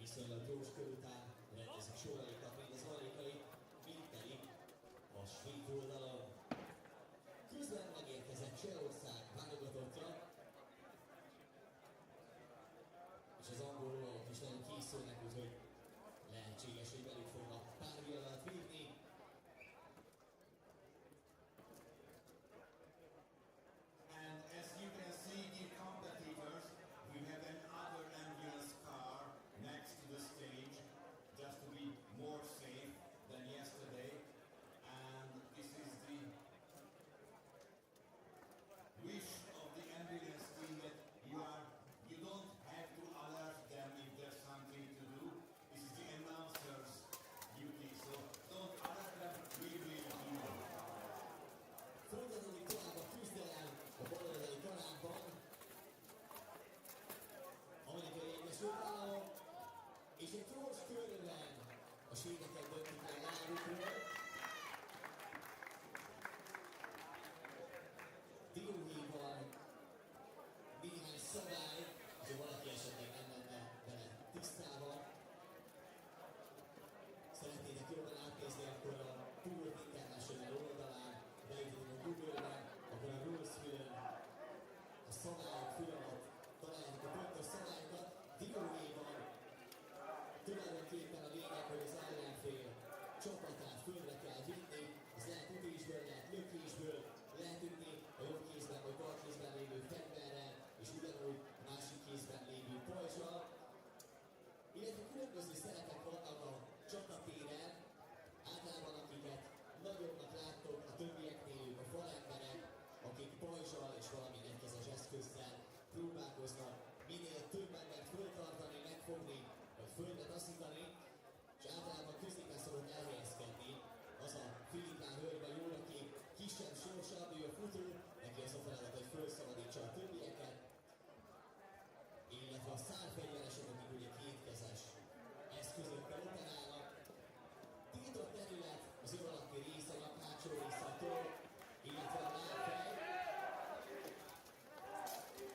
viszonylag gyors kör után rendezik soraikat, mind az amerikai, mind pedig a svéd oldalon. Közben megérkezett Csehország válogatottja, és az angolok is nagyon készülnek, úgyhogy lehetséges, hogy velük fognak pár pillanat vívni. And as you can see, the competitors, we have another ambulance car next to the stage, just to be more safe than yesterday. And this is the wish of the ambulance team that you don't have to alert them if there's something to do. This is the announcer's duty, so don't alert them, we will do. Folytatódik tovább a küzdelem a baloldali kanálban. Amerikai Egyesült Államok, és egy gyors körben a svédeket döntik el lábukról. Dióhéjban néhány szabály, azért valaki esetleg nem lenne vele tisztában. Szeretnétek jobban átnézni, akkor a Tour International oldalán, beütöttem a Google-ben, akkor a Rules fülön, a szabályok fül alatt találjátok a pontos szabályokat. Dióhéjban tulajdonképpen a lényeg, hogy az ellenfél csapatát földre kell vinni, ez lehet ütésből, lehet lökésből, lehet ütni a jobb kézben vagy bal kézben lévő fegyverrel, és ugyanúgy a másik kézben lévő pajzsal. Illetve különböző szerepek vannak a csatatéren, általában akiket nagyobbnak láttok, a többieknél ők a falemberek, akik pajzsal és valami egykezes eszközzel próbálkoznak minél több embert föltartani, megfogni, vagy földre taszítani, és általában középen szokott elhelyezkedni az a filipán hölgy vagy úr, aki kisebb, sorsabb, ő a futó, neki az a feladat, hogy felszabadítsa a többieket, illetve a szárfegyveresek, akik ugye kétkezes eszközökkel operálnak. Tiltott terület az ő alatti része, a hátsó része a toll, illetve a lábfej.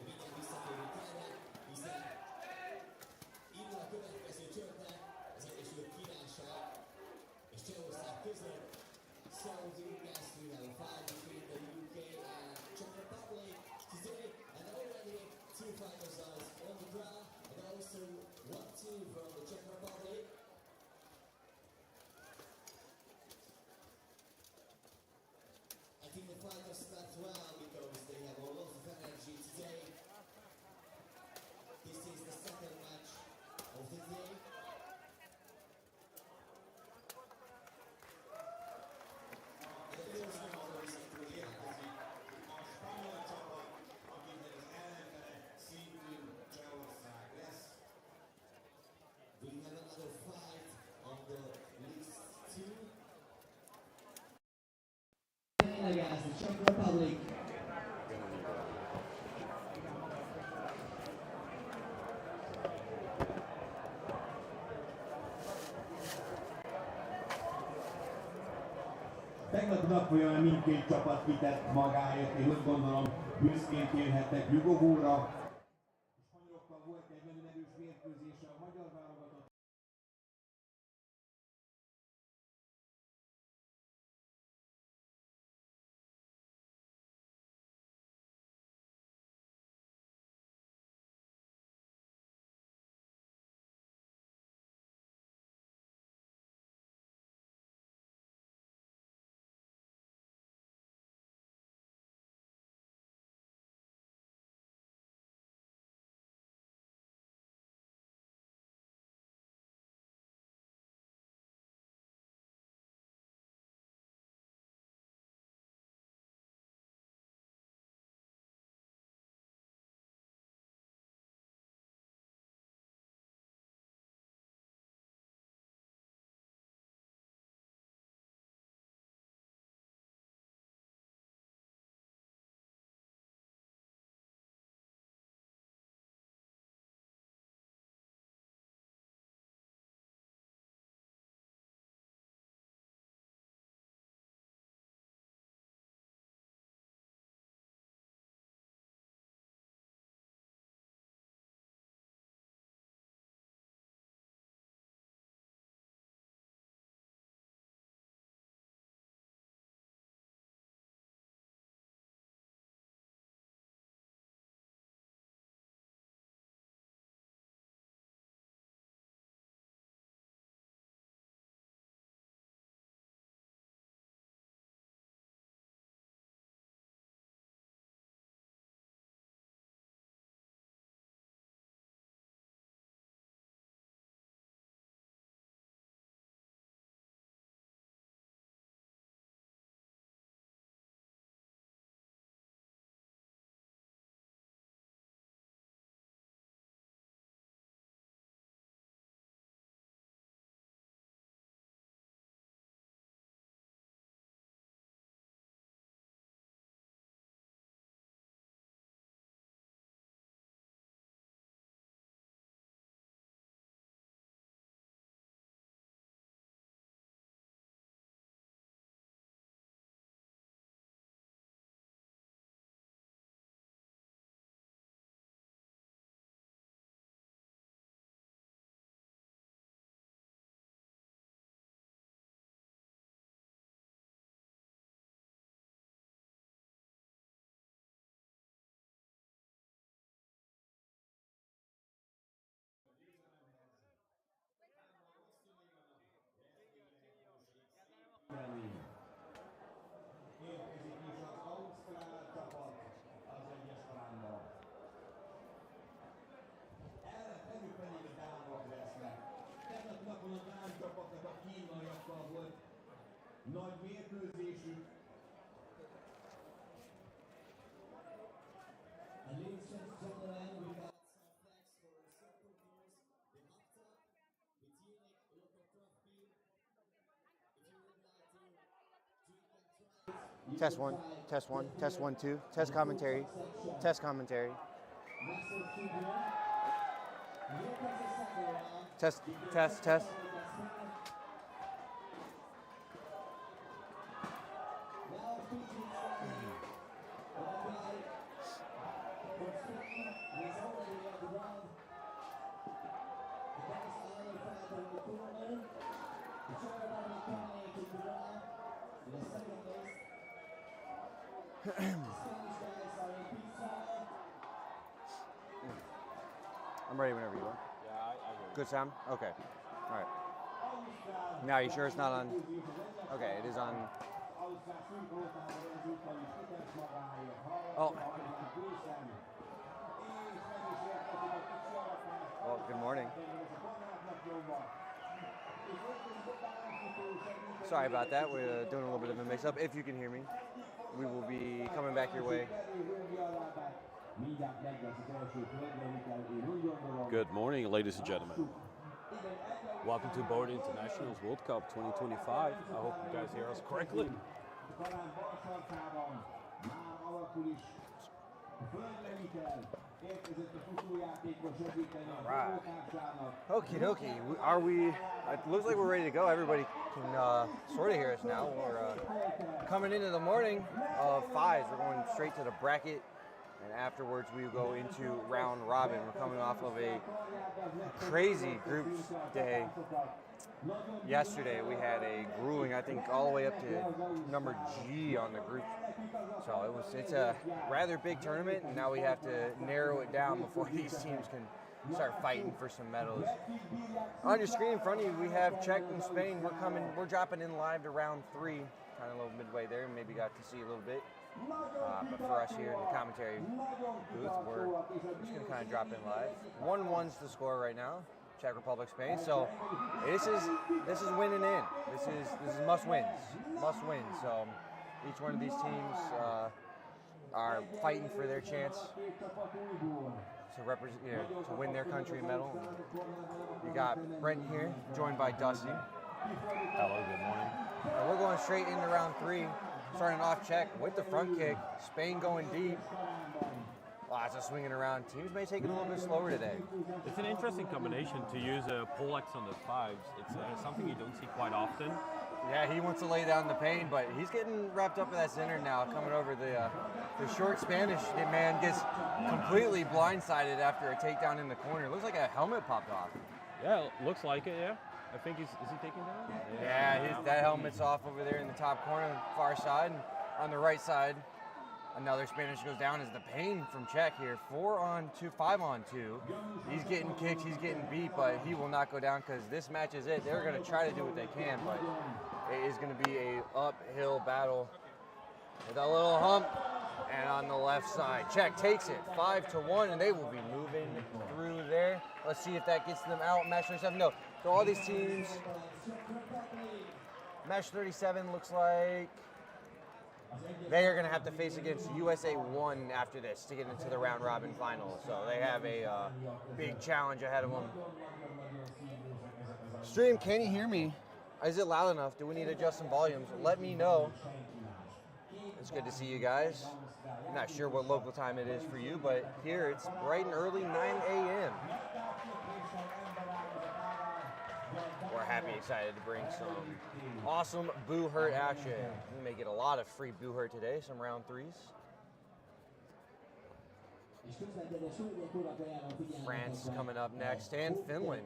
Mindjárt visszatérünk erre, hiszen indul a következő csörte az Egyesült Királyság és Csehország között. So you guys will have a fight between the UK and Czech Republic today, and already two fighters are on the ground, and also 1-2 from the Czech Republic. I think the fighters start well because they have a lot of energy today. This is the second match of the day. A spanyol csapat, akiknek az ellenfele szintű Csehország lesz. We have another fight on the list too. Against the Czech Republic. Tegnapi nap folyamán mindkét csapat kitett magáért, én úgy gondolom, büszkén élhetnek nyugovóra. A spanyolokkal volt egy nagyon erős mérkőzése a magyar válogatott. Test one, test one, test 1, 2, test commentary, test commentary. Test, test, test. I'm ready whenever you are. Yeah, I hear you. Good sound? Okay. All right. Now, you sure it's not on? Okay, it is on. Oh. Well, good morning. Sorry about that. We're doing a little bit of a mix-up. If you can hear me, we will be coming back your way. Good morning, ladies and gentlemen. Welcome to Board Internationals World Cup 2025. I hope you guys hear us correctly. Right. Okie dokie. Are we? It looks like we're ready to go. Everybody can sort of hear us now. We're coming into the morning of fives. We're going straight to the bracket. And afterwards, we will go into round robin. We're coming off of a crazy groups day. Yesterday, we had a grueling, I think, all the way up to number G on the group. So it's a rather big tournament, and now we have to narrow it down before these teams can start fighting for some medals. On your screen in front of you, we have Czech and Spain. We're dropping in live to round 3, kind of a little midway there. Maybe got to see a little bit. But for us here in the commentary booth, we're just going to kind of drop in live. 1-1's the score right now, Czech Republic, Spain. So this is winning in. This is must wins. So each one of these teams are fighting for their chance to represent, to win their country medal. You got Brent here, joined by Dusty. Hello, good morning. And we're going straight into round 3. Starting off Czech with the front kick. Spain going deep. Lots of swinging around. Teams may take it a little bit slower today. It's an interesting combination to use a poleaxe on the fives. It's something you don't see quite often. Yeah, he wants to lay down the pain, but he's getting wrapped up in that center now, coming over the short Spanish man gets completely blindsided after a takedown in the corner. Looks like a helmet popped off. Yeah, looks like it, yeah. I think is he taking down? Yeah, that helmet's off over there in the top corner, far side. And on the right side, another Spanish goes down as the pain from Czech here. 4-on-2, 5-on-2. He's getting kicked, he's getting beat, but he will not go down because this match is it. They're going to try to do what they can, but it is going to be a uphill battle with a little hump. And on the left side, Czech takes it 5-1, and they will be moving through there. Let's see if that gets them out. Match 37, no. So all these teams, match 37 looks like they are going to have to face against USA 1 after this to get into the round robin final. So they have a big challenge ahead of them. Stream, can you hear me? Is it loud enough? Do we need to adjust some volumes? Let me know. It's good to see you guys. I'm not sure what local time it is for you, but here it's bright and early, 9 a.m. We're happy, excited to bring some awesome Boo Hurt action. We may get a lot of free Boo Hurt today, some round 3s. France coming up next, and Finland.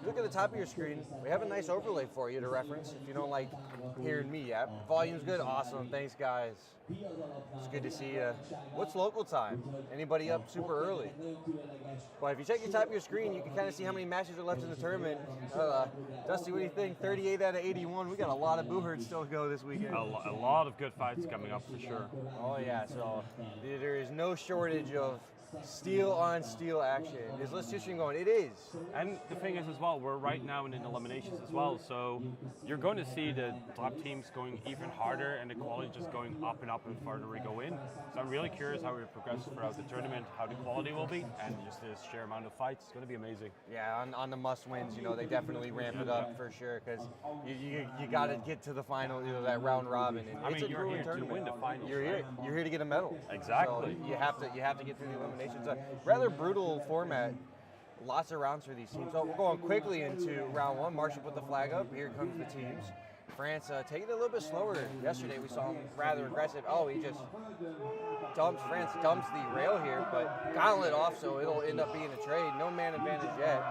Look at the top of your screen. We have a nice overlay for you to reference if you don't like hearing me yet. Volume's good? Awesome. Thanks, guys. It's good to see you. What's local time? Anybody up super early? Well, if you check the top of your screen, you can kind of see how many matches are left in the tournament. Dusty, what do you think? 38 out of 81. We got a lot of Boo Hurt still to go this weekend. A lot of good fights coming up for sure. Oh, yeah. So there is no shortage of steel on steel action. Is Liechtenstein going? It is. And the thing is as well, we're right now in eliminations as well, so you're going to see the top teams going even harder and the quality just going up and farther we go in. So I'm really curious how we progress throughout the tournament, how the quality will be, and just the sheer amount of fights. It's going to be amazing. Yeah, on the must-wins, you know, they definitely ramp it up for sure, because you got to get to the final, you know, that round robin. And I it's mean, a you're grueling here to tournament. win the finals. You're here to get a medal. Exactly. So you have to get through the eliminations. A rather brutal format. Lots of rounds for these teams. So we're going quickly into round one. Marshall put the flag up. Here comes the teams. France taking it a little bit slower. Yesterday we saw him rather aggressive. Oh, he just France dumps the rail here, but gauntlet off, so it'll end up being a trade. No man advantage yet.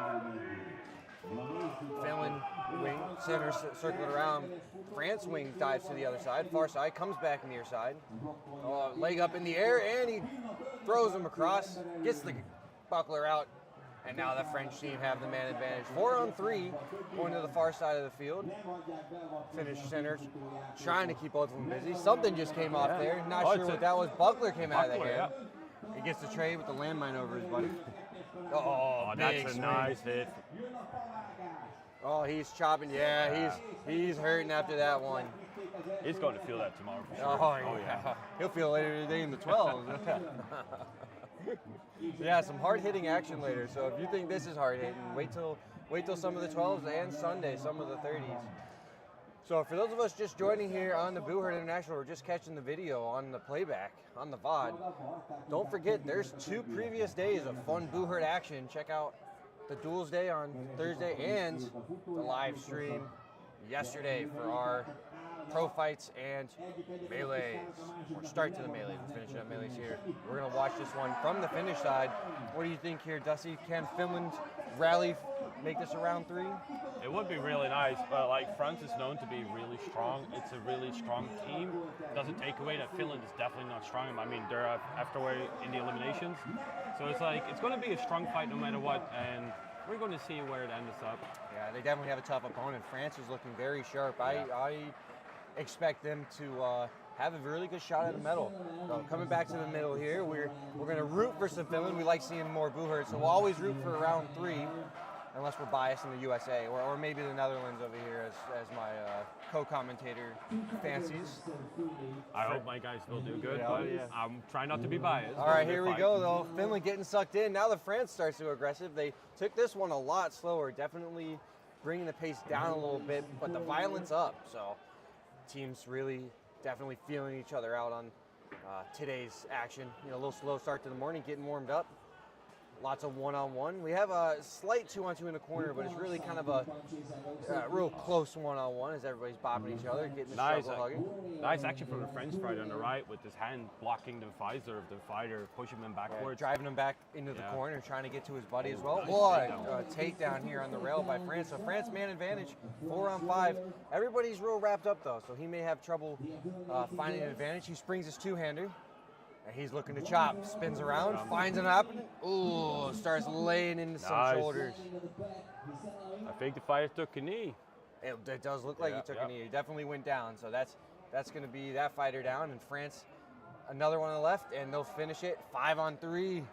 Finland wing, center circling around. France wing dives to the other side. Far side, comes back near side. Leg up in the air, and he throws him across. Gets the buckler out. And now the French team have the man advantage. 4-on-3, going to the far side of the field. Finnish centers trying to keep both of them busy. Something just came off there. Not sure what that was. Buckler came out of the hand. Yeah. He gets the trade with the landmine over his buddy. Oh, that's a nice hit. Oh, he's chopping. Yeah, he's hurting after that one. He's going to feel that tomorrow for sure. Oh yeah. He'll feel it later today in the 12s. Yeah, some hard-hitting action later. So if you think this is hard-hitting, wait till some of the 12s and Sunday, some of the 30s. So for those of us just joining here on the Boo Herd International, or just catching the video on the playback, on the VOD, don't forget there's 2 previous days of fun Boo Herd action. Check out the Duels Day on Thursday and the live stream yesterday for our pro fights and melees, or start to the melees. We're finishing up melees here. We're going to watch this one from the Finnish side. What do you think here, Dusty? Can Finland rally, make this a round 3? It would be really nice, but like France is known to be really strong. It's a really strong team. Doesn't take away that Finland is definitely not strong. I mean, they're afterward in the eliminations. So it's like, it's going to be a strong fight no matter what, and we're going to see where it ends up. Yeah, they definitely have a tough opponent. France is looking very sharp. Yeah. I expect them to have a really good shot at a medal. So coming back to the middle here, we're going to root for some Finland. We like seeing more Boo Herd, so we'll always root for round 3, unless we're biased in the USA, or maybe the Netherlands over here, as my co-commentator fancies. I hope my guys will do good, but I'm trying not to be biased. All right, here we go, though. Finland getting sucked in. Now the France starts to aggressive. They took this one a lot slower, definitely bringing the pace down a little bit, but the violence up. So teams really definitely feeling each other out on today's action. You know, a little slow start to the morning, getting warmed up. Lots of one-on-one. We have a slight 2-on-2 in the corner, but it's really kind of a real close one-on-one as everybody's bopping each other, getting the struggle hugging. Nice action from the French fighter on the right with his hand blocking the visor of the fighter, pushing him backwards. Driving him back into the corner, trying to get to his buddy as well. Nice takedown here on the rail by France. So France man advantage, 4-on-5. Everybody's real wrapped up though, so he may have trouble finding an advantage. He springs his 2-hander. He's looking to chop, spins around, finds an opponent. Ooh, starts laying into some shoulders. I think the fighter took a knee. It does look like he took a knee. He definitely went down, so that's going to be that fighter down. And France, another one on the left, and they'll finish it 5-on-3.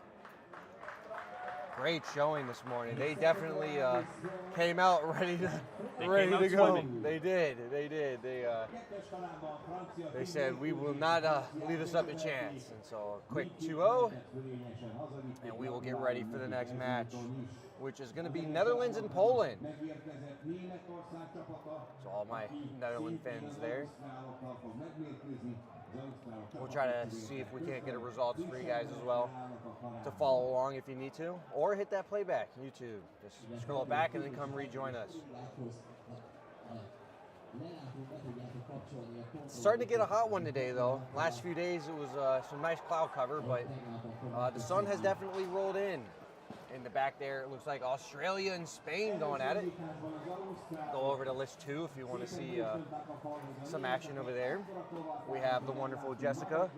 Great showing this morning. They definitely came out ready to go. Swimming. They did. They said we will not leave this up to chance. And so a quick 2-0, and we will get ready for the next match, which is going to be Netherlands and Poland. So all my Netherlands fans there. We'll try to see if we can't get a results for you guys as well to follow along if you need to, or hit that playback YouTube. Just scroll back and then come rejoin us. It's starting to get a hot one today though. Last few days it was some nice cloud cover, but the sun has definitely rolled in. In the back there, it looks like Australia and Spain going at it. Go over to list 2 if you want to see some action over there. We have the wonderful Jessica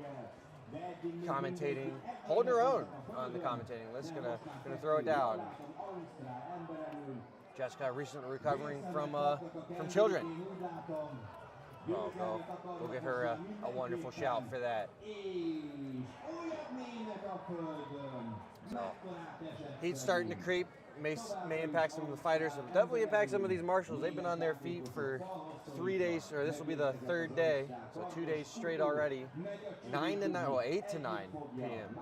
commentating, holding her own on the commentating list. Gonna throw it down. Jessica recently recovering from children. We'll give her a wonderful shout for that. Heat's starting to creep. May impact some of the fighters. So definitely impact some of these marshals. They've been on their feet for 3 days, or this will be the 3rd day, so 2 days straight already. 8 to 9 p.m.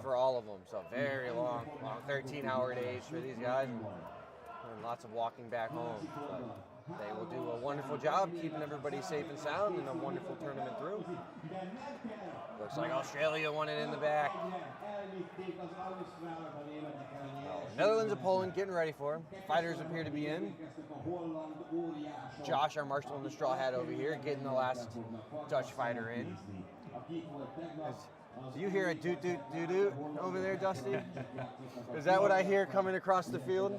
for all of them. So very long 13-hour days for these guys, and lots of walking back home. But they will do a wonderful job keeping everybody safe and sound, and a wonderful tournament through. Looks like Australia won it in the back. Netherlands and Poland getting ready for him. Fighters appear to be in. Josh, our marshal in the straw hat over here, getting the last Dutch fighter in. Do you hear a doot doot doot doot over there, Dusty? Is that what I hear coming across the field?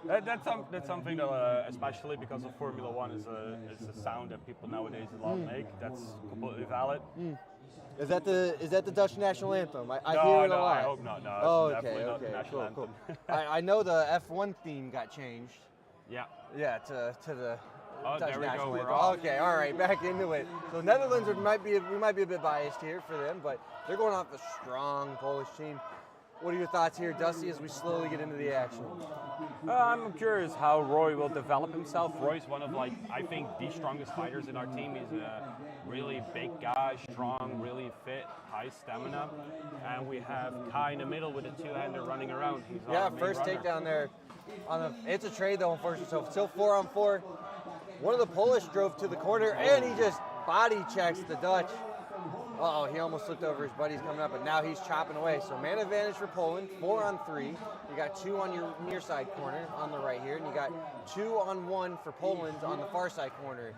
That's something that, especially because of Formula One, is a sound that people nowadays a lot make. That's completely valid. Is that the Dutch national anthem? I No, hear it a no, lot. I hope not. No, Oh, it's okay, definitely not the okay, national cool. anthem. I know the F1 theme got changed. Yeah. Yeah, to the Oh, Dutch there we go. national We're anthem. off. Okay, all right, back into it. So Netherlands we might be a bit biased here for them, but they're going off a strong Polish team. What are your thoughts here, Dusty, as we slowly get into the action? I'm curious how Roy will develop himself. Roy's one of, I think, the strongest fighters in our team. He's a really big guy, strong, really fit, high stamina. And we have Kai in the middle with a two-hander running around. He's our main first runner. takedown there. It's a trade though, unfortunately. So still 4-on-4. One of the Polish drove to the corner, and he just body checks the Dutch. Uh-oh, he almost looked over his buddies coming up, but now he's chopping away. So man advantage for Poland, 4-on-3. You got 2 on your near side corner on the right here, and you got 2-on-1 for Poland on the far side corner.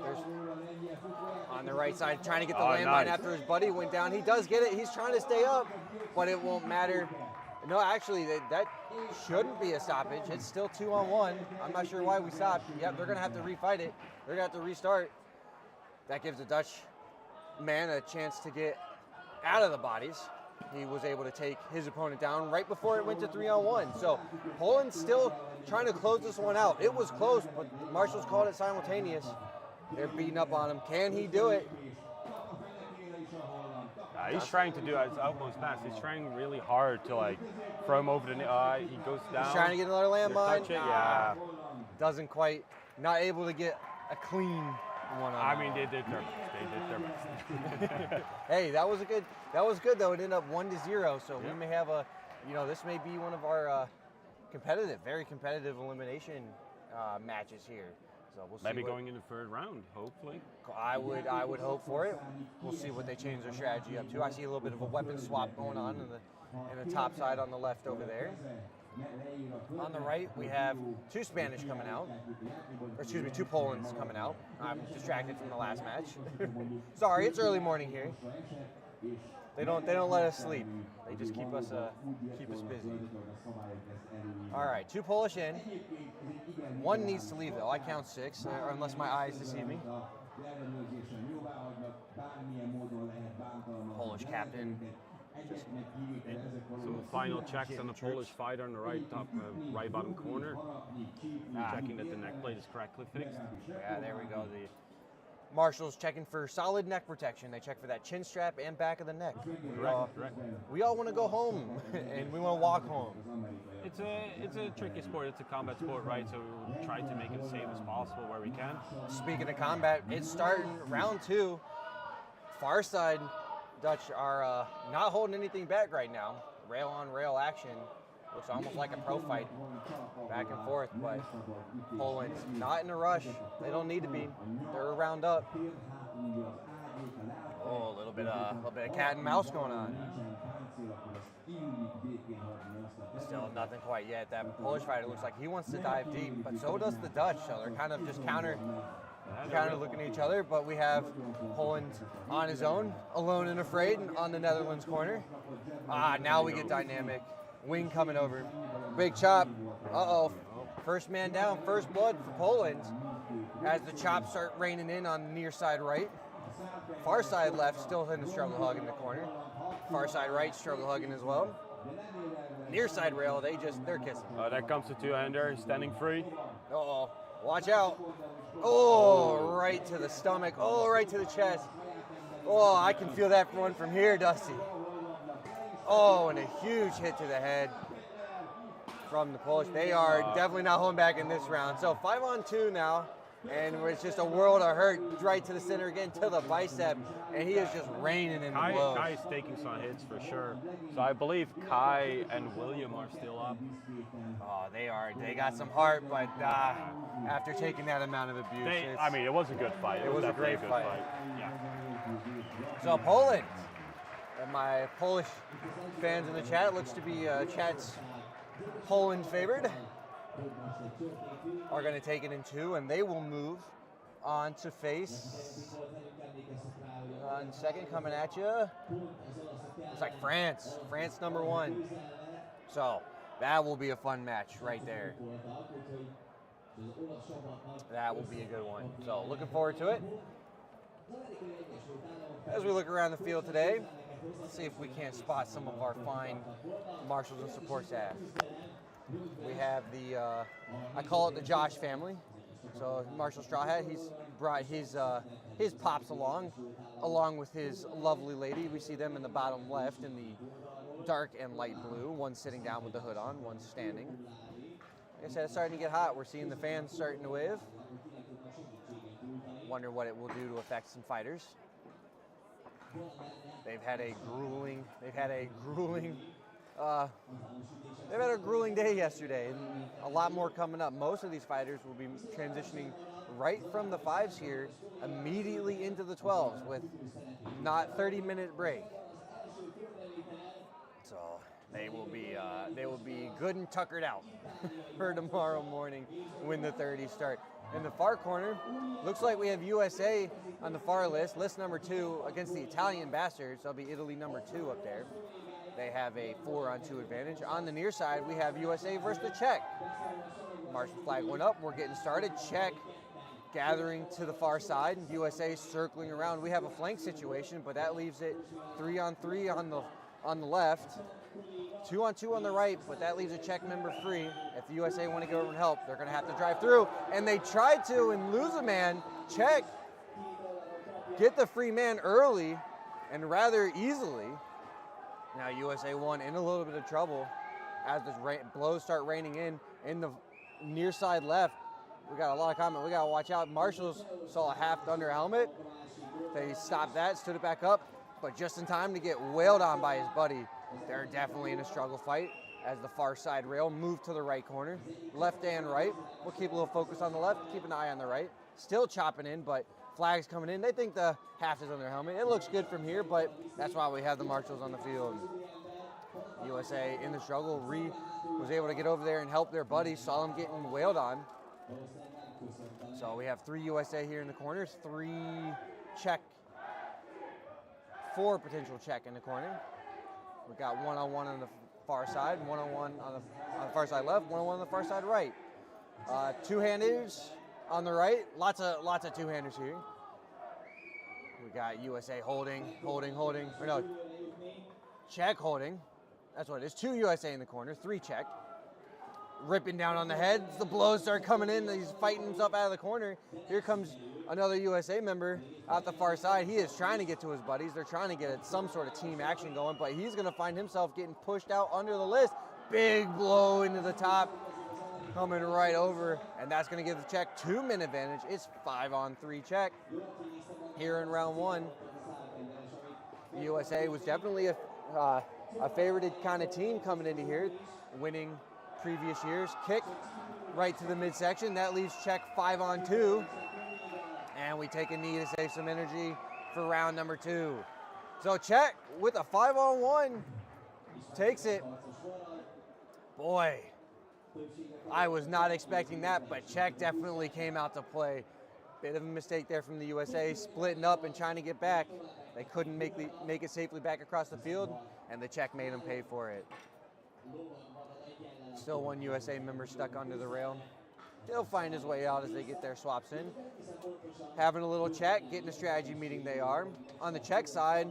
There's on the right side, trying to get the landmine nice. after his buddy went down. He does get it. He's trying to stay up, but it won't matter. No, actually, that shouldn't be a stoppage. It's still 2-on-1. I'm not sure why we stopped. Yep, they're going to have to refight it. They're going to have to restart. That gives the Dutch man a chance to get out of the bodies. He was able to take his opponent down right before it went to 3-on-1. So Poland's still trying to close this one out. It was close, but marshals called it simultaneous. They're beating up on him. Can he do it? He's trying to do his utmost best. He's trying really hard to throw him over the net. He goes down. He's trying to get another landmine. Touch it, yeah. Doesn't quite, not able to get a clean one on. I mean, they did their best. Hey, that was good though. It ended up 1-0. So we may have this may be one of our very competitive elimination matches here. So we'll see. Maybe going in the 3rd round, hopefully. I would hope for it. We'll see what they change their strategy up to. I see a little bit of a weapon swap going on in the top side on the left over there. On the right, we have 2 Spanish coming out. Or excuse me, 2 Polands coming out. I'm distracted from the last match. Sorry, it's early morning here. They don't let us sleep. They just keep us busy. All right, 2 Polish in. 1 needs to leave though. I count 6, or unless my eyes deceive me. Polish captain. Some final checks on the Polish fighter on the right top, right bottom corner. Checking that the neck plate is correctly fixed. Yeah, there we go. The marshals checking for solid neck protection. They check for that chin strap and back of the neck. Correct. We all want to go home, and we want to walk home. It's a tricky sport. It's a combat sport, right? So we try to make it as safe as possible where we can. Speaking of combat, it's starting round 2. Far side Dutch are not holding anything back right now. Rail on rail action. Looks almost like a pro fight, back and forth, but Poland's not in a rush. They don't need to be. They're a round up. Oh, a little bit of cat and mouse going on. Still nothing quite yet. That Polish fighter looks like he wants to dive deep, but so does the Dutch. So they're kind of just counter looking at each other. But we have Poland on his own, alone and afraid, on the Netherlands corner. Now we get dynamic. Wing coming over. Big chop. Uh-oh. First man down, first blood for Poland. As the chops start raining in on the near side right. Far side left, still in the struggle hug in the corner. Far side right, struggle hugging as well. Near side rail, they're kissing. There comes the two-hander, standing free. Uh-oh. Watch out. Oh, right to the stomach. Oh, right to the chest. Oh, I can feel that one from here, Dusty. Oh, and a huge hit to the head from the Polish. They are definitely not holding back in this round. So 5-on-2 now, and it's just a world of hurt right to the center again, to the bicep, and he is just raining in the blows. Kai is taking some hits for sure. So I believe Kai and William are still up. Oh, they are. They got some heart, but after taking that amount of abuse, I mean, it was a good fight. It was a great good fight. Yeah. So Poland, and my Polish fans in the chat, looks to be chat's Poland favored, are going to take it in 2, and they will move on to face on second coming at you. It's like France number 1. So that will be a fun match right there. That will be a good one. So looking forward to it. As we look around the field today, let's see if we can't spot some of our fine marshals and support staff. We have the, I call it the Josh family. So Marshal Straw Hat, he's brought his pops along with his lovely lady. We see them in the bottom left in the dark and light blue. One sitting down with the hood on, one standing. Like I said, it's starting to get hot. We're seeing the fans starting to wave. Wonder what it will do to affect some fighters. They've had a grueling day yesterday, and a lot more coming up. Most of these fighters will be transitioning right from the 5s here immediately into the 12s with not 30-minute break. So they will be good and tuckered out for tomorrow morning when the 30s start. In the far corner, looks like we have USA on the far list number 2 against the Italian Bastards. That'll be Italy number 2 up there. They have a 4-on-2 advantage. On the near side, we have USA versus the Czech. Marshal flag went up. We're getting started. Czech gathering to the far side. USA circling around. We have a flank situation, but that leaves it 3-on-3 on the left. 2-on-2 on the right, but that leaves a Czech member free. If the USA want to go over and help, they're going to have to drive through. And they tried to and lose a man. Czech get the free man early and rather easily. Now USA 1 in a little bit of trouble as the blows start raining in the near side left. We got a lot of comment. We got to watch out. Marshals saw a half thunder helmet. They stopped that, stood it back up, but just in time to get wailed on by his buddy. They're definitely in a struggle fight as the far side rail moved to the right corner. Left and right. We'll keep a little focus on the left, keep an eye on the right. Still chopping in, but flags coming in. They think the half is on their helmet. It looks good from here, but that's why we have the marshals on the field. USA in the struggle. Was able to get over there and help their buddies. Saw them getting wailed on. So we have 3 USA here in the corners, 3 Czech, 4 potential Czech in the corner. We got 1-on-1 on the far side, 1-on-1 on the far side left, 1-on-1 on the far side right. Two-handers on the right, lots of two-handers here. We got USA holding, or no, Czech holding. That's what it is. 2 USA in the corner, 3 Czech. Ripping down on the heads. The blows start coming in. He's fighting himself out of the corner. Here comes another USA member out the far side. He is trying to get to his buddies. They're trying to get some sort of team action going, but he's going to find himself getting pushed out under the list. Big blow into the top, coming right over, and that's going to give the Czech 2-minute advantage. It's 5-on-3 Czech here in round 1. The USA was definitely a favorited kind of team coming into here, winning previous years. Kick right to the midsection. That leaves Czech 5-on-2. And we take a knee to save some energy for round number 2. So Czech with a 5-on-1 takes it. Boy, I was not expecting that, but Czech definitely came out to play. Bit of a mistake there from the USA, splitting up and trying to get back. They couldn't make it safely back across the field, and the Czech made them pay for it. Still 1 USA member stuck under the rail. He'll find his way out as they get their swaps in. Having a little chat, getting a strategy meeting they are. On the Czech side,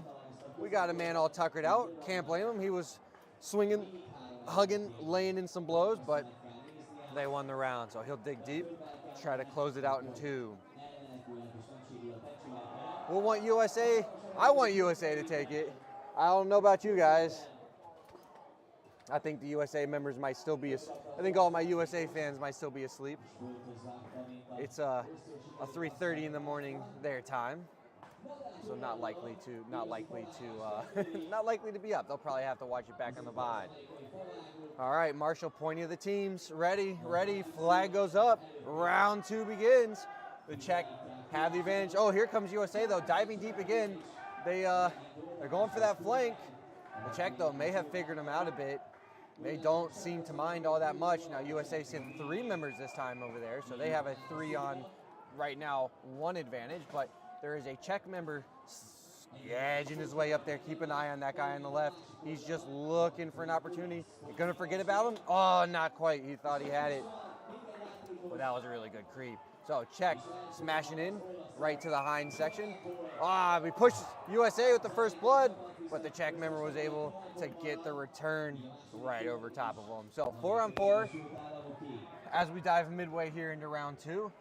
we got a man all tuckered out. Can't blame him. He was swinging, hugging, laying in some blows, but they won the round. So he'll dig deep, try to close it out in 2. I want USA to take it. I don't know about you guys, I think the USA members might still be, I think all my USA fans might still be asleep. It's a 3:30 in the morning their time, so not likely to not likely to be up. They'll probably have to watch it back on the VOD. All right, Marshall pointing at the teams. Ready, flag goes up. Round 2 begins. The Czech have the advantage. Oh, here comes USA though, diving deep again. They're going for that flank. The Czech though may have figured them out a bit. They don't seem to mind all that much. Now USA sent 3 members this time over there, so they have a 3 on right now 1 advantage, but there is a Czech member edging his way up there. Keep an eye on that guy on the left. He's just looking for an opportunity. You're gonna forget about him? Oh, not quite. He thought he had it, but that was a really good creep. So Czech smashing in right to the hind section. We pushed USA with the first blood, but the Czech member was able to get the return right over top of him. So 4-on-4 as we dive midway here into round 2.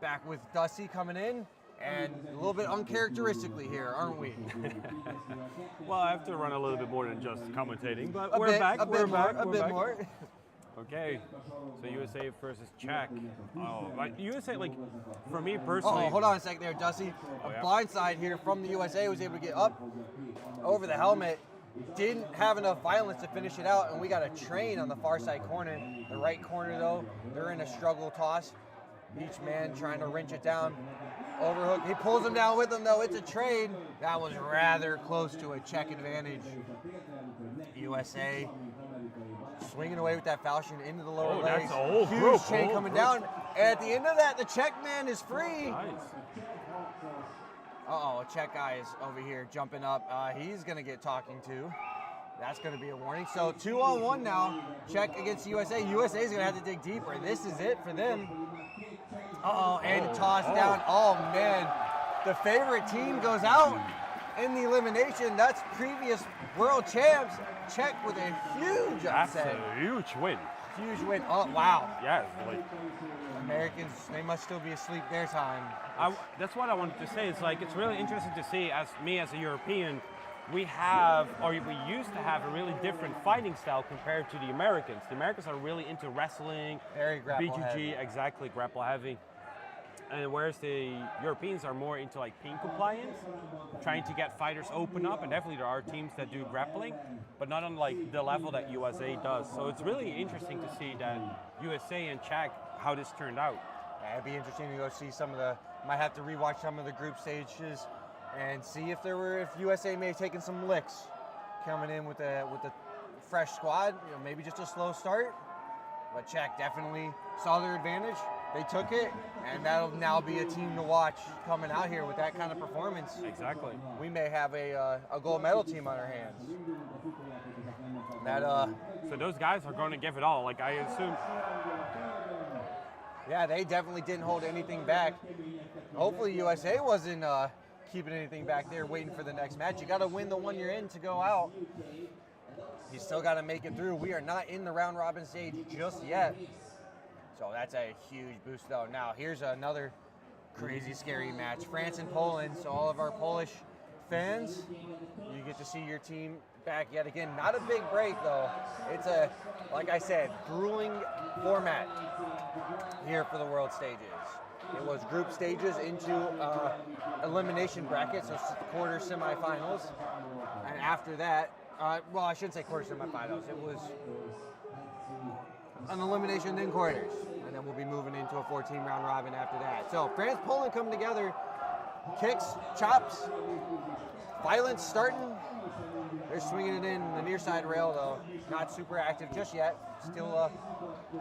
Back with Dusty coming in, and a little bit uncharacteristically here, aren't we? Well, I have to run a little bit more than just commentating, but A we're bit back. more. Okay, so USA versus Czech. Oh, like USA, like for me personally. Oh, hold on a second there, Dusty. A blindside here from the USA, was able to get up over the helmet. Didn't have enough violence to finish it out, and we got a train on the far side corner. The right corner though, they're in a struggle toss. Each man trying to wrench it down. Overhook, he pulls him down with him though, it's a trade. That was rather close to a Czech advantage. USA swinging away with that falchion into the lower legs. That's a whole Huge group, chain coming down. And at the end of that, the Czech man is free. Nice. Uh-oh, a Czech guy is over here jumping up. He's going to get talking to. That's going to be a warning. So 2-on-1 now. Czech against USA. USA is going to have to dig deeper. This is it for them. Uh-oh, and tossed down. Oh, man. The favorite team goes out in the elimination. That's previous world champs. Czech with a huge upset. That's a huge win. Huge win. Oh, wow. Yeah, like Americans, they must still be asleep their time. that's what I wanted to say. It's like, it's really interesting to see, as a European, we used to have a really different fighting style compared to the Americans. The Americans are really into wrestling, Very grapple BGG, heavy. exactly, grapple heavy. And whereas the Europeans are more into like pin compliance, trying to get fighters open up, and definitely there are teams that do grappling, but not on like the level that USA does. So it's really interesting to see that USA and Czech, how this turned out. Yeah, it'd be interesting to go see some of the, might have to rewatch some of the group stages and see if USA may have taken some licks coming in with a fresh squad, maybe just a slow start. But Czech definitely saw their advantage. They took it, and that'll now be a team to watch coming out here with that kind of performance. Exactly. We may have a gold medal team on our hands. So those guys are going to give it all, like I assume. Yeah, they definitely didn't hold anything back. Hopefully USA wasn't keeping anything back there waiting for the next match. You got to win the one you're in to go out. You still got to make it through. We are not in the round robin stage just yet. So that's a huge boost though. Now here's another crazy scary match. France and Poland. So all of our Polish fans, you get to see your team back yet again. Not a big break though. It's a, like I said, grueling format here for the world stages. It was group stages into elimination brackets, so quarter semifinals. And after that, well, I shouldn't say quarter semifinals. It was an elimination, then quarters. And then we'll be moving into a 14 round robin after that. So France, Poland coming together. Kicks, chops, violence starting. They're swinging it in the near side rail though. Not super active just yet. Still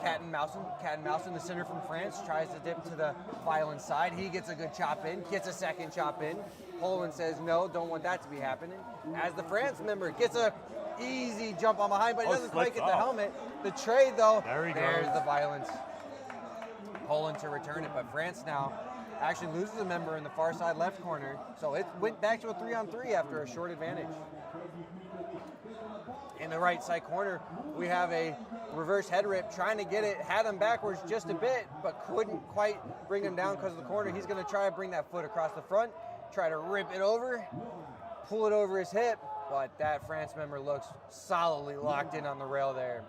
cat and mouse in the center from France. Tries to dip to the violence side. He gets a good chop in, gets a second chop in. Poland says no, don't want that to be happening. As the France member gets a easy jump on behind, but he doesn't quite get the helmet. The trade though, there's the violence. Poland to return it, but France now actually loses a member in the far side left corner. So it went back to a 3-on-3 after a short advantage. In the right side corner, we have a reverse head rip, trying to get it, had him backwards just a bit, but couldn't quite bring him down because of the corner. He's gonna try to bring that foot across the front, try to rip it over, pull it over his hip, but that France member looks solidly locked in on the rail there.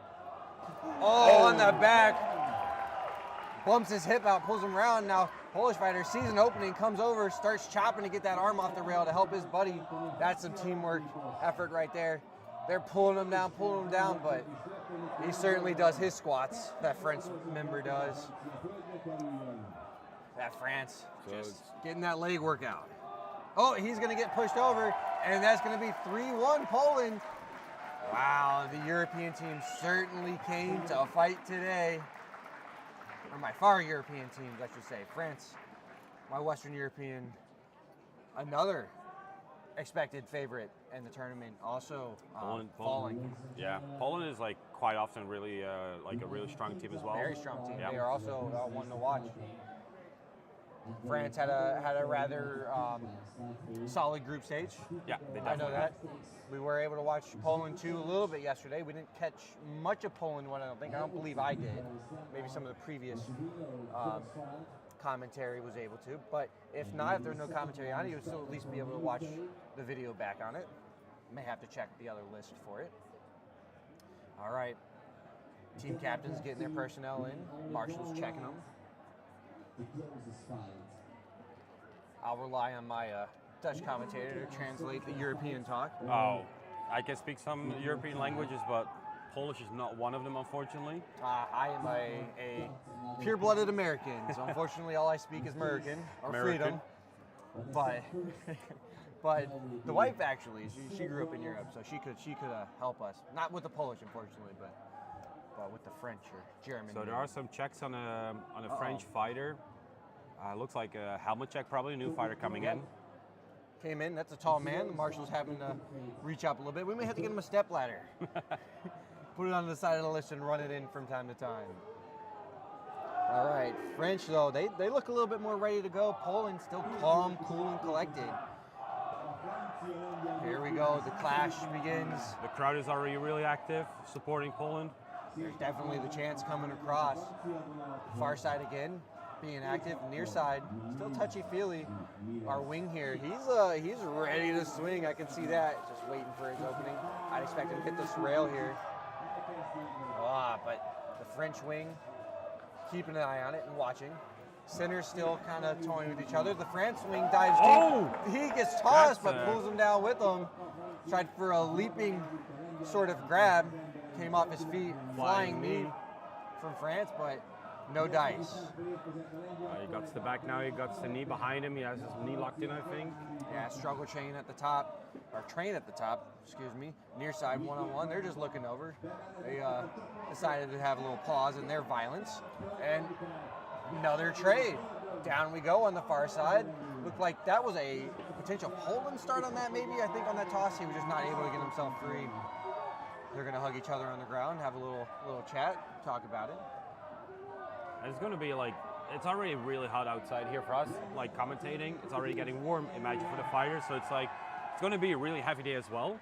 Oh, on the back. Bumps his hip out, pulls him around. Now, Polish fighter sees an opening, comes over, starts chopping to get that arm off the rail to help his buddy. That's some teamwork effort right there. They're pulling him down, but he certainly does his squats. That French member does. That France, just getting that leg workout. Oh, he's going to get pushed over, and that's going to be 3-1 Poland. Wow, the European team certainly came to fight today. Or my far European teams, I should say. France, my Western European, another expected favorite in the tournament, also falling. Yeah, Poland is like quite often really like a really strong team as well. Very strong team. Yeah. They are also one to watch. France had a rather solid group stage. Yeah, they I know definitely that. We were able to watch Poland 2 a little bit yesterday. We didn't catch much of Poland 1, I don't think. I don't believe I did. Maybe some of the previous commentary was able to. But if not, if there's no commentary on it, you'll still at least be able to watch the video back on it. May have to check the other list for it. All right. Team captains getting their personnel in. Marshall's checking them. I'll rely on my Dutch commentator to translate the European talk. Oh, I can speak some European languages, but Polish is not one of them, unfortunately. I am a pure-blooded American, so unfortunately all I speak is American, or freedom. But the wife actually, she grew up in Europe, so she could help us. Not with the Polish, unfortunately, but with the French or German. So there are some checks on a French fighter. Looks like a helmet check, probably a new fighter coming in. Came in, that's a tall man. The Marshall's having to reach up a little bit. We may have to get him a step ladder. Put it on the side of the list and run it in from time to time. All right, French though, they look a little bit more ready to go. Poland still calm, cool, and collected. Here we go, the clash begins. The crowd is already really active, supporting Poland. There's definitely the chance coming across. Far side again, being active. Near side, still touchy-feely. Our wing here, he's ready to swing. I can see that. Just waiting for his opening. I'd expect him to hit this rail here. But the French wing, keeping an eye on it and watching. Center's still kind of toying with each other. The France wing dives deep. He gets tossed, but pulls him down with him. Tried for a leaping sort of grab. Came off his feet. Flying knee from France, but no dice. He got the back now. He got the knee behind him. He has his knee locked in, I think. Yeah, struggle chain at the top, or train at the top, excuse me. Near side one-on-one. They're just looking over. They decided to have a little pause in their violence. And another trade. Down we go on the far side. Looked like that was a potential Poland start on that, maybe. I think on that toss, he was just not able to get himself free. They're going to hug each other on the ground, have a little chat, talk about it. It's going to be like, it's already really hot outside here for us, like commentating. It's already getting warm, imagine for the fighters. So it's like, it's going to be a really heavy day as well.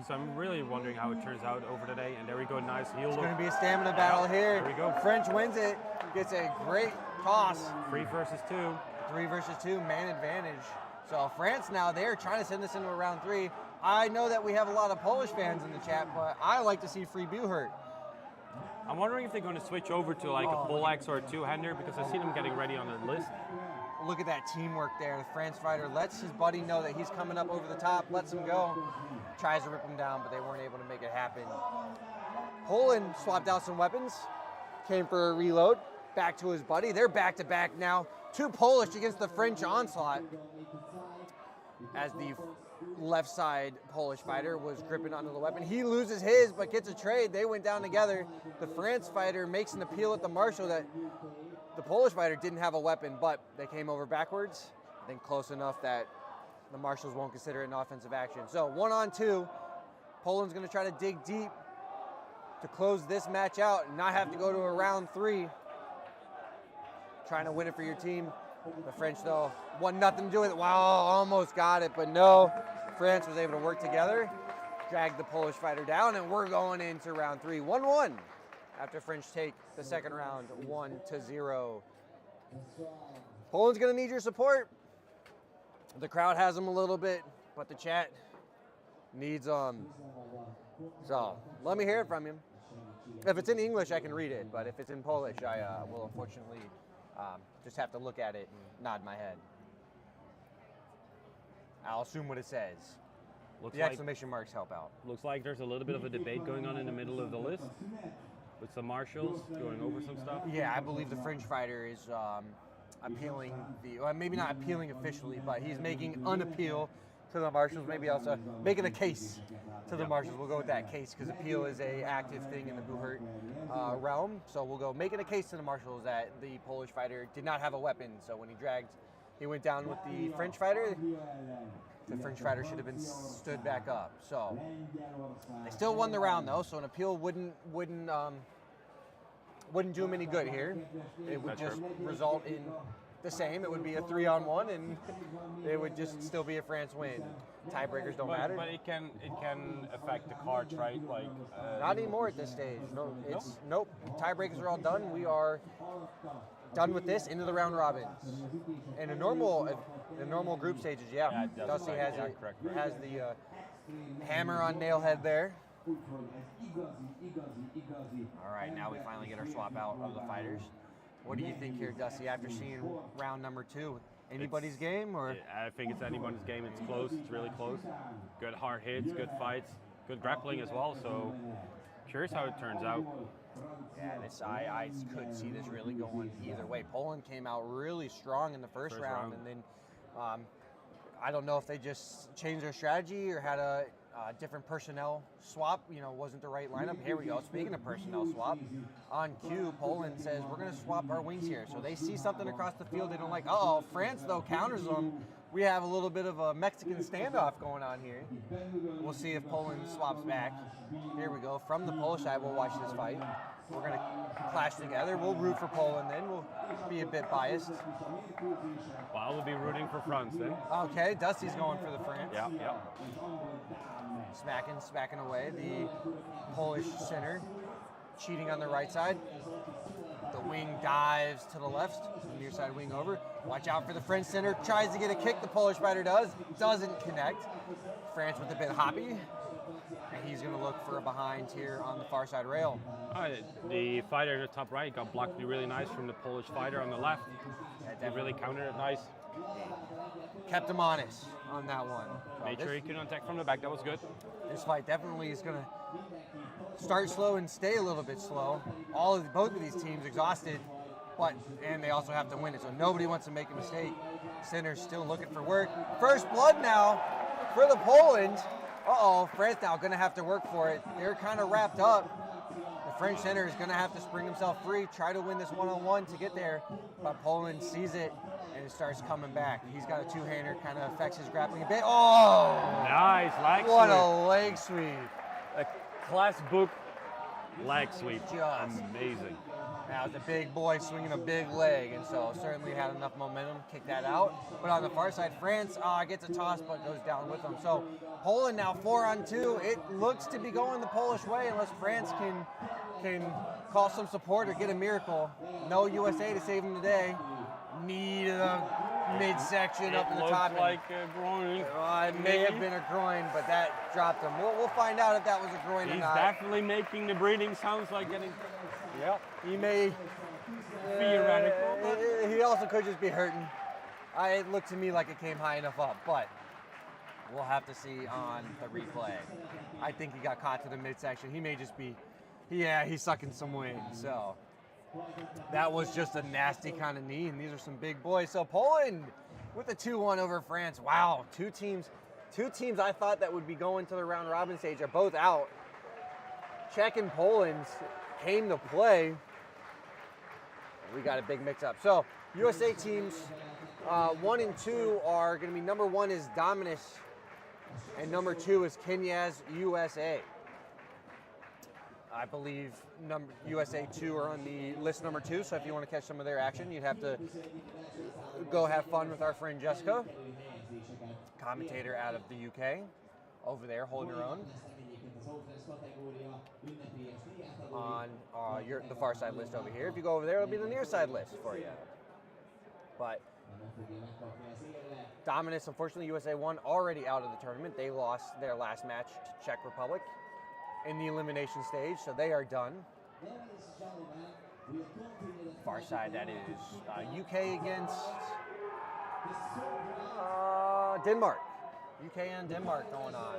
So I'm really wondering how it turns out over the day. And there we go, nice heel. It's going to be a stamina battle here. There we go. French wins it, gets a great toss. 3 versus 2. 3 versus 2, man advantage. So France now, they're trying to send this into a round 3. I know that we have a lot of Polish fans in the chat, but I like to see Free Buhert. I'm wondering if they're going to switch over to like a pole axe or a two-hander, because I see them getting ready on the list. Look at that teamwork there. The France fighter lets his buddy know that he's coming up over the top, lets him go, tries to rip him down, but they weren't able to make it happen. Poland swapped out some weapons, came for a reload, back to his buddy. They're back-to-back now. 2 Polish against the French onslaught, as the left side Polish fighter was gripping onto the weapon. He loses his, but gets a trade. They went down together. The France fighter makes an appeal at the Marshal that the Polish fighter didn't have a weapon, but they came over backwards. I think close enough that the Marshals won't consider it an offensive action. So 1-on-2. Poland's going to try to dig deep to close this match out and not have to go to a round 3. Trying to win it for your team. The French, though, want nothing to do with it. Wow, almost got it, but no. France was able to work together, drag the Polish fighter down, and we're going into round 3. 1-1 after French take the second round 1-0. Poland's going to need your support. The crowd has them a little bit, but the chat needs So let me hear it from him. If it's in English, I can read it, but if it's in Polish, I will unfortunately just have to look at it and nod my head. I'll assume what it says. Looks The like, exclamation marks help out. looks like there's a little bit of a debate going on in the middle of the list with some marshals going over some stuff. Yeah, I believe the fringe fighter is appealing well, maybe not appealing officially, but he's making an appeal to the marshals. Maybe also making a case to the marshals. We'll go with that case because appeal is a active thing in the Buhurt realm. So we'll go making a case to the marshals that the Polish fighter did not have a weapon. So when he went down with the French fighter. The French fighter should have been stood back up. So they still won the round though. So an appeal wouldn't do him any good here. It would just result in the same. It would be a 3-on-1, and it would just still be a France win. Tiebreakers don't matter. But it can affect the cards, right? Like Not anymore at this stage. No, nope. Tiebreakers are all done. We are done with this into the round robins. In the normal group stages, yeah. Dusty has has the hammer on nail head there. All right, now we finally get our swap out of the fighters. What do you think here, Dusty, after seeing round number 2? Anybody's game, or? I think it's anybody's game. It's close. It's really close. Good hard hits, good fights, good grappling as well. So curious how it turns out. Yeah, I could see this really going either way. Poland came out really strong in the first round, and then I don't know if they just changed their strategy or had a different personnel swap. Wasn't the right lineup. Here we go. Speaking of personnel swap, on cue, Poland says we're going to swap our wings here. So they see something across the field they don't like. Uh-oh, France though counters them. We have a little bit of a Mexican standoff going on here. We'll see if Poland swaps back. Here we go. From the Polish side, we'll watch this fight. We're going to clash together. We'll root for Poland then. We'll be a bit biased. Well, I will be rooting for France then. Okay, Dusty's going for the France. Yeah. Smacking away. The Polish center cheating on the right side. The wing dives to the left. The near side wing over. Watch out for the French center. Tries to get a kick. The Polish fighter doesn't connect. France with a bit hoppy. And he's going to look for a behind here on the far side rail. The fighter in the top right got blocked really nice from the Polish fighter on the left. They really countered it nice. Kept him honest on that one. Made sure he couldn't attack from the back. That was good. This fight definitely is going to start slow and stay a little bit slow. Both of these teams exhausted, and they also have to win it. So nobody wants to make a mistake. Center's still looking for work. First blood now for the Poland. Uh-oh, France now going to have to work for it. They're kind of wrapped up. The French center is going to have to spring himself free, try to win this one-on-one to get there. But Poland sees it, and it starts coming back. He's got a two-hander, kind of affects his grappling a bit. Oh! Nice leg sweep. What a leg sweep. A class book leg sweep. Just amazing. Now it's a big boy swinging a big leg, and so certainly had enough momentum to kick that out. But on the far side, France gets a toss but goes down with them. So Poland now 4-on-2. It looks to be going the Polish way unless France can call some support or get a miracle. No USA to save them today. Knee to the midsection up to the top. It like a groin. It may have been a groin, but that dropped him. We'll find out if that was a groin or not. He's definitely making the breathing sounds like getting... Yep. He may... Theoretical, but... He also could just be hurting. It looked to me like it came high enough up, but we'll have to see on the replay. I think he got caught to the midsection. He may just be... Yeah, he's sucking some wind, so... That was just a nasty kind of knee, and these are some big boys. So Poland with a 2-1 over France. Wow, two teams I thought that would be going to the round robin stage are both out. Czech and Poland came to play. We got a big mix-up. So USA teams 1 and 2 are going to be number 1 is Dominus, and number 2 is Kenya's USA. I believe USA 2 are on the list number 2, so if you want to catch some of their action, you'd have to go have fun with our friend Jessica, commentator out of the UK, over there holding her own. On the far side list over here. If you go over there, it'll be the near side list for you. But Dominus, unfortunately, USA won already out of the tournament. They lost their last match to Czech Republic in the elimination stage, so they are done. Far side, that is UK against Denmark. UK and Denmark going on.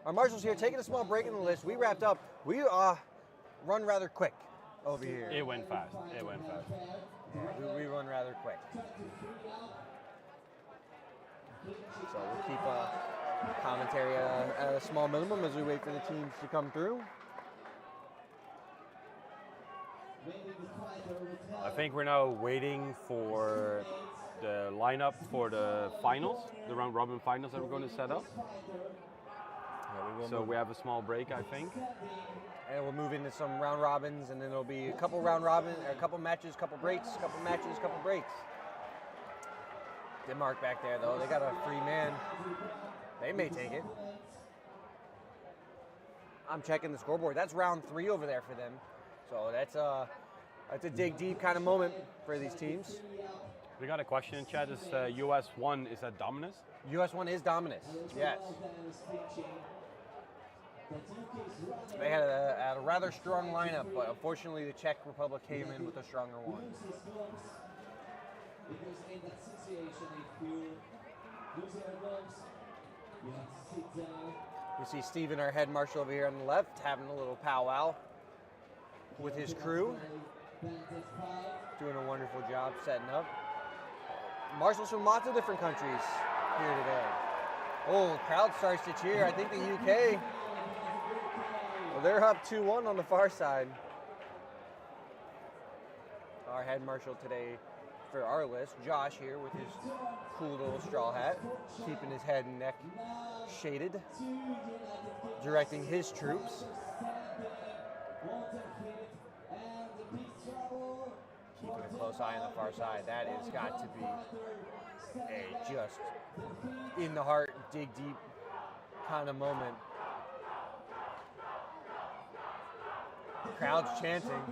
Our marshals here taking a small break in the list. We wrapped up. We run rather quick over here. It went fast. It went fast. Yeah, we run rather quick. So we'll keep commentary at a small minimum as we wait for the teams to come through. I think we're now waiting for the lineup for the finals, the round robin finals that we're going to set up. So we have a small break, I think. And we'll move into some round robins, and then there'll be a couple round robin, or a couple matches, couple breaks, couple matches, couple breaks. Denmark back there, though, they got a free man. They may take it. I'm checking the scoreboard. That's round 3 over there for them. So that's a dig deep kind of moment for these teams. We got a question in chat. Is US 1, is that Dominus? US 1 is Dominus, yes. They had a rather strong lineup, but unfortunately the Czech Republic came in with a stronger one. We see Steven, our head marshal over here on the left, having a little powwow with his crew. Doing a wonderful job setting up. Marshals from lots of different countries here today. Oh, the crowd starts to cheer. I think the UK, well, they're up 2-1 on the far side. Our head marshal today for our list, Josh here with his cool little straw hat, keeping his head and neck shaded, directing his troops. Keeping a close eye on the far side. That has got to be a just in the heart, dig deep kind of moment. Crowd's chanting.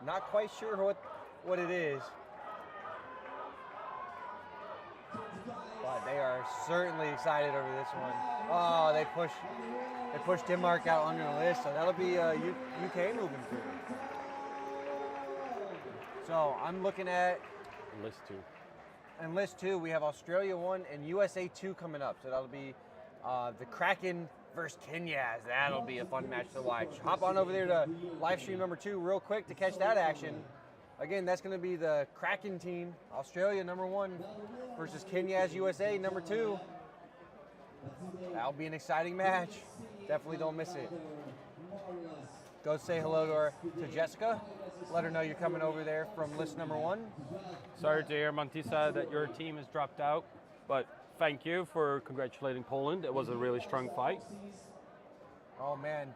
Not quite sure what it is. But they are certainly excited over this one. Oh, they pushed Denmark out under the list, so that'll be UK moving through. So I'm looking at List 2. And list 2, we have Australia 1 and USA 2 coming up. So that'll be the Kraken versus Kenyas. That'll be a fun match to watch. Hop on over there to live stream number 2 real quick to catch that action. Again, that's going to be the Kraken team, Australia number 1 versus Kenyas USA number 2. That'll be an exciting match. Definitely don't miss it. Go say hello to Jessica. Let her know you're coming over there from list number 1. Sorry to hear, Mantisa, that your team has dropped out, but thank you for congratulating Poland. It was a really strong fight. Oh, man.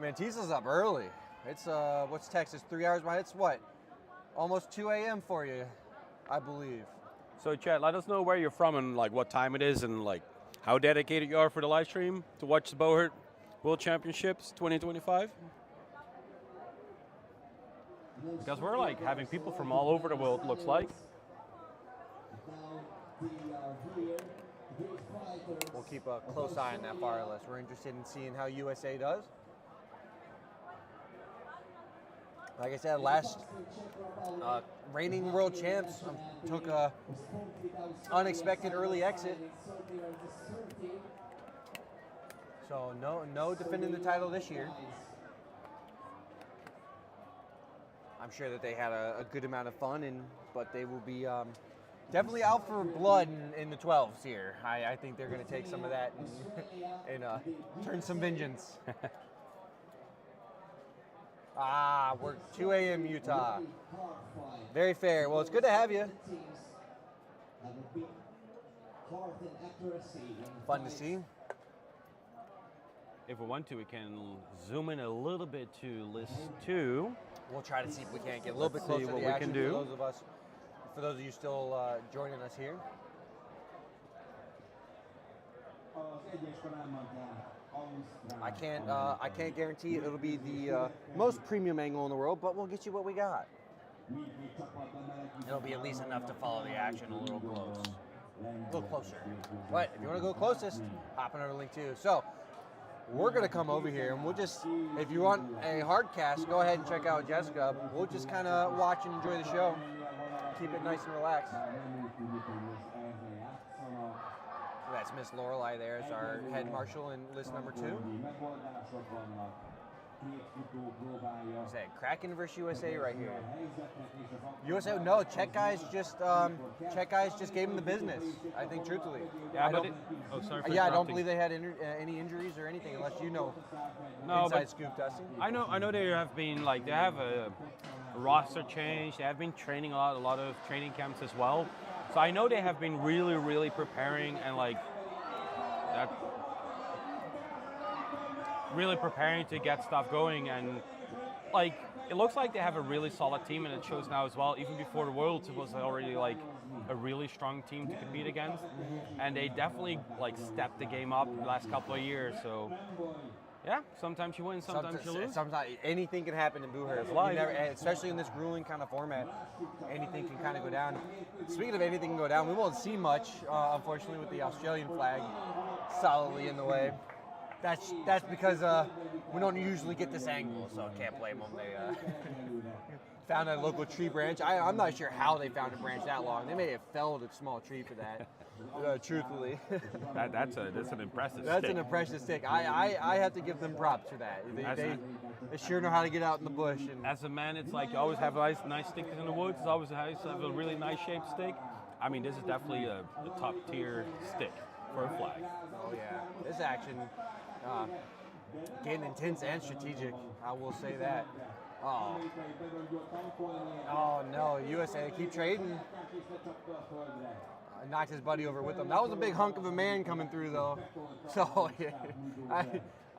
Mantisa's up early. It's, what's Texas, 3 hours behind? It's what? Almost 2 a.m. for you, I believe. So, Chad, let us know where you're from and like what time it is and like how dedicated you are for the live stream to watch the Bowhurt World Championships 2025. Because we're like having people from all over the world, looks like. We'll keep a close eye on that far list. We're interested in seeing how USA does. Like I said, last reigning world champs took a unexpected early exit. So no defending the title this year. I'm sure that they had a good amount of fun, but they will be definitely out for blood in the 12s here. I think they're going to take some of that and turn some vengeance. We're 2 a.m. Utah. Very fair. Well, it's good to have you. Fun to see. If we want to, we can zoom in a little bit to list 2. We'll try to see if we can't get a little bit closer to the action for those of you still joining us here. I can't guarantee it'll be the most premium angle in the world, but we'll get you what we got. it'll be at least enough to follow the action a little closer. But if you want to go closest, hop on our link too. So we're going to come over here and we'll just, if you want a hard cast, go ahead and check out Jessica. We'll just kind of watch and enjoy the show. Keep it nice and relaxed. That's Miss Lorelei there as our head marshal in list number 2. Is that Kraken versus USA right here? USA, no. Czech guys just gave him the business. I think truthfully. Yeah, I but don't, I don't believe they had any injuries or anything, unless you know. No, inside but scoop, Dusty. I know they have been like they have a roster change. They have been training a lot of training camps as well. So I know they have been really preparing and like that. Really preparing to get stuff going, and like it looks like they have a really solid team, and it shows now as well. Even before the Worlds, it was already like a really strong team to compete against, and they definitely like stepped the game up the last couple of years. So yeah, sometimes you win, sometimes you lose. Sometimes anything can happen in Booher. Especially in this grueling kind of format, anything can kind of go down. Speaking of anything can go down, we won't see much, unfortunately, with the Australian flag solidly in the way. That's because we don't usually get this angle, so I can't blame them. They found a local tree branch. I'm not sure how they found a branch that long. They may have felled a small tree for that. Truthfully, that's an impressive. That's stick. an impressive stick. I have to give them props for that. They sure know how to get out in the bush. And as a man, it's like you always have nice sticks in the woods. It's always nice to have a really nice shaped stick. I mean, this is definitely a top tier stick for a flag. Oh yeah, this action. Getting intense and strategic, I will say that. Oh no, USA keep trading. Knocked his buddy over with him. That was a big hunk of a man coming through though. So yeah,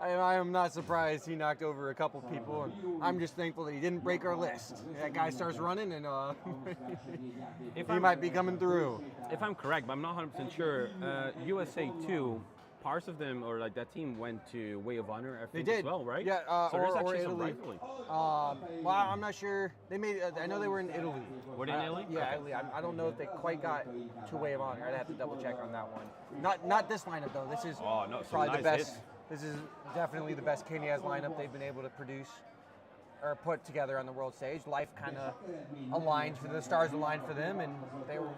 I am not surprised he knocked over a couple people, and I'm just thankful that he didn't break our list. That guy starts running and he might be coming through. If I'm correct, but I'm not 100% sure, USA 2, parts of them, or like that team went to Way of Honor, I think, they did as well, right? Yeah, so there's actually or some Italy. rivalry. Well, I'm not sure. They made. I know they were in Italy. Were they in Italy? Yeah, Okay. Italy. I don't know if they quite got to Way of Honor. I'd have to double check on that one. Not this lineup though. This is probably the nice best. hits. This is definitely the best Kenya's lineup they've been able to produce or put together on the world stage. Life kind of aligned for the stars aligned for them, and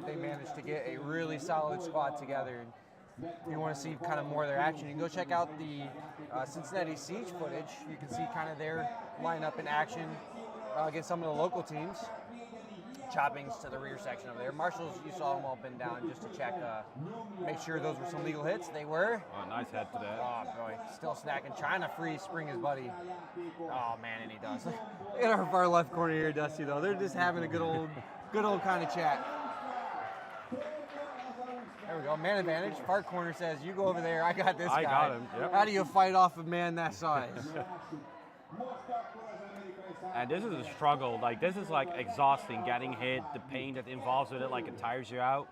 they managed to get a really solid squad together. And if you want to see kind of more of their action, you can go check out the Cincinnati Siege footage. You can see kind of their lineup in action against some of the local teams. Choppings to the rear section over there. Marshals, you saw them all been down just to check, make sure those were some legal hits. They were. Oh, nice head to that. Oh boy, still snacking, trying to free spring his buddy. Oh man, and he does. Look at our far left corner here, Dusty. Though they're just having a good old kind of chat. There we go, man advantage. Far corner says, "You go over there. I got this guy." I got him. Yep. How do you fight off a man that size? And this is a struggle. Like, this is like exhausting, getting hit, the pain that involves with it, like it tires you out,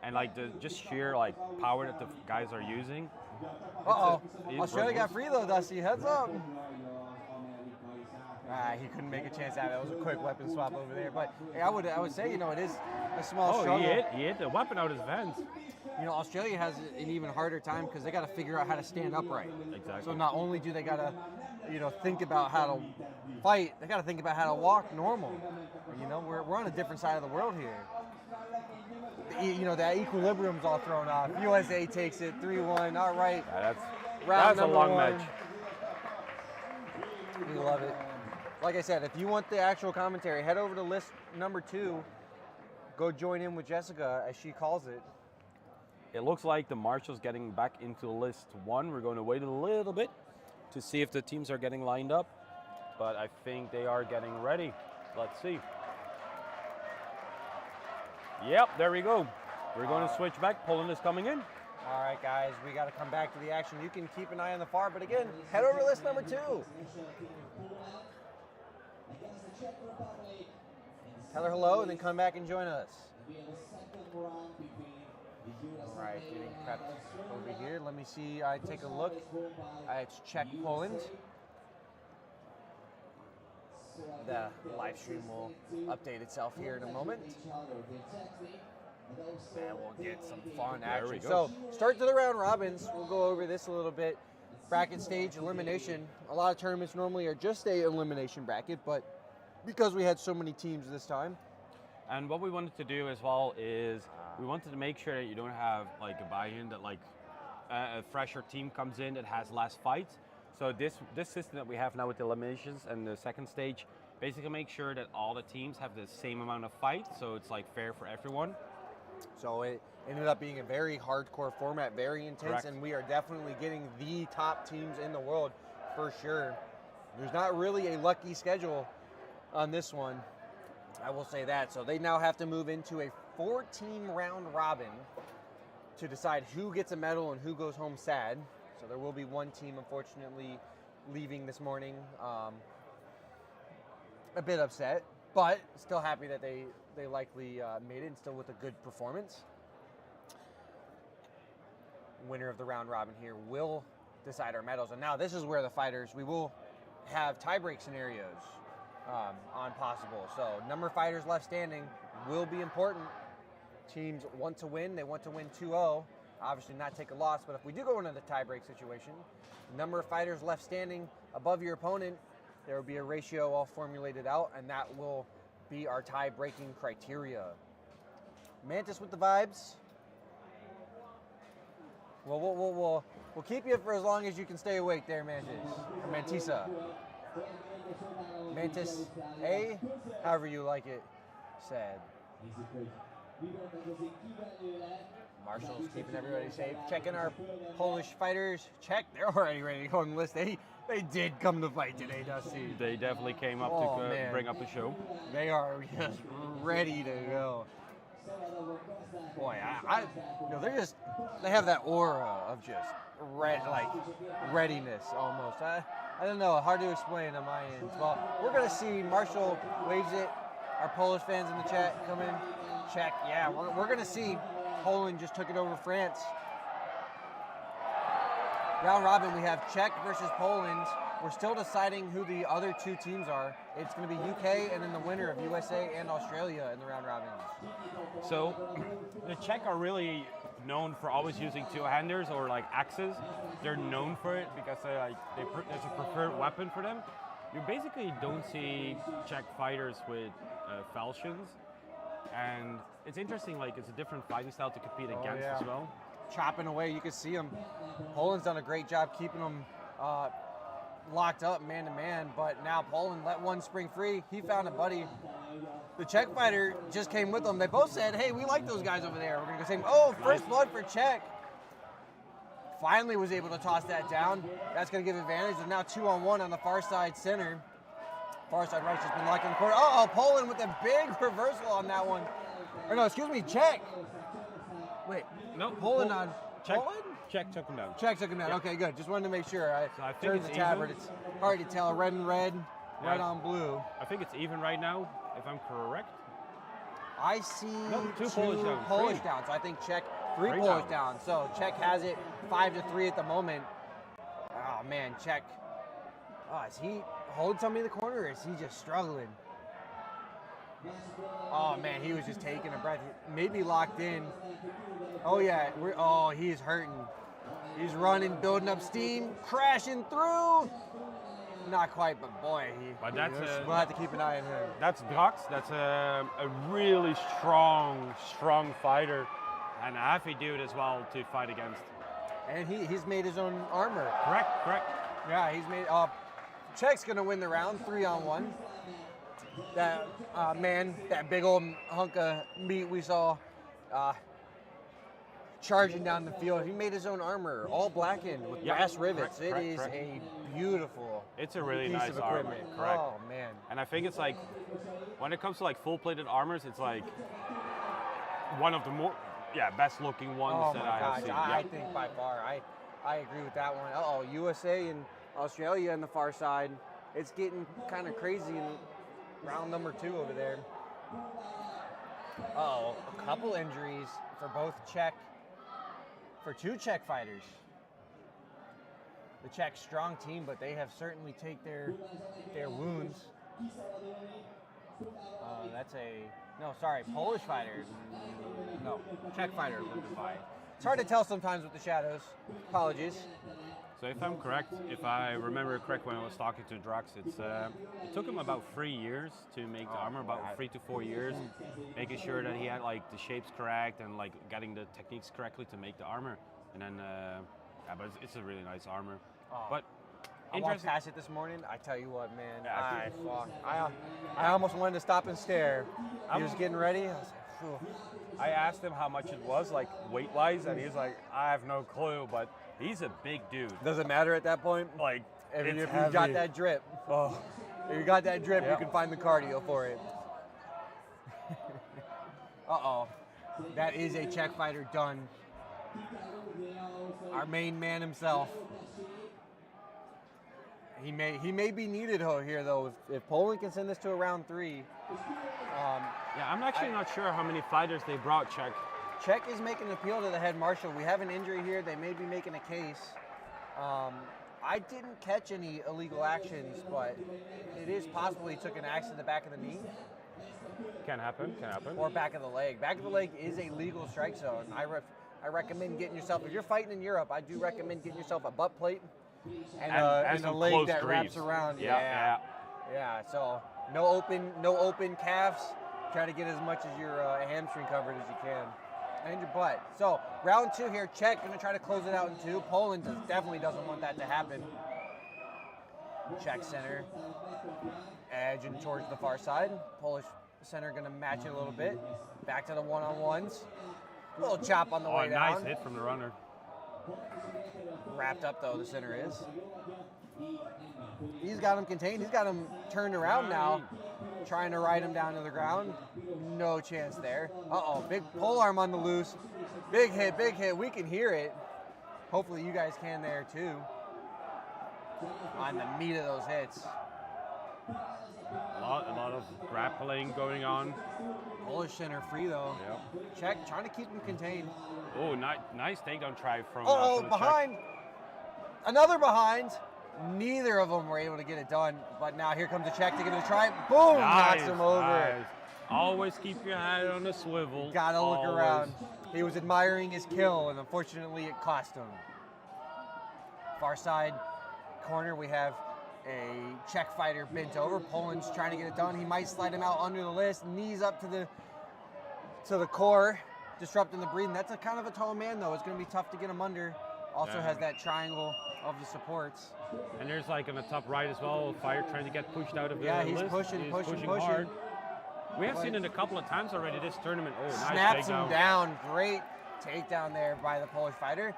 and like the just sheer like power that the guys are using. Australia got free though, Dusty. Heads up. He couldn't make a chance out. That was a quick weapon swap over there. But hey, I would say, it is a small struggle. He hit the weapon out of his hands. Australia has an even harder time because they got to figure out how to stand upright. Exactly. So not only do they got to, think about how to fight, they got to think about how to walk normal. We're on a different side of the world here. That equilibrium's all thrown off. USA takes it 3-1. All right. Yeah, Round that's a long one. match. We love it. Like I said, if you want the actual commentary, head over to list number 2. Go join in with Jessica as she calls it. It looks like the Marshals getting back into list 1. We're going to wait a little bit to see if the teams are getting lined up, but I think they are getting ready. Let's see. Yep, there we go. We're going to switch back. Poland is coming in. All right, guys, we got to come back to the action. You can keep an eye on the far, but again, head over to list number 2. Tell her hello and then come back and join us. All right, getting prepped over here. Let me see. I take a look. It's Czech Poland. The live stream will update itself here in a moment. And we'll get some fun action. So, start to the round robins. We'll go over this a little bit. Bracket stage, elimination. A lot of tournaments normally are just a elimination bracket, but because we had so many teams this time. And what we wanted to do as well is we wanted to make sure that you don't have like a buy-in that like a fresher team comes in that has less fights. So this system that we have now with the eliminations and the second stage basically makes sure that all the teams have the same amount of fights, so it's like fair for everyone. So it ended up being a very hardcore format, very intense, Correct. and we are definitely getting the top teams in the world for sure. There's not really a lucky schedule on this one, I will say that. So they now have to move into a 4-team round robin to decide who gets a medal and who goes home sad. So there will be one team, unfortunately, leaving this morning. A bit upset, but still happy that they likely made it, and still with a good performance. Winner of the round robin here will decide our medals. And now this is where the fighters, we will have tie-break scenarios on possible. So number of fighters left standing will be important. Teams want to win. They want to win 2-0. Obviously not take a loss, but if we do go into the tie-break situation, number of fighters left standing above your opponent, there will be a ratio all formulated out, and that will be our tie-breaking criteria. Mantis with the vibes. Well, we'll keep you for as long as you can stay awake there, Mantis. Or Mantisa. Mantis A, however you like it said. Marshall's keeping everybody safe. Checking our Polish fighters. Check, they're already ready to go on the list. They did come to fight today, Dusty. They definitely came up to bring up the show. They are just ready to go. Boy, they have that aura of just readiness almost. I don't know, hard to explain on my end. Well, we're gonna see Marshall waves it. Our Polish fans in the chat come in. Check, yeah, we're gonna see. Poland just took it over France. Round robin, we have Czech versus Poland. We're still deciding who the other two teams are. It's going to be UK and then the winner of USA and Australia in the round robins. So the Czech are really known for always using two-handers or like axes. They're known for it because it's a preferred weapon for them. You basically don't see Czech fighters with falchions. And it's interesting, like it's a different fighting style to compete against as well. Chopping away, you can see them. Poland's done a great job keeping them locked up man to man, but now Poland let one spring free. He found a buddy. The Czech fighter just came with them. They both said, hey, we like those guys over there. We're gonna go same. Oh, first blood for Czech. Finally was able to toss that down. That's gonna give advantage. There's now 2-on-1 on the far side center. Far side right's just been locked in the corner. Oh, Poland with a big reversal on that one. Or no, excuse me, Czech. Wait, no, Poland on Poland? Czech took him down. Czech took him down. Yep. Okay, good. Just wanted to make sure. So I think turned it's the tab, even. but it's hard to tell. Red and red, red on blue. I think it's even right now, if I'm correct. I see two Polish down. Polish down. So I think Czech, three Polish down. So Czech has it 5-3 at the moment. Oh man, Czech. Oh, is he holding somebody in the corner, or is he just struggling? Oh man, he was just taking a breath. Maybe locked in. Oh yeah, he's hurting. He's running, building up steam, crashing through. Not quite, but boy, we'll have to keep an eye on him. That's Drax. That's a really strong fighter, and a heavy dude as well to fight against. And he's made his own armor. Correct. Yeah, he's made. Czech's gonna win the round, 3-on-1. That that big old hunk of meat we saw charging down the field. He made his own armor, all blackened with brass rivets. It is a beautiful. It's a really piece nice of armor. equipment. Correct. Oh man. And I think it's like when it comes to like full-plated armors, it's like one of the more best looking ones that I have seen. I think by far. I agree with that one. USA and Australia on the far side. It's getting kind of crazy in round number 2 over there. A couple injuries for two Czech fighters. The Czech strong team, but they have certainly taken their wounds. That's no, sorry, Polish fighter. No, Czech fighter would fight. It's hard to tell sometimes with the shadows. Apologies. So if I'm correct, if I remember correct when I was talking to Drax, it took him about 3 years to make the armor, about 3 to 4 years, making sure that he had like the shapes correct and like getting the techniques correctly to make the armor. And then, yeah, but it's a really nice armor. But I walked past it this morning. I tell you what, man, I almost wanted to stop and stare. He was getting ready. I was like, phew. I asked him how much it was, like weight-wise, and he's like, I have no clue, but he's a big dude. Does it matter at that point? Like, if you got that drip. Oh. If you got that drip, you can find the cardio for it. Uh-oh. That is a Czech fighter done. Our main man himself. He may be needed here though. If Poland can send this to a round 3. Yeah, I'm actually not sure how many fighters they brought Czech. Czech is making an appeal to the head marshal. We have an injury here. They may be making a case. I didn't catch any illegal actions, but it is possible he took an axe to the back of the knee. Can happen. Or back of the leg. Back of the leg is a legal strike zone. I recommend getting yourself, if you're fighting in Europe, I do recommend getting yourself a butt plate and a leg that wraps around. Yeah. So no open calves. Try to get as much as your hamstring covered as you can. And your butt. So round 2 here, Czech going to try to close it out in 2. Poland definitely doesn't want that to happen. Czech center edging towards the far side. Polish center going to match it a little bit. Back to the one-on-ones. A little chop on the way down. Nice hit from the runner. Wrapped up though, the center is. He's got him contained. He's got him turned around now. Trying to ride him down to the ground. No chance there. Uh-oh, big pole arm on the loose. Big hit. We can hear it. Hopefully you guys can there too. On the meat of those hits. A lot of grappling going on. Polish center free though. Yep. Czech trying to keep him contained. Oh, nice takedown try from. Behind. Czech. Another behind. Neither of them were able to get it done, but now here comes the Czech to give it a try. Boom! Knocks him over. Nice. Always keep your head on the swivel. Gotta look around. He was admiring his kill, and unfortunately it cost him. Far side corner, we have a Czech fighter bent over. Poland's trying to get it done. He might slide him out under the list. Knees up to the core, disrupting the breathing. That's a kind of a tall man, though. It's going to be tough to get him under. Also has that triangle of the supports. And there's like on the top right as well, a fighter trying to get pushed out of the list. He's pushing hard. We have seen it a couple of times already this tournament. Oh, nice snaps takedown. Him down. Great takedown there by the Polish fighter.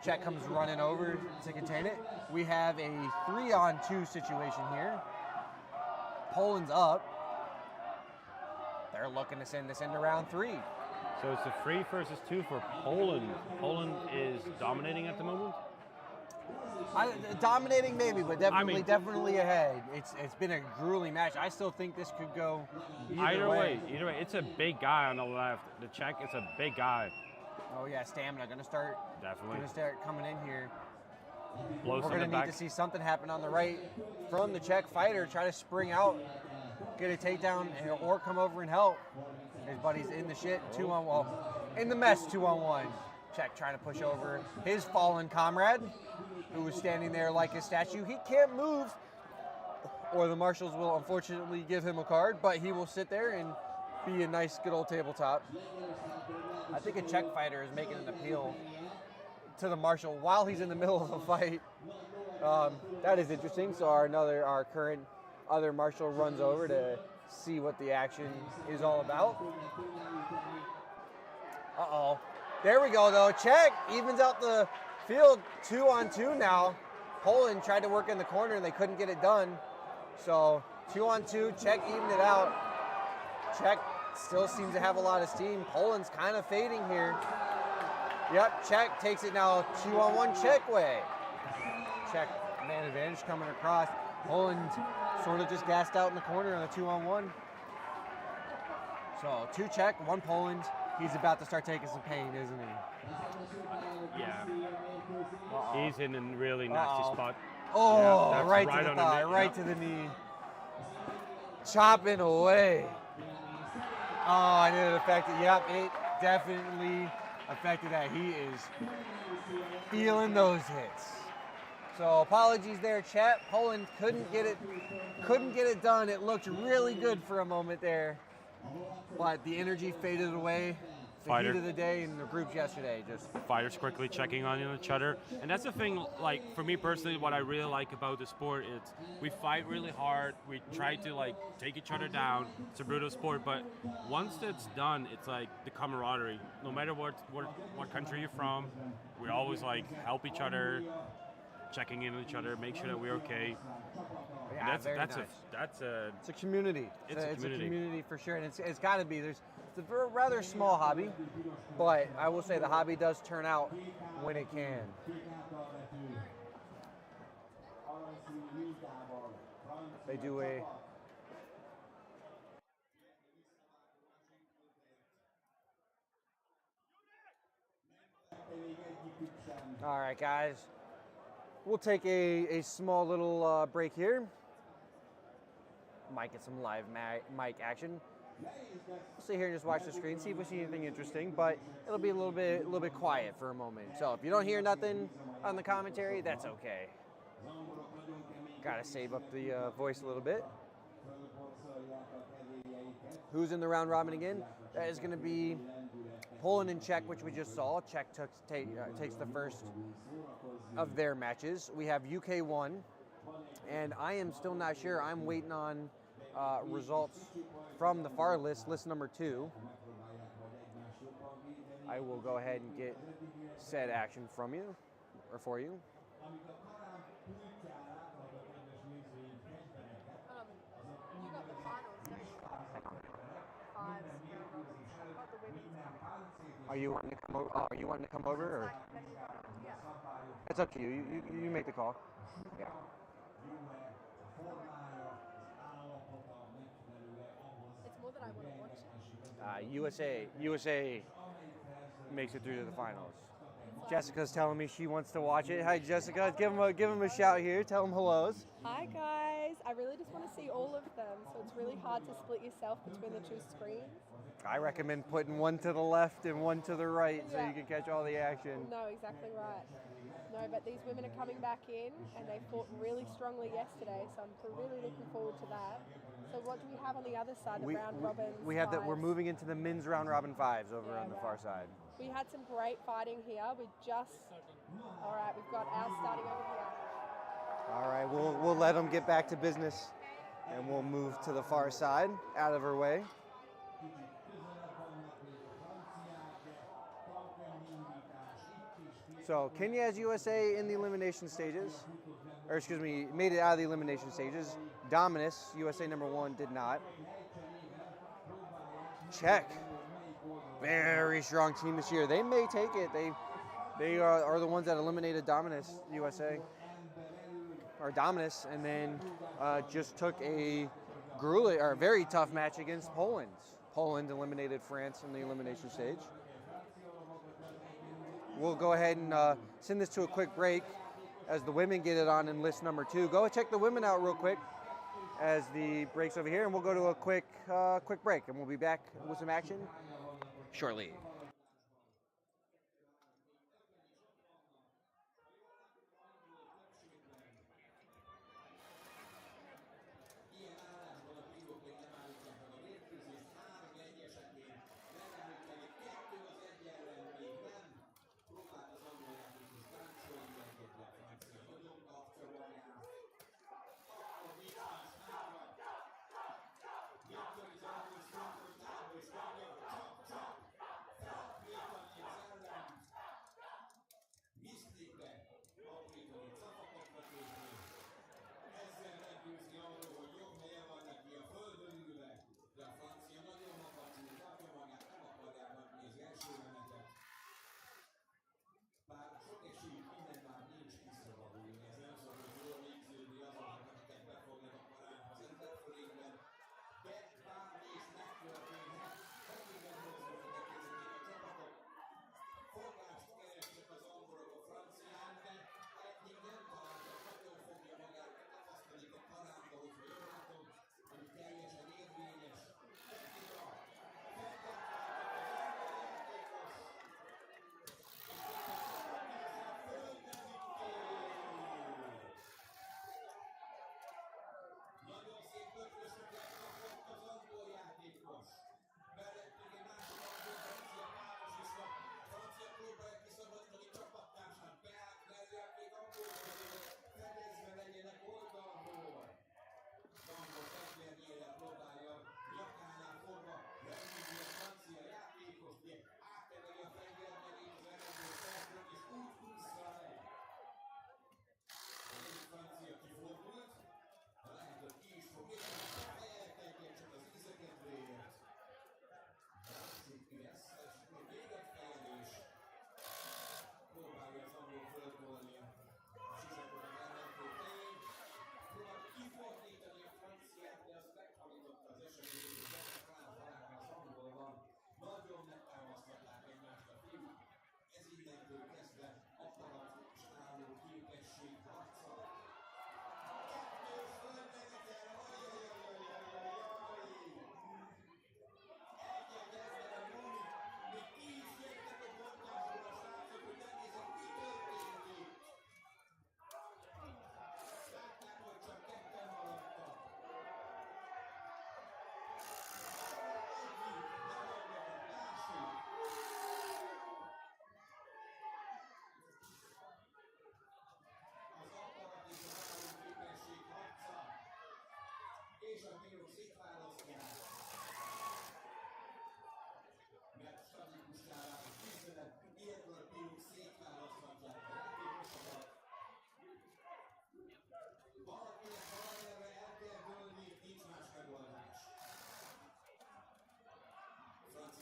Czech comes running over to contain it. We have a 3-on-2 situation here. Poland's up. They're looking to send this into round 3. So it's a 3 versus 2 for Poland. Poland is dominating at the moment. Dominating maybe, but definitely ahead. It's been a grueling match. I still think this could go either way. Either way, it's a big guy on the left. The Czech is a big guy. Oh yeah, stamina gonna start. Definitely. Gonna start coming in here. We're gonna need to see something happen on the right from the Czech fighter. Try to spring out, get a takedown, or come over and help. His buddy's in the shit. 2-on-1. In the mess. 2-on-1. Czech trying to push over his fallen comrade, who was standing there like a statue. He can't move, or the marshals will unfortunately give him a card, but he will sit there and be a nice, good old tabletop. I think a Czech fighter is making an appeal to the marshal while he's in the middle of a fight. That is interesting. So our current other marshal runs over to see what the action is all about. Uh-oh. There we go, though. Czech evens out the field. 2-on-2 now. Poland tried to work in the corner, and they couldn't get it done. So 2-on-2, Czech evened it out. Czech still seems to have a lot of steam. Poland's kind of fading here. Yep, Czech takes it now 2-on-1 Czech way. Czech man advantage coming across. Poland sort of just gassed out in the corner on a 2-on-1. So 2 Czech, 1 Poland. He's about to start taking some pain, isn't he? Yeah. He's in a really nasty spot. Oh, yeah, right to the thigh, right to the knee. chopping away. Oh, and it affected, yep, it definitely affected that. He is feeling those hits. So apologies there, chat. Poland couldn't get it done. It looked really good for a moment there, but the energy faded away. The Fighter. heat of the day in the groups yesterday. Just Fighters quickly checking on each other, and that's the thing. Like for me personally, what I really like about the sport is we fight really hard. We try to like take each other down. It's a brutal sport, but once it's done, it's like the camaraderie. No matter what country you're from, we always like help each other, checking in on each other, make sure that we're okay. yeah, And very nice. It's It's a community. It's a community for sure, and it's got to be. It's a rather small hobby, but I will say the hobby does turn out when it can. They do a. All right, guys. We'll take a small little break here. Might get some live mic action. We'll sit here and just watch the screen, see if we see anything interesting, but it'll be a little bit quiet for a moment. So if you don't hear nothing on the commentary, that's okay. Gotta save up the voice a little bit. Who's in the round robin again? That is going to be Poland and Czech, which we just saw. Czech takes the first of their matches. We have UK 1, and I am still not sure. I'm waiting on results from the far list number 2. I will go ahead and get said action from you, or for you. You got the finals, don't you? Are you wanting to come over? Oh, are you wanting to come over? Or? Yeah. It's up to you. You make the call. Yeah. It's more that I want to watch it. USA makes it through to the finals. Jessica's telling me she wants to watch it. Hi, Jessica. Give him a shout here. Tell them hellos. Hi guys, I really just want to see all of them, so it's really hard to split yourself between the 2 screens. I recommend putting one to the left and one to the right so Yeah. you can catch all the action. No, exactly right. No, but these women are coming back in, and they fought really strongly yesterday, so I'm really looking forward to that. So what do we have on the other side, the round robin? We have that. We're moving into the men's round robin 5s over on the far side. We had some great fighting here. All right, we've got ours starting over here. All right, we'll let them get back to business, and we'll move to the far side, out of her way. So Kenya has USA in the elimination stages, or excuse me, made it out of the elimination stages. Dominus, USA number 1, did not. Czech, very strong team this year. They may take it. They are the ones that eliminated Dominus, USA, or Dominus, and then just took a grueling or very tough match against Poland. Poland eliminated France in the elimination stage. We'll go ahead and send this to a quick break as the women get it on in list number 2. Go check the women out real quick as the break's over here, and we'll go to a quick break, and we'll be back with some action shortly.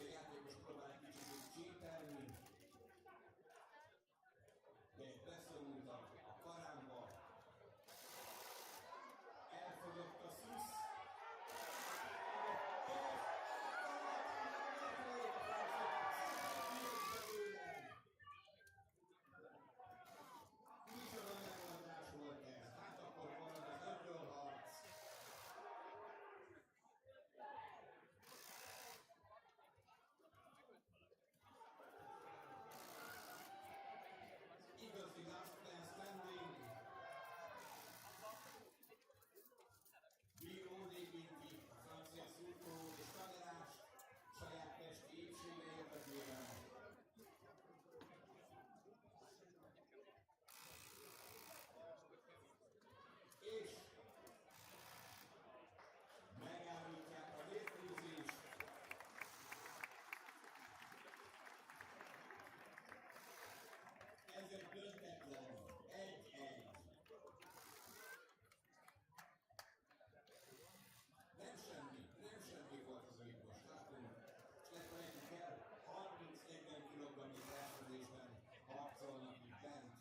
francia játékos próbál egy kicsit csípelni, de beszorultak a karámba. Elfogyott a szusz. Micsoda megoldás volt ez? Hát akkor marad az ördölharc. Igazi last man standing. Bíró érinti a francia szurkoló és kamerás saját testi épsége érdekében. És megállítják a mérkőzést. Ez egy döntetlen 1-1. Nem semmi volt az, amit most láttunk. És ne felejtjük el, 30-40 kg felfedésben harcolnak itt bent.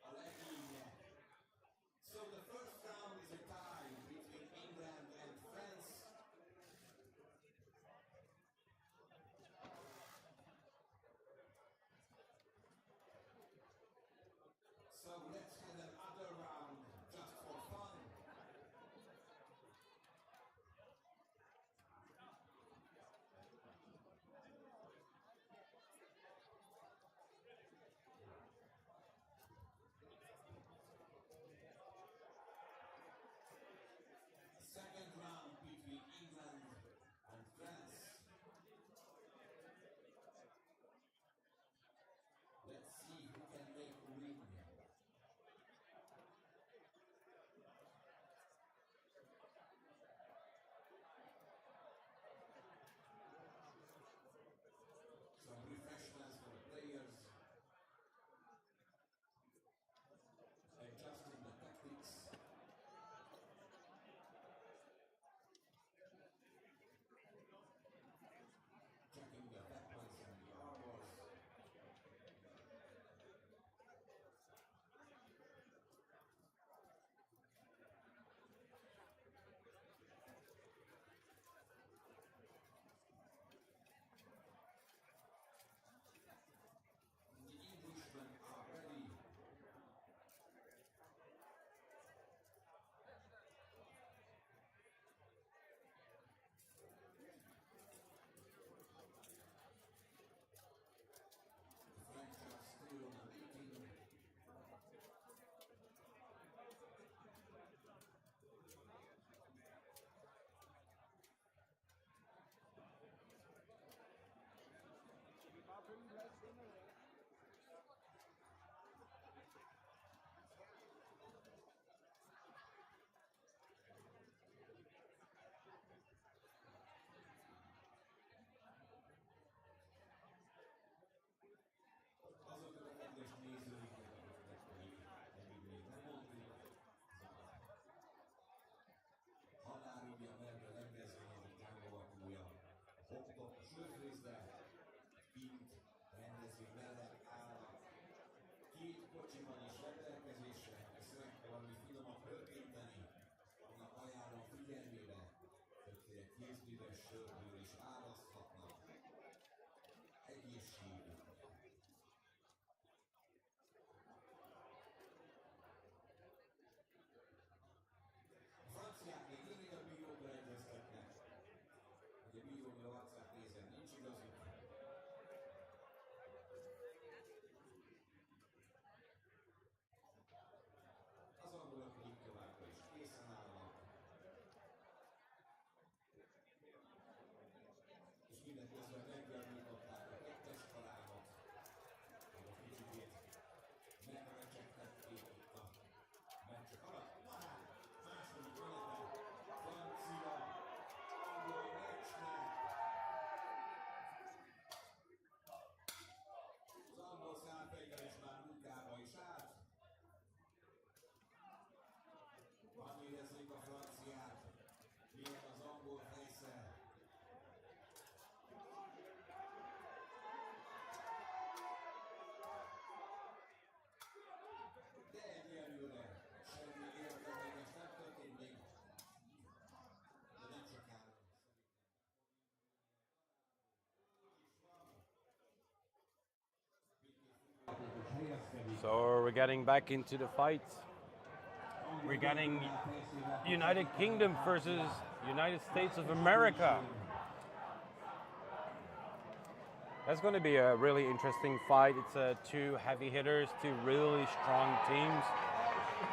A legények. So the first round is a tie between England and France. So let's have another round just for fun. Second round between England and France. Let's see who can make a win. Some refreshments for the players. Adjusting the tactics. Checking the weapons and the armors. The Englishmen are ready. The French are still leading. Azoknak a kedves nézőiknek, akiknek még nem mondtuk, halálúgya merve rendezvényezik támogatója, a Hoptop sörfőzde, kint rendezvény mellett állnak. Két kocsiban is rendelkezésre, és szeretne valami finomat történteni, annak ajánlom figyelmébe, többféle kézműves sörből is választhatnak. Egészségük. A franciák még mindig a bírókra egyeztetnek, hogy a bírókra arcát nézem, nincs igazuk. Az angolok még továbbra is készen állnak. És mindeközben meggyarmították a kettes karámat, hogy a kicsikét megrecsegtették itt a meccsek alatt. Na hát, második menete, francia angol meccsnek we're getting back into the fight. We're getting United Kingdom versus United States of America. That's going to be a really interesting fight. It's two heavy hitters, two really strong teams,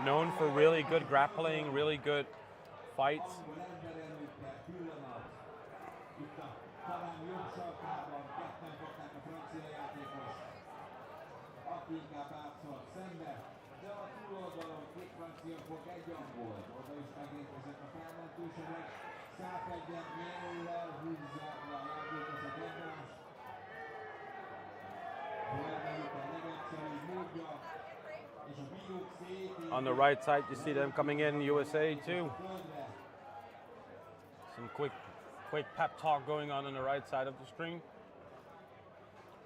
known for really good grappling, really good fights. On the right side, you see them coming in, USA too. Some quick pep talk going on the right side of the screen.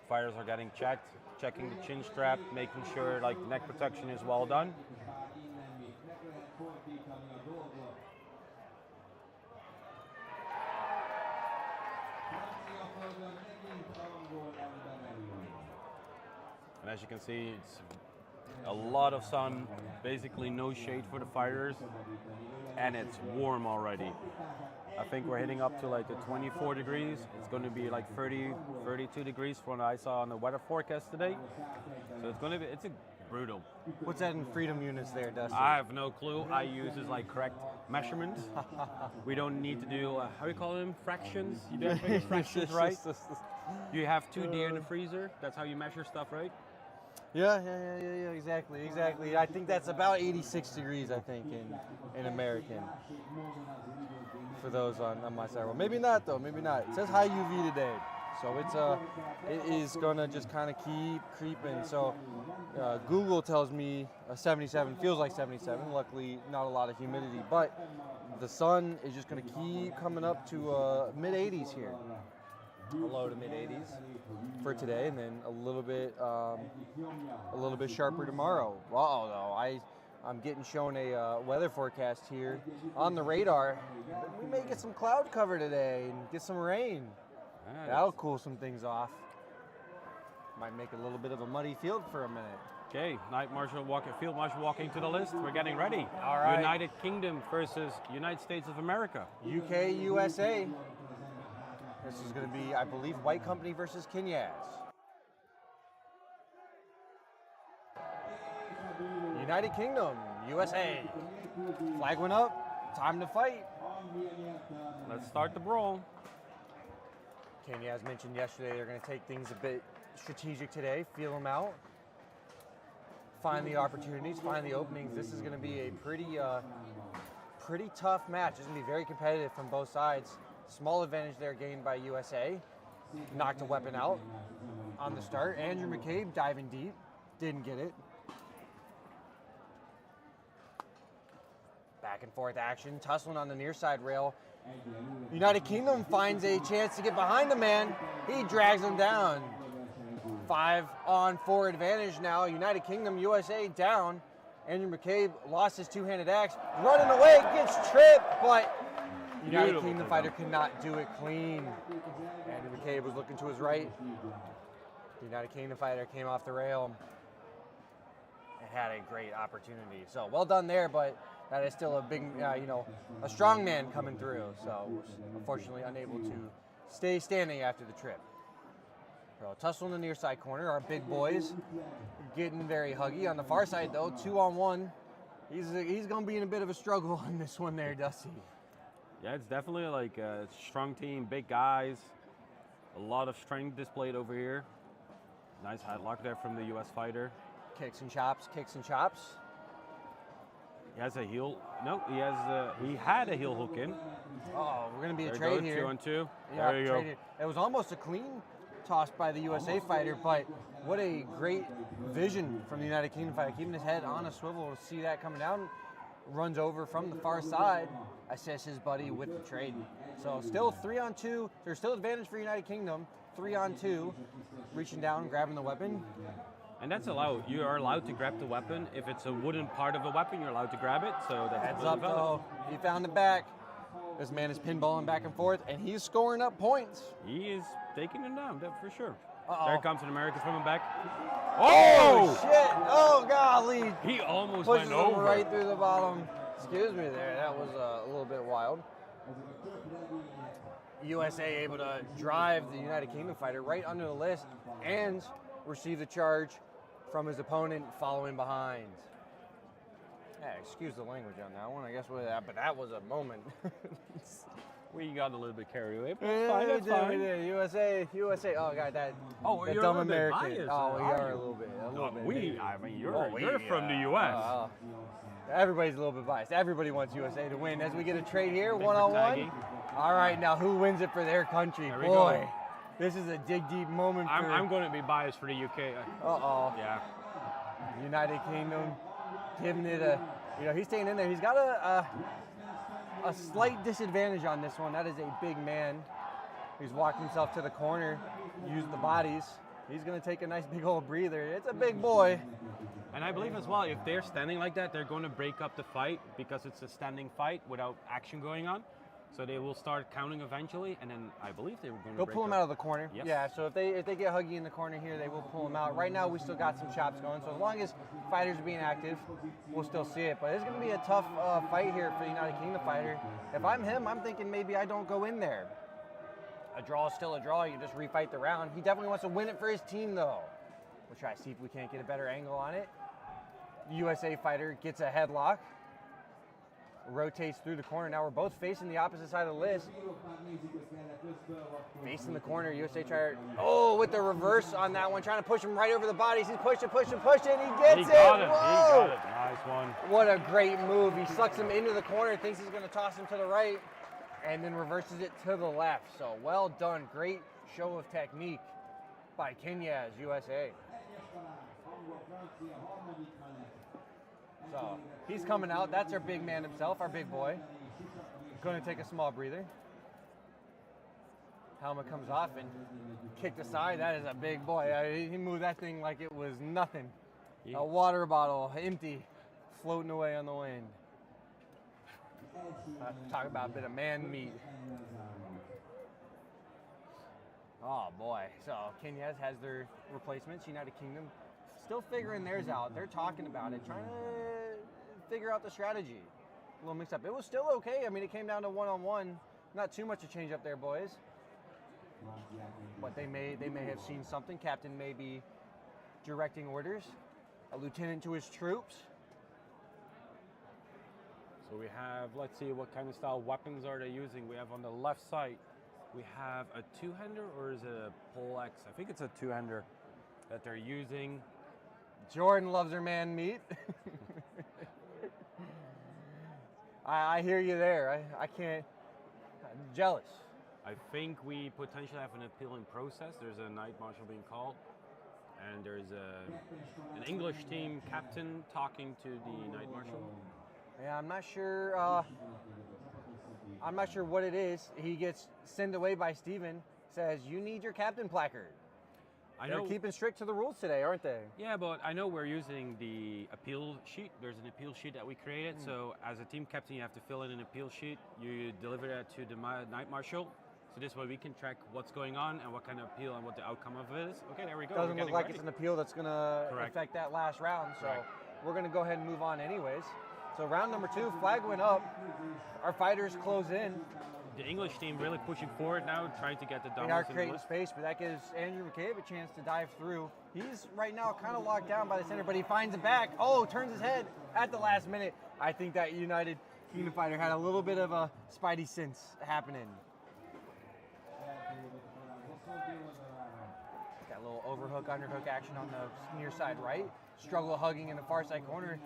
Fighters are getting checked, checking the chin strap, making sure like neck protection is well done. And as you can see, it's a lot of sun, basically no shade for the fighters, and it's warm already. I think we're hitting up to like the 24 degrees. It's going to be like 30, 32 degrees from what I saw on the weather forecast today. So it's a brutal. What's that in freedom units there, Dusty? I have no clue. I use is like correct measurements. We don't need to do, how do you call them? Fractions? You don't make fractions, right? You have 2 deer in the freezer. That's how you measure stuff, right? Yeah, exactly. I think that's about 86 degrees, I think, in American. For those on my side. Well, maybe not though, maybe not. It says high UV today. So it is gonna just kind of keep creeping. So Google tells me 77, feels like 77. Luckily, not a lot of humidity, but the sun is just gonna keep coming up to mid 80s here. Low to mid 80s for today, and then a little bit sharper tomorrow. Wow, though I'm getting shown a weather forecast here on the radar. We may get some cloud cover today and get some rain. That'll cool some things off. Might make a little bit of a muddy field for a minute. Okay, Field Marshal walking to the list. We're getting ready. All right. United Kingdom versus United States of America. UK, USA. This is going to be, I believe, White Company versus Kenyas. United Kingdom, USA. Flag went up. Time to fight. Let's start the brawl. Kenya, as mentioned yesterday, they're going to take things a bit strategic today, feel them out, find the opportunities, find the openings. This is going to be a pretty tough match. It's going to be very competitive from both sides. Small advantage there gained by USA. Knocked a weapon out on the start. Andrew McCabe diving deep. Didn't get it. Back and forth action. Tussling on the near side rail. United Kingdom finds a chance to get behind the man. He drags him down. 5-on-4 advantage now. United Kingdom, USA down. Andrew McCabe lost his two-handed axe. Running away, gets tripped, but United Kingdom fighter could not do it clean. Andrew McCabe was looking to his right. The United Kingdom fighter came off the rail and had a great opportunity. So well done there, but that is still a big, a strong man coming through. So unfortunately unable to stay standing after the trip. So tussle in the near side corner. Our big boys getting very huggy. On the far side though, 2-on-1. He's going to be in a bit of a struggle on this one there, Dusty. Yeah, it's definitely like a strong team, big guys, a lot of strength displayed over here. Nice headlock there from the U.S. fighter. Kicks and chops. He has a heel. No, he had a heel hook in. Oh, we're going to be a There trade goes, here. 2-on-2. Yeah, There you go. traded. It was almost a clean toss by the USA fighter, but what a great vision from the United Kingdom fighter, keeping his head on a swivel to see that coming down. Runs over from the far side, assists his buddy with the trade. So still 3-on-2. There's still advantage for United Kingdom. 3-on-2, reaching down, grabbing the weapon. And that's allowed. You are allowed to grab the weapon. If it's a wooden part of a weapon, you're allowed to grab it. So that's Heads really up valid. though. He found it back. This man is pinballing back and forth, and he's scoring up points. He is taking him down, that for sure. There comes an American swimming back. Oh shit! Oh golly! He almost Pushes went him over. right through the bottom. Excuse me there. That was a little bit wild. USA able to drive the United Kingdom fighter right under the list and receive the charge from his opponent following behind. Yeah, excuse the language on that one. I guess but that was a moment. We got a little bit carried away. But it's fine, that's fine. USA. Oh god, that Oh, you're dumb a little bit American. biased, Oh, we are are you? a little bit. I mean, you're from the U.S. Everybody's a little bit biased. Everybody wants USA to win. As we get a trade here, Thanks for one-on-one. tagging. All right, now who wins it for their country? There we Boy, go. this is a dig deep moment for I'm going to be biased for the UK. Yeah. United Kingdom, giving it a, he's staying in there. He's got a slight disadvantage on this one. That is a big man. He's walked himself to the corner, used the bodies. He's going to take a nice big old breather. It's a big boy. And I believe as well, if they're standing like that, they're going to break up the fight because it's a standing fight without action going on. So they will start counting eventually, and then I believe they were going to They'll pull him out of the corner. Yes. Yeah, so if they get Huggy in the corner here, they will pull him out. Right now, we still got some chops going, so as long as fighters are being active, we'll still see it. But it's going to be a tough fight here for the United Kingdom fighter. If I'm him, I'm thinking maybe I don't go in there. A draw is still a draw. You just refight the round. He definitely wants to win it for his team, though. We'll try to see if we can't get a better angle on it. USA fighter gets a headlock. Rotates through the corner. Now we're both facing the opposite side of the list. Facing the corner, USA try. Oh, with the reverse on that one, trying to push him right over the bodies. He's pushing. He gets He it. got it. Whoa! He got it. Nice one. What a great move. He sucks him into the corner, thinks he's going to toss him to the right, and then reverses it to the left. So well done. Great show of technique by Kenyas, USA. So he's coming out. That's our big man himself, our big boy. Going to take a small breather. Helmet comes off and kicked aside. That is a big boy. He moved that thing like it was nothing. Yeah. A water bottle, empty, floating away on the wind. Talk about a bit of man meat. Oh boy. So Kenya has their replacements. United Kingdom still figuring theirs out. They're talking about it, trying to figure out the strategy. A little mixed up. It was still okay. I mean, it came down to one-on-one. Not too much to change up there, boys. But they may have seen something. Captain may be directing orders. A lieutenant to his troops. So we have, let's see what kind of style weapons are they using. We have on the left side, we have a two-hander, or is it a pole X? I think it's a two-hander that they're using. Jordan loves her man meat. I hear you there. I can't. I'm jealous. I think we potentially have an appealing process. There's a night marshal being called, and there's an English team captain talking to the night marshal. Yeah, I'm not sure. I'm not sure what it is. He gets sent away by Steven. Says you need your captain placard. They're keeping strict to the rules today, aren't they? Yeah, but I know we're using the appeal sheet. There's an appeal sheet that we created. So as a team captain, you have to fill in an appeal sheet. You deliver that to the night marshal. So this way we can track what's going on and what kind of appeal and what the outcome of it is. Okay, there we go. Doesn't look like it's an appeal that's going to affect that last round. So we're going to go ahead and move on anyways. So round number 2, flag went up. Our fighters close in. The English team really pushing forward now, trying to get the They are dominance in the creating list. space, but that gives Andrew McCabe a chance to dive through. He's right now kind of locked down by the center, but he finds it back. Oh, turns his head at the last minute. I think that United Kingdom fighter had a little bit of a spidey sense happening. Got a little overhook, underhook action on the near side right. Struggle hugging in the far side corner.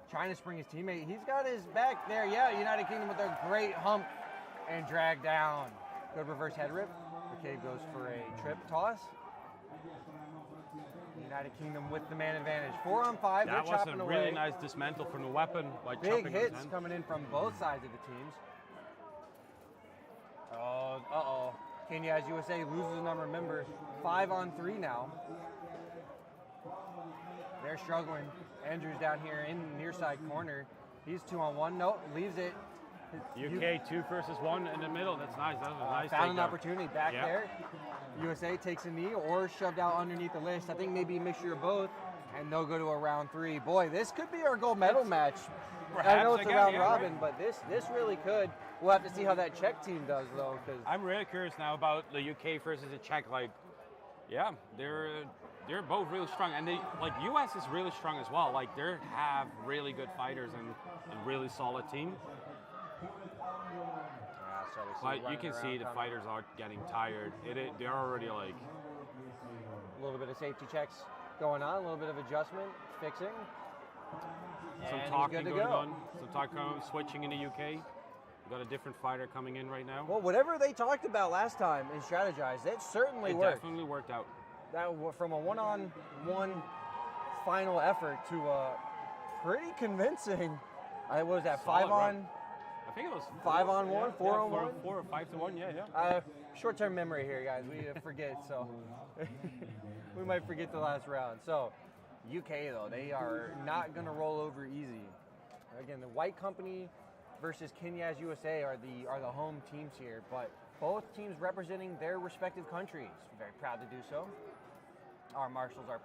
Trying to spring his teammate. He's got his back there. Yeah, United Kingdom with a great hump and drag down. Good reverse head rip. McCabe goes for a trip toss. United Kingdom with the man advantage. 4-on-5. That was a really nice dismantle from the weapon by big chopping hits his hand. coming in from both sides of the teams. Oh, Kenya as USA loses another member. 5-on-3 now. They're struggling. Andrew's down here in the near side corner. He's 2-on-1. Nope, leaves it. UK 2 versus 1 in the middle. That's nice. That was a nice Found an takedown. opportunity back there. USA takes a knee or shoved out underneath the list. I think maybe a mixture of both, and they'll go to a round 3. Boy, this could be our gold medal match. I know it's a round robin, but this really could. We'll have to see how that Czech team does, though. Cause I'm really curious now about the UK versus the Czech. Like, yeah, they're both really strong, and US is really strong as well. Like, they have really good fighters and a really solid team. But you can see the fighters are getting tired. They're already like a little bit of safety checks going on, a little bit of adjustment, fixing. Some talking going on. Some talk switching in the UK. We've got a different fighter coming in right now. Well, whatever they talked about last time and strategized, it certainly worked. It definitely worked out. That from a one-on-one final effort to a pretty convincing. What was that? Solid 5 on? Run. I think it was 5 on 1, 4 on 1? 4 or 5 to 1, yeah. Short-term memory here, guys. We forget, so we might forget the last round. So, UK, though, they are not going to roll over easy. Again, the White Company versus Kenya's USA are the home teams here, but both teams representing their respective countries. Very proud to do so. Our marshals are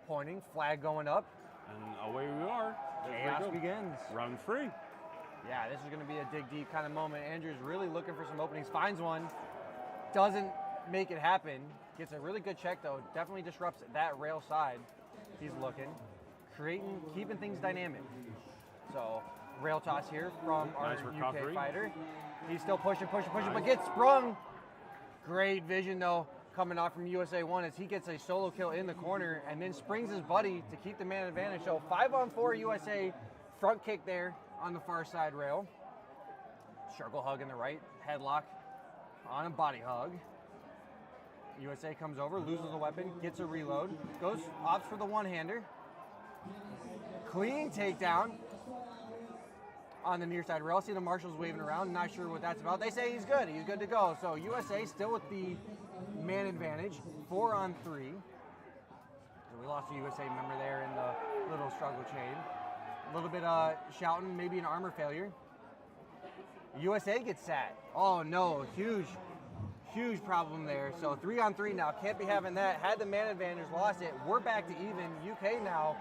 pointing, flag going up. And away we are. Chaos begins. Round 3. Yeah, this is going to be a dig deep kind of moment. Andrew's really looking for some openings, finds one, doesn't make it happen. Gets a really good check, though. Definitely disrupts that rail side. He's looking, keeping things dynamic. So, rail toss here from our UK fighter. He's still pushing, but gets sprung. Great vision, though, coming off from USA 1 as he gets a solo kill in the corner and then springs his buddy to keep the man advantage. So, 5 on 4 USA, front kick there on the far side rail. Circle hug in the right, headlock on a body hug. USA comes over, loses the weapon, gets a reload, opts for the one-hander. Clean takedown on the near side rail. See the marshals waving around, not sure what that's about. They say he's good to go. So USA still with the man advantage, 4 on 3. So we lost a USA member there in the little struggle chain. A little bit shouting, maybe an armor failure. USA gets sat. Oh no, huge problem there. So 3 on 3 now, can't be having that. Had the man advantage, lost it. We're back to even. UK now,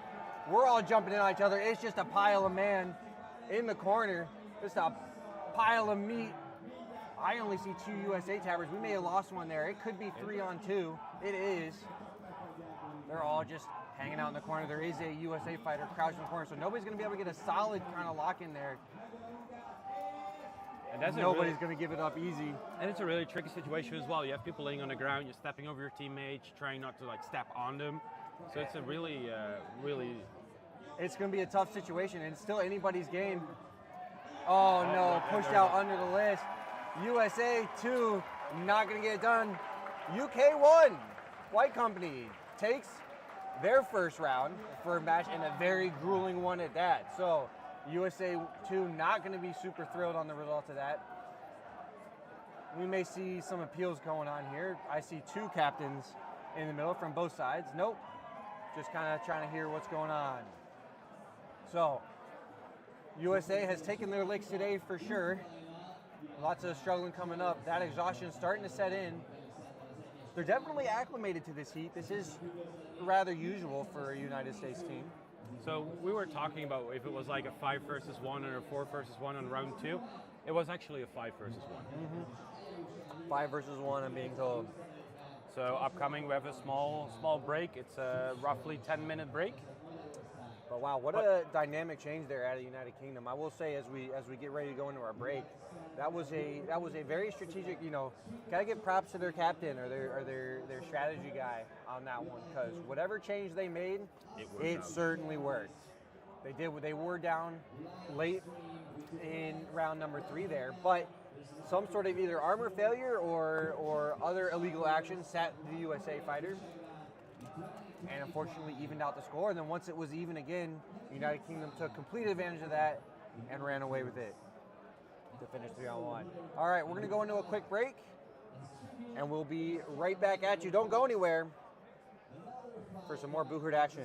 we're all jumping in on each other. It's just a pile of man in the corner. Just a pile of meat. I only see 2 USA tabbers. We may have lost one there. It could be 3 on 2. It is. They're all just hanging out in the corner. There is a USA fighter crouched in the corner, so nobody's going to be able to get a solid kind of lock in there. And nobody's going to give it up easy. And it's a really tricky situation as well. You have people laying on the ground, you're stepping over your teammates, trying not to step on them. So it's a really it's going to be a tough situation, and it's still anybody's game. Oh no, pushed out under the list. USA 2, not going to get it done. UK 1, White Company takes their first round for a match, and a very grueling one at that. So USA 2 not going to be super thrilled on the result of that. We may see some appeals going on here. I see 2 captains in the middle from both sides. Nope, just kind of trying to hear what's going on. So USA has taken their licks today for sure. Lots of struggling coming up. That exhaustion starting to set in. They're definitely acclimated to this heat. This is rather usual for a United States team. So we were talking about if it was like a 5 versus 1 or a 4 versus 1 on round 2. It was actually a 5 versus 1. 5 versus 1, I'm being told. So upcoming, we have a small break. It's a roughly 10-minute break. But wow, what a dynamic change there at the United Kingdom. I will say, as we get ready to go into our break, that was a very strategic. Gotta give props to their captain or their strategy guy on that one, because whatever change they made, it certainly worked. They were down late in round number 3 there, but some sort of either armor failure or other illegal action sat the USA fighter, and unfortunately evened out the score. And then once it was even again, United Kingdom took complete advantage of that and ran away with it to finish 3 on 1. All right, we're going to go into a quick break, and we'll be right back at you. Don't go anywhere for some more Boo Herd action.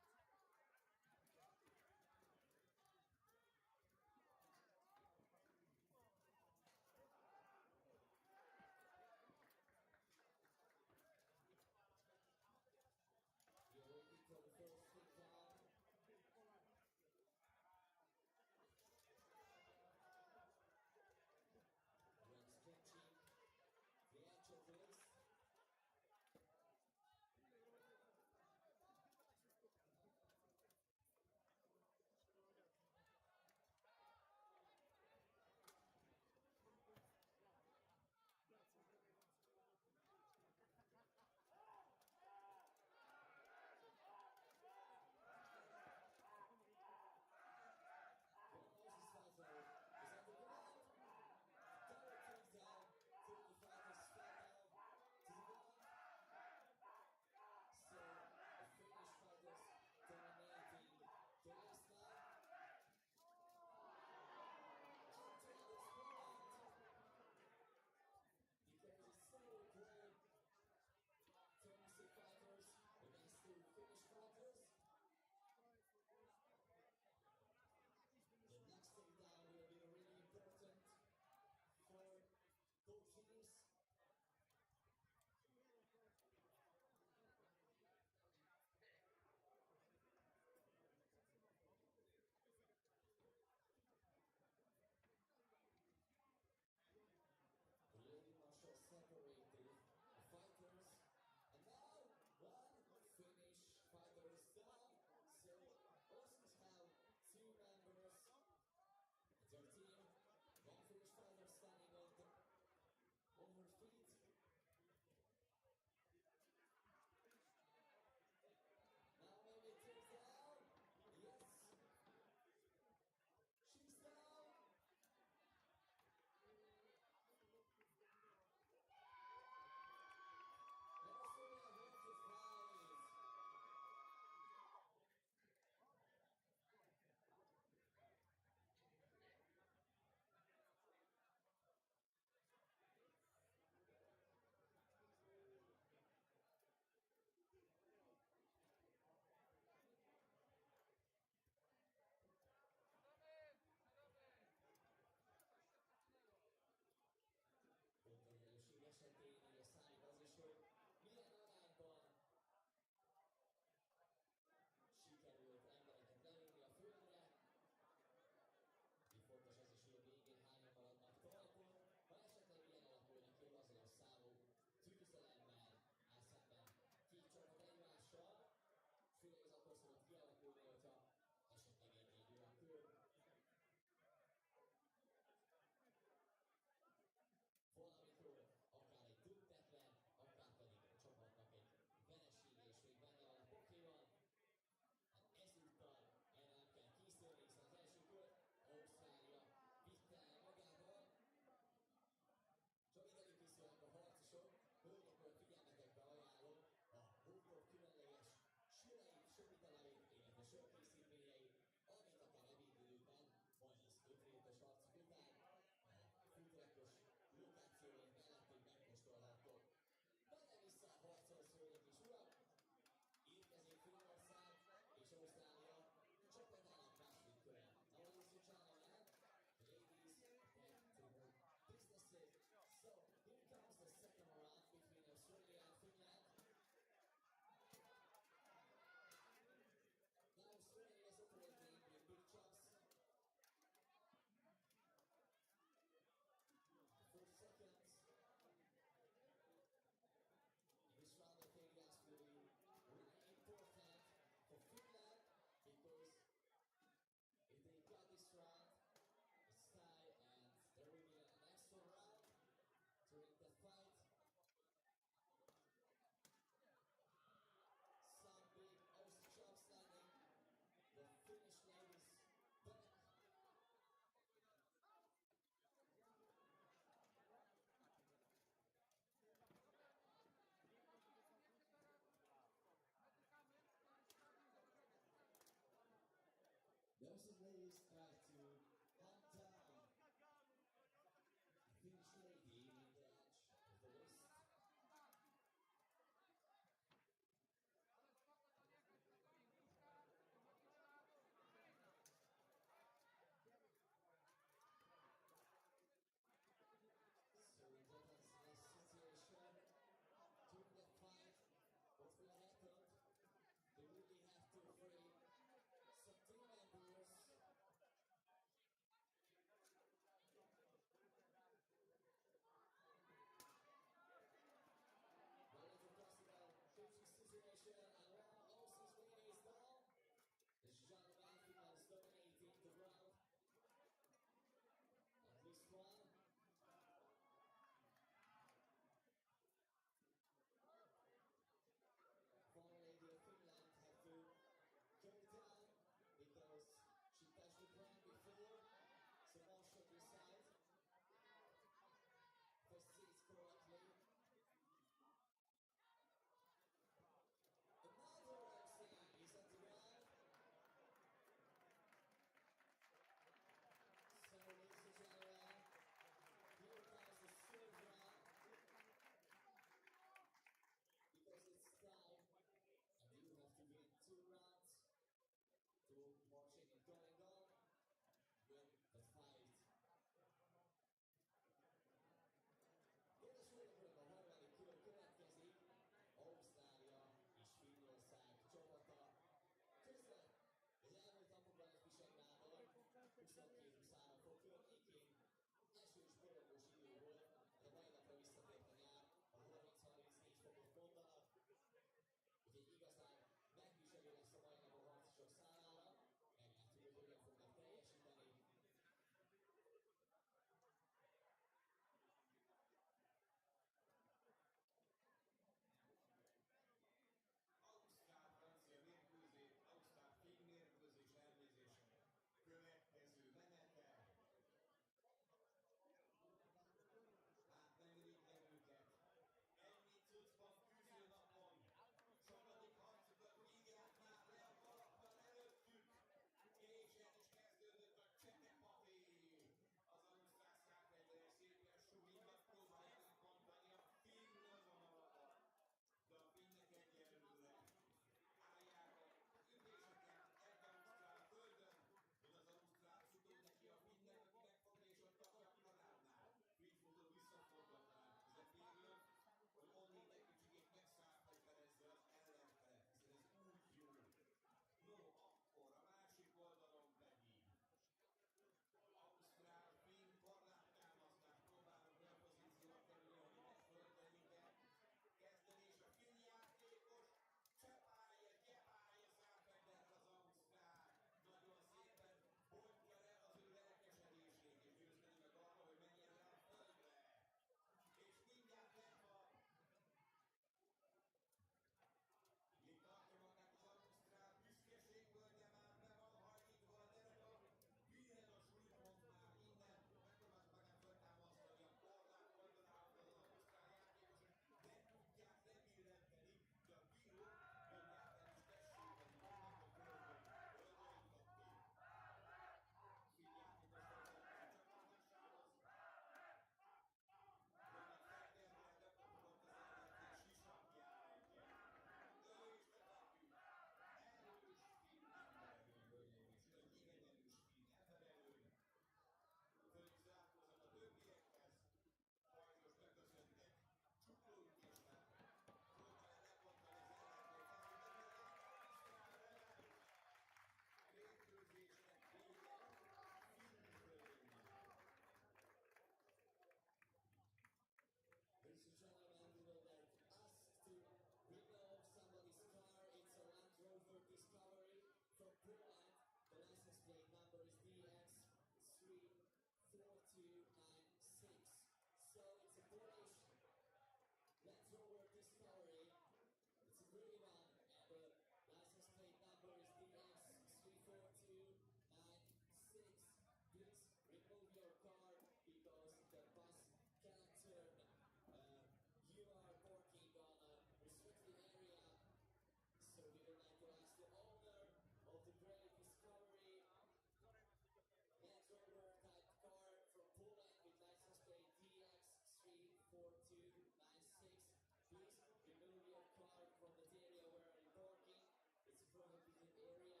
4296. Please remove your card from the area where you're parking. It's a prohibited area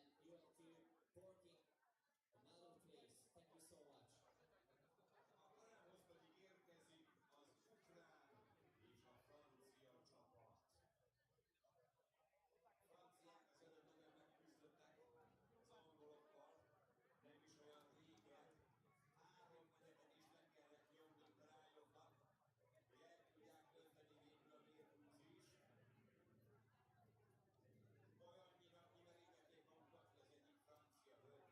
and you have to parking another place. Thank you so much. A pályához pedig érkezik az ukrán és a francia csapat. A franciák az előbb nagyon megküzdöttek az angolokkal, nem is olyan régen. 3 menetet is meg kellett nyomnunk rájognak, hogy el tudják dönteni végül a mérkőzést. Olyannyira kimerítették magukat, hogy az egyik francia hölgy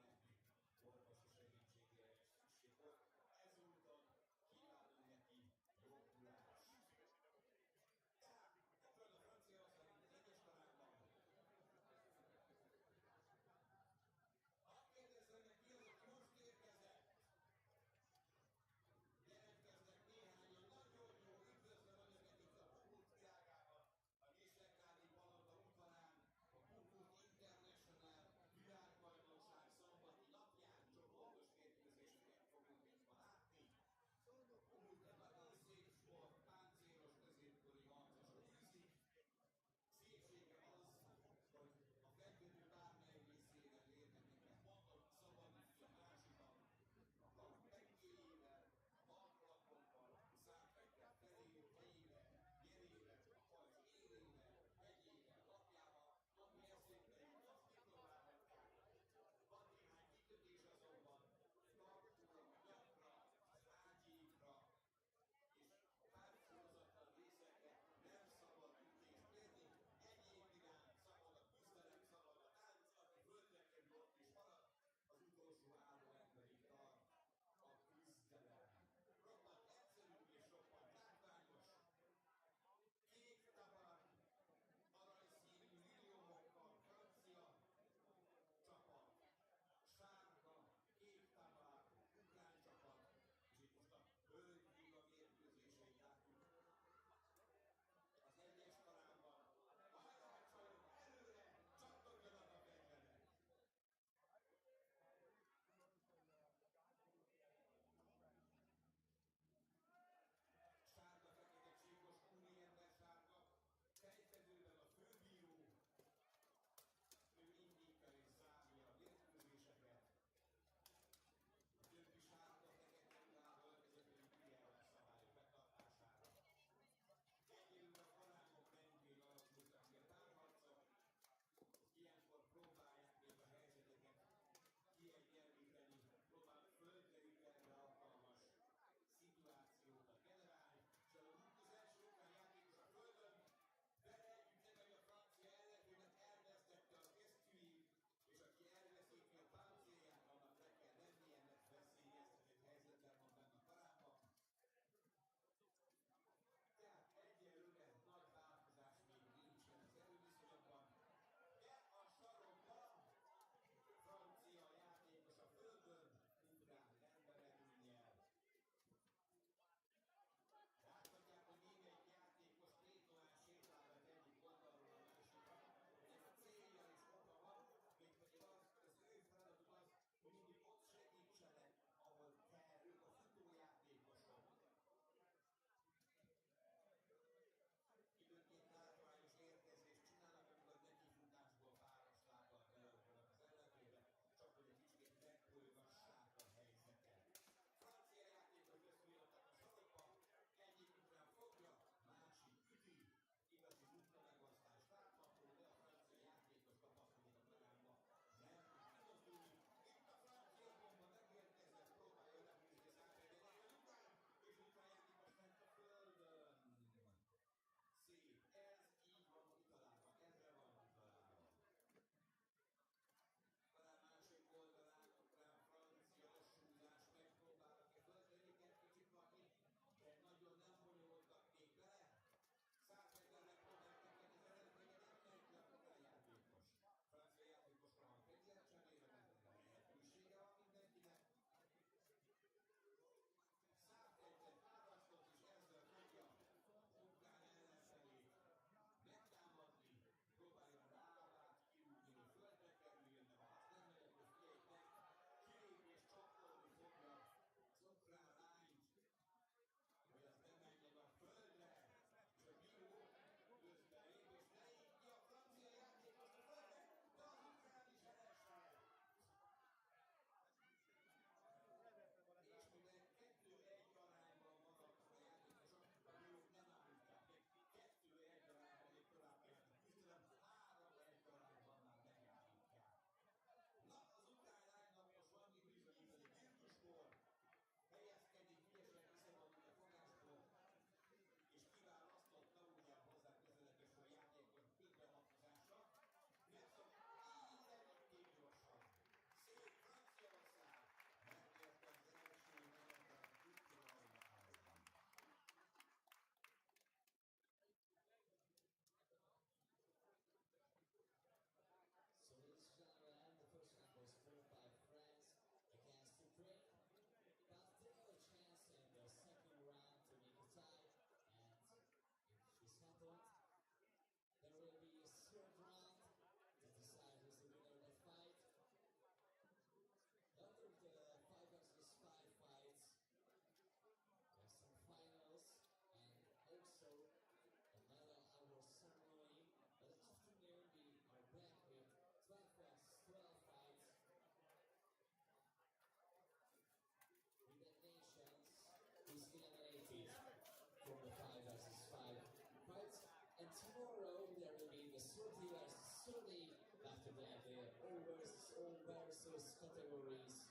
categories.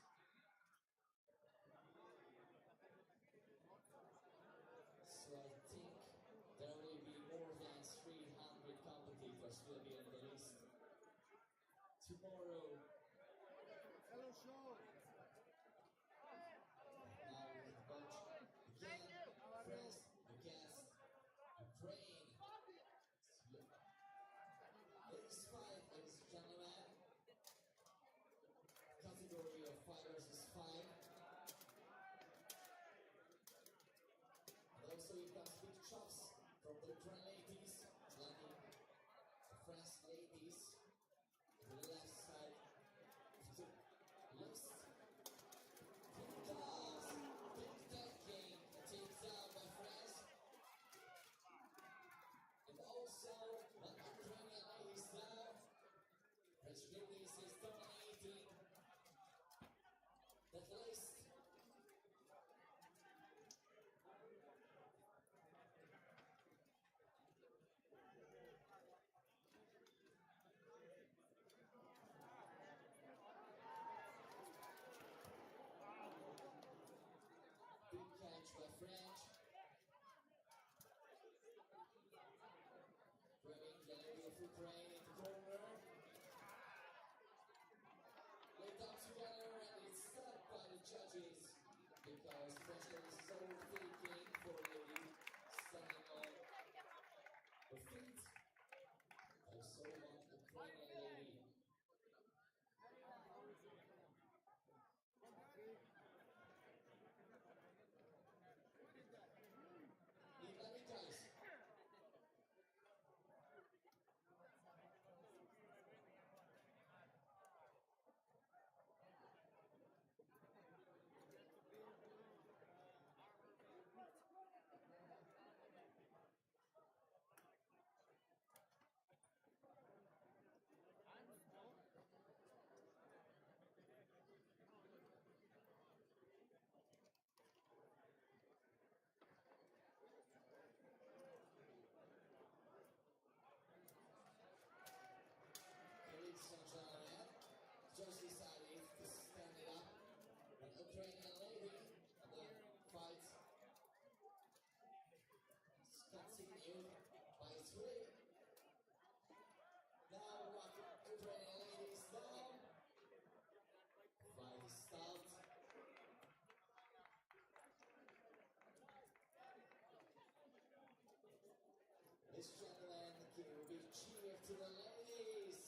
So I think there will be more than 300 competitors will be on the list. Tomorrow, Hello, Sean. now we watch again, France against Ukraine. Ladies fight, ladies and gentlemen. Category of 5 versus 5. And also you can big chops from the Ukraine ladies, landing the French ladies. To the left side, to the left. Because big taking takes down by France. And also the Ukrainian ladies now. French ladies is dominating that list. Big catch by French. Grabbing the lady of Ukraine in the corner. They come together and it's stopped by the judges because French lady is so thinking for lady standing on her feet. Also on the Ukrainian lady. Guys. Ladies and gentlemen, just decided to stand it up. An Ukrainian lady, and the fight is continued by 3. Now one Ukrainian lady is down. Fight is stopped. Ladies and gentlemen, give a big cheer to the ladies.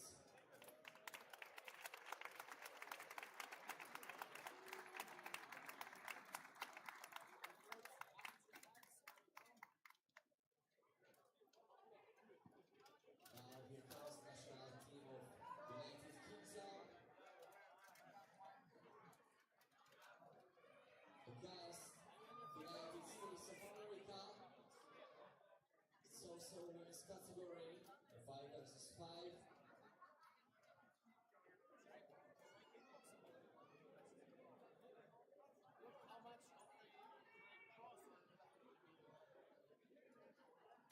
Now here comes the national team of United Kingdom against United States of America. It's also women's category, 5 versus 5.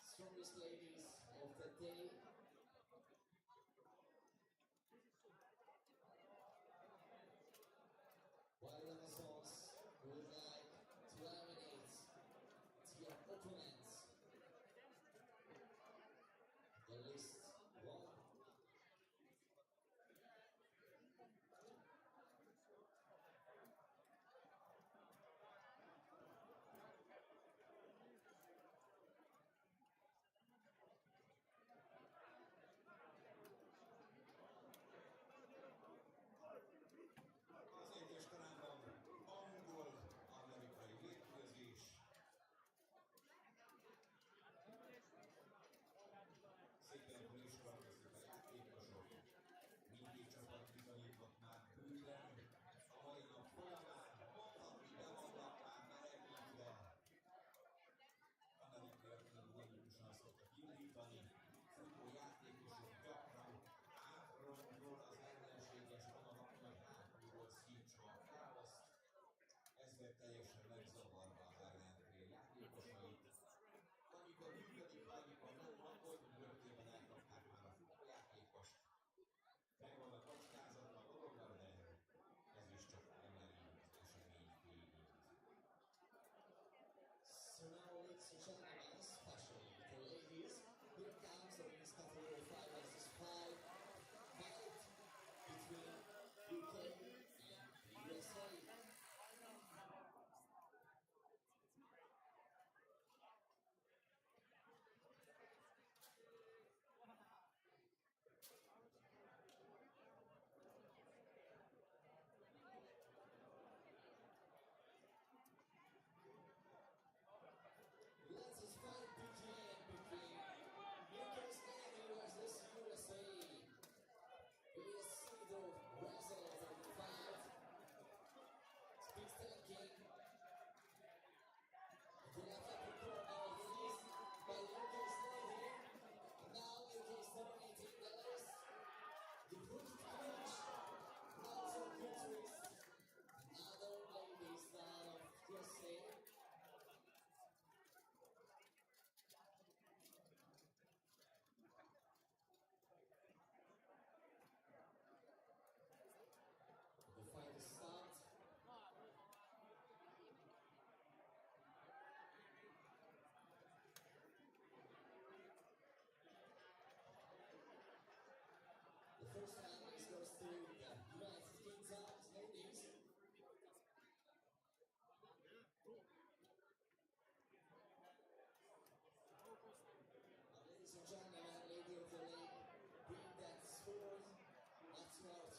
Strongest ladies of the day. While Amazons would like to eliminate their opponents. The list 1.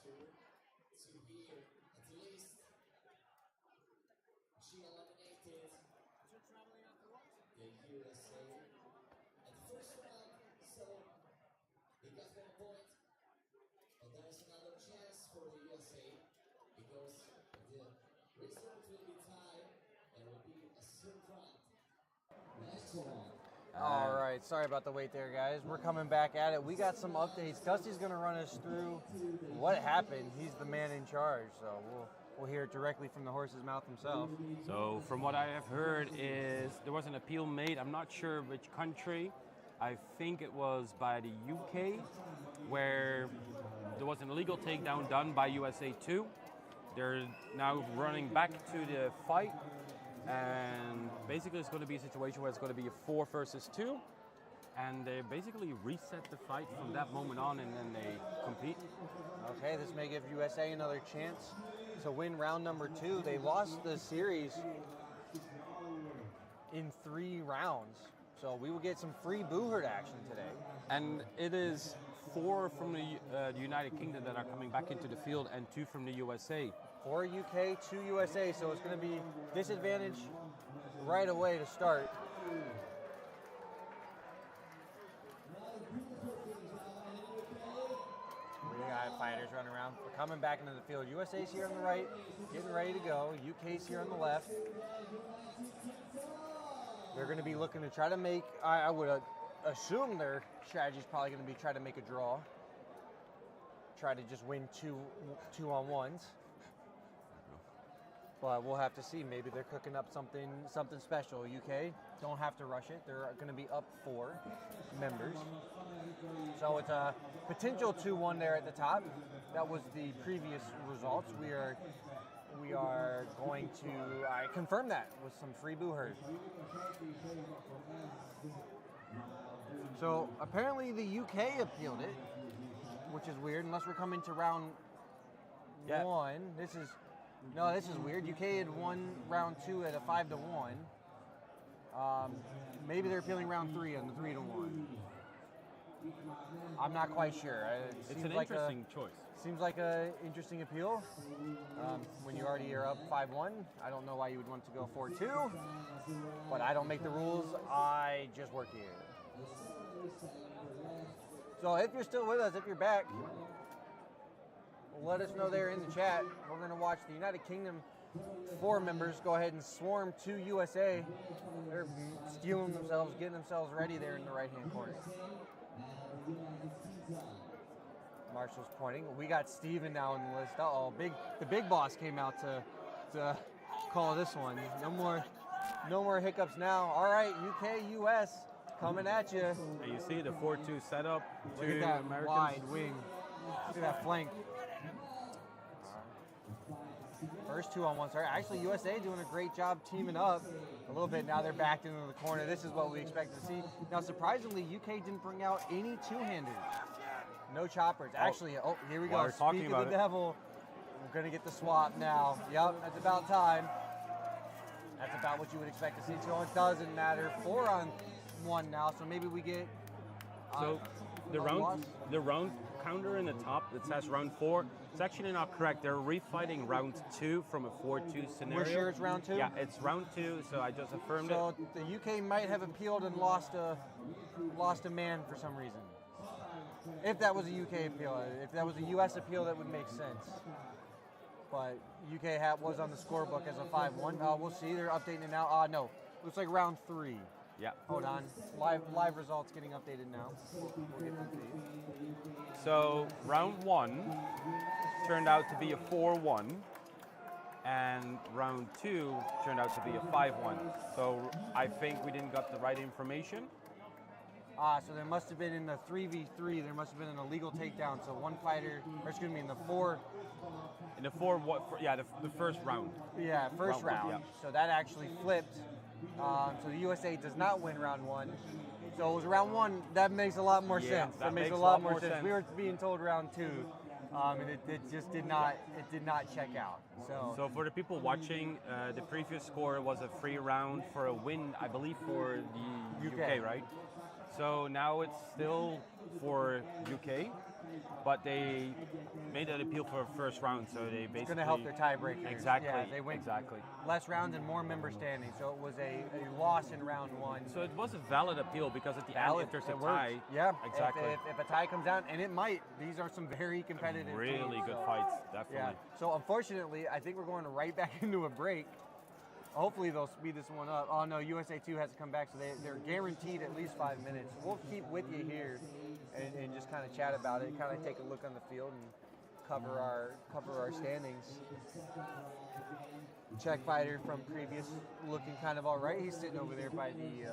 to hear at least she eliminated the USA at the first round, so he got 1 point. But there's another chance for the USA because the result will be tied and will be a third round. Next one. All right, sorry about the wait there, guys. We're coming back at it. We got some updates. Dusty's going to run us through what happened. He's the man in charge, so we'll hear it directly from the horse's mouth himself. So from what I have heard is there was an appeal made. I'm not sure which country. I think it was by the UK, where there was an illegal takedown done by USA 2. They're now running back to the fight. And basically it's going to be a situation where it's going to be a 4 versus 2. And they basically reset the fight from that moment on, and then they compete. Okay, this may give USA another chance to win round number 2. They lost the series in 3 rounds. So we will get some free boo herd action today. And it is 4 from the United Kingdom that are coming back into the field, and 2 from the USA. 4 UK, 2 USA, so it's going to be disadvantage right away to start. We got fighters running around. We're coming back into the field. USA's here on the right, getting ready to go. UK's here on the left. They're going to be looking to try to make, I would assume their strategy is probably going to be try to make a draw. Try to just win two-on-ones. But we'll have to see. Maybe they're cooking up something special. UK don't have to rush it. They're going to be up 4 members. So it's a potential 2-1 there at the top. That was the previous results. We are going to confirm that with some free boo herd. So apparently the UK appealed it, which is weird, unless we're coming to round 1. This is weird. UK had won round 2 at a 5-1. Maybe they're appealing round 3 on the 3-1. I'm not quite sure. It's an interesting choice. Seems like an interesting appeal. When you already are up 5-1, I don't know why you would want to go 4-2, but I don't make the rules. I just work here. So if you're still with us, if you're back, let us know there in the chat. We're going to watch the United Kingdom 4 members go ahead and swarm to USA. They're stealing themselves, getting themselves ready there in the right-hand corner. Marshall's pointing. We got Steven now on the list. Uh-oh, the big boss came out to call this one. No more hiccups now. All right, UK, US coming at you. And you see the 4-2 setup. Look at that Americans. Wide wing. Look at that flank. First 2-on-1 start. Actually, USA doing a great job teaming up a little bit. Now they're backed into the corner. This is what we expect to see. Now, surprisingly, UK didn't bring out any two-handers. No choppers. Actually, here we go. Speak of the devil. We're going to get the swap now. Yep, that's about time. That's about what you would expect to see. So it doesn't matter. 4-on-1 now, so maybe we get... So the round counter in the top that says round 4, it's actually not correct. They're refighting round 2 from a 4-2 scenario. We're sure it's round 2? Yeah, it's round 2, so I just affirmed it. So the UK might have appealed and lost a man for some reason. If that was a UK appeal. If that was a US appeal, that would make sense. But UK was on the scorebook as a 5-1. We'll see. They're updating it now. No, looks like round 3. Yeah. Hold on. Live results getting updated now. We'll get them to you. So round 1 turned out to be a 4-1, and round 2 turned out to be a 5-1. So I think we didn't got the right information. So there must have been in the 3v3, there must have been an illegal takedown. So one fighter, or excuse me, in the 4. In the 4, the first round. Yeah, first round. Yeah. So that actually flipped. So the USA does not win round 1. So it was round 1. That makes a lot more sense. That makes a lot more sense. We were being told round 2, and it just did not. It did not check out. So for the people watching, the previous score was a free round for a win, I believe, for the UK, right? So now it's still for UK. but they made an appeal for a first round, so they basically It's going to help their tiebreakers. Exactly. Yeah, they went exactly. less rounds and more member standing, so it was a loss in round one. So it was a valid appeal because at the Valid, end, if there's it a works. tie, Yeah, exactly. If a tie comes down, and it might, these are some very competitive Really teams, good so- fights, definitely. Yeah. So unfortunately, I think we're going right back into a break. Hopefully they'll speed this one up. Oh no, USA 2 has to come back, so they're guaranteed at least 5 minutes. We'll keep with you here and just kind of chat about it, kind of take a look on the field and cover our standings. Czech fighter from previous looking kind of all right. He's sitting over there by the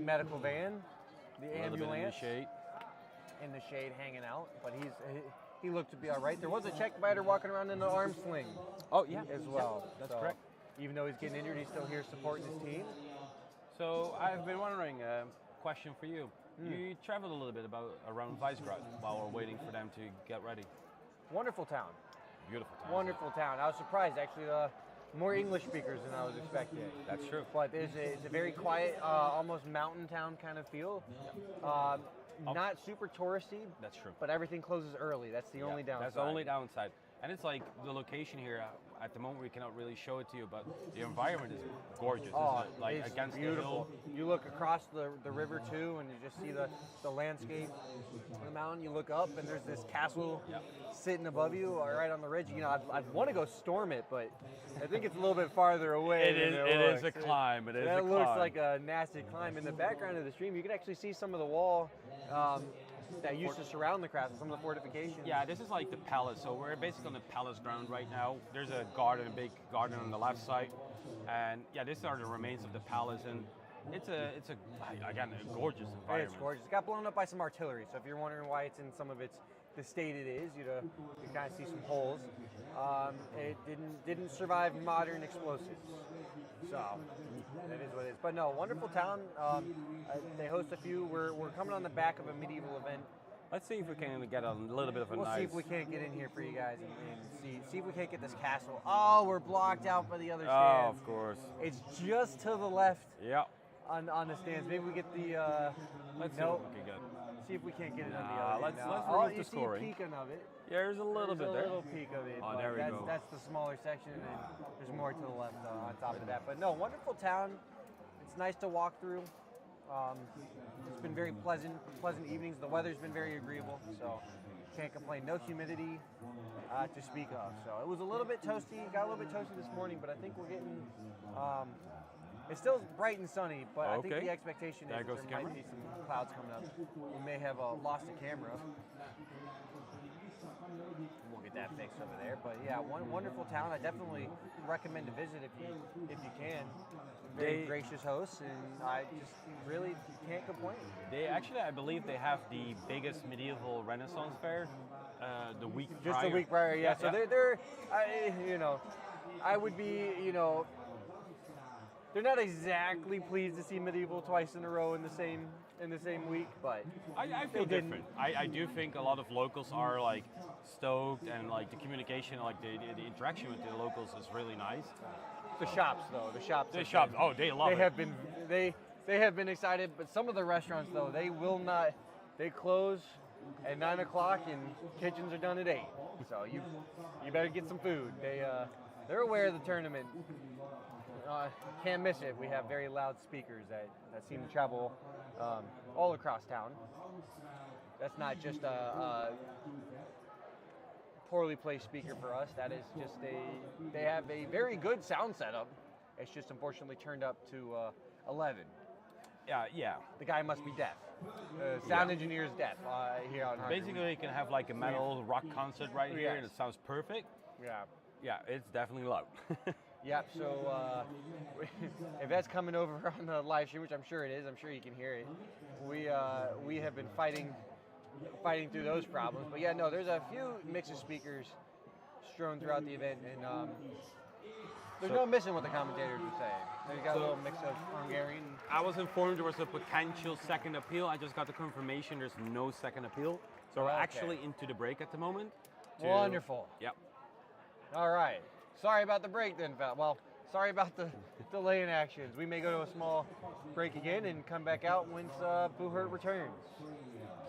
medical van, the A little bit in ambulance, the shade. in the shade hanging out, but he looked to be all right. There was a Czech fighter walking around in an arm sling Oh yeah, as well. That's So, correct. Even though he's getting injured, he's still here supporting his team. So I've been wondering, question for you. You traveled a little bit around Visegrad while we're waiting for them to get ready. Wonderful town. Beautiful time. Wonderful town. I was surprised, actually. More English speakers than I was expecting. That's true. But it's a very quiet, almost mountain town kind of feel. Not super touristy, That's true. but everything closes early. That's the only downside. That's the only downside. And it's like the location here, at the moment we cannot really show it to you, but the environment is gorgeous, Oh, isn't it? Like it's against beautiful. the hill. You look across the river too, and you just see the landscape of the mountain. You look up, and there's this castle Yep. sitting above you, or right on the ridge. You know, I'd want to go storm it, but I think it's a little bit farther away. It is a climb. It is a That climb. looks like a nasty climb. In the background of the stream, you can actually see some of the wall that used to surround the castle, some of the fortifications. Yeah, this is like the palace. So we're basically on the palace ground right now. There's a garden, a big garden on the left side, and yeah, these are the remains of the palace, and it's again a gorgeous environment. It's gorgeous. It got blown up by some artillery, so if you're wondering why it's in some of the state it is, you kind of see some holes. It didn't survive modern explosives, so it is what it is. But no, wonderful town. They host a few. We're coming on the back of a medieval event. Let's see if we can get a little bit of a We'll nice. see if we can't get in here for you guys and see if we can't get this castle. Oh, we're blocked out by the other Oh, stands. of course. It's just to the left Yeah. on the stands. Maybe we get the. Let's see no. what we can get. See if we can't get it on the Nah, other. let's end. remove Oh, the you see scoring. a peek of it. Yeah, there's a little bit There's a there. little peek of it. Oh, but there we that's, go. That's the smaller section, and then there's more to the left on top of that. But no, wonderful town. It's nice to walk through. It's been very pleasant evenings. The weather's been very agreeable, so can't complain. No humidity to speak of. So it was a little bit toasty. Got a little bit toasty this morning, but I think we're getting. It's still bright and sunny, but I think Okay. the expectation There is goes that the there might camera. be some clouds coming up. We may have lost a camera. We'll get that fixed over there. But yeah, one wonderful town. I definitely recommend to visit if you can. Very They- gracious hosts, and I just really can't complain. They actually, I believe, they have the biggest medieval Renaissance fair the week Just prior. a week prior, yeah. So they're I would be, they're not exactly pleased to see medieval twice in a row in the same week, but I feel They didn't- different. I do think a lot of locals are like stoked, and like the communication, like the interaction with the locals is really nice. the shops though, the shops. The have shops, been- oh, they love they it. have been they have been excited, but some of the restaurants though, they will not. They close at 9 o'clock and kitchens are done at 8. So you better get some food. They're aware of the tournament. Can't miss it. We have very loud speakers that seem to travel all across town. That's not just a poorly placed speaker for us. That is just they have a very good sound setup. It's just unfortunately turned up to 11. Yeah. The guy must be deaf. Sound engineer is deaf here on Hungary. Basically, you can have like a metal rock concert right here, Yes. and it sounds perfect. Yeah. Yeah, it's definitely loud. Yep. So if that's coming over on the live stream, which I'm sure it is, I'm sure you can hear it. We have been fighting through those problems. But yeah, no, there's a few mix of speakers strewn throughout the event, and there's no missing what the commentators are saying. They got a little mix of Hungarian. I was informed there was a potential second appeal. I just got the confirmation there's no second appeal. So we're Okay. actually into the break at the moment. Wonderful. Yep. All right. Sorry about the break then, fella. Well, sorry about the delay in actions. We may go to a small break again and come back out once Buhurt returns.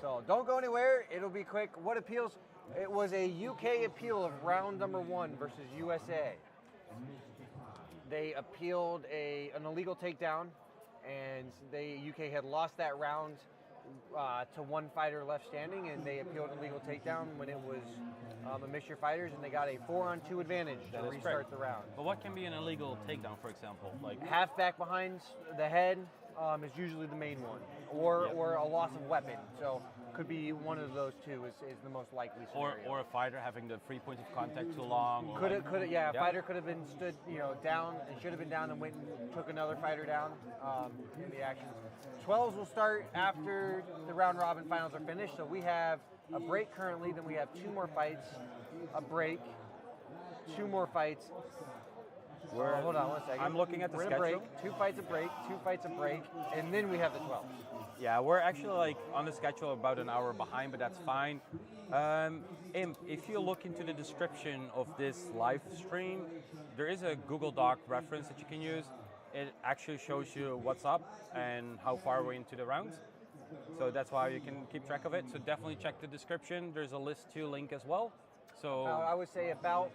So So don't go anywhere. It'll be quick. What appeals? It was a UK appeal of round number 1 versus USA. They appealed an illegal takedown, and UK had lost that round to one fighter left standing, and they appealed an illegal takedown when it was a mixture fighters, and they got a 4-on-2 advantage to restart the round. But what can be an illegal takedown, for example? Like Half back behind the head is usually the main one, or a loss of weapon. So could be one of those two is the most likely scenario. or a fighter having the 3 points of contact too long. Or A fighter could have been stood, down and should have been down and went and took another fighter down in the action. 12s will start after the round robin finals are finished. So we have a break currently, then we have 2 more fights, a break, 2 more fights. Hold on one second. I'm looking at the We're in a schedule. break, 2 fights a break, 2 fights a break, and then we have the 12. Yeah, we're actually like on the schedule about an hour behind, but that's fine. Imp, if you look into the description of this live stream, there is a Google Doc reference that you can use. It actually shows you what's up and how far we're into the rounds. So that's why you can keep track of it. So definitely check the description. There's a list to link as well. So I would say about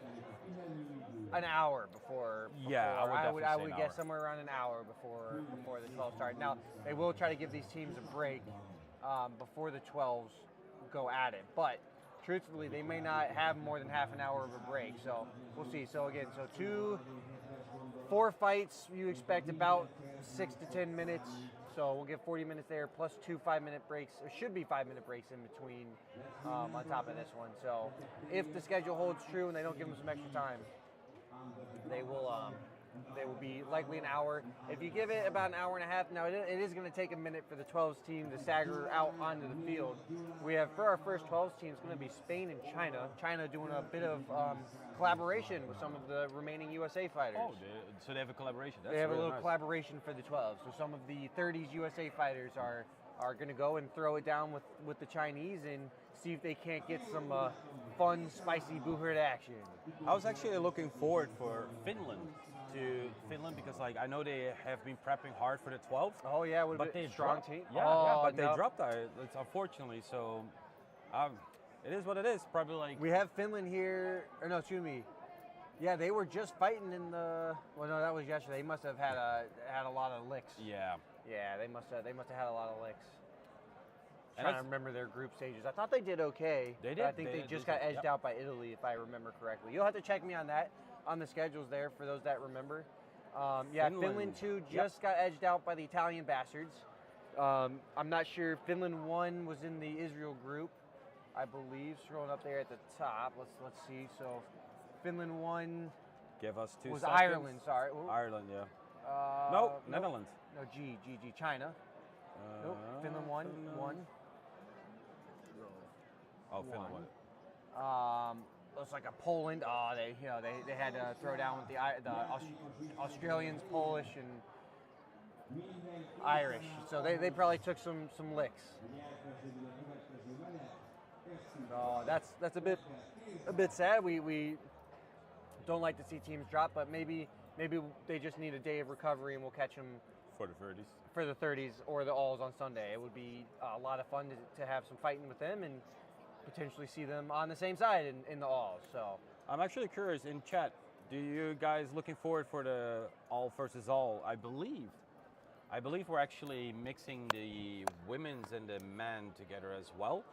an hour before. Yeah, I would guess somewhere around an hour before the 12 start. Now they will try to give these teams a break before the 12s go at it, but truthfully, they may not have more than half an hour of a break. So we'll see. So again, 4 fights. You expect about 6 to 10 minutes. So we'll get 40 minutes there, plus 2 5-minute breaks. There should be 5-minute breaks in between on top of this one. So if the schedule holds true and they don't give them some extra time, they will be likely an hour. If you give it about an hour and a half, now it is going to take a minute for the 12s team to stagger out onto the field. We have, for our first 12s team, it's going to be Spain and China. China doing a bit of collaboration with some of the remaining USA fighters. Oh, so they have a collaboration. That's they have really a little nice. collaboration for the 12s. So some of the 30s USA fighters are going to go and throw it down with the Chinese and see if they can't get some fun, spicy boohurt action. I was actually looking forward for Finland because like I know they have been prepping hard for the 12th. Oh yeah, but they strong dropped, team. But they dropped that. It's unfortunately so. It is what it is. Probably like we have Finland here. Or no, excuse me. Yeah, they were just fighting in the. Well, no, that was yesterday. They must have had a lot of licks. Yeah. Yeah, they must have had a lot of licks. And Trying to remember their group stages. I thought they did okay. They did. But I think they just got edged out by Italy, if I remember correctly. You'll have to check me on that, on the schedules there for those that remember. Finland 2 just got edged out by the Italian bastards. I'm not sure. Finland 1 was in the Israel group, I believe. Scrolling up there at the top. Let's see. So Finland 1 give us 2 was seconds. Ireland. Sorry. Ooh. Ireland, yeah. No, Netherlands. No, G. China. Nope. Finland 1. Oh, Finland 1. Looks like a Poland. Oh, they had to throw down with the Australians, Polish, and Irish. So they probably took some licks. So that's a bit sad. We don't like to see teams drop, but maybe they just need a day of recovery and we'll catch them for the 30s. For the 30s or the Alls on Sunday. It would be a lot of fun to have some fighting with them and potentially see them on the same side in the Alls. So I'm actually curious in chat. Do you guys looking forward for the All versus All? I believe we're actually mixing the women's and the men together as well,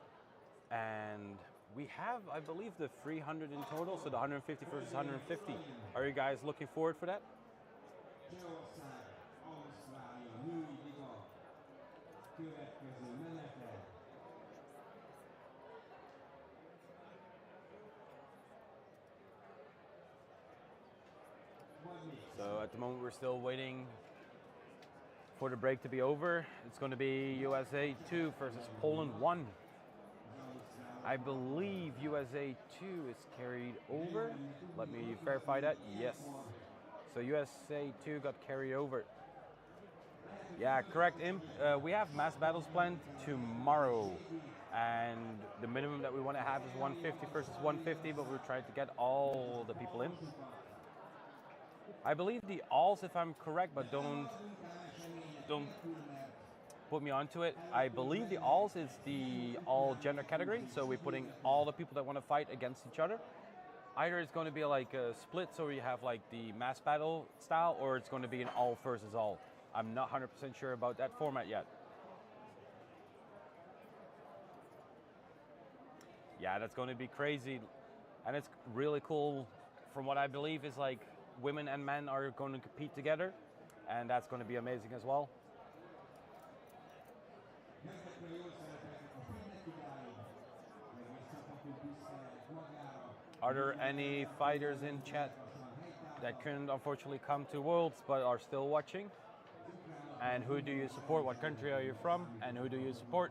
and we have, I believe, the 300 in total. So the 150 versus 150. Are you guys looking forward for that? So at the moment we're still waiting for the break to be over. It's going to be USA 2 versus Poland 1. I believe USA 2 is carried over. Let me verify that. Yes. So USA 2 got carried over. Yeah, correct, Imp. We have mass battles planned tomorrow. And the minimum that we want to have is 150 versus 150, but we're trying to get all the people in. I believe the Alls, if I'm correct, but don't put me onto it. I believe the alls is the all gender category, so we're putting all the people that want to fight against each other. Either it's going to be like a split, so you have like the mass battle style, or it's going to be an all versus all. I'm not 100% sure about that format yet. Yeah, that's going to be crazy, and it's really cool. From what I believe is like women and men are going to compete together, and that's going to be amazing as well. Are there any fighters in chat that couldn't unfortunately come to Worlds but are still watching? And who do you support? What country are you from? And who do you support?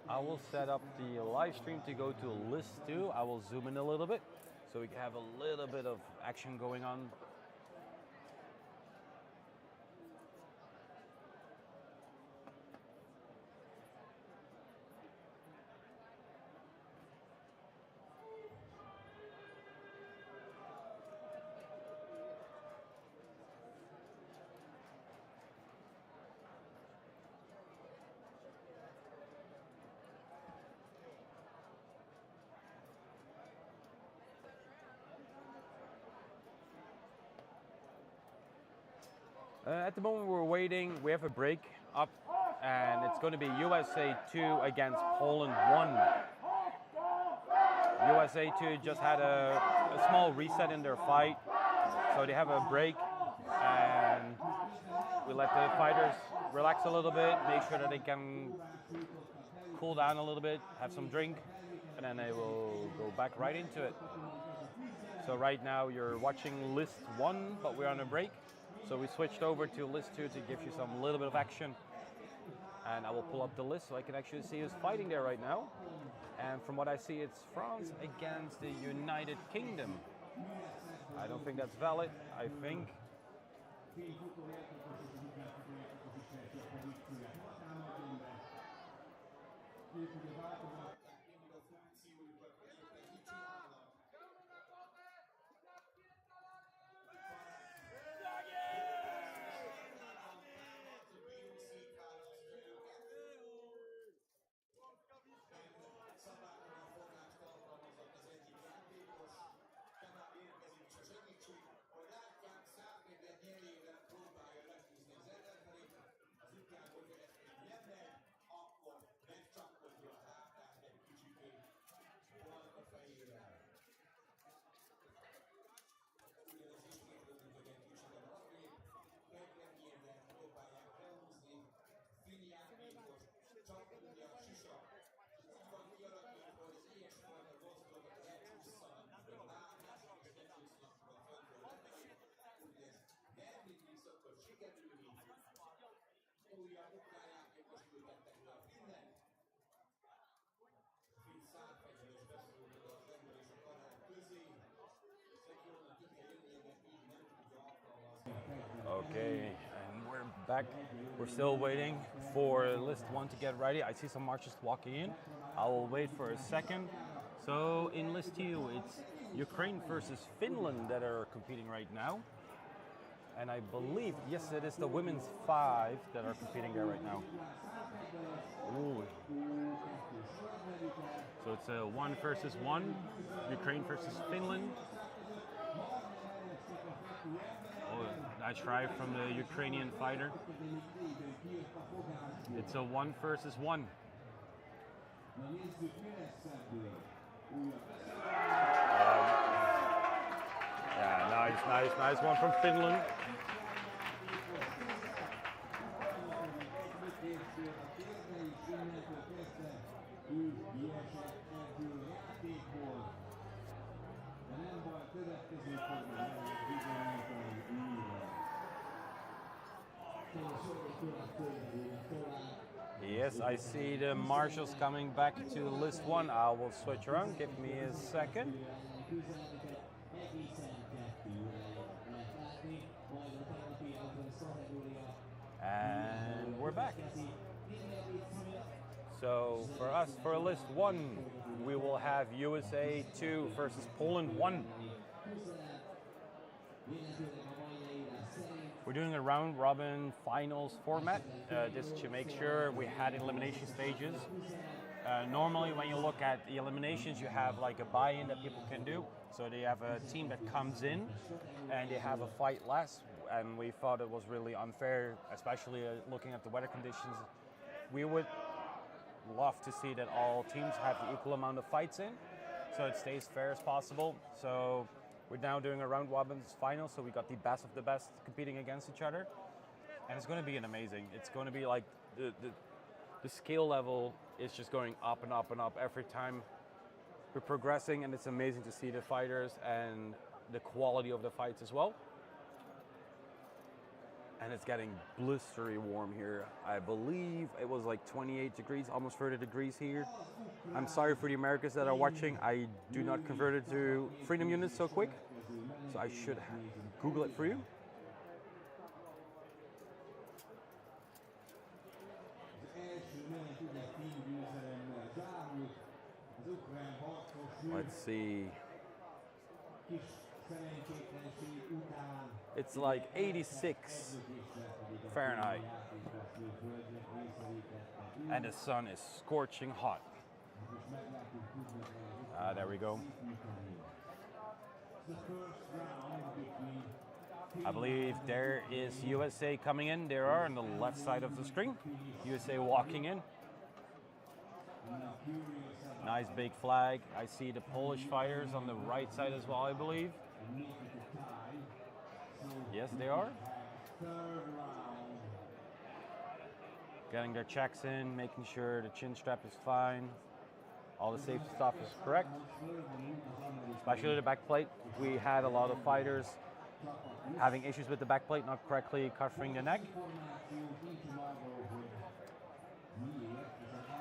I will set up the live stream to go to list 2. I will zoom in a little bit so we can have a little bit of action going on. At the moment we're waiting, we have a break up and it's going to be USA 2 against Poland 1. USA 2 just had a small reset in their fight, so they have a break and we let the fighters relax a little bit, make sure that they can cool down a little bit, have some drink, and then they will go back right into it. So right now you're watching list 1, but we're on a break. So we switched over to list 2 to give you some little bit of action. And I will pull up the list so I can actually see who's fighting there right now. And from what I see, it's France against the United Kingdom. I don't think that's valid. I think okay, and we're back. We're still waiting for list 1 to get ready. I see some marchers walking in. I will wait for a second. So in list 2, it's Ukraine versus Finland that are competing right now. And I believe, yes, it is the women's 5 that are competing there right now. Ooh. So it's a 1 versus 1, Ukraine versus Finland. Oh, nice try from the Ukrainian fighter. It's a 1 versus 1. Yeah, nice one from Finland. Yes, I see the marshals coming back to list 1. I will switch around. Give me a second. And we're back. So for us, for list 1, we will have USA 2 versus Poland 1. We're doing a round robin finals format, just to make sure we had elimination stages. Normally when you look at the eliminations, you have like a buy-in that people can do. So they have a team that comes in and they have a fight less, and we thought it was really unfair, especially looking at the weather conditions. We would love to see that all teams have the equal amount of fights in, so it stays fair as possible. So we're now doing a round robin final, so we got the best of the best competing against each other, and it's going to be an amazing. It's going to be like the skill level is just going up and up and up every time we're progressing, and it's amazing to see the fighters and the quality of the fights as well. And it's getting blistery warm here. I believe it was like 28 degrees, almost 30 degrees here. I'm sorry for the Americans that are watching. I do not convert it to freedom units so quick, so I should Google it for you. Let's see. It's like 86 Fahrenheit. And the sun is scorching hot. There we go. I believe there is USA coming in. There are on the left side of the screen. USA walking in. Nice big flag. I see the Polish fighters on the right side as well, I believe. Yes, they are. Getting their checks in, making sure the chin strap is fine. All the safety stuff is correct. Especially the back plate. We had a lot of fighters having issues with the back plate, not correctly covering the neck.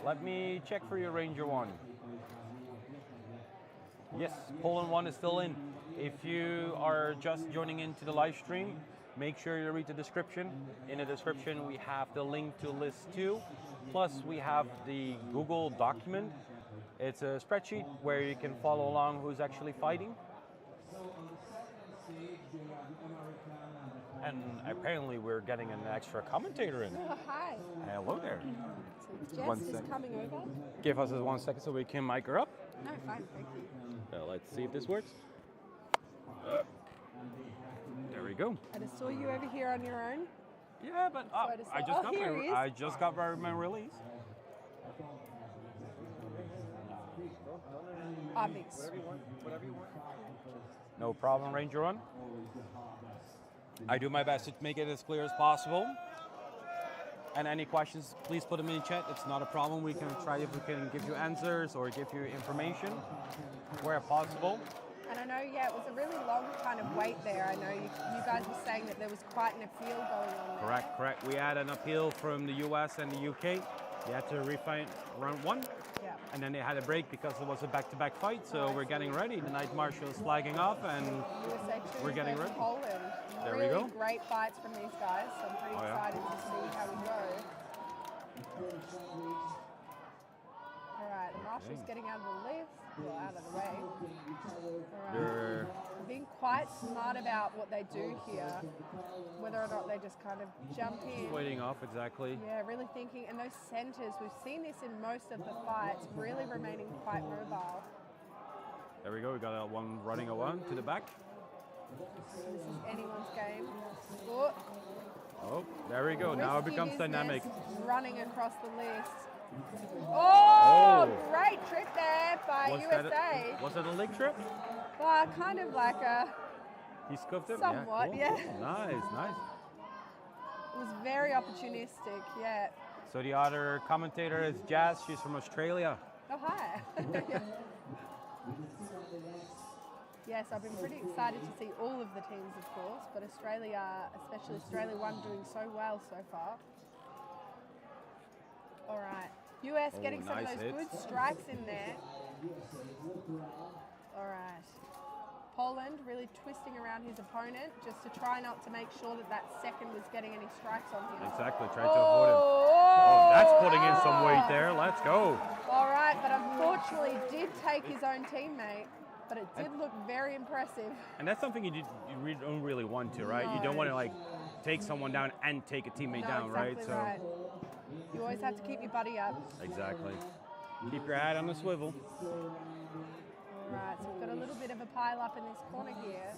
Let me check for you, Ranger 1. Yes, Poland 1 is still in. If you are just joining into the live stream, make sure you read the description. In the description, we have the link to list 2. Plus, we have the Google document. It's a spreadsheet where you can follow along who's actually fighting. And apparently we're getting an extra commentator in. Oh, hi. Hello there. So Jess is coming over. Give us 1 second so we can mic her up. No, fine, thank you. Let's see if this works. There we go. I just saw you over here on your own. Yeah, but I just got my release. Mix. Whatever you want. No problem, Ranger 1. I do my best to make it as clear as possible. And any questions, please put them in the chat. It's not a problem. We can try if we can give you answers or give you information where possible. And I know, yeah, it was a really long kind of wait there. I know you guys were saying that there was quite an appeal going on there. Correct. We had an appeal from the US and the UK. They had to refight round 1. Yeah. And then they had a break because it was a back-to-back fight. So we're getting ready. The night marshal is flagging off and we're getting ready. Poland. There really we go. Great fights from these guys. So I'm pretty excited to see how we go. All right, the marshal's getting out of the lift. Well, out of the way. All right. Being quite smart about what they do here, whether or not they just kind of jump in. Waiting off, exactly. Yeah, really thinking. And those centers, we've seen this in most of the fights, really remaining quite mobile. There we go. We got one running a one to the back. This is anyone's game. Oh, there we go. Now it becomes dynamic. Running across the list. Oh, great trip there by USA. Was it a leg trip? Well, kind of like a... He scuffed it? Somewhat, Cool. yeah. Nice. It was very opportunistic, yeah. So the other commentator is Jazz. She's from Australia. Oh, hi. Yes, I've been pretty excited to see all of the teams, of course, but Australia, especially Australia 1, doing so well so far. All right. US getting some of those good strikes in there. All right. Poland really twisting around his opponent just to try not to make sure that that second was getting any strikes on him. Exactly, trying to avoid him. Oh, that's putting in some weight there. Let's go. All right, but unfortunately did take his own teammate, but it did look very impressive. And that's something you don't really want to, right? No. You don't want to like take someone down and take a teammate down, right? Exactly right. You always have to keep your buddy up. Exactly. Keep your head on the swivel. All right, so we've got a little bit of a pile up in this corner here.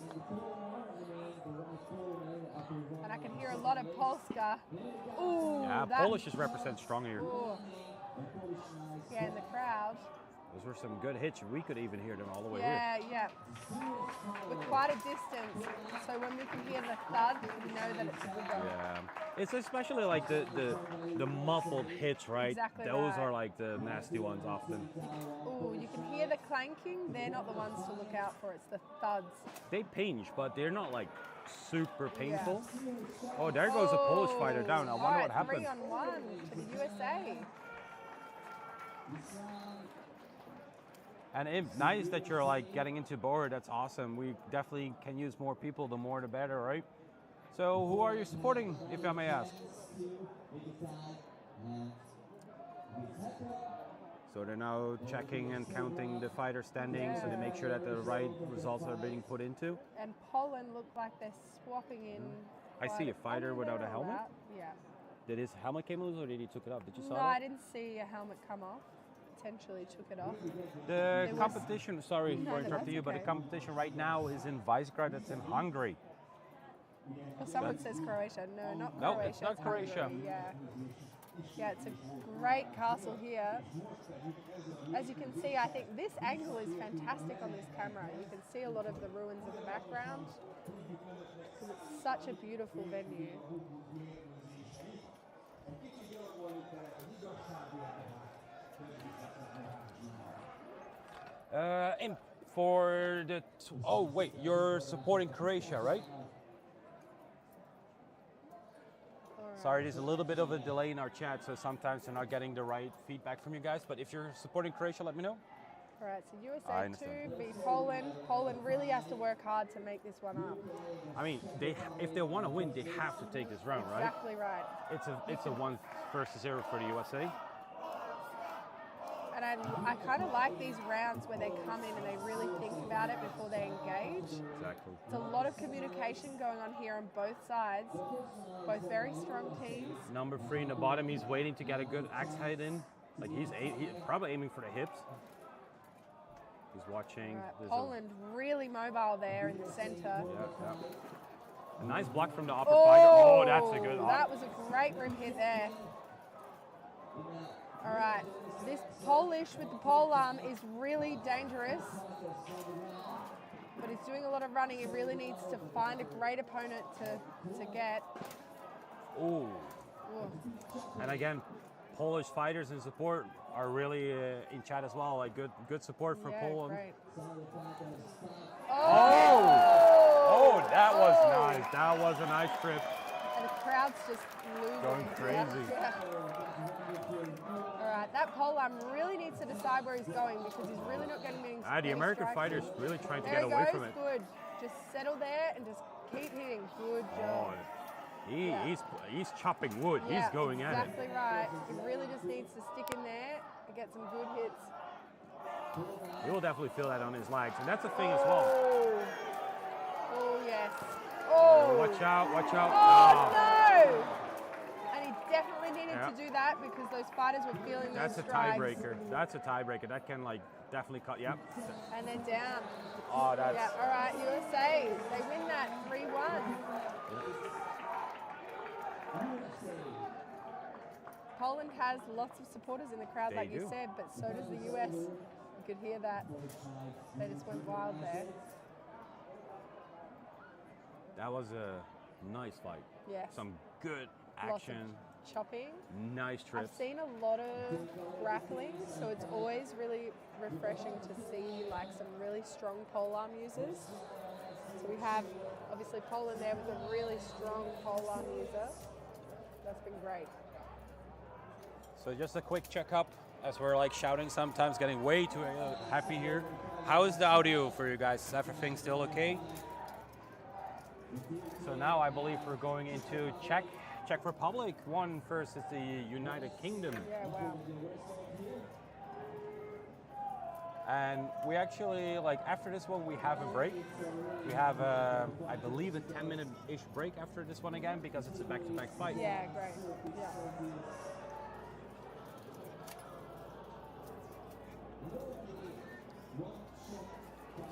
And I can hear a lot of Polska. Ooh, Yeah, that, Polish just represents strong here. ooh. Yeah, in the crowd. Those were some good hits. We could even hear them all the way Yeah, yeah. We're quite a distance, so when we can hear the thud, we know that it's a good here. one. Yeah. It's especially like the muffled hits, right? Exactly Those right. are like the nasty ones often. Ooh, you can hear the clanking. They're not the ones to look out for. It's the thuds. They pinch, but they're not like super painful. Oh, there goes a Polish fighter down. I All wonder right, what happened. 3-on-1 to the USA. And nice that you're like getting into board. That's awesome. We definitely can use more people. The more, the better, right? So, who are you supporting, if I may ask? So they're now checking and counting the fighter standings, so they make sure that the right results are being put into. And Poland look like they're swapping in. I see a fighter Oh, without a they're all helmet. out. Yeah. Did his helmet came loose, or did he took it off? Did you saw No, that? I didn't see a helmet come off. Potentially took it off. The There was- competition, sorry No, for no, interrupting you, that's but the okay. competition right now is in Visegrad, that's in Hungary. Well, someone says Croatia. No, not No, Croatia. it's not Croatia. Hungary. Yeah. Yeah, it's a great castle here. As you can see, I think this angle is fantastic on this camera. You can see a lot of the ruins in the background because it's such a beautiful venue. And for the, oh wait, you're supporting Croatia, right? Sorry, there's a little bit of a delay in our chat, so sometimes we're not getting the right feedback from you guys. But if you're supporting Croatia, let me know. All right, so I USA understand. 2 beat Poland. Poland really has to work hard to make this one up. I mean, if they want to win, they have to take this round, right? Exactly right. It's a 1 versus 0 for the USA. And I kind of like these rounds where they come in and they really think about it before they engage. Exactly. It's a lot of communication going on here on both sides. Both very strong teams. Number 3 in the bottom, he's waiting to get a good axe head in. Like he's probably aiming for the hips. He's watching. Right, There's Poland really mobile there in the center. a nice block from the upper fighter. Oh, that's a good. That was a great rim hit there. All right, this Polish with the pole arm is really dangerous, but he's doing a lot of running. He really needs to find a great opponent to get. Oh, Ooh. and again, Polish fighters in support are really in chat as well. Like good support for Yeah, Poland. great. Oh, that was nice. That was a nice trip. And the crowd's just losing. Going crazy. Yeah. All right, that pole arm really needs to decide where he's going because he's really not getting many. The American fighter's really trying to There get he away goes. from it. Good. Just settle there and just keep hitting. Good Oh, job. he's chopping wood. Yeah, He's going at it. exactly right. He really just needs to stick in there and get some good hits. You will definitely feel that on his legs, and that's a thing as well. Oh yes. Oh. Watch out! Watch out! Oh no! And he definitely needed Yeah. to do that because those fighters were feeling That's a those strikes. tiebreaker. That's a tiebreaker. That can like definitely cut. Yep. And they're down. Oh, that's. Yeah, all right, USA. They win that 3-1. Poland has lots of supporters in the crowd, They like you do. said, but so does the US. You could hear that. They just went wild there. That was a nice fight. Yes. Some good Lots of action. chopping. Nice I've trips. seen a lot of grappling, so it's always really refreshing to see like some really strong polearm users. So we have obviously Poland there with a really strong polearm user. That's been great. So just a quick checkup as we're like shouting sometimes, getting way too happy here. How is the audio for you guys? Is everything still okay? So now I believe we're going into Czech Republic 1 versus the United Kingdom. Yeah, wow. And we actually, like, after this one, we have a break. We have, I believe, a 10-minute-ish break after this one again, because it's a back-to-back fight. Yeah, great. Yeah.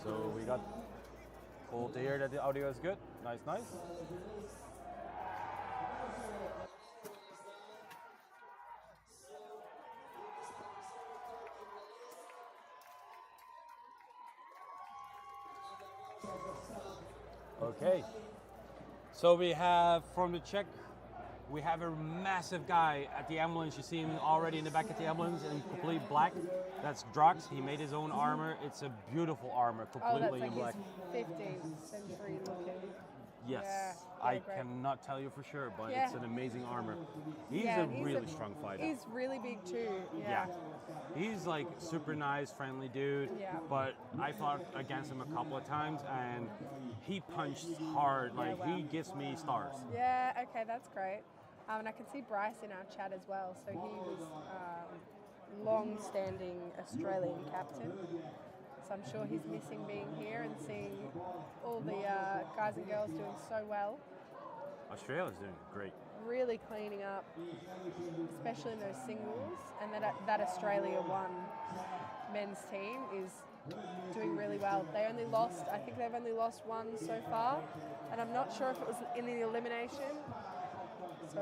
So we got cool to hear that the audio is good. Nice, nice. Okay, so we have from the Czech, we have a massive guy at the ambulance. You see him already in the back of the ambulance in complete black. That's Drax. He made his own armor. It's a beautiful armor, completely in black. His 15th century looking. Yes, Yeah, I great. cannot tell you for sure, but Yeah. it's an amazing armor. He's Yeah, a and really strong fighter. He's really big too. Yeah. He's like super nice, friendly dude. Yeah. But I fought against him a couple of times and he punched hard. Like wow. he gives me stars. Yeah, okay, that's great. And I can see Bryce in our chat as well. So he was long-standing Australian captain. So I'm sure he's missing being here and seeing all the guys and girls doing so well. Australia's doing great. Really cleaning up, especially in those singles. And that Australia 1 men's team is doing really well. They only lost, I think they've only lost one so far. And I'm not sure if it was in the elimination. So,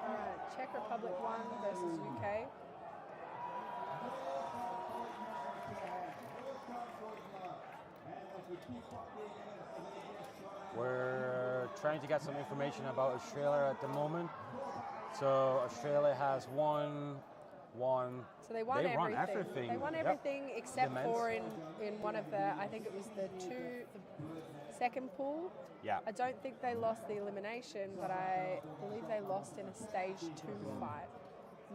alright, Czech Republic 1 versus UK. We're trying to get some information about Australia at the moment. So Australia has won. So they won run everything. everything. They won Yep. everything except men's. for in one of the, I think it was the second pool. Yeah. I don't think they lost the elimination, but I believe they lost in a stage 2 fight.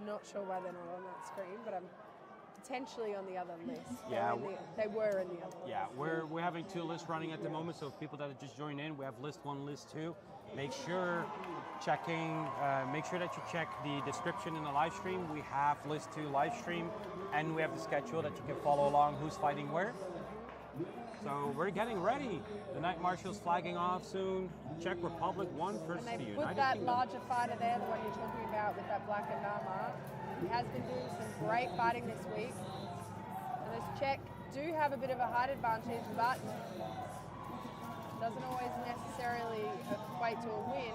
Not sure why they're not on that screen, but I'm potentially on the other list. Yeah, They were in the other list. Yeah, we're having 2 lists running at the moment. So people that have just joined in, we have list 1, list 2. Make sure that you check the description in the live stream. We have list 2 live stream, and we have the schedule that you can follow along who's fighting where. So we're getting ready. The Night Marshal's flagging off soon. Czech Republic 1 versus And the they United put that Kingdom. larger fighter there, the one you're talking about with that blackened armor. He has been doing some great fighting this week. And those Czech do have a bit of a height advantage, but doesn't always necessarily equate to a win.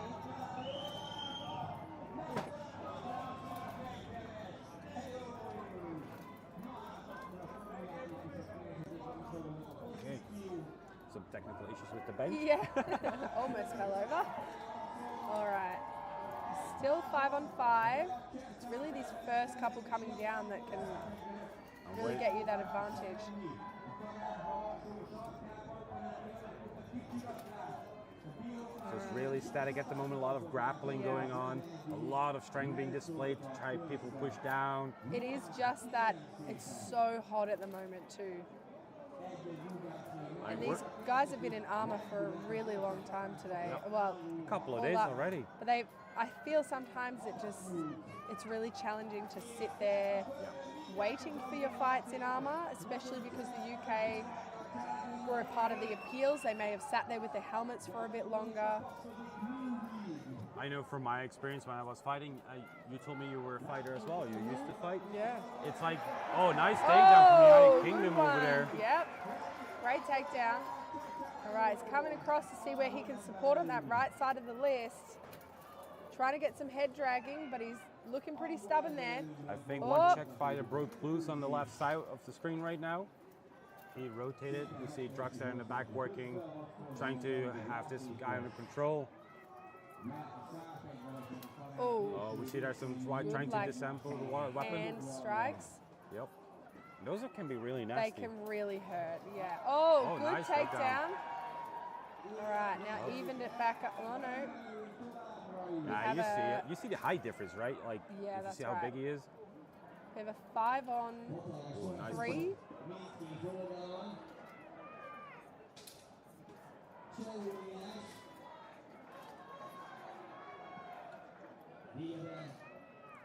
Okay. Some technical issues with the bench. Yeah, almost fell over. All right, still 5 on 5. It's really these first couple coming down that can really get you that advantage. So it's really static at the moment, a lot of grappling going on, a lot of strength being displayed to try people push down. It is just that it's so hot at the moment too. And these guys have been in armor for a really long time today. Well, A couple of all days up. already. But I feel sometimes it's really challenging to sit there waiting for your fights in armor, especially because the UK were a part of the appeals. They may have sat there with their helmets for a bit longer. I know from my experience when I was fighting, you told me you were a fighter as well. You used to fight. Yeah. It's like, oh, nice takedown from the United good Kingdom one. over there. Yep. Great takedown. All right, he's coming across to see where he can support on that right side of the list. Trying to get some head dragging, but he's looking pretty stubborn there. I think one Czech fighter broke loose on the left side of the screen right now. He rotated. You see Drax there in the back working, trying to have this guy under control. Oh, We see there's some trying to disassemble the weapon. hand strikes. Yep. Those can be really nasty. They can really hurt, yeah. Oh, good nice takedown. takedown. All right, now evened it back up. Oh, no. Yeah, you see it. You see the height difference, right? Like, Yeah, you that's see how right. big he is. We have a 5-on Nice 3.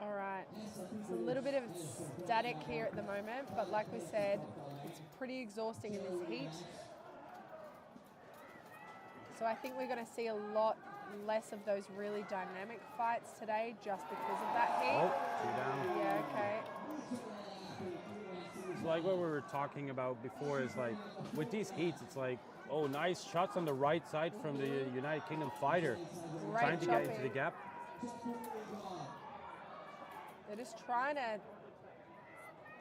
All right, it's a little bit of static here at the moment, but like we said, it's pretty exhausting in this heat. So I think we're going to see a lot less of those really dynamic fights today just because of that heat. Oh, 2 down. Yeah, okay. So like what we were talking about before is like, with these heats, it's like, oh, nice shots on the right side from the United Kingdom fighter. Great Trying to get into chopping. the gap. They're just trying to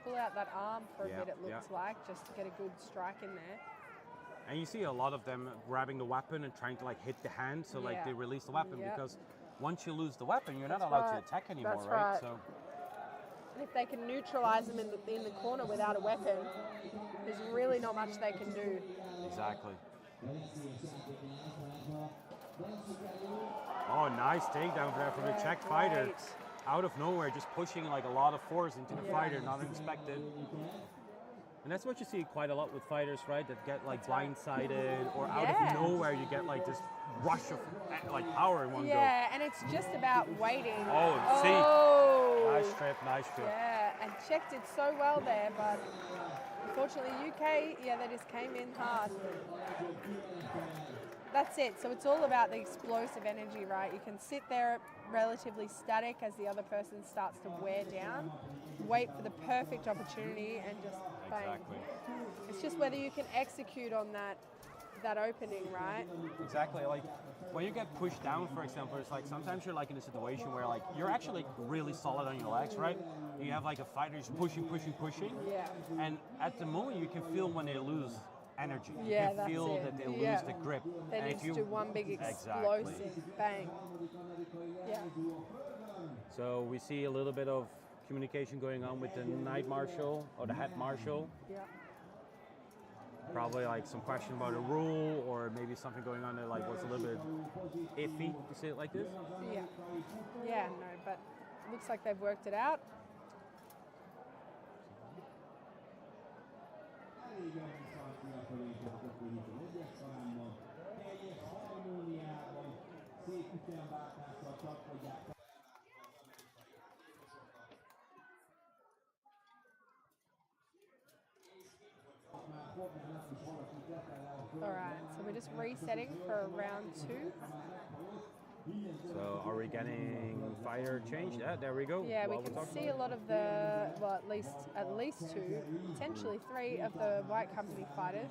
pull out that arm for a Yeah, bit, it looks like, just to get a good strike in there. And you see a lot of them grabbing the weapon and trying to like hit the hand, so like Yeah. they release the weapon Yep. because once you lose the weapon, you're not That's allowed right. to attack anymore, That's right? right. So And if they can neutralize them in the corner without a weapon, there's really not much they can do. exactly. Oh, nice takedown there from the Yeah, Czech fighter. great. Out of nowhere, just pushing like a lot of force into the Yeah. fighter, not expected. And that's what you see quite a lot with fighters, right? That get like blindsided, or out Yeah. of nowhere you get like this rush of like power in one go. Yeah, and it's just about waiting. Oh, see. Oh. Nice trip, nice trip. Yeah, and Czech did so well there, but unfortunately UK, yeah, they just came in hard. That's it. So it's all about the explosive energy, right? You can sit there relatively static as the other person starts to wear down, wait for the perfect opportunity and just bang. Exactly. It's just whether you can execute on that opening, right? Exactly. Like when you get pushed down, for example, it's like sometimes you're like in a situation where like you're actually really solid on your legs, right? You have like a fighter who's pushing. Yeah. And at the moment you can feel when they lose energy. Yeah, you can that's feel it. that they Yeah. lose the grip. They And need if to you- do one big explosive Exactly. bang. Yeah. So we see a little bit of communication going on with the night marshal or the head marshal. Yeah. Probably like some question about a rule or maybe something going on that like was a little bit iffy. You see it like this? Yeah. Yeah, no, but it looks like they've worked it out. All right, so we're just resetting for round 2. So are we getting fighter change? Yeah, there we go. Yeah, we While we're can talking see a lot of the, well, at least 2, potentially 3 of the White Company fighters.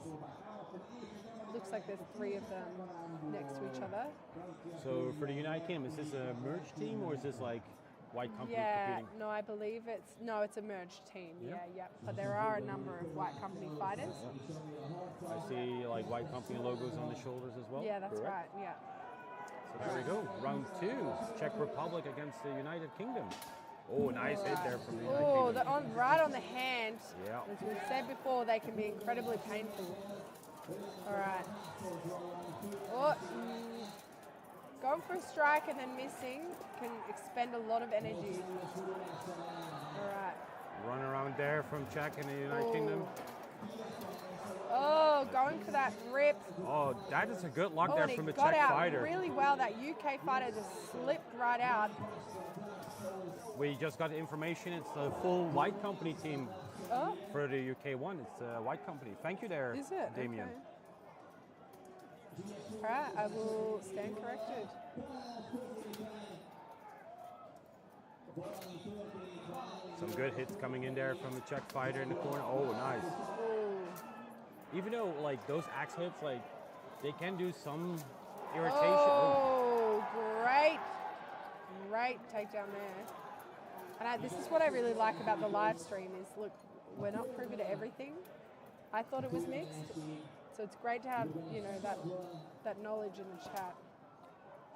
Looks like there's 3 of them next to each other. So for the United Kingdom, is this a merged team or is this like White Company Yeah, competing? no, I believe it's a merged team. Yeah. Yeah. But there are a number of White Company fighters. I see like White Company logos on the shoulders as well. Yeah, that's Correct? right. Yeah. So there we go. Round 2, Czech Republic against the United Kingdom. Oh, nice hit there from the United Oh, Kingdom. right on the hand. Yeah. As we've said before, they can be incredibly painful. All right. Oh, going for a strike and then missing can expend a lot of energy. All right. Run around there from Czech and the United Kingdom. Oh, going for that rip. Oh, that is a good lock Oh, there and he from the got Czech out fighter. really well. That UK fighter just slipped right out. We just got information. It's the full White Company team Oh, for the UK one. It's White Company. Thank you there, is it? Damien. Okay. All right, I will stand corrected. Some good hits coming in there from the Czech fighter in the corner. Oh, nice. Oh. Even though like those axe hits, like they can do some irritation. Oh, great takedown there. And this is what I really like about the live stream is, look, we're not privy to everything. I thought it was mixed, so it's great to have, you know, that knowledge in the chat.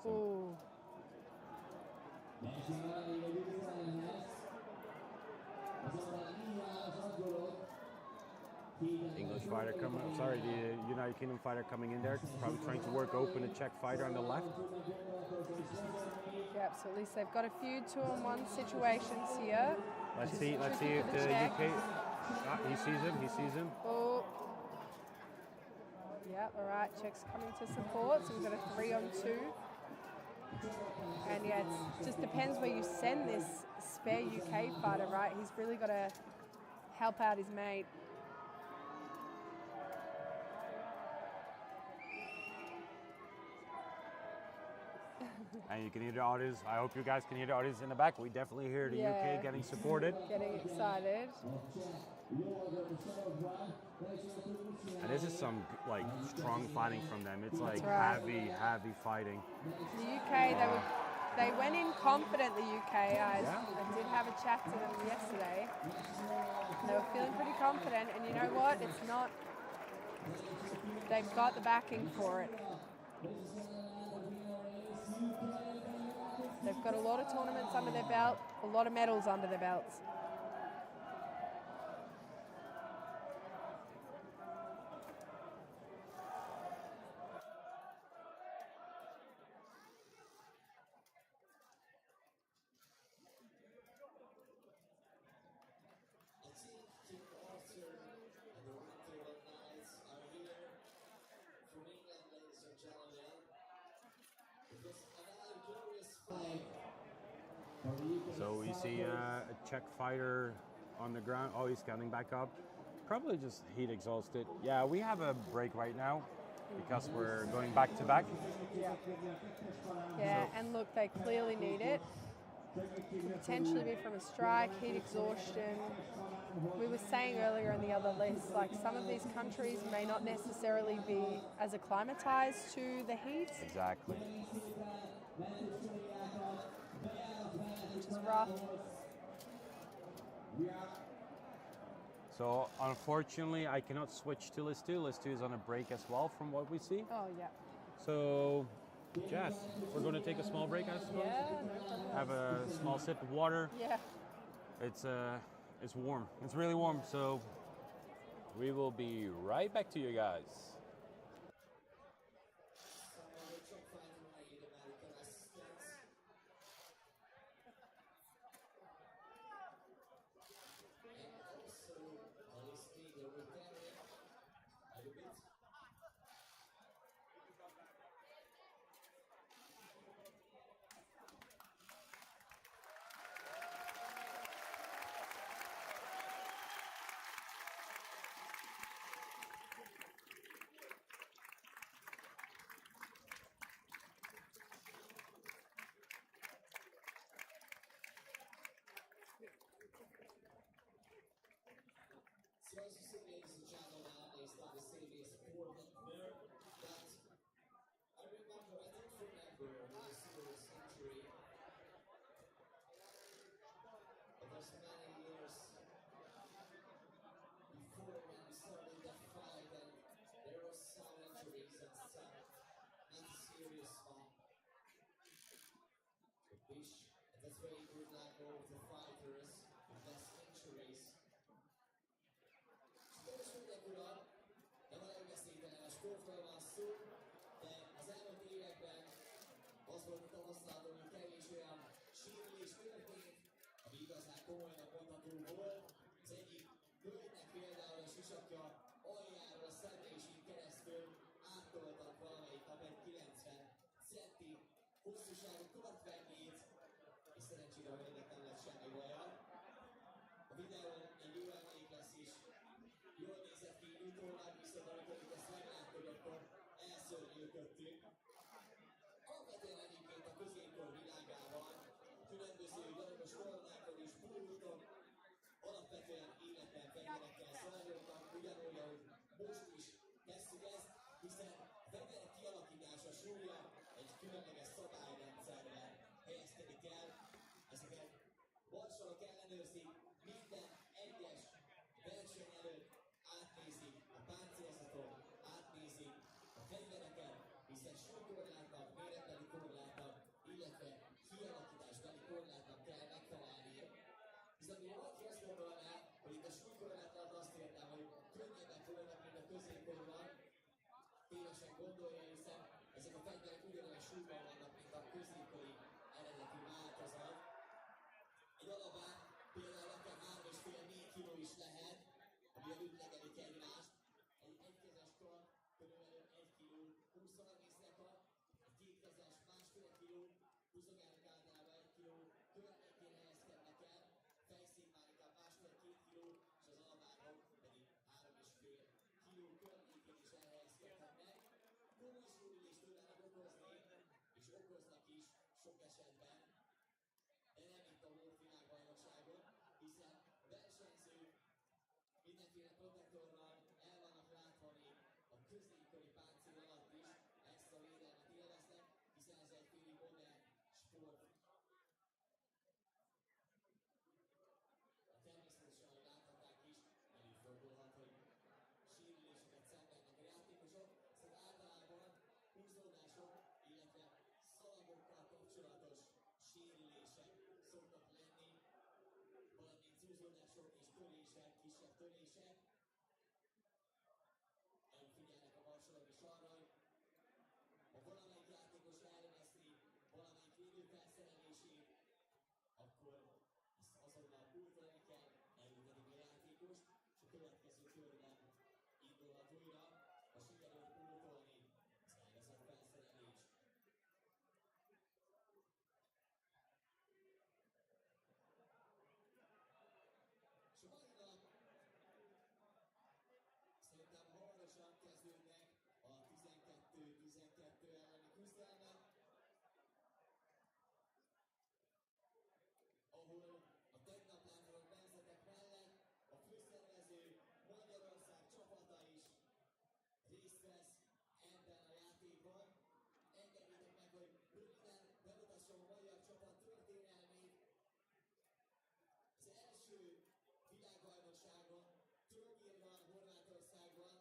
Ooh. English fighter coming. Sorry, the United Kingdom fighter coming in there, probably trying to work open a Czech fighter on the left. Yep, so at least they've got a few 2-on-1 situations here. Let's see if the UK. He sees him. Oh. Yep, all right, Czech's coming to support, so we've got a 3-on-2. And yeah, it just depends where you send this spare UK fighter, right? He's really got to help out his mate. And you can hear the audience. I hope you guys can hear the audience in the back. We definitely hear the UK getting supported. Getting excited. And this is some like strong fighting from them. It's like right. heavy fighting. The UK, they went in confident, the UK. I did have a chat to them yesterday. They were feeling pretty confident, and you know what? It's not, they've got the backing for it. They've got a lot of tournaments under their belt, a lot of medals under their belts. So we see a Czech fighter on the ground. Oh, he's coming back up. Probably just heat exhausted. Yeah, we have a break right now because we're going back to back. Yeah, and look, they clearly need it. Could potentially be from a strike, heat exhaustion. We were saying earlier in the other list, like some of these countries may not necessarily be as acclimatized to the heat. Exactly. Which is rough. So unfortunately, I cannot switch to list 2. List 2 is on a break as well, from what we see. Oh, yeah. So, Jess, we're going to take a small break, I suppose. Yeah, no problem. Have a small sip of water. Yeah. It's warm. It's really warm. So we will be right back to you guys. So as you see, ladies and gentlemen, they start to say this for there, but I remember, in the serious injury, but there's many years before when we started the fight, and there were some injuries and some not serious one. But wish, that's very good luck all of the fighters with less injuries. Uram, nem a legveszélytelenebb sportról van szó, de az elmúlt években az volt a tapasztalatom, hogy kevés olyan sérülés történt, ami igazán komolynak mondható volt. Az egyik hölgynek például a sisakja aljáról a szemlésén keresztül áttoltak valamelyik nap egy 90 centi hosszúságú kartvernyét, és szerencsére a hölgynek nem lett semmi baja. A videón egy jó emlék lesz is. Jól nézett ki utólag, viszont amikor itt ezt megláttuk, akkor elszörnyűködtünk. Alapvetően egyébként a középkor világában különböző gyalogos koronákon és búrúton alapvetően életlen fegyverekkel zajlottak, ugyanúgy, ahogy most is tesszük ezt, hiszen a fegyverek kialakítása súlya egy különleges szabályrendszerben helyezkedik el. Ezeket marsalok ellenőrzik, minden egyes verseny előtt átnézik a páncélzatot, átnézik a fegyvereket, hiszen súlykorlátnak, méretbeli korlátnak, illetve kialakításbeli korlátnak kell megfelelnie. Hiszen valaki azt gondolná, hogy itt a súlykorlát alatt azt értem, hogy könnyebben akkor van, tévesen gondolja, hiszen ezek a fegyverek ugyanolyan súlyban vannak, mint a középkori eredeti változat. Egy alapár például akár 3,5-4 kg is lehet, ami ütlegelik egymást. Egy egykezes kar körülbelül 1 kg 20-30 kar, egy kétkezes 1,5 kg, húzogálnak általában 1 kg környékén helyezkednek el, fejszín már inkább 1,5-2 kg, és az alapárok pedig 3,5 kg környékén is elhelyezkedhetnek. Komoly súlyülést tudnának okozni, és okoznak is sok esetben, de nem itt a World világbajnokságon, hiszen a versenyzők mindenféle protektorral el vannak látva még a középkori páncél alatt is, ezt a védelmet élveznek, hiszen ez egy félig modern sport. Természetesen, ahogy láthatták is, előfordulhat, hogy sérüléseket szenvednek a játékosok, szóval általában húzódások, illetve szalagokkal kapcsolatos sérülések szoktak lenni, valamint zúzódások és törések, kisebb törések. Elfigyelnek a marsalok is arra, hogy ha valamelyik játékos elveszi valamelyik védőfelszerelését, akkor ezt azonnal pultolni kell, elültetik a játékost, és a következő körben indulhat újra, ha sikerült pultolni az elveszett felszerelést. És a mai nap szerintem hamarosan kezdődnek a 12-12 elleni küzdelmek, ahol a tegnap látott nemzetek mellett a főszervező Magyarország csapata is részt vesz ebben a játékban. Engedjétek meg, hogy röviden bemutassam a magyar csapat történelmét. Az első világbajnokságon Trogirban, Horvátországban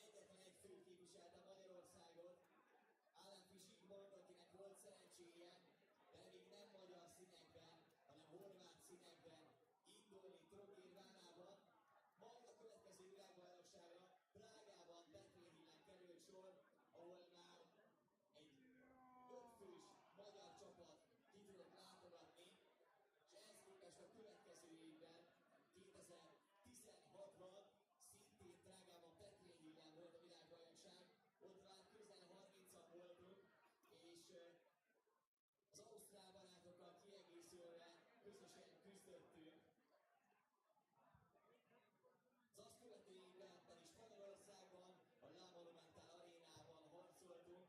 egyetlen egy fő képviselte Magyarországot, Államfi Zsigmond, akinek volt szerencséje, de még nem magyar színekben, hanem horvát színekben indulni Trogirvánában. Majd a következő világbajnokságra Prágában, Betlémben került sor, ahol már egy 5 fős magyar csapat ki tudott látogatni, és ehhez képest a következő évben, 2016-ban szintén Prágában, Betlémben volt a világbajnokság, ott már közel 30-an voltunk, és az ausztrál barátokkal kiegészülve közösen küzdöttünk. Az azt követő évben pedig Spanyolországban, a La Monumental arénában harcoltunk,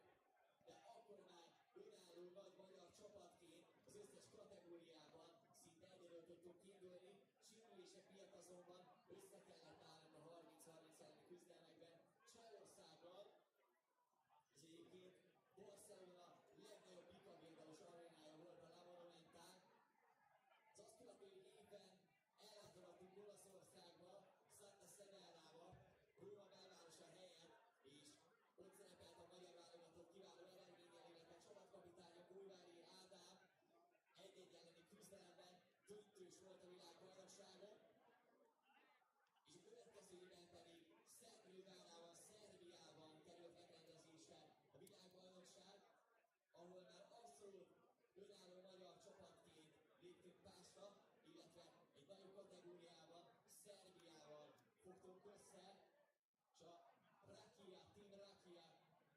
de akkor már önálló nagy magyar csapatként az összes kategóriában szinte egyedül tudtunk indulni, sérülések miatt azonban össze kellett állnunk a 30-30 elleni küzdelmekben Csehországgal. Ez egyébként Barcelona legnagyobb bikavédalos arénája volt a La Monumental. Az azt követő évben ellátogattunk Olaszországba, Santa Severába, Róma belvárosa helyett, és ott szerepelt a magyar válogatott kiváló eredménnyel, illetve csapatkapitánya Újvári Ádám egy-egy elleni küzdelemben döntős volt a világbajnokságon, és a következő évben pedig Szentgyörgyvárában, Szerbiában került megrendezésre a világbajnokság, ahol már abszolút önálló magyar csapatként léptünk pásra, illetve egy nagyobb kategóriában Szerbiával fogtunk össze, és a Rakia, Team Rakia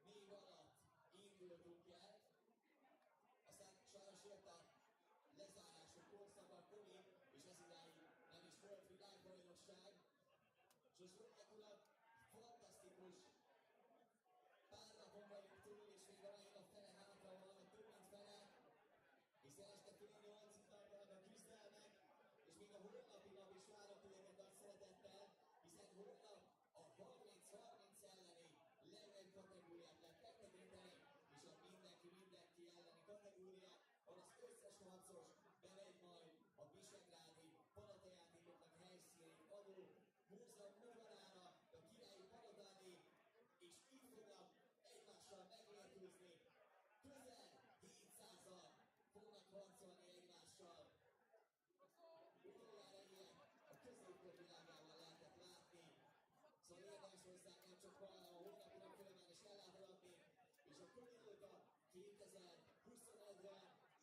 név alatt indultunk el. Aztán sajnos jött a lezárások korszaka, a Covid, és ez idáig nem is volt világbajnokság. És most gyakorlatilag fantasztikus pár napon vagyunk túl, és még a mai nap fele hátra van, vagy több mint fele, hiszen este fél 8-ig tartanak a küzdelmek, és még a holnapi nap is várok tőleket nagy szeretettel, hiszen holnap a 30-30 elleni legnagyobb kategóriát lehet megtekinteni, és a mindenki elleni kategóriát, ahol az összes harcos bemegy majd a visegrádi palotajátékoknak helyszínén adó múzeum udvarára, a királyi palotálé, és itt fognak egymással megmérkőzni. Közel 700-an fognak harcolni egymással. Utoljára ilyet a középkor világában lehetett látni, szóval érdemes hozzá nem csak a holnapi nap folyamán is ellátogatni, és a Kulióta 2021-ben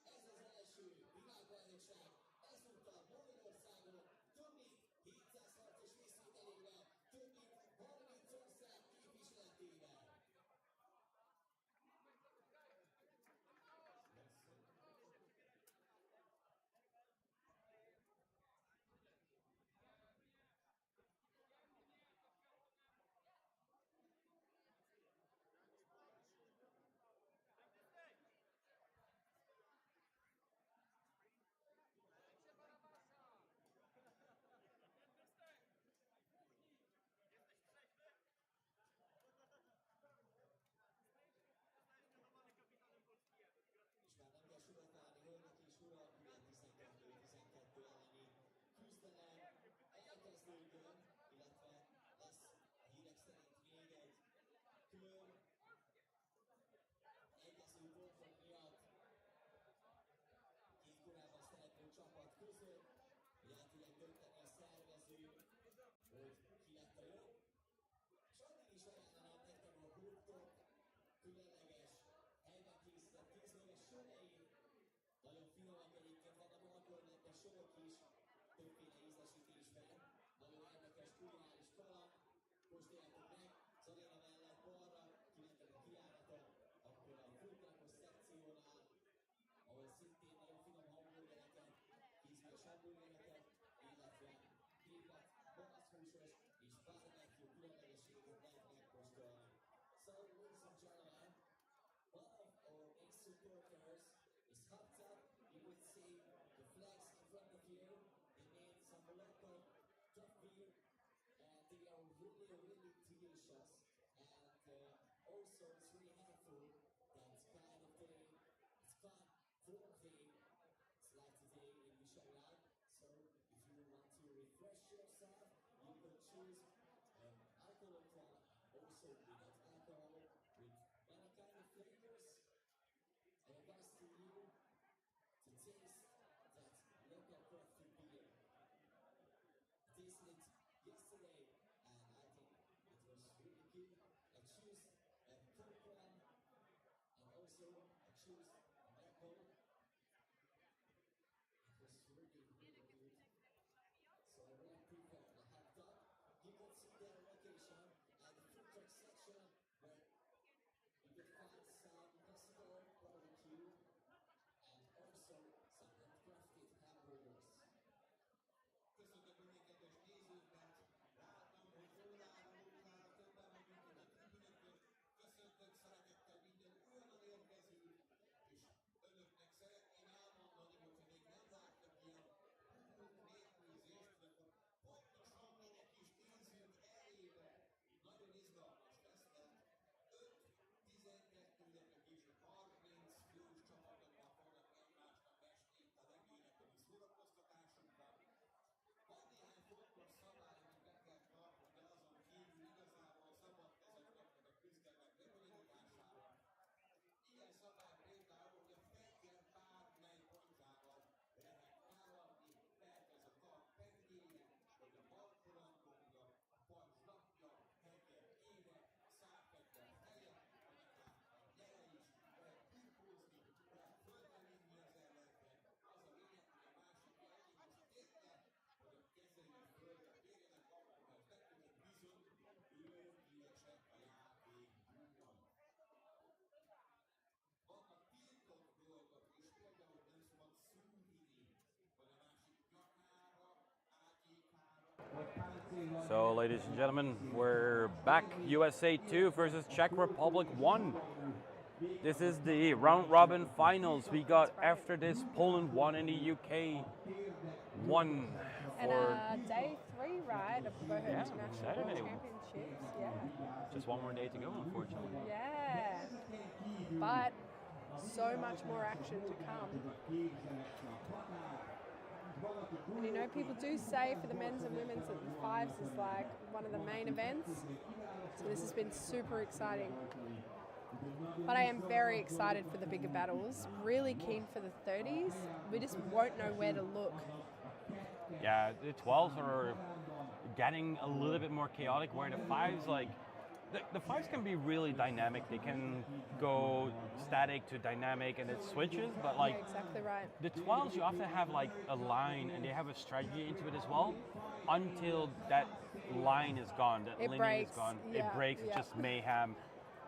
ez az első világbajnokság, ezúttal Magyarországon több mint 700 harcos részvételével, több mint 30 ország képviseletével. És már nem kell sugatálni, hölgyek és urak, ugye 12-12 elleni küzdelem elkezdődjön, illetve lesz a hírek szerint még egy kör egyező pontok miatt két korábban szereplő csapat között, lehetőleg dönteni a szervező, hogy ki lett a jobb. És addig is ajánlanám nektek a Burgtok különleges helyben készített 10 éves sörei. Nagyon finomak egyébként, vannak alkoholmentes sörök is, többféle ízesítésben. Nagyon érdekes kulináris kaland, kóstoljátok meg. Az aréna mellett balra, kimentek a kijáraton, akkor a foodtruckos szekciónál, ahol szintén nagyon finom hamburgereket, kézműves hamburgereket, illetve gépet, panaszhúsos és barbecue különlegességeket lehet megkóstolni. So, ladies and gentlemen, one of our main supporters is hopped up. You would see the flags in front of you. They made some local craft beer, and they are really, really delicious. And also, it's really helpful. That's kind of day. It's fun for a day. It's like today in Michel. So, if you want to refresh yourself, you could choose alcohol product, also without alcohol, with any kind of flavors. And I ask you to taste that local crafted beer. I tasted it yesterday, and I think it was really good. I choose a Coke one, and also I choose an apple. It was really, really good. So I really prefer the hot dog. You can see their location at the food truck section, where you can find some Mexican barbecue and also some handcrafted hamburgers. Köszöntök minden kedves nézőket! Látom, hogy jól állunk, többen vagyunk itt a tribünökön. Köszöntök szeretettel minden újonnan érkezőt, és önöknek szeretném elmondani, hogyha még nem láttak ilyen mérkőzést, akkor pontosan mennek is nézzünk elébe. Nagyon izgalmas lesz, mert 5-12, illetve később 30 fős csapatokban fognak egymásnak esni itt a legényekoni szórakoztatásunkban. Van néhány fontos szabály, amit be kell tartani, de azon kívül igazából szabad kezet kapnak a küzdelmek lebonyolításával. Ilyen szabály például, hogy a fegyver bármely pontjával lehet támadni, mert ez a kar pengéje, vagy a balkorongja, a pajzs lapja, hegye, éve, a szárfegyver feje, vagy akár a nyele is, lehet birkózni, lehet fölmenni az ellenben. Az a lényeg, hogy a másik elég most érte, hogy a kezei földre érjenek, akkor majd megkövet bizony, ő kiesett a játékban. Vannak tiltott dolgok is, például nem szabad szúrni, vagy a másik nyakára, ágyékára. So, ladies and gentlemen, we're back. USA 2 versus Czech Republic 1. This is the round robin finals. We got after this Poland 1 and the UK 1 And for day 3, right, of both Yeah, international Saturday. championships. Yeah. just one more day to go, unfortunately. Yeah. But so much more action to come. And you know, people do say for the men's and women's that the fives is like one of the main events. So this has been super exciting. But I am very excited for the bigger battles. Really keen for the 30s. We just won't know where to look. Yeah, the 12s are getting a little bit more chaotic, where the 5s, like, The fives can be really dynamic. They can go static to dynamic, and it switches. But like Yeah, exactly right. the 12s, you often have like a line, and they have a strategy into it as well. Until that line is gone, that It linear breaks, is gone, yeah, it breaks. yeah. It's just mayhem.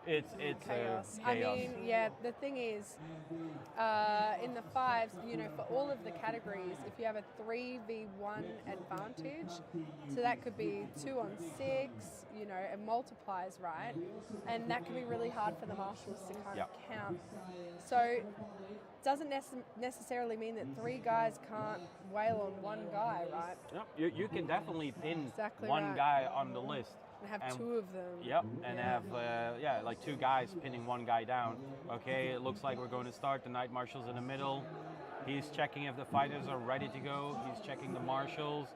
It's Chaos. chaos. I mean, yeah, the thing is, in the fives, you know, for all of the categories, if you have a 3v1 advantage, so that could be 2 on 6, you know, it multiplies, right? And that can be really hard for the marshals to kind Yeah. of count. So doesn't necessarily mean that 3 guys can't wail on 1 guy, right? Yep. You can definitely pin Exactly one right. guy on the list. And have And- 2 of them. Yep, and have like 2 guys pinning 1 guy down. Okay, it looks like we're going to start. The night marshal's in the middle. He's checking if the fighters are ready to go. He's checking the marshals,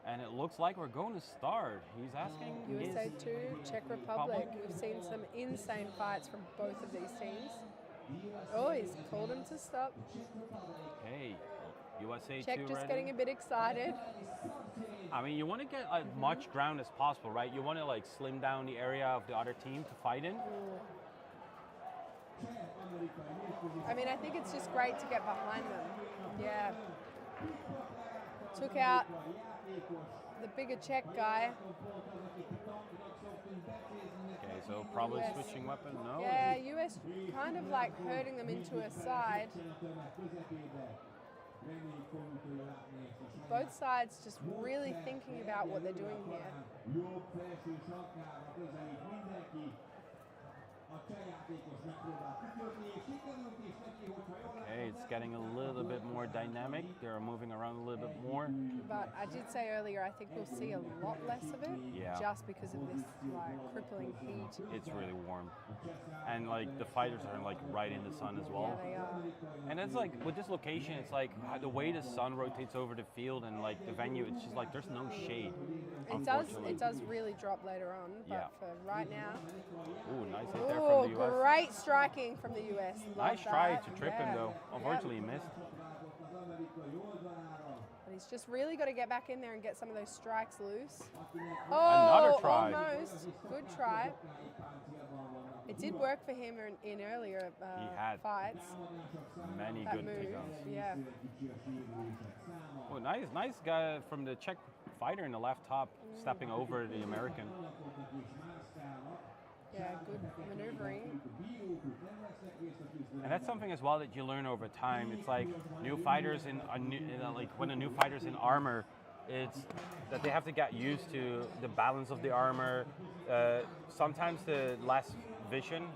and it looks like we're going to start. He's asking. USA is 2, Czech Republic. We've seen some insane fights from both of these teams. Oh, he's called him to stop. Okay, USA Czech 2 just ready. getting a bit excited. I mean, you want to get as much ground as possible, right? You want to like slim down the area of the other team to fight in. I mean, I think it's just great to get behind them. Yeah. Took out the bigger Czech guy. Okay, so probably US. switching weapon. No. Yeah, US kind of like herding them into a side. Both sides just really thinking about what they're doing here. Okay, it's getting a little bit more dynamic. They're moving around a little bit more. But I did say earlier, I think we'll see a lot less of it, Yeah. just because of this like crippling heat. It's really warm, and like the fighters are like right in the sun as well. Yeah, they are. And it's like with this location, it's like the way the sun rotates over the field and like the venue. It's just like there's no shade. Unfortunately. It does really drop later on, but Yeah. for right now. Ooh, nice hit there Oh, from the US. great striking from the US. Love Nice try that. to trip Yeah. him though. Unfortunately, he missed. But he's just really got to get back in there and get some of those strikes loose. Another Oh, try. almost. Good try. It did work for him in earlier He had fights. Many That good move, takedowns. yeah. Oh, nice guy from the Czech fighter in the left top, stepping over the American. Yeah, good maneuvering. And that's something as well that you learn over time. It's like new fighters like when a new fighter's in armor, it's that they have to get used to the balance of the armor. Sometimes the less vision.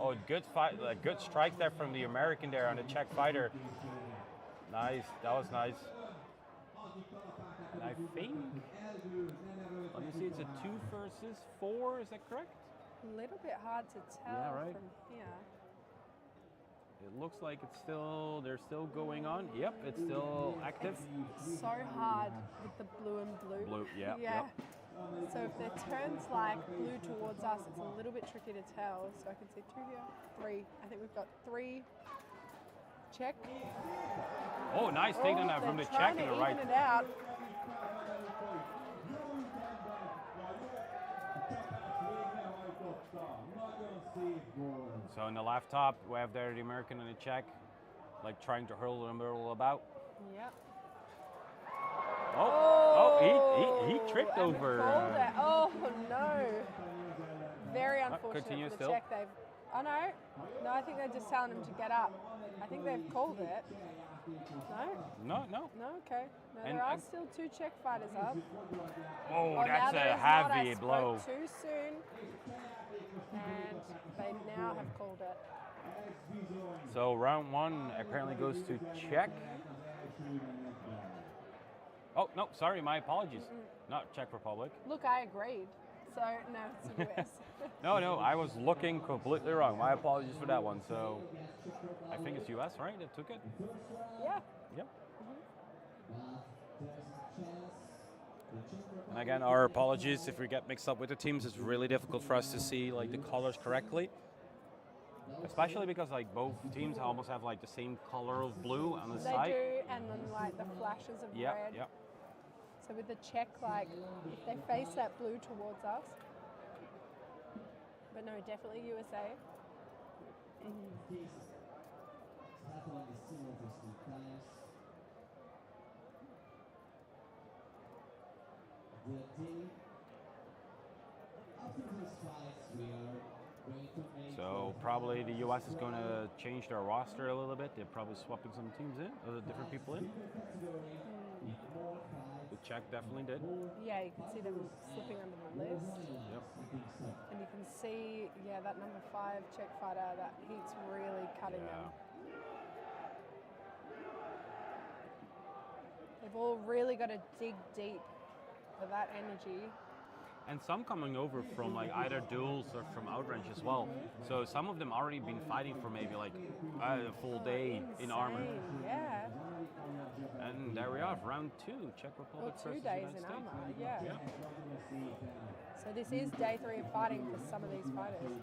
Oh, good fight, like good strike there from the American there on the Czech fighter. Nice, that was nice. And I think, let me see, it's a 2 versus 4. Is that correct? A little bit hard to tell Yeah, right. from here. It looks like they're still going on. Yep, it's still active. It's so hard with the blue and blue. Blue, yeah, Yeah. yep. So if there turns like blue towards us, it's a little bit tricky to tell. So I can see 2 here, 3. I think we've got 3 Czech. Oh, nice takedown there from the Czech in in the right. It out. So in the left top, we have there the American and the Czech, like trying to hurl them all about. Yep. He tripped and over. called it. Oh no! Very unfortunate continue for the still. Czech. Oh no, I think they're just telling him to get up. I think they've called it. No, No. okay. No, And- there are and- still 2 Czech fighters up. Oh, now that's there a is not. I heavy spoke blow. Too soon, and they now have called it. So round 1 apparently goes to Czech. Oh no, sorry, my apologies. Not Czech Republic. Look, I agreed. So no, it's the US. No, I was looking completely wrong. My apologies for that one. So I think it's US, right? That took it. Yeah. Yep. And again, our apologies if we get mixed up with the teams. It's really difficult for us to see like the colors correctly, especially because like both teams almost have like the same color of blue on the They side. do, and then like the flashes of Yep, red. yep. So with the Czech, like if they face that blue towards us, But no, definitely USA. So probably the US is going to change their roster a little bit. They're probably swapping some teams in, different people in. The Czech definitely did. Yeah, you can see them slipping under the list. Yep. And you can see, yeah, that number 5 Czech fighter, that heat's really cutting them. They've all really got to dig deep for that energy. And some coming over from like either duels or from outrange as well. So some of them already been fighting for maybe like a full day in armor. Yeah. And there we are, round 2, Czech Republic Well, 2 versus days United in States. armor, yeah. So this is day 3 of fighting for some of these fighters.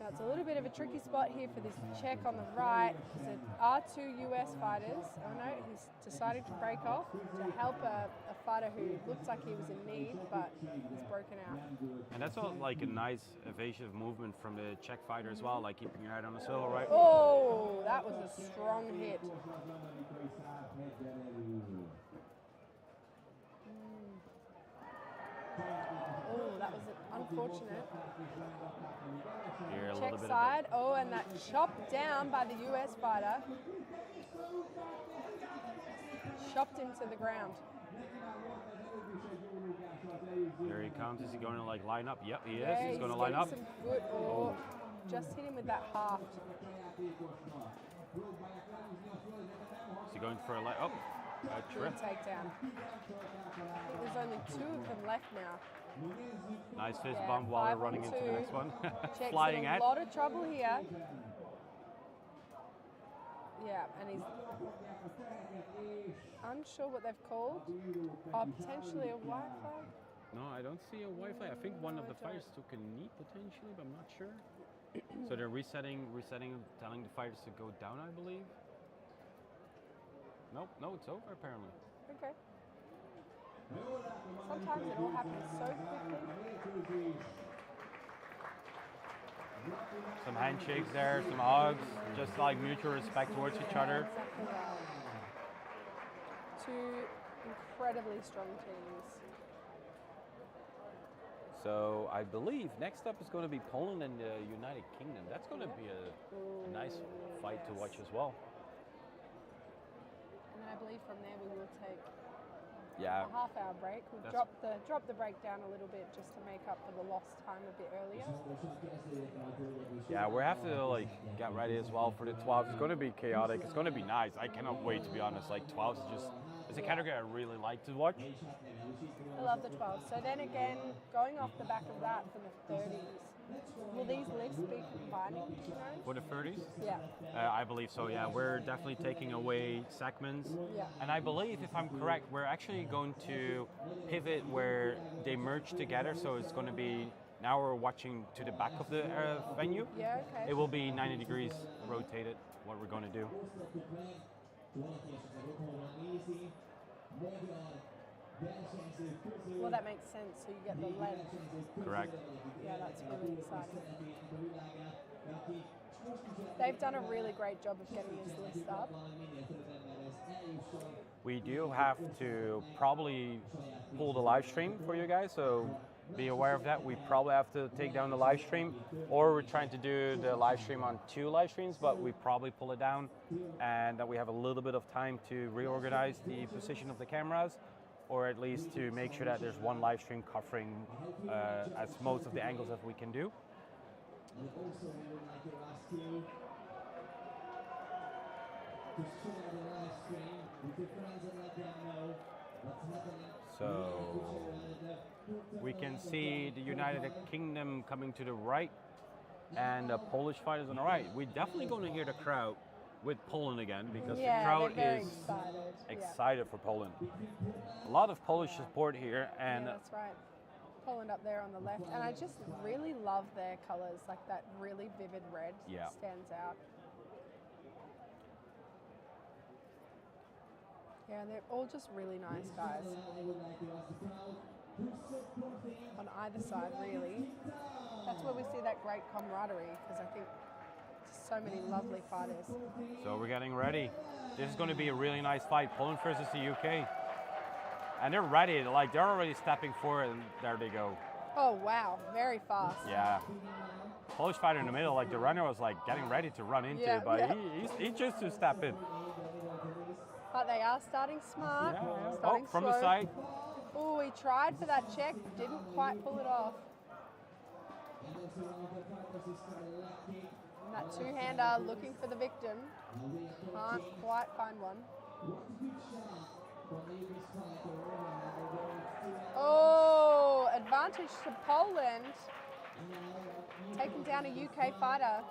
Now it's a little bit of a tricky spot here for this Czech on the right. So our 2 US fighters. Oh no, he's decided to break off to help a fighter who looked like he was in need, but he's broken out. And that's all like a nice evasive movement from the Czech fighter as well, like keeping your head on the swivel, right? Oh, that was a strong hit. Oh, that was unfortunate. Here, a Czech little bit side. Oh, and that chopped down by the US fighter. Chopped him to the ground. Here he comes. Is he going to like line up? Yep, he is. Yeah, He's going to line up. Some good, oh, just hit him with that half. Is he going for a oh, a trip? Good takedown. There's only 2 of them left now. Nice fist Yeah, bump while 5 they're on running into 2. the next one. Czech's Flying in a at. lot of trouble here. Yeah, and he's unsure what they've called. Oh, potentially a white flag. No, I don't see a white flag. I think one of the fighters took a knee potentially, but I'm not sure. So they're resetting, telling the fighters to go down, I believe. Nope, no, it's over apparently. Okay. Sometimes it all happens so quickly. Some handshakes there, some hugs, just like mutual respect towards each other. Exactly right. 2 incredibly strong teams. So I believe next up is going to be Poland and the United Kingdom. That's going to be a nice fight to watch as well. And then I believe from there we will take Yeah. a half-hour break. We'll drop the break down a little bit just to make up for the lost time a bit earlier. Yeah, we have to like get ready as well for the 12. It's going to be chaotic. It's going to be nice. I cannot wait, to be honest. Like 12 is just, it's a category I really like to watch. I love the 12. So then again, going off the back of that for the 30s, will these lists be combining, do you know? For the 30s? Yeah. I believe so, yeah. We're definitely taking away segments. Yeah. And I believe, if I'm correct, we're actually going to pivot where they merge together. So it's going to be, now we're watching to the back of the venue. Yeah, okay. It will be 90 degrees rotated, what we're going to do. Well, that makes sense. So you get the length. Correct. Yeah, that's really exciting. They've done a really great job of getting this list up. We do have to probably pull the live stream for you guys, so be aware of that. We probably have to take down the live stream, or we're trying to do the live stream on 2 live streams, but we probably pull it down, and that we have a little bit of time to reorganize the position of the cameras, or at least to make sure that there's one live stream covering as most of the angles as we can do. So we can see the United Kingdom coming to the right and the Polish fighters on the right. We're definitely going to hear the crowd with Poland again, because the crowd they're very is excited. for Poland. A lot of Polish support here, and Yeah, that's right. Poland up there on the left, and I just really love their colors. Like that really vivid red stands out. Yeah, and they're all just really nice guys. on either side, really. That's where we see that great camaraderie, because I think so many lovely fighters. So we're getting ready. This is going to be a really nice fight. Poland versus the UK. And they're ready, like they're already stepping forward and there they go. Oh wow, very fast. Yeah. Polish fighter in the middle, like the runner was like getting ready to run into, Yeah, but yeah. he chose to step in. But they are starting smart. Yeah, yeah. Starting From slow. the side. Oh, he tried for that check, didn't quite pull it off. And that two-hander looking for the victim. Can't quite find one. Oh, advantage to Poland. Taking down a UK fighter.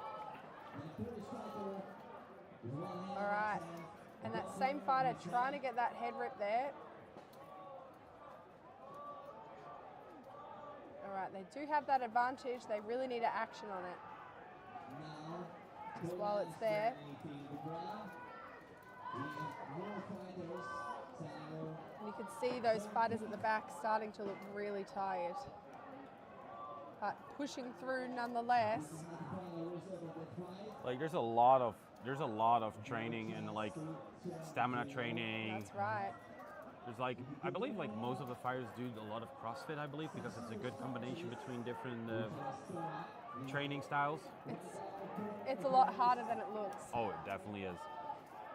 All right. And that same fighter trying to get that head rip there. All right, they do have that advantage. They really need to action on it. Just while it's there. And you can see those fighters at the back starting to look really tired. But pushing through nonetheless. Like there's a lot of training and like stamina training. That's right. There's like, I believe like most of the fighters do a lot of CrossFit, I believe, because it's a good combination between different training styles. It's a lot harder than it looks. Oh, it definitely is.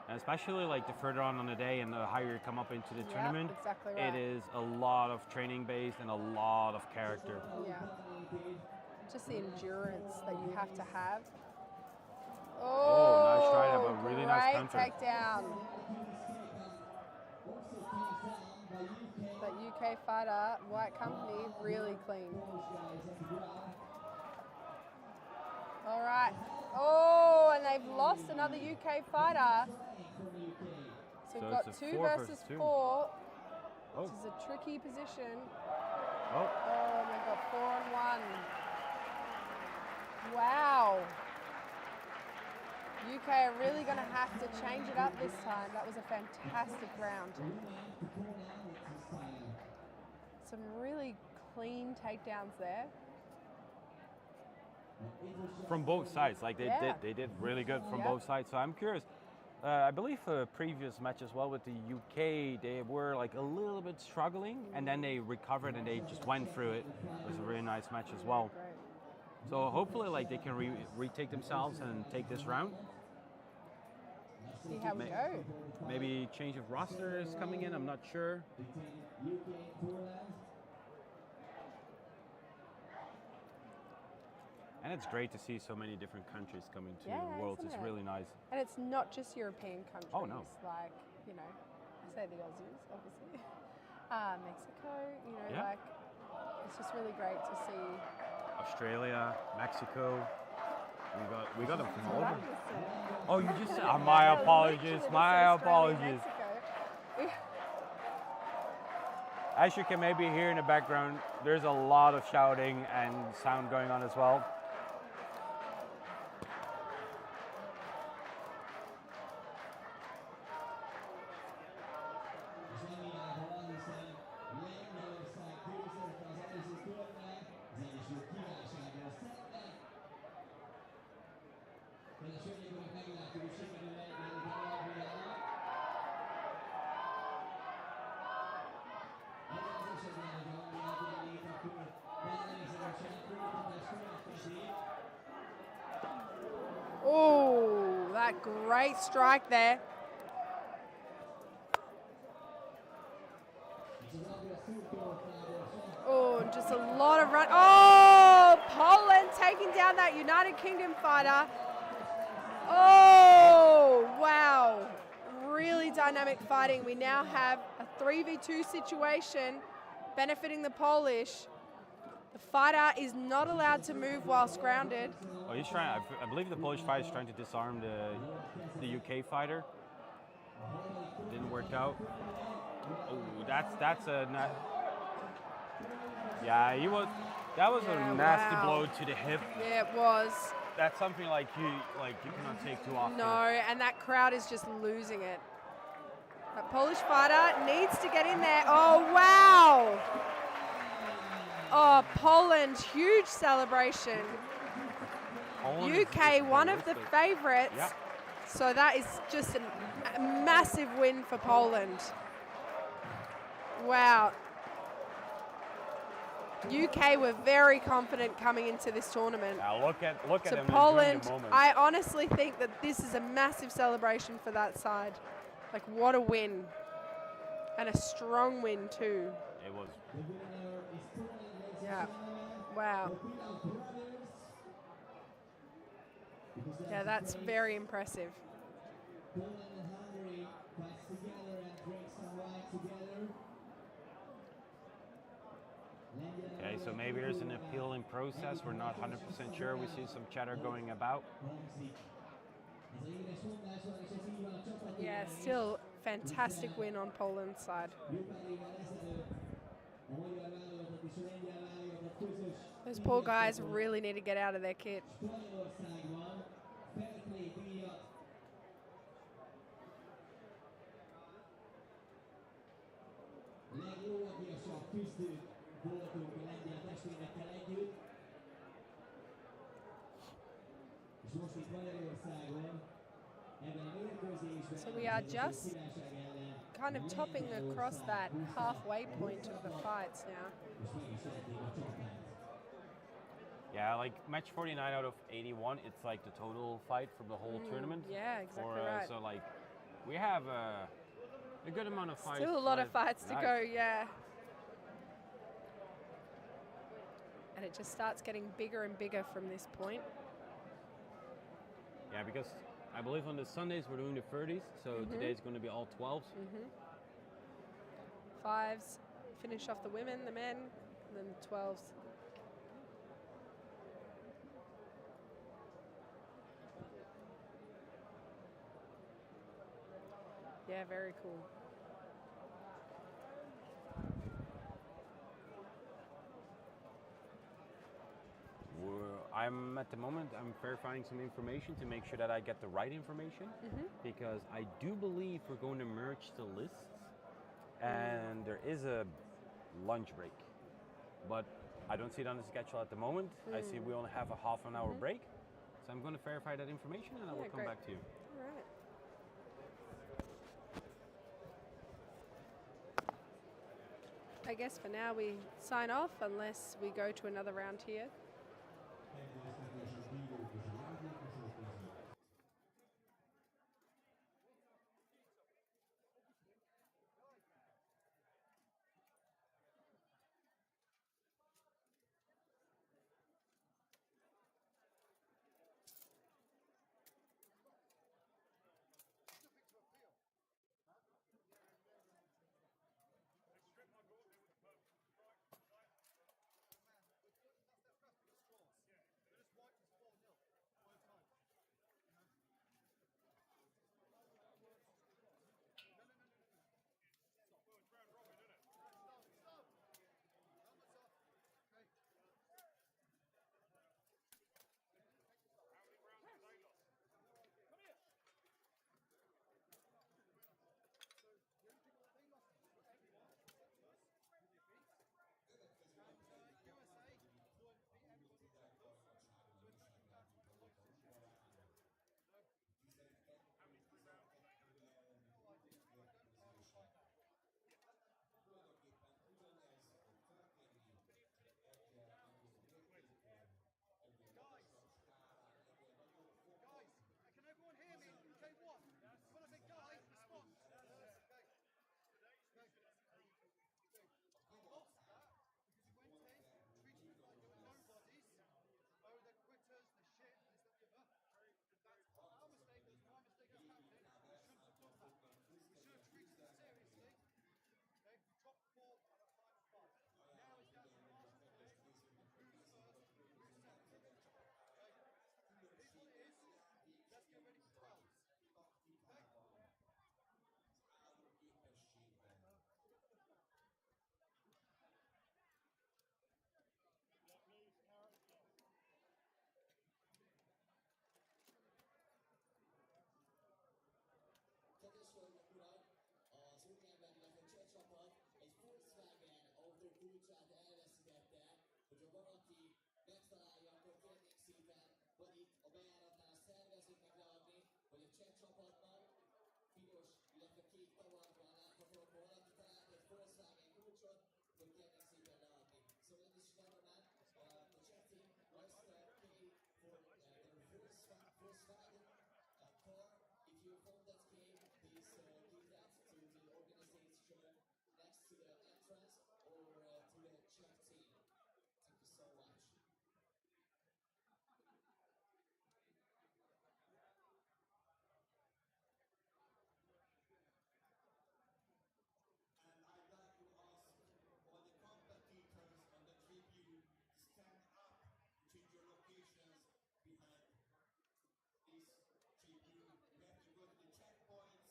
And especially like the further on the day and the higher you come up into the tournament, exactly right. it is a lot of training based and a lot of character. Yeah. Just the endurance that you have to have. Oh, nice try, but really nice counter. Great takedown. That UK fighter, White Company, really clean. All right. Oh, and they've lost another UK fighter. So we've got it's a 2 4 versus versus 2. 4, Oh. which is a tricky position. Oh, Oh, they've got 4 on 1. Wow. UK are really going to have to change it up this time. That was a fantastic round. Some really clean takedowns there. from both sides, like they did really good from both sides. So I'm curious. I believe a previous match as well with the UK, they were like a little bit struggling, and then they recovered and they just went through it. It was a really nice match as well. Great. So hopefully, like they can retake themselves and take this round. See how we go. Maybe change of roster is coming in. I'm not sure. And it's great to see so many different countries coming to the world. It's really nice. And it's not just European countries. Oh, no. Like, you know, I say the Aussies, obviously. Mexico, you know, like, it's just really great to see. Australia, Mexico. We got them from all over. Mexico. Oh, you just said, my apologies, my apologies. As you can maybe hear in the background, there's a lot of shouting and sound going on as well. Oh, that great strike there. Oh, just a lot of run. Oh, Poland taking down that United Kingdom fighter. Oh, wow. Really dynamic fighting. We now have a 3v2 situation benefiting the Polish. The fighter is not allowed to move whilst grounded. Oh, he's trying. I believe the Polish fighter is trying to disarm the UK fighter. Didn't work out. Oh, that's a. Yeah, that was a nasty blow to the hip. Yeah, it was. That's something like you cannot take too often. No, and that crowd is just losing it. That Polish fighter needs to get in there. Oh, wow. Oh, Poland, huge celebration. Poland UK, is one of the ballistic. favourites. Yeah. So that is just a massive win for Poland. Wow. UK were very confident coming into this tournament. Now look at So them Poland, enjoying the moment. I honestly think that this is a massive celebration for that side. Like, what a win. And a strong win too. It was. Yeah. Wow. Yeah, that's very impressive. Okay, so maybe there's an appealing process. We're not 100% sure. We see some chatter going about. Yeah, still fantastic win on Poland's side. Those poor guys really need to get out of their kit. So we are just kind of topping across that halfway point of the fights now. Yeah, like match 49 out of 81, it's like the total fight from the whole tournament. Yeah, exactly right. So like, we have a good amount of fights. Still a lot of fights to Nice. go, yeah. And it just starts getting bigger and bigger from this point. Yeah, because I believe on the Sundays we're doing the 30s, so today's going to be all 12s. Fives, finish off the women, the men, and then the 12s. Yeah, very cool. I'm at the moment, I'm verifying some information to make sure that I get the right information, because I do believe we're going to merge the lists, and there is a lunch break, but I don't see it on the schedule at the moment. I see we only have a half an hour break, so I'm going to verify that information and I will come great. back to you. All right. I guess for now we sign off unless we go to another round here. Kedves hölgyek, urak, az úriember, illetve cseh csapat egy Volkswagen autókulcsát elveszítette hogyha valaki megtalálja, akkor kérnék szépen, vagy itt a bejáratnál a szervezőknek leadni, hogy a cseh csapatnak piros, illetve kék tavarban láthatóak, ha valaki talált egy Volkswagen kulcsot, akkor kérnék szépen leadni. So ladies and gentlemen, the Czech team was paid for the Volkswagen car. If you found that game, please give that to the organization next to the entrance or to the Czech team. Thank you so much. And I'd like to ask all the competitors on the tribune to stand up, change your locations behind this tribune. We have to go to the checkpoints.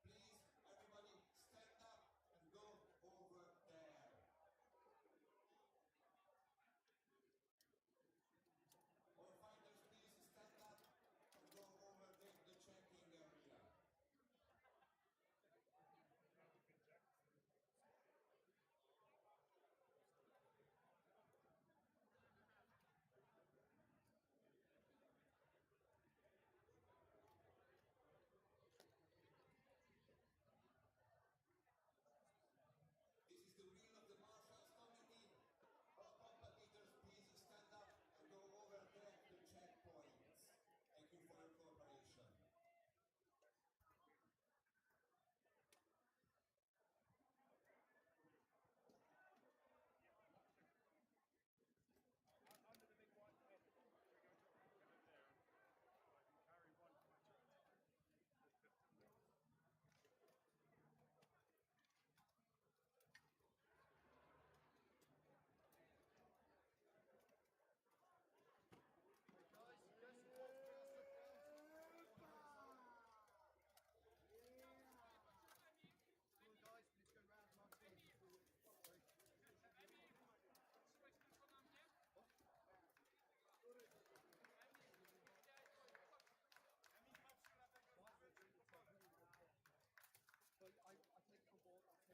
Please, everybody stand up and go over there. Our fighters, please stand up and go over there to the checking area. This is the will of the Marshals Committee. All competitors, please stand up and go over there to the checkpoints. Thank you for your cooperation. Under the big white fence, we're going to put it there. So I can carry one to my church.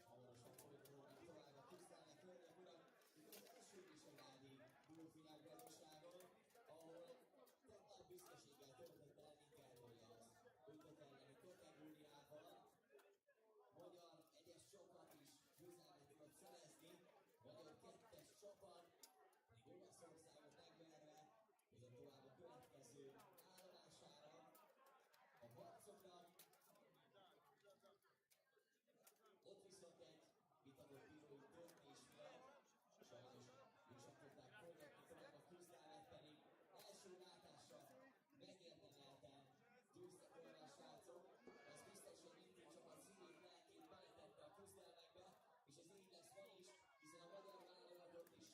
Hamarosan folytatódnak tovább a küzdelmek, hölgyek, urak, itt az első visegrádni búrfinálbajnokságon, ahol tegnap büszkeséggel töltött el Nikerolja az 5 elleni kategóriában. Magyar egyes csapat is győzelmet tudott szerezni, magyar kettes csapat, pedig Olaszországot megverve, viszont tovább a következő állomására a harcoknak. Ott viszont egy vitatott bírói döntés miatt sajnos ők sem tudták folytatni tovább a küzdelmet, pedig első látásra megérdemelten győztek volna a srácok. Az biztos, hogy mindkét csapat szívét, lelkét beletette a küzdelmekbe, és ez így lesz ma is, hiszen a magyar válogatott is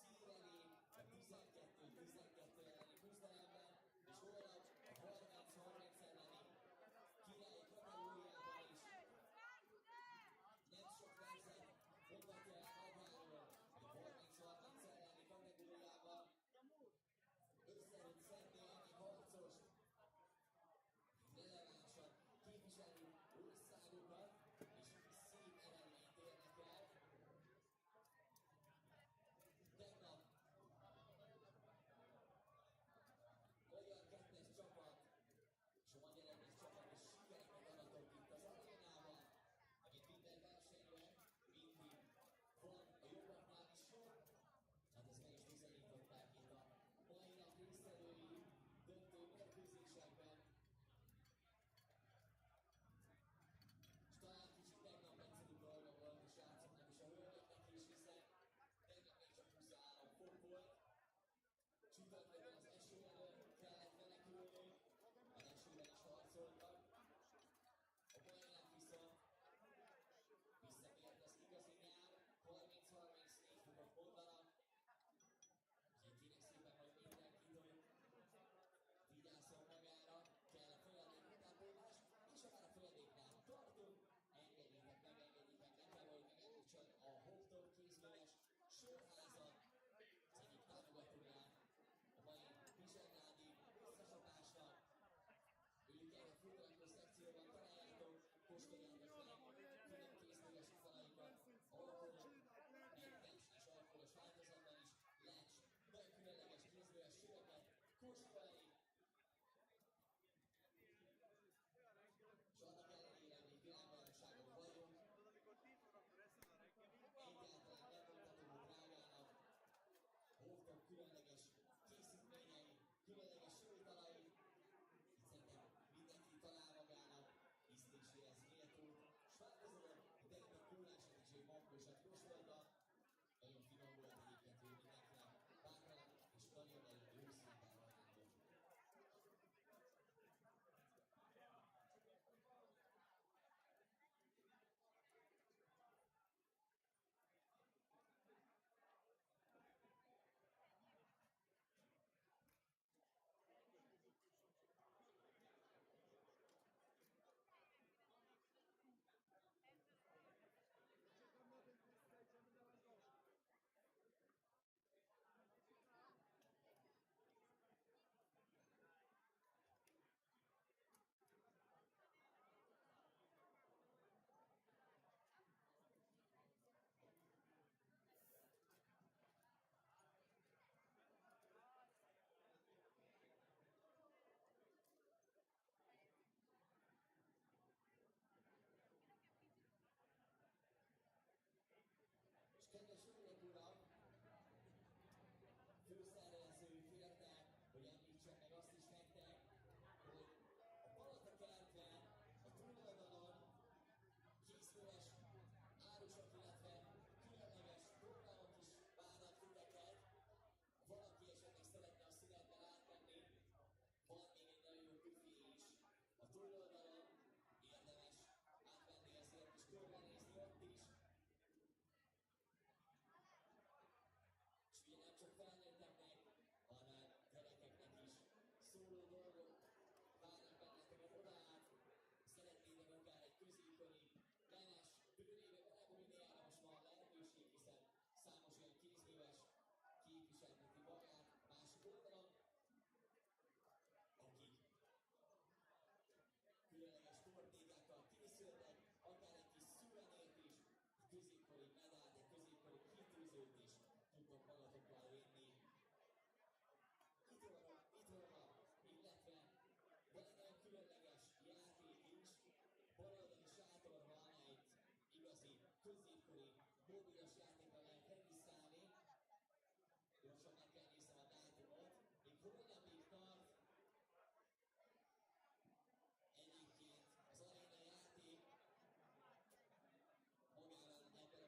szívelé a 12-12 elleni küzdelemben, és holnap a 30-30 elleni királyi kategóriában is. Nem sok percet mondhatja el magáról, hogy 30-30 elleni kategóriában összerült szedni ennyi harcos, relevánsan képviselő országokat, és szép eredményt érnek el. Tegnap magyar kettes csapat és a magyar egyes csapat is sikereket aratott itt az arénában, amit minden versenyben mindig van a jobbaknál is sok. Hát ezt meg is bizonyították itt a mai nap résztvevői döntő mérkőzésekben. És talán kicsit tegnap egyszerű dolga volt a srácoknak és a hölgyeknek is, hiszen tegnap még csak 23 fok volt. Csütörtökön az eső elől kellett menekülni, az esőben is harcoltak. A mai nap viszont visszatért az igazi nyár, 30-34 fokot mondanak. Úgyhogy kérek szépen, hogy mindenkitől vigyázzon magára, kell a folyadék utánpótlás, és ha már a folyadéknál tartunk, engedjétek meg nekem, hogy megemlítsem a Hoptop kézműves sörházat, az egyik támogatóját a mai Visegrádi összecsapásnak. Ők erre Kóstolni. És annak ellenére, hogy világbajnokságon vagyunk, egyáltalán nem mondhatom, hogy drágának. Hoftok különleges készítményei, különleges sóitalai. Szerintem mindenki talál magának ízléséhez méltót. És változóan, hogy tényleg a kólásat és egy makkósat kóstoltak. Nagyon finom volt egyébként, hogy mindenkinek bátran és nagyon-nagyon jó szintán hajlandó. És kedves hölgyek, uram, főszervező kérte, hogy említsem meg azt is nektek, hogy a Palota-kertben, a túloldalon készműves árusok, illetve különleges programok is várnak titeket. Ha valaki esetleg szeretne a szünetben átmenni, van még egy nagyon jó büfé is. A túloldalon érdemes átmenni ezért és körbenézni ott is. És ugye nem csak felnőtteknek, hanem gyerekeknek is szóló dolgok várnak benneteket oda át. Szeretnétek akár egy középkori, lenes, bőrébe belegújni, erre most van lehetőség, hiszen számos olyan kézműves képviselteti magát másik oldalon, akik különleges tortékákkal készültek, akár egy kis szuvenért is, egy középkori medált, egy középkori kitűzőt is tudtok magatokkal vinni. Itt vannak, illetve van egy nagyon különleges játék is, baloldali sátor van egy igazi középkori mobilos játékra lehet regisztrálni. Gyorsan meg kell néznem a dátumot, még hónapig tart. Egyébként az aréna játék magában ebben a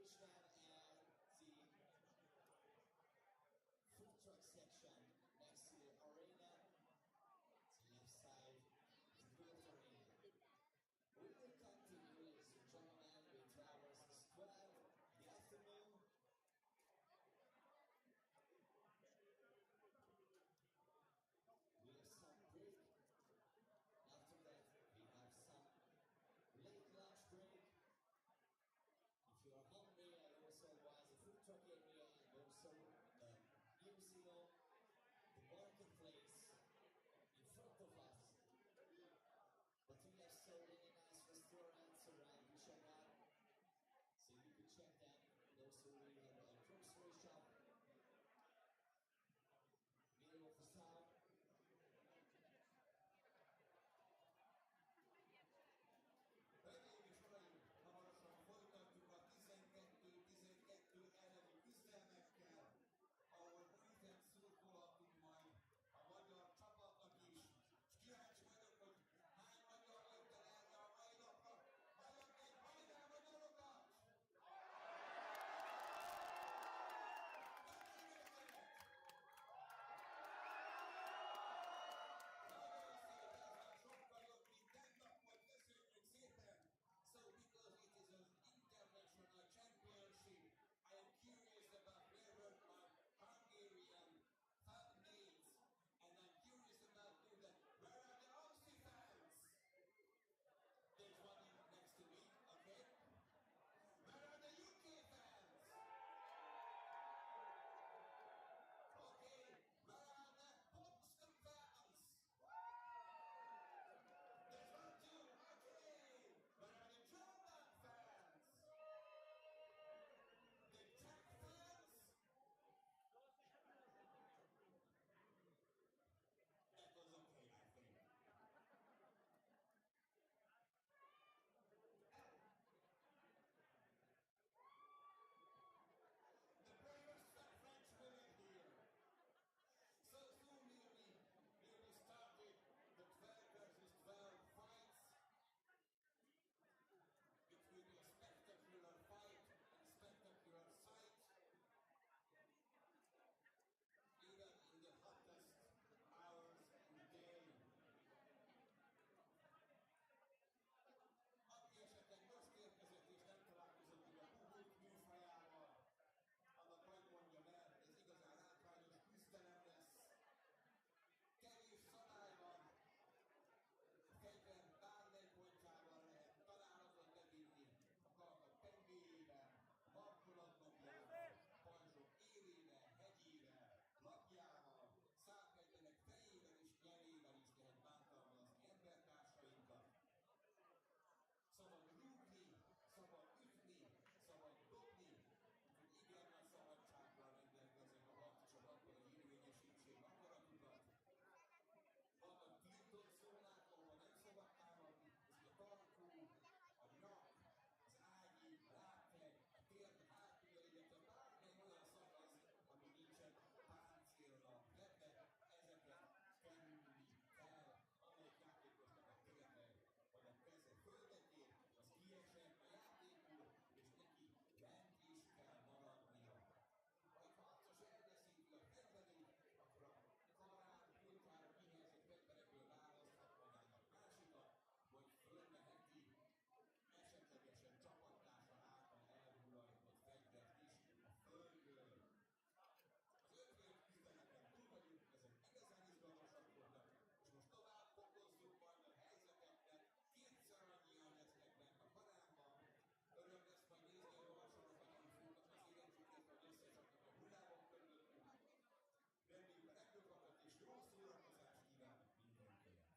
push them and the food truck section next to the arena, the left side, the built arena. We will continue, ladies and gentlemen, with hours 12 in the afternoon. We have some break. After that, we have some late lunch break. If you are hungry, and also was a food truck area, and also the museum, the marketplace in front of us. But we have so many nice restaurants around Visegrad, so you can check them. And also we have a grocery shop, middle of the town. Hölgyeim és uraim, hamarosan folytatjuk a 12-12 elleni küzdelmekkel, ahol újfent szurkolhatunk majd a magyar csapatnak is. És kíváncsi vagyok, hogy hány magyar jött el erre a mai napra. Halljuk még hajrá magyarokat! So because it is an international championship, I am curious about where were my Hungarian mates, and I'm curious about that. Where are the Aussie fans? There's one next to me, okay? Where are the UK fans? Okay, where are the Boston fans? There's one too, okay! Where are the German fans? The Czech fans? That was okay, I think. The bravest French women here. So soon will be started the 12 versus 12 fights. It will be a spectacular fight and spectacular sight. Even in the hottest hours in the day. Aki esetleg most érkezett és nem találkozott még a Google műfajával, annak majd mondjam el, ez igazán látványos küzdelem lesz. Kevés szabály van, a fegyver bármely pontjával lehet találatot bevinni, a kalkat pengéjével, markolatdombjával, pajzsok élével, hegyével, lapjával, szárfegyverek fejével és nyerével is lehet bántalmazni embertársainkat. Szabad rúgni, szabad ütni, szabad dobni, úgyhogy igen nagy szabadsággal rendelkeznek a harcosok akkor, hogy érvényesítsék akaratukat. Vannak tiltott zónák, ahol nem szabad támadni, ez a tarkó, a nyak, az ágyi, a lábfej, a térd hátulja, illetve bármely olyan szakasz, ami nincsen páncélra vetve, ezeket kerülni kell, amelyik játékosnak a térde vagy a keze földet ér, az kiesett a játékból, és neki bent is kell maradnia. Ha egy harcos elveszíti a fegyverét, akkor a karán, pultjára kihelyezett fegyverekből választhat magának másikat, vagy fölmeheti esetlegesen csapattársa által elhullajtott fegyvert is a földből. Az ötvény küzdelmeken túl vagyunk, ezek igazán izgalmasak voltak, és most tovább fokozzuk majd a helyzeteknek, kétszer annyian lesznek bent a karámban. Öröm lesz majd nézni a rovasokat, hogy futnak az életüket, hogy összecsapnak a hullámok körülöttünk. Reméljük a legjobbkat és jó szórakozást kívánok mindenkinek!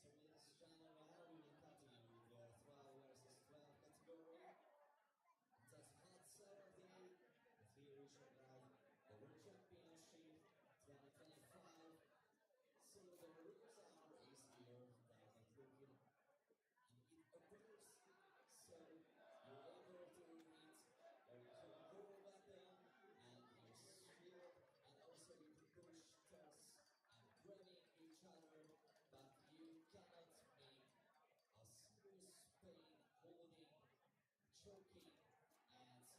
So ladies and gentlemen, now we will continue with the 12 versus 12 category. That's hot Saturday, the BIWC the World Championship 2025. So the rules are easier than the previous. It appears so you're able to read your weapon and your shield, and also you can push turns and grabbing each other, but you cannot make a smooth pain holding, choking, and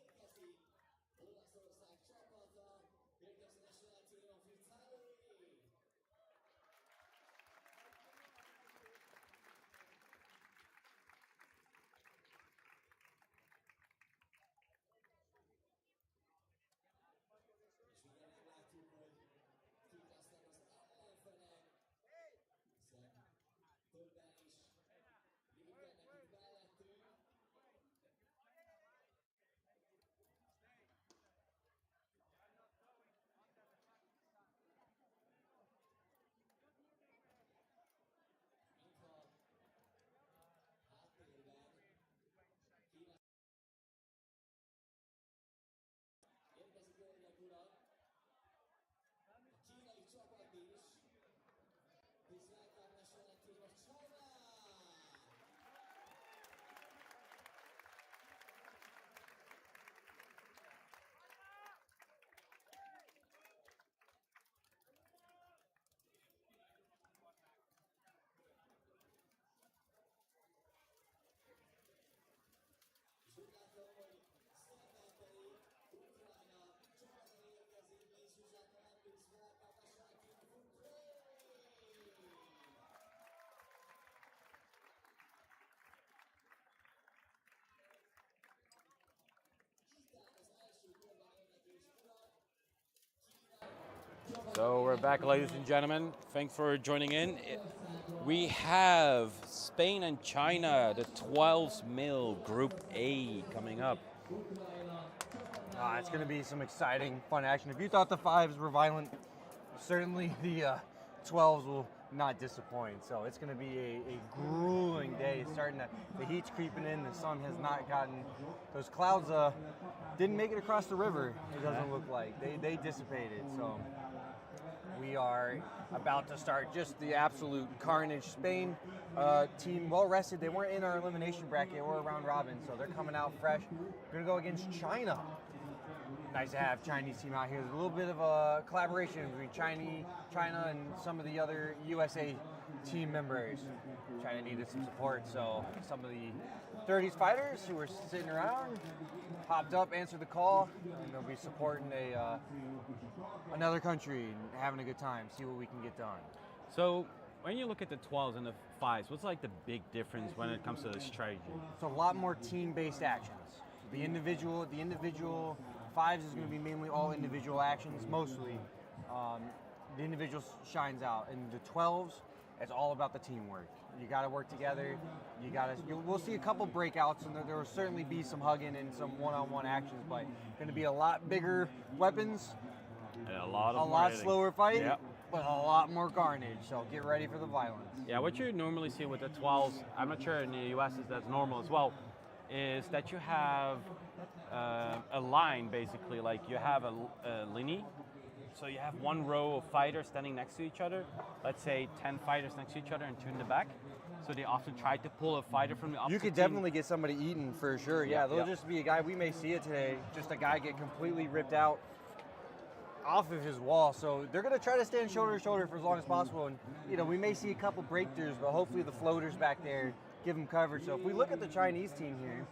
Érkezik Olaszország csapata, érkezik a national team of Italy. És ugye meglátjuk, hogy kik lesznek az ellenfelek, hiszen többen is lépkednek itt mellettünk. Mintha háttérben kíváncsi. Érkezik hölgyek urak, a kínai csapat is. Please welcome national team of China. És úgy látom, hogy Szentendrei, Ukrajna csapata érkezik, és úgy látom, please welcome national team of Ukraine. Itán az első körben érdeklős urak, Kína. So we're back, ladies and gentlemen. Thanks for joining in. We have Spain and China, the 12th mil Group A coming up. It's going to be some exciting, fun action. If you thought the fives were violent, certainly the 12s will not disappoint. So it's going to be a grueling day. It's starting to, the heat's creeping in. The sun has not gotten, those clouds didn't make it across the river, it doesn't look like. They dissipated. So we are about to start just the absolute carnage. Spain team well rested. They weren't in our elimination bracket or round robin, so they're coming out fresh. We're gonna go against China. Nice to have Chinese team out here. There's a little bit of a collaboration between China and some of the other USA team members. China needed some support, so some of the 30s fighters who were sitting around popped up, answered the call, and they'll be supporting another country and having a good time, see what we can get done. So when you look at the 12s and the 5s, what's like the big difference when it comes to the strategy? So a lot more team-based actions. The individual fives is going to be mainly all individual actions, mostly. The individual shines out. And the 12s, it's all about the teamwork. You got to work together. We'll see a couple breakouts, and there will certainly be some hugging and some one-on-one actions, but going to be a lot bigger weapons, And a lot slower fight, Yep. but a lot more carnage. So get ready for the violence. Yeah, what you normally see with the 12s, I'm not sure in the US is that's normal as well, is that you have a line basically, like you have a linie. So you have one row of fighters standing next to each other. Let's say 10 fighters next to each other and 2 in the back. So they often try to pull a fighter from the opposite You could team. definitely get somebody eaten for sure. Yeah, there'll just be a guy, we may see it today, just a guy get completely ripped out off of his wall. So they're going to try to stand shoulder to shoulder for as long as possible. And, we may see a couple breakthroughs, but hopefully the floaters back there give them coverage. So if we look at the Chinese team here.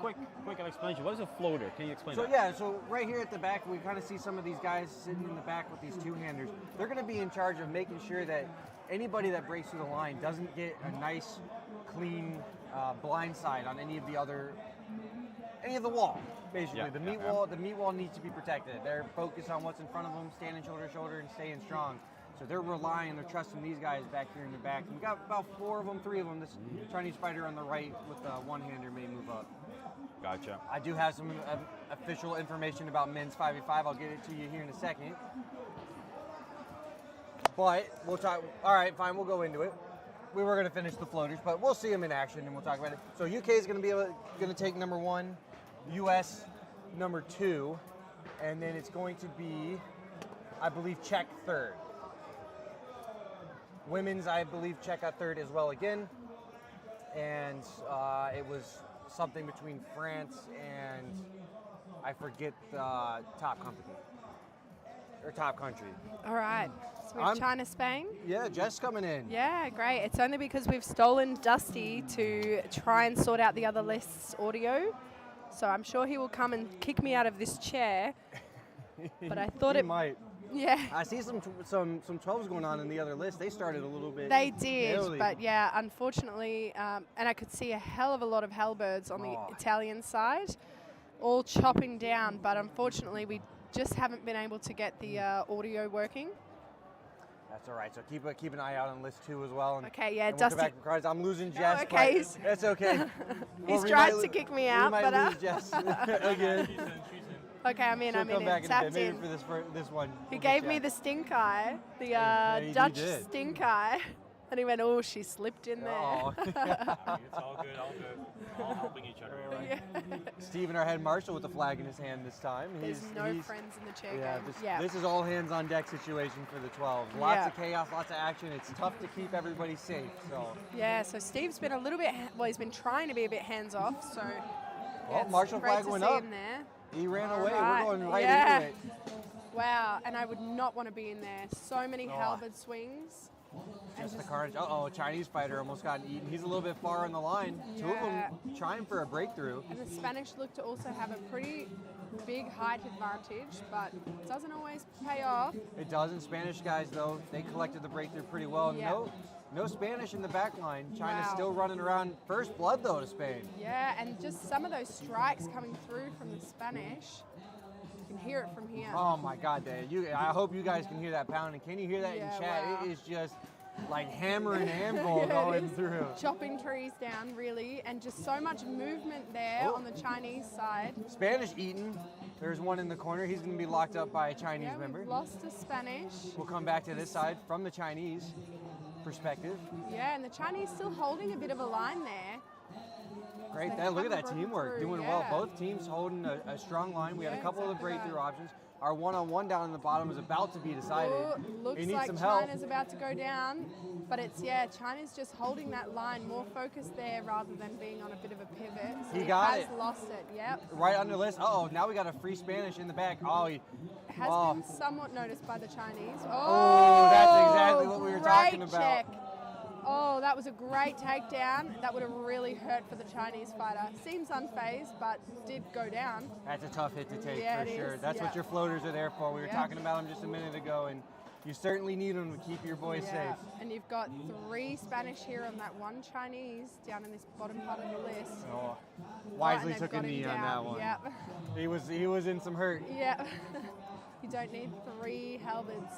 Quick explanation. What is a floater? Can you explain So that? yeah, so right here at the back, we kind of see some of these guys sitting in the back with these two-handers. They're going to be in charge of making sure that anybody that breaks through the line doesn't get a nice, clean blind side on any of the wall. Basically, Yeah, the meat wall needs to be protected. They're focused on what's in front of them, standing shoulder to shoulder and staying strong. So they're relying, they're trusting these guys back here in the back. We got about 3 of them. This Chinese fighter on the right with the one-hander may move up. Gotcha. I do have some official information about men's 5v5. I'll get it to you here in a second. But we'll talk. All right, fine. We'll go into it. We were going to finish the floaters, but we'll see them in action and we'll talk about it. So UK is going to take number 1, US number 2, and then it's going to be, I believe, Czech 3rd. Women's, I believe, Czech got 3rd as well again, and it was something between France and I forget the top company or top country. All right. So we have China, Spain. Yeah, Jess coming in. Yeah, great. It's only because we've stolen Dusty to try and sort out the other list's audio. So I'm sure he will come and kick me out of this chair. But I thought he it might. Yeah. I see some 12s going on in the other list. They started a little bit. They did, early. but yeah, unfortunately, and I could see a hell of a lot of Hellbirds on the Italian side, all chopping down. But unfortunately, we just haven't been able to get the audio working. That's all right. So keep an eye out on list 2 as well. And, Okay, yeah, and we'll Dusty. come back from cards. I'm losing Jess. Oh, okay. But that's okay. He's tried to kick me out, we might but lose Jess again. She's in. okay, I'm in. She'll I'm come in. back in a Tapped bit, in. maybe for this one. He we'll gave get me Jess. the stink eye, the he Dutch did. stink eye, and he went, "Oh, she slipped in there." Oh. It's all good, all good. All helping each other. Yeah. Stephen, our head marshal, with the flag in his hand this time. There's no friends in the chair game. This is all hands on deck situation for the 12. Lots of chaos, lots of action. It's tough to keep everybody safe. So Yeah, so Steve's been a little bit, well, he's been trying to be a bit hands off. So well, it's marshal great flag to went see up. him there. He ran All away. right. We're going right Yeah. into it. Wow, and I would not want to be in there. So many halberd swings. Just the carnage. Uh-oh, Chinese fighter almost got eaten. He's a little bit far on the line. Two of them trying for a breakthrough. And the Spanish look to also have a pretty big height advantage, but it doesn't always pay off. It doesn't. Spanish guys, though, they collected the breakthrough pretty well. Yeah. No Spanish in the back line. China's Wow. still running around. First blood, though, to Spain. Yeah, and just some of those strikes coming through from the Spanish. You can hear it from here. Oh, my God, Dad. I hope you guys can hear that pounding. Can you hear that Yeah, in chat? wow. It is just like hammer and anvil Yeah, it going is. through. Chopping trees down, really, and just so much movement there on the Chinese side. Spanish eaten. There's one in the corner. He's going to be locked up by a Chinese Yeah, member. we've lost to Spanish. We'll come back to this side from the Chinese perspective. Yeah, and the Chinese still holding a bit of a line there. Great. They Look at that haven't broken teamwork. through, Doing yeah. well. Both teams holding a strong line. We had Yeah, a couple of exactly breakthrough right. options. Our one-on-one down in the bottom is about to be decided. Oh, looks he needs like some help. China's about to go down, but it's, China's just holding that line, more focused there rather than being on a bit of a pivot. So He got has it. lost it, yep. Right under the list. Uh-oh, now we got a free Spanish in the back. Oh, Has been somewhat noticed by the Chinese. Oh, that's exactly what we were talking great about. check. Oh, that was a great takedown. That would have really hurt for the Chinese fighter. Seems unfazed, but did go down. That's a tough hit to take Yeah, for it sure. is, That's what yeah. your floaters are there for. We were Yeah. talking about them just a minute ago, and you certainly need them to keep your boys safe. And you've got 3 Spanish here on that 1 Chinese down in this bottom part of the list. Oh, And wisely they've took a got him knee on down. that one. Yep. He was in some hurt. Yep. You don't need 3 halberds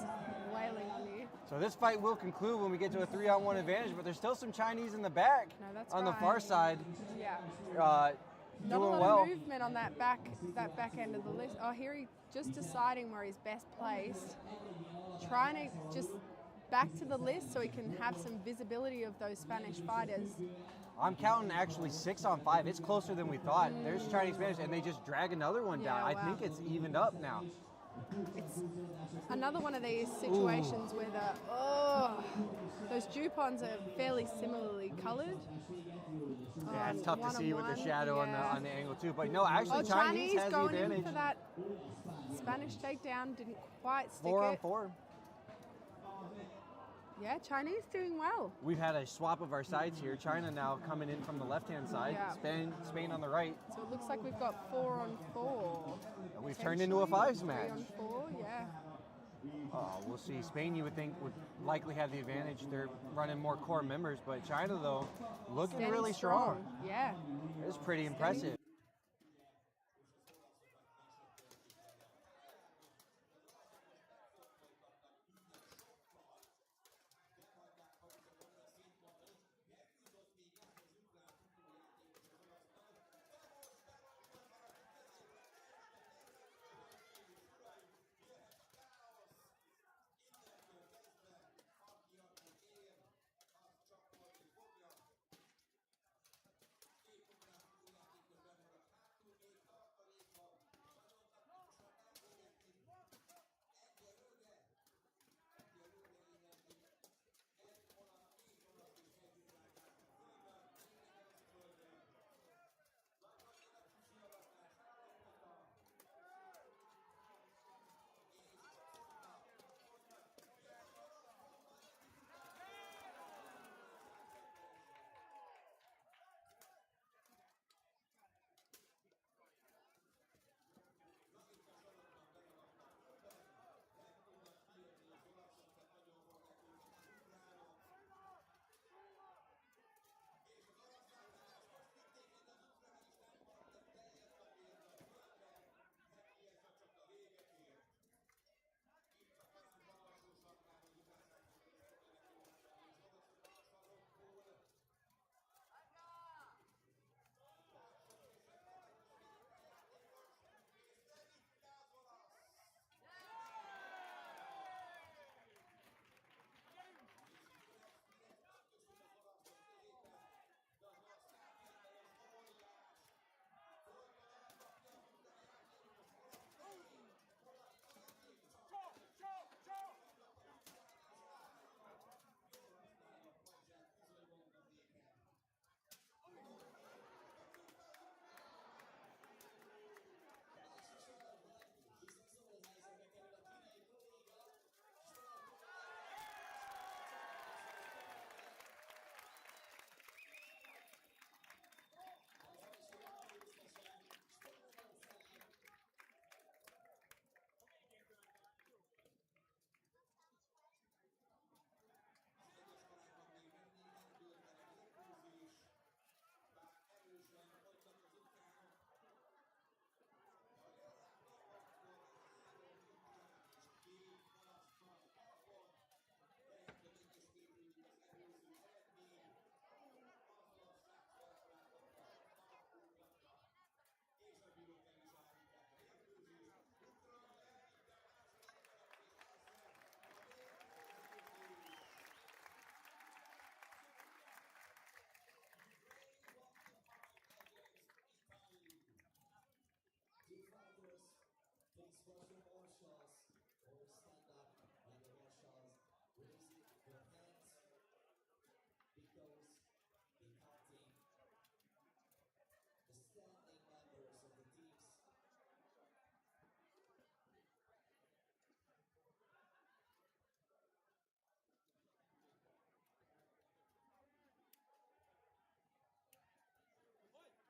wailing on you. So this fight will conclude when we get to a 3-on-1 advantage, but there's still some Chinese in the back No, that's on the right. far side, Yeah. uh, Not a doing lot well. of movement on that back end of the list. Oh, here he just deciding where he's best placed. Trying to just back to the list so he can have some visibility of those Spanish fighters. I'm counting actually 6 on 5. It's closer than we thought. There's Chinese Spanish, and they just drag another one down. Yeah, I wow. think it's evened up now. It's another one of these situations where those Dupons are fairly similarly coloured. Yeah, it's tough to see with the 1-on-1, shadow on the angle too. But no, actually, Oh, Chinese has the going advantage. in for that Spanish takedown, didn't quite stick 4 on it. 4. Yeah, Chinese doing well. We've had a swap of our sides here. China now coming in from the left-hand side. Yeah. Spain on the right. So it looks like we've got 4 on 4. We've turned into a 5s 3 match. on 4, yeah. We'll see. Spain, you would think, would likely have the advantage. They're running more core members, but China, though, looking Standing really strong. Yeah. It's pretty impressive. special marshals always stand up when the marshals raise their hands because they counting the standing members of the teams.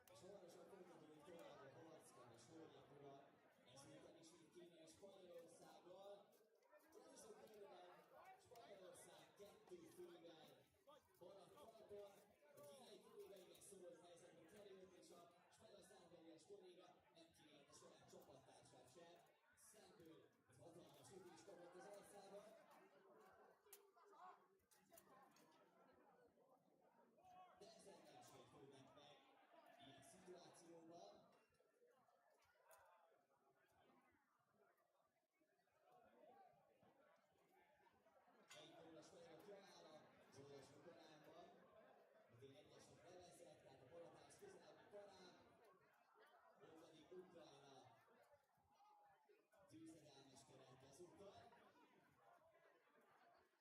És hamarosan folytatódik tovább a harc, kedves hölgyek, urak, ezúttal is így Kína és Spanyolországgal. Nézzük körülben, Spanyolország 2 fővel maradt talpon, a kínai kollégáinek szólt helyzetben került, és a spanyol számbenyes kolléga nem kímélte saját csapattársát sem. Szemből egy hatalmas ütést kapott az arcába. De ezzel nem sértődnek meg ilyen szituációban. Egy gólos spanyolok áll az utolsó korában, akik egyesek bevezet, tehát a balotás közelebbi korán, ott pedig Ukrajna győzedelmeskedett ezúttal. És már is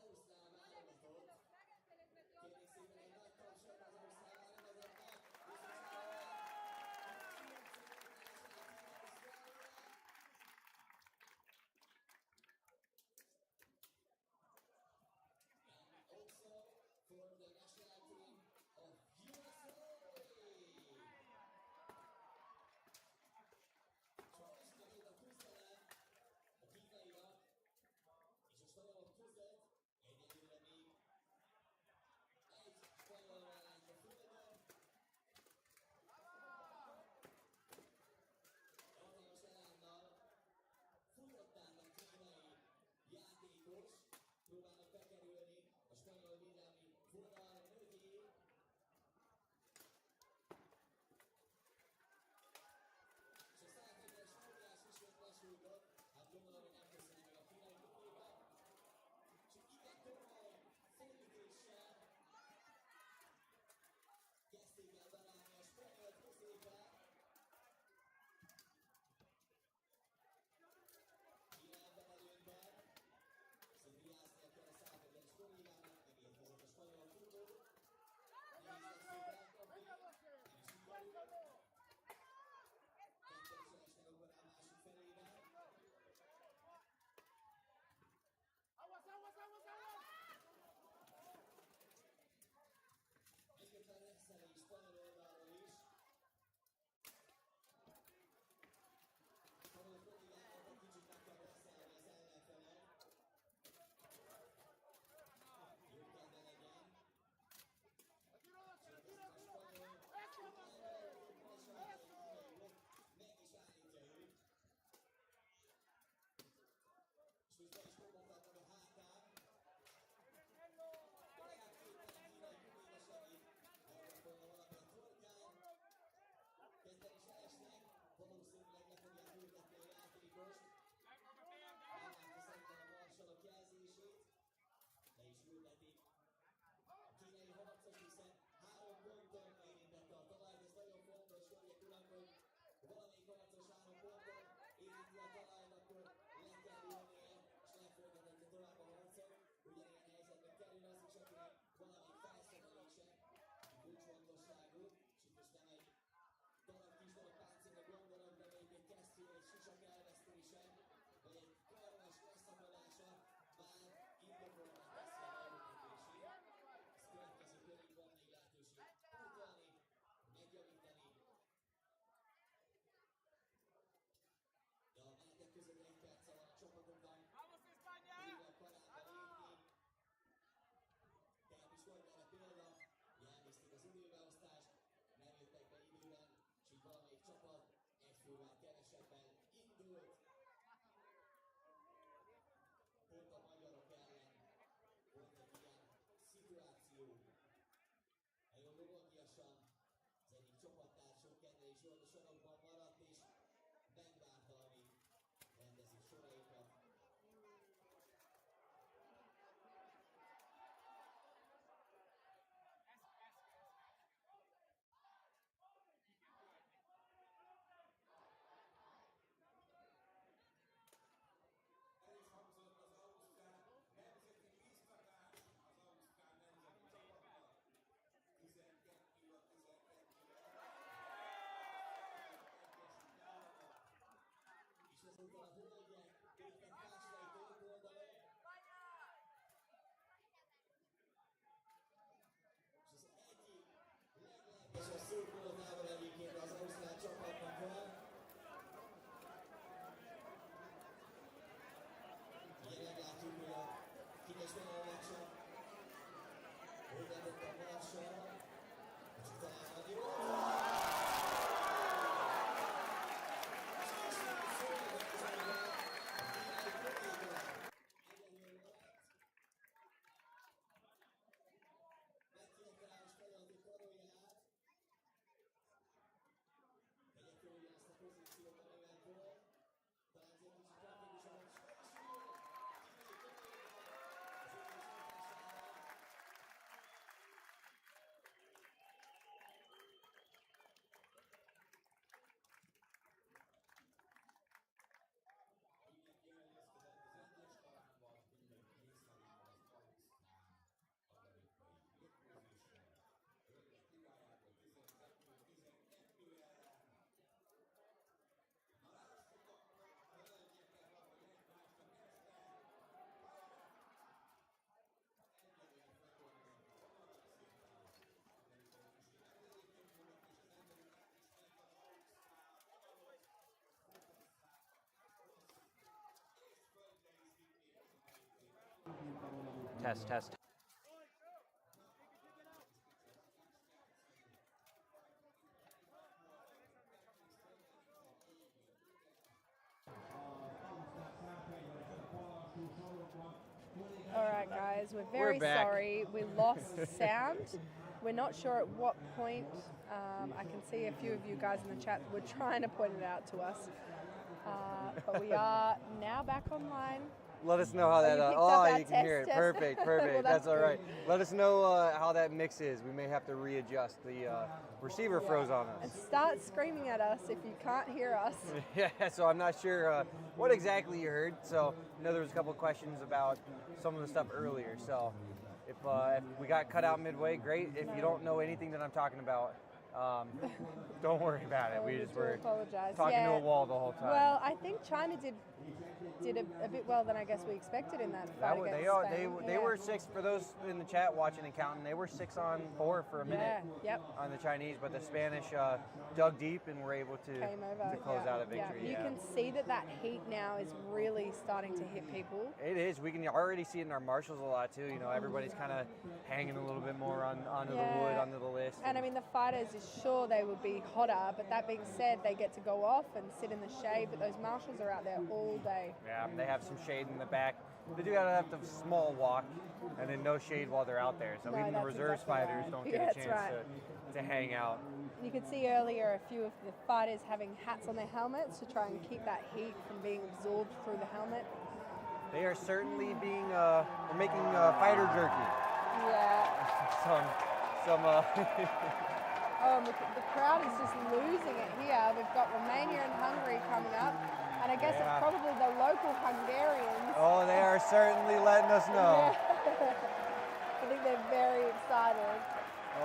érkezik az ausztrál válogatott. Kérnék szépen egy nagy tapsot az ausztrál válogatottnak. Also for the national team of USA. Sajnos került a küzdelem a kínaiak és a spanyolok között, egyelőre még egy spanyol ellen a földön. Hatalmas elánnal futottán a kínai játékos, próbálnak bekerülni a spanyol védelmi vonal mögé. És a 150-es óriás ismét lesújtott, hát gondolom, hogy nem köszönik meg a kínai kollégák. Csak igen komoly félütéssel kezdték el belállni a spanyol közébe. Irányban előnyben. Viszont vigyáznia kell a 150-es kollégának, megérkezett a spanyol futó. Nehéz lesz szépen elkapni, nem is sikerül. Kettő is esnek akkor a másik felében. Egyébként reszelés spanyol oldalról is. Spanyol kollégának egy kicsit meg kell reszelni az ellenfelet. Jó kell be legyen. Csak ezt a spanyol meg is állítja őt. És most be is kopogtatnak a hátán. Legalább két kínai kolléga segít. Elgondolna valami a torkán. Kezden is elesnek. Valószínűleg le fogják ültetni a játékost. Elvárta szerintem a marsalok jelzését. Le is ültetik. A kínai harcos, hiszen 3 ponton érintette a talajt, ez nagyon fontos, hölgyek urak, hogy valamelyik harcos 3 ponton érinti a talajt, akkor le kell ülnie, és nem folytathatja tovább a harcot. Ugyanilyen helyzetben kerül az is, akinek valamelyik felszerelése kulcsfontosságú, és itt most nem egy darab kis darab páncélra gondolok, de még egy kesztyű, egy sisak elvesztése, vagy egy karmas leszakadása már indokolnak teszi a elültetését. Ez következő körig van még lehetőség pótolni, megjavítani. De a menetek között 1 perce van a csapatokban, pedig a parádba lépni. Tehát is volt erre példa, hogy elnézték az időbeosztást, nem jöttek be időben, és így valamelyik csapat egy fővel kevesebben indult. Pont a magyarok ellen volt egy ilyen szituáció. Nagyon lovagiasan az egyik csapattársok Kendre is volt a sorokban maradt, és megvárta, amíg rendezik soraikat. Test, test. All right, guys, we're very back. sorry. We lost sound. We're not sure at what point. I can see a few of you guys in the chat were trying to point it out to us. But we are now back online. Let us know how that. you picked up that You can hear it. test. Perfect, perfect. Well, that's that's all right. good. Let us know how that mix is. We may have to readjust. The receiver froze on And us. start screaming at us if you can't hear us. Yeah, so I'm not sure what exactly you heard. So I know there was a couple of questions about some of the stuff earlier. So if we got cut out midway, great. If you don't know anything that I'm talking about, don't worry about it. We just do were apologize. talking to Yeah. a wall the whole time. Well, I think China did a bit well than I guess we expected in that fight against Spain. They were 6 for those in the chat watching and counting. They were 6-4 for a minute on the Chinese, but the Spanish dug deep and were able to Came over. close out a victory. You can see that heat now is really starting to hit people. It is. We can already see it in our marshals a lot too. You know, everybody's kind of hanging a little bit more onto the wood, onto the list. And I mean, the fighters is sure they would be hotter, but that being said, they get to go off and sit in the shade. But those marshals are out there all day. Yeah, they have some shade in the back. They do have the small walk, and then no shade while they're out there. So No, even the that's reserves exactly fighters right. don't Yeah, get a that's chance right. to hang out. You could see earlier a few of the fighters having hats on their helmets to try and keep that heat from being absorbed through the helmet. They are certainly being they're making fighter jerky. Yeah. Some Oh, look, the crowd is just losing it here. We've got Romania and Hungary coming up, and I guess it's probably the local Hungarians. Oh, they are certainly letting us know. I think they're very excited.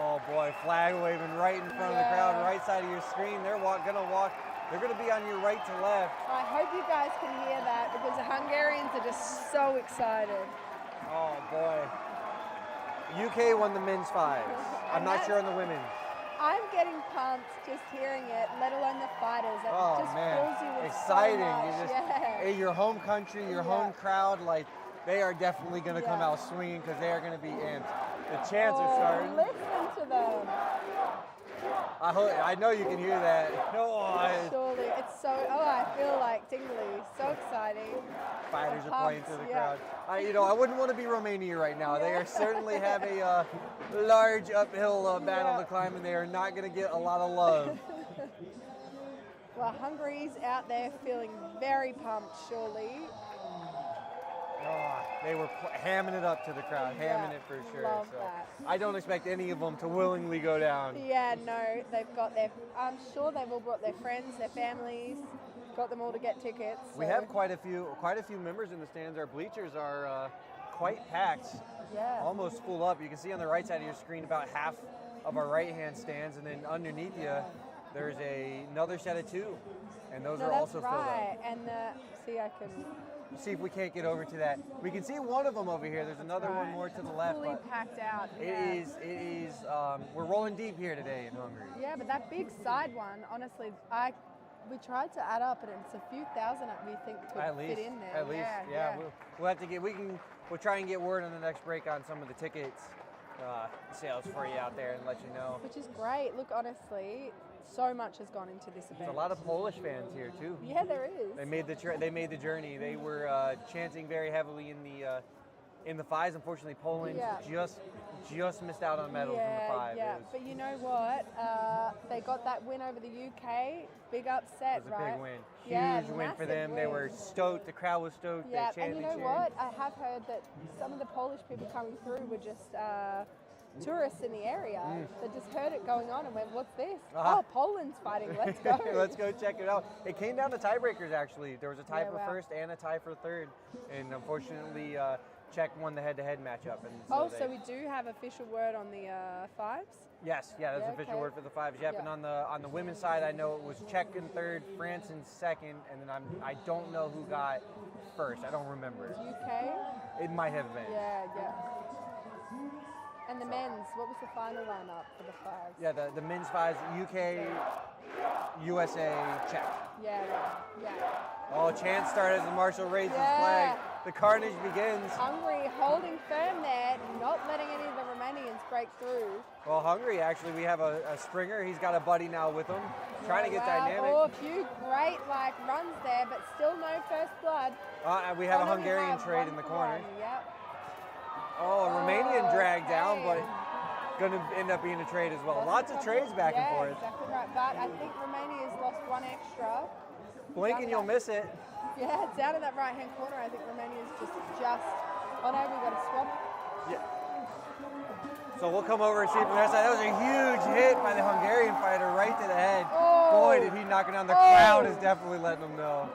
Oh boy, flag waving right in front of the crowd, right side of your screen. They're gonna be on your right to left. I hope you guys can hear that because the Hungarians are just so excited. Oh boy. UK won the men's fives. I'm not sure on the women's. I'm getting pumped just hearing it, let alone the fighters. That just fills you with exciting. so much. Your home country, your home crowd, like they are definitely going to come out swinging because they are going to be amped. The chants are starting. Listen to them. I know you can hear that. Surely, it's so. Oh, I feel like tingly. So exciting. Fighters are playing through the crowd. I wouldn't want to be Romania right now. They are certainly have a large uphill battle to climb, and they are not going to get a lot of love. Well, Hungary's out there feeling very pumped, surely. Oh, they were hamming it up to the crowd, hamming it for sure. Love so that. I don't expect any of them to willingly go down. Yeah, no, they've got I'm sure they've all brought their friends, their families, got them all to get tickets. So. We have quite a few members in the stands. Our bleachers are quite packed, almost full up. You can see on the right side of your screen about half of our right-hand stands, and then underneath you, there's another set of 2, and those are also filled up. And see, I can see if we can't get over to that. We can see one of them over here. There's another one more to the left. Fully packed out. It is. We're rolling deep here today in Hungary. Yeah, but that big side one, honestly, we tried to add up, and it's a few thousand we think could fit in there. At least, yeah. We'll have to get. We'll try and get word on the next break on some of the tickets sales for you out there and let you know. Which is great. Look, honestly, so much has gone into this event. There's a lot of Polish fans here too. Yeah, there is. They made the journey. They were chanting very heavily in the fives. Unfortunately, Poland just missed out on medals in the five. Yeah, but you know what? They got that win over the UK. Big upset, It was right? a big win. Yeah, Huge win for massive them. They win. were stoked. The crowd was stoked. Yeah, They chanted, and you know what? I have heard that some of the Polish people coming through were just tourists in the area that just heard it going on and went, "What's this? Oh, Poland's fighting. Let's go." Let's go check it out. It came down to tiebreakers, actually. There was a tie Yeah, for wow. first and a tie for third. And unfortunately, Czech won the head-to-head matchup. And So we do have official word on the fives? Yes, that's Yeah, official okay. word for the fives. Yep, Yeah. and on the women's side, I know it was Czech in third, France in second, and then I don't know who got first. I don't remember. UK? It might have been. Yeah. And the men's, what was the final lineup for the fives? Yeah, the men's fives, UK, USA, Czech. Yeah. Oh, chance started as Marshall raises his Yeah. flag. The carnage begins. Hungary holding firm there, not letting any of the Romanians break through. Well, Hungary, actually, we have a Springer. He's got a buddy now with him, trying to get Wow. dynamic. Oh, a few great runs there, but still no first blood. We have a no, we Hungarian have trade one in the for corner. one, Yep. Oh, a Romanian drag down, but okay. going to end up being a trade as well. Lots of couple- trades back and forth. Yeah, exactly right. But I think Romania's lost one extra. Blink and you'll miss it. Yeah, it's down in that right-hand corner. I think Romania's just. Oh no, we got a swap. Yeah. So we'll come over and see from that side. That was a huge hit by the Hungarian fighter right to the head. Oh. Boy, did he knock it down. The Oh. crowd is definitely letting him know.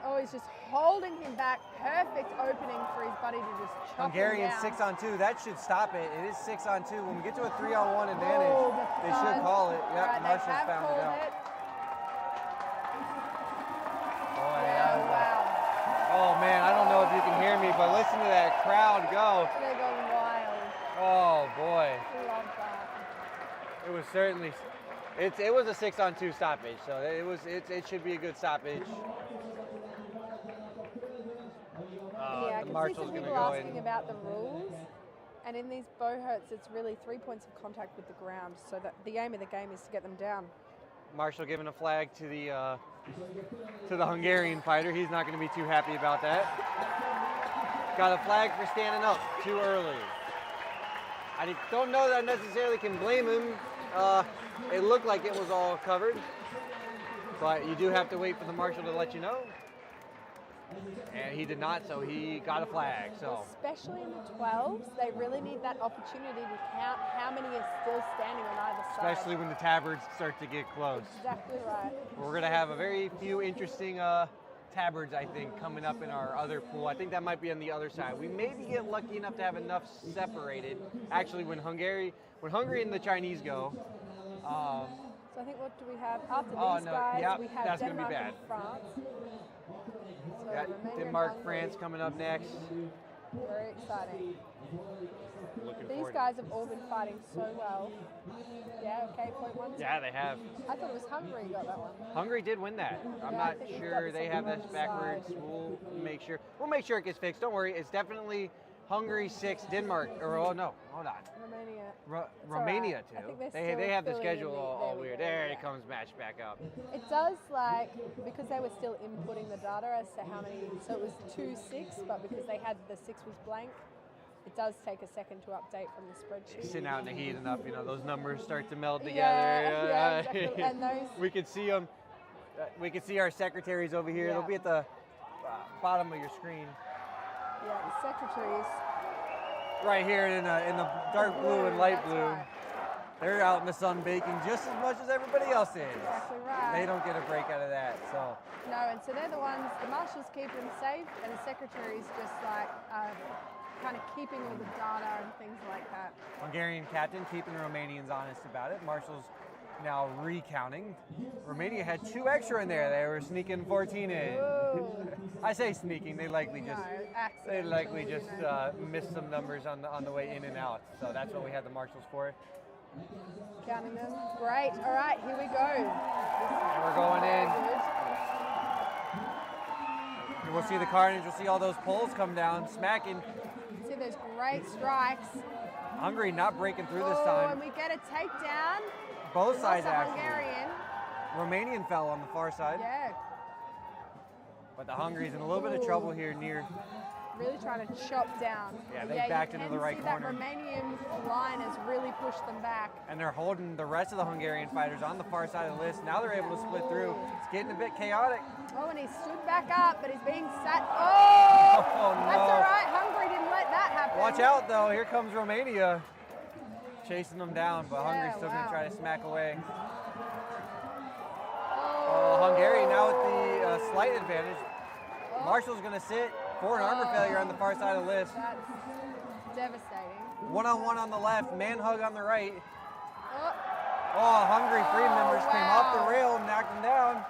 Oh, he's just holding him back. Perfect opening for his buddy to just chop Hungarian him down. 6-on-2. That should stop it. It is 6-on-2. When we get to a 3-on-1 advantage, Oh, the they should thud. call it. Yep, Right, Marshall's they have found it called out. it. Boy, that was Wow. Oh man, I don't know if you can hear me, but listen to that crowd go. They're going wild. Oh boy, Love that. it was certainly. It was a 6-on-2 stoppage, so it should be a good stoppage. Yeah, I can see Marshall's some gonna people go asking in. about the rules. And in these bow hurts, it's really 3 points of contact with the ground. So that the aim of the game is to get them down. Marshall giving a flag to the Hungarian fighter. He's not going to be too happy about that. Got a flag for standing up too early. I don't know that I necessarily can blame him. It looked like it was all covered, but you do have to wait for the marshal to let you know. And he did not, so he got a flag. So Especially in the 12s, they really need that opportunity to count how many are still standing on either side. especially when the tabards start to get close. Exactly right. We're going to have a very few interesting tabards, I think, coming up in our other pool. I think that might be on the other side. We maybe get lucky enough to have enough separated. Actually, when Hungary and the Chinese go, So I think what do we have after Oh, these no, guys? yep, We have that's gonna be Denmark bad. and France. So got Romania and Denmark, Hungary. France coming up next. Very exciting. Looking These forward. guys have all been fighting so well. Yeah, okay, point one. Yeah, they have. I thought it was Hungary got that one. Hungary did win that. I'm Yeah, I not think we've sure got they have something this on the backwards. side. We'll make sure it gets fixed. Don't worry. It's definitely Hungary 6, Denmark, or oh no, hold on. Romania. Romania alright. I think too. they're They still have the filling in schedule the- all there we weird. go, There yeah. it comes match back up. It does because they were still inputting the data as to how many, so it was 2-6, but because they had the 6 was blank, it does take a second to update from the spreadsheet. Sitting out in the heat enough, those numbers start to melt together. Yeah, exactly. And those, We could see them. We could see our secretaries over here. Yeah. They'll be at the bottom of your screen. yeah, the secretaries. Right here in the dark blue and light That's blue. right. They're out in the sun baking just as much as everybody else is. Exactly right. They don't get a break out of that. So No, and so they're the ones, the marshals keep them safe, and the secretaries just like kind of keeping all the data and things like that. Hungarian captain keeping the Romanians honest about it. Marshall's now recounting. Romania had 2 extra in there. They were sneaking 14 in. Whoa. I say sneaking. They likely just Accident. missed some numbers on the way in and out. So that's what we had the marshals for. Counting them. Great. All right, here we go. And we're going in. And we'll see the carnage. We'll see all those poles come down, smacking. See those great strikes. Hungary not breaking through this Oh, time. and we get a takedown. Both Lost sides a actually. Hungarian. Romanian fell on the far side. Yeah. But the Hungary's in a little bit of trouble here near really trying to chop down. Yeah, they backed into the right you corner. can see that Romanian line has really pushed them back. And they're holding the rest of the Hungarian fighters on the far side of the list. Now they're able to split through. It's getting a bit chaotic. Oh, and he stood back up, but he's being sat. Oh! Oh, no. That's all right. Hungary didn't let that happen. Watch out, though. Here comes Romania. Chasing them down, but Hungary's still going wow. to try to smack away. Oh, Hungary now with the slight advantage. Marshall's going to sit for an armor failure on the far side of the list. That's devastating. One-on-one on the left, man hug on the right. Oh, Oh, Hungary Freed members came off wow. the rail and knocked him down.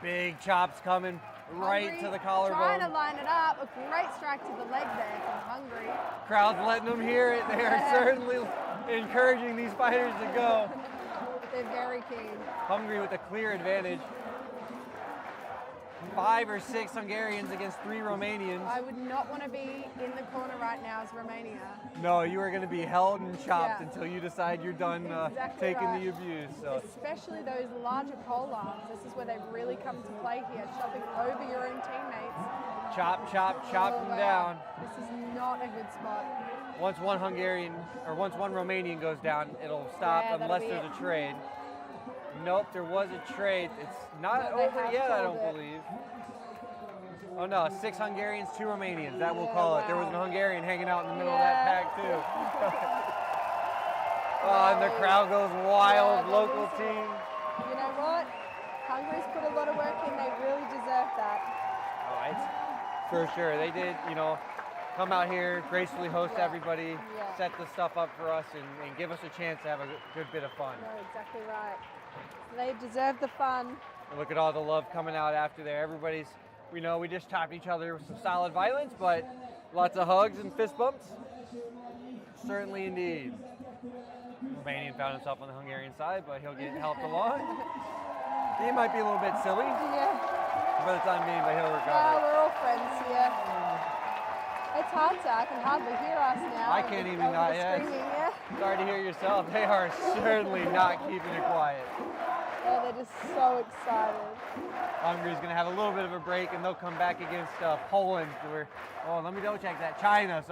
Big chops coming right Hungary to the trying to collarbone. line it up. A great strike to the leg there from Hungary. Crowd's letting them hear it. They are certainly encouraging these fighters to go. They're very keen. Hungary with a clear advantage. 5 or 6 Hungarians against 3 Romanians. I would not want to be in the corner right now as Romania. No, you are going to be held and chopped Yeah. until you decide you're done Exactly taking right. the abuse. So Especially those larger pole arms. This is where they really come to play here, chopping over your own teammates. chop, chop, chop them wow. down. This is not a good spot. Once one Romanian goes down, it'll stop Yeah, that'll unless be there's it. a trade. Nope, there was a trade. It's not No, they over have yet, I called don't it. believe. Oh no, 6 Hungarians, 2 Romanians. That we'll Yeah, call it. There was wow. an Hungarian hanging out in the middle Yeah. of that pack too. Oh, and the crowd goes wild. Yeah, Local that is- team. You know what? Hungary's put a lot of work in. They really deserve that. Oh, it's for sure. They did, come out here, gracefully host Yeah. everybody, Yeah. set the stuff up for us, and give us a chance to have a good bit of fun. No, exactly right. They deserve the fun. And look at all the love coming out after there. Everybody's, we just topped each other with some solid violence, but lots of hugs and fist bumps. Certainly indeed. Romanian found himself on the Hungarian side, but he'll get helped along. He might be a little bit silly Yeah. for the time being, but he'll Well, recover. we're all friends here. It's hard to. I can hardly hear us now. I can't even Over not, the yeah. screaming, yeah. Sorry to hear yourself. They are certainly not keeping it quiet. Oh, they're just so excited. Hungary's going to have a little bit of a break, and they'll come back against Poland. Let me double check that. China.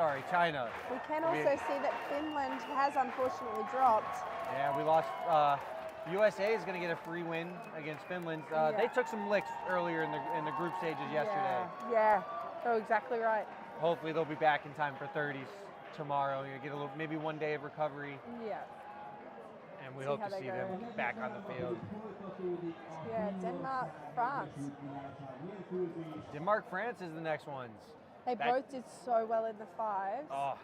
We can also see that Finland has unfortunately dropped. Yeah, we lost. USA is going to get a free win against Finland. Yeah. They took some licks earlier in the group stages yesterday. Yeah. Oh, exactly right. Hopefully they'll be back in time for 30s tomorrow. Get maybe one day of recovery, Yeah. and we See hope how to they see go. them back on the field. Yeah, Denmark, France. Denmark, France is the next ones. They That- both did so well in the fives. Oh,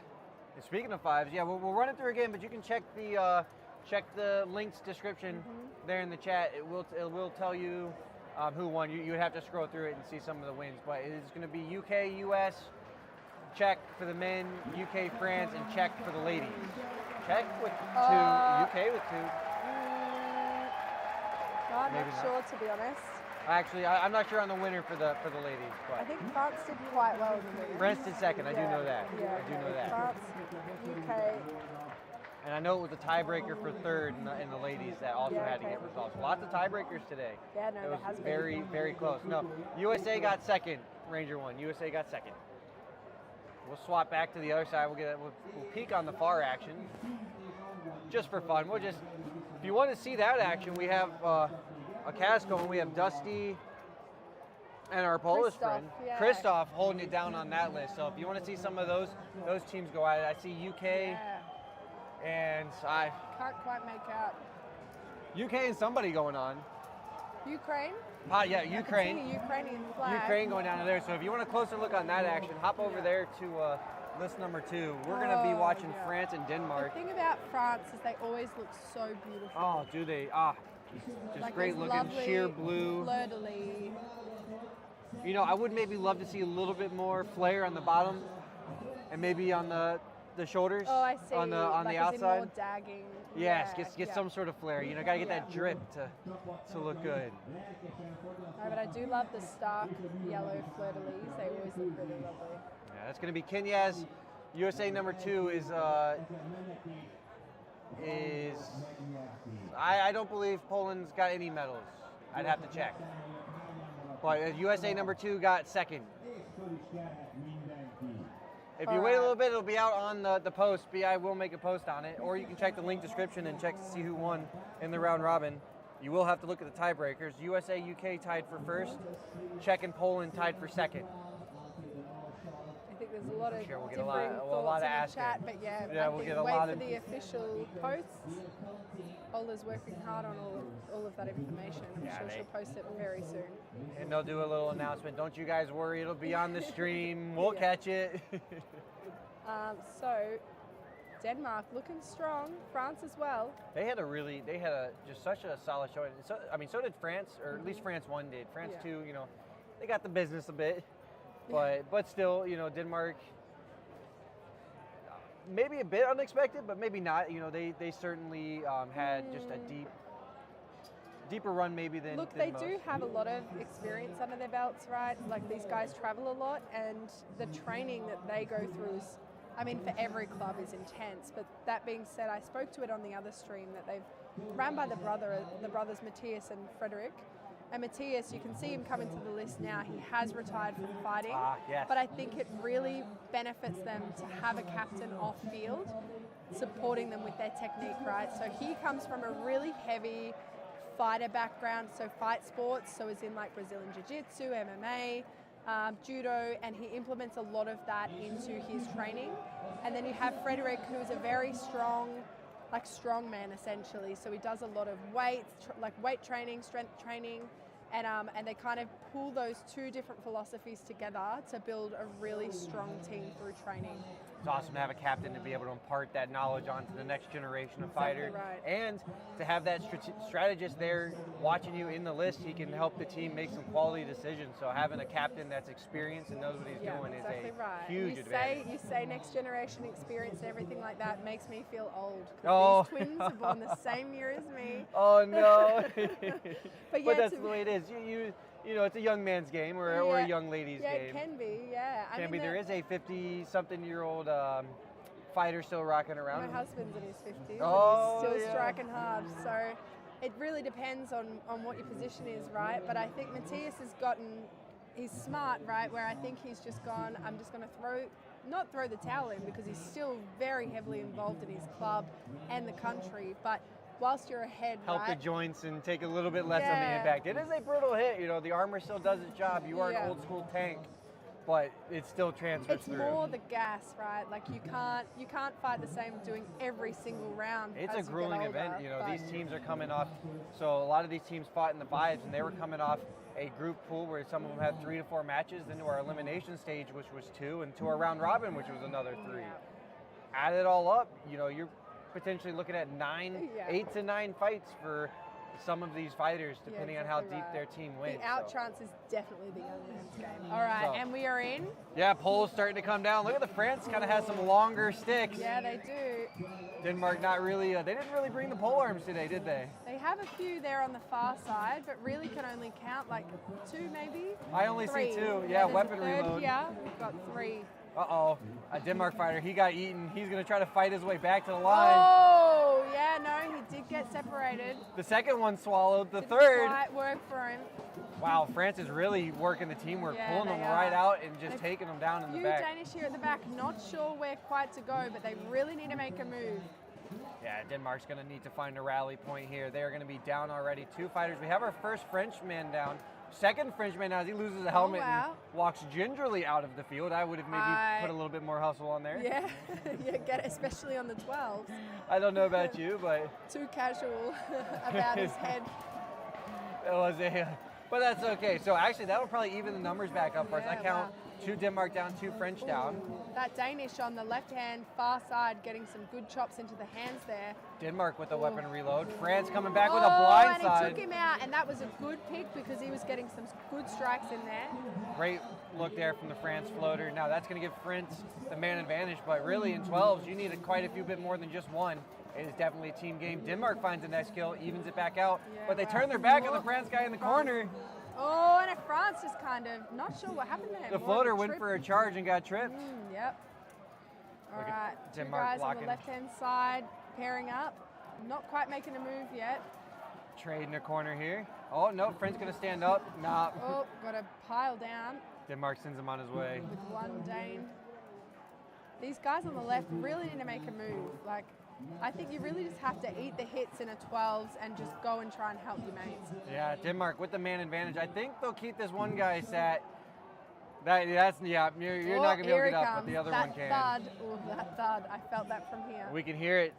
and speaking of fives, yeah, we'll run it through again, but you can check the links description there in the chat. It will tell you who won. You would have to scroll through it and see some of the wins, but it is going to be UK, US, Czech for the men, UK, France, and Czech for the ladies. Czech with 2, UK with 2. No, I'm maybe not not. sure, to be honest. Actually, I'm not sure on the winner for the ladies, I but think France did quite well in the women. France did second. I do know that. Yeah, I do know that. France, UK. And I know it was a tiebreaker for third in the ladies that also Yeah, had to okay. get resolved. So lots of tiebreakers today. Yeah, no, It there was has been. very, very close. No, USA got second. Ranger won. USA got second. We'll swap back to the other side. We'll peek on the far action, just for fun. If you want to see that action, we have a Casco and we have Dusty and our Polish Christoph, friend yeah. Christoph holding it down on that list. So if you want to see some of those teams go at it, I see UK Yeah. and I. Can't quite make out. UK and somebody going on. Ukraine? Yeah, I can see Ukraine. the Ukrainian flag. Ukraine going down to there. So if you want a closer look on that action, hop over there to list number 2. We're going to be Oh, watching yeah. France and The Denmark. thing about France is they always look so beautiful. Oh, do they? Just Like great those looking, lovely sheer blue. fleur-de-lis. I would maybe love to see a little bit more flare on the bottom, and maybe on the shoulders. Oh, I see. On the like as in outside. more dagging. Yes, Yeah, get yeah. some sort of flare. Gotta get that Yeah. drip to look good. No, but I do love the stark yellow fleur-de-lis. They always look really lovely. Yeah, that's gonna be Kenya's. USA number 2 is I don't believe Poland's got any medals. I'd have to check. But USA number 2 got second. If you wait a little bit, it'll be out on the post. BI will make a post on it, or you can check the link description and check to see who won in the round robin. You will have to look at the tiebreakers. USA, UK tied for first. Czech and Poland tied for second. I think there's a lot of Sure, we'll get differing a thoughts lot of in the asking. chat, but yeah, Yeah, I we'll think get a wait lot for of- the official posts. Ola's working hard on all of that information. I'm Yeah, sure she'll post it very soon. And they'll do a little announcement. Don't you guys worry, it'll be on the stream. We'll Yeah. catch it. So Denmark looking strong, France as well. They had just such a solid showing. So, I mean, so did France, or at least France 1 did. France Yeah. 2, they got the business a bit, but still, Denmark, maybe a bit unexpected, but maybe not. They certainly had just a deeper run maybe than Look, than they most. do have a lot of experience under their belts, right? Like these guys travel a lot, and the training that they go through is, I mean, for every club is intense. But that being said, I spoke to it on the other stream that they've ran by the brothers Matthias and Frederick. And Matthias, you can see him coming to the list now. He has retired from fighting. Yes. But I think it really benefits them to have a captain off field supporting them with their technique, right? So he comes from a really heavy fighter background, so fight sports, so as in like Brazilian Jiu-Jitsu, MMA, judo, and he implements a lot of that into his training. And then you have Frederick, who is a very strong man essentially. So he does a lot of weights, like weight training, strength training, and they kind of pull those two different philosophies together to build a really strong team through training. It's awesome to have a captain to be able to impart that knowledge onto the next generation of fighter. right. And to have that strategist there watching you in the list, he can help the team make some quality decisions. So having a captain that's experienced and knows what he's doing exactly is a right. huge advantage. You say next generation experience and everything like that makes me feel old. 'Cause Oh. these twins are born the same year as me. Oh no! But yeah, that's the way it is. It's a young man's game or a young lady's yeah, game. it can be. Yeah, I mean, There is a 50-something-year-old fighter still rocking around. My husband's in his 50s Oh, and he's still yeah. striking hard. So it really depends on what your position is, right? But I think Matthias he's smart, right? Where I think he's just gone, I'm just going to not throw the towel in, because he's still very heavily involved in his club and the country. But whilst you're ahead, Help right? the joints and take a little bit less of the Yeah. impact. It is a brutal hit. The armor still does its job. You are Yeah. an old school tank, but it still transfers It's through. more the gas, right? Like you can't fight the same doing every single round. It's as a you get grueling older, event. but- These teams are coming off. So a lot of these teams fought in the fives, and they were coming off a group pool where some of them had 3 to 4 matches, then to our elimination stage, which was 2, and to our round robin, which was another 3. Yeah. Add it all up, you're potentially looking at 8 to 9 fights for some of these fighters, depending on how exactly deep right. their team wins. The out chance is definitely the young man's game. All right, So- and we are in. Yeah, pole's starting to come down. Look at the France, kind of has some longer sticks. Yeah, they do. Denmark not really, they didn't really bring the pole arms today, did they? They have a few there on the far side, but really can only count like 2 maybe. I only see 3. 2. Yeah, there's a weapon third reload. Here. We've got 3. Uh-oh, a Denmark fighter, he got eaten. He's gonna try to fight his way back to the line. Oh, yeah, no, he did get separated. The second one swallowed, the Didn't third. quite work for him. Wow, France is really working the teamwork, Yeah, pulling them they right are. out and just They've- taking them down in the You back. Danish here at the back, not sure where quite to go, but they really need to make a move. Yeah, Denmark's gonna need to find a rally point here. They are gonna be down already. 2 fighters. We have our first Frenchman down. Second Frenchman now as he loses a helmet wow. and walks gingerly out of the field. I would have maybe put a little bit more hustle on there. Yeah, yeah, get it, especially on the 12s. I don't know about you, but Too casual about his head. it was but that's okay. So actually, that'll probably even the numbers back up for us. I Yeah, count wow. 2 Denmark down, 2 French down. That Danish on the left-hand far side getting some good chops into the hands there. Denmark with a weapon reload. France coming back with a and blind he side. took him out, and that was a good pick because he was getting some good strikes in there. Great look there from the France floater. Now that's going to give France the man advantage, but really in 12s, you need quite a few bit more than just one. It is definitely a team game. Denmark finds the next kill, evens it back out, Yeah, but they wow. turn their back on the France guy in the corner. Oh, and France just kind of not sure what happened there. The More of floater a went trip. for a charge and got tripped. Yep. All Look at right, 2 Denmark guys on blocking. the left-hand side pairing up. Not quite making a move yet. Trade in a corner here. Oh, no, French going to stand up. Nah. Oh, got a pile down Denmark sends him on his way. with one Dane. These guys on the left really need to make a move. Like, I think you really just have to eat the hits in a 12s and just go and try and help your mates. Yeah, Denmark with the man advantage. I think they'll keep this one guy sat. You're not going to be able to get up, but the other one can. That thud. I felt that from here. We can hear it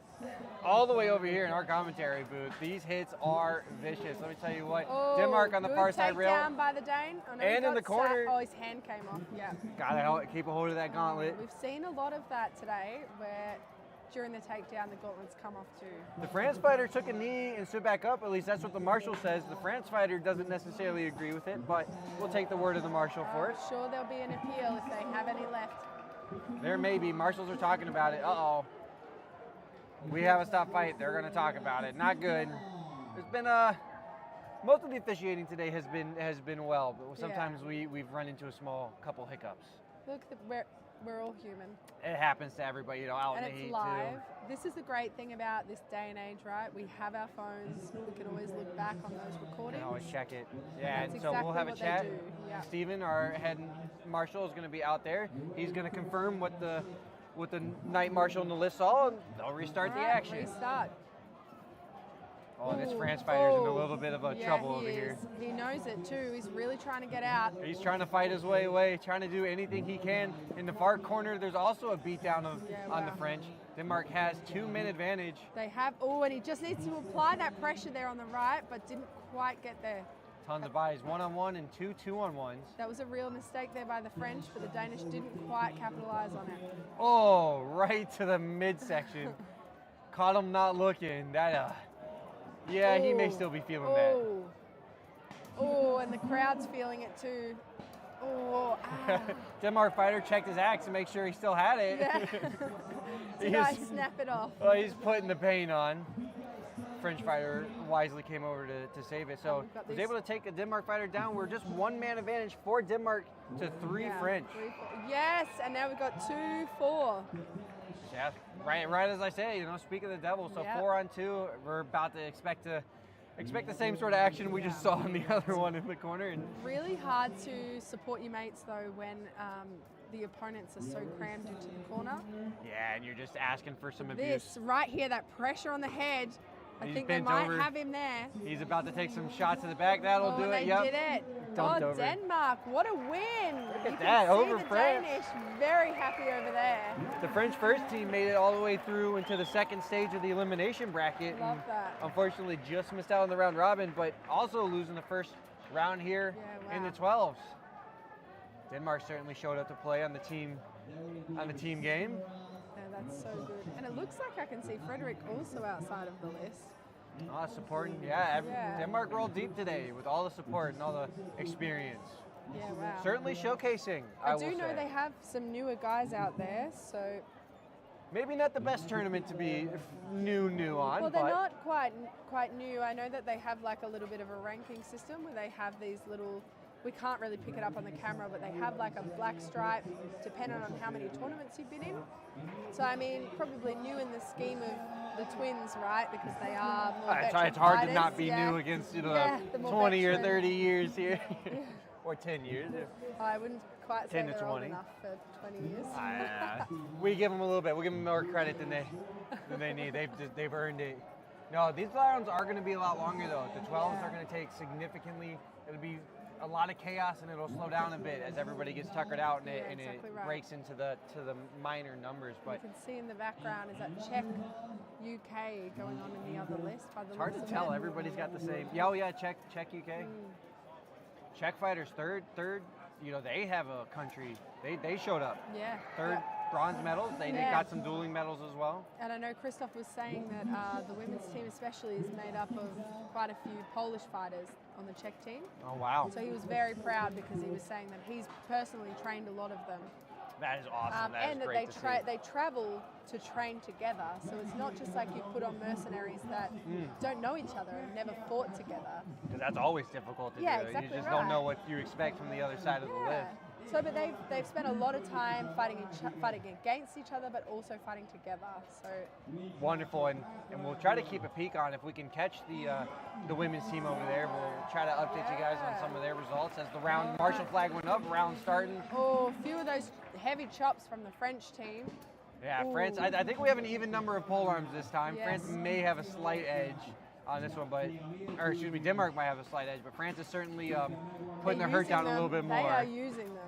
all the way over here in our commentary booth. These hits are vicious. Let me tell you what. Denmark on the far side rail. Down by the Dane. Oh, no, and in the corner. Oh, his hand came off. Yeah. Gotta keep a hold of that gauntlet. We've seen a lot of that today where during the takedown the gauntlets come off too. The France fighter took a knee and stood back up. At least that's what the marshal says. The France fighter doesn't necessarily agree with it, but we'll take the word of the marshal for it. Sure, there'll be an appeal if they have any left. There may be. Marshals are talking about it. Uh-oh. We have a stop fight. They're going to talk about it. Not good. There's been most of the officiating today has been well, but sometimes we've run into a small couple hiccups. Look, we're all human. It happens to everybody, out in the heat it's live. too. This is the great thing about this day and age, right? We have our phones. We can always look back on those recordings. Always check it. Yeah, That's and so we'll have a exactly what chat. they do. Yeah. Steven, our head marshal, is going to be out there. He's going to confirm what the night marshal and the list saw, and they'll restart the action. Restart. Oh, this France fighter's in a little bit of trouble over here. He knows it too. He's really trying to get out. He's trying to fight his way away, trying to do anything he can. In the far corner, there's also a beatdown on the French. Denmark has 2-min advantage. They have, and he just needs to apply that pressure there on the right, but didn't quite get there. Tons of buys, 1-on-1 and 2 2-on-1s. That was a real mistake there by the French, but the Danish didn't quite capitalize on it. Oh, right to the midsection. Caught him not looking. Yeah, he may still be feeling that. Oh, and the crowd's feeling it too. Oh, Denmark fighter checked his axe to make sure he still had it. Yeah. Did I snap it off? Well, he's putting the paint on. French fighter wisely came over to save it. So was able to take a Denmark fighter down. We're just 1-man advantage for Denmark to 3 French. 3-4. Yes, and now we've got 2-4. Yeah, right as I say, speak of the devil. So 4-on-2, we're about to expect the same sort of action we just saw in the other one in the corner. And really hard to support your mates though when the opponents are so crammed into the corner. Yeah, and you're just asking for some abuse. This right here, that pressure on the head. I think they might have him there. He's about to take some shots to the back. That'll do it. They did it. Denmark, what a win. Look at that, over France. Danish very happy over there. The French first team made it all the way through into the second stage of the elimination bracket. Love that. Unfortunately, just missed out on the round robin, but also losing the first round here in the 12s. Denmark certainly showed up to play on the team game. Yeah, that's so good. And it looks like I can see Frederick also outside of the list. Supporting, Denmark rolled deep today with all the support and all the experience. Yeah, wow. Certainly showcasing, I do know they have some newer guys out there, so... Maybe not the best tournament to be new on. Well, they're not quite new. I know that they have like a little bit of a ranking system where they have these little... We can't really pick it up on the camera, but they have like a black stripe depending on how many tournaments you've been in. So, I mean, probably new in the scheme of the twins, right? Because they are more veteran It's hard fighters. to not be new against 20 or 30 years here. Or 10 years. I wouldn't quite say 10 to they're 20. old enough for 20 years. We give them a little bit. We give them more credit than they need. They've earned it. No, these rounds are going to be a lot longer, though. The 12s are going to take significantly. It'll be a lot of chaos, and it'll slow down a bit as everybody gets tuckered out and it breaks into the minor numbers. But you can see in the background is that Czech UK going on in the other list. By the it's hard to tell. Everybody's got the same. Czech UK. Czech fighters third. They have a country. They showed up. Yeah. Third bronze medals. They got some dueling medals as well. And I know Christoph was saying that the women's team especially is made up of quite a few Polish fighters on the Czech team. Oh, wow. So he was very proud because he was saying that he's personally trained a lot of them. That is awesome. And that they travel to train together. So it's not just like you put on mercenaries that don't know each other and never fought together. Because that's always difficult to do. Exactly You just don't know what you expect from the other side of the list. So, but they've spent a lot of time fighting against each other, but also fighting together. So Wonderful, and we'll try to keep a peek on if we can catch the women's team over there. We'll try to update you guys on some of their results as the round martial flag went up, round starting. Oh, a few of those heavy chops from the French team. Yeah, Ooh. France. I think we have an even number of pole arms this time. Yes. France may have a slight edge on this one, or excuse me, Denmark might have a slight edge, but France is certainly putting their hurt down a little bit more. They are using them.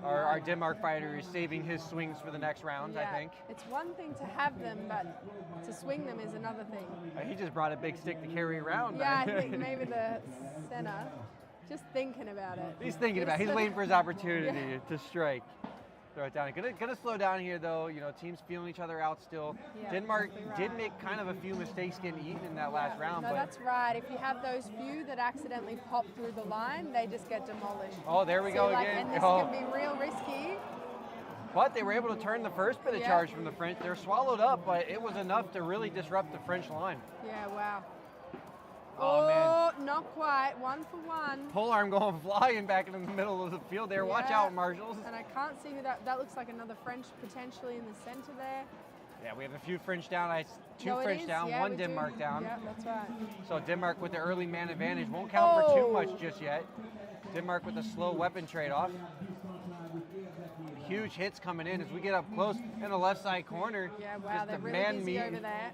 Our Denmark fighter is saving his swings for the next round, Yeah. I think. It's one thing to have them, but to swing them is another thing. He just brought a big stick to carry around. Yeah, I think maybe the center, just thinking about it. He's thinking about it. He's waiting for his opportunity to strike. Throw it down. Gonna slow down here though. You know, teams feeling each other out still. Yeah, Denmark exactly did right. make kind of a few mistakes getting eaten in that last round. No, but that's right. If you have those few that accidentally pop through the line, they just get demolished. Oh, there we go again. And this Oh. can be real risky. But they were able to turn the first bit of Yeah. charge from the French. They're swallowed up, but it was enough to really disrupt the French line. Yeah, wow. Oh, man. Not quite. 1 for 1. Pole arm going flying back in the middle of the field there. Watch Yeah. out, marshals. And I can't see who that looks like another French potentially in the center there. Yeah, we have a few French down. Two No, it French is. down, Yeah, one we do. Denmark down. Yeah, that's right. So Denmark with the early man advantage won't count for too Oh. much just yet. Denmark with a slow weapon trade-off. Huge hits coming in as we get up close in the left side corner. Yeah, wow, Just they're a really man busy meet. over there.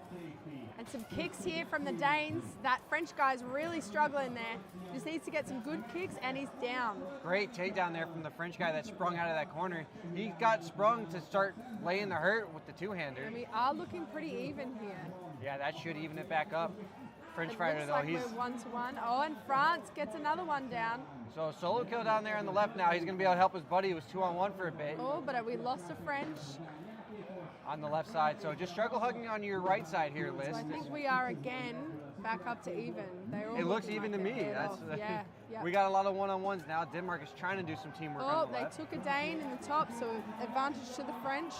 And some kicks here from the Danes. That French guy's really struggling there. Just needs to get some good kicks, and he's down. Great takedown there from the French guy that sprung out of that corner. He got sprung to start laying the hurt with the two-hander. And we are looking pretty even here. Yeah, that should even it back up. French It fighter looks though, like he's we're 1 to 1. Oh, and France gets another one down. so solo kill down there on the left now. He's gonna be able to help his buddy. He was 2-on-1 for a bit Oh, but we lost a French. on the left side. So just struggle hugging on your right side here, Liz. So I think we are again back up to even. They're all It looks looking even like to me. they're That's dead off. Yeah, yeah. We got a lot of one-on-ones now. Denmark is trying to do some teamwork Oh, on the they left. took a Dane in the top, so advantage to the French.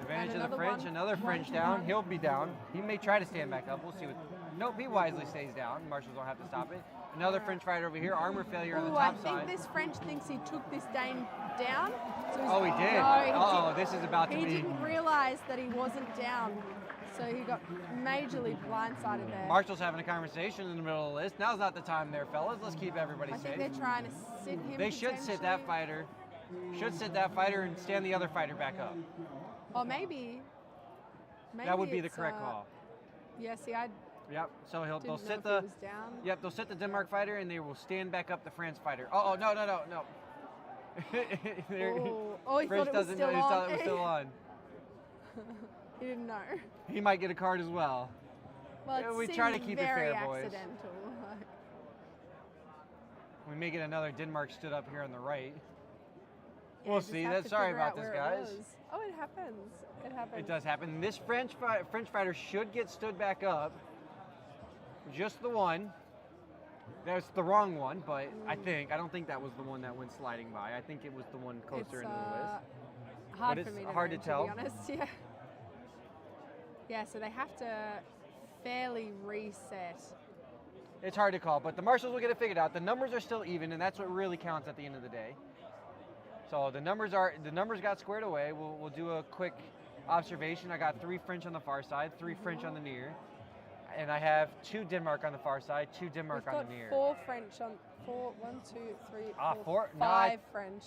Advantage And of the French. one. Another French down. He'll be down. He may try to stand back up. We'll see what. Nope, he wisely stays down. Marshals don't have to stop it. Another French fighter over here. Armor failure on the Ooh, I top think side. this French thinks he took this Dane down. So Oh, he did. No, he Uh-oh, didn't. this is about to He be. didn't realize that he wasn't down, so he got majorly blindsided there. Marshall's having a conversation in the middle of the list. Now's not the time there, fellas. Let's keep everybody I think safe. they're trying to sit him. They should sit that potentially. fighter. Should sit that fighter and stand the other fighter back up. Or maybe That would be the it's, correct call. Yeah, see, I Yep. So they'll didn't know sit if the. he was down. Yep, they'll sit the Denmark fighter and they will stand back up the France fighter. Oh, no. Oh, he French thought it was doesn't still know. He on. thought it was still on. He didn't know. He might get a card as well. Well, Yeah, it we seems try to keep it very fair, boys. accidental. We may get another Denmark stood up here on the right. Yeah, We'll just see. have That's to sorry figure about out this, where it guys. was. Oh, it happens. It happens. It does happen. This French fighter should get stood back up. Just the one. That's the wrong one, but I don't think that was the one that went sliding by. I think it was the one closer It's into the list. hard But for it's me to hard know, to tell. be honest. Yeah. Yeah, so they have to fairly reset. It's hard to call, but the marshals will get it figured out. The numbers are still even, and that's what really counts at the end of the day. So the numbers got squared away. We'll do a quick observation. I got 3 French on the far side, 3 French on the near, and I have 2 Denmark on the far side, 2 Denmark We've on got the near. 4 French on 4. 1, 2, 3, Ah, 4, four? No, I- 5 French.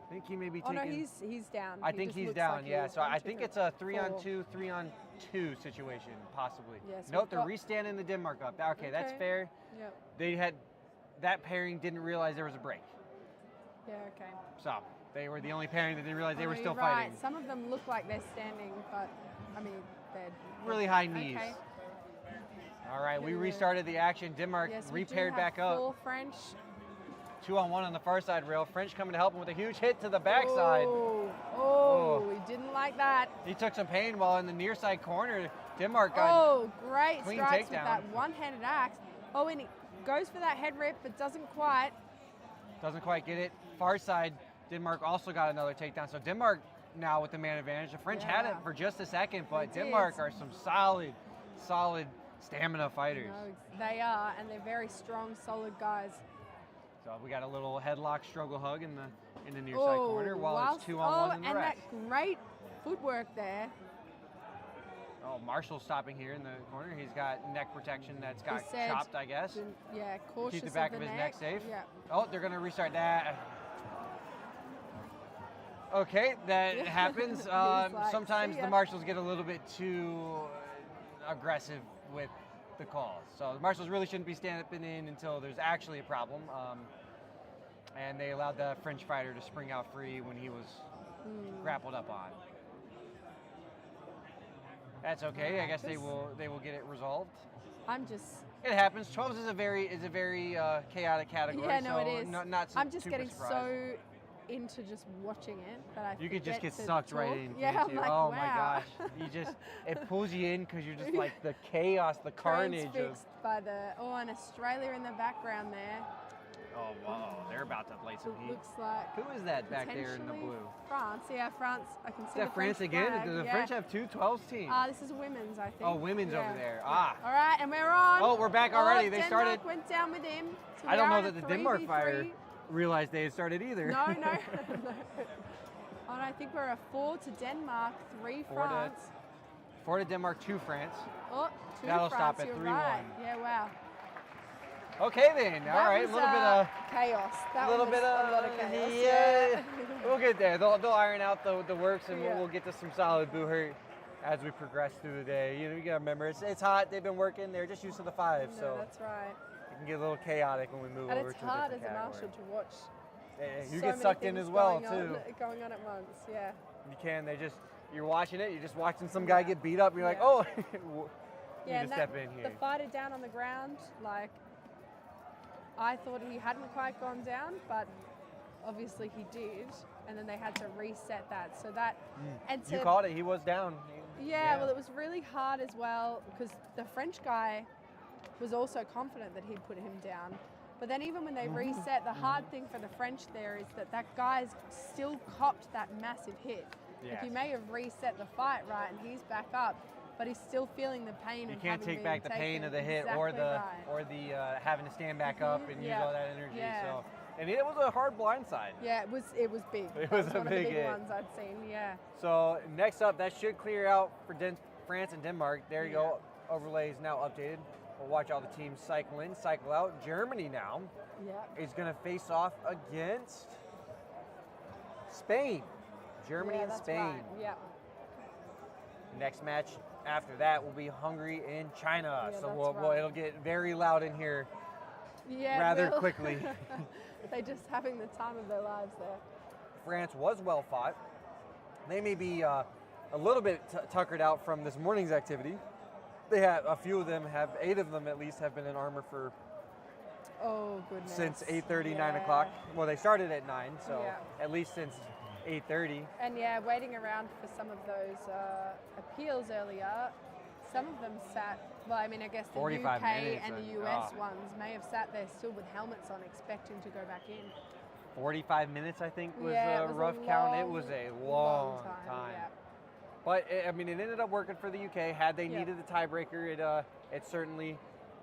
I think he may be Oh taking. no, he's down. I He think just he's looks down. like he Yeah, was so 1, I 2, think 3, it's a 3-on-2, 4. 3-on-2 situation, possibly. Yes, Nope, we've they're got- restanding the Denmark up. Okay, that's Okay. fair. Yep. They had that pairing didn't realize there was a break, Yeah. Okay. so they were the only pairing that didn't realize they Oh, were no, still you're right. fighting. Some of them look like they're standing, but I mean they're Really high knees. Okay. All right, we Yeah. restarted the action. Denmark Yes, we do repaired have back up. 4 French. 2-on-1 on the far side rail. French coming to help him with a huge hit to the backside. Oh, we didn't like that. He took some pain while in the near side corner. Denmark got Oh, great clean strikes with takedown. that one-handed axe. Oh, and he goes for that head rip, but doesn't quite. doesn't quite get it. Far side, Denmark also got another takedown. So Denmark now with the man advantage. The French had it Yeah. for just a second, but They did. Denmark are some solid stamina fighters. No, they are, and they're very strong, solid guys. So we got a little headlock struggle hug in the near side corner while it's 2-on-1 in the and rest. that great footwork there. Oh, Marshall's stopping here in the corner. He's got neck protection that's got said chopped, I guess. Yeah, cautious Keep the back of his neck safe. Yeah. Oh, they're going to restart that. Okay, that happens. like, Sometimes "See ya." the marshals get a little bit too aggressive with the calls. So the marshals really shouldn't be standing in until there's actually a problem. And they allowed the French fighter to spring out free when he was grappled up on. That's okay. I guess they will get it resolved. I'm just. It happens. 12s is a very chaotic category. Yeah, no, so it is. Not I'm just super getting surprised. so into just watching it that I You could just forget get to sucked talk. right in. Yeah, can't I'm you? like, oh wow. my gosh! It pulls you in because you're just like the chaos, the carnage of. Transfixed by the and Australia in the background there. Oh wow! They're about to play some It heat. looks like Who is that back there in the potentially blue? France. Yeah, France. I can see Is the that France French again? flag. Do the yeah. French have two 12s teams? This is women's, I think. Oh, women's over Yeah. there. All right, and we're on. Oh, we're back already. They Denmark started. went down with him. So I we don't know are that at the a Denmark 3v3. fire realized they had started either. No, no. no. Oh, no, I think we're a 4 to Denmark, 3 France. 4 to Denmark, 2 France. Oh, 2 That'll France, stop at you're 3-1. right. Yeah, wow. Okay then. All right, a little bit of. chaos. That little was bit a of lot of chaos. yeah. We'll get there. They'll iron out the works, and Yeah. we'll get to some solid boo hurt as we progress through the day. You know, you gotta remember it's hot. They've been working. They're just used to the 5, No, so that's right. it can get a little chaotic when we move And over it's to hard a as different a category. marshal to watch. Yeah, you so get many sucked in things as well going too. Going on at once, yeah. You can. You're watching it. You're just watching some guy get beat up. And you're like, Yeah. oh. you Yeah, and just step in here. the fighter down on the ground, like, I thought he hadn't quite gone down, but obviously he did, and then they had to reset that. So that, and to, You called it. He was down. yeah, well, it was really hard as well because the French guy was also confident that he'd put him down. But then even when they reset, the hard thing for the French there is that guy's still copped that massive hit. Like, Yes. you may have reset the fight, right, and he's back up, but he's still feeling the pain You of can't having take back the been pain taken. of the hit Exactly right. or the having to stand back up and use Yeah. all that energy. Yeah. So, and it was a hard blindside. Yeah, it was big. It That was a one big of the big hit. ones I'd seen. Yeah. So next up, that should clear out for France and Denmark. There you go. Overlay is now updated. We'll watch all the teams cycle in, cycle out. Germany now Yeah. is going to face off against Spain. Germany Yeah, and that's Spain. Right. Yeah. Next match after that will be Hungary and China. Yeah, so that's we'll, right. it'll get very loud in here Yeah. rather well, quickly. They're just having the time of their lives there. France was well fought. They may be a little bit tuckered out from this morning's activity. They have a few of them have 8 of them at least have been in armor for Oh goodness. since 8:30, 9 Yeah. o'clock. Well, they started at 9, so Yeah. at least since 8:30. And yeah, waiting around for some of those appeals earlier. Some of them sat. Well, I mean, I guess the 45 UK minutes and the and- US ones may have sat there still with helmets on, expecting to go back in. 45 minutes, I think, was Yeah, a it was a rough count. It long, was a long long time, time. yeah. But I mean, it ended up working for the UK. Had they Yeah. needed the tiebreaker, it certainly.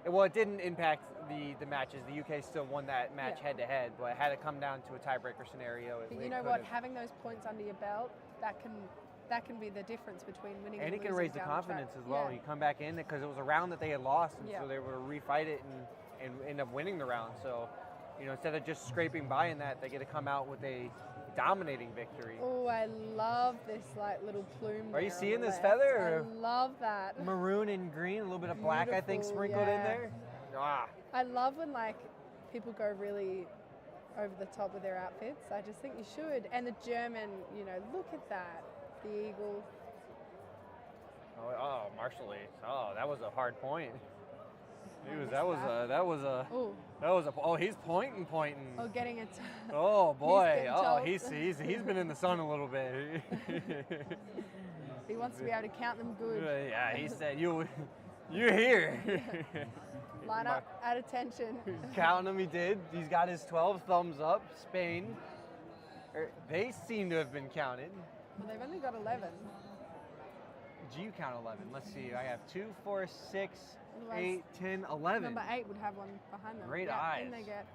Well, it didn't impact the matches. The UK still won that match Yeah. head to head, but had it come down to a tiebreaker scenario, But it you know what? could've. Having those points under your belt, that can be the difference between winning And and it can losing raise the down confidence track. as well. Yeah. You come back in because it was a round that they had lost, and Yeah. so they were to refight it and end up winning the round. So, instead of just scraping by in that, they get to come out with a dominating victory. Oh, I love this like little plume. Are you there on seeing the this left. feather, I or- love that. Maroon and green, a little bit of black, I think, Beautiful, sprinkled in yeah. there. Ah, I love when like people go really over the top with their outfits. I just think you should. And the German, look at that. The eagle. oh, Marshall Lee. Oh, that was a hard point. I missed Oh, he's pointing. Oh, getting it. Oh boy. getting Oh, told. he's been in the sun a little bit. He wants to be able to count them good. Yeah, he said you're here. Line up at attention. Counting them, he did. He's got his 12 thumbs up. Spain, they seem to have been counted. Well, they've only got 11. Do you count 11? Let's see. I have 2, 4, 6, Otherwise, 8, 10, 11. Number 8 would have one behind them. Great yeah, eyes. In they get.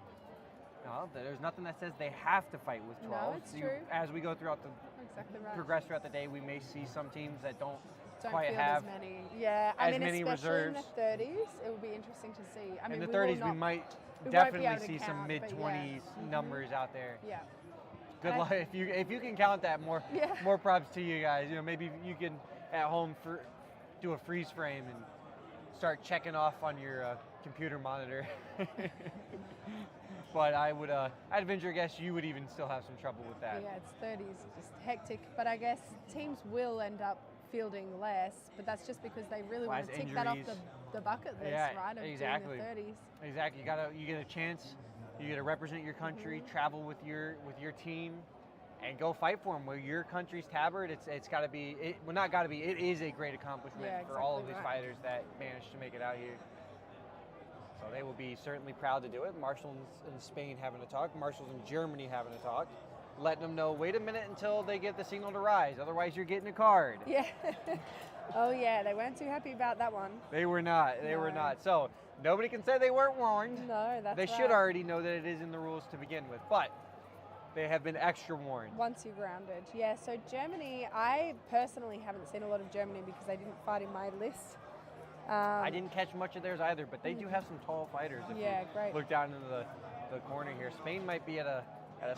No, there's nothing that says they have to fight with 12. No, it's true. As we go throughout the Exactly right. progress throughout the day, we may see some teams that don't Don't quite field have as many. Yeah, I as mean, many especially reserves. in the 30s, it will be interesting to see. I mean, in the we will 30s. not, We might we won't be definitely able to see some count, mid but 20s numbers out there. Yeah. Good And I- luck if you can count that. More Yeah. more props to you guys. You know, maybe you can at home do a freeze frame and start checking off on your computer monitor. But I'd venture a guess you would even still have some trouble with that. Yeah, it's 30s, just hectic. But I guess teams will end up fielding less, but that's just because they really Well, want to as tick that off injuries. the bucket list, Yeah, right? Of exactly. doing the 30s. Exactly. You get a chance. You get to represent your country, travel with your team, and go fight for them. Where your country's tabard, it's got to be. It is a great accomplishment Yeah, for all of exactly these right. fighters that managed to make it out here. So they will be certainly proud to do it. Marshall's in Spain having a talk. Marshall's in Germany having a talk, letting them know, wait a minute until they get the signal to rise. Otherwise, you're getting a card. Yeah. Oh yeah, they weren't too happy about that one. They were not. They were No. not. So nobody can say they weren't warned. No, that's They right. should already know that it is in the rules to begin with, but they have been extra warned. Once you're grounded. Yeah, so Germany, I personally haven't seen a lot of Germany because they didn't fight in my list. I didn't catch much of theirs either, but they do have some tall fighters. If Yeah, you great. look down into the corner here, Spain might be at a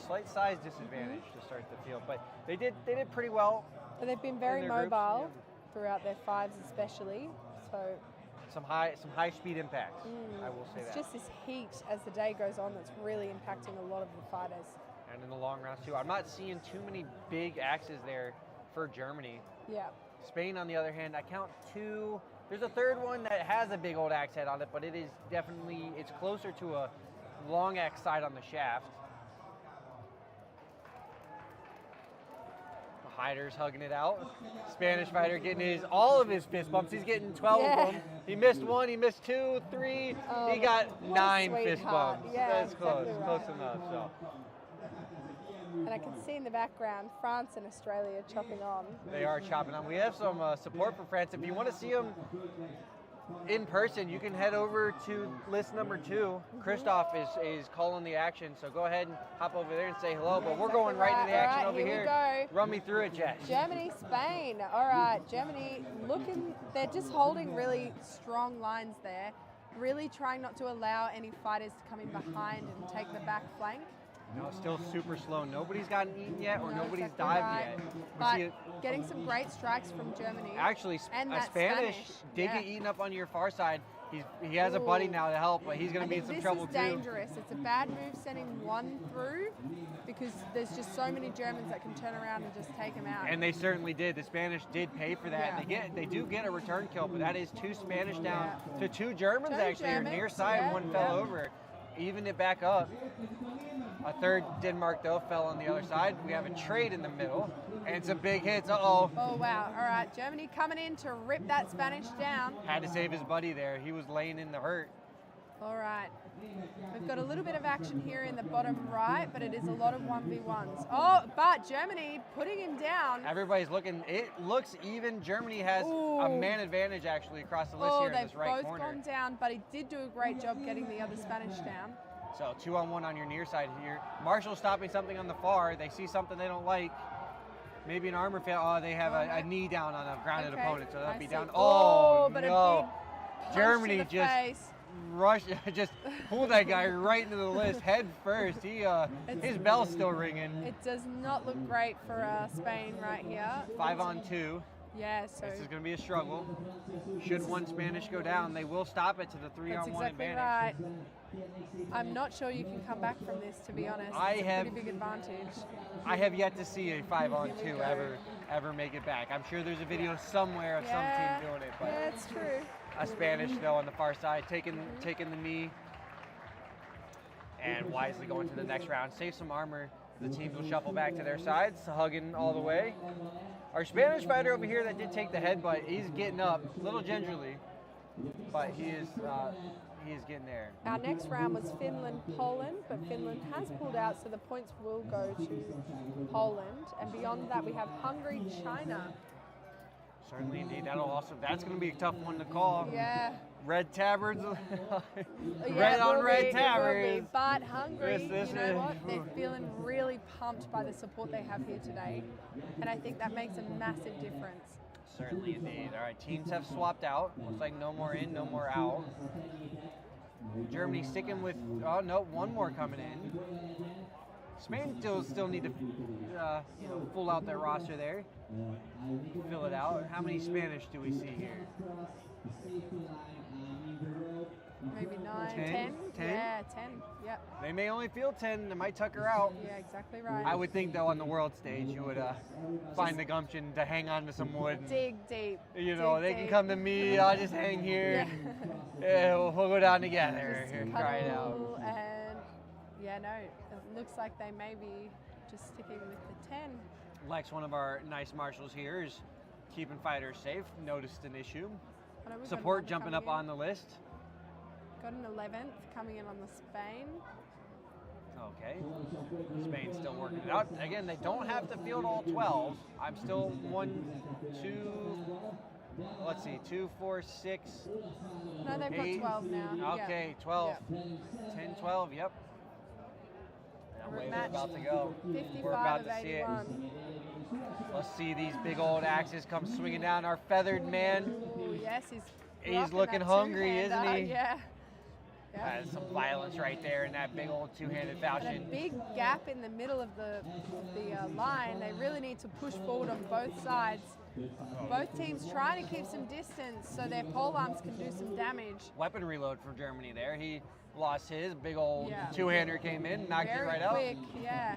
slight size disadvantage to start the field, but they did pretty well. But they've been very in their groups, mobile throughout their fives especially. So Some high speed impacts. I will say it's that. just this heat as the day goes on that's really impacting a lot of the fighters. And in the long rounds too, I'm not seeing too many big axes there for Germany. Yeah. Spain, on the other hand, I count two. There's a third one that has a big old axe head on it, but it is definitely, it's closer to a long axe side on the shaft. The Hyder's hugging it out. Spanish fighter getting all of his fist bumps. He's getting 12 Yeah. of them. He missed one, he missed two, three. Oh, he got what a 9 fist sweetheart. bumps. Yeah, That's close, exactly close right. enough. So. And I can see in the background France and Australia chopping on. They are chopping on. We have some support for France. If you want to see them in person, you can head over to list number 2. Christoph is calling the action, so go ahead and hop over there and say hello. But we're going right to the action All right, over here here. we go. Run me through it, Jess. Germany, Spain. All right, Germany they're just holding really strong lines there, really trying not to allow any fighters to come in behind and take the back flank. No, still super slow. Nobody's gotten eaten yet, or No, nobody's exactly dived right. yet. We But see it. getting some great strikes from Germany. Actually, and a that Spanish did yeah. get eaten up on your far side. He has a buddy Ooh. now to help, but he's going to be in some trouble This too. is dangerous. It's a bad move sending one through because there's just so many Germans that can turn around and just take him out. And they certainly did. The Spanish did pay for that. Yeah. They do get a return kill, but that is 2 Spanish down to 2 Germans Two actually. Are near Germans, side, yeah, one fell yeah. over. Even it back up. A third Denmark though fell on the other side. We have a trade in the middle and some big hits. Uh-oh. Oh wow! All right, Germany coming in to rip that Spanish down. Had to save his buddy there. He was laying in the hurt. All right, we've got a little bit of action here in the bottom right, but it is a lot of 1v1s. Oh, but Germany putting him down. Everybody's looking. It looks even. Germany has a Ooh. man advantage actually across the list Oh, here in they've this right both corner. gone down, but he did do a great job getting the other Spanish down. So 2-on-1 on your near side here. Marshall's stopping something on the far. They see something they don't like. Maybe an armor fail. Oh, they have a knee down on a grounded Okay, opponent, so they'll I be see. down. Oh, Oh, but no. a big punch Germany to the just face. rushed, just pulled that guy right into the list head first. His bell's still ringing. It does not look great for Spain right here. 5-on-2. Yeah, so This is going to be a struggle. Should one Spanish go down, they will stop it to the 3-on-1 that's exactly advantage. right. I'm not sure you can come back from this, to be honest. It's a pretty big advantage. I have yet to see a 5-on-2 ever make it back. I'm sure there's a video somewhere of some team doing it, but yeah, it's true. a Spanish though on the far side taking the knee and wisely going to the next round. Save some armor. The teams will shuffle back to their sides, hugging all the way. Our Spanish fighter over here that did take the headbutt, he's getting up a little gingerly, but he is getting there. Our next round was Finland-Poland, but Finland has pulled out, so the points will go to Poland. And beyond that, we have Hungary-China. Certainly, indeed. That's going to be a tough one to call. Yeah, Red tabards. Yeah, Red on will red be, it will be. tabards. But hungry, This you know is- what? They're feeling really pumped by the support they have here today. And I think that makes a massive difference. Certainly indeed. All right, teams have swapped out. Looks like no more in, no more out. Germany sticking with, oh no, one more coming in. Spain still need to full out their roster there. Fill it out. How many Spanish do we see here? Maybe 9, 10? 10? 10? Yeah, 10. Yep. They may only field 10. They might tuck her out. Yeah, exactly right. I would think, though, on the world stage, you would find the gumption to hang on to some wood. Dig deep. You know, dig they can deep. come to me. I'll just hang here. Yeah. Yeah, we'll go down together Just and cry it out. cuddle and yeah, no, it looks like they may be just sticking with the 10. Lex, one of our nice marshals here, is keeping fighters safe. Noticed an issue. I know we've got Support another jumping coming up in. on the list. Got an 11th coming in on the Spain. Okay. Spain's still working it out. Again, they don't have to field all 12. I'm still 2, 4, 6. No, they've 8. got 12 now. Okay, 12. 10, 12, yep. That We're way we're matched. about to go. 55 We're about of to see it. 81. Let's see these big old axes come swinging down. Our feathered man. Oh, yes, he's rocking looking that hungry, two-hander. isn't he? Yeah. Has some violence right there in that big old two-handed And a falchion. big gap in the middle of the line. They really need to push forward on both sides. Both teams trying to keep some distance so their pole arms can do some damage. Weapon reload from Germany there. He lost his. Big old Yeah. two-hander came in, knocked Very it right out. quick, yeah.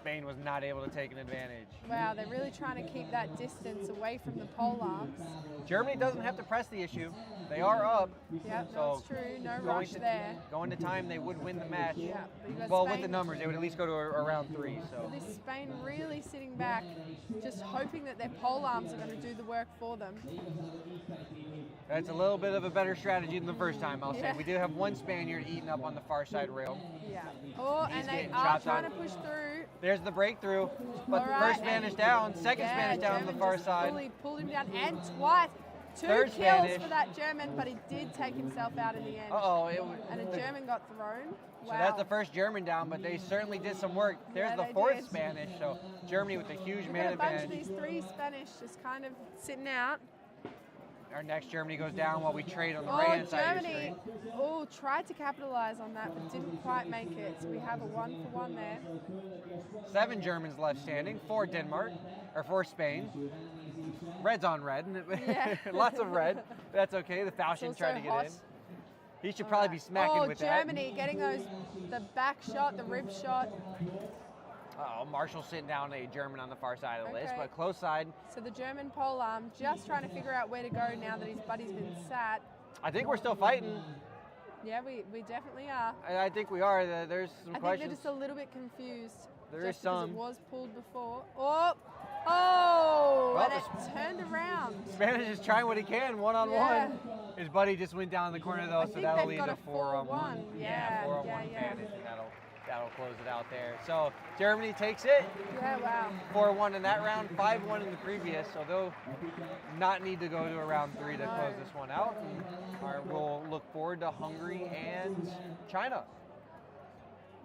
Spain was not able to take an advantage. Wow, they're really trying to keep that distance away from the pole arms. Germany doesn't have to press the issue. They are up. Yep, So that's true. No going rush to, there. Going to time, they would win the match. Yeah, but you got Well, with Spain- the numbers, they would at least go to around 3. So But this Spain really sitting back, just hoping that their pole arms are going to do the work for them. that's a little bit of a better strategy than the first time, I'll say. Yeah. We do have one Spaniard eating up on the far side rail. Yeah. Oh, He's and they getting are chopped trying on. to push through. There's the breakthrough. But All right, first Spanish and- down, second Yeah, Spanish down on German the far just side. Fully pulled him down, and twice. Two Third kills Spanish. for that German, but he did take himself out in the end. Uh-oh. And a German got thrown. So Wow. that's the first German down, but they certainly did some work. There's Yeah, the they fourth did. Spanish, so Germany with a huge We've man got a bunch of advantage. these 3 Spanish just kind of sitting out. Our next Germany goes down while we trade on the Oh, right-hand side of your Germany. screen. Oh, tried to capitalize on that, but didn't quite make it. So we have a 1-for-1 there. 7 Germans left standing, 4 Denmark, or 4 Spain. Red's on red. Yeah. Lots of red. That's okay. The It's falchion also tried to get hot. in. He should probably be smacking oh, with Germany getting the back shot, the rib shot. that. Oh, Marshall's sitting down a German on the far side of the list, Okay. but close side. So the German pole arm just trying to figure out where to go now that his buddy's been sat. I think we're still fighting. Yeah, we definitely are. I think we are. There's some I think questions. they're just a little bit confused. There just is because some. it was pulled before. Oh, Well, and it turned around. Spanish is trying what he can, one-on-one. His buddy just went down the corner though, I so think that'll they've lead got to a 4-on-1. 4-1. Yeah, 4-on-1 yeah. advantage, and that'll close it out there. So Germany takes it, Yeah, wow. 4-1 in that round, 5-1 in the previous. So they'll not need to go to a round 3 to close this one out. And we'll look forward to Hungary and China.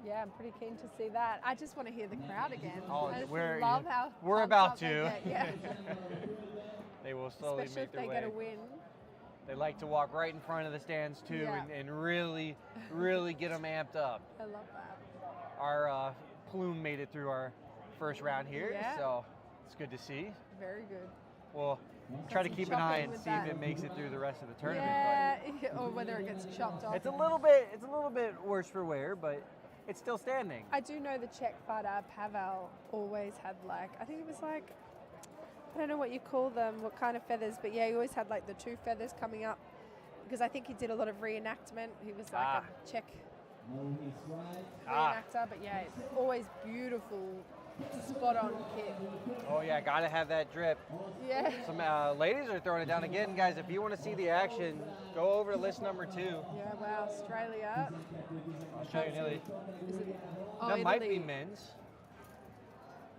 Yeah, I'm pretty keen to see that. I just want to hear the crowd again. Oh, I just we're- love how we're pumped about up they to. get, Yeah. They will slowly Especially make if their they way. get a win. They like to walk right in front of the stands too, Yeah. and really, really get them amped up. I love that. Our plume made it through our first round here, Yeah. so it's good to see. Very good. We'll try to some keep an eye chopping and with see that. if it makes it through the rest of the tournament. Yeah, or whether it gets chopped But off. it's a little bit worse for wear, but it's still standing. I do know the Czech fighter Pavel always had I think it was I don't know what you call them, what kind of feathers, but yeah, he always had the 2 feathers coming up because I think he did a lot of reenactment. He was a Czech reenactor, but yeah, it's always beautiful, spot on kit. Oh yeah, gotta have that drip. Yeah. Some ladies are throwing it down again, guys. If you want to see the action, go over to list number 2. Yeah, wow, Australia. Australia, Italy. Is it? Oh, That might Italy. be men's.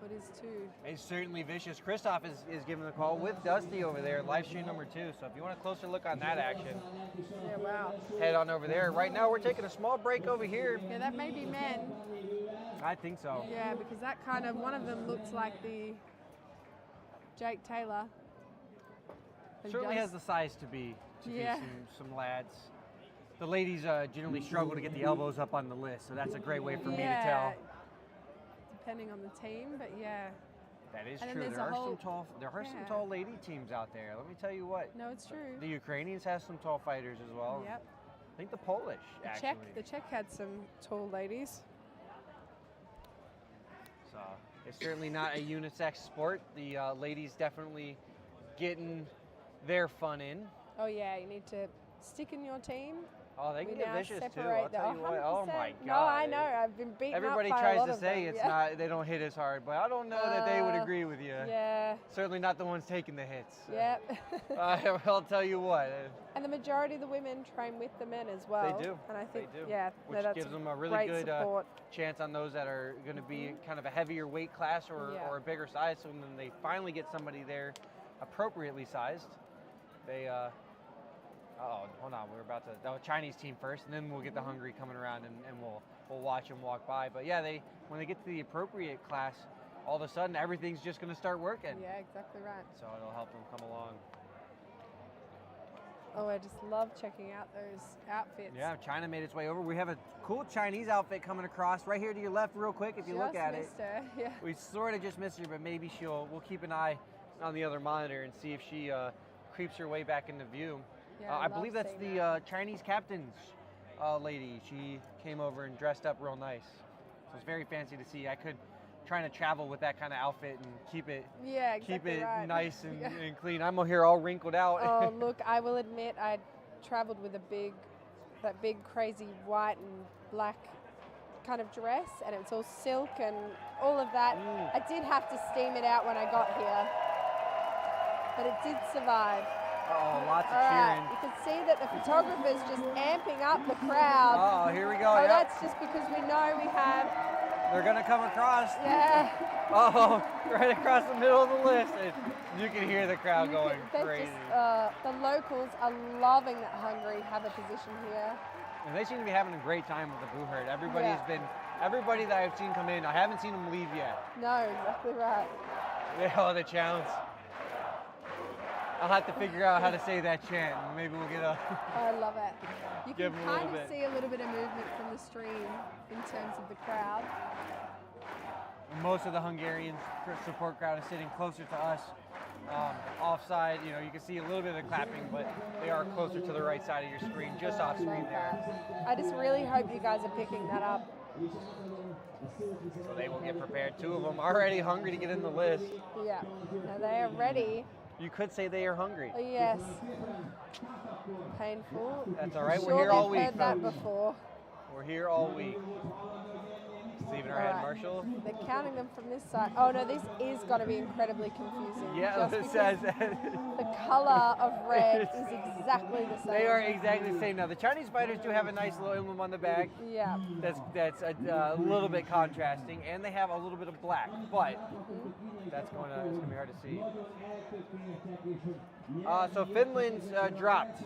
It is too. It's certainly vicious. Christoph is giving the call with Dusty over there, live stream number 2. So if you want a closer look on that action, Yeah, wow. head on over there. Right now we're taking a small break over here. Yeah, that may be men. I think so. Yeah, because that kind of, one of them looks like the Jake Taylor. And Certainly just- has the size to be Yeah. some lads. The ladies generally struggle to get the elbows up on the list, so that's a great way for me to tell. Depending on the team, but yeah. That is And then true. there's There a are whole- some yeah. tall lady teams out there. Let me tell you what. No, it's true. The Ukrainians have some tall fighters as well. Yep. I think the Polish actually. The Czech had some tall ladies. So it's certainly not a unisex sport. The ladies definitely getting their fun in. Oh yeah, you need to stick in your team. Oh, they can We get now vicious too. separate I'll tell you what. Oh my 100%. God. No, I know. I've been beaten Everybody up by a tries lot to of say them. it's Yeah. not. They don't hit as hard, but I don't know that they would agree with you. Yeah. Certainly not the ones taking the hits. Yep. I'll tell you what. And the majority of the women train with the men as well. They do. And I think, they do. yeah, Which that's gives them a really great good support. chance on those that are going to be kind of a heavier weight class or, Yeah. or a bigger size. So when they finally get somebody there appropriately sized, they. Oh, hold on. We're about to. The Chinese team first, and then we'll get the Hungary coming around, and we'll watch them walk by. But yeah, when they get to the appropriate class, all of a sudden everything's just going to start working. Yeah, exactly right. So it'll help them come along. Oh, I just love checking out those outfits. Yeah, China made its way over. We have a cool Chinese outfit coming across right here to your left, real quick. If you look at it, missed her. Yeah. we sort of just missed her, but maybe we'll keep an eye on the other monitor and see if she creeps her way back into view. Yeah, I love believe that's seeing the that. Chinese captain's lady. She came over and dressed up real nice. So it's very fancy to see. I could trying to travel with that kind of outfit and keep it Yeah, exactly right. nice and, Yeah. and clean. I'm here all wrinkled out. Oh, look, I will admit I traveled with that big crazy white and black kind of dress, and it was all silk and all of that. I did have to steam it out when I got here, but it did survive. Oh, lots of All right, cheering. you can see that the photographer's just amping up the crowd. Oh, here we go. Oh, Yep. that's just because we know we have, They're going to come across. yeah. Oh, right across the middle of the list. And you can hear the crowd going They're crazy. just, the locals are loving that Hungary have a position here. And they seem to be having a great time with the Boo Herd. Everybody that I've seen come in, I haven't seen them leave yet. No, exactly right. Oh, the chants. I'll have to figure out how to say that chant. Maybe we'll get a. I love it. You Give can 'em a little kind of bit. see a little bit of movement from the stream in terms of the crowd. Most of the Hungarian support crowd is sitting closer to us, offside. You know, you can see a little bit of the clapping, but they are closer to the right side of your screen, just off screen there. I just really hope you guys are picking that up. So they will get prepared. Two of them already hungry to get in the list. Yeah. Now they are ready. You could say they are hungry. Oh, yes. Painful. That's all right. Sure We're here all we've week, heard that folks. before. We're here all week. Stephen, our head Alright. marshal. They're counting them from this side. Oh no, this is going to be incredibly confusing. Yeah, just it because says the color of red is exactly the same. they are exactly the same. Now the Chinese fighters do have a nice little emblem on the back. Yeah. That's a little bit contrasting, and they have a little bit of black, but it's gonna be hard to see. So Finland's dropped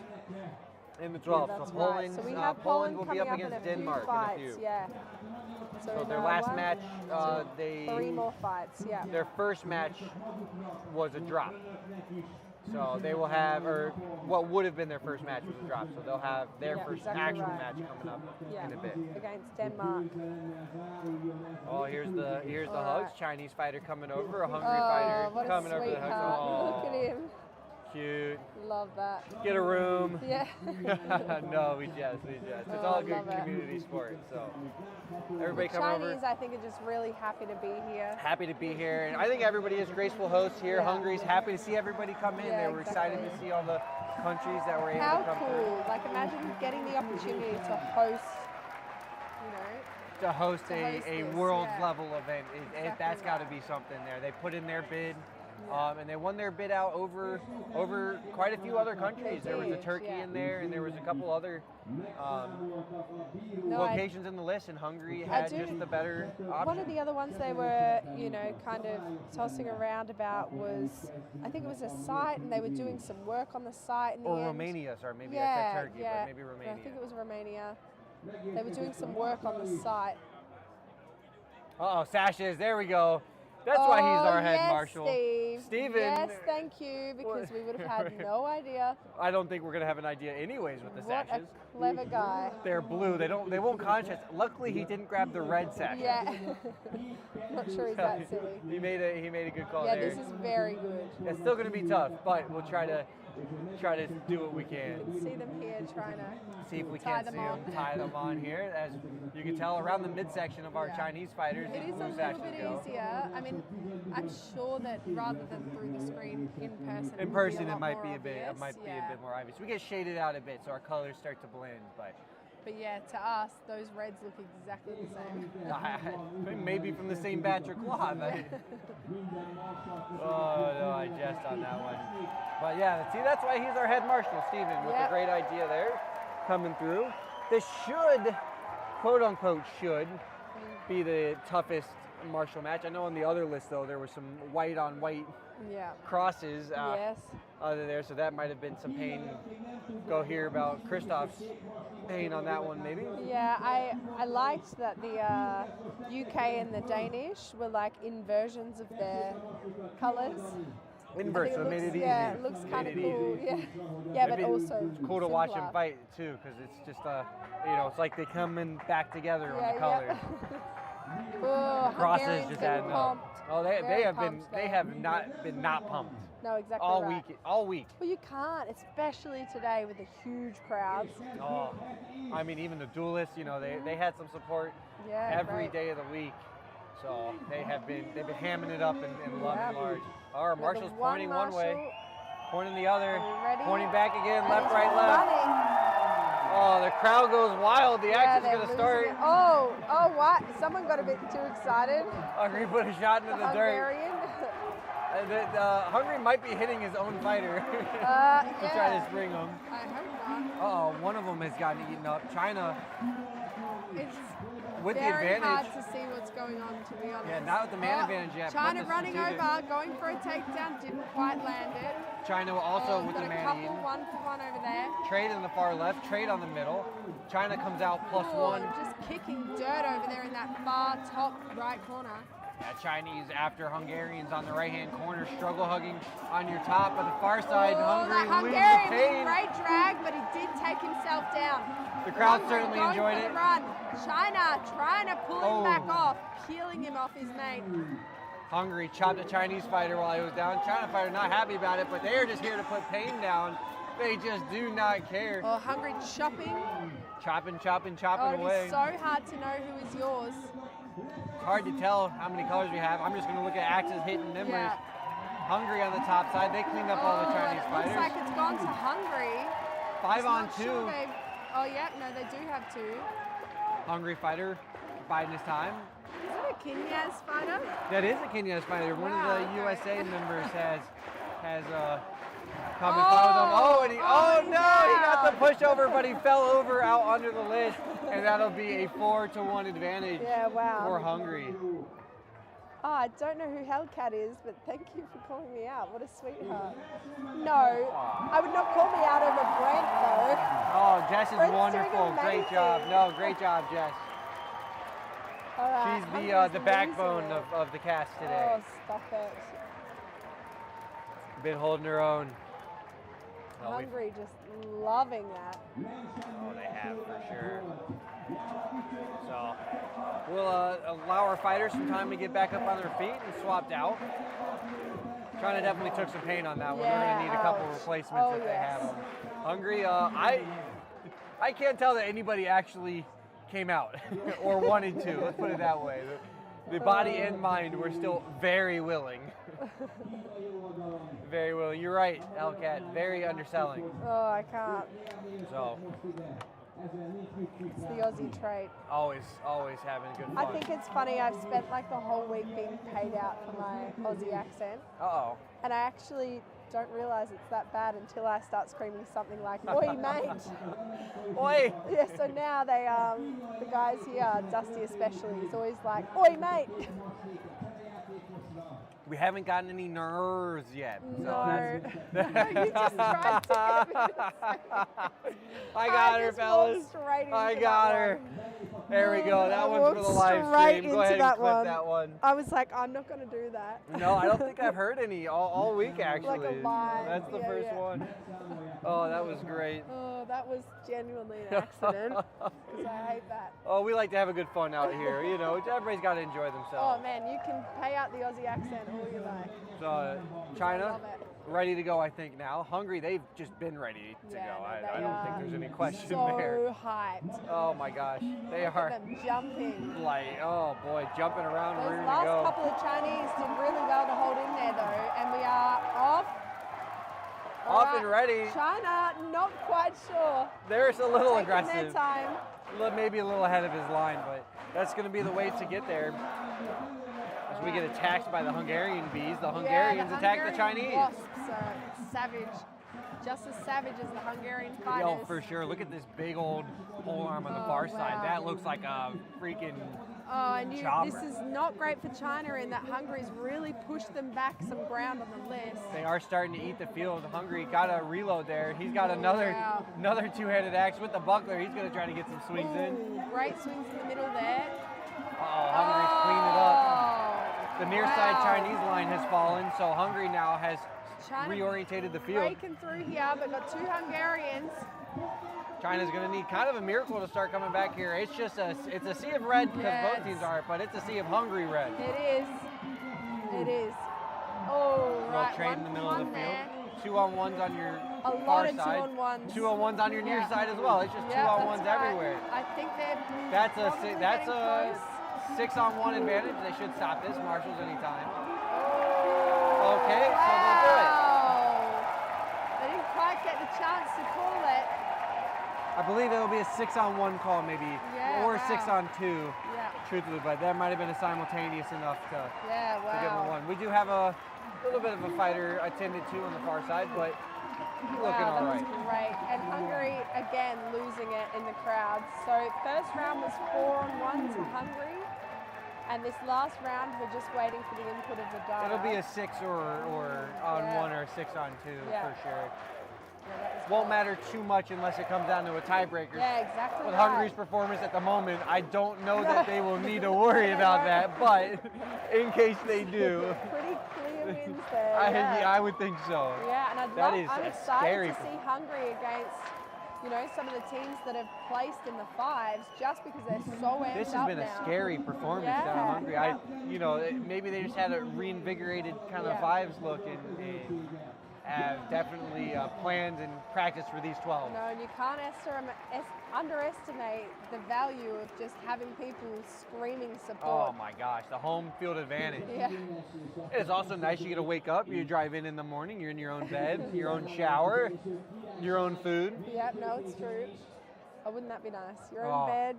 in the 12th. That's so right. Poland, So we have Poland will be coming up in against a few Denmark fights, in a few. Yeah. So in their our last one, match, two, they 3 more fights. Yeah. their first match was a drop. So they will have, or what would have been their first match was a drop. So they'll have their Yeah, first exactly actual right. match coming up Yeah. in a bit. Against Denmark. Oh, here's the All hugs. right. Chinese fighter coming over, a Hungry Oh, fighter what a coming over the hugs. sweetheart. Oh, Look at him. cute. Love that. Get a room. Yeah. No, we jest. It's Oh, all I good love it. community sport. So everybody The come Chinese, over. I think, are just really happy to be here. Happy to be here, and I think everybody is graceful hosts here. Yeah. Hungary's happy to see everybody come in. Yeah, They were excited to exactly. see all the countries that were able How to come cool. Like, imagine getting the opportunity to host, you know, through. To host To host a this, world yeah. level event. That's Exactly got to right. be something there. They put in their bid. And they won their bid out over quite a few other countries. There was a Turkey in there, and there was a couple other locations in the list, and Hungary had just the better option. One of the other ones they were, kind of tossing around about was, I think it was a site, and they were doing some work on the site in the end. Romania, sorry, maybe I said Turkey, but maybe Romania. I think it was Romania. They were doing some work on the site. Sashes, there we go. That's why he's our head marshal. Steve. Steven. Yes, thank you, because we would have had no idea. I don't think we're going to have an idea anyways with the sashes. What a clever guy. They're blue. They won't contrast. Luckily, he didn't grab the red sashes. Yeah. Not sure he's that silly. He made a good call there. there. Yeah, this is very good. It's still going to be tough, but we'll try to do what we can. You can see them here trying to see if we can't see them tie them on here. As you can tell, around the midsection of our Chinese fighters, it is a little bit easier. I mean, I'm sure that rather than through the screen in person, it might be a bit more obvious. We get shaded out a bit, so our colors start to blend, but yeah, to us, those reds look exactly the same. Maybe from the same batch of cloth. Oh no, I jest on that one. But yeah, see, that's why he's our head marshal, Steven, with a great idea there coming through. This should, quote unquote, be the toughest martial match. I know on the other list though there was some white on white crosses other there, so that might have been some pain. Go hear about Christoph's pain on that one, maybe. Yeah, I liked that the UK and the Danish were like inversions of their colours. Invert, so it made it easy. Yeah, it looks kind of cool. Yeah, but also it's cool to watch them fight too, because it's just it's like they come in back together on the colors. Oh, crosses just adding up. Oh, they have not been pumped. No, exactly all week. Well, you can't, especially today with the huge crowds. Oh, I mean, even the duelists, they had some support every day of the week. So they've been hamming it up and loving large. Our marshal's pointing one way, pointing the other, pointing back again, left, right, left. Oh, the crowd goes wild. The action's going to start. Oh, what? Someone got a bit too excited. Hungary put a shot into the dirt. Hungarian. Hungary might be hitting his own fighter to try to spring him. I hope not. One of them has gotten eaten up. China. It's with very the advantage. hard to see what's going on, to be honest. Yeah, not with the man advantage yet. China running over, going for a takedown, didn't quite land it. China also with the man got a couple 1-for-1 over there. Trade in the far left, trade on the middle. China comes out +1. Just kicking dirt over there in that far top right corner. Yeah, Chinese after Hungarians on the right-hand corner, struggle hugging on your top. On the far side, Hungarian great drag, but he did take himself down. The crowd certainly enjoyed it. Run. China trying to pull him back off, peeling him off his mate. Hungary chopped a Chinese fighter while he was down. China fighter not happy about it, but they are just here to put pain down. They just do not care. Oh, Hungary chopping. Chopping away. It's so hard to know who is yours. It's hard to tell how many colors we have. I'm just going to look at axes hitting members. Yeah. Hungary on the top side. They cleaned up all the Chinese fighters. Looks like it's gone to Hungary. 5 on 2. Sure they do have 2. Hungary fighter biding his time. Is it a Kenyas fighter? That is a Kenyas fighter. One of the USA members has come and followed him. He got the pushover, but he fell over out under the list, and that'll be a 4-1 advantage for Hungary. Oh, I don't know who Hellcat is, but thank you for calling me out. What a sweetheart. No, I would not call me out over Brent, though. Oh, Jess is wonderful. Great job. No, great job, Jess. All right, she's the backbone of the cast today. Oh, stop it. Been holding her own. Hungary just loving that. Oh, they have for sure. So we'll allow our fighters some time to get back up on their feet and swapped out. China definitely took some pain on that one. They're going to need a couple replacements if they have them. Hungary, I can't tell that anybody actually came out or wanted to. Let's put it that way. The body and mind were still very willing. Very willing. You're right, Hellcat. Very underselling. Oh, I can't. So It's the Aussie trait. Always having good fun. I think it's funny, I've spent like the whole week being paid out for my Aussie accent. Uh-oh. And I actually don't realise it's that bad until I start screaming something like, "Oi, mate!" Oi! Yeah, so now they, the guys here, Dusty especially, he's always like, "Oi, mate!" We haven't gotten any nerves yet. So No. that's- No, you just tried to get me to say it. I got her, just fellas. walked straight into I that got her. one. There we go. That I one's for the walked live straight stream. Go into ahead and that clip one. that one. I was like, I'm not going to do that. No, I don't think I've heard any all week, actually. Like a lie. That's the Yeah, first yeah. one. Oh, that was great. Oh, that was genuinely an accident. Because I hate that. Oh, we like to have a good fun out here. You know, everybody's got to enjoy Oh themselves. man, you can pay out the Aussie accent all you like. So, China, Love it. ready to go, I think, now. Hungary, they've just been ready to Yeah, go. no, I they don't think are there's any question so there. hyped. Oh my gosh. They Look are at them jumping. like, oh boy, jumping around, Those ready to last go. couple of Chinese did really well to hold in there though, and we are off. Off and ready. China, not quite sure. There's a little Taking their aggressive. time. Maybe a little ahead of his line, but that's going to be the way to get there. As we get attacked by the Hungarian bees, the Hungarians attack the Chinese. Wasps are savage, just as savage as the Hungarian fighters. Oh, for sure. Look at this big old pole arm on the Oh, far side. wow. That looks like a freaking Oh, and chopper. this is not great for China in that Hungary's really pushed them back some ground on the list. They are starting to eat the field. Hungary got a reload there. He's got another Wow. another two-handed axe with the buckler. He's going to try to get some swings in. Ooh, great swings in the middle there. Uh-oh, Hungary's cleaned it up. Oh, The near side wow. Chinese line has fallen, so Hungary now has China reorientated the field. breaking through here, but got two Hungarians. China's going to need kind of a miracle to start coming back here. It's just it's a sea of red because Yeah, both teams are, but it's a sea of hungry red. It is. It is. Oh, Little right. trade in the middle of the field. There. 2-on-1s on your A lot far of side. 2-on-1s. 2-on-1s on your near Yeah. side as well. It's just Yeah, 2-on-1s that's right. everywhere. I think they're That's a probably that's getting a close. 6-on-1 advantage. They should stop this. Marshall's anytime. Oh, Okay, so they'll do it. wow. They didn't quite get the chance to call it. I believe it'll be a 6-on-1 call maybe, Yeah, or a wow. 6-on-2. Yeah. Truthfully, but that might have been a simultaneous enough to Yeah, to give them wow. one. We do have a little bit of a fighter attended to on the far side, but looking Wow, all that right. was great. And Hungary, again, losing it in the crowd. So first round was 4-on-1 to Hungary. And this last round, we're just waiting for the input of the data. It'll be a 6 or on Yeah. 1 or a 6-on-2 Yeah. for sure. Yeah, that was Won't great. matter too much unless it comes down to a tiebreaker. Yeah, exactly. With right. Hungary's performance at the moment, I don't know that they will need to worry about that, but in case they do, Pretty clear wins there. I would think so. Yeah, and That I'm is a excited scary to see Hungary against, you know, some of the teams that have placed in the fives just because they're so amped This has up been a now. scary performance Yeah, down in Hungary. yeah. Maybe they just had a reinvigorated kind of Yeah. fives look and have definitely planned and practiced for these 12. No, and you can't underestimate the value of just having people screaming Oh support. my gosh, the home field advantage. Yeah. It's also nice you get to wake up, you drive in the morning, you're in your own bed, your own shower, your own food. Yeah, no, it's true. Oh, wouldn't that be nice? Your Oh, own bed,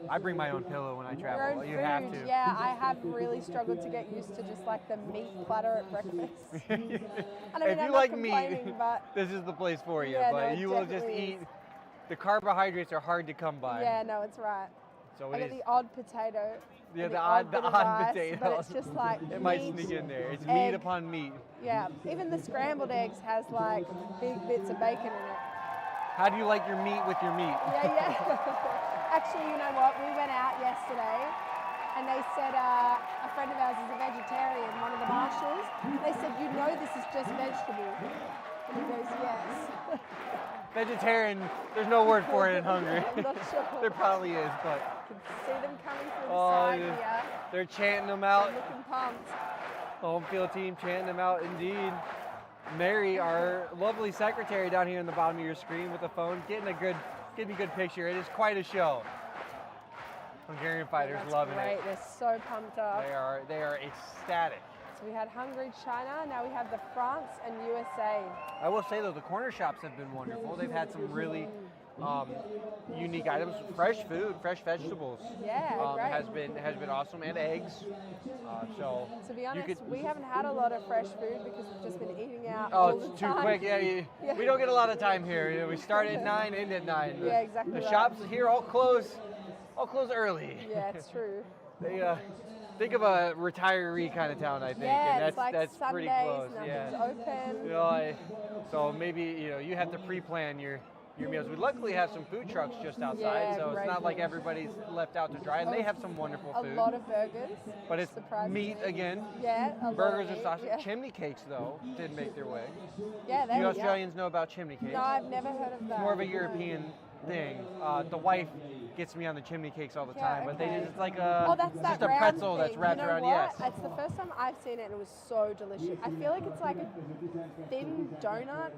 I bring my own pillow when I your travel. own You food. have to. Yeah, I have really struggled to get used to just like the meat platter at breakfast. And I mean, If I'm you not like meat, complaining, but this is the place for you. Yeah, but no, it you will just definitely eat. is. The carbohydrates are hard to come by. yeah, no, it's right. So I it get is. the odd potato. Yeah, and the odd bit of rice, potato. But it's just like It might meat, sneak in there. It's egg. meat upon meat. Yeah, even the scrambled eggs has like big bits of bacon in it. How do you like your meat with your meat? Yeah, yeah. Actually, you know what? We went out yesterday and they said a friend of ours is a vegetarian, one of the marshals. They said, you know this is just vegetable. And he goes, yes. Vegetarian, there's no word for it in Hungary. I'm not sure. There probably is, but You can see them coming through the Oh, side yeah. here. they're chanting them out. Looking pumped. Home field team chanting them out indeed. Mary, our lovely secretary down here in the bottom of your screen with the phone, getting a good picture. It is quite a show. Hungarian fighters That's loving great. it. They're so pumped up. They are ecstatic. So we had Hungary, China. Now we have the France and USA. I will say though, the corner shops have been wonderful. They've had some really unique items, fresh food, fresh vegetables. Yeah, great. Has been awesome, and eggs. So To be honest, we haven't had a lot of fresh food because we've just been eating out oh, all it's the too time. quick. Yeah, Yeah. we don't get a lot of time here. You know, we start at 9, end at 9. Yeah, exactly The right. shops here all close early. Yeah, it's true. They think of a retiree kind of town, I think, Yeah, and it's like that's Sundays, pretty close. nothing's Yeah. open. You know, so maybe you have to pre-plan your meals. We luckily have some food trucks just outside, Yeah, so it's great not like food. everybody's left out to dry, and they have some wonderful A food. lot of burgers. But it's surprisingly. meat again. Yeah, a lot Burgers of and meat, sausage. yeah. Chimney cakes, though, did make their way. Yeah, Do they you were Australians know about chimney cakes? No, I've never heard of that. More of a No. European thing. The wife gets me on the chimney cakes all the Yeah, time, but they okay. just it's like a Oh, that's that just a round pretzel thing. that's wrapped you know around. What? Yes. It's the first time I've seen it, and it was so delicious. I feel like it's like a thin donut.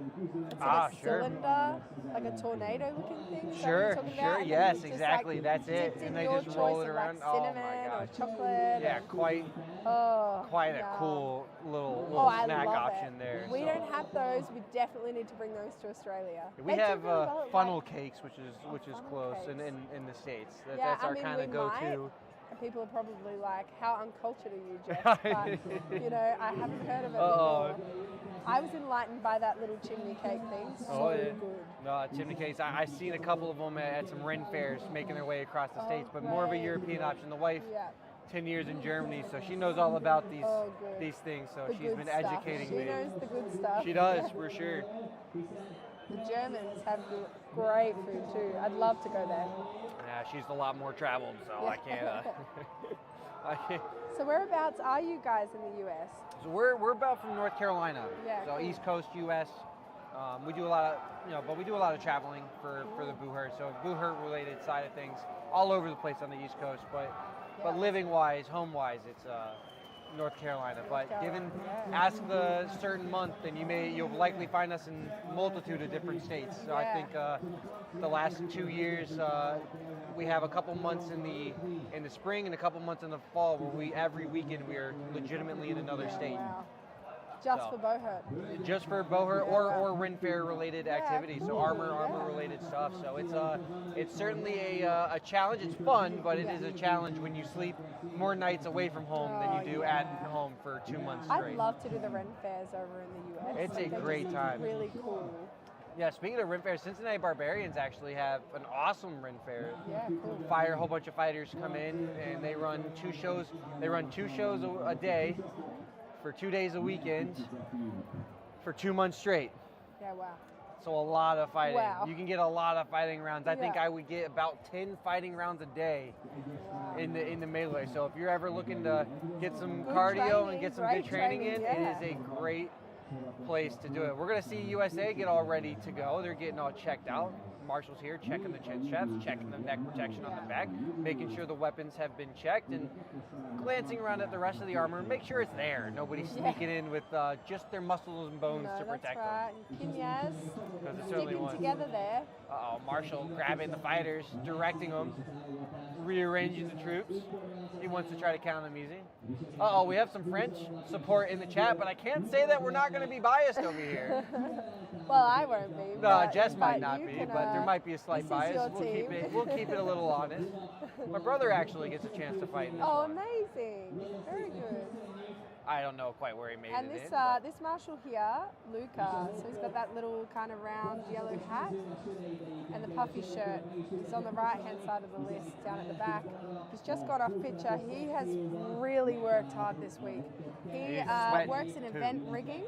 It's like a sure. cylinder, like a tornado-looking thing. Is that what Sure, you're talking sure, about? And yes, then it's just, exactly, like, that's it. dipped And in they your just roll choice it of, around. Like Oh my cinnamon or gosh. chocolate. Yeah, quite Oh, a yeah. cool little Oh, I snack love option it. there. We so. don't have those. We definitely need to bring those to Australia. We They do have really well at, funnel like- cakes, which is Funnel close cakes. in the States. Yeah, That's I our mean, kind of we go-to. might. And people are probably like, how uncultured are you, Jeff? But, you know, I haven't heard of it Uh-oh. before. I was enlightened by that little chimney cake thing. So Oh, yeah. good. No, chimney cakes. I've seen a couple of them at some Ren fairs making their way across the States, but more of a great. European option. The wife, Yeah. 10 years in Germany, so she knows all about these Oh, good. these things. So The she's good been stuff. educating She me. knows the good stuff. She does, for sure. The Germans have great food too. I'd love to go there. Yeah, she's a lot more traveled, so I can't. I can't. So whereabouts are you guys in the US? So we're about from North Carolina, Yeah, so cool. East Coast U.S. We do a lot of, but we do a lot of traveling for the boo-hurt. So boo-hurt related side of things, all over the place on the East Coast. But Yeah. living wise, home wise, it's North Carolina. But given Carolina, ask the certain month, and you'll likely find us in a multitude of different states. So I Yeah. think the last 2 years we have a couple months in the spring and a couple months in the fall where every weekend we are legitimately in another state. Wow. Just So. for Bohurt. Just for Boher or Ren Fair related activities, so cool. armor Yeah. related stuff. So it's certainly a challenge. It's fun, but it is a challenge when you sleep more nights away from home than you do at home for 2 months I'd straight. love to do the Ren fairs over in the US. It's a They're great just time. Really cool. Yeah, speaking of Ren Fair, Cincinnati Barbarians actually have an awesome Ren Fair. Yeah, cool. A whole bunch of fighters come in and they run 2 shows. They run 2 shows a day for 2 days a weekend for 2 months straight. Yeah, wow. So a lot of fighting. Wow. You can get a lot of fighting rounds. I think Yeah. I would get about 10 fighting rounds a day in the melee. So if you're ever looking to get some Good cardio and training, get some great good training in, training, it is a great place to do it. We're gonna see USA get all ready to go. They're getting all checked out. Marshall's here checking the chin straps, checking the neck protection on the back, making sure the weapons have been checked, and glancing around at the rest of the armor, make sure it's there. Nobody's sneaking in with just their muscles and bones No, to that's protect right. And Kinyas Because it's certainly sticking one. together there. Uh-oh, Marshall grabbing the fighters, directing them, rearranging the troops. He wants to try to count them easy. Uh-oh, we have some French support in the chat, but I can't say that we're not going to be biased over here. Well, I won't be. No, but- Jess might but not you be, can, but there might be a slight this bias. is your We'll team. keep it a little honest. My brother actually gets a chance to fight in this Oh, one. amazing. Very good. I don't know quite where he made And it this in. but- this marshal here, Luca, so he's got that little kind of round yellow hat and the puffy shirt. He's on the right-hand side of the list, down at the back. He's just got off picture. He has really worked hard this week. He He's sweating, works in too. event rigging,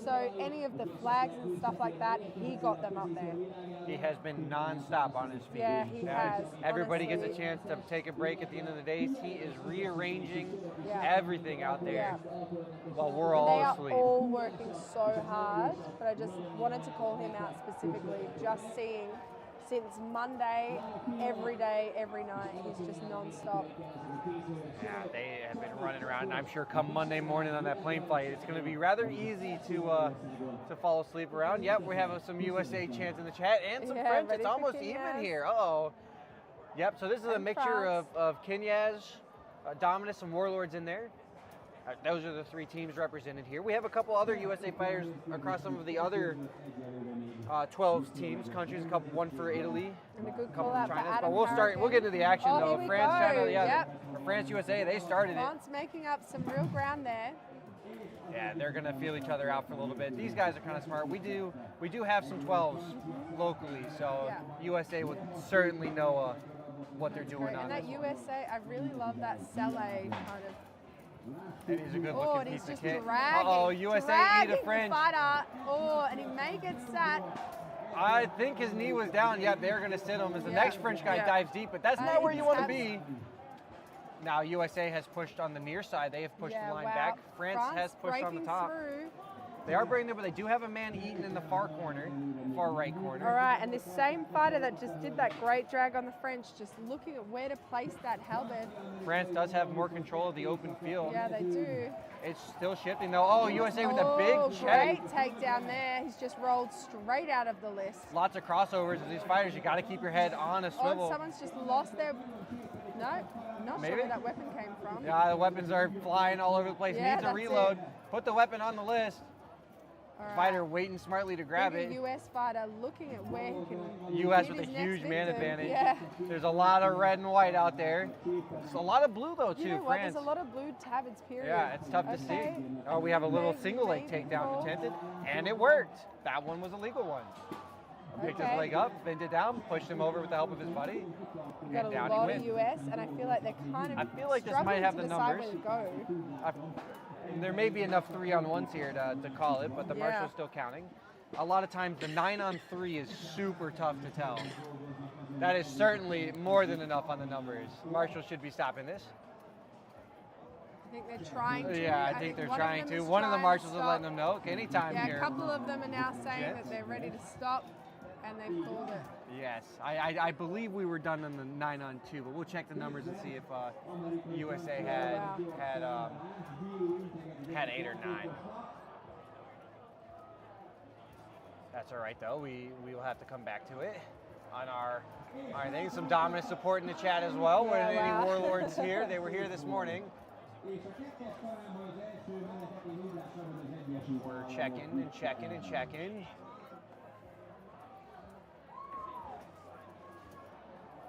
so any of the flags and stuff like that, he got them up there. He has been non-stop on his feet. Yeah, he has, Everybody gets a honestly. chance to take a break at the end of the day. He is rearranging Yeah. everything out there Yeah. while we're And all they are asleep. all working so hard, but I just wanted to call him out specifically, just seeing since Monday, every day, every night, he's just non-stop. Yeah, they have been running around, and I'm sure come Monday morning on that plane flight, it's going to be rather easy to fall asleep around. Yep, we have some USA chants in the chat and some Yeah, French. ready It's for almost Kenyas. even here. Uh-oh. Yep, so this is a And mixture France. of Kenyas, Dominus, and Warlords in there. Those are the 3 teams represented here. We have a couple other USA fighters across some of the other 12 teams, countries, a couple, one for Italy, And a good a couple call from out for China. Adam But we'll start. We'll get into the action Oh, though. here we France, go. China, yeah. Yep. France, USA, they started it. France making up some real ground there. Yeah, they're gonna feel each other out for a little bit. These guys are kind of smart. We do have some 12s locally, so Yeah. USA would certainly know what they're doing Great. on And that this. USA, I really love that Salé kind of. It is a good Oh, looking and he's piece of just kit. dragging. Uh-oh, USA dragging eat a French. The fighter. Oh, and he may get sat. I think his knee was down. Yeah, they're gonna sit him as the Yeah, next French guy yeah. dives deep, but that's not where you he's want to abs- be. Now USA has pushed on the near side. They have pushed Yeah, the line wow. back. France has pushed on the breaking top. Through. They are breaking there, but they do have a man eaten in the far corner, far right corner. All right, and this same fighter that just did that great drag on the French, just looking at where to place that halberd. France does have more control of the open field. Yeah, they do. It's still shifting though. Oh, USA with a Oh, big check. great takedown there. He's just rolled straight out of the list. Lots of crossovers with these fighters. You got to keep your head on a Oh, swivel. someone's just lost their. No, not Maybe? sure where that weapon came from. Yeah, the weapons are flying all over the place. Yeah, Needs a that's reload. it. Put the weapon on the list. All right. Fighter waiting smartly to grab Bigger it. US fighter looking at where he can. U.S. hit with a his next huge man victim. advantage. Yeah. There's a lot of red and white out there. There's a lot of blue though too. You know what? France. There's a lot of blue tabbards, period. Yeah, it's tough to Okay. see. Oh, we have a little Maybe- single leg maybe takedown call. attempted, and it worked. That one was a legal one. Picked his Okay. leg up, bent it down, pushed him over with the help of his buddy, Got and a down lot he of went. US, and I feel like they're kind of. I feel like this struggling might have to the decide numbers. where to go. There may be enough 3-on-1s here to call it, but the Yeah. marshal's still counting. A lot of times the 9-on-3 is super tough to tell. That is certainly more than enough on the numbers. Marshall should be stopping this. I think they're trying to. Yeah, I think they're one of trying them to. is One of the trying to marshals is stop. letting them know anytime Yeah, here. a couple of them are now saying Gents. that they're ready to stop, and they've called it. Yes, I believe we were done on the 9-on-2, but we'll check the numbers and see if USA had 8 or 9. That's all right though. We will have to come back to it on our thing. Some dominant support in the chat as well. We're Yeah, wow. any warlords here. They were here this morning. We're checking and checking and checking.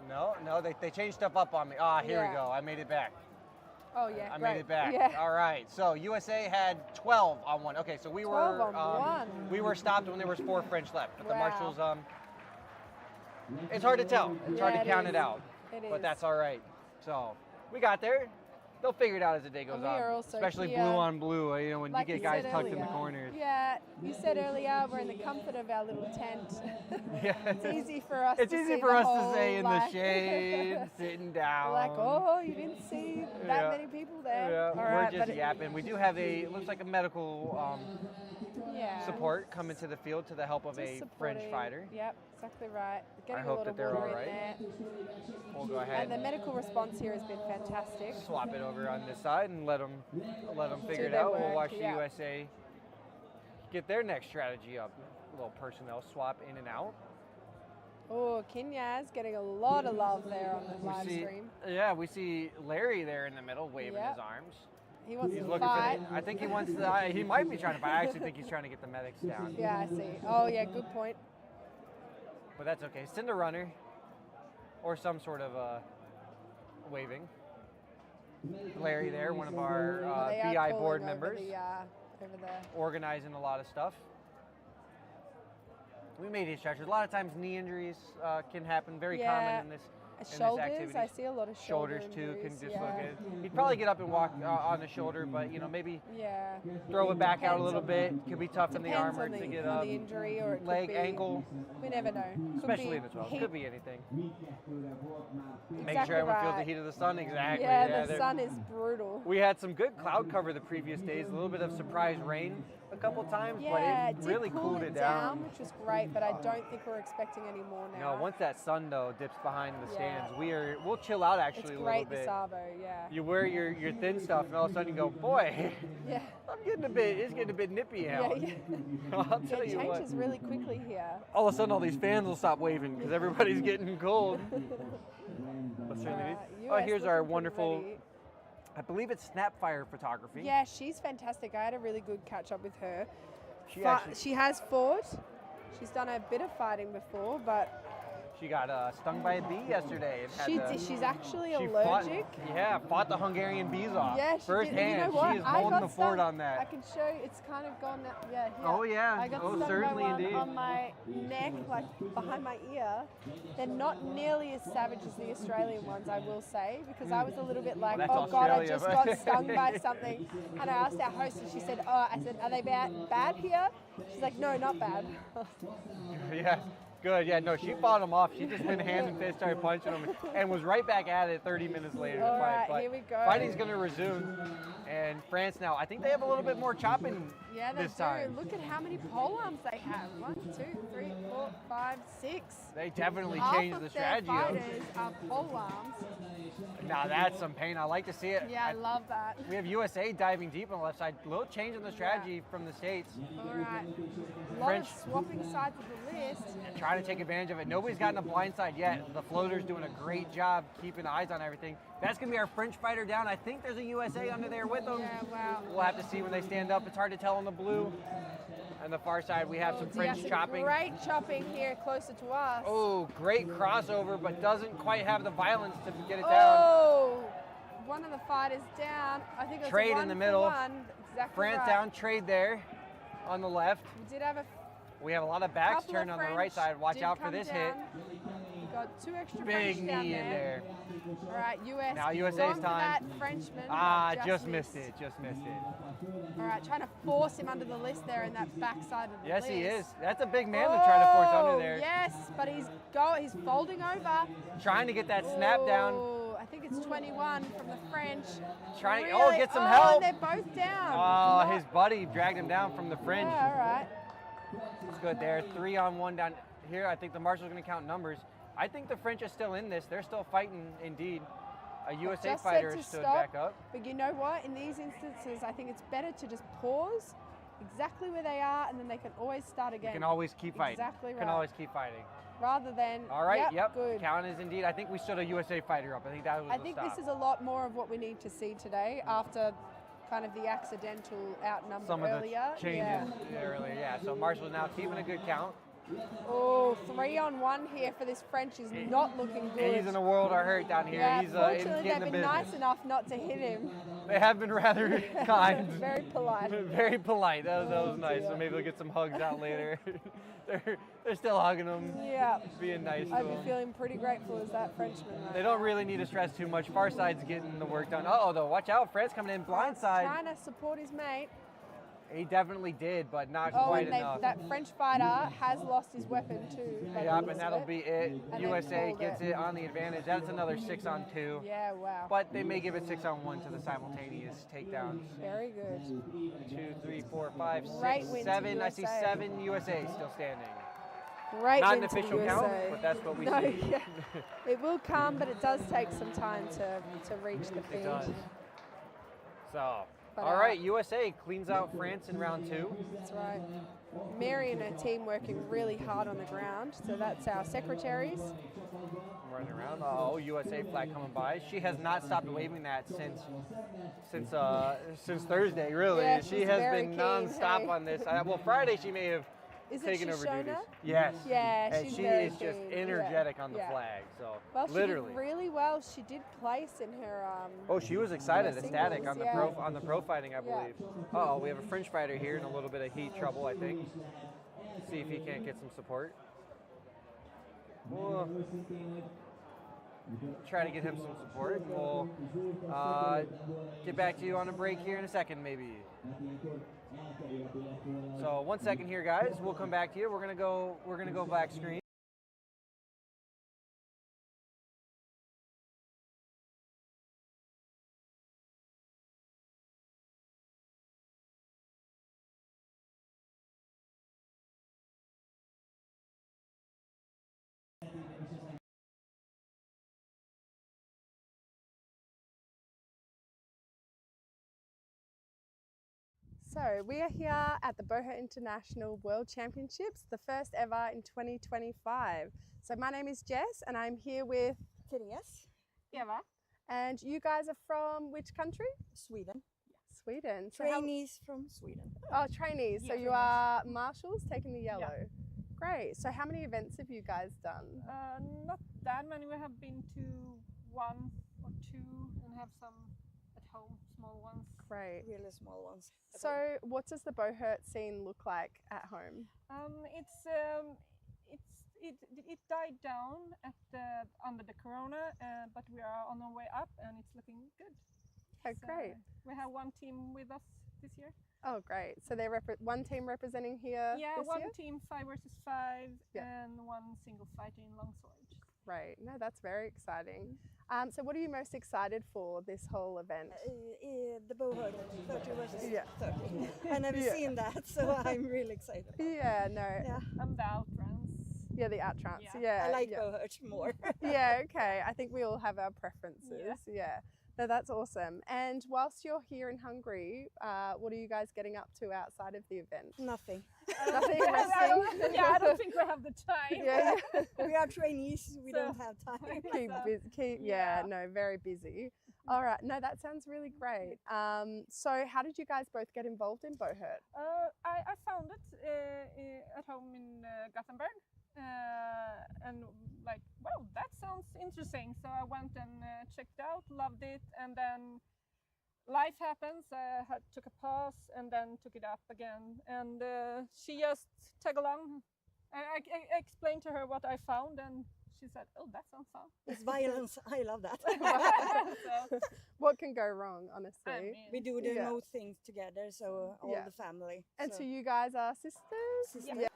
No, they changed stuff up on me. Ah, here Yeah. we go. I made it back. Oh yeah, I great. made it back. Yeah. All right. So USA had 12 on one. Okay, so we 12 were on one. we were stopped when there was 4 French left. But the Wow. marshals, it's hard to tell. It's hard Yeah, to it count is. it out. It But is. that's all right. So we got there. They'll figure it out as the day goes And we are on. also Especially here, blue on blue. You know, when Like you you get guys said tucked in the earlier. corners. Yeah, you said earlier we're in the comfort of our little tent. Yeah. It's easy for us. It's to easy see for the us to whole, say in the like- shade, sitting down. Like, oh, you didn't see that Yeah. many people there. Yeah, All we're right, just but yapping. We do have it looks like a medical yeah. support coming to the field to the help of Just a supporting. French fighter. Yep, exactly right. Getting hope a lot that of they're water all in right. there. We'll go ahead And the medical response here has been fantastic. swap it over on this side and let them figure it their out. We'll work, watch the yeah. USA get their next strategy up. A little personnel swap in and out. Oh, Kenya's getting a lot of love there on the live stream. We see Larry there in the middle waving Yep. his arms. He wants He's to looking fight. for. I think he wants to. He might be trying to fight. I actually think he's trying to get the medics down. Yeah, I see. Oh, yeah, good point. But that's okay. Send a runner or some sort of waving. Larry there, one of our They are BI calling board over members, over there. organizing a lot of stuff. We made these stretchers. A lot of times knee injuries can happen, very Yeah. common in this Shoulders, activity. I see a lot of shoulder Shoulders too can injuries, just yeah. look at. He'd probably get up and walk on the shoulder, but maybe Yeah. throw it back out a Depends little on bit. Could be tough in the Depends armor on to the, get on up. the injury, or it could Leg, be, ankle, We never know. Could especially be in the 12. heat. Could be anything. Make Exactly sure everyone feels the right. heat of the sun. Exactly. Yeah, the they're- sun is brutal. We had some good cloud cover the previous days, a little bit of surprise rain a couple times, Yeah, but it did really cool cooled it down. which was great, but I don't think we're expecting any more now. No, once that sun though dips behind the Yeah. stands, we'll chill out actually it's a little great, the bit. Savo, yeah. You wear your thin stuff, and all of a sudden you go, boy, Yeah. it's getting a bit nippy Yeah, out. yeah. I'll tell It you what. changes really quickly here. All of a sudden, all these fans will stop waving because everybody's getting cold. But certainly, US here's our looking pretty wonderful. ready. I believe it's Snapfire photography. Yeah, she's fantastic. I had a really good catch up with her. She actually- She has fought She's done a bit of fighting before, but She got stung by a bee yesterday. And had she's actually she allergic. Fought the Hungarian bees off. Yeah, she firsthand. did. You know what? She is I holding got the fort stung. on that. I can show you. It's kind of gone. Yeah, here. Oh, yeah. I got Oh, stung certainly by one indeed. on my neck, like behind my ear. They're not nearly as savage as the Australian ones, I will say, because I was a little bit like, Well, oh that's God, I Australia, just but- got stung by something. And I asked our host, and she said, I said, are they bad here? She's like, no, not bad. Yeah, good. Yeah, no, she fought him off. She just went hand and fist, started punching him, and was right back at it 30 minutes later. All to fight. right, But here we go. Fighting's going to resume, and France now, I think they have a little bit more chopping Yeah, they this do. time. Look at how many pole arms they have. 1, 2, 3, 4, 5, 6. They definitely Half changed of the their strategy. fighters are pole arms. Now that's some pain. I like to see it. Yeah, I love that. We have USA diving deep on the left side. Little change in the strategy from the States. All right. A lot French. of swapping sides of the list. Trying to take advantage of it. Nobody's gotten the blind side yet. The floater's doing a great job keeping eyes on everything. That's going to be our French fighter down. I think there's a USA under there with them. Yeah, wow. We'll have to see when they stand up. It's hard to tell on the blue. On the far side, we have some French chopping. Great chopping here closer to us. Oh, great crossover, but doesn't quite have the violence to get it down. Oh, one of the fighters down. I think it was Trade a in the 1 for middle. 1. Exactly France right. down, trade there on the left. We did have a We have a lot of backs couple turned of on the right French side. Watch did out for come this down. hit. We got 2 extra Big French down knee in there. All right, US. Now USA's gone for time. that Frenchman. Ah, but just missed it. Just missed it. All right, trying to force him under the list there in that backside of the Yes, list. he is. That's a big man to try to force under there. Yes, but he's folding over. Trying to get that snap down. Oh, I think it's 21 from the French. Trying. Really? Oh, get some Oh, help. they're both down. Oh, Not- his buddy dragged him down from the French. Yeah, all right. It's good there. 3-on-1 down here. I think the marshal's going to count numbers. I think the French are still in this. They're still fighting, indeed. A USA Just fighter said to has stood stop, back up. But you know what? In these instances, I think it's better to just pause exactly where they are, and then they can always start You again. can always keep fighting. Exactly Can right. always keep fighting. Rather than. All right. Yep. Good. Count is indeed. I think we stood a USA fighter up. I think that was I the think stop. this is a lot more of what we need to see today after kind of the accidental outnumber Some of earlier. the changes earlier. Yeah. So Marshall's now keeping a good count. Oh, 3-on-1 here for this French is not looking good. He's in a world of hurt down here. Yeah, He's fortunately getting they've the been business. nice enough not to hit him. They have been rather kind. Very polite. Very polite. That was nice. So maybe we'll get some hugs out later. they're still hugging him. Yeah. Being nice to I'd him. be feeling pretty grateful as that Frenchman. Right They don't really need to stress too much. Far side's getting the work done. Uh-oh, though. Watch out. France coming in blind side. Trying to support his mate. He definitely did, but not Oh, quite and enough. that French fighter has lost his weapon too. by the Yeah, looks and of that'll be it. And they USA pulled gets it on the advantage. That's another 6-on-2. Yeah, wow. But they may give it 6-on-1 to the simultaneous takedowns. Very good. 2, 3, 4, 5, Great 6, win to 7. I see USA. 7 USA still standing. Great Not win an to the official count, USA. but that's what we No, see. yeah. It will come, but it does take some time to reach the It finish. does. So, But, all right, USA cleans out France in round 2. That's right. Mary and her team working really hard on the ground. So that's our secretaries. Running around. Oh, USA flag coming by. She has not stopped waving that since Thursday, really. Yeah, she she's has very been keen, non-stop hey? on this. Well, Friday she may have Isn't taken she over Shona? duties. Yes. Yeah, And she's she very is just keen. energetic Yeah, on the yeah. flag. So Well, she literally. did really well. She did place in her. Oh, she was excited, singles, ecstatic on the yeah. on the pro fighting, I Yeah. believe. Oh, we have a French fighter here in a little bit of heat trouble, I think. See if he can't get some support. We'll try to get him some support. We'll get back to you on a break here in a second, maybe. So 1 second here, guys. We'll come back to you. We're gonna go black screen. So we are here at the Boha International World Championships, the first ever in 2025. So my name is Jess and I'm here with Phineas, Eva. And you guys are from which country? Sweden. Sweden. So Trainees from Sweden. oh, trainees. So Yeah. you are marshals taking the yellow. Great. So how many events have you guys done? Not that many. We have been to 1 or 2 and have some at home, small ones. Great. Really small ones. So what does the Bohurt scene look like at home? It died down under the corona, but we are on our way up and it's looking good. Oh, great. We have one team with us this year. Oh, great. So they're one team representing here Yeah, this one year? team 5 versus 5 Yeah. and one single fighter in longsword. Great. No, that's very exciting. So what are you most excited for this whole event? The Bohurt 30 versus Yeah. 30. I never Yeah. seen that, so I'm really excited. Yeah, no. Yeah, And the outrans. Yeah, the outtrance. Yeah. Yeah. I like yeah. Bohurt more. Yeah, okay. I think we all have our preferences. Yeah. No, that's awesome. And whilst you're here in Hungary, what are you guys getting up to outside of the event? Nothing. Nothing, I resting? I don't think we have the time. Yeah. We are trainees, we So- don't have time. Yeah, no, very busy. All right. No, that sounds really great. So how did you guys both get involved in Bohurt? I found it at home in Gothenburg. And like, well, that sounds interesting. So I went and checked out, loved it, and then life happens. I took a pause and then took it up again. And she just tag along. I explained to her what I found, and she said, "Oh, that sounds fun." It's violence, I love that. So, What can go wrong, honestly? I mean, We do the Yeah. most things together, so all Yeah. the family. And so you guys are sisters? Sisters. Yeah.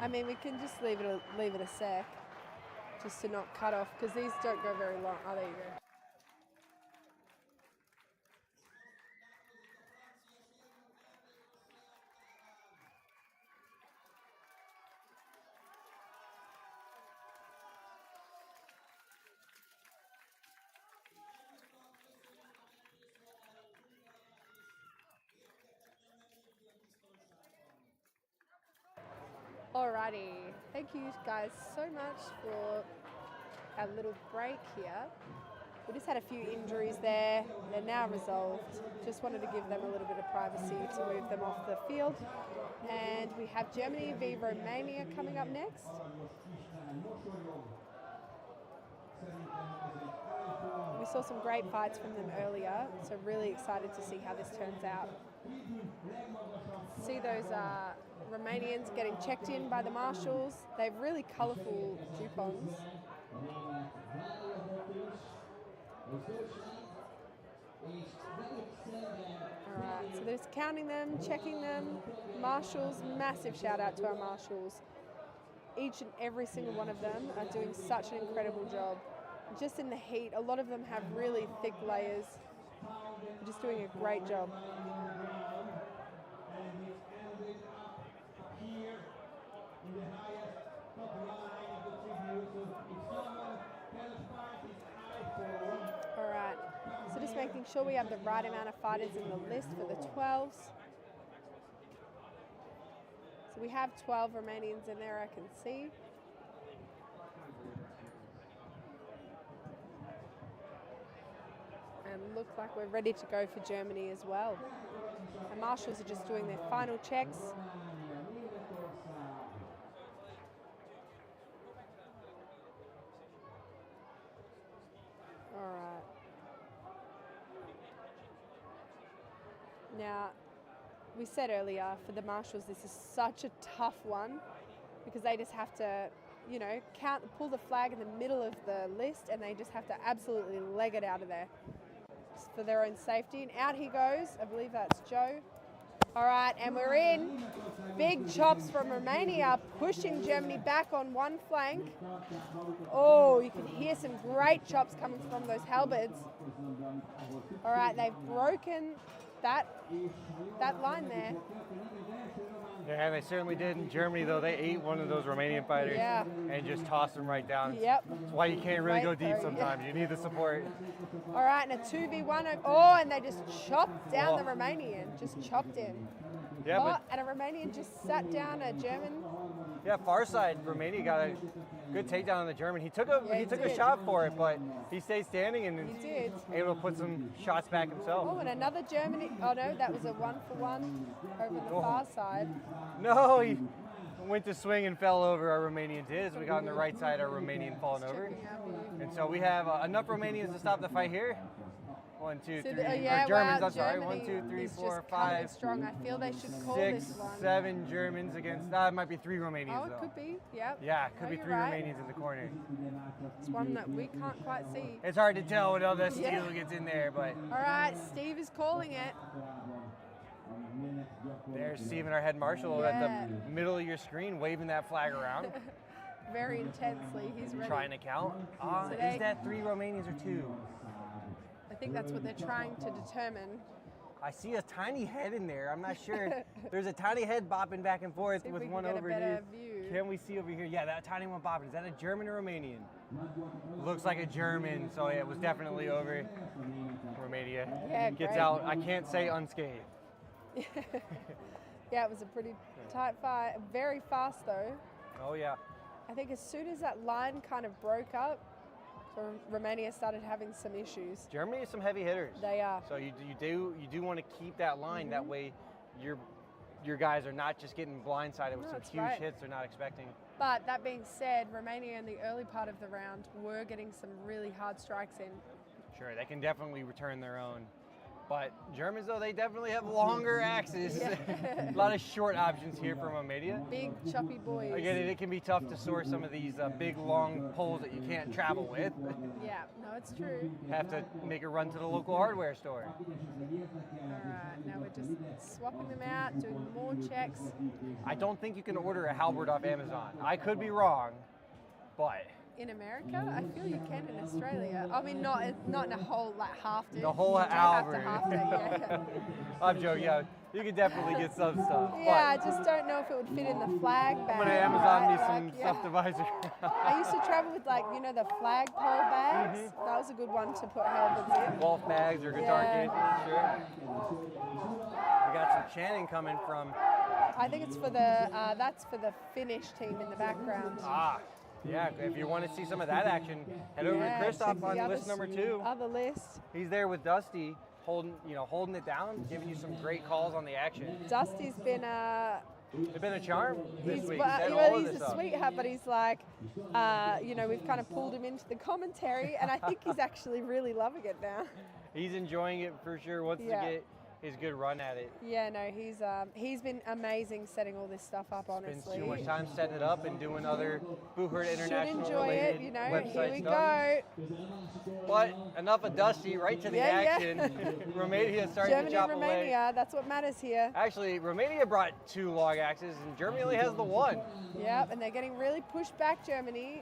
I mean, we can just leave it a sec, just to not cut off, because these don't go very long. Oh, there you go. Alrighty, thank you guys so much for our little break here. We just had a few injuries there, they're now resolved. Just wanted to give them a little bit of privacy to move them off the field. And we have Germany v Romania coming up next. We saw some great fights from them earlier, so really excited to see how this turns out. See those Romanians getting checked in by the marshals. They have really colourful jupons. Alright, so they're just counting them, checking them. Marshals, massive shout out to our marshals. Each and every single one of them are doing such an incredible job. Just in the heat, a lot of them have really thick layers. They're just doing a great job. Alright, so just making sure we have the right amount of fighters in the list for the 12s. So we have 12 Romanians in there, I can see. And look like we're ready to go for Germany as well. The marshals are just doing their final checks. Alright. Now, we said earlier, for the marshals, this is such a tough one because they just have to, you know, pull the flag in the middle of the list and they just have to absolutely leg it out of there just for their own safety. And out he goes. I believe that's Joe. All right, and we're in. Big chops from Romania, pushing Germany back on one flank. Oh, you can hear some great chops coming from those halberds. All right, they've broken that line there. Yeah, they certainly did. In Germany, though, they ate one of those Romanian fighters Yeah. and just tossed them right down. Yep. That's why you can't really go Right deep through, sometimes. You need the support. All right, and a 2v1. Oh, and they just chopped down the Romanian. Just chopped him. Yeah, Oh, but and a Romanian just sat down a German. yeah, far side, Romania got a good takedown on the German. He took a Yeah, he took a did. shot for it, but he stayed standing and He did. able to put some shots back himself. Oh, and another Germany. Oh no, that was a 1-for-1 over the far side. No, he went to swing and fell over. Our Romanian did. As we got on the right side, our Romanian fallen over. Checking our view. And so we have enough Romanians to stop the fight here. 1, 2, So 3. yeah, or Germans, wow, I'm sorry. Germany 1, 2, 3, is 4, just coming 5, strong. I feel they should call 6, this one. 7 Germans against. That might be 3 Romanians Oh, it though. could be. Yep. Yeah, it could No, be you're 3 right. Romanians in the corner. It's one that we can't quite see. It's hard to tell when all that steel Yeah. gets in there, but All right, Steve is calling it. there's Stephen, our head marshal, Yeah. at the middle of your screen, waving that flag around, Very intensely. He's ready. trying to count. So Is they- that 3 Romanians or 2? I think that's what they're trying to determine. I see a tiny head in there. I'm not sure. There's a tiny head bopping back and forth See if with we can one get a over better here. view. Can we see over here? Yeah, that tiny one bopping. Is that a German or Romanian? Looks like a German, so yeah, it was definitely over. Romania Yeah, gets great. out, I can't say unscathed. Yeah, it was a pretty tight fight. Very fast though. Oh yeah. I think as soon as that line kind of broke up, Romania started having some issues. Germany is some heavy hitters. They are. So you do want to keep that line. That way your guys are not just getting blindsided with No, some that's huge right. hits they're not expecting. But that being said, Romania in the early part of the round were getting some really hard strikes in. Sure, they can definitely return their own. But Germans, though, they definitely have longer axes. Yeah. A lot of short options here from Romania. Big choppy boys. Again, it can be tough to source some of these big, long poles that you can't travel with. Yeah, no, it's true. Have to make a run to the local hardware store. All right, now we're just swapping them out, doing more checks. I don't think you can order a halberd off Amazon. I could be wrong, but In America, I feel you can in Australia. I mean, not in a whole like half it. the whole You don't have to halberd. half it, yeah. I'm joking. Yeah, you could definitely get some stuff. Yeah, I just don't know if it would fit in the flag bag. But Amazon right? needs some Like, stuff to visor. I used to travel with the flagpole bags. Mm-hmm. That was a good one to put halberds in. Golf bags or guitar Yeah. cases, sure. We got some chanting coming from. I think it's that's for the Finnish team in the background. Yeah, if you want to see some of that action, head over to Yeah, Christoph check the on other list number 2. Other list. He's there with Dusty, holding it down, giving you some great calls on the action. Dusty's been It's been a charm this he's, week. well, Set you all know, of he's this a up. sweetheart, but he's like, we've kind of pulled him into the commentary, and I think he's actually really loving it now. He's enjoying it for sure. Wants Yeah. to get his good run at it. Yeah, no, he's been amazing setting all this stuff up. Honestly, Spends too much time setting it up and doing other Buchert should International enjoy it. related Here website we stuff. go. But enough of Dusty, right to the Yeah, yeah. action. Romania starting Germany to chop and away. Romania, that's what matters here. Actually, Romania brought 2 long axes and Germany only has the 1. Yep, and they're getting really pushed back, Germany.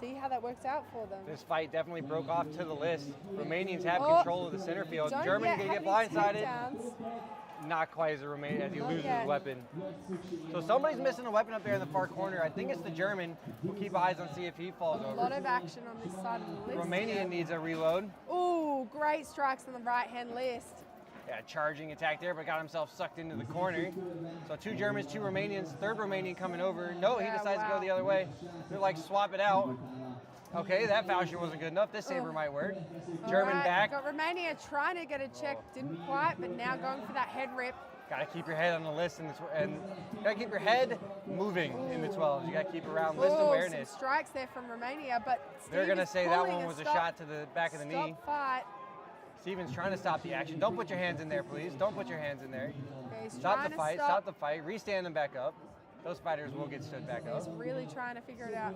See how that works out for them. This fight definitely broke off to the list. Romanians have Oh, control of the center field. Don't Germany yet gonna get have any blindsided. takedowns. Not quite as a Romanian as he Not loses yet. his weapon. So somebody's missing a weapon up there in the far corner. I think it's the German. We'll keep eyes on see if he falls A lot over. of action on this side of the list. Romania needs a reload. Ooh, great strikes on the right-hand list. Yeah, charging attack there, but got himself sucked into the corner. So 2 Germans, 2 Romanians, 3rd Romanian coming over. No, he Yeah, decides to wow. go the other way. They're like, swap it out. Okay, that Fauscher wasn't good enough. This saber might work. German All right, back. Got Romania trying to get a check, didn't quite, but now going for that head rip. Got to keep your head on the list and got to keep your head moving in the 12s. You got to keep around list Ooh, awareness. some strikes there from Romania, but They're Steve going to is say that pulling one was a stop- shot to the back of the knee. Stop fight. Steven's trying to stop the action. Don't put your hands in there, please. Don't put your hands in there. Okay, he's Stop trying the fight. to Stop the fight. Restand them back up. Those fighters will get stood back up. He's really trying to figure it out.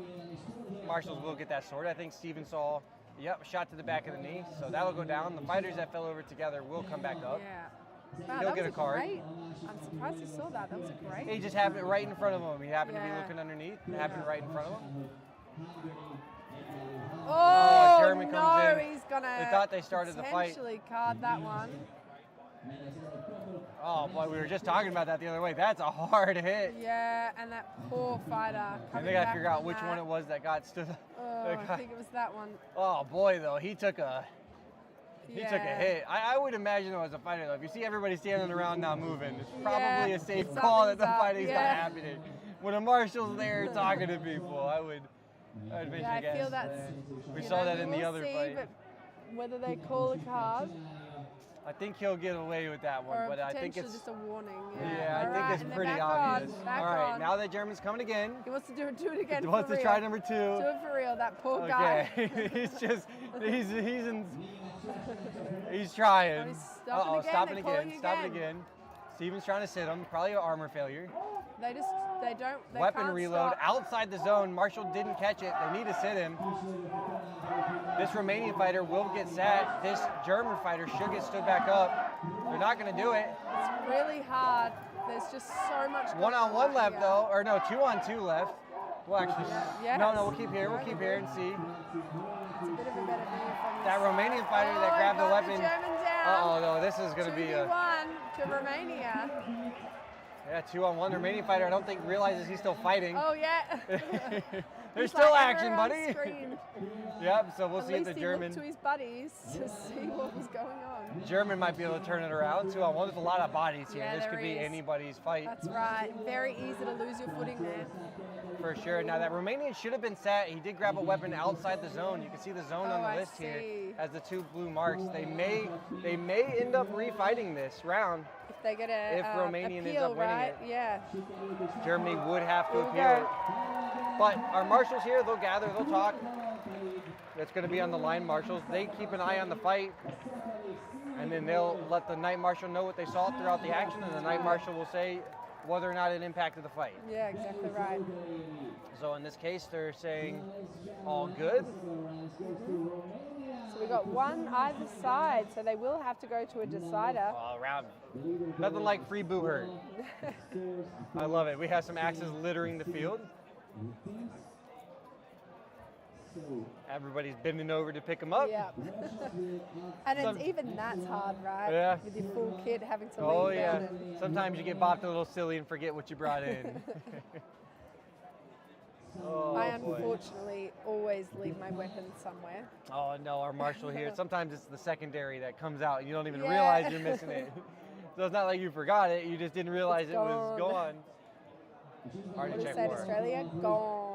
Marshals will get that sword. I think Steven saw, a shot to the back of the knee. So that'll go down. The fighters that fell over together will come back up. Yeah. Wow, He'll that get was a card. Great. I'm surprised he saw that. That was great. He just happened right in front of him. He happened to be Yeah. looking underneath. It happened right in front of him. Oh, German no, comes in. he's gonna They thought they started the fight. potentially card that one. Oh, boy, we were just talking about that the other way. That's a hard hit. Yeah, and that poor fighter. And coming they got to back figure out from which that. one it was that got stood. Oh, I think it was that one. Oh boy, though he took a Yeah. hit. I would imagine though as a fighter though, if you see everybody standing around not moving, it's probably Yeah, a safe call that the something's up, fighting's not yeah. happening. When a marshal's there talking to people, I'd venture Yeah, I guess. feel that's. We you saw know, that we in the will other see, fight. But whether they call a card. I think he'll get away with that one, Or but I think potentially it's just a warning. yeah, I All think right, it's and they're pretty back obvious. On, back All right, on. now the German's coming again. He wants to do it again. He for wants to real. try number 2. Do it for real. That poor guy. Okay, he's trying. Oh, he's stopping again, stopping they're again, calling stopping again. again. Steven's trying to sit him. Probably an armor failure. They Weapon can't reload stop. outside the zone. Marshall didn't catch it. They need to sit him. This Romanian fighter will get sat. This German fighter should get stood back up. They're not going to do it. It's really hard. There's just so much. 1-on-1 left here. though, or no, 2-on-2 left. We'll actually. Yes. No, we'll keep here. We'll keep here and see. It's a bit of a better view from That this Romanian side. fighter that Oh, grabbed the got weapon. German down. Uh-oh, no, this is going to be a 2v1 to Romania. 2-on-1. The Romanian fighter, I don't think realizes he's still fighting. Oh yeah. There's He's still like, action, everyone buddy. screamed. Yep, so we'll At see if least the he German. looked to his buddies to see what was going on. German might be able to turn it around. 2-on-1. There's a lot of bodies here. Yeah, This there could be is. anybody's fight. That's right. Very easy to lose your footing there. For sure. Now that Romanian should have been sat. He did grab a weapon outside the zone. You can see the zone on Oh, the I list here see. as the 2 blue marks. They may end up refighting this round. If they get a If Romanian appeal, ends up winning right? it. Yeah. Germany would have to Here we appeal go. it. But our marshals here, they'll gather, they'll talk. It's going to be on the line marshals. They keep an eye on the fight. And then they'll let the night marshal know what they saw throughout the action, and the night marshal will say whether or not it impacted the fight. Yeah, exactly right. So in this case, they're saying all good. So we got one either side, so they will have to go to a decider. All around. Nothing like free boo hurt. I love it. We have some axes littering the field. Everybody's bending over to pick them up. Yeah. And Some- even that's hard, right? Yeah. With your full kit having to Oh lean yeah. down and Sometimes you get bopped a little silly and forget what you brought in. Oh, I boy. unfortunately always leave my weapons somewhere. Oh no, our marshal here. Sometimes it's the secondary that comes out and you don't even Yeah. realize you're missing it. So it's not like you forgot it, you just didn't realize It's it was gone. gone. Hard What to does it check say in for. Australia? Gone.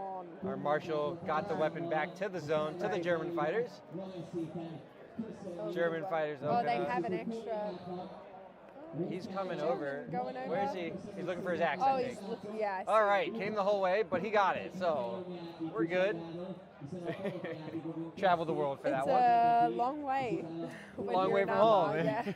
Our marshal got the weapon back to the zone, to the Right. German fighters. German fighters Oh, open they up. have an extra. He's coming German over. going over. Where is he? He's looking for his axe, Oh, I he's think. looking. Yeah. I see. All right, came the whole way, but he got it, so we're good. Travel the world for It's that one. a long way. when Long you're way in from armor, home. Yeah.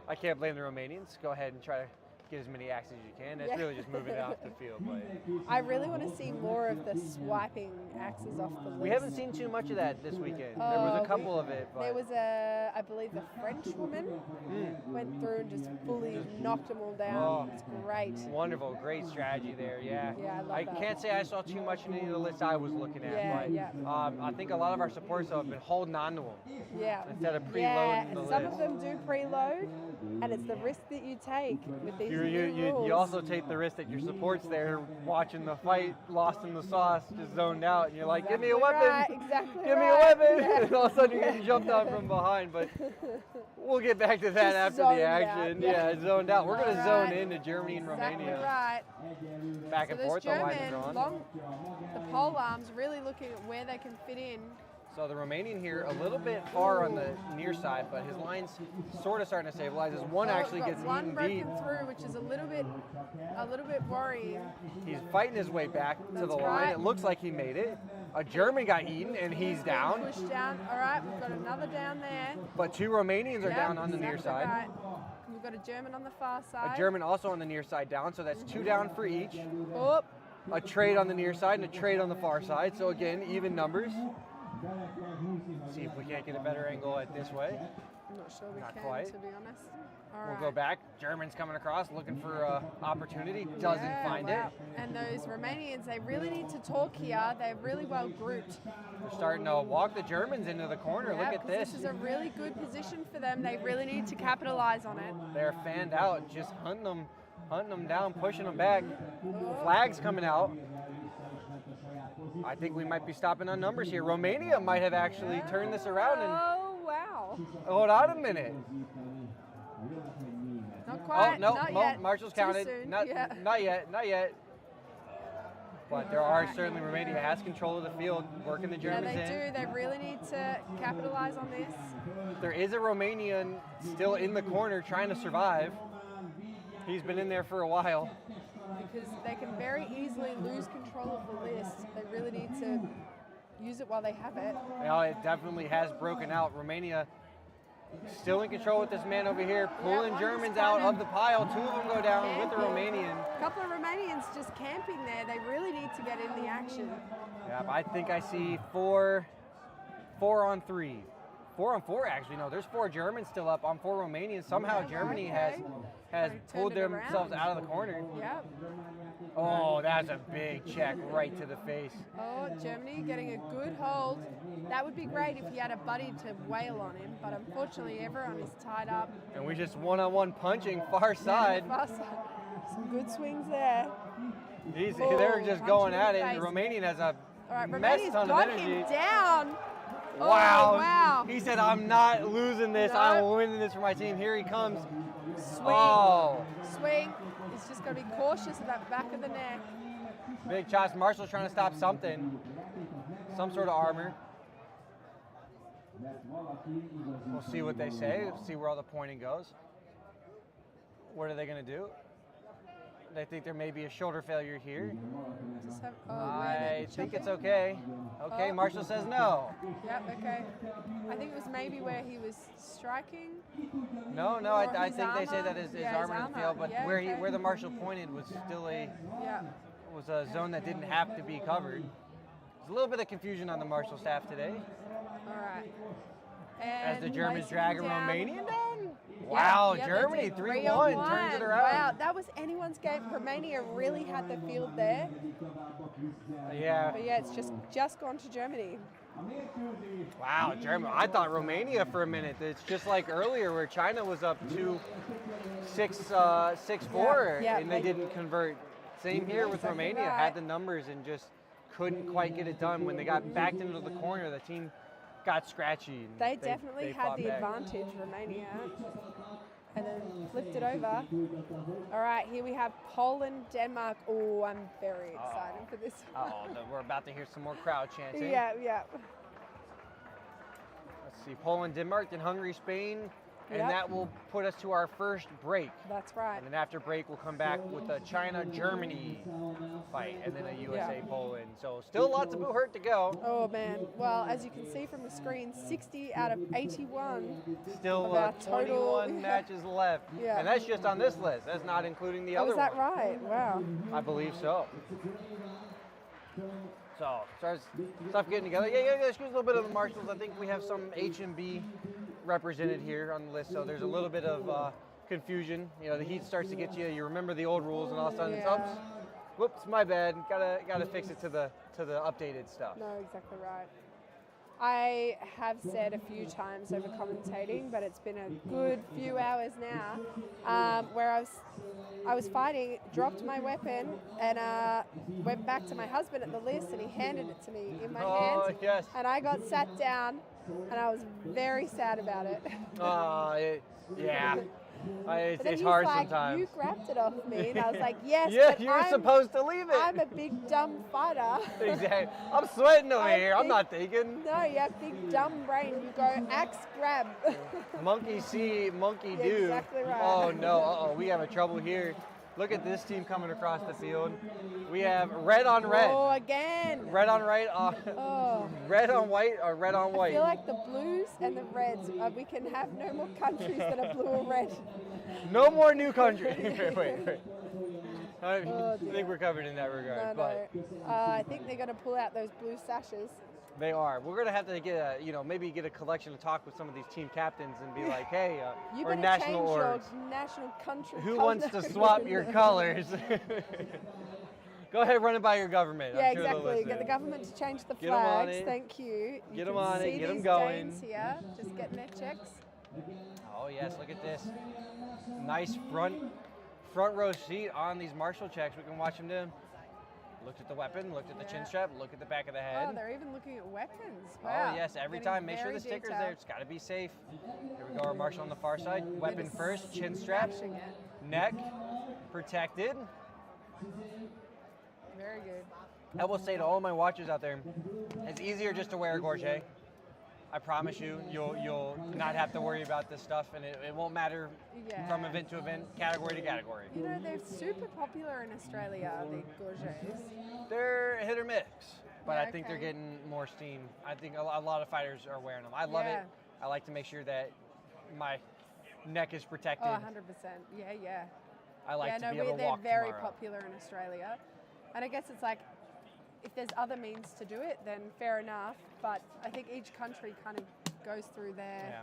I can't blame the Romanians. Go ahead and try to get as many axes as you can. That's Yeah. really just moving it off the field. But I really want to see more of the swiping axes off the list. we haven't seen too much of that this weekend. There was a couple of it, but There was I believe the French woman went through and just fully knocked them all down. Oh. It's great. wonderful, great strategy there. Yeah. Yeah, I love that. can't say I saw too much in any of the lists I was looking at, Yeah, but yeah. I think a lot of our supports though have been holding on to them Yeah. instead of Yeah, preloading the some list. of them do preload, and it's the risk that you take with these You new rules. also take the risk that your support's there watching the fight, lost in the sauce, just zoned out, and you're like, give me a Exactly weapon, right, exactly give me a right. weapon, Yeah. and all of a sudden you're getting jumped on from behind. But we'll get back to that Just after zoned the out, action. yeah. Zoned out. We're going to All zone right. into Germany and Exactly Romania. right. Back So and those forth, the lines are German, drawn. the pole arms, really looking at where they can fit in. So the Romanian here, a little bit far on the near side, but his line's sort of starting to stabilize. As one So actually we've got gets one eaten broken deep. through, which is a little bit worrying. He's fighting his way back to the That's line. right. It looks like he made it. A German got eaten, and he's down. Pushed down. All right, we've got another down there. But 2 Romanians are Yep, down on the near exactly side. right. We've got a German on the far side. A German also on the near side down, so that's 2 down for each. Oh, A trade on the near side and a trade on the far side. So again, even numbers. See if we can't get a better angle at this way. I'm not sure we Not can, quite. to be honest. All We'll right. go back. German's coming across, looking for opportunity. Doesn't Yeah, find wow. it. And those Romanians, they really need to talk here. They're really well grouped. We're starting to walk the Germans into the corner. Yeah, Look at 'cause this. This is a really good position for them. They really need to capitalize on it. They're fanned out, just hunting them down, pushing them back. Flags coming out. I think we might be stopping on numbers here. Romania might have actually turned this around and Oh, wow. hold on a minute. Not quite. Oh no, not no, yet. Marshall's Too counted. soon. Not, Yeah. not yet, not yet. But there are certainly, Romania has control of the field, working the Yeah, Germans they in. do. They really need to capitalize on this. There is a Romanian still in the corner trying to survive. He's been in there for a while. Because they can very easily lose control of the list. They really need to use it while they have it. Well, it definitely has broken out. Romania still in control with this man over here, pulling one Germans is out kind of the pile. 2 of them go down with the camping. Romanian. A couple of Romanians just camping there. They really need to get in the action. Yeah, I think I see 4 on 3. 4 on 4, actually. No, there's 4 Germans still up on 4 Romanians. Somehow Germany has They pulled turned it themselves around. out of the corner. Yep. Oh, that's a big check right to the face. Oh, Germany getting a good hold. That would be great if you had a buddy to wail on him, but unfortunately everyone is tied up. And we just one-on-one punching far side. Far side. Some good swings there. They're Oh, just punch going in at the it. And face. Romanian has a All right, mess Romania's ton of got energy. him down. Wow. Oh, wow. He said, I'm not losing this. No. I'm winning this for my team. Here he comes. Swing. Oh. Swing. He's just got to be cautious of that back of the neck. Big shots. Marshall's trying to stop something. Some sort of armor. We'll see what they say. See where all the pointing goes. What are they going to do? They think there may be a shoulder failure here. Just have, I think it's okay. Okay, Oh. Marshall says no. Yep, okay. I think it was maybe where he was striking. No, Or I his think they say armor. that his Yeah, his armor in the armor. field, but Yeah, where okay. where the Marshall pointed was still a zone that didn't have to be covered. There's a little bit of confusion on the Marshall staff today All right. as the And Germans placing drag a down. Romanian down. Wow, Yep, Germany they did. 3-1 turns it around. Wow, that was anyone's game. Romania really had the field there. Yeah. But yeah, it's just gone to Germany. Wow, Germany. I thought Romania for a minute. It's just like earlier where China was up 6-4 Yeah, and they didn't convert. Same here with Exactly Romania. right. Had the numbers and just couldn't quite get it done. When they got backed into the corner, the team got scratchy. And They definitely they had fought the back. advantage, Romania. And then flipped it over. All right, here we have Poland, Denmark. Oh, I'm very excited for this one. We're about to hear some more crowd chanting. Yeah. Let's see, Poland, Denmark, then Hungary, Spain, and Yep. that will put us to our first break. That's right. And then after break, we'll come back with a China-Germany fight, and then a USA-Poland. So still lots of hurt to go. Oh man. Well, as you can see from the screen, 60 out of 81. Still of our 21 matches left. Yeah. And that's just on this list. That's not including the Oh, other is that one. right? Wow. I believe so. So, starts stuff getting together. Yeah, excuse a little bit of the marshals. I think we have some H&B represented here on the list, so there's a little bit of confusion. You know, the heat starts to get you. You remember the old rules, and all of a sudden it's, oops, whoops, my bad. Gotta fix it to the updated stuff. No, exactly right. I have said a few times over commentating, but it's been a good few hours now, where I was fighting, dropped my weapon, and went back to my husband at the list, and he handed it to me in my hand. Yes. And I got sat down, and I was very sad about it. Yeah. But then It's he's hard like, sometimes. you grabbed it off me, and I was like, yes, Yeah, but you're supposed to leave it. I'm a big dumb fighter. Exactly. I'm sweating over here. I'm big- not thinking. No, you have big dumb brain. You go axe grab. Monkey see, monkey Yeah, do. exactly right. Oh no, we have a trouble here. Look at this team coming across the field. We have red on red. Oh, again. Red on red. Oh. Red on white or red on I white? feel like the blues and the reds, we can have no more countries that are blue or red. No more new country. wait. I Oh, dear. think we're covered in that regard. But I think they're going to pull out those blue sashes. they are. We're gonna have to get maybe get a collection to talk with some of these team captains and be like, hey, You or better national change orgs. your national country. Who colour. wants to swap your colors? Go ahead, run it by your government. Yeah, I'm sure they'll exactly. listen. Get the government to change the Get 'em on flags. it. Thank you. Get 'em can on it, see get 'em these going. Danes here, just getting their checks. Oh yes, look at this. Nice front row seat on these marshal checks. We can watch them do. Looked at the weapon, looked at the chin strap, look at the back of the head. Oh, they're even looking at weapons. Wow. Oh yes, every Getting time, make sure very the sticker's detailed. there. It's got to be safe. Here we go, our marshal on the far side. Weapon Just first, chin strap, smashing it. neck protected. Very good. I will say to all my watchers out there, it's easier just to wear a gorget. I promise you, you'll not have to worry about this stuff, and it won't matter from event to event, category to category. You know, they're super popular in Australia, the gorgets. They're hit or miss, but Yeah, I think they're okay. getting more steam. I think a lot of fighters are wearing them. I love it. Yeah. I like to make sure that my neck is protected. Oh, 100%. Yeah. I like to be able to they're walk very tomorrow. popular in Australia. And I guess it's like, if there's other means to do it, then fair enough. But I think each country kind of goes through their Yeah.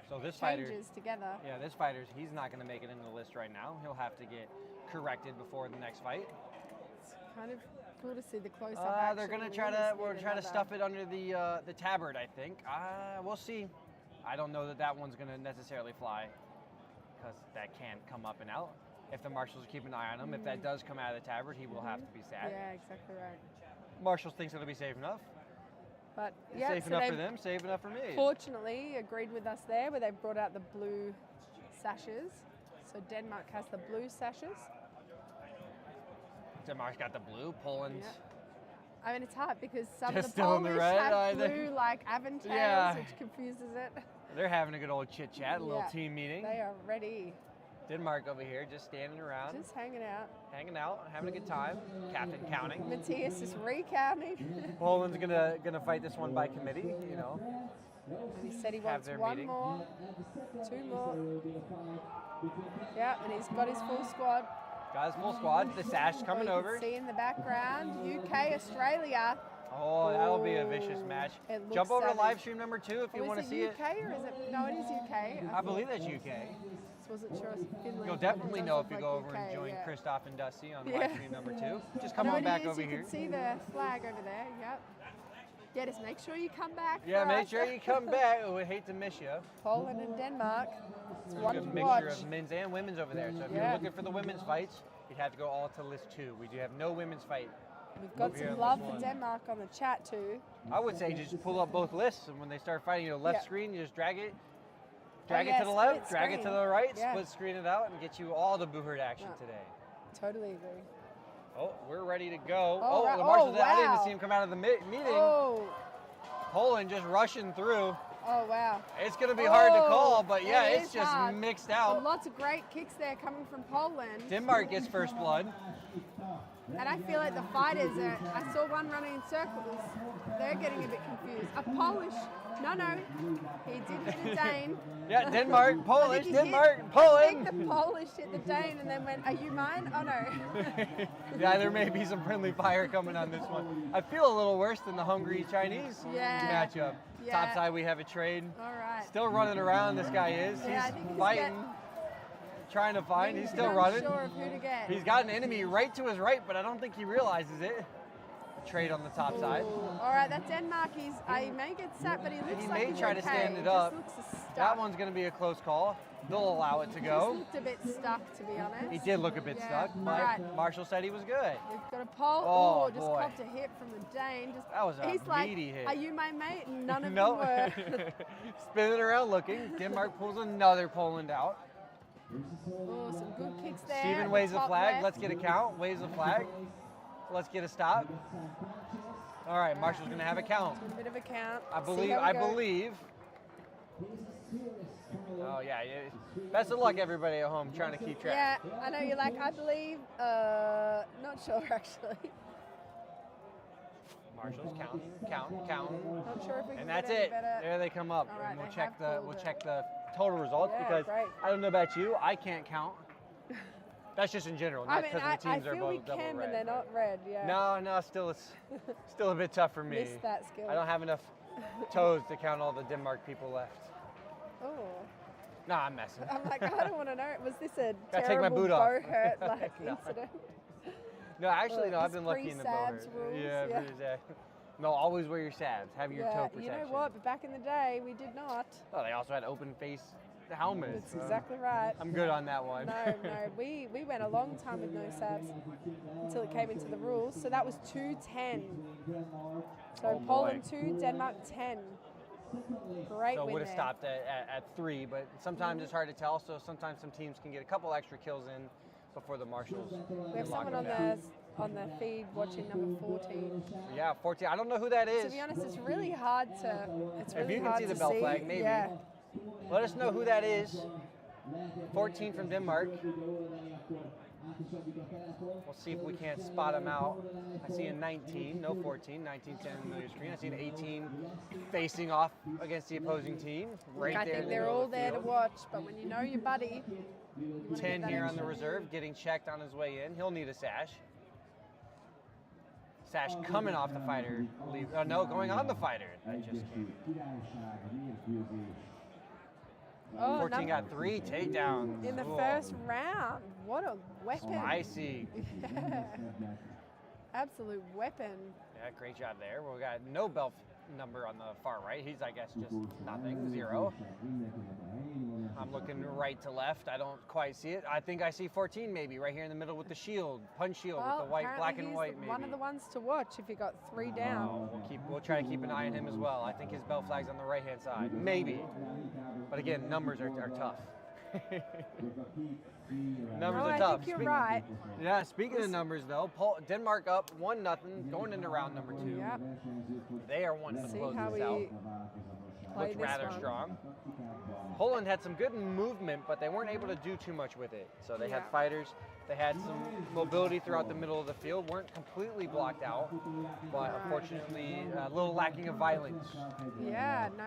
So this fighter, changes together. yeah, this fighter, he's not going to make it into the list right now. He'll have to get corrected before the next fight. It's kind of cool to see the close-up They're action. going to We try almost to, we'll need try to another. stuff it under the tabard, I think. We'll see. I don't know that one's going to necessarily fly, because that can come up and out. If the marshals keep an eye on him, if that does come out of the tabard, he will have to be sad. Yeah, exactly right. Marshals thinks it'll be safe enough. But yeah, Safe so enough they for them, safe enough for me. fortunately agreed with us there, where they brought out the blue sashes. So Denmark has the blue sashes. Denmark's got the blue, Poland's. Yeah. I mean, it's hard because some Just of the still in the Polish red, have either. blue like aventails, Yeah. which confuses it. They're having a good old chit chat, a little Yeah. team meeting. They are ready, Denmark over here, just standing around, just hanging out. hanging out, having a good time. Captain counting. Matthias is recounting. Poland's gonna fight this one by committee, you know. And he said he Have wants their one meeting. more, two more. Yeah, and he's got his full squad. Got his full squad. The sash coming You over. can see in the background, UK, Australia. Oh, that'll be a vicious match. It looks Jump over to savage. live stream number 2 if you Oh, want to is see it UK or is it? No, it is UK. I believe that's UK. Just wasn't sure. If Finland, You'll definitely it know does if you look go like over and UK, join yeah. Christoph and Dusty on Yeah. live stream number 2. Just I come know on what it back is, over you here. can see the flag over there. Yep. Yeah, just make sure you come back. Yeah, for make us. sure you come back. Oh, we hate to miss you. Poland and Denmark. It's one Good to mixture watch. of men's and women's over there. So if Yeah. you're looking for the women's fights, you'd have to go all to list 2. We do have no women's fight. We've got over here some on love this for one. Denmark on the chat too. I would say just pull up both lists, and when they start fighting, left Yeah. screen, you just drag it yeah, to the left, split drag it to screen. the right, Yeah. split screen it out, and get you all the booherd action Yeah. today. Totally agree. Oh, we're ready to go. Oh, right. The marshals, Oh, I didn't wow. see him come out of the meeting. Oh, Poland just rushing through. oh wow. It's going to be hard to Oh, call, but yeah, it it's is just hard. mixed So out. lots of great kicks there coming from Poland. Denmark gets first blood. And I feel like the fighters are, I saw one running in circles. They're getting a bit confused. A Polish, no, he did hit a Dane. Yeah, Denmark, I Polish, think he Denmark, hit, I Poland. think the Polish hit the Dane and then went, are you mine? Oh no. Yeah, there may be some friendly fire coming on this one. I feel a little worse than the Hungary Chinese Yeah. matchup. Yeah. Topside, we have a trade. All right. Still running around, this guy is. Yeah, I He's think he's fighting, trying to find. He's still running. Not sure of who to get. He's got an enemy right to his right, but I don't think he realizes it. Trade on the top side. Ooh. All right, that Denmark, he may get sat, but he looks He like may he's try to okay. stand He it just up. looks stuck. That one's going to be a close call. They'll allow it to Just go. looked a bit stuck, to be honest. He did look a bit Yeah, stuck, but all right. Marshall said he was good. We've got a pole. Oh, Oh, just boy. copped a hit from the Dane. Just, That was a he's like, meaty hit. are you my mate? And none of No. them were. Spinning around looking. Denmark pulls another Poland out. Oh, some good kicks there. Steven at waves the a top flag. left. Let's get a count. Waves a flag. Let's get a stop. All right, Marshall's going to have a count. A bit of a count. I See believe. how we I go. believe. Oh yeah. Best of luck, everybody at home trying to keep track. Yeah, I know you're like, I believe. Not sure actually. Marshall's counting. Not sure if we can And that's get any it. better. There they come up. All right, And we'll they check have the pulled it. check the total results Yeah, because great. I don't know about you, I can't count. That's just in general, I not mean, because the I teams are feel we both double can red. when they're not red. Yeah. No, still it's still a bit tough for me. Missed that skill. I don't have enough toes to count all the Denmark people left. Oh. No, I'm messing. I'm like, I don't want to know. Was this a Gotta take my terrible boot off. bow hurt like No. incident? No, actually, no. I've This been lucky in the bow pre-Sabs hurt. rules, Yeah, yeah. exactly. No, always wear your sabs. Have your toe You protection. know what? But back in the day, we did not. Oh, they also had open face helmets. That's exactly right. I'm good on that one. No, we went a long time with no sabs until it came into the rules. So that was 2-10. So Oh, boy. Poland 2, Denmark 10. Great So win would have there. stopped at 3, but sometimes it's hard to tell. So sometimes some teams can get a couple extra kills in before the marshals. We have lock someone them on down. on the feed watching number 14. Yeah, 14. I don't know who that is. To be honest, it's really hard to. It's If really you can hard see the to bell see. flag, maybe. Yeah. Let us know who that is. 14 from Denmark. We'll see if we can't spot him out. I see a 19, no 14, 19, 10 on your screen. I see an 18 facing off against the opposing team. Right I there. think in the they're middle all of the there to field. watch, but when you know your buddy, you wanna 10 get that here on the extra. reserve, getting checked on his way in. He'll need a sash. Sash coming off the fighter. No, going on the fighter. That just came. Oh, 14 got 3 takedowns. in the Cool. first round. What a weapon! Spicy. Yeah. Absolute weapon. Yeah, great job there. We got no belt number on the far right. He's, I guess, just nothing, 0. I'm looking right to left. I don't quite see it. I think I see 14 maybe right here in the middle with the shield, punch shield Well, with the white, apparently black and he's white maybe. one of the ones to watch if you got 3 down. We'll try to keep an eye on him as well. I think his belt flag's on the right hand side, maybe. But again, numbers are tough. Numbers No, are I tough. think you're right. Yeah, speaking of numbers though, Denmark up 1-0 going into round number 2. Yep. They are wanting to See close how this we out. play Looked this rather one. strong. Poland had some good movement, but they weren't able to do too much with it. So they had Yeah. fighters, they had some mobility throughout the middle of the field, weren't completely blocked out, but unfortunately a little lacking of violence. Yeah, no.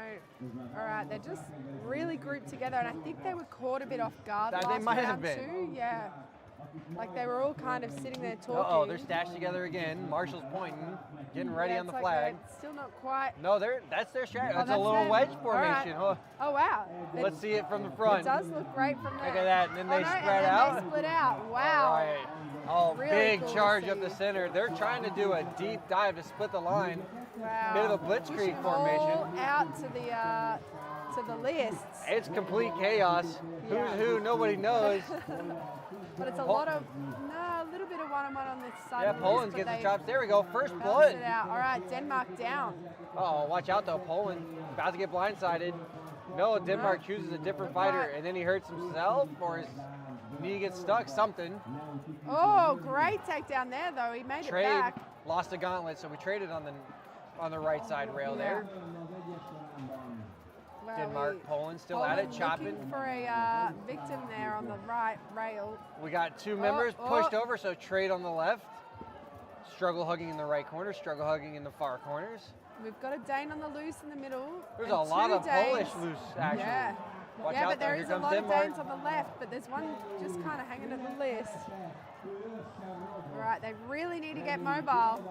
All right, they're just really grouped together, and I think they were caught a bit off guard They last might have round been. too. Yeah, like they were all kind of sitting there talking. Uh-oh, they're stashed together again. Marshall's pointing, getting ready Yeah, on the it's like flag. they're still not quite. No, that's their strategy. Oh, That's a that's little them. wedge All right. formation. Huh? Oh wow! Let's see it from the It front. does look great from there. Look at that, and then they no, spread and then out. They split out. Wow. All right. Oh, Really big cool to charge up see. the center. They're trying to do a deep dive to split the line. Wow. Bit of a blitzkrieg Pushing them formation. all out to the lists. It's complete chaos. Yeah. Who's who? Nobody knows. But it's a lot of a little bit of one-on-one on this side. Yeah, of the Poland list, gets but the they chops. There we go. First balanced blood. it out. All right, Denmark down. Oh, watch out though. Poland about to get blindsided. No, Denmark chooses a different fighter, and then he hurts himself or his knee gets stuck. Something. Oh, great takedown there though. He made Trade. it back. Lost a gauntlet, so we traded on the right side rail there. Wow, Denmark, Poland still at it, Poland chopping. looking for a victim there on the right rail. We got 2 members Oh, pushed over, so trade on the left. Struggle hugging in the right corner, struggle hugging in the far corners. We've got a Dane on the loose in the middle. There's and a lot 2 of Danes. Polish loose action. Yeah. Watch yeah, out but there though. is Here a comes lot Denmark. of Danes on the left, but there's one just kind of hanging at the list. All right, they really need to get mobile.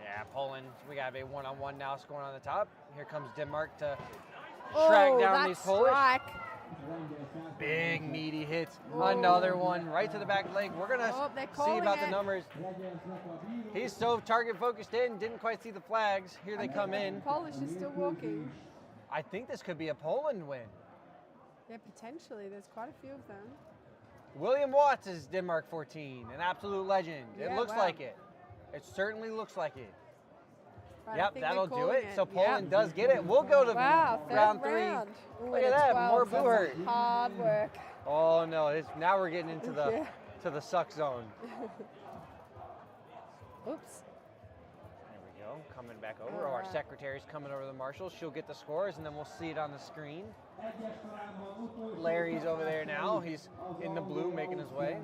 Yeah, Poland, we got a one-on-one now scoring on the top. Here comes Denmark to track down that these Polish. strike. Big meaty hits. Oh. Another one right to the back leg. We're gonna they're see calling about the it. numbers. He's so target focused in, didn't quite see the flags. Here they come in. Polish is still walking. I think this could be a Poland win. Yeah, potentially. There's quite a few of them. William Watts is Denmark 14, an absolute legend. It Yeah, looks wow. like it. It certainly looks like it. Right, I Yep, think they're that'll do calling it. So Poland Yep. does get it. We'll go to Wow, third round 3. round. Ooh, Look and at a that, 12. more That's boo hurt. hard work. Oh no, now we're getting into the Yeah. to the suck zone. Oops. There we go. Coming back over. Our secretary's coming over the marshal. She'll get the scores and then we'll see it on the screen. Larry's over there now. He's in the blue making his way.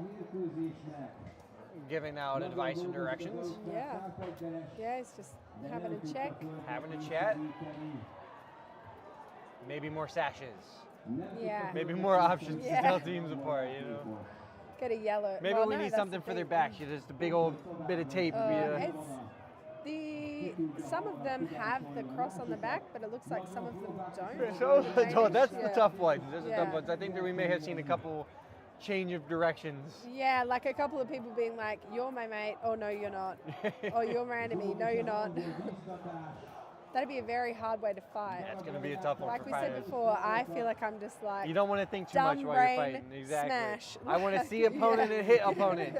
Giving out advice and directions. Yeah. Yeah, he's just having a check. Having a chat. Maybe more sashes. Yeah. Maybe more options Yeah. to tell teams apart, you know. Get a yellow. Maybe well, we no, need that's something the for their thing. back. Just a big old bit of tape. Some of them have the cross on the back, but it looks like some of them don't. So, The Danish, that's the yeah. tough ones. Those are the Yeah. tough ones. I think that we may have seen a couple change of directions. Yeah, like a couple of people being like, "You're my mate," "Oh no, you're not," "Oh, you're my enemy," "No, you're not." That'd be a very hard way to fight. That's going to be a tough one Like for we said fighters. before, I feel like I'm just like You don't want to think too much dumb while you're brain fighting. Exactly. smash. I want to Like, see opponent yeah. and hit opponent.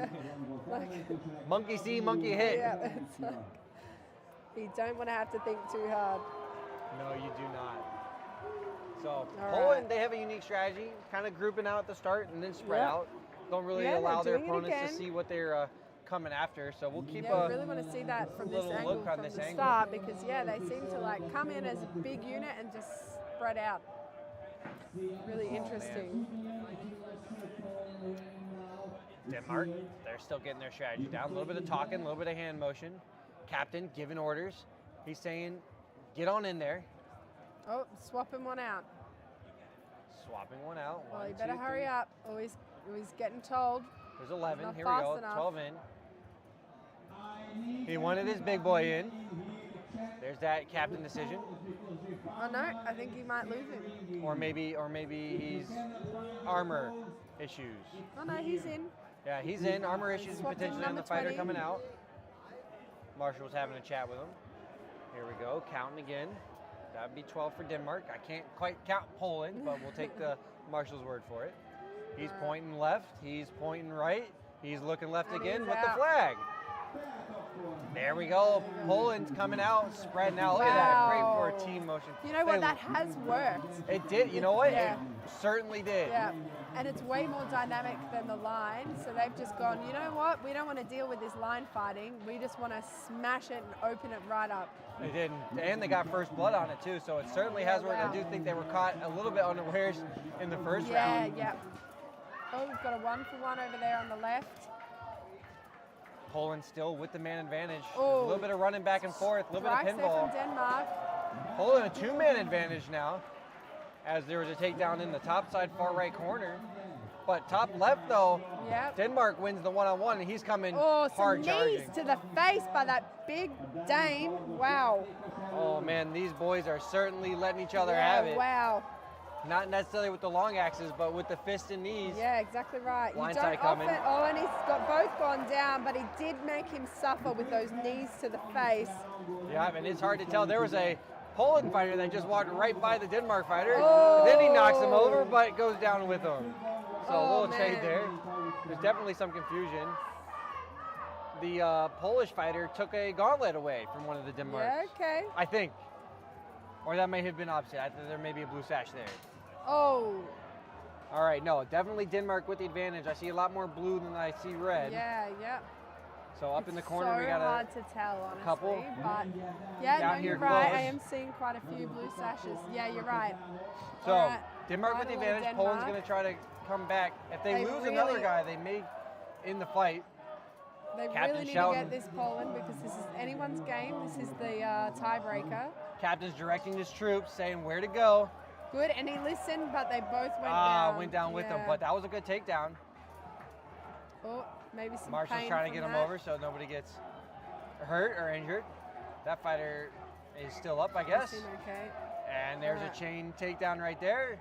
Like, Monkey see, monkey hit. yeah, it's like, you don't want to have to think too hard. No, you do not. So All Poland, right. they have a unique strategy, kind of grouping out at the start and then spread Yep. out. Don't really Yeah, allow they're their doing it opponents to again. see what they're coming after. So we'll keep Yeah, I really want to see that from this little angle look on from this the angle. start because yeah, they seem to like come in as a big unit and just spread out. Really interesting. Denmark, they're still getting their strategy down. A little bit of talking, a little bit of hand motion. Captain giving orders. He's saying, get on in there. Oh, swapping one out. Swapping one out. Well, One, you better two, hurry three. up. Oh, he's getting told. There's 11. Not Here we fast go. enough. 12 in. He wanted his big boy in. There's that captain decision. Oh no, I think he might lose him. Or maybe he's armor issues. Oh no, he's in. Yeah, he's in. Armor issues Swapped in potentially on the number fighter 20. coming out. Marshall's having a chat with him. Here we go, counting again. That would be 12 for Denmark. I can't quite count Poland, but we'll take the Marshall's word for it. He's pointing left. He's pointing right. He's looking left And again he's with the out. flag. There we go. Poland's coming out, spreading out. Look at that. Great for a team motion. You know what? They- That has worked. It did. You know what? Yeah. It certainly did. Yeah, and it's way more dynamic than the line. So they've just gone, you know what? We don't want to deal with this line fighting. We just want to smash it and open it right up. They did, and they got first blood on it too. So it certainly has worked. Wow. I do think they were caught a little bit unawares in the first Yeah, round. yeah. Oh, we've got a 1-for-1 over there on the left. Poland still with the man advantage. Oh. A little bit of running back and forth, a little bit Strikes of there from pinball. Denmark. Poland a two-man advantage now, as there was a takedown in the top side far right corner. But top left though, Yep. Denmark wins the one-on-one, and he's coming Oh, some hard knees charging. to the face by that big dame. Wow. Oh man, these boys are certainly letting each other Yeah, have it. wow. Not necessarily with the long axes, but with the fist and knees. Yeah, exactly right. You Blindside don't coming. often. Oh, and he's got both gone down, but he did make him suffer with those knees to the face. Yeah, and it's hard to tell. There was a Poland fighter that just walked right by the Denmark fighter. Oh. And then he knocks him over, but goes down with him. So a Oh, little trade man. there. There's definitely some confusion. The Polish fighter took a gauntlet away from one of the Denmarks. Yeah, okay. I think. Or that may have been opposite. I think there may be a blue sash there. Oh, All right, no, definitely Denmark with the advantage. I see a lot more blue than I see red. yeah, yeah. So up in the corner, so we got hard to tell, honestly. couple. But yeah, Down no, here you're right. close. I am seeing quite a few blue sashes. Yeah, you're right. So All right, Denmark with the final advantage. Poland's Denmark. going to try to come back. If they They lose really- another guy, they may in the fight. They Captain really need shouting. to get this Poland because this is anyone's game. This is the tiebreaker. Captain's directing his troops, saying where to go. Good, and he listened, but they both went down. Went down with him, Yeah. but that was a good takedown. Oh, maybe some Marshall's pain trying to from get him that. over so nobody gets hurt or injured. That fighter is still up, I guess. Seem okay. And there's Alright. a chain takedown right there.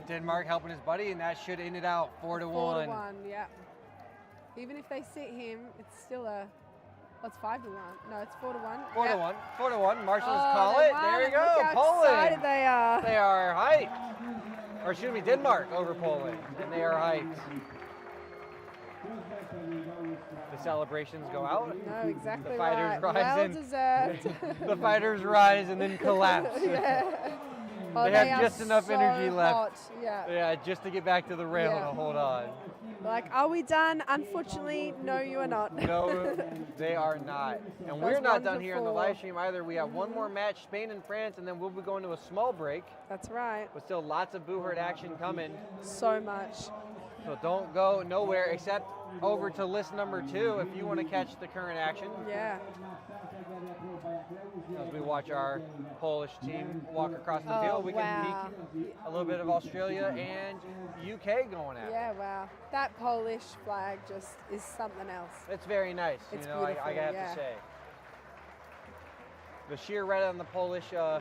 Denmark helping his buddy, and that should end it out 4-1. 4-1, yeah. Even if they sit him, it's still a. What's 5-1? No, it's 4-1. 4-1. 4-1. Marshall's Oh, call they it. won, There you and go. look how Poland. excited they are. They are hyped. Or excuse me, Denmark over Poland. And they are hyped. The celebrations go out. No, exactly The fighters right. rise Well in. deserved. The fighters rise and then collapse. yeah. Oh, They have are just enough so energy left. hot. Yeah. Yeah, just to get back to the rail Yeah. to hold on. Like, are we done? Unfortunately, no, you are not. No, they are not. And we're That's not done here on the wonderful. live stream either. We have one more match, Spain and France, and then we'll be going to a small break. That's right. But still lots of Boo Herd action coming. So much. So don't go nowhere except over to list number 2 if you want to catch the current action. Yeah. As we watch our Polish team walk across the Oh, field, we wow. can peek a little bit of Australia and UK going at it. Yeah, wow. That Polish flag just is something else. It's very nice, It's you know, I beautiful, have yeah. to say. The sheer red on the Polish Yeah.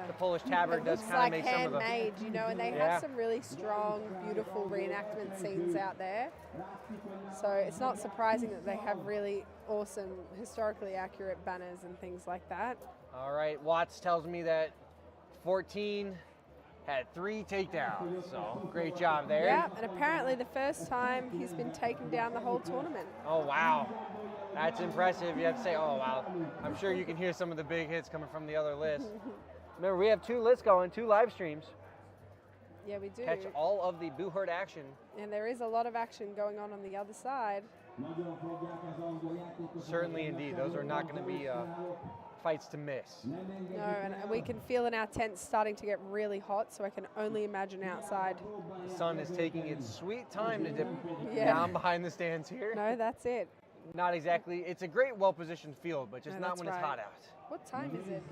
tabard It does looks kind of like make some of the handmade, you know, and they Yeah. have some really strong, beautiful reenactment scenes out there. So it's not surprising that they have really awesome, historically accurate banners and things like that. All right, Watts tells me that 14 had 3 takedowns, so great job there. Yeah, and apparently the first time he's been taken down the whole tournament. Oh, wow. That's impressive. You have to say, oh, wow. I'm sure you can hear some of the big hits coming from the other list. Remember, we have 2 lists going, 2 live streams. Yeah, we do. Catch all of the Boo Herd action. And there is a lot of action going on the other side. Certainly, indeed. Those are not going to be fights to miss. No, and we can feel in our tents starting to get really hot, so I can only imagine outside. The sun is taking its sweet time to dip Yeah. down behind the stands here. No, that's it. Not exactly. It's a great, well-positioned field, but just No, not that's when it's right. hot out. What time is it?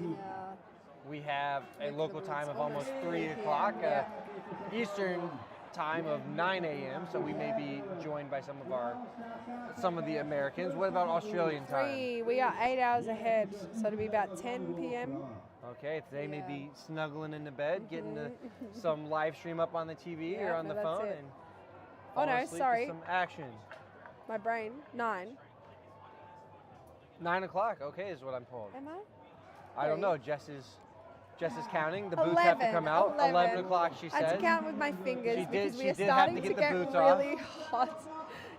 We have a Look local at the time roots. of almost Almost 3 3 o'clock, p.m., Eastern time of 9 a.m., so we may be joined by some of the Americans. What about Australian time? We are 8 hours ahead, so it'll be about 10 p.m. Okay, they may Yeah. be snuggling into bed, getting some live stream up on the TV or Yeah, on no, the that's phone, it. and Oh, fall no, asleep to sorry. some action. My brain, 9. 9 o'clock, okay, is what I'm told. Am I? I don't Wait. know. Jess is counting. The boots have to come out. 11 o'clock, she I had says. to count with my fingers She did- because she we are did have to starting get to the get boots off. really hot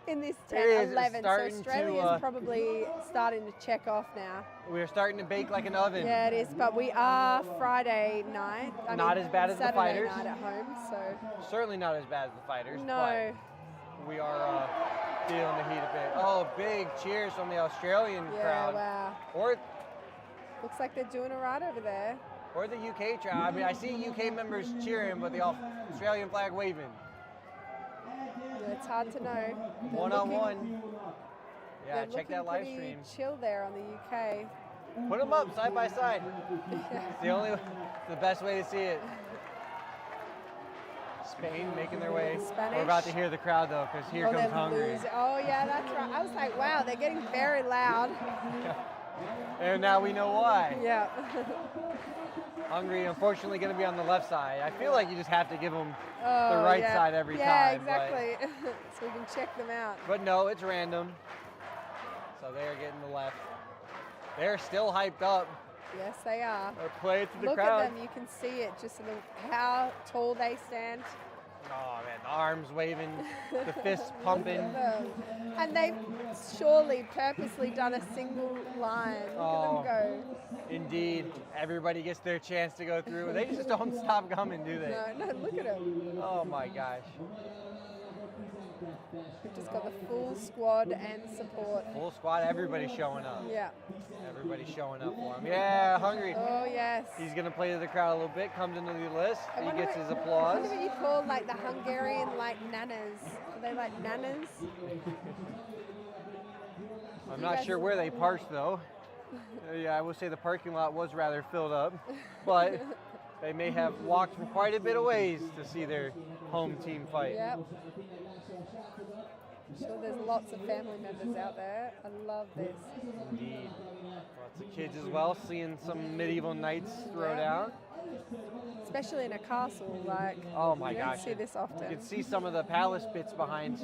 in this It tent. is, it's 11, so starting to, Australia's probably starting to check off now. We're starting to bake like an oven. Yeah, it is, but we are Friday night. Not as bad as the Saturday fighters. night at home, so Certainly not as bad as the fighters. no. But we are feeling the heat a bit. Oh, big cheers from the Australian Yeah, crowd. wow. Or Looks like they're doing all right over there. Or the UK crowd. I mean, I see UK members cheering, but the Australian flag waving. Yeah, it's hard to know. They're One on looking- one. Yeah, they're check that looking live pretty stream. Chill there on the UK. Put them up side by side. It's the best way to see it. Spain making their way. Spanish. We're about to hear the crowd though, because here comes they're Hungary. losing. Oh yeah, that's right. I was like, wow, they're getting very loud. And now we know why. Yeah. Hungary, unfortunately, going to be on the left side. I feel like you just have to give them the Oh, right yeah. side every Yeah, time. exactly. So we can check them out. But no, it's random. So they are getting the left. They're still hyped up. Yes, they are. They're playing to the Look crowd. at them. You can see it just in how tall they stand. Oh man, the arms waving, the fists pumping. Look at them. And they've surely purposely done a single line. Look Oh. at them Indeed, everybody gets their chance to go through. They just don't stop coming, do they? go. No, look at them. Oh my gosh. We've just got the full squad and support. Full squad, everybody's showing up. Yeah. Everybody's showing up for him. Yeah, Hungary. Oh, yes. He's going to play to the crowd a little bit, comes into the list, I he wonder gets what- his I applause. wonder what you call like the Hungarian like nanas. Are they like nanas? I'm You not guys- sure where they parked though. Yeah, I will say the parking lot was rather filled up, but they may have walked from quite a bit of ways to see their home team fight. Yep. I'm sure there's lots of family members out there. I love this. Indeed. Lots of kids as well, seeing some medieval knights throw Yeah. down. Especially in a castle, like Oh my you gosh. don't see this often. You can see some of the palace bits behind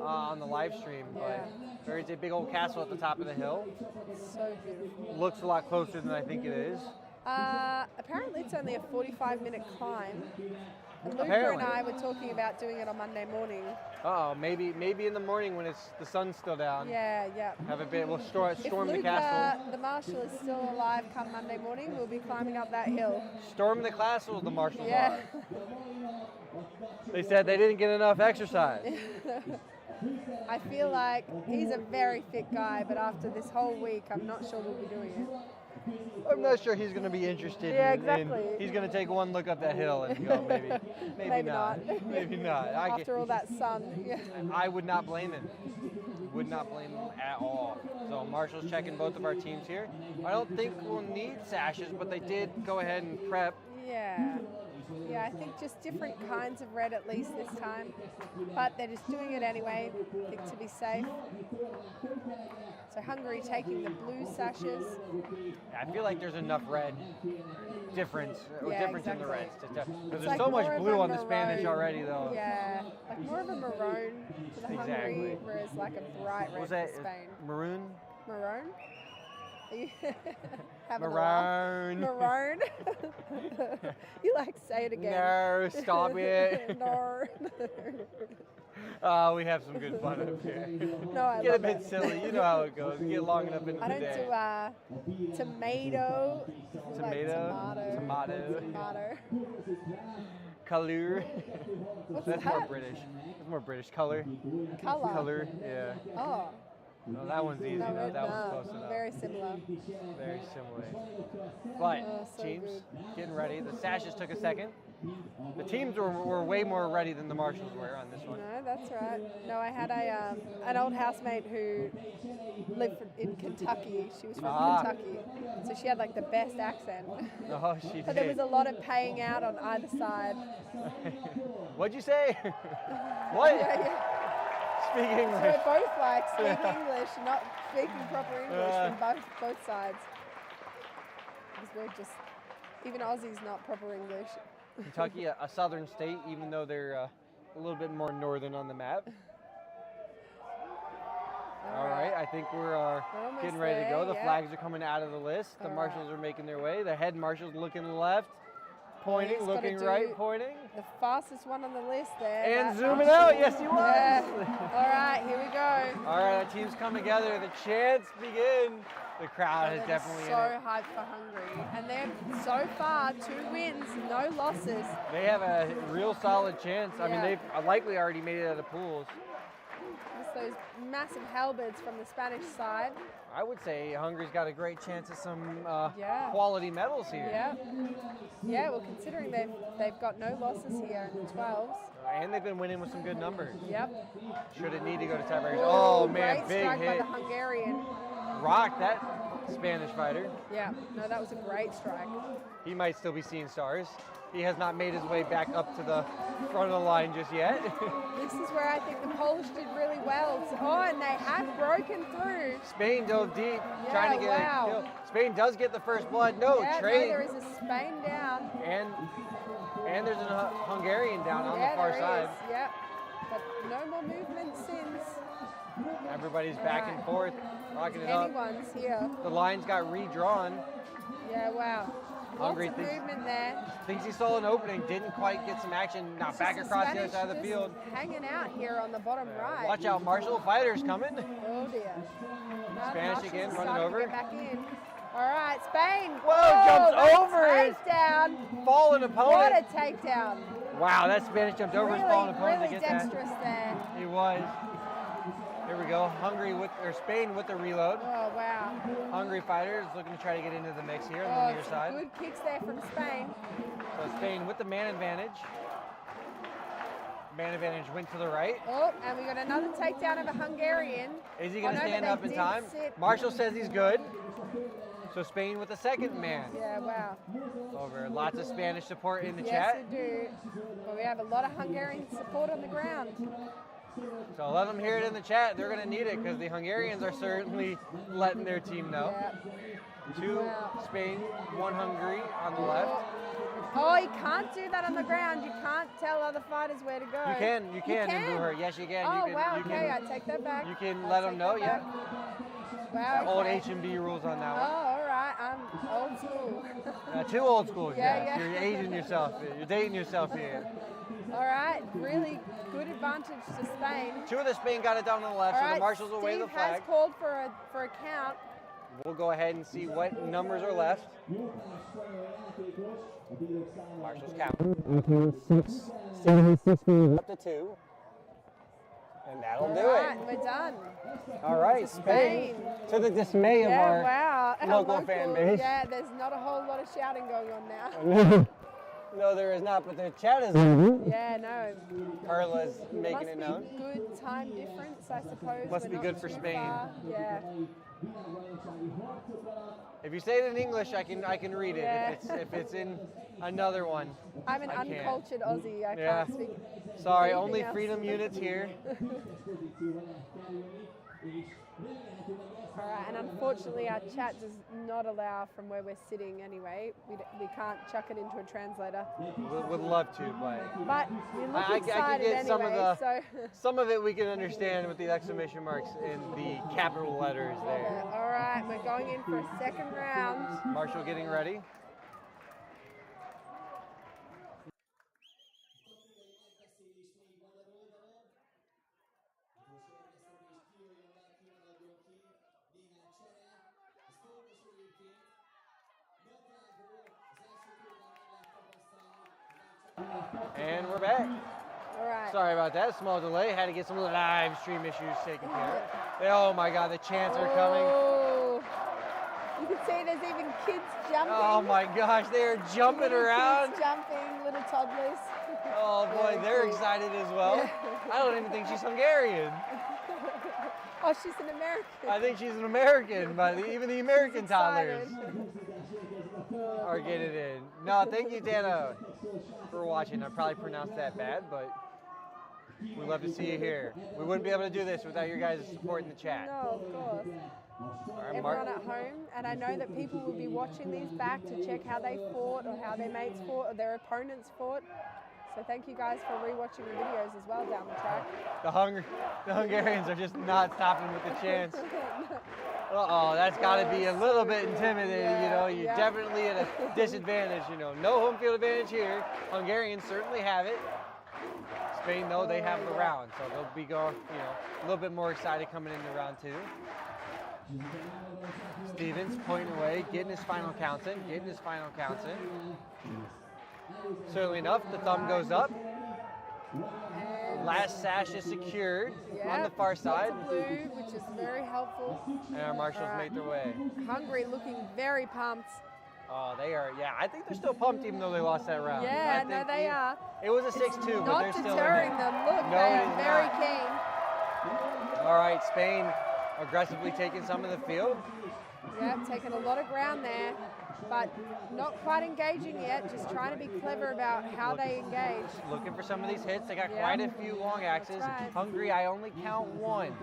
on the live stream, but there is a big old castle at the top of the hill. So beautiful. Looks a lot closer than I think it is. Apparently it's only a 45-minute climb. And Luca Apparently. and I were talking about doing it on Monday morning. Uh-oh, maybe in the morning when the sun's still down. Yeah, yeah. Have a bit. We'll storm If the Luca, castle. the marshal, is still alive come Monday morning, we'll be climbing up that hill. Storm the castle, the marshals Yeah. are. They said they didn't get enough exercise. I feel like he's a very fit guy, but after this whole week, I'm not sure we'll be doing it. I'm not sure he's going to be interested. Yeah, in- exactly. he's going to take one look up that hill and go, maybe Maybe not. not. Maybe not. After all that sun. Yeah. I would not blame him. Would not blame him at all. So Marshall's checking both of our teams here. I don't think we'll need sashes, but they did go ahead and prep. Yeah. Yeah, I think just different kinds of red at least this time. But they're just doing it anyway, I think to be safe. So Hungary taking the blue sashes. I feel like there's enough red difference in the exactly. reds. Because It's there's like so much more of blue a on the Spanish maroon. already, though. Yeah, like more of a maroon for the Hungary, Exactly. whereas like a bright red What was that? for Spain. Maroon? Maroon? Are you having a laugh? Maroon. Maroon? You like say it again. No, stop it. No. Oh, we have some good fun up here. No, I Get a love bit it. silly. You know how it goes. We get long enough into I the don't day. do tomato. Like Tomato. tomato. Color. What's That's that? more British. That's more British. Color. Color. Color. Yeah. Oh. No, that one's easy. No, No, that was close enough. very similar. Very similar. But Oh, so teams good. getting ready. The Sashes took a second. The teams were way more ready than the Marshals were on this one. No, that's right. No, I had an old housemate who lived in Kentucky. She was from Kentucky, so she had like the best accent. Oh, she did. But there was a lot of paying out on either side. What'd you say? What? Yeah. Speak So English. we're both like speak English, not speaking proper English from both sides. Because we're just, even Aussie's not proper English. Kentucky, a southern state, even though they're a little bit more northern on the map. All right, I think we're getting ready to go. The flags are coming out of the list. The Marshals are making their way. The head Marshal's looking left, pointing, He's looking gotta right, do pointing. The fastest one on the list there. And that zooming Marshal. out, yes he was. Yeah. All right, here we go. All right, our teams come together. The chants begin. The crowd is They're definitely so in it. hyped for Hungary, and they're so far 2 wins, no losses. They have a real solid chance. I mean, Yeah. they've likely already made it out of pools. Just those massive halberds from the Spanish side. I would say Hungary's got a great chance at some Yeah. quality medals here. Yeah. Yeah, well, considering they've got no losses here in the 12s. And they've been winning with some good numbers. Yep. Should it need to go to tiebreakers? Oh man, great big strike by hit. the Hungarian. Rocked that Spanish fighter. Yeah, no, that was a great strike. He might still be seeing stars. He has not made his way back up to the front of the line just yet. This is where I think the Polish did really well. Oh, and they have broken through. Spain dove deep, Yeah, trying to get wow. a kill. Spain does get the first blood. No, Yeah, trade. no, there is a Spain down. And there's a Hungarian down on Yeah, the far there side. is. Yep. But no more movement since. Everybody's back and Right. forth, rocking it up. Anyone's here. The lines got redrawn. Yeah, wow. Hungary Lots of thinks- movement there. Thinks he saw an opening, didn't quite get some action. Now It's back just across the other Spanish side of the just field. Hanging out here on the bottom right. Watch out, Marshall. Fighters coming. Oh dear. No, Spanish Marshall's again, running starting to over. get back in. All right, Spain. Whoa, jumps that's over it. Takedown. Fallen What opponent. a takedown. Wow, that Spanish jumped over his fallen opponent Really to get dexterous there. that. He was. Here we go. Spain with the reload. Oh, wow. Hungary fighters looking to try to get into the mix here on the near some side. good kicks there from Spain. So Spain with the man advantage. Man advantage went to the right. Oh, and we got another takedown of a Hungarian. Is he going to Oh, no, stand but up they in did time? sit- Marshall says he's good. So Spain with the second man. Yeah, wow. Over. Lots of Spanish support in the Yes, chat. we do. But we have a lot of Hungarian support on the ground. So let them hear it in the chat. They're going to need it because the Hungarians are certainly letting their team know. Yeah. 2 Spain, 1 Hungary on the left. Oh, you can't do that on the ground. You can't tell other fighters where to go. You can in Buher. Yes, you can. Oh, you can, wow, you okay, can, I take that back. You can I'll let them take know, that yeah. back. Wow, Old okay. H&B rules on that Oh, one. all right, I'm old school. Too old school, Yeah, yeah. yeah. You're aging yourself. You're dating yourself here. All right, really good advantage to Spain. 2 of the Spain got it down on the left, All so right, the Marshals will wave the Steve has flag. called for a count. We'll go ahead and see what numbers are left. Marshall's count. Up to 2. And that'll All do right, it. we're done. All right, Spain. To the dismay of Yeah, our wow. Our local fan base. Yeah, there's not a whole lot of shouting going on now. No, there is not, but the chat is. Yeah, no. Carla's making Must it be known. good time difference, I suppose. Must We're be not good for too Spain. far. Yeah. If you say it in English, I can read it. Yeah. If it's in another one, I'm an I can't. uncultured Aussie. I Yeah. can't speak. Sorry, anything only else. freedom units here. All right, and unfortunately our chat does not allow from where we're sitting anyway. We can't chuck it into a translator. Would love to, But we look I excited can get some of anyway, the some of it we can understand with the exclamation marks in the capital letters so. there. All right, we're going in for a second round. Marshall getting ready. And we're back. All right. Sorry about that, small delay. Had to get some live stream issues taken care of. Oh my God, the chants are coming. Oh, you can see there's even kids jumping. Oh my gosh, they're jumping Little around. Kids jumping, little toddlers. Oh boy, Very they're cute. excited as well. Yeah. I don't even think she's Hungarian. Oh, she's an American. I think she's an American, but even the American toddlers Excited. are getting in. No, thank you, Dana, for watching. I probably pronounced that bad, but we love to see you here. We wouldn't be able to do this without your guys' support in the chat. No, of course. All right, Everyone at home, and I know that people will be watching these back to check how they fought or how their mates fought or their opponents fought. So thank you guys for rewatching the videos as well down the track. The Hungarians are just not stopping with the chants. Uh-oh, that's got to be a little bit intimidating, you know. You're Yeah. definitely at a disadvantage, you know. No home field advantage here. Hungarians certainly have it. Spain, though, they have the round, so they'll be going, you know, a little bit more excited coming into round two. Stevens pointing away, getting his final counts in, Certainly enough, the thumb goes up. Last sash is secured on the far side. Lots of blue, which is very helpful. And our marshals make their way. Hungary looking very pumped. Oh, they are, yeah, I think they're still pumped even though they lost that round. Yeah, I no, think they are. It was a 6-2, but they're Not still in deterring it. them. Look, No, they it are is very not. keen. All right, Spain aggressively taking some of the field. Yeah, taking a lot of ground there, but not quite engaging yet, just trying to be clever about how they engage. Looking for some of these hits. They got Yeah. quite a few long axes. That's right. Hungary, I only count one.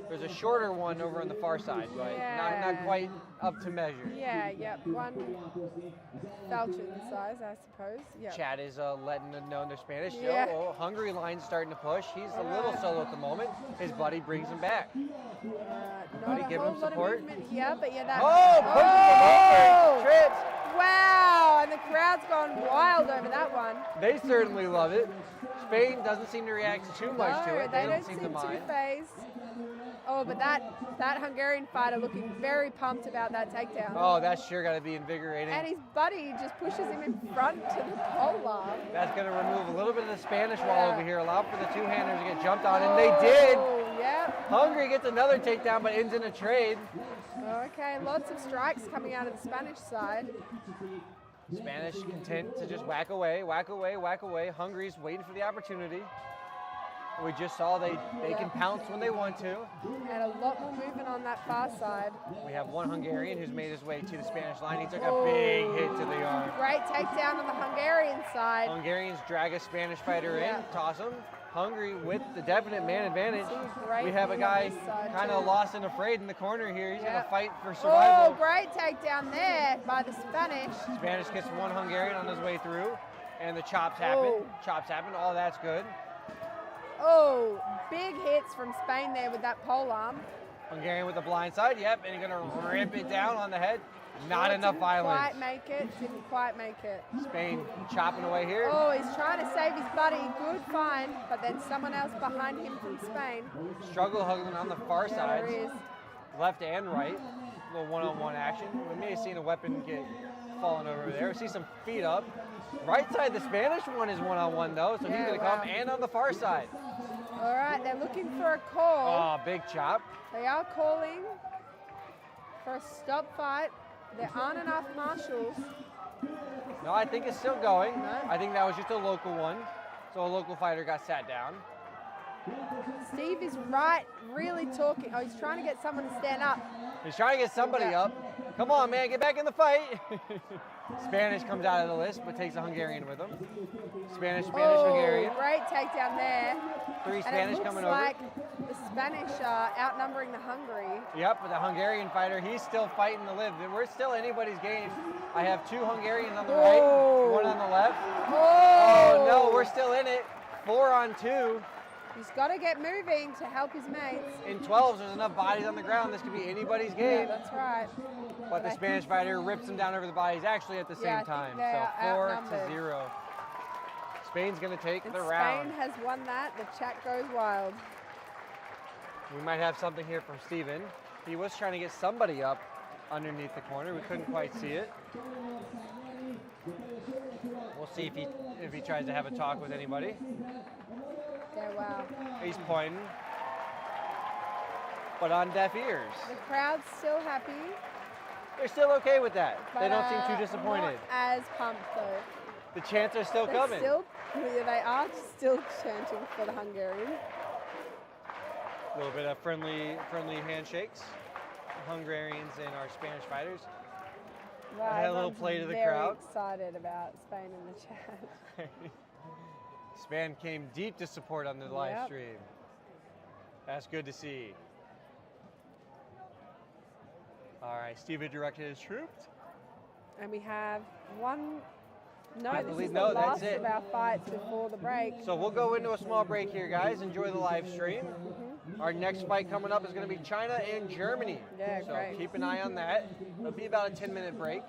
There's a shorter one over on the far side, but not quite up to measure. Yeah, yep, one falchion size, I suppose. Yep. Chad is letting them know they're Spanish. Yeah. Oh, Hungary line's starting to push. He's a All little right. solo at the moment. His buddy brings him back. Not Buddy a giving whole him lot support. of movement here, but yeah, that. Oh, pushes him over. Trips. Wow, and the crowd's gone wild over that one. They certainly love it. Spain doesn't seem to react too much No, to it. they don't don't seem seem to too mind. phased. Oh, but that Hungarian fighter looking very pumped about that takedown. Oh, that's sure got to be invigorating. And his buddy just pushes him in front to the pole arm. That's going to remove a little bit of the Spanish wall over here, allow for the two-handers to get jumped on, and they did. Oh, yep. Hungary gets another takedown, but ends in a trade. Okay, lots of strikes coming out of the Spanish side. Spanish content to just whack away, whack away, whack away. Hungary's waiting for the opportunity. We just saw they can pounce when they want to. And a lot more movement on that far side. We have one Hungarian who's made his way to the Spanish line. He took a big hit to the arm. Great takedown on the Hungarian side. Hungarians drag a Spanish fighter Yeah. in, toss him. Hungary with the definite man advantage. Great We have a move guy on this side, kind too. of lost and afraid in the corner here. He's going Yeah. to fight for Oh, survival. great takedown there by the Spanish. Spanish gets one Hungarian on his way through, and the chops happen. Oh. Chops happen. All that's good. Oh, big hits from Spain there with that pole arm. Hungarian with the blind side. Yep, and he's going to rip it down on the head. Not enough Didn't violence. quite make it. Didn't quite make it. Spain chopping away here. Oh, he's trying to save his buddy. Good find, but then someone else behind him from Spain. Struggle hugging on the far Yeah, side. there is. Left and right. A little one-on-one action. We may have seen a weapon get fallen over there. We see some feet up. Right side, the Spanish one is one-on-one though, so he's Yeah, going to wow. come. And on the far side. All right, they're looking for a call. Oh, big chop. They are calling for a stop fight. There aren't enough marshals. No, I think it's still going. No? I think that was just a local one. So a local fighter got sat down. Steve is right, really talking. Oh, he's trying to get someone to stand up. He's trying to get somebody Yeah. up. Come on, man, get back in the fight. Spanish comes out of the list, but takes a Hungarian with him. Spanish, Hungarian. Great takedown there. Three And Spanish it looks coming like the Spanish are outnumbering the Hungary. over. Yep, but the Hungarian fighter, he's still fighting to live. We're still anybody's game. I have two Hungarians on the right, one on the left. Oh, no, we're still in it. 4 on 2. He's got to get moving to help his mates. In 12s, there's enough bodies on the ground. This could be anybody's Yeah, game. that's right. But the Spanish fighter rips him down over the bodies actually at the Yeah, I same think time. they So are 4 outnumbered. to 0. Spain's going to take And the Spain round. has won that. The chat goes wild. We might have something here from Steven. He was trying to get somebody up underneath the corner. We couldn't quite see it. We'll see if he tries to have a talk with anybody. Yeah, wow. He's pointing, but on deaf ears. The crowd's still happy. They're still okay with that. But, They don't seem too disappointed. Not as pumped though. The chants are still coming. They are still chanting for the Hungarian. A little bit of friendly handshakes. Hungarians and our Spanish fighters. Wow, I had a little everyone's play to the very crowd. excited about Spain in the chat. Span came deep to support on the live Yep. stream. That's good to see. All right, Steve had directed his troops. And we have one. No, I this believe- is no, the that's last it. of our fights before the break. So we'll go into a small break here, guys. Enjoy the live stream. Our next fight coming up is going to be China and Germany. Yeah, so great. keep an eye on that. It'll be about a 10-minute break.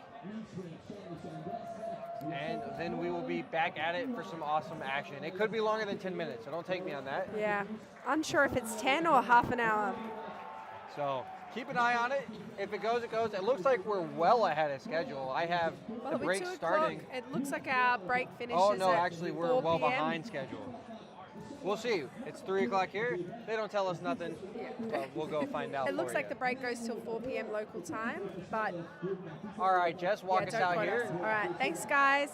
And then we will be back at it for some awesome action. It could be longer than 10 minutes, so don't take me on that. Yeah, unsure if it's 10 or half an hour. So keep an eye on it. If it goes, it goes. It looks like we're well ahead of schedule. I have Well, the it'll be break 2 starting. o'clock. It looks like our break finishes Oh, no, at actually, we're 4 well p.m. behind schedule. We'll see. It's 3 o'clock here. They don't tell us nothing. Yeah. We'll go find out. It looks for like you. the break goes till 4 p.m. local time, but All right, Jess, walk yeah, us don't out quote here. us. All right, thanks, guys.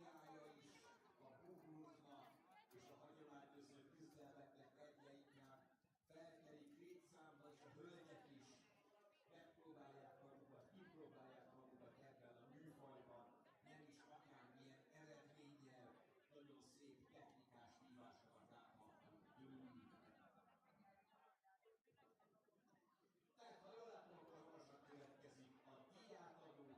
ligája is a búvóknak és a hagyományőrző küzdelmeknek egyre inkább felkerik létszámba, és a hölgyek is megpróbálják magukat, kipróbálják magukat ebben a műfajban, nem is akármilyen eredménnyel, nagyon szép technikás vívásokat láthattunk tőlük. Tehát ha jól látom, akkor hamarosan következik a díjátadó,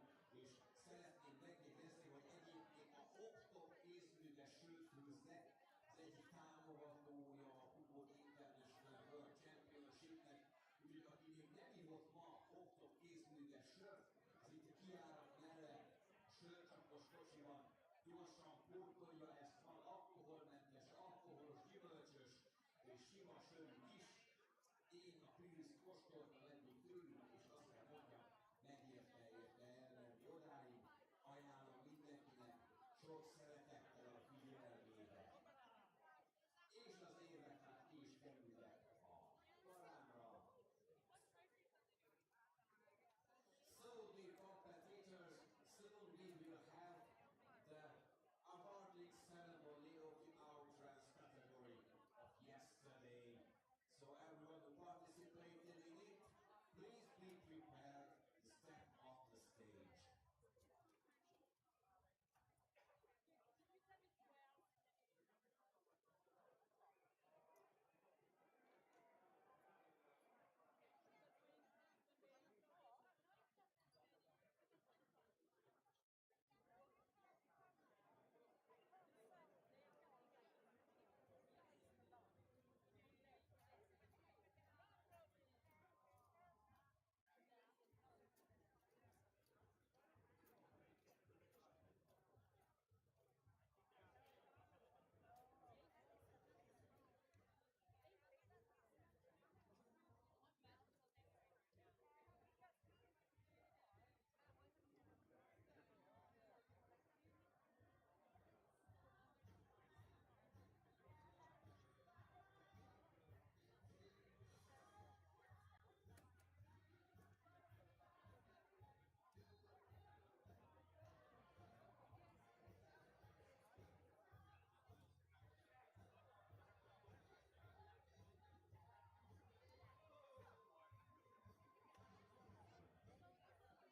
és szeretném megjegyezni, hogy egyébként a Oktok kézműves sörfőznek az egyik támogatója a Pubot International World Championshipnek, úgyhogy aki még nem ívott ma Oktok kézműves sört, az itt kiárat mellett a sörcsapos kocsiban gyorsan pótolja ezt, van alkoholmentes, alkoholos, gyümölcsös és sima sörünk is. Én a Prius kóstoltam eddig tőlük, és azt kell mondjam, megérte elmenni odáig. Ajánlom mindenkinek sok szeretettel a figyelmébe. És az évek hát ki is kerültek a karámra. So the competitors, soon we will have the awarding ceremony of the Outrance category of yesterday. So everyone who participated in it, please be prepared to step off the stage.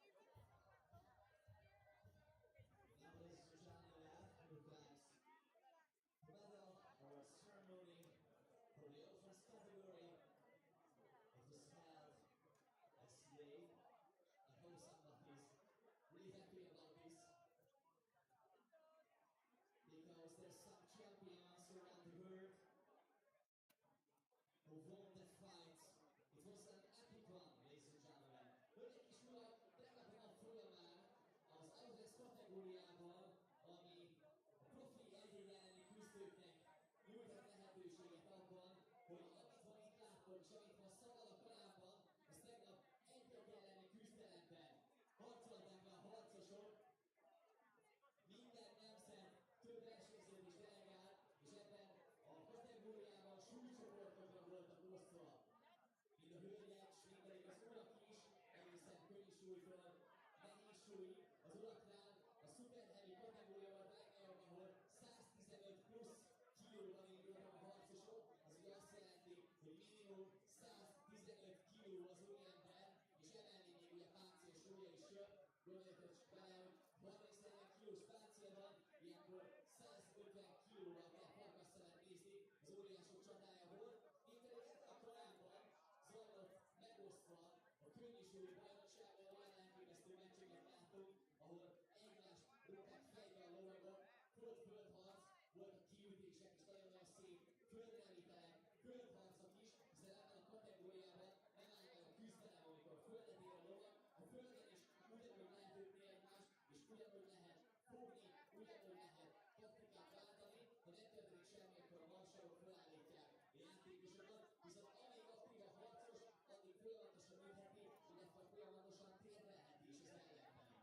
Because there's some champions around the world who won the fight. It was an epic one, ladies and gentlemen. Hölgyek és urak, tegnap a nap folyamán az Outrance kategóriában, ami a profi egyén elleni küzdőknek nyújtott lehetőséget abban, hogy amit ma itt láttok, és amit ma szabad a karámban, az tegnap egyek elleni küzdelemben harcoltak le a harcosok. Minden nemzet több versenyzőt is delegált, és ebben a kategóriában súlycsoportokra voltak osztva. Mind a hölgyek, és mind pedig az urak is, egészen könnyű súlytól nehéz súly. Az uraknál a Super Heavy kategória volt a legnagyobb, ahol 115 plusz kilóban indultak a harcosok. Az ugye azt jelenti, hogy minimum 115 kiló az úriember, és emellé még ugye páncél súlya is jön. Gondoljatok csak bele, hogy 30-40 kilós páncél van, ilyenkor 150 kilóval kell farkasszelet nézni az óriások csatájából. Itt pedig ebben a korában zajlott megosztva a könnyű súlyi bajnokságban, olyan elképesztő meccseket látunk, ahol egymást rúgták fejbe a lovagok, föld-földharc, voltak kiütések és nagyon-nagyon szép földrevitelek, földharcok is, hiszen ebben a kategóriában nem áll meg a küzdelem, amikor földet ér a lovag, a földön is ugyanúgy lehet ütni egymást, és ugyanúgy lehet fogni, ugyanúgy lehet taktikát váltani, ha nem történik semmi, akkor a marsalok felállítják a játékosokat, viszont amíg aktív a harcos, addig folyamatosan ütheti, illetve folyamatosan térdelheti is az ellenfelét.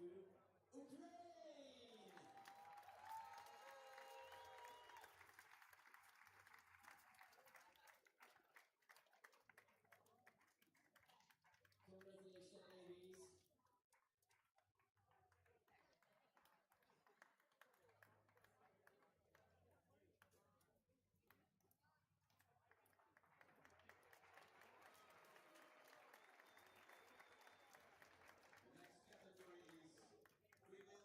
Ukraine! Congratulations, ladies. The next category is women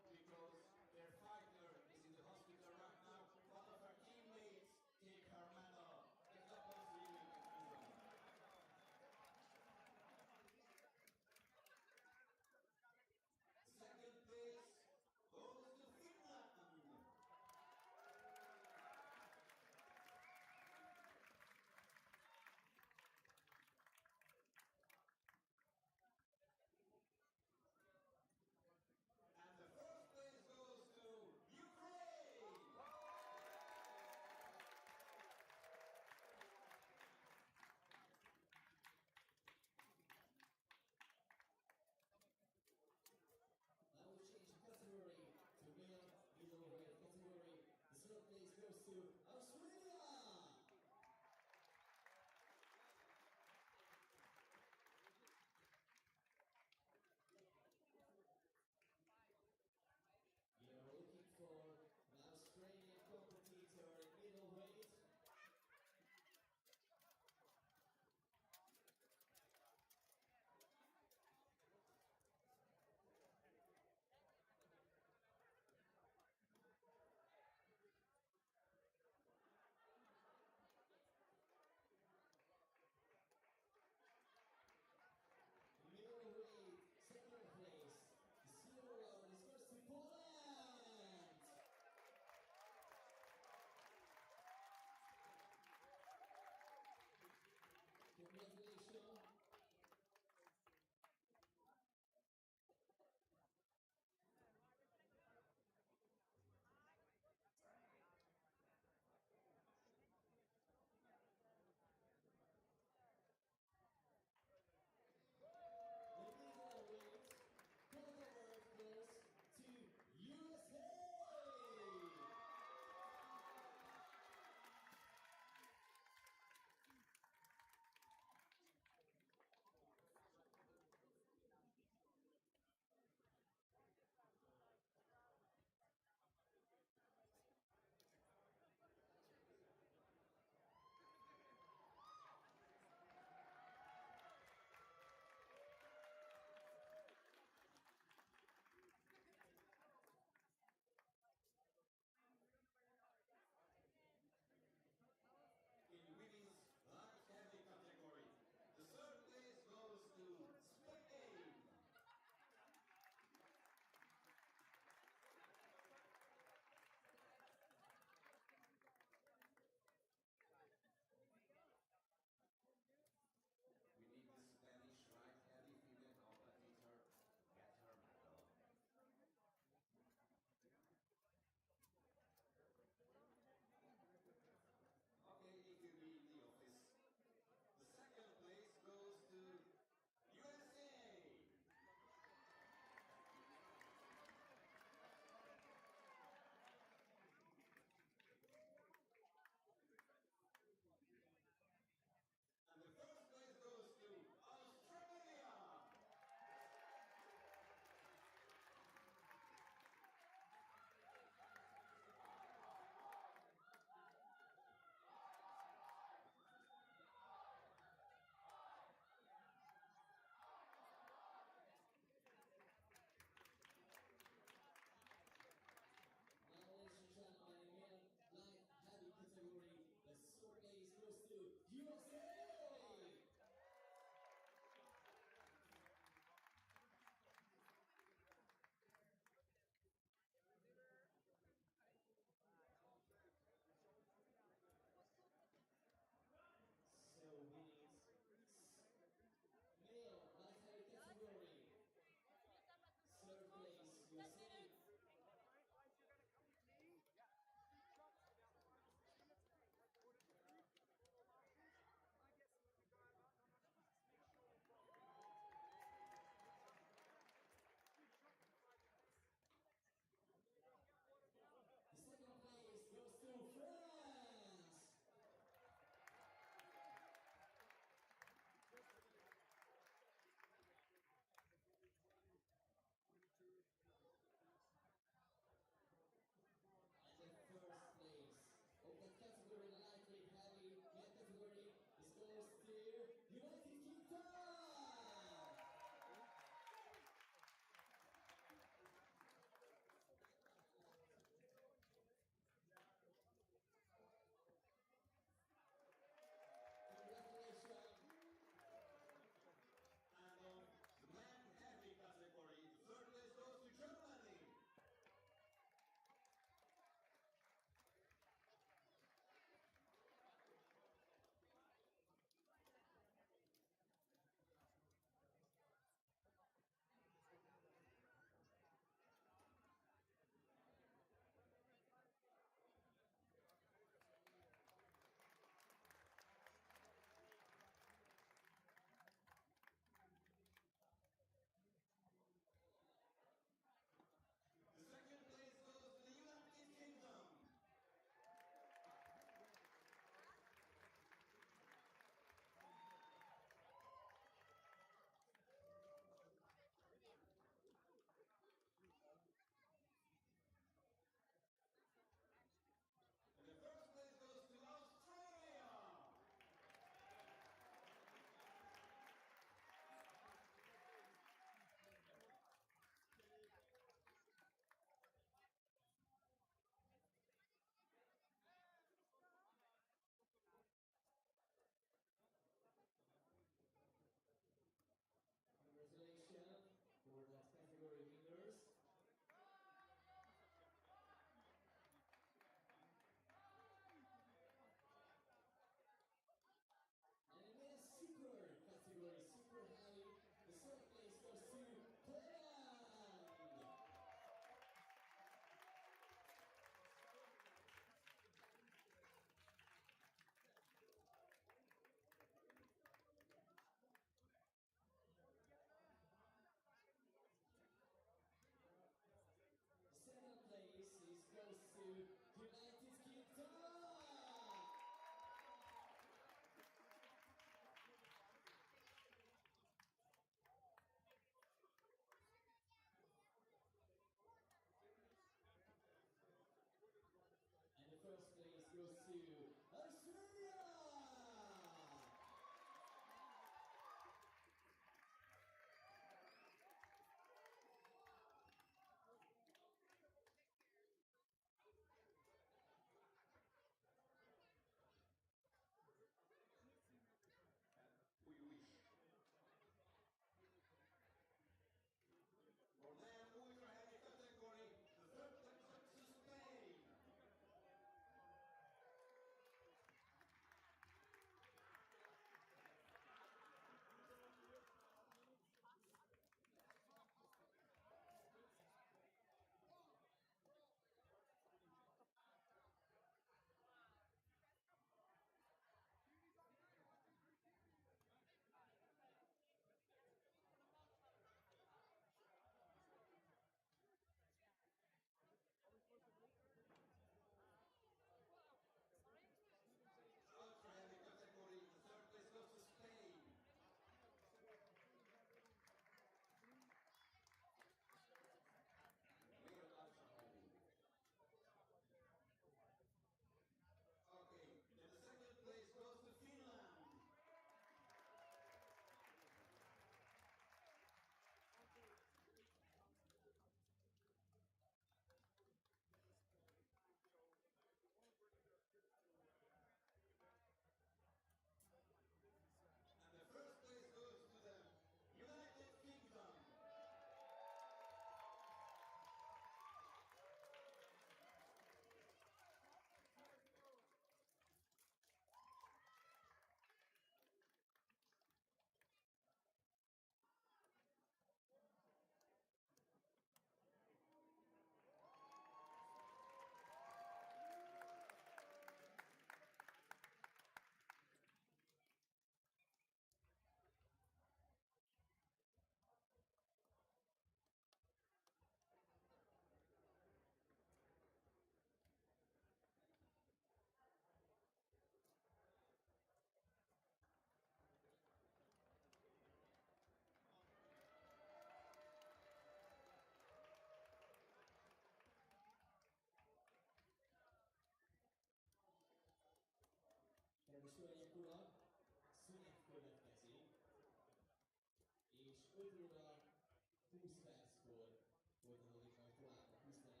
folytatódik majd tovább a küzdelem.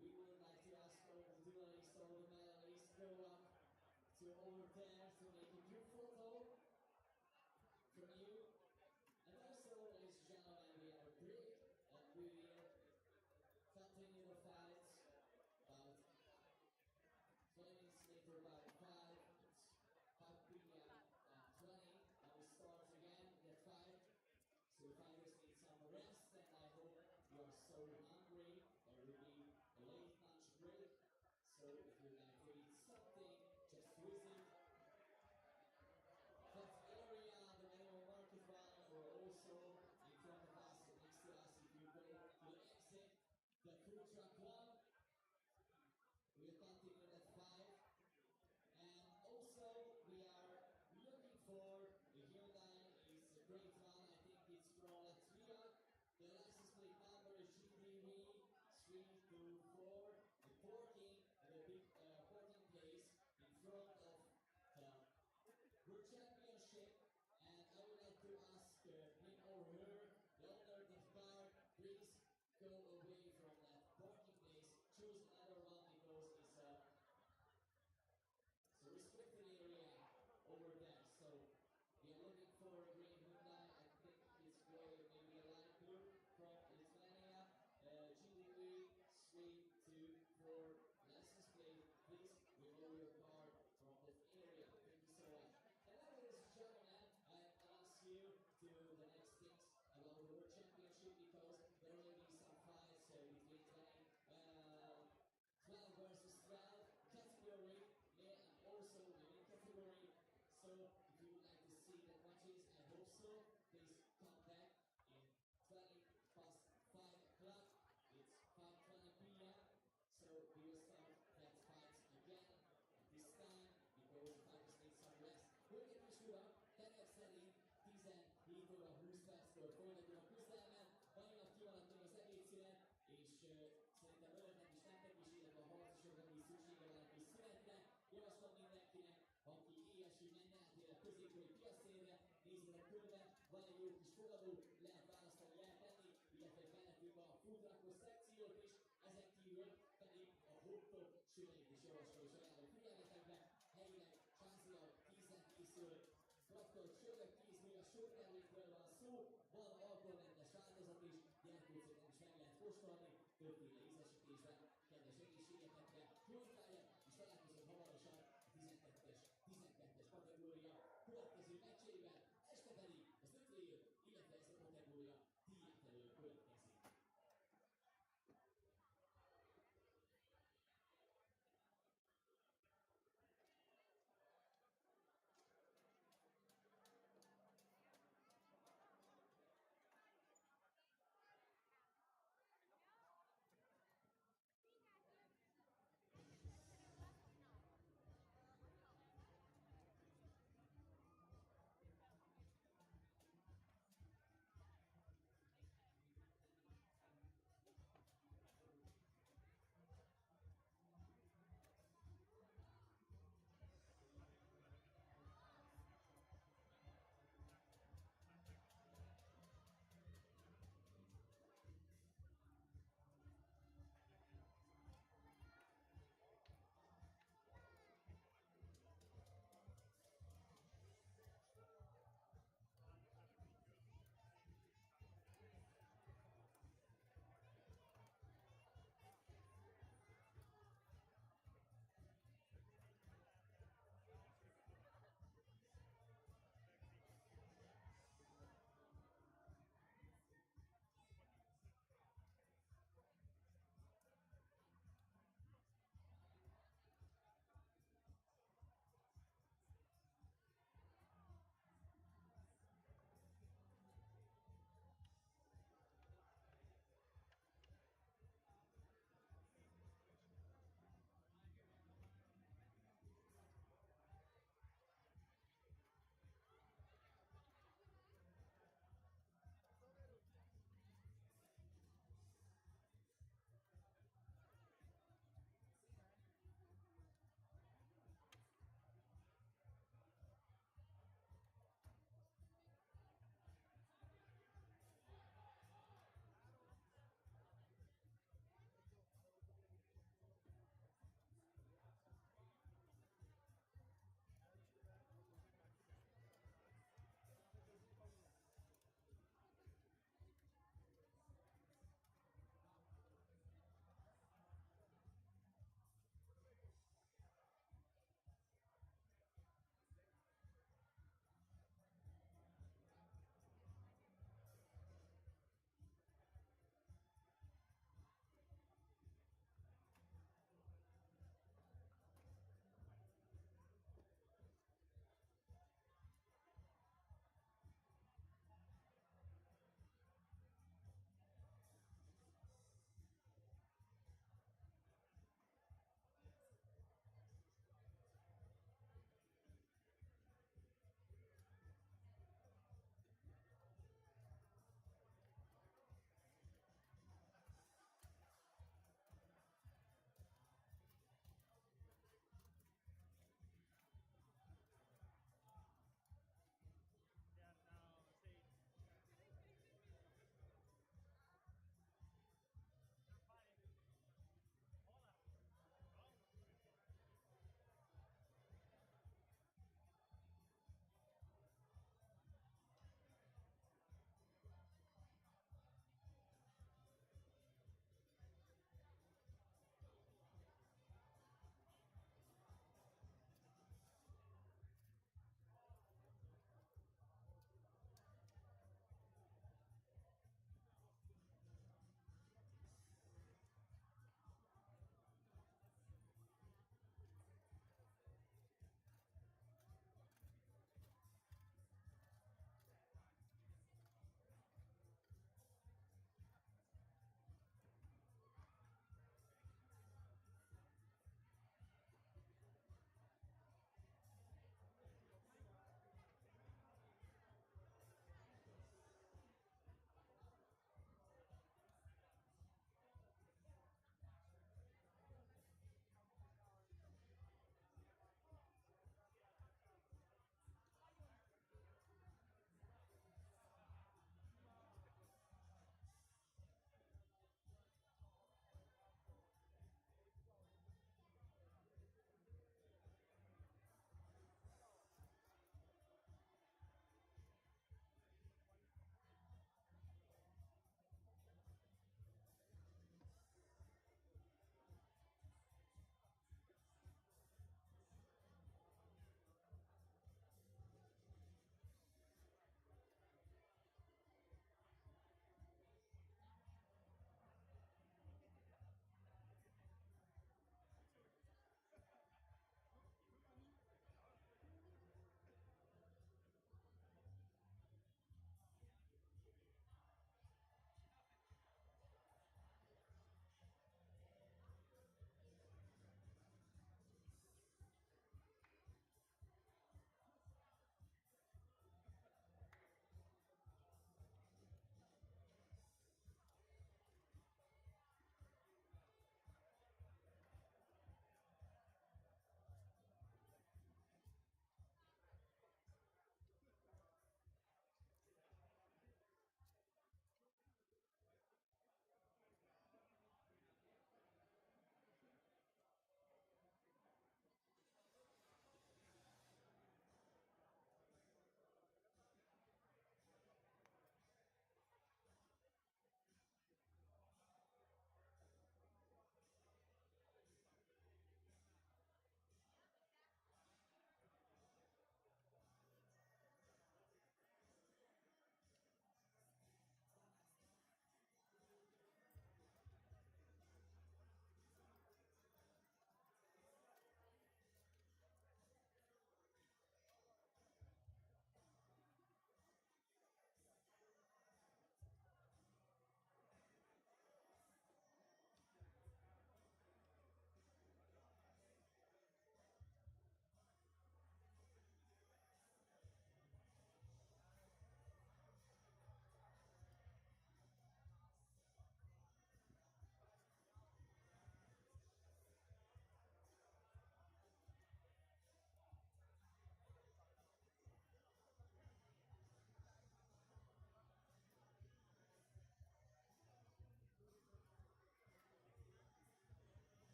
We would like to ask all the duelists, all the medalists, go up to over there to make a group photo from you. And also, ladies and gentlemen, we have a break and we will continue the fights about 20 minutes later, about 5. It's 5 p.m. and 20. Now we start again at 5. So the fighters need some rest, and I hope you are so hungry. There will be a late lunch break. So if you'd like to eat something, just visit that area, the animal market one, or also in front of us, next to us, if you go to the exit, the food truck one. We'll continue at 5. And also, we are looking for a Hyundai. It's a great one. I think it's from Latvia. The license plate number is GDV 324. The parking, the big parking place in front of the World Championship. And I would like to ask him or her, the owner of the car, please go away from that parking place. Choose another one because it's a restricted area over there. So we are looking for a green Hyundai. I think it's gray, maybe a light blue from Lithuania. GDV 324 license plate. Please remove your car from that area. Thank you so much. And now, ladies and gentlemen, I ask you to the next things about the World Championship because there will be some fights between 12 versus 12 category, male and also women category. So if you would like to see the matches, I hope so. Please come back in 20 past 5 o'clock. It's 5:20 p.m. So we will start that fight again at this time because the fighters need some rest. Hölgyeim és urak, tervek szerint 17 óra 20 perckor folytatjuk a küzdelmet. Mai nap kimaradt még az ebédszünet, és szerintem önöknek is, nektek is, illetve a harcosoknak is szüksége van egy kis szünetre. Javaslom mindenkinek, aki éhes, hogy menjen át a középkori piactérre, nézzenek körbe, van egy jó kis fogadó, lehet választani, lehet tenni, illetve mellettünk a foodtruckos szekciót is, ezen kívül pedig a hotdog söreit is javaslom és ajánlom figyelmetekbe. Helyileg sánzilag 10-en készül, traktolt sörök, 10 mély a sörtermékről van szó, van alkoholmentes változat is, gyerekpócoknak is meg lehet kóstolni, többféle ízesítésben, kedves egészségetekre, gyógyvárja, és találkozunk hamarosan a 12-es kategória következő meccseivel, este pedig az ötvér, illetve ez a kategória díjáttelő következik.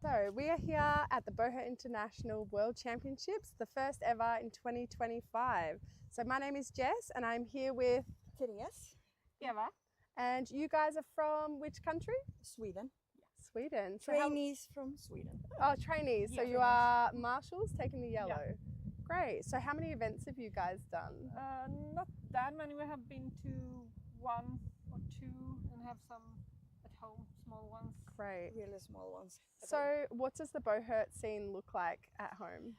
So we are here at the Boho International World Championships, the first ever in 2025. So my name is Jess and I'm here with Therese, Eva. and you guys are from which country? Sweden. Sweden. So Trainees from Sweden. trainees. So Yeah, you are marshals taking the yellow. Great. So how many events have you guys done? Not that many. We have been to one or two and have some at home, small ones. Great. Really small ones. So what does the Boho scene look like at home?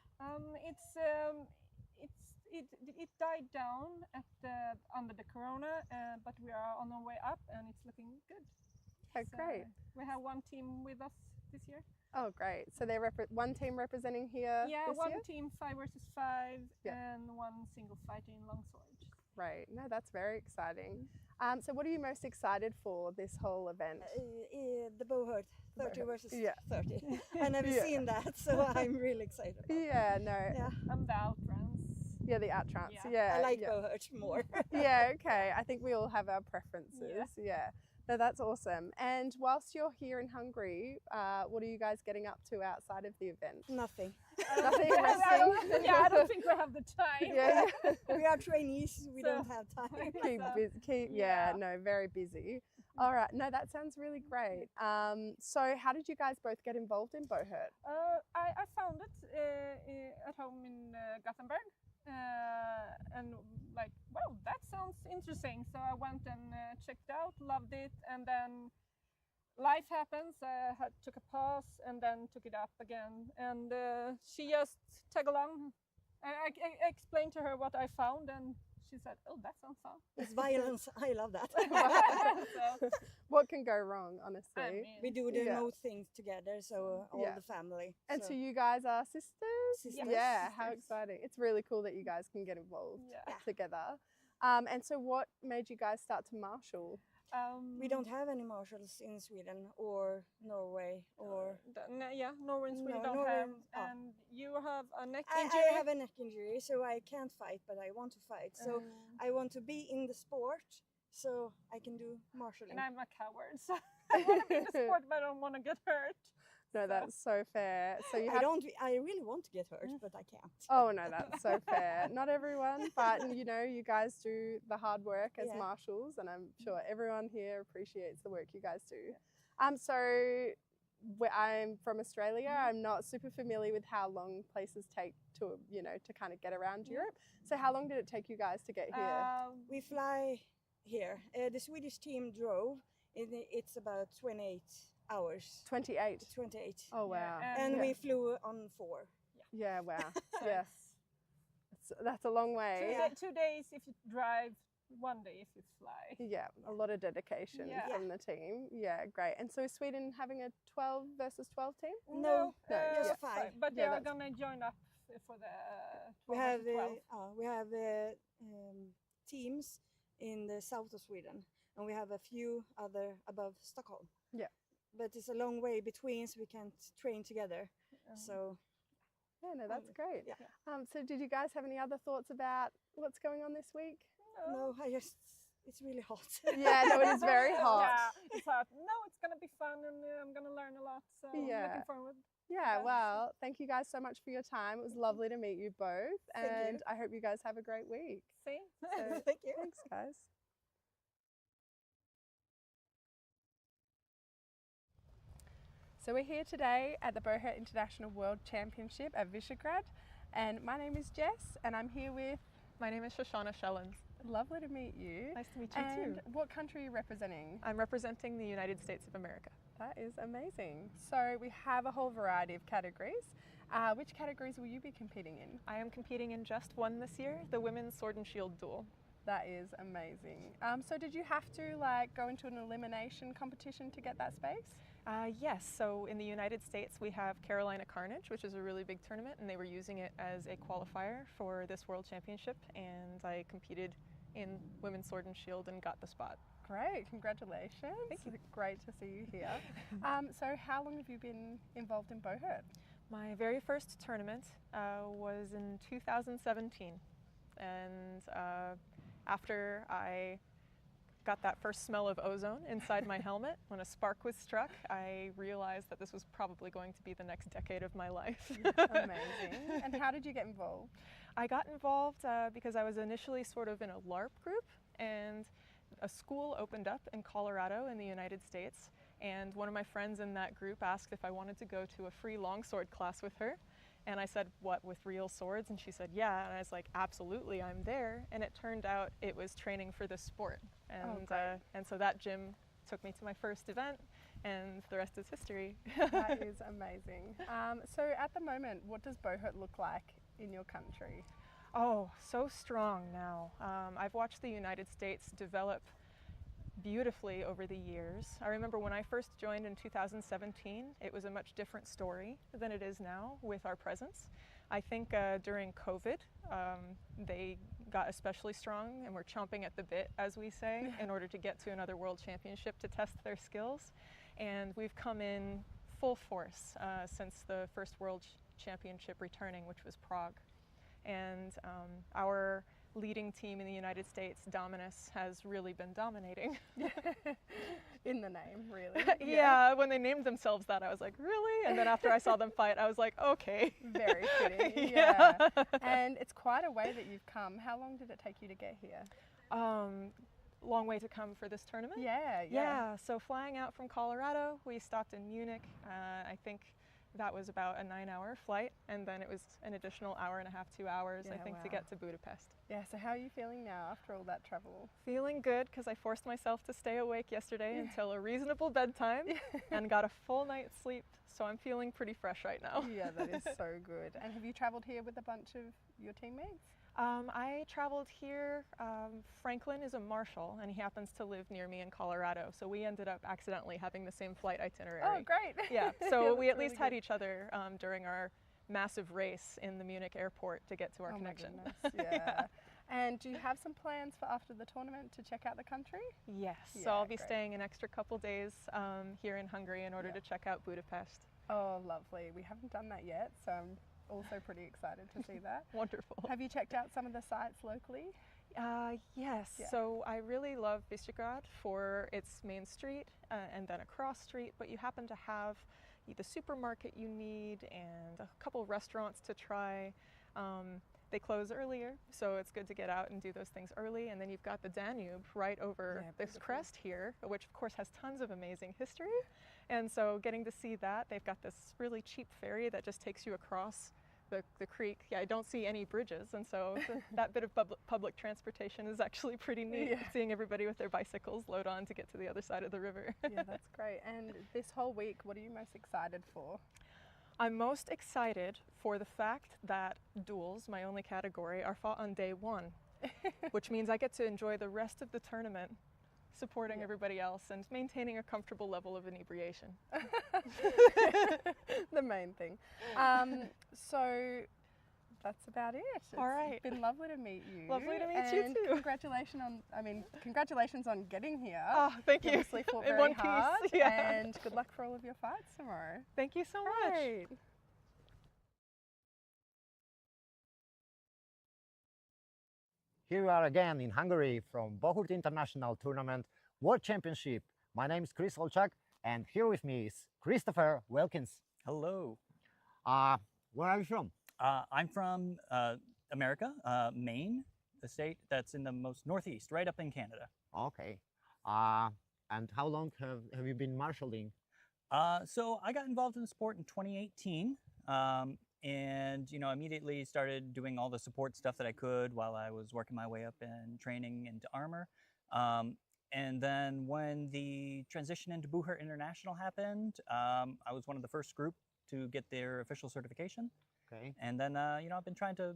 It died down at under the corona, but we are on our way up and it's looking good. Oh, So great. we have one team with us this year. Oh, great. So they're one team representing here Yeah, this one year? team 5 versus 5 Yeah. and one single fighter in longsword. Great. No, that's very exciting. So what are you most excited for this whole event? The Boho 30 Boho, versus yeah. 30. I never Yeah. seen that, so I'm really excited. About Yeah, no. Yeah. And the outruns. Yeah, the outtrance. Yeah. Yeah. I like yeah. Boho more. Yeah, okay. I think we all have our preferences. Yeah. No, that's awesome. And whilst you're here in Hungary, what are you guys getting up to outside of the event? Nothing. Nothing, I resting? I don't think we have the time. Yeah. We are trainees, we So- don't have time. Yeah, no, very busy. All right. No, that sounds really great. So how did you guys both get involved in Boho? I found it at home in Gothenburg. And like, wow, that sounds interesting. So I went and checked out, loved it, and then life happens. I took a pause and then took it up again. And she just tag along. I explained to her what I found, and she said, "Oh, that sounds fun." It's violence, I love that. So, What can go wrong, honestly? I mean, We do the Yeah. most things together, so all Yeah. the family. And so you guys are sisters? Sisters. Yeah, how Sisters. exciting. It's really cool that you guys can get involved Yeah. together. And so what made you guys start to marshal? We don't have any marshals in Sweden or Norway or Norway and Sweden No, don't Norway have. and- And you have a neck I injury. have a neck injury, so I can't fight, but I want to fight. So I want to be in the sport, so I can do marshalling. and I'm a coward, so I want to be in the sport, but I don't want to get hurt. No, that's so fair. So you I have don't. I really want to get hurt, but I can't. Oh no, that's so fair. Not everyone, but you know, you guys do the hard work as Yeah. marshals, and I'm sure everyone here appreciates the work you guys do. So I'm from Australia. I'm not super familiar with how long places take to, to kind of get around Europe. So how long did it take you guys to get here? We fly here. The Swedish team drove. It's about 28 hours. 28. 28. Oh wow. And yeah. we flew on 4. Yeah, wow. Yeah. That's a long way. 2 days if you drive, 1 day if you fly. Yeah, a lot of dedication Yeah. from the team. Yeah, great. And so is Sweden having a 12 versus 12 team? No, just just 5. But they Yeah, are that's- gonna join up for the We 12 have versus 12. we have teams in the south of Sweden, and we have a few other above Stockholm. Yeah. But it's a long way between, so we can't train together. So Yeah, no, that's great. Yeah. So did you guys have any other thoughts about what's going on this week? no, it's really hot. Yeah, no, it is very hot. Yeah, it's hot. No, it's gonna be fun, and I'm gonna learn a lot. So I'm Yeah. looking forward. Yeah, well, thank you guys so much for your time. It was lovely to meet you both, Thank you. and I hope you guys have a great week. See? So, Thank you. thanks, guys. So we're here today at the Boho International World Championship at Visegrad, and my name is Jess, and I'm here with. My name is Shoshana Shellens. Lovely to meet you. Nice to meet you And too. what country are you representing? I'm representing the United States of America. That is amazing. So we have a whole variety of categories. Which categories will you be competing in? I am competing in just one this year, the Women's Sword and Shield Duel. That is amazing. So did you have to go into an elimination competition to get that space? Yes, so in the United States we have Carolina Carnage, which is a really big tournament, and they were using it as a qualifier for this World Championship, and I competed in Women's Sword and Shield and got the spot. Great, congratulations. Thank you. Great to see you here. So how long have you been involved in Boho? My very first tournament was in 2017, and after I got that first smell of ozone inside my helmet, when a spark was struck, I realized that this was probably going to be the next decade of my life. Amazing. And how did you get involved? I got involved because I was initially sort of in a LARP group, and a school opened up in Colorado in the United States, and one of my friends in that group asked if I wanted to go to a free longsword class with her. And I said, what, with real swords? And she said, yeah. And I was like, absolutely, I'm there. And it turned out it was training for the sport. And so that gym took me to my first event, and the rest is history. That is amazing. So at the moment, what does bowhurt look like in your country? Oh, so strong now. I've watched the United States develop beautifully over the years. I remember when I first joined in 2017, it was a much different story than it is now with our presence. I think during COVID, they got especially strong and were chomping at the bit, as we say, in order to get to another world championship to test their skills. And we've come in full force since the first world championship returning, which was Prague. And our leading team in the United States, Dominus, has really been dominating. In the name, really. Yeah, when they named themselves that, I was like, really? And then after I saw them fight, I was like, okay. Very fitting, yeah. And it's quite a way that you've come. How long did it take you to get here? Long way to come for this tournament? Yeah. So flying out from Colorado, we stopped in Munich. I think that was about a 9-hour flight, and then it was an additional hour and a half, 2 hours, I think, to get to Budapest. Yeah, so how are you feeling now after all that travel? Feeling good, because I forced myself to stay awake yesterday until a reasonable bedtime and got a full night's sleep, so I'm feeling pretty fresh right now. Yeah, that is so good. And have you traveled here with a bunch of your teammates? I traveled here. Franklin is a marshal, and he happens to live near me in Colorado, so we ended up accidentally having the same flight itinerary. Oh, great. Yeah, so we at least had each other during our massive race in the Munich airport to get to our connection. My goodness, yeah. And do you have some plans for after the tournament to check out the country? Yes, so I'll be staying an extra couple days here in Hungary in order to check out Budapest. Oh, lovely. We haven't done that yet, so I'm also pretty excited to see that. Wonderful. Have you checked out some of the sites locally? Yes, so I really love Visegrad for its main street and then a cross street, but you happen to have the supermarket you need and a couple restaurants to try. They close earlier, so it's good to get out and do those things early. And then you've got the Danube right over this crest here, which of course has tons of amazing history. And so getting to see that, they've got this really cheap ferry that just takes you across the creek. Yeah, I don't see any bridges, and so that bit of public transportation is actually pretty neat, seeing everybody with their bicycles load on to get to the other side of the river. Yeah, that's great. And this whole week, what are you most excited for? I'm most excited for the fact that duels, my only category, are fought on day one, which means I get to enjoy the rest of the tournament supporting everybody else and maintaining a comfortable level of inebriation. The main thing. So that's about it. All right. It's been lovely to meet you. Lovely to meet you too. Congratulations on getting here. Oh, thank you. Obviously fought In very one hard, piece. Yeah. and good luck for all of your fights tomorrow. Thank you so much. Here we are again in Hungary from Bohurt International Tournament World Championship. My name is Chris Olchak, and here with me is Christopher Wilkins. Hello. Where are you from? I'm from America, Maine, the state that's in the most northeast, right up in Canada. Okay. And how long have you been marshalling? So I got involved in the sport in 2018. And, immediately started doing all the support stuff that I could while I was working my way up in training into armor. And then when the transition into BIWC International happened, I was one of the first group to get their official certification. Okay. And then, I've been trying to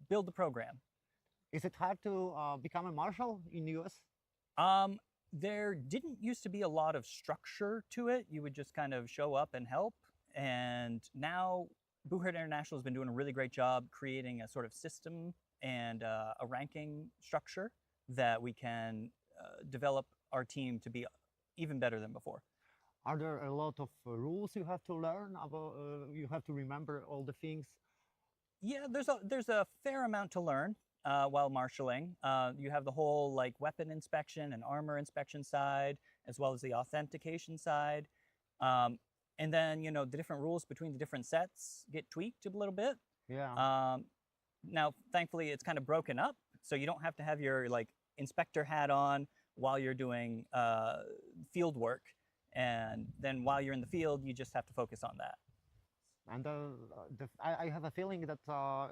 build the program. Is it hard to become a marshal in the US? There didn't used to be a lot of structure to it. You would just kind of show up and help. And now BIWC International has been doing a really great job creating a sort of system and a ranking structure that we can develop our team to be even better than before. Are there a lot of rules you have to learn about? You have to remember all the things? Yeah, there's a fair amount to learn. while marshalling. You have the whole like weapon inspection and armor inspection side, as well as the authentication side. And then, you know, the different rules between the different sets get tweaked a little bit. Yeah. Now, thankfully, it's kind of broken up, so you don't have to have your like inspector hat on while you're doing field work. And then while you're in the field, you just have to focus on that. And I have a feeling that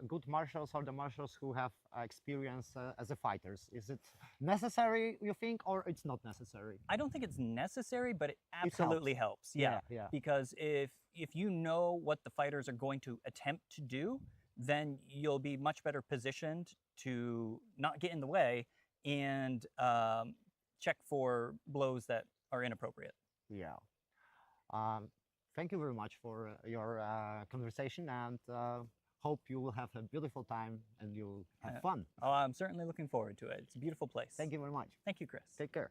good marshals are the marshals who have experience as a fighters. Is it necessary, you think, or it's not necessary? I don't think it's necessary, but it absolutely helps. Yeah. Because if you know what the fighters are going to attempt to do, then you'll be much better positioned to not get in the way and check for blows that are inappropriate. Yeah. Thank you very much for your conversation, and hope you will have a beautiful time and you'll have fun. Oh, I'm certainly looking forward to it. It's a beautiful place. Thank you very much. Thank you, Chris. Take care.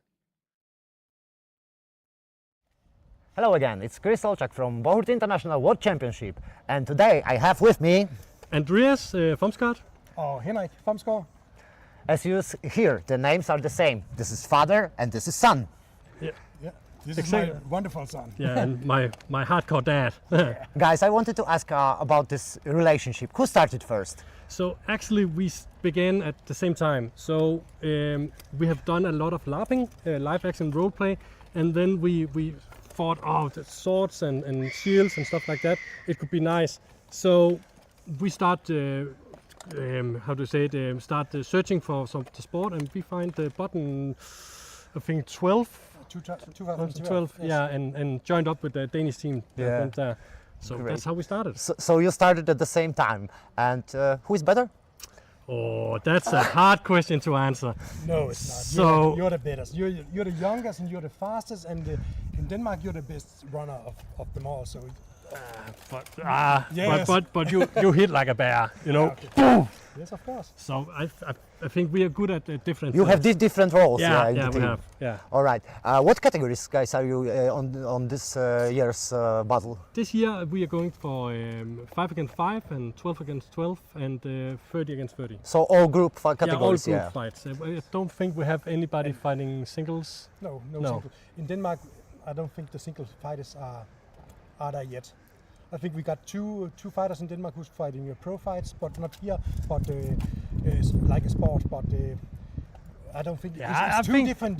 Hello again, it's Chris Olczak from Bohurt International World Championship, and today I have with me Andreas Fomsgaard. Oh, Henrik Fomsgaard. As you hear, the names are the same. This is father and this is son. Yeah. This is my wonderful son. Yeah, and my hardcore dad. Guys, I wanted to ask about this relationship. Who started first? So actually we began at the same time. So we have done a lot of LARPing, live action role play, and then we thought, oh, the swords and shields and stuff like that, it could be nice. So we start searching for the sport, and we find the button, I think 2012, yes. yeah, and joined up with the Danish team that went there. So Great. that's how we started. So you started at the same time, and who is better? Oh, that's a hard question to answer. No, it's not. So you're the better. You're the youngest and you're the fastest, and in Denmark you're the best runner of them all. So. But you hit like a bear, you know. Okay. Yes, of course. So I think we are good at different. You have these different roles. Yeah, in the we team. have. Yeah. All right. What categories, guys, are you on this year's battle? This year we are going for 5 against 5 and 12 against 12 and 30 against 30. So all group categories. Yeah, all group fights. I don't think we have anybody fighting singles. No. Single. In Denmark, I don't think the single fighters are there yet. I think we got two fighters in Denmark who's fighting pro fights, but not here, but like a sport. But I don't think it's two different.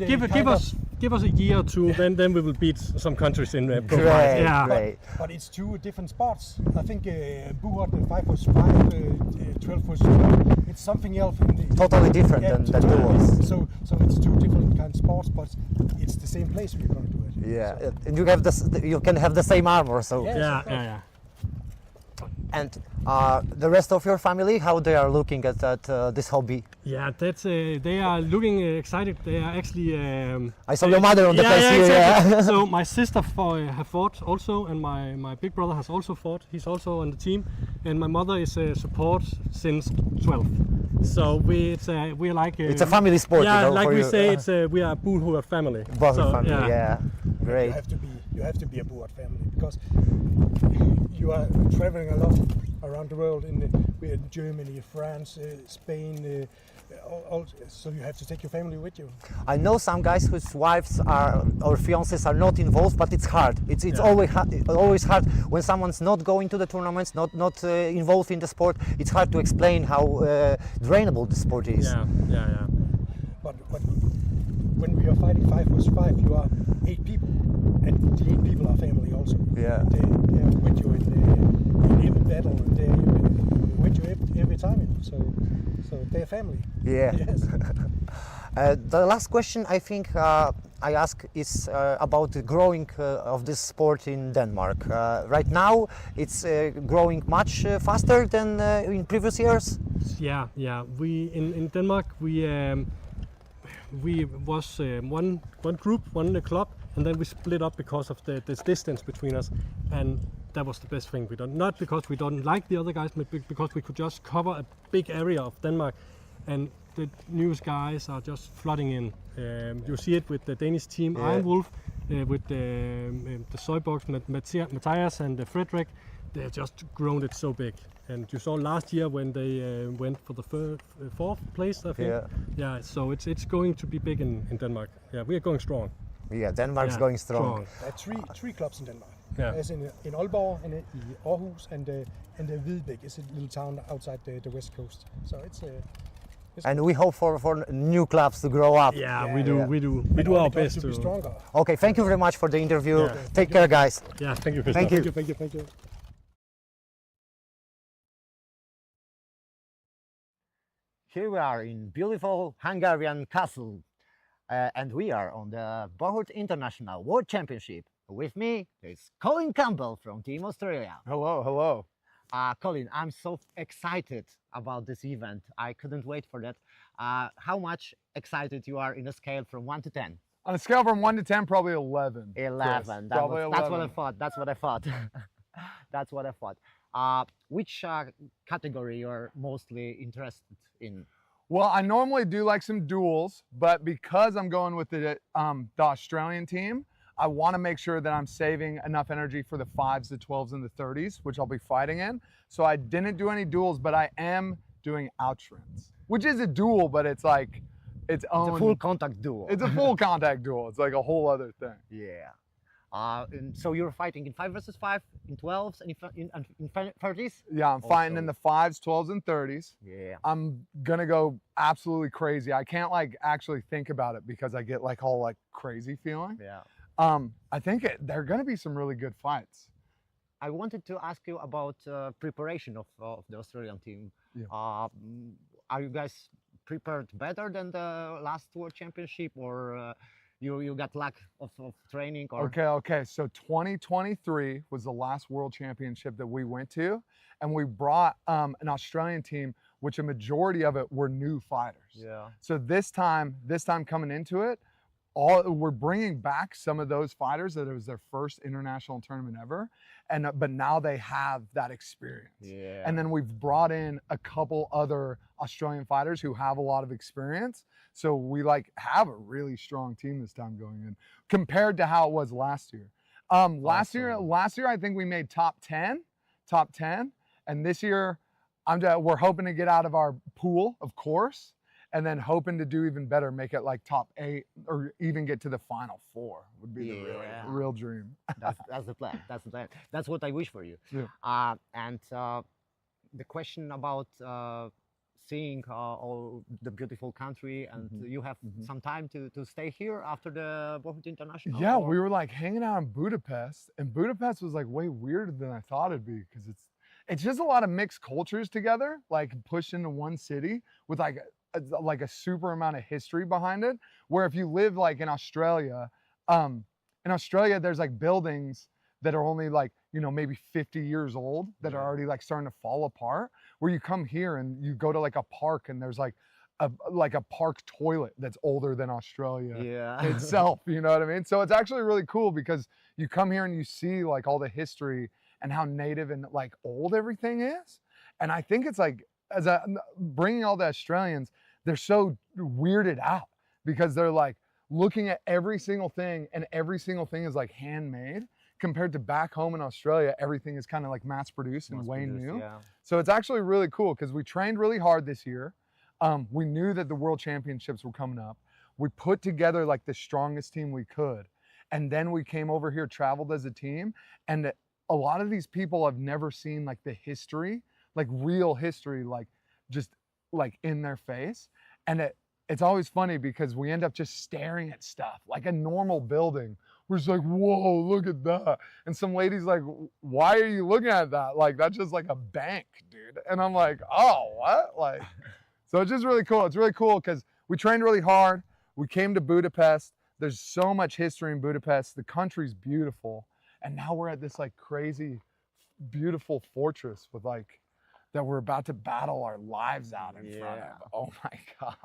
Give us a year or two, then we will beat some countries in pro Great, fights. Yeah. Great. But it's two different sports. I think Buhot 5v5, 12v12, it's something else. Totally different than duels. So it's two different kind of sports, but it's the same place we're going to do it. Yeah, so. and you can have the same armor. So yes, yeah. And the rest of your family, how they are looking at this hobby? Yeah, that's they are looking excited. They are actually. I saw your mother on the face here. Exactly. Yeah. So my sister have fought also, and my big brother has also fought. He's also on the team, and my mother is support since 12. So we're like. It's a family sport. Yeah, you know, like we you. say, we are a Buhurt family. Buhurt family. Yeah. Great. You have to be a Buhurt family because you are traveling a lot around the world in Germany, France, Spain. So you have to take your family with you. I know some guys whose wives or fiancés are not involved, but it's hard. It's always hard when someone's not going to the tournaments, not involved in the sport. It's hard to explain how drainable the sport is. Yeah. But when we are fighting 5v5, you are 8 people, and the 8 people are family also. Yeah. They are with you in every battle, and they are with you every time. So they're family. Yeah. Yes. The last question I think I ask is about the growing of this sport in Denmark. Right now, it's growing much faster than in previous years. Yeah. We in Denmark we was one group, one club, and then we split up because of this distance between us, and that was the best thing we done. Not because we don't like the other guys, but because we could just cover a big area of Denmark, and the newest guys are just flooding in. You see it with the Danish team, Iron Wolf, with the Soybox, Matthias and Frederick. they have just grown it so big. And you saw last year when they went for the fourth place, I think. Yeah. So it's going to be big in Denmark. Yeah, we are going strong. Yeah, Denmark's going strong. There are three clubs in Denmark. Yeah. As in Aalborg and in Aarhus and Hvidbæk is a little town outside the west coast. So it's and we hope for new clubs to grow up. Yeah, we do our best to be stronger. Okay, thank you very much for the interview. Yeah. Take care, guys. Yeah, thank you. Thank you. Thank you. Here we are in beautiful Hungarian castle, and we are on the Bohut International World Championship. With me is Colin Campbell from Team Australia. Hello, hello. Colin, I'm so excited about this event. I couldn't wait for that. How much excited you are in a scale from 1 to 10? On a scale from 1 to 10, probably 11. 11. That's what I thought. That's what I thought. That's what I thought. Which category you're mostly interested in? Well, I normally do like some duels, but because I'm going with the Australian team, I want to make sure that I'm saving enough energy for the 5s, the 12s, and the 30s, which I'll be fighting in. So I didn't do any duels, but I am doing outshrints, which is a duel, but it's like its own. It's a full contact duel. It's a full contact duel. It's like a whole other thing. Yeah. And so you're fighting in 5 versus 5, in 12s, and in 30s? Yeah, I'm fighting in the 5s, 12s, and 30s. Yeah. I'm going to go absolutely crazy. I can't like actually think about it because I get like all like crazy feeling. Yeah. I think there are going to be some really good fights. I wanted to ask you about preparation of the Australian team. Yeah. Are you guys prepared better than the last World Championship, or you got lack of training? Or? Okay. So 2023 was the last World Championship that we went to, and we brought an Australian team, which a majority of it were new fighters. Yeah. So this time coming into it, we're bringing back some of those fighters that it was their first international tournament ever, but now they have that experience. Yeah. And then we've brought in a couple other Australian fighters who have a lot of experience. So we like have a really strong team this time going in compared to how it was last year. Last year I think we made top 10, and this year we're hoping to get out of our pool, of course. And then hoping to do even better, make it like top 8 or even get to the final 4 would be the real dream. That's the plan. That's the plan. That's what I wish for you. Yeah. And the question about seeing all the beautiful country, and you have some time to stay here after the Bohut International? Yeah, we were like hanging out in Budapest, and Budapest was like way weirder than I thought it'd be because it's just a lot of mixed cultures together, like pushed into one city with like a super amount of history behind it, where if you live like in Australia there's like buildings that are only like, you know, maybe 50 years old that are already like starting to fall apart, where you come here and you go to like a park and there's like a park toilet that's older than Australia itself, you know what I mean? So it's actually really cool because you come here and you see like all the history and how native and like old everything is. And I think it's like, bringing all the Australians, they're so weirded out because they're like looking at every single thing, and every single thing is like handmade, compared to back home in Australia, everything is kind of like mass produced and way new. Yeah. So it's actually really cool because we trained really hard this year. We knew that the World Championships were coming up. We put together like the strongest team we could. And then we came over here, traveled as a team, and a lot of these people have never seen like the history, like real history, like just like in their face. And it's always funny because we end up just staring at stuff like a normal building. We're just like, whoa, look at that. And some lady's like, why are you looking at that? Like, that's just like a bank, dude. And I'm like, oh, what? Like, so it's just really cool. It's really cool because we trained really hard. We came to Budapest. There's so much history in Budapest. The country's beautiful. And now we're at this like crazy, beautiful fortress with like, that we're about to battle our lives out in front of. Oh my God.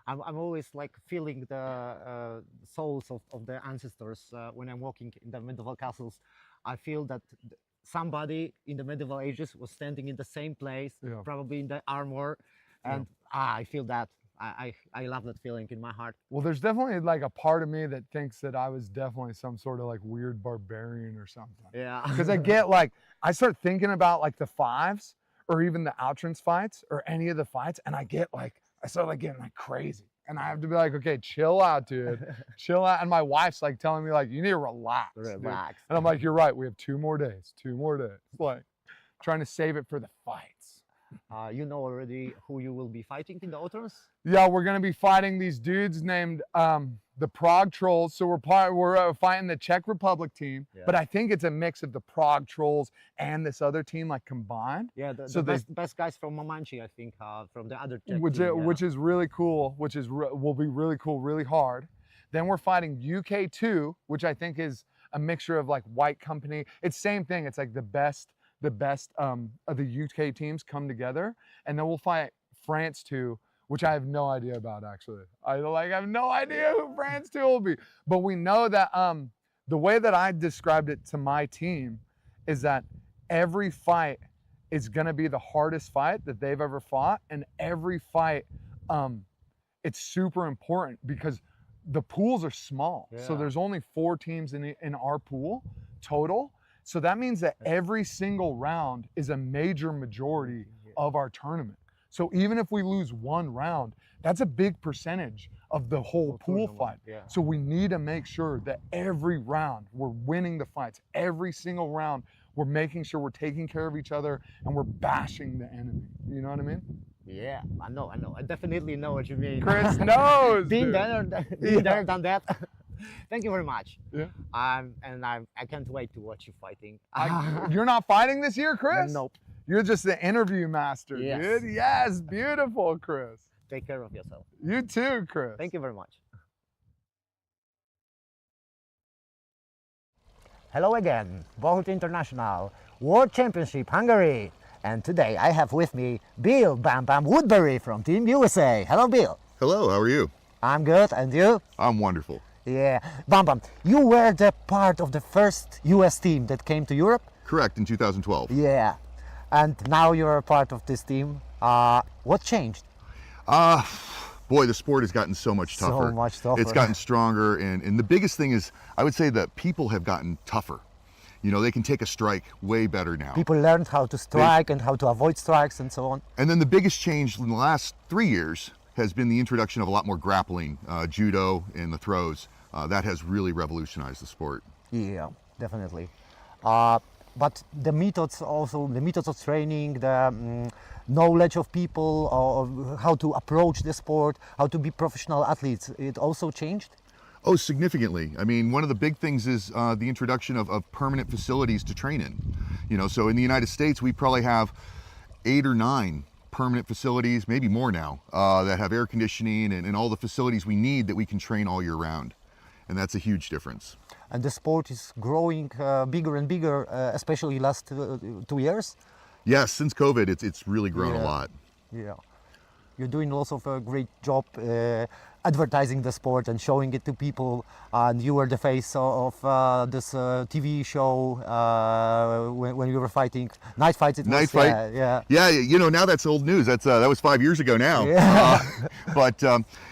I'm always like feeling the souls of the ancestors when I'm walking in the medieval castles. I feel that somebody in the medieval ages was standing in the same place, probably in the armor. And I feel that. I love that feeling in my heart. Well, there's definitely like a part of me that thinks that I was definitely some sort of like weird barbarian or something. Yeah. Because I get like, I start thinking about like the fives or even the outrance fights or any of the fights, and I start like getting like crazy. And I have to be like, okay, chill out, dude. Chill out. And my wife's like telling me like, you need to relax. Relax. Dude. And I'm like, you're right. We have 2 more days. 2 more days. Like trying to save it for the fights. You know already who you will be fighting in the Outrance? Yeah, we're gonna be fighting these dudes named the Prague Trolls. So we're fighting the Czech Republic team, but I think it's a mix of the Prague Trolls and this other team like combined. Yeah, the best guys from Mamanchi, I think, from the other Czech which team, which is really cool. Will be really cool, really hard. Then we're fighting UK2, which I think is a mixture of like White Company. It's same thing. It's like the best of the UK teams come together, and then we'll fight France 2, which I have no idea about actually. I have no idea who France 2 will be, but we know that the way that I described it to my team is that every fight is going to be the hardest fight that they've ever fought, and every fight it's super important because the pools are small. So there's only 4 teams in our pool total. So that means that every single round is a major majority of our tournament. So even if we lose 1 round, that's a big percentage of the whole pool fight. So we need to make sure that every round we're winning the fights. Every single round we're making sure we're taking care of each other and we're bashing the enemy. You know what I mean? Yeah, I know. I definitely know what you mean. Chris knows. Been there, done that. Thank you very much. Yeah. And I can't wait to watch you fighting. You're not fighting this year, Chris? Nope. You're just the interview master, dude. Yes, beautiful, Chris. Take care of yourself. You too, Chris. Thank you very much. Hello again, Bohut International World Championship Hungary. And today I have with me Bill Bam Bam Woodbury from Team USA. Hello, Bill. Hello, how are you? I'm good, and you? I'm wonderful. Yeah. Bam Bam, you were the part of the first US team that came to Europe? Correct, in 2012. Yeah. And now you're a part of this team. What changed? Boy, the sport has gotten so much tougher. So much tougher. It's gotten stronger, and the biggest thing is, I would say that people have gotten tougher. You know, they can take a strike way better now. People learned how to strike and how to avoid strikes and so on. And then the biggest change in the last 3 years has been the introduction of a lot more grappling, judo and the throws. That has really revolutionized the sport. Yeah, definitely. But the methods of training, the knowledge of people, of how to approach the sport, how to be professional athletes, it also changed? Oh, significantly. I mean, one of the big things is the introduction of permanent facilities to train in. You know, so in the United States, we probably have 8 or 9 permanent facilities, maybe more now, that have air conditioning and all the facilities we need that we can train all year round. And that's a huge difference. And the sport is growing bigger and bigger, especially last 2 years? Yes, since COVID, it's really grown a lot. Yeah. You're doing lots of a great job advertising the sport and showing it to people. And you were the face of this TV show when you were fighting Night Fights. Night Fight. Yeah. You know, now that's old news. That was 5 years ago now. Yeah. But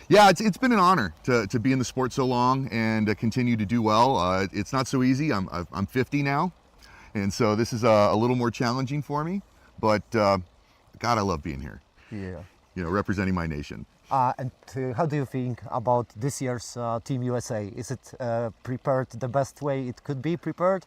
yeah, it's been an honor to be in the sport so long and to continue to do well. It's not so easy. I'm 50 now, and so this is a little more challenging for me. But God, I love being here. Yeah. You know, representing my nation. And how do you think about this year's Team USA? Is it prepared the best way it could be prepared?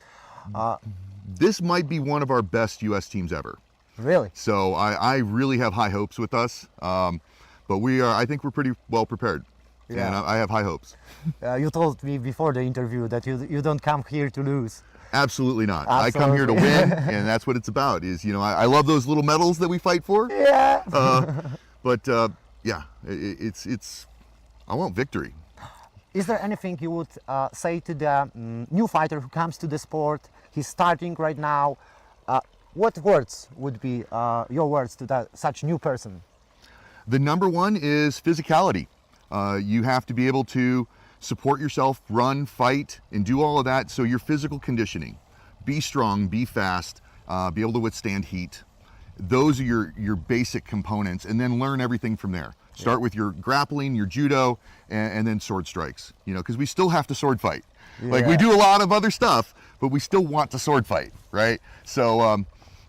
This might be one of our best US teams ever. Really? So I really have high hopes with us. But I think we're pretty well prepared. Yeah. And I have high hopes. You told me before the interview that you don't come here to lose. Absolutely not. Absolutely. I come here to win, and that's what it's about. Is, you know, I love those little medals that we fight for. Yeah. But yeah, I want victory. Is there anything you would say to the new fighter who comes to the sport? He's starting right now. What words would be your words to such new person? The number one is physicality. You have to be able to support yourself, run, fight, and do all of that. So your physical conditioning, be strong, be fast, be able to withstand heat. Those are your basic components, and then learn everything from there. Start with your grappling, your judo, and then sword strikes. You know, because we still have to sword fight. Like we do a lot of other stuff, but we still want to sword fight, right? So,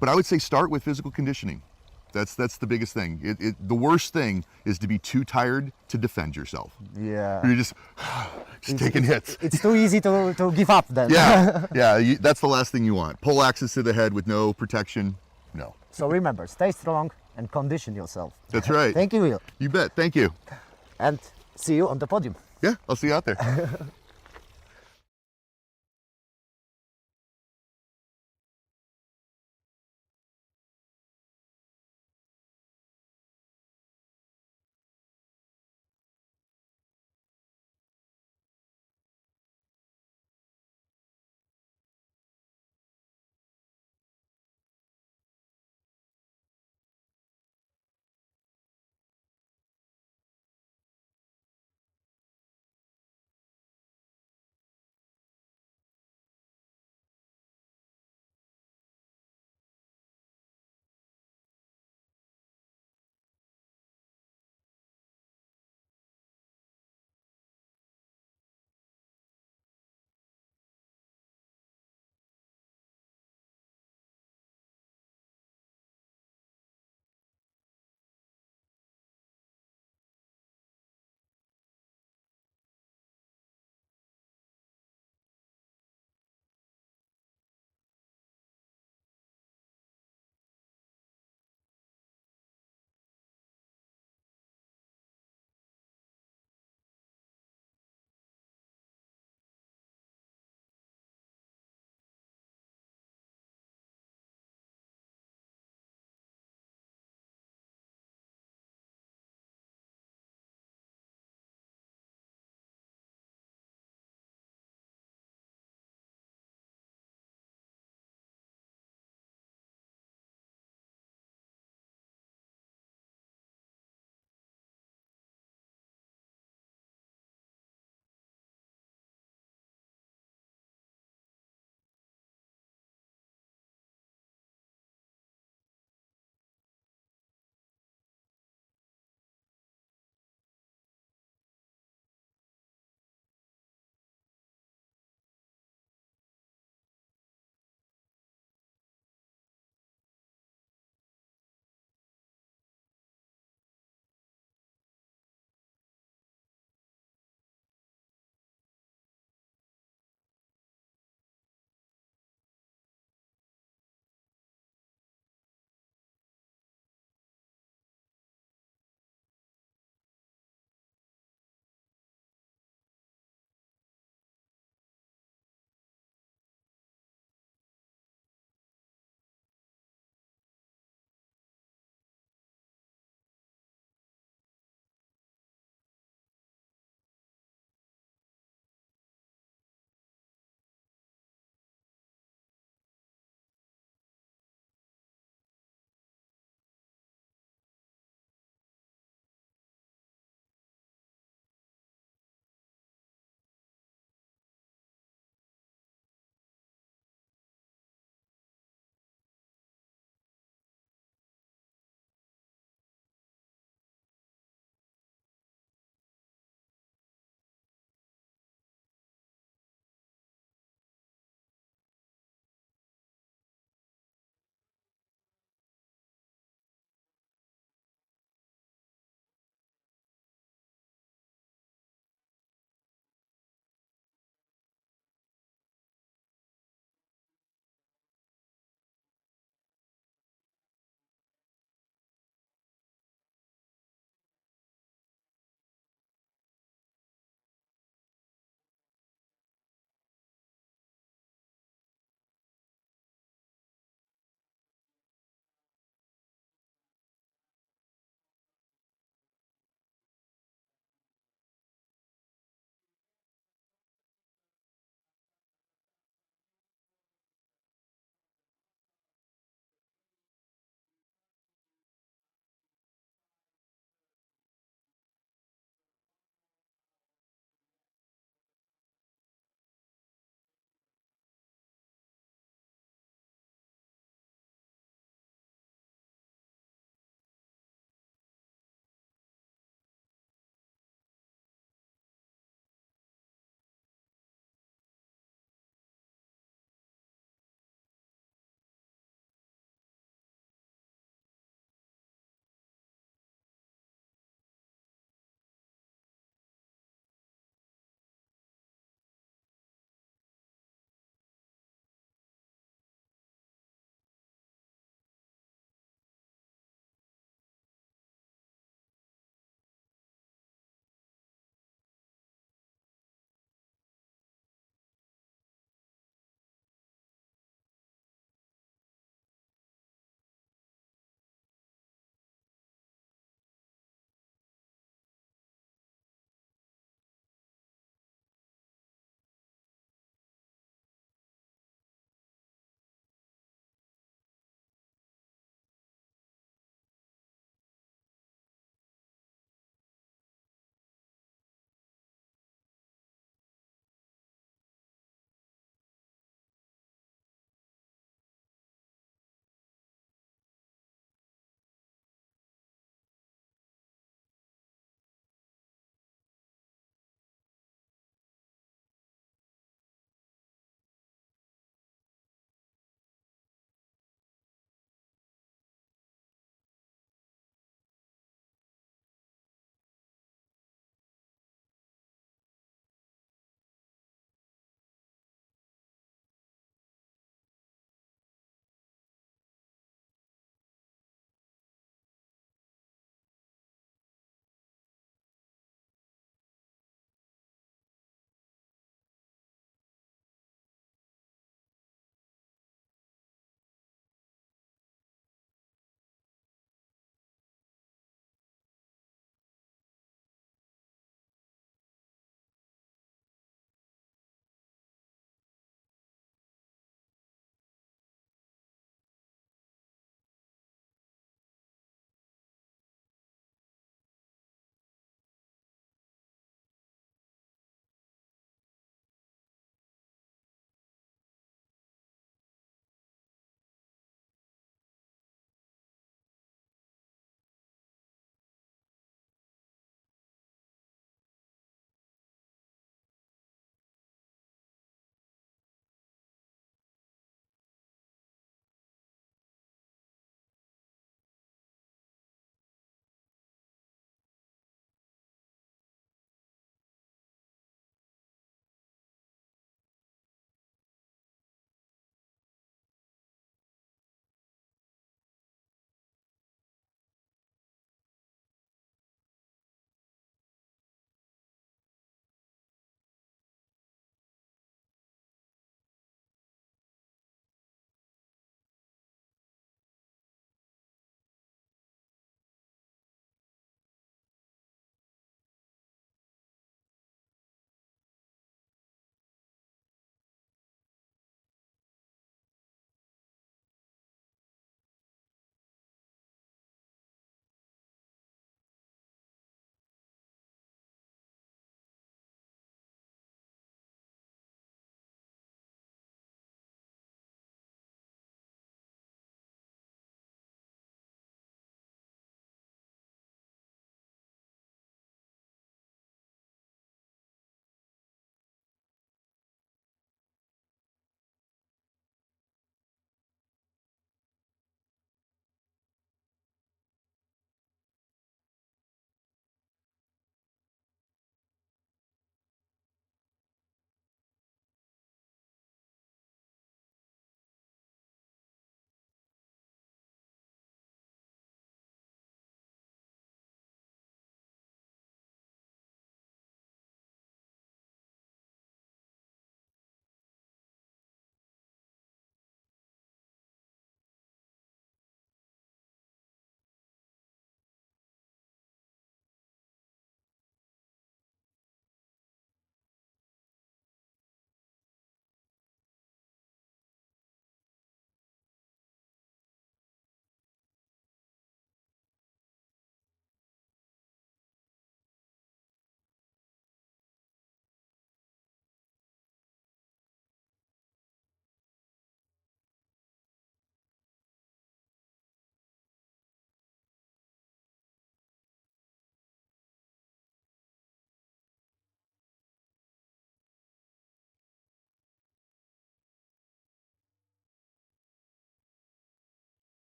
but I would say start with physical conditioning. That's the biggest thing. The worst thing is to be too tired to defend yourself. Yeah. You're just taking hits. It's too easy to give up then. Yeah, yeah. That's the last thing you want. Pole axes to the head with no protection. No. So remember, stay strong and condition yourself. That's right. Thank you, Will. You bet. Thank you. And see you on the podium. Yeah, I'll see you out there.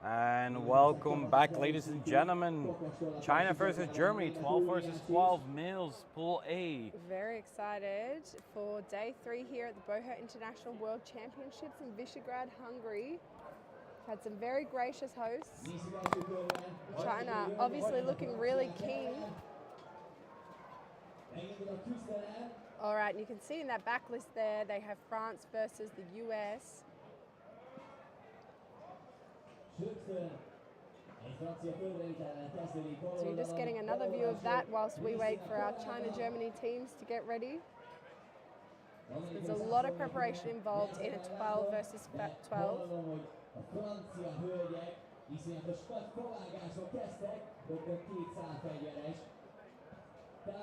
And welcome back, ladies and gentlemen. China versus Germany, 12 versus 12, males, Pool A. Very excited for day 3 here at the Bohut International World Championships in Visegrad, Hungary. Had some very gracious hosts. China obviously looking really keen. All right, and you can see in that backlist there, they have France versus the US. So you're just getting another view of that whilst we wait for our China-Germany teams to get ready. There's a lot of preparation involved in a 12 versus 12. So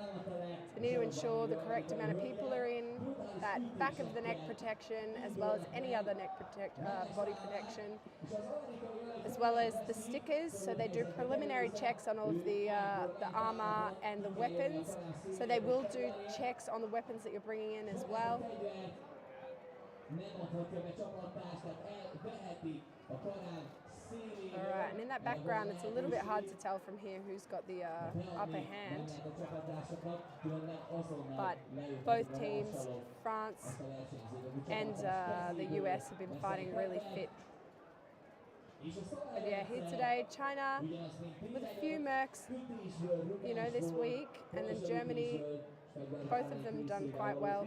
we need to ensure the correct amount of people are in, that back of the neck protection, as well as any other neck body protection, as well as the stickers. So they do preliminary checks on all of the armor and the weapons. So they will do checks on the weapons that you're bringing in as well. All right, and in that background, it's a little bit hard to tell from here who's got the upper hand. But both teams, France and the US, have been fighting really fit. But yeah, here today, China with a few mercs, you know, this week, and then Germany, both of them done quite well.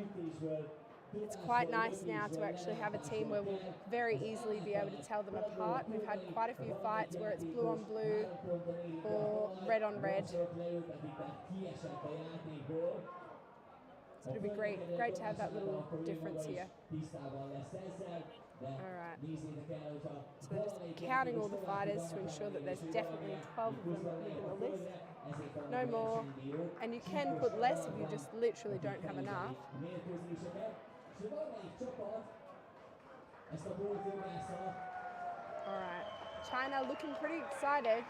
It's quite nice now to actually have a team where we'll very easily be able to tell them apart. We've had quite a few fights where it's blue on blue or red on red. So it'll be great to have that little difference here. Alright, so they're just counting all the fighters to ensure that there's definitely 12 of them in the list. No more, and you can put less if you just literally don't have enough. Alright, China looking pretty excited.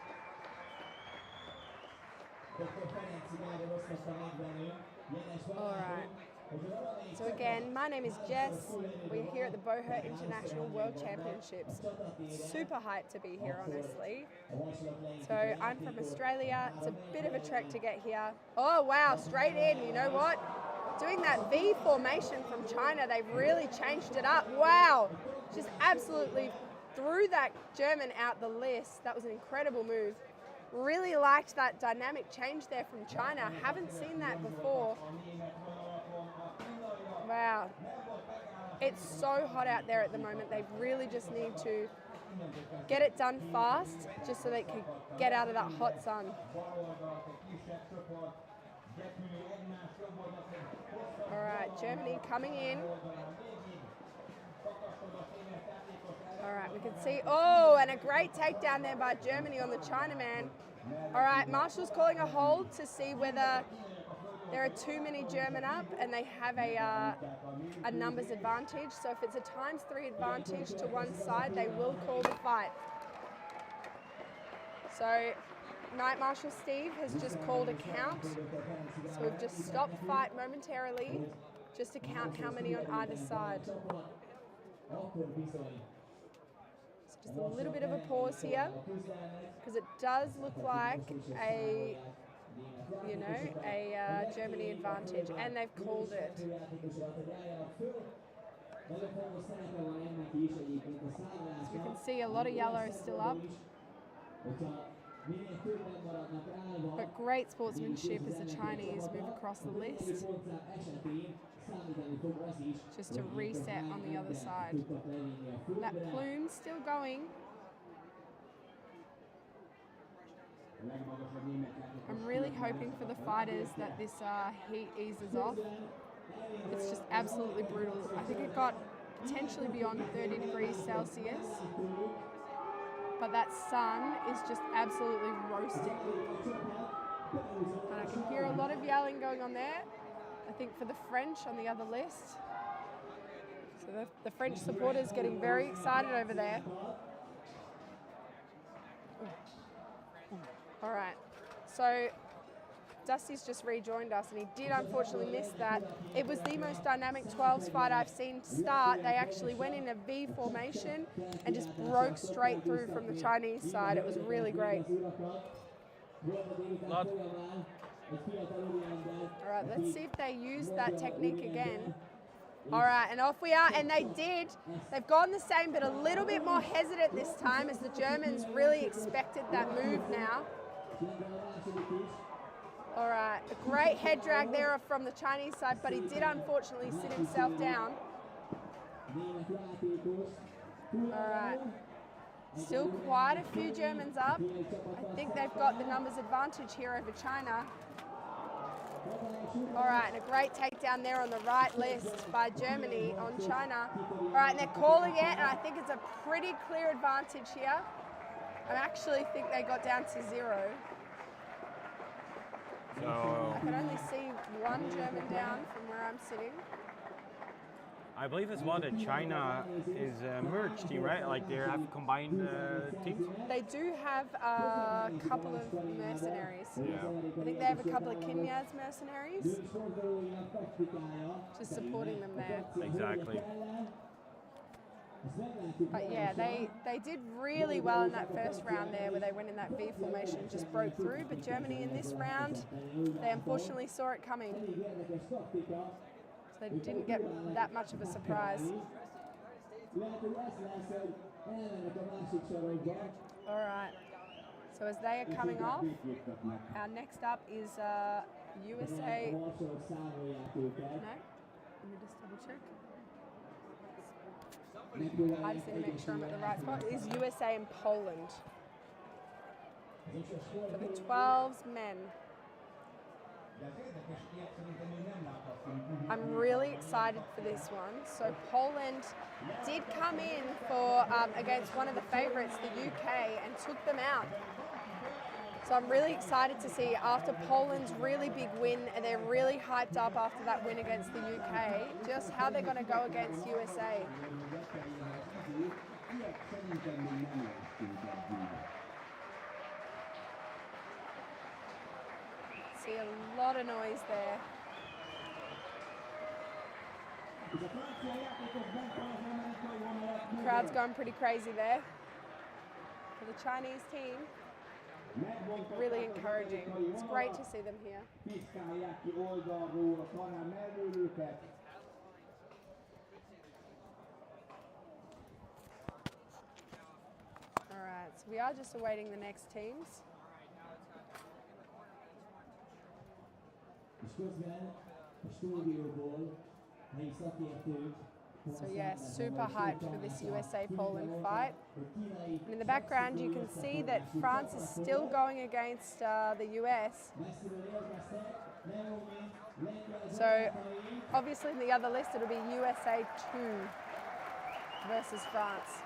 Alright, so again, my name is Jess. We're here at the Bohut International World Championships. Super hyped to be here, honestly. So I'm from Australia. It's a bit of a trek to get here. Oh wow, straight in, you know what? Doing that V formation from China, they've really changed it up. Wow, just absolutely threw that German out the list. That was an incredible move. Really liked that dynamic change there from China. Haven't seen that before. Wow. It's so hot out there at the moment. They really just need to get it done fast just so they can get out of that hot sun. All right, Germany coming in. All right, we can see, oh, and a great takedown there by Germany on the Chinaman. All right, Marshall's calling a hold to see whether there are too many German up and they have a numbers advantage. So if it's a ×3 advantage to one side, they will call the fight. So Night Marshal Steve has just called a count. So we've just stopped fight momentarily just to count how many on either side. So just a little bit of a pause here because it does look like a Germany advantage, and they've called it. So we can see a lot of yellow still up. But great sportsmanship as the Chinese move across the list. Just to reset on the other side. That plume still going. I'm really hoping for the fighters that this heat eases off. It's just absolutely brutal. I think it got potentially beyond 30 degrees Celsius. But that sun is just absolutely roasting. And I can hear a lot of yelling going on there. I think for the French on the other list. So the French supporters getting very excited over there. All right, so Dusty's just rejoined us, and he did unfortunately miss that. It was the most dynamic 12s fight I've seen start. They actually went in a V formation and just broke straight through from the Chinese side. It was really great. All right, let's see if they use that technique again. All right, and off we are, and they did. They've gone the same, but a little bit more hesitant this time, as the Germans really expected that move now. All right, a great head drag there from the Chinese side, but he did unfortunately sit himself down. All right, still quite a few Germans up. I think they've got the numbers advantage here over China. All right, and a great takedown there on the right list by Germany on China. All right, and they're calling it, and I think it's a pretty clear advantage here. I actually think they got down to 0. So I can only see one German down from where I'm sitting. I believe as well that China is a merged team, right? Like they have combined teams? They do have a couple of mercenaries. Yeah. I think they have a couple of Kenya's mercenaries, just supporting them there. Exactly. But yeah, they did really well in that first round there, where they went in that V formation and just broke through. But Germany in this round, they unfortunately saw it coming. So they didn't get that much of a surprise. All right. So as they are coming off, our next up is USA. No? Let me just double check. I just need to make sure I'm at the right spot. It is USA and Poland. For the 12s men. I'm really excited for this one. So Poland did come in for against one of the favourites, the UK, and took them out. So I'm really excited to see, after Poland's really big win, and they're really hyped up after that win against the UK, just how they're going to go against USA. See a lot of noise there. Crowd's going pretty crazy there for the Chinese team. Really encouraging. It's great to see them here. All right, so we are just awaiting the next teams. So yeah, super hyped for this USA-Poland fight. And in the background you can see that France is still going against the US. So obviously in the other list it'll be USA 2 versus France.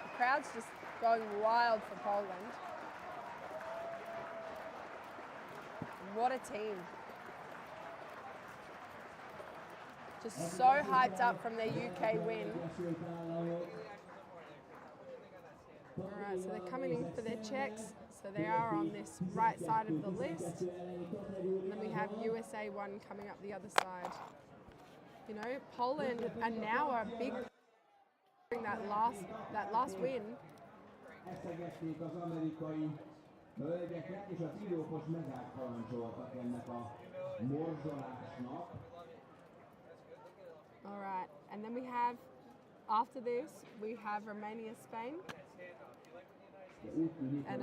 The crowd's just going wild for Poland. What a team. Just so hyped up from their UK win. All right, so they're coming in for their checks. So they are on this right side of the list. And then we have USA 1 coming up the other side. You know, Poland are now a big that last win. All right, and then we have, after this, we have Romania, Spain. And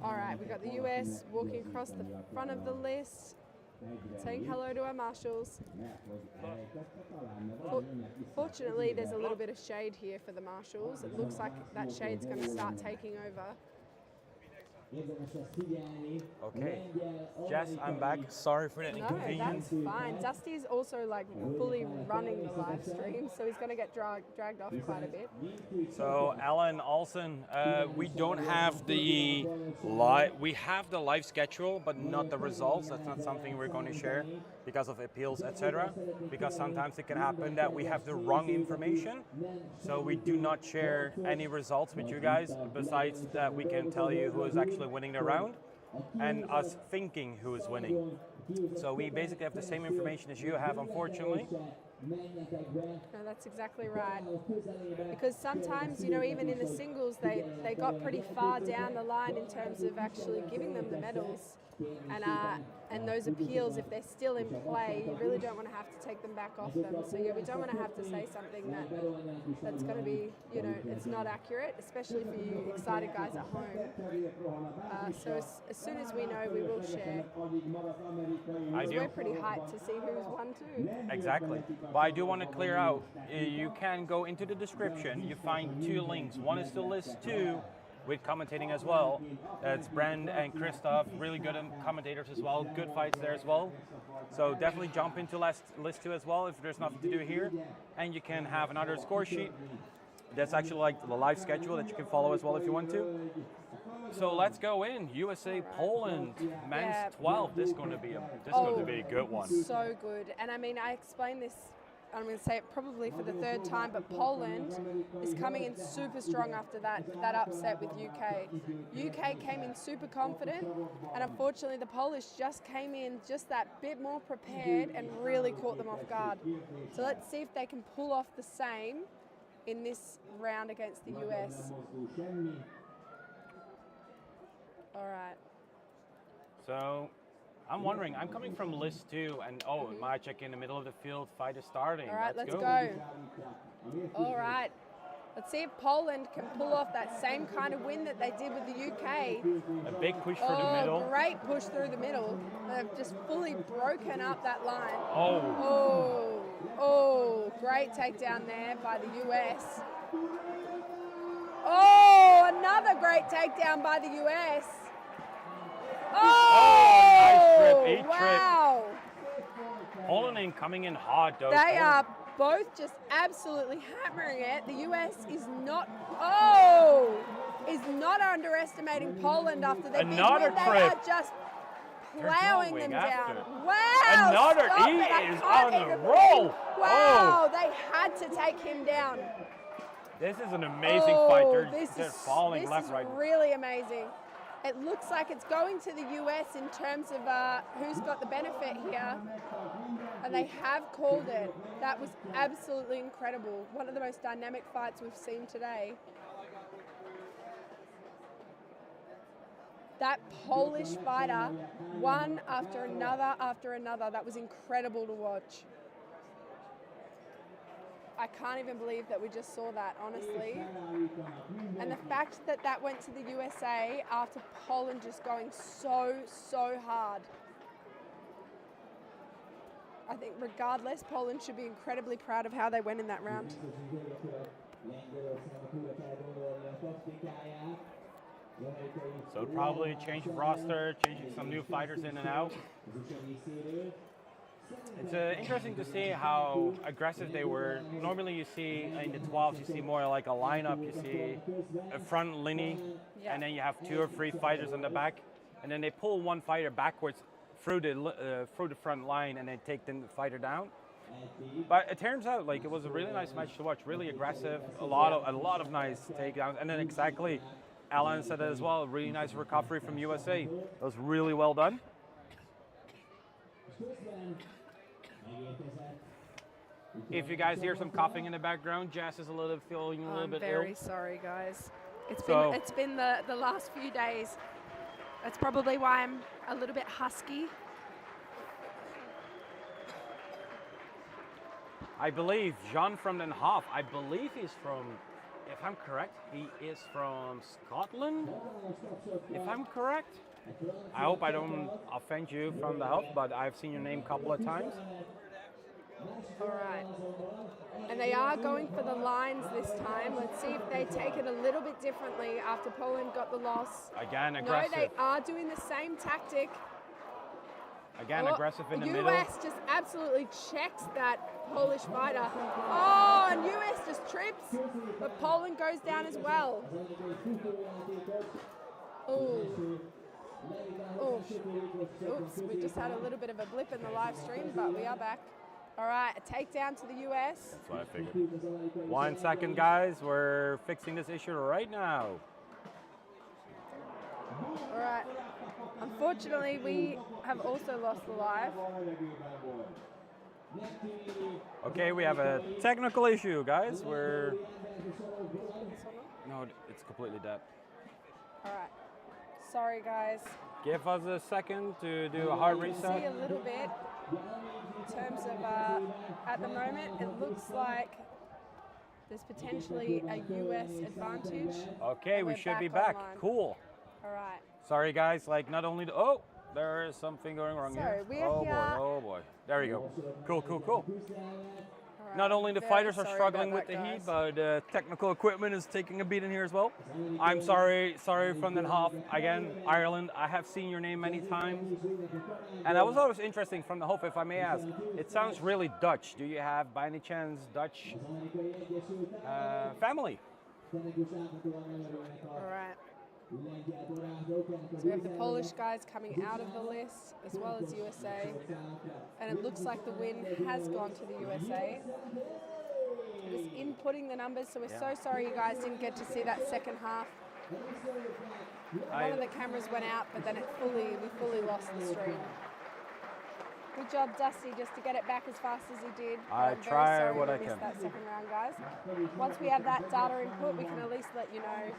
all right, we got the US walking across the front of the list, saying hello to our marshals. Fortunately, there's a little bit of shade here for the marshals. It looks like that shade's going to start taking over. Okay, Jess, I'm back. Sorry for that inconvenience. No, that's fine. Dusty's also like fully running the live stream, so he's going to get dragged off quite a bit. So Alan Olsen, we don't have the live. We have the live schedule, but not the results. That's not something we're going to share because of appeals, etc. Because sometimes it can happen that we have the wrong information, so we do not share any results with you guys. Besides that, we can tell you who is actually winning the round. and us thinking who is winning. So we basically have the same information as you have, unfortunately. No, that's exactly right. Because sometimes, you know, even in the singles, they got pretty far down the line in terms of actually giving them the medals. And those appeals, if they're still in play, you really don't want to have to take them back off them. So yeah, we don't want to have to say something that's going to be, you know, it's not accurate, especially for you excited guys at home. So as soon as we know, we will share. We're pretty hyped to see who's won too. Exactly. But I do want to clear out, you can go into the description, you find 2 links. One is to list 2, with commentating as well. That's Brand and Christoph, really good commentators as well, good fights there as well. So definitely jump into list 2 as well if there's nothing to do here. And you can have another score sheet. That's actually like the live schedule that you can follow as well if you want to. So let's go in. USA, Poland, men's 12. This is going to be a good one. So good. And I mean, I explained this, I'm going to say it probably for the 3rd time, but Poland is coming in super strong after that upset with UK. UK came in super confident, and unfortunately the Polish just came in just that bit more prepared and really caught them off guard. So let's see if they can pull off the same in this round against the US. All right. So I'm wondering, I'm coming from list 2, and my check in the middle of the field, fight is starting. All right, let's go. All right. Let's see if Poland can pull off that same kind of win that they did with the UK. A big push through the middle. Great push through the middle. They've just fully broken up that line. Great takedown there by the US. Another great takedown by the US. Nice trip, wow. Poland coming in hard though. They are both just absolutely hammering it. The US is not underestimating Poland after their big win. They are just plowing them down. Wow! Another he is on a roll. Wow, they had to take him down. This is an amazing fight. They're falling left, right. This is really amazing. It looks like it's going to the US in terms of who's got the benefit here. And they have called it. That was absolutely incredible. One of the most dynamic fights we've seen today. That Polish fighter, one after another after another. That was incredible to watch. I can't even believe that we just saw that, honestly. And the fact that that went to the USA after Poland just going so hard. I think regardless, Poland should be incredibly proud of how they went in that round. So probably change of roster, changing some new fighters in and out. It's interesting to see how aggressive they were. Normally you see in the 12s, you see more like a lineup. You see a front linie, and then you have 2 or 3 fighters on the back. And then they pull one fighter backwards through the front line and then take the fighter down. But it turns out like it was a really nice match to watch, really aggressive, a lot of nice takedowns. And then exactly, Alan said it as well, a really nice recovery from USA. That was really well done. If you guys hear some coughing in the background, Jess is feeling a little bit ill. I'm very sorry, guys. It's been the last few days. That's probably why I'm a little bit husky. I believe Jean from Den Haag, I believe he's from, if I'm correct, he is from Scotland, if I'm correct. I hope I don't offend you from the help, but I've seen your name a couple of times. All right. And they are going for the lines this time. Let's see if they take it a little bit differently after Poland got the loss. Again, aggressive. No, they are doing the same tactic. Again, aggressive in the middle. US just absolutely checks that Polish fighter. And US just trips, but Poland goes down as well. Oops, we just had a little bit of a blip in the live stream, but we are back. All right, a takedown to the US. That's what I figured. 1 second, guys. We're fixing this issue right now. All right. Unfortunately, we have also lost the live. Okay, we have a technical issue, guys. No, it's completely dead. All right. Sorry, guys. Give us a second to do a hard You can reset. see a little bit in terms of, at the moment, it looks like there's potentially a US advantage. Okay, we We're should be back. online. Cool. All right. Sorry, guys. Like, not only oh, there is something going wrong So, here. we are Oh here- boy, oh boy. There you go. Cool, cool, cool. All Not right, only the very fighters are sorry struggling about with the that, heat, guys. but technical equipment is taking a beating here as well. I'm sorry from the half. Again, Ireland, I have seen your name many times. And that was always interesting from the half, if I may ask. It sounds really Dutch. Do you have, by any chance, Dutch family? All right. So we have the Polish guys coming out of the list, as well as USA. And it looks like the win has gone to the USA. Just inputting the numbers, so we're so sorry you guys didn't get to see that second half. One of the cameras went out, but then we fully lost the stream. Good job, Dusty, just to get it back as fast as he did. I I'm very try sorry what we I missed can. that second round, guys. Once we have that data input, we can at least let you know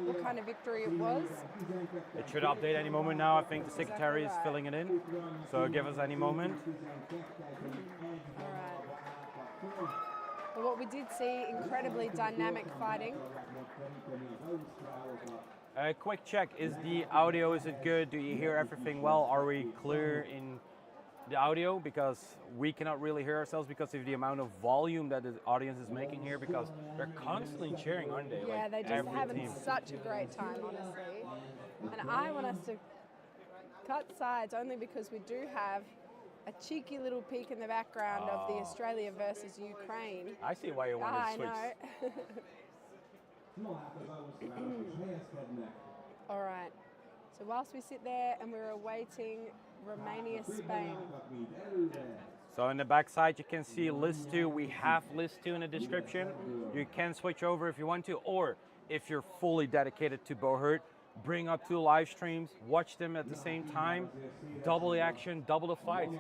what kind of victory it was. It should update any moment now. I think the secretary is filling it in. So give us any moment. But what we did see, incredibly dynamic fighting. A quick check, is the audio, is it good? Do you hear everything well? Are we clear in the audio? Because we cannot really hear ourselves because of the amount of volume that the audience is making here, because they're constantly cheering, aren't they? Yeah, Like they're just every having team. such a great time, honestly. And I want us to cut sides only because we do have a cheeky little peek in the background of the Australia versus Ukraine. I see why you wanted to switch. I know. All right. So whilst we sit there and we're awaiting Romania, Spain. So in the backside you can see list 2. We have list 2 in the description. You can switch over if you want to, or if you're fully dedicated to Bohurt, bring up 2 live streams, watch them at the same time, double the action, double the fight.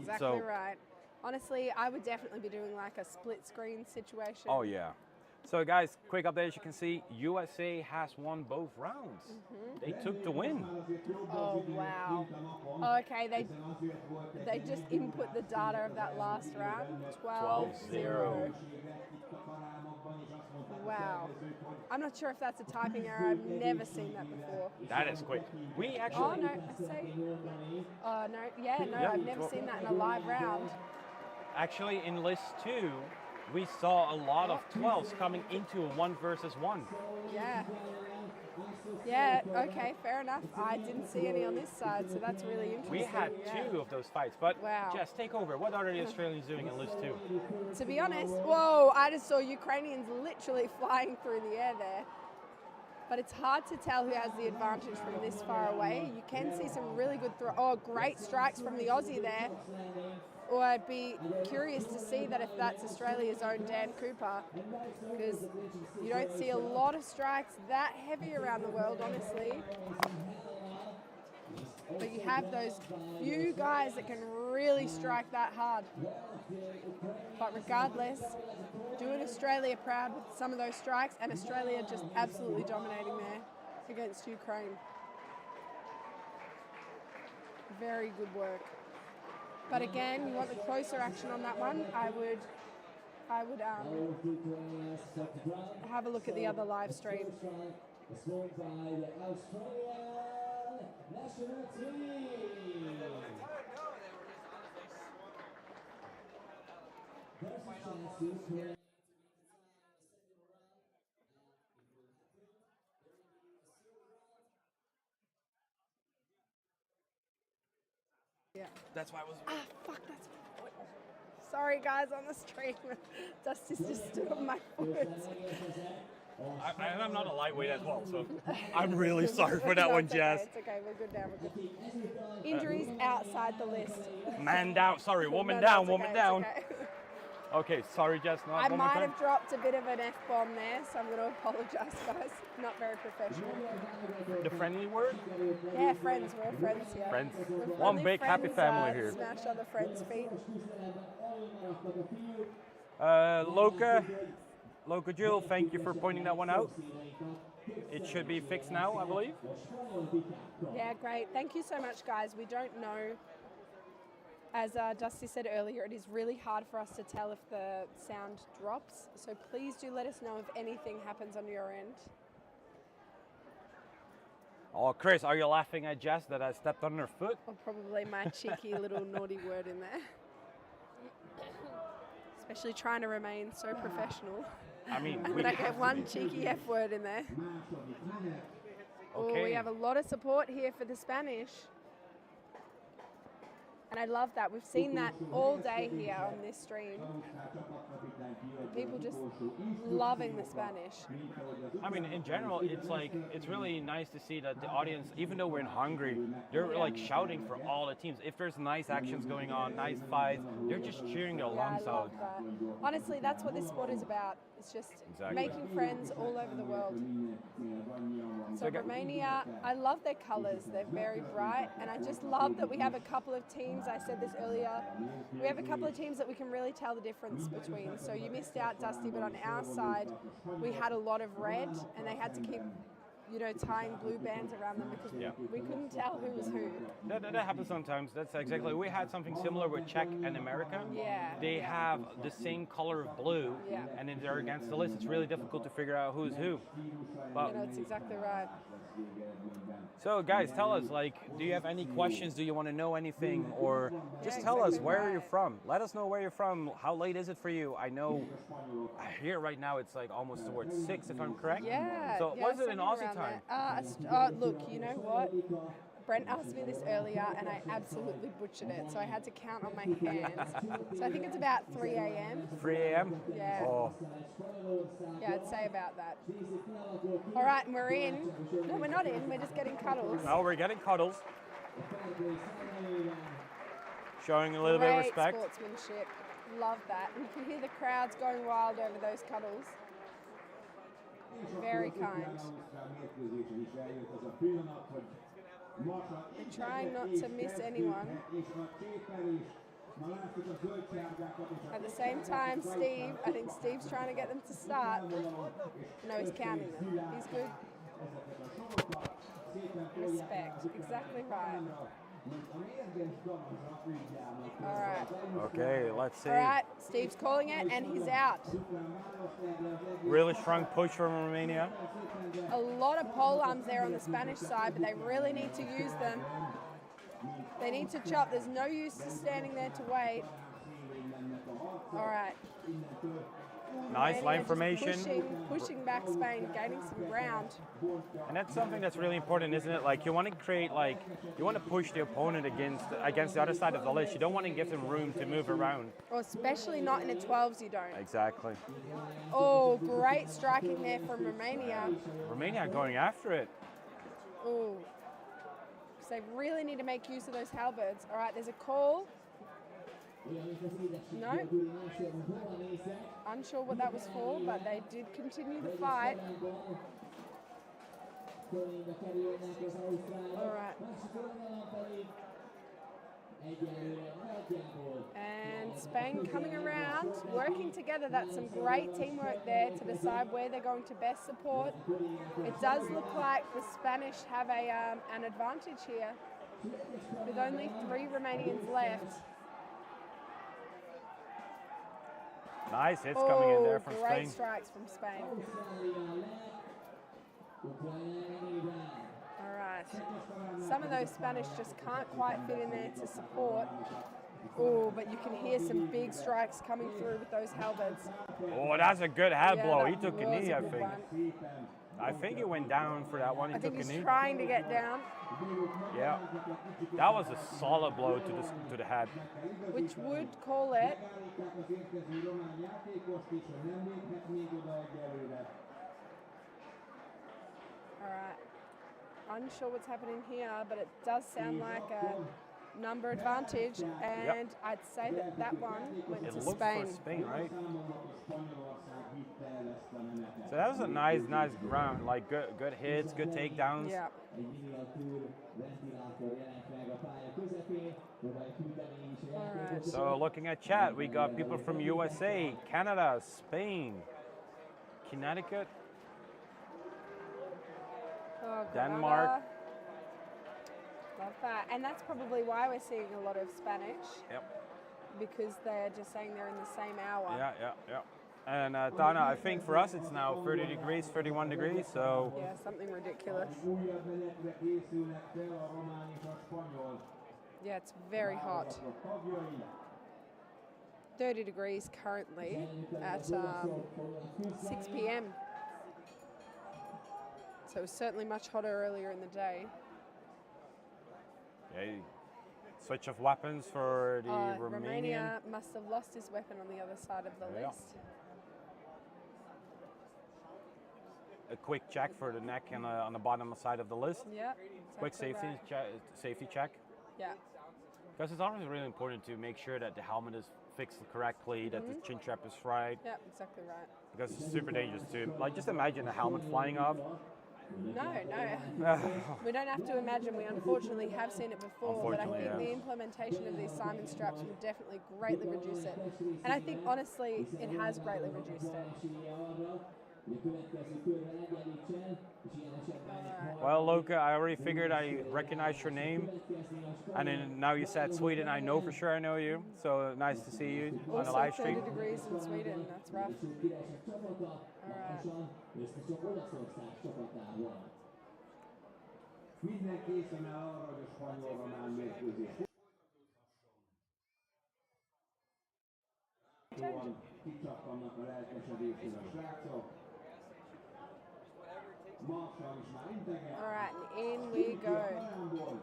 Exactly right. Honestly, I would definitely be doing like a split screen situation. Oh yeah. So guys, quick update, as you can see, USA has won both rounds. They took the win. Oh wow. Okay, they just input the data of that last round. 12-0. Wow. I'm not sure if that's a typing error. I've never seen that before. That is quick. We actually... Oh no, I say... Oh no, yeah, no, I've never seen that in a live round. Actually, in list 2, we saw a lot of 12s coming into a 1 versus 1. Yeah. Yeah, okay, fair enough. I didn't see any on this side, so that's really interesting. We had 2 of those fights, but wow. Jess, take over. What are the Australians doing in list 2? To be honest, whoa, I just saw Ukrainians literally flying through the air there. But it's hard to tell who has the advantage from this far away. You can see some really good great strikes from the Aussie there. Or I'd be curious to see that if that's Australia's own Dan Cooper, because you don't see a lot of strikes that heavy around the world, honestly. But you have those few guys that can really strike that hard. But regardless, doing Australia proud with some of those strikes, and Australia just absolutely dominating there against Ukraine. Very good work. But again, you want the closer action on that one, I would have a look at the other live stream. Yeah. That's why I was... Fuck, that's my foot. Sorry guys on the stream. Dusty's just stood on my foot. I'm not a lightweight as well, so I'm really sorry for that one, Jess. It's okay, we're good now, we're good. Injuries outside the list. Man down, sorry, woman No, down, it's woman okay, down. it's okay. Okay, sorry, Jess. Not I one more might time. have dropped a bit of an F-bomb there, so I'm going to apologise, guys. Not very professional. The friendly word? Yeah, friends. We're friends here. Friends. We're One friendly big happy friends, family here. Smash other friends' feet. Loca Jill, thank you for pointing that one out. It should be fixed now, I believe. Yeah, great. Thank you so much, guys. We don't know, as Dusty said earlier, it is really hard for us to tell if the sound drops. So please do let us know if anything happens on your end. Oh, Chris, are you laughing at Jess that I stepped on her foot? Or probably my cheeky little naughty word in there. Especially trying to remain so professional. I mean, and then I get one cheeky F word in there. Okay. Oh, we have a lot of support here for the Spanish. And I love that. We've seen that all day here on this stream. People just loving the Spanish. I mean, in general, it's really nice to see that the audience, even though we're in Hungary, they're like shouting for all the teams. If there's nice actions going on, nice fights, they're just cheering their lungs I love out. that. Honestly, that's what this sport is about. It's just making friends all over the world. So Romania, I love their colours. They're very bright, and I just love that we have a couple of teams. I said this earlier. We have a couple of teams that we can really tell the difference between. So you missed out, Dusty, but on our side, we had a lot of red, and they had to keep, tying blue bands around them because we couldn't tell who was who. That happens sometimes. That's exactly. We had something similar with Czech and America. Yeah. They have the same color of blue, and then they're against the list. It's really difficult to figure out who's who. But That's exactly right. so, guys, tell us, do you have any questions? Do you want to know anything? Or just tell us, where are you from? Let us know where you're from. How late is it for you? I know here right now it's almost towards 6, if I'm correct. Yeah. So, what is it in Aussie time? Look, you know what? Brent asked me this earlier, and I absolutely butchered it, so I had to count on my hands. So I think it's about 3 a.m. 3 a.m.? Yeah. Oh. Yeah, I'd say about that. All right, and we're in. No, we're not in. We're just getting cuddles. No, we're getting cuddles. Showing a little bit of Great respect. sportsmanship. Love that. And you can hear the crowds going wild over those cuddles. Very kind. And trying not to miss anyone. At the same time, I think Steve's trying to get them to start. No, he's counting them. He's good. Respect. Exactly right. All right. Okay, let's see. All right, Steve's calling it, and he's out. Really strong push from Romania. A lot of pole arms there on the Spanish side, but they really need to use them. They need to chop. There's no use to standing there to wait. All right. Nice Romania line just formation. Pushing back Spain, gaining some ground. And that's something that's really important, isn't it? You want to create, you want to push the opponent against the other side of the list. You don't want to give them room to move around. Or especially not in a 12s, you don't. Exactly. Oh, great striking there from Romania. Romania going after it. Oh, because they really need to make use of those halberds. All right, there's a call. No. Unsure what that was for, but they did continue the fight. All right. And Spain coming around, working together. That's some great teamwork there to decide where they're going to best support. It does look like the Spanish have an advantage here with only 3 Romanians left. Nice hits coming in there from great Spain. Strikes from Spain. All right. Some of those Spanish just can't quite fit in there to support. Oh, but you can hear some big strikes coming through with those halberds. Oh, that's a good head blow. He that took a was knee, a I good think. one. I think he went down for that one. He I think took a he's knee. trying to get down. Yeah. That was a solid blow to the head. Which would call it. All right. Unsure what's happening here, but it does sound like number advantage, and I'd say that one went It to looks Spain. for Spain, right? So that was a nice round. Like good hits, good takedowns. Yeah. Alright. So looking at chat, we got people from USA, Canada, Spain, Connecticut, Oh, Denmark. Granada. Love that. And that's probably why we're seeing a lot of Spanish. Yep. Because they're just saying they're in the same hour. Yeah. And Donna, I think for us it's now 30 degrees, 31 degrees, so... Yeah, something ridiculous. Yeah, it's very hot. 30 degrees currently at 6 p.m. So it was certainly much hotter earlier in the day. Okay. Switch of weapons for the Romanian. Romania must have lost his weapon on the other side of the list. A quick check for the neck and on the bottom side of the list. Yeah. Quick Exactly safety check. Yeah. Because it's always really important to make sure that the helmet is fixed correctly, that the chin strap is right. Yeah, exactly right. Because it's super dangerous too. Like just imagine a helmet flying off. No. We don't have to imagine. We unfortunately have seen it before, but I think the implementation of these Simon straps would definitely greatly reduce it. And I think, honestly, it has greatly reduced it. Well, Luca, I already figured I recognized your name. And then now you said Sweden, I know for sure I know you. So nice to see you on the live stream. 30 degrees in Sweden, that's rough. All right, and in we go.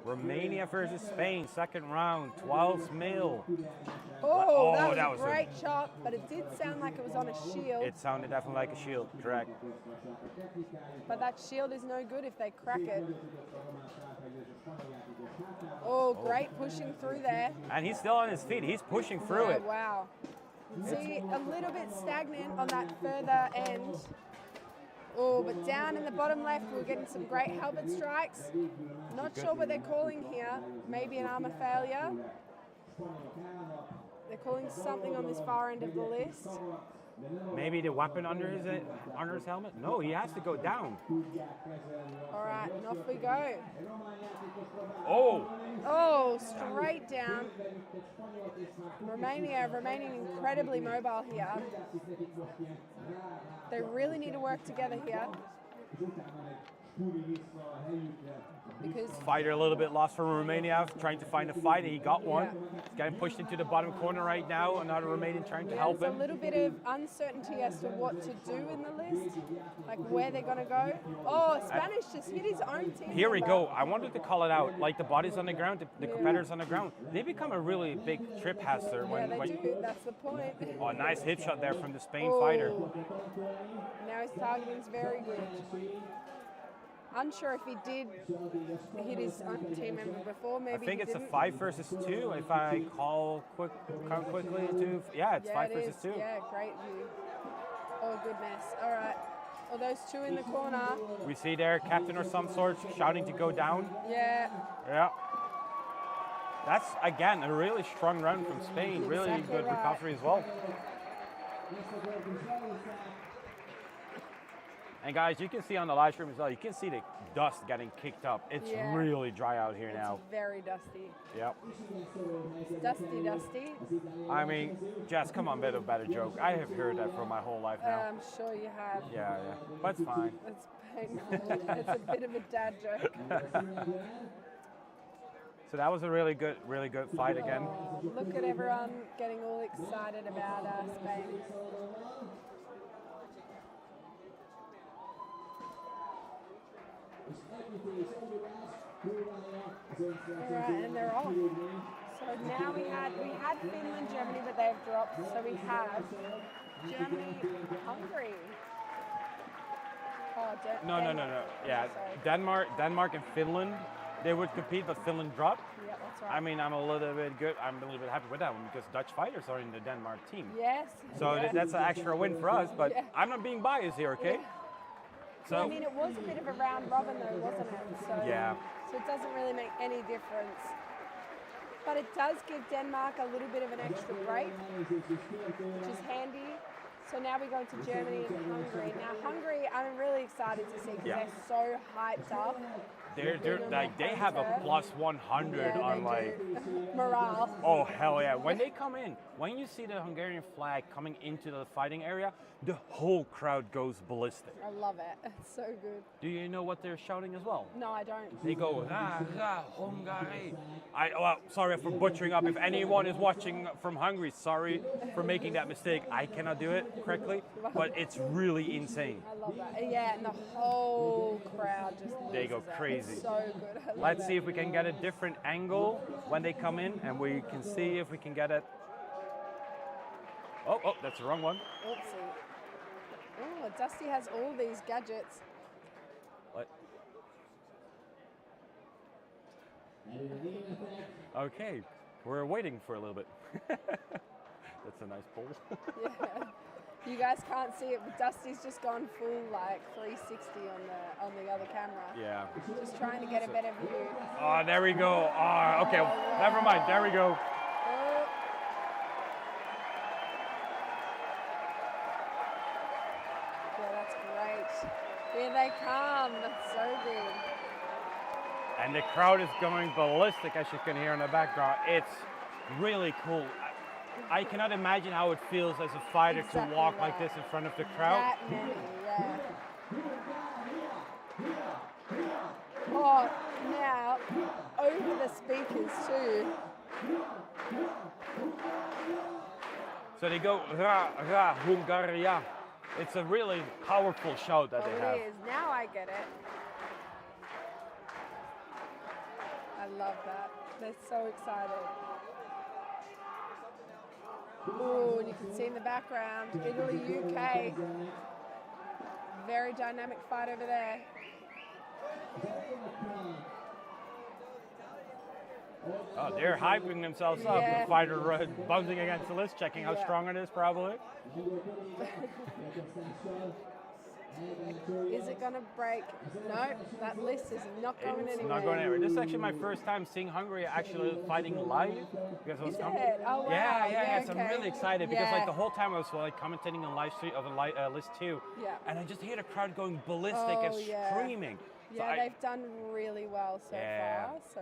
Romania versus Spain, second round, 12 mil. Oh, that was a great shot, but it did sound like it was on a shield. It sounded definitely like a shield, correct. But that shield is no good if they crack it. Oh, great pushing through there. And he's still on his feet. He's pushing through it. Wow. See, a little bit stagnant on that further end. Oh, but down in the bottom left, we're getting some great helmet strikes. Not sure what they're calling here. Maybe an armor failure. They're calling something on this far end of the list. Maybe the weapon under his helmet? No, he has to go down. All right, and off we go. Oh! Oh, straight down. Romania remaining incredibly mobile here. They really need to work together here. Because fighter a little bit lost from Romania, trying to find a fight, and he got one. He's getting pushed into the bottom corner right now. Another Romanian trying to help there's him. a little bit of uncertainty as to what to do in the list, like where they're going to go. Oh, Spanish just hit his own team. Here we go. I wanted to call it out. Like the body's on the ground, the competitors on the ground. They become a really big trip hazard. They do. That's the point. Oh, nice hip shot there from the Spain fighter. Now his targeting's very good. Unsure if he did hit his own team member before. Maybe I think it's didn't. a 5 versus 2. If I count quickly to, yeah, it's 5 versus 2. Yeah, great view. Oh goodness. All right. Well, those two in the corner. We see there captain or some sort shouting to go down. Yeah. Yeah. That's again a really strong round from Spain. Really good recovery as well. And guys, you can see on the live stream as well, you can see the dust getting kicked up. It's really dry out here now. It's very dusty. Yep. Dusty. I mean, Jess, come on, bit of a better joke. I have heard that for my whole life now. I'm sure you have. Yeah. But it's fine. It's painful. It's a bit of a dad joke. So that was a really good fight again. Look at everyone getting all excited about Spain. Alright, and they're off. So now we had Finland, Germany, but they've dropped. So we have Germany, Hungary. Oh, No. Yeah, Denmark. Denmark and Finland they would compete, but Finland dropped. Yeah, that's right. I mean, I'm a little bit good. I'm a little bit happy with that one because Dutch fighters are in the Denmark team. Yes. So yes. that's an extra win for us. But Yeah. I'm not being biased here, okay? Yeah. So I mean, it was a bit of a round robin though, wasn't it? So, yeah. So it doesn't really make any difference. But it does give Denmark a little bit of an extra break, which is handy. So now we go to Germany and Hungary. Now Hungary, I'm really excited to see because they're so hyped up. They're like they have a plus 100 on like morale. Oh hell yeah! When they come in, when you see the Hungarian flag coming into the fighting area, the whole crowd goes ballistic. I love it. It's so good. Do you know what they're shouting as well? No, I don't. They go Hungary. Well, sorry for butchering up. If anyone is watching from Hungary, sorry for making that mistake. I cannot do it correctly, but it's really insane. I love that. Yeah, and the whole crowd just They go loses it. crazy. It's so good. I love Let's it. see if we can get a different angle when they come in, and we can see if we can get it. Oh, that's the wrong one. Oopsie. Oh, Dusty has all these gadgets. What? Okay, we're waiting for a little bit. That's a nice pull. Yeah. You guys can't see it, but Dusty's just gone full like 360 on the other camera. Yeah. Just trying to get a better view. Oh, there we go. Oh, okay, never mind. There we go. Oh. Yeah, that's great. Here they come. That's so good. And the crowd is going ballistic, as you can hear in the background. It's really cool. I cannot imagine how it feels as a fighter to walk like this in front of the crowd. That many, yeah. Oh, now over the speakers too. So they go ra Hungaria. It's a really powerful shout that they have. It is. Now I get it. I love that. They're so excited. Ooh, and you can see in the background, Italy, UK. Very dynamic fight over there. Oh, they're hyping themselves up. Yeah. The fighter bouncing against the list, checking how strong it is, probably. Is it going to break? No, that list is not going It's anywhere. not going anywhere. This is actually my first time seeing Hungary actually fighting live. Because I was Is it? Oh, wow. Yeah, So okay. I'm really excited because like Yeah. the whole time I was like commentating on live stream of a list too. Yeah. And I just hear the crowd going ballistic and screaming. So Yeah, they've done really well so far. So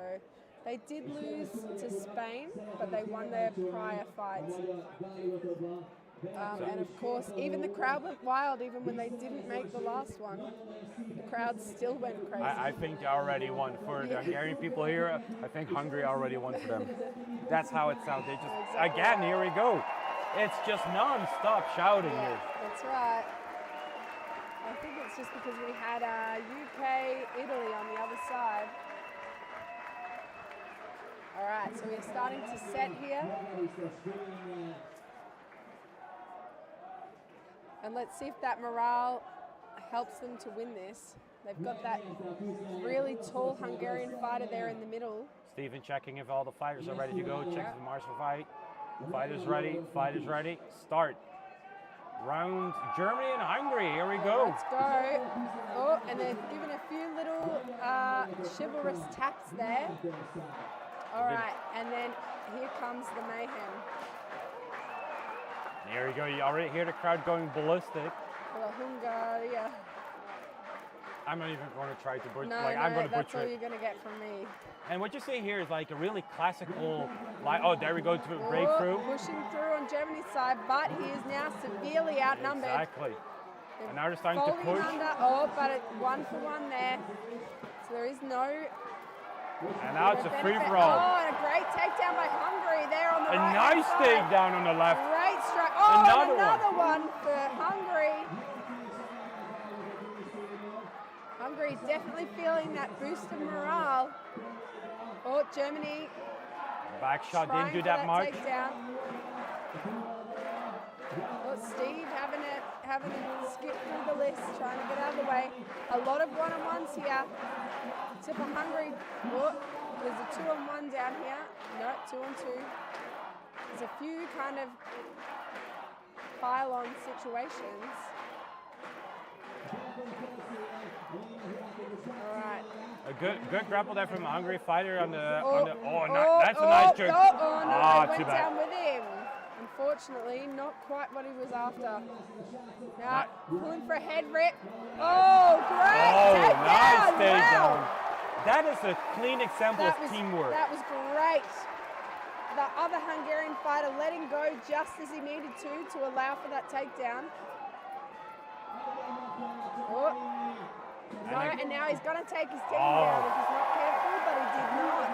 they did lose to Spain, but they won their prior fights. And of course, even the crowd went wild, even when they didn't make the last one. The crowd still went crazy. I think they already won. For the Hungarian people here, I think Hungary already won for them. That's how it sounds. They just, again, here we go. It's just non-stop shouting here. That's right. I think it's just because we had UK, Italy on the other side. All right, so we're starting to set here. And let's see if that morale helps them to win this. They've got that really tall Hungarian fighter there in the middle. Stephen checking if all the fighters are ready to go. Checks the marshal fight. Fighters ready. Fighters ready. Start. Round Germany and Hungary. Here we go. Let's go. Oh, and they've given a few little chivalrous taps there. All right, and then here comes the mayhem. There you go. You already hear the crowd going ballistic. For the Hungaria. I'm not even going to try to butcher. No, I'm going to that's butcher all it. you're going to get from me. And what you see here is like a really classical. Oh, there we go to a breakthrough. Pushing through on Germany's side, but he is now severely outnumbered. Exactly. And now they're starting to Folding push. under. Oh, but it's 1-for-1 there. So there is no. And now it's a benefit. free-for-all. Oh, and a great takedown by Hungary there on the A right. nice takedown on the left. Great strike. Oh, Another another one for Hungary. Hungary definitely feeling that boost of morale. Oh, Germany. Back shot trying didn't do for that much. Takedown. Well, Steve having a skip through the list, trying to get out of the way. A lot of one-on-ones here. Tip of Hungary. Oh, there's a 2-on-1 down here. No, 2-on-2. There's a few kind of pile-on situations. All right. A good grapple there from the Hungary fighter on the. That's a oh, nice jerk. Oh, no, Ah, he too went bad. down with him. Unfortunately, not quite what he was after. Now, pulling for a head rip. Oh, great! Oh, nice takedown. takedown. That is a clean example of teamwork. That was great. The other Hungarian fighter letting go just as he needed to allow for that takedown. Oh. No, and now he's going to take his team down if he's not careful, but he did not.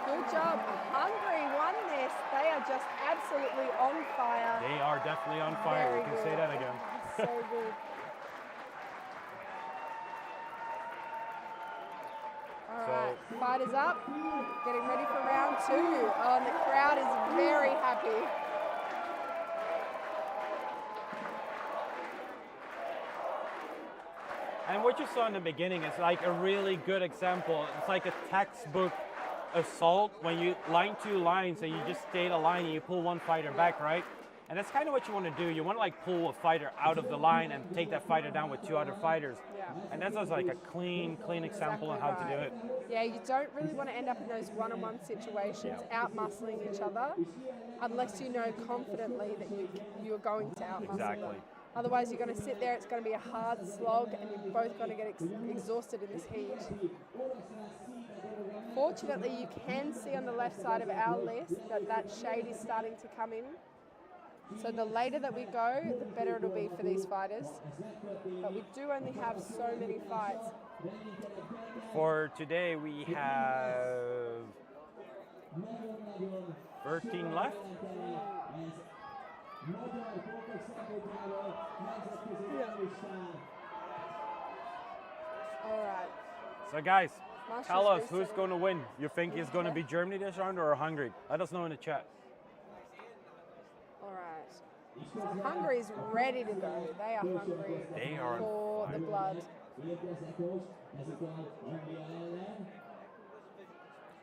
Good job. Hungary won this. They are just absolutely on fire. They are definitely on fire. Very We can good. say that again. So good. All right, fighters up, getting ready for round 2. Oh, and the crowd is very happy. And what you saw in the beginning is like a really good example. It's like a textbook assault when you line 2 lines and you just stay the line and you pull one fighter back, right? And that's kind of what you want to do. You want to like pull a fighter out of the line and take that fighter down with 2 other fighters. Yeah. And that's just like a clean example of how to do it. Yeah, you don't really want to end up in those one-on-one situations, out-muscling each other, unless you know confidently that you're going to out-muscle Exactly. them. Otherwise, you're going to sit there, it's going to be a hard slog, and you're both going to get exhausted in this heat. Fortunately, you can see on the left side of our list that shade is starting to come in. So the later that we go, the better it'll be for these fighters. But we do only have so many fights. For today, we have 13 left. All right. So guys, Marshall's tell us racing. who's going to win. You think it's going to be Germany this round or Hungary? Let us know in the chat. All right. So Hungary's ready to go. They are hungry They are for the blood.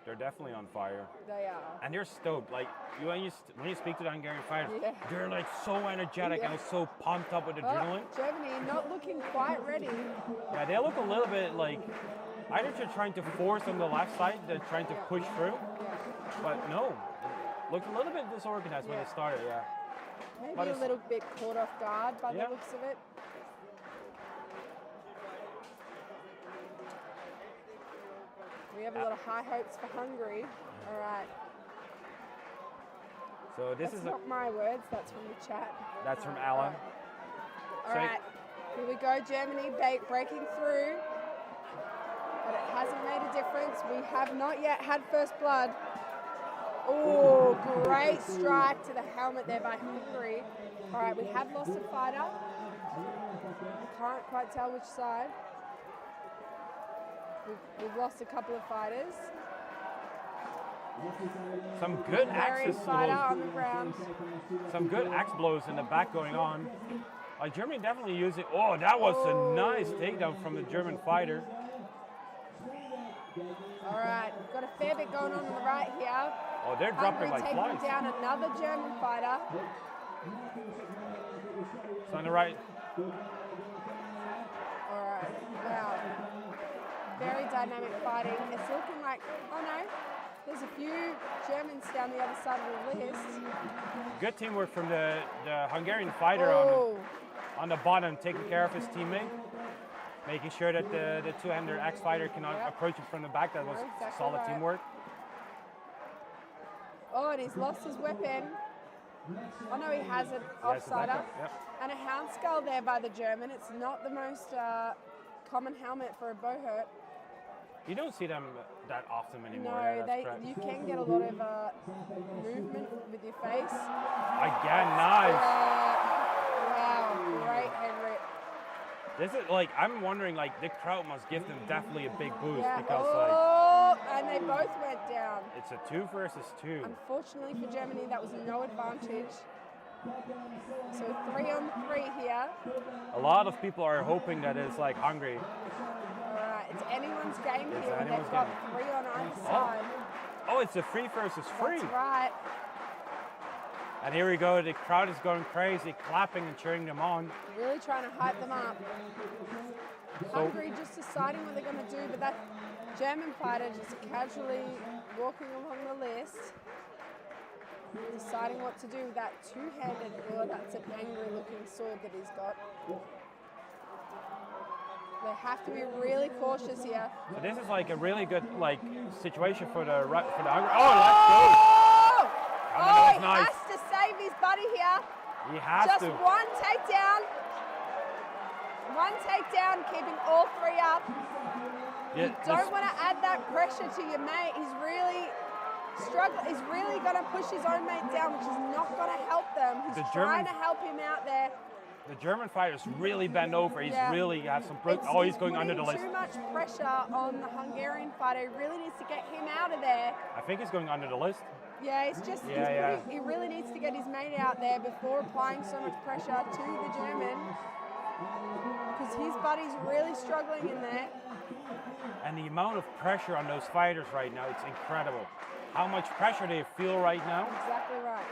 They're definitely on fire. They are. And they're stoked. Like when you speak to the Hungarian fighters, Yeah. they're like so energetic Yeah. and so pumped up with adrenaline. Oh, Germany not looking quite ready. Yeah, they look a little bit like either they're trying to force on the left side, they're trying to push through. But no, it looked a little bit disorganized when it started. Yeah. Maybe But a it's- little bit caught off guard by Yeah. the looks of it. We have a lot of high hopes for Hungary. All right. So this That's is not my words. That's from the chat. that's from Alan. All So- right. Here we go. Germany breaking through. But it hasn't made a difference. We have not yet had first blood. Oh, great strike to the helmet there by Hungary. All right, we have lost a fighter. We can't quite tell which side. We've lost a couple of fighters. Some good Hungarian axes fighter blows. on the ground. Some good axe blows in the back going on. Germany definitely using. Oh, that was a nice takedown from the German fighter. All right, we've got a fair bit going on the right here. Oh, they're dropping Hungary like taking flies. down another German fighter. So on the right. All right, wow. Very dynamic fighting. It's looking like, oh no, there's a few Germans down the other side of the list. Good teamwork from the Hungarian fighter on the bottom, taking care of his teammate, making sure that the two-hander axe fighter cannot approach him from the back. That was Exactly solid right. teamwork. Oh, and he's lost his weapon. Oh no, he has an He has the offsider. backup, yep. And a hound skull there by the German. It's not the most common helmet for a bow hurt. You don't see them that often anymore. No, yeah, that's correct. you can get a lot of movement with your face. Again, nice. Wow, great head rip. This is like, I'm wondering, like, the crowd must give them definitely a big boost Yeah. because, Oh, and they both went down. like, it's a 2 versus 2. Unfortunately for Germany, that was no advantage. So 3-on-3 here. A lot of people are hoping that it's like Hungary. All right, it's anyone's game It's here. anyone's They've got game. 3 on either side. Oh, it's a free versus free. That's right. And here we go, the crowd is going crazy, clapping and cheering them on. Really trying to hype them up. Hungary just deciding what they're going to do, but that German fighter just casually walking along the list, deciding what to do with that two-handed, oh, that's an angry-looking sword that he's got. They have to be really cautious here. So this is like a really good situation for the Hungary. Oh, let's go! Oh, he nice. has to save his buddy here. He has Just to. one takedown. One takedown, keeping all 3 up. Yeah, You don't want to add that pressure to your mate. He's really struggling. He's really going to push his own mate down, which is not going to help them. He's trying to help him out there. The German fighter's really bent over. He's really has some. He's going under the list. Too much pressure on the Hungarian fighter. He really needs to get him out of there. I think he's going under the list. Yeah, it's just he really needs to get his mate out there before applying so much pressure to the German, because his buddy's really struggling in there. And the amount of pressure on those fighters right now, it's incredible. How much pressure they feel right now. Exactly right.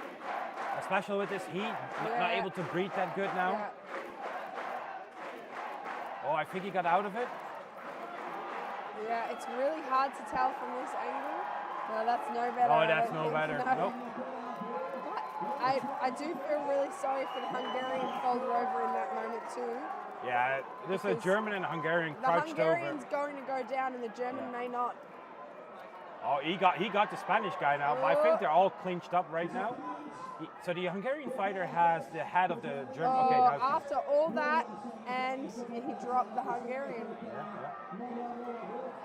Especially with this heat, not able to breathe that good now. Yeah. Oh, I think he got out of it. Yeah, it's really hard to tell from this angle. No, that's no better. Oh, that's no better. No. Nope. But I do feel really sorry for the Hungarian folder over in that moment too. Yeah, there's a German and Hungarian The crouched over. Hungarian's going to go down and the German may not. Oh, he got the Spanish guy now, but I think they're all clinched up right now. So the Hungarian fighter has the head of the German. Oh, Okay, now after all that, and he dropped the Hungarian.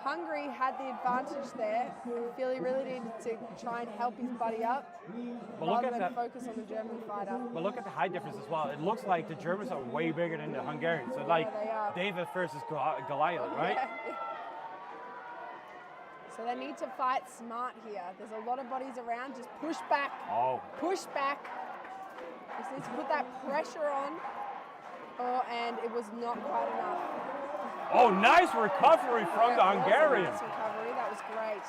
Hungary had the advantage there. I feel he really needed to try and help his buddy up, But look rather at than that. focus on the German fighter. But look at the height difference as well. It looks like the Germans are way bigger than the Hungarians. So like they are. David versus Goliath, right? Yeah. So they need to fight smart here. There's a lot of bodies around. Just push back. Oh. Push back. Just need to put that pressure on. Oh, and it was not quite enough. Oh, nice recovery from the Hungarian. Nice recovery. That was great.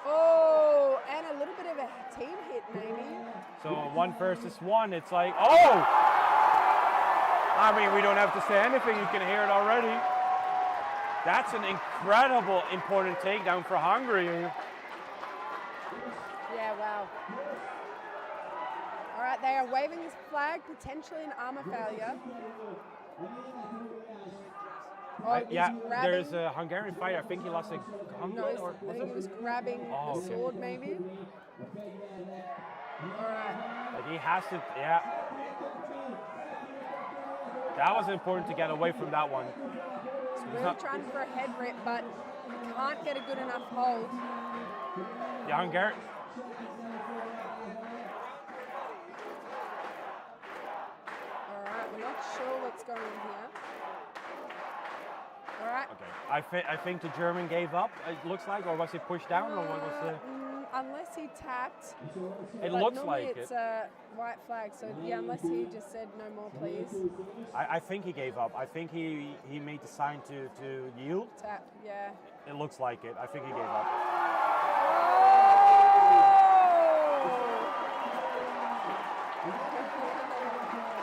Oh, and a little bit of a team hit, maybe. So 1 versus 1, it's like, oh! I mean, we don't have to say anything. You can hear it already. That's an incredible, important takedown for Hungary. Yeah, wow. All right, they are waving this flag, potentially an armor failure. Oh, Yeah, grabbing. there's a Hungarian fighter. I think he lost a gun. No, I think he was grabbing the sword, maybe. All right. Like he has to, yeah. That was important to get away from that one. He's really trying for a head rip, but he can't get a good enough hold. The Hungarian. All right, we're not sure what's going on here. All right. Okay. I think the German gave up. It looks like, or was he pushed down, or what was the? Unless he tapped. It but looks normally like it's it. a white flag, so yeah, unless he just said no more, please. I think he gave up. I think he made the sign to yield. Tap, yeah. It looks like it. I think he gave up.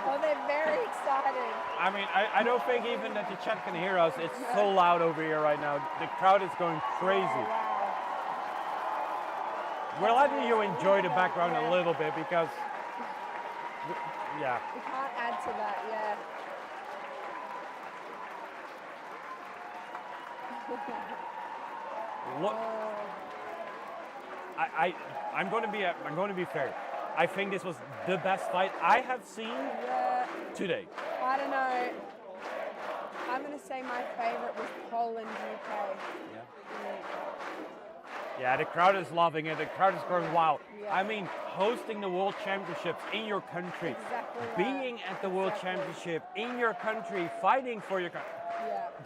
Well, they're very excited. I mean, I don't think even that the chat can hear us. It's so loud over here right now. The crowd is going crazy. We're letting you enjoy the background a little bit because, yeah. We can't add to that, yeah. Look, I'm going to be fair. I think this was the best fight I have seen today. I don't know. I'm going to say my favorite was Poland, UK. Yeah, the crowd is loving it. The crowd is going wild. Yeah. I mean, hosting the World Championships in your country, being at the World Championship in your country, fighting for your country.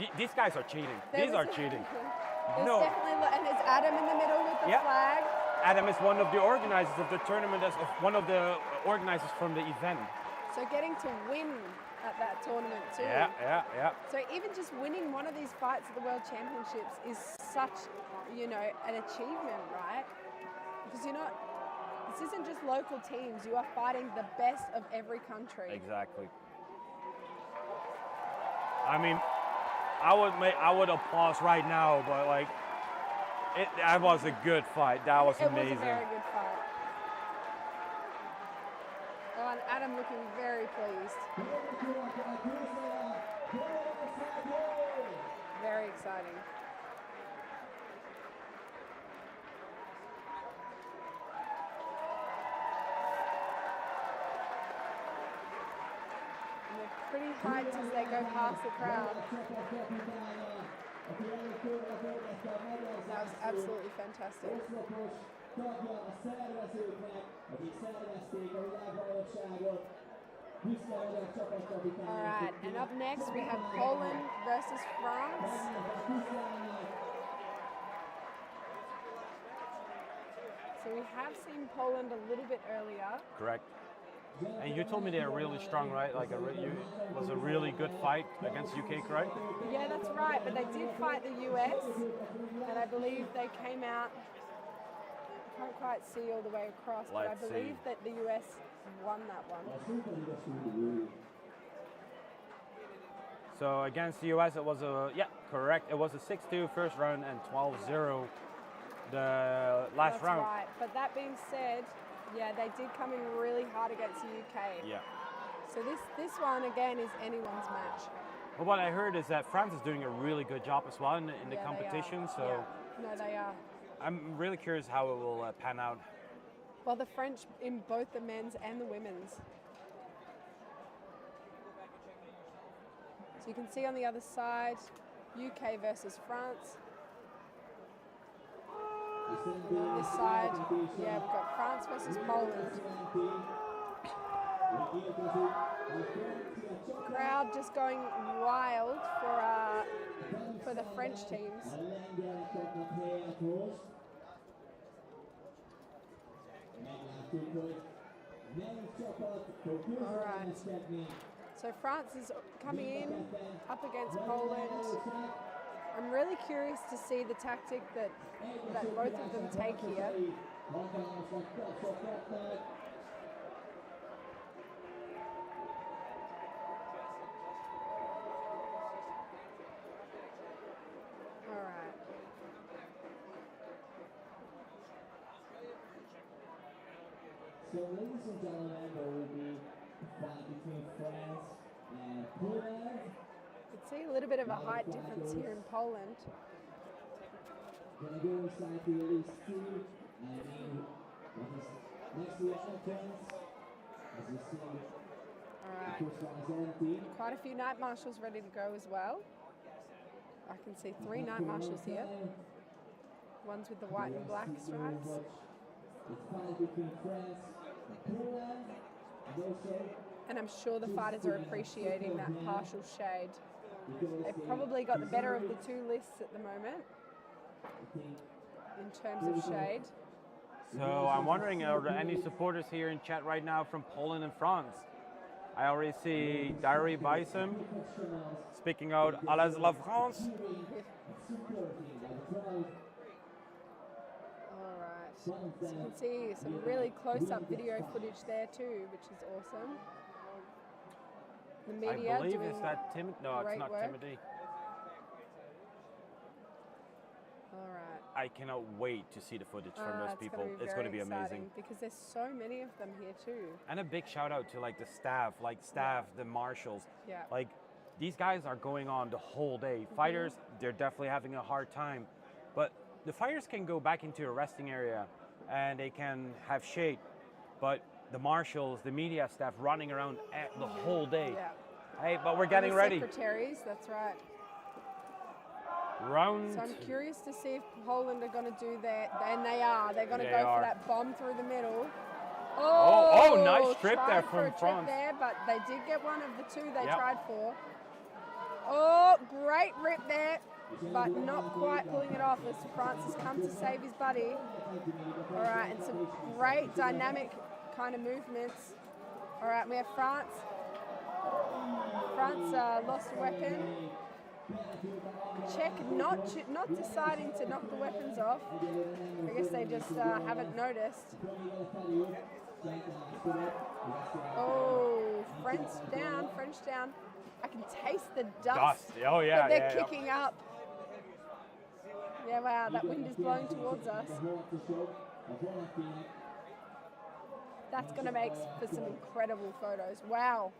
Yeah. These guys are cheating. There These was are cheating. There's No. definitely, and there's Adam in the middle with the flag. Adam is one of the organizers of the tournament, as one of the organizers from the event. So getting to win at that tournament too. Yeah. So even just winning one of these fights at the World Championships is such, you know, an achievement, right? Because this isn't just local teams, you are fighting the best of every country. Exactly. I mean, I would applause right now, but like, that was a good fight. That was amazing. It was a very good fight. Oh, and Adam looking very pleased. Very exciting. And they're pretty hyped as they go past the crowd. That was absolutely fantastic. Alright, and up next we have Poland versus France. So we have seen Poland a little bit earlier. Correct. And you told me they're really strong, right? Like it was a really good fight against UK, correct? Yeah, that's right. But they did fight the US, and I believe they came out. I can't quite see all the way across, but I believe that the US won that one. So against the US, it was correct. It was a 6-2 first round and 12-0 the last round. That's right. But that being said, yeah, they did come in really hard against the UK. Yeah. So this one again is anyone's match. Well, what I heard is that France is doing a really good job as well in the competition. So yeah. No, they are. I'm really curious how it will pan out. Well, the French in both the men's and the women's. So you can see on the other side, UK versus France. And on this side, yeah, we've got France versus Poland. Crowd just going wild for the French teams. All right. So France is coming in up against Poland. I'm really curious to see the tactic that both of them take here. All right. So ladies and gentlemen, there will be a fight between France and Poland. You can see a little bit of a height difference here in Poland. Gonna go inside the release 2. I mean, what is next to the entrance, as you see, All the first one is empty. Quite a few night marshals ready to go as well. I can see 3 night marshals here. One's with the white and black stripes. It's fight between France and Poland, and also And I'm sure the fighters are appreciating that partial shade. They've probably got the better of the two lists at the moment in terms of shade. So I'm wondering, are there any supporters here in chat right now from Poland and France? I already see BIWC speaking out "Allez la France." Alright, so you can see some really close-up video footage there too, which is awesome. The media I believe doing it's that Tim. No, it's great not work. Timothy. Alright. I cannot wait to see the footage from those people. It's going to be amazing. Because there's so many of them here too. And a big shout out to like the staff, the marshals. Yeah. Like these guys are going on the whole day. Fighters, they're definitely having a hard time. But the fighters can go back into a resting area and they can have shade. But the marshals, the media staff running around the whole day. Yeah. Hey, but we're getting ready. Secretaries, that's right. Round. So I'm curious to see if Poland are going to do that, and they are. They're going to go for that bomb through the middle. Oh, nice trip there tried from for a France. trip there, but they did get one of the two they tried for. Oh, great rip there. but not quite pulling it off as France has come to save his buddy. All right, and some great dynamic kind of movements. All right, we have France. France lost a weapon. Czech not deciding to knock the weapons off. I guess they just haven't noticed. Oh, French down. I can taste the dust, Oh yeah, that they're kicking up. Yeah, wow, that wind is blowing towards us. That's going to make for some incredible photos. Wow.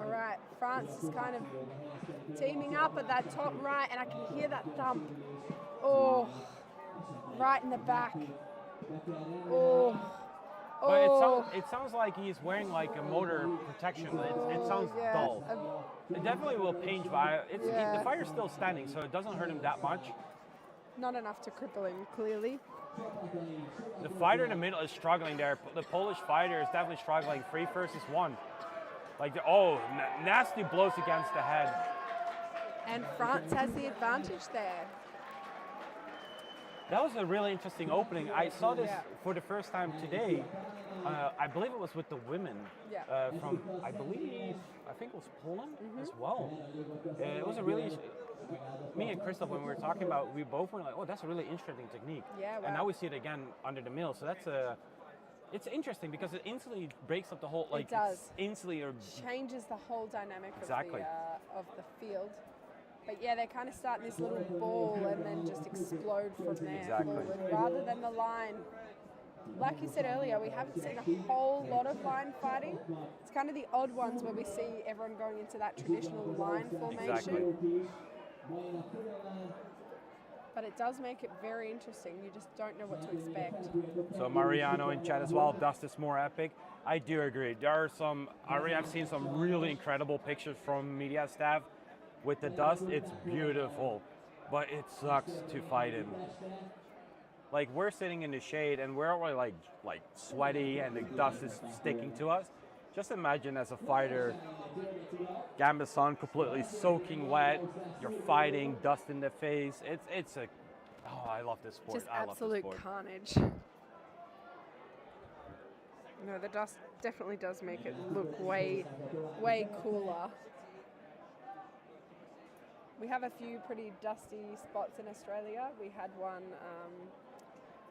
All right, France is kind of teaming up at that top right, and I can hear that thump. Oh, right in the back. Oh. But it sounds like he's wearing like a motor protection. It sounds dull. It definitely will pinch, but the fire's still standing, so it doesn't hurt him that much. Not enough to cripple him, clearly. The fighter in the middle is struggling there. The Polish fighter is definitely struggling. 3 versus 1. Like, nasty blows against the head. And France has the advantage there. That was a really interesting opening. I saw this for the first time today. I believe it was with the women from, I think it was Poland as well. It was a really, me and Christoph, when we were talking about, we both were like, oh, that's a really interesting technique. Yeah, wow. And now we see it again under the mill. So it's interesting because it instantly breaks up the whole, like, it does. Instantly changes the whole dynamic exactly. of the field. But yeah, they kind of start in this little ball and then just explode from there forward, rather than the line. Like you said earlier, we haven't seen a whole lot of line fighting. It's kind of the odd ones where we see everyone going into that traditional line formation. Exactly. But it does make it very interesting. You just don't know what to expect. So Mariano in chat as well, dust is more epic. I do agree. There are I've seen some really incredible pictures from media staff with the dust. It's beautiful, but it sucks to fight in. Like, we're sitting in the shade and we're already like sweaty and the dust is sticking to us. Just imagine as a fighter, Gambison completely soaking wet, you're fighting, dust in the face. I love this sport. Just I love this absolute sport. carnage. No, the dust definitely does make it look way cooler. We have a few pretty dusty spots in Australia. We had one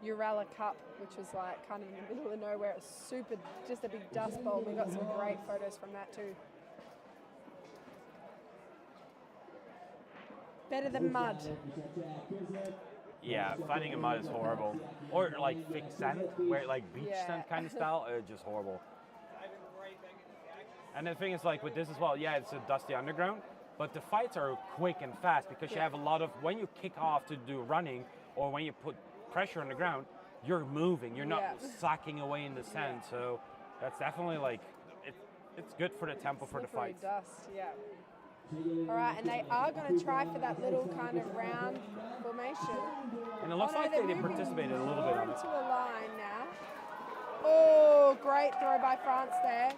Urala Cup, which was like kind of in the middle of nowhere. It was super, just a big dust bowl. We got some great photos from that too. Better than mud. Yeah, fighting in mud is horrible. Or like thick sand, where like beach sand kind of style, it's just horrible. And the thing is, like with this as well, yeah, it's a dusty underground, but the fights are quick and fast because you have a lot of, when you kick off to do running or when you put pressure on the ground, you're moving, you're not sacking away in the sand. So that's definitely like, it's good for the tempo for the fight. Dust, yeah. All right, and they are going to try for that little kind of round formation. And it looks like they participated a little bit on it. To a line now. Oh, great throw by France there.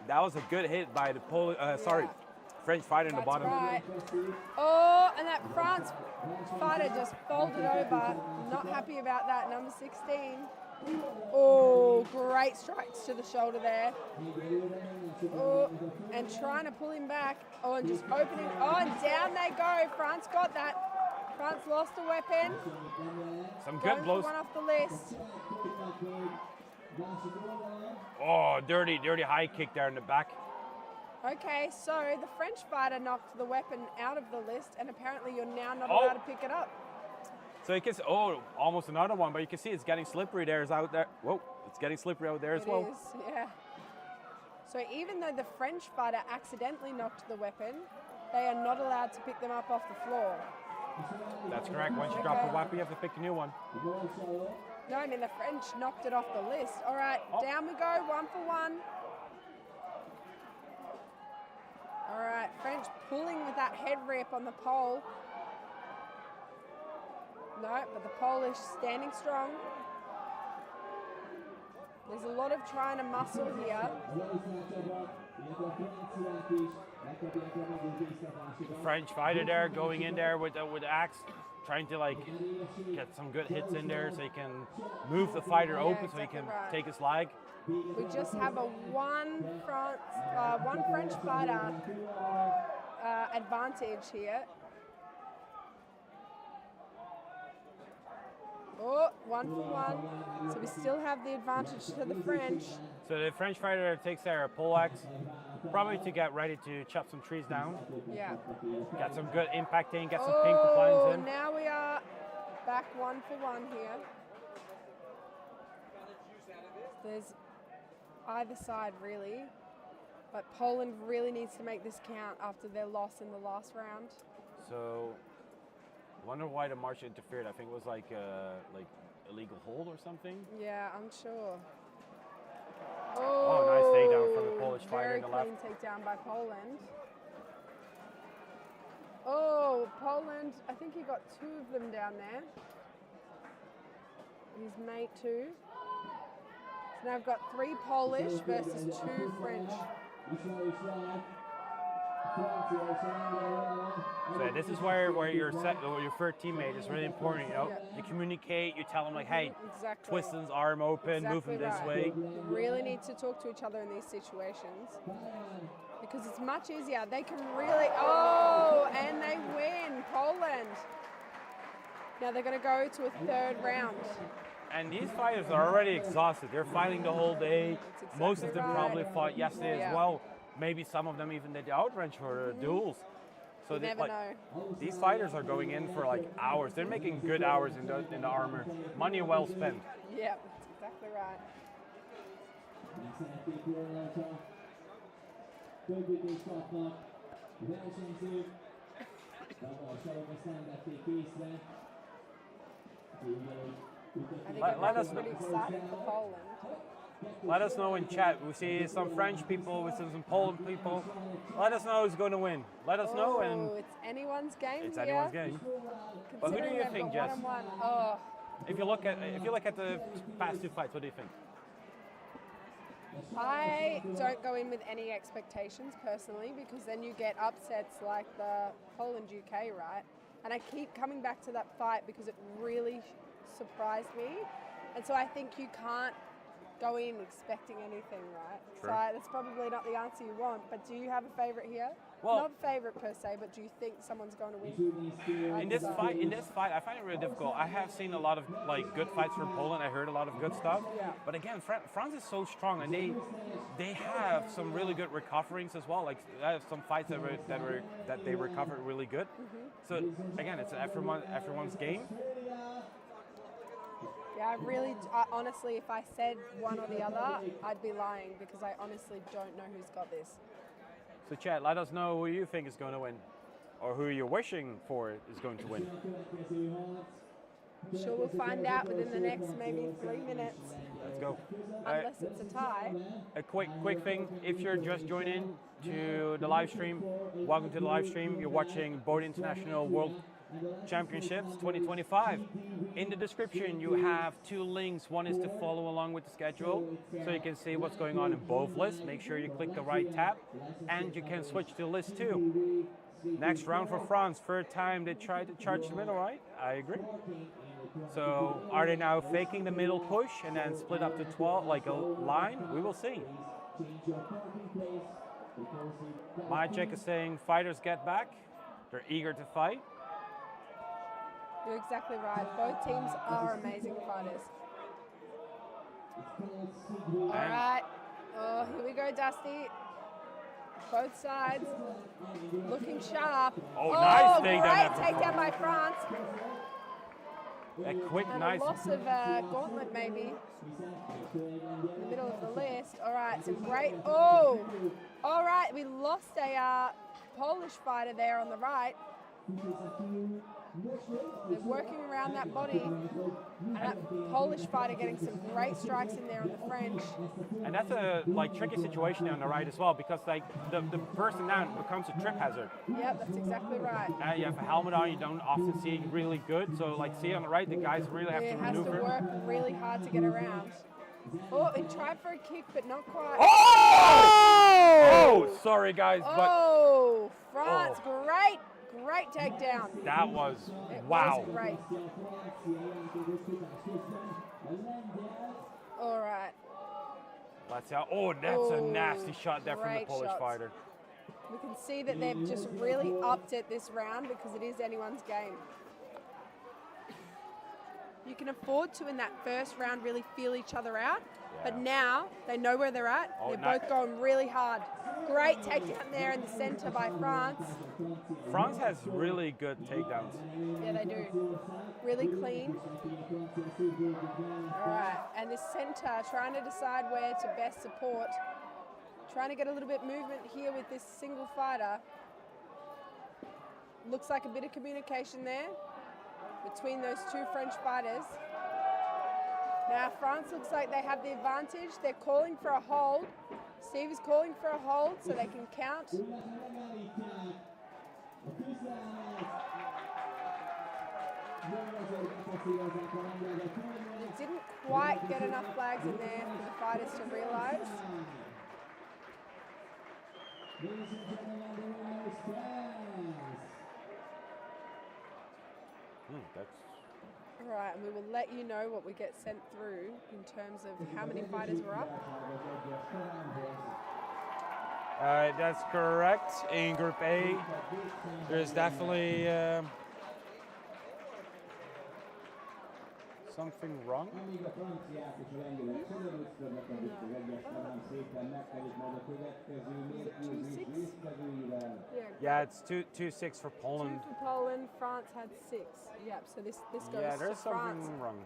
That was a good hit by the French fighter in the bottom. Right. Oh, and that France fighter just folded over. Not happy about that, number 16. Oh, great strikes to the shoulder there. Oh, and trying to pull him back. Oh, and just opening. Oh, and down they go. France got that. France lost a weapon. Some good blows. One off the list. Oh, dirty high kick there in the back. Okay, so the French fighter knocked the weapon out of the list, and apparently you're now not allowed to pick it up. So you can see, almost another one, but you can see it's getting slippery there. It's out there. Whoa, it's getting slippery out there as well. It is, yeah. So even though the French fighter accidentally knocked the weapon, they are not allowed to pick them up off the floor. That's correct. Once you drop the weapon, you have to pick a new one. No, I mean the French knocked it off the list. All right, down we go, 1 for 1. All right, French pulling with that head rip on the pole. No, but the Polish standing strong. There's a lot of trying to muscle here. French fighter there going in there with the axe, trying to like get some good hits in there so he can move the fighter open so he can take his leg. We just have a one French fighter advantage here. Oh, 1-for-1. So we still have the advantage to the French. So the French fighter takes their pole axe, probably to get ready to chop some trees down. Yeah. Get some good impacting, get some pink lines in. Now we are back 1-for-1 here. There's either side really, but Poland really needs to make this count after their loss in the last round. So, wonder why the marshal interfered. I think it was like illegal hold or something. Yeah, unsure. Oh, nice takedown from the Polish fighter in the left. Very clean takedown by Poland. Oh, Poland, I think he got 2 of them down there. His mate too. So now I've got 3 Polish versus 2 French. So this is where your third teammate is really important. You know, you communicate. You tell them like, hey, twist his arm open, move him this way. You really need to talk to each other in these situations because it's much easier. They can really and they win, Poland. Now they're going to go to a 3rd round. And these fighters are already exhausted. They're fighting the whole day. Most of them probably fought yesterday as well. Maybe some of them even did the outrange for duels. So you never know. These fighters are going in for like hours. They're making good hours in the armor. Money well spent. Yeah, that's exactly right. I think everyone's pretty excited for Poland. Let us know in chat. We see some French people, we see some Polish people. Let us know who's going to win. Let us know, and it's anyone's game. It's anyone's game. But who do you think, Jess? If you look at the past 2 fights, what do you think? I don't go in with any expectations personally because then you get upsets like the Poland-UK, right? And I keep coming back to that fight because it really surprised me. And so I think you can't go in expecting anything, right? Sure. So that's probably not the answer you want, but do you have a favourite here? Well, not favorite per se, but do you think someone's going to win? In this fight, I find it really difficult. I have seen a lot of like good fights from Poland. I heard a lot of good stuff. Yeah. But again, France is so strong, and they have some really good recoverings as well. Like they have some fights that they recovered really good. So again, it's everyone's game. Yeah, honestly, if I said one or the other, I'd be lying because I honestly don't know who's got this. So chat, let us know who you think is going to win, or who you're wishing for is going to win. I'm sure we'll find out within the next maybe 3 minutes. Let's go. Unless it's a tie. A quick thing, if you're just joining to the live stream, welcome to the live stream. You're watching BOTA International World Championships 2025. In the description you have 2 links. One is to follow along with the schedule so you can see what's going on in both lists. Make sure you click the right tab, and you can switch to list 2. Next round for France. 3rd time they tried to charge the middle, right? I agree. So are they now faking the middle push and then split up to 12 like a line? We will see. Majek is saying fighters get back. They're eager to fight. You're exactly right. Both teams are amazing fighters. All right. Oh, here we go, Dusty. Both sides looking sharp. Oh, nice great takedown by France. A quick, and nice. a loss of gauntlet maybe. In the middle of the list. All right, some great. Oh, all right. We lost a Polish fighter there on the right. They're working around that body, and that Polish fighter getting some great strikes in there on the French. And that's a tricky situation on the right as well, because like the person down becomes a trip hazard. Yep, that's exactly right. You have a helmet on, you don't often see really good. So like see on the right, the guys really have to maneuver. Has to work really hard to get around. Oh, he tried for a kick, but not quite. Oh! Sorry, guys, but Oh, France, great takedown. that was It wow. was great. All right. That's how. Oh, that's a nasty shot there from the great Polish shots. fighter. We can see that they've just really upped it this round because it is anyone's game. You can afford to, in that first round, really feel each other out. But now they know where they're at. Oh, they're both going really hard. Great takedown there in the center by France. France has really good takedowns. Yeah, they do. Really clean. All right, and this center trying to decide where to best support. Trying to get a little bit movement here with this single fighter. Looks like a bit of communication there between those two French fighters. Now France looks like they have the advantage. They're calling for a hold. Steve is calling for a hold so they can count. It didn't quite get enough flags in there for the fighters to realise. That's All right, and we will let you know what we get sent through in terms of how many fighters were up. That's correct. In Group A, there's definitely something wrong. Yeah, it's 2-6 for Poland. 2 for Poland. France had 6. Yep. So this goes Yeah, there's to France. something wrong.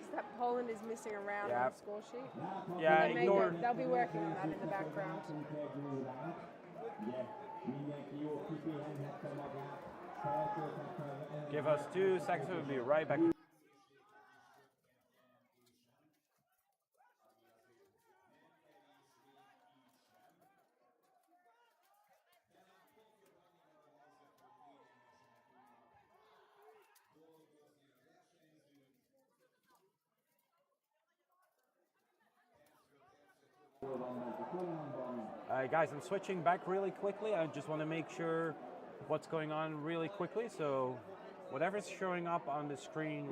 Just that Poland is missing a round on the score sheet. Yeah, They'll be working on that in the background. Give us 2 seconds. We'll be right back. Guys, I'm switching back really quickly. I just want to make sure what's going on really quickly. So whatever's showing up on the screen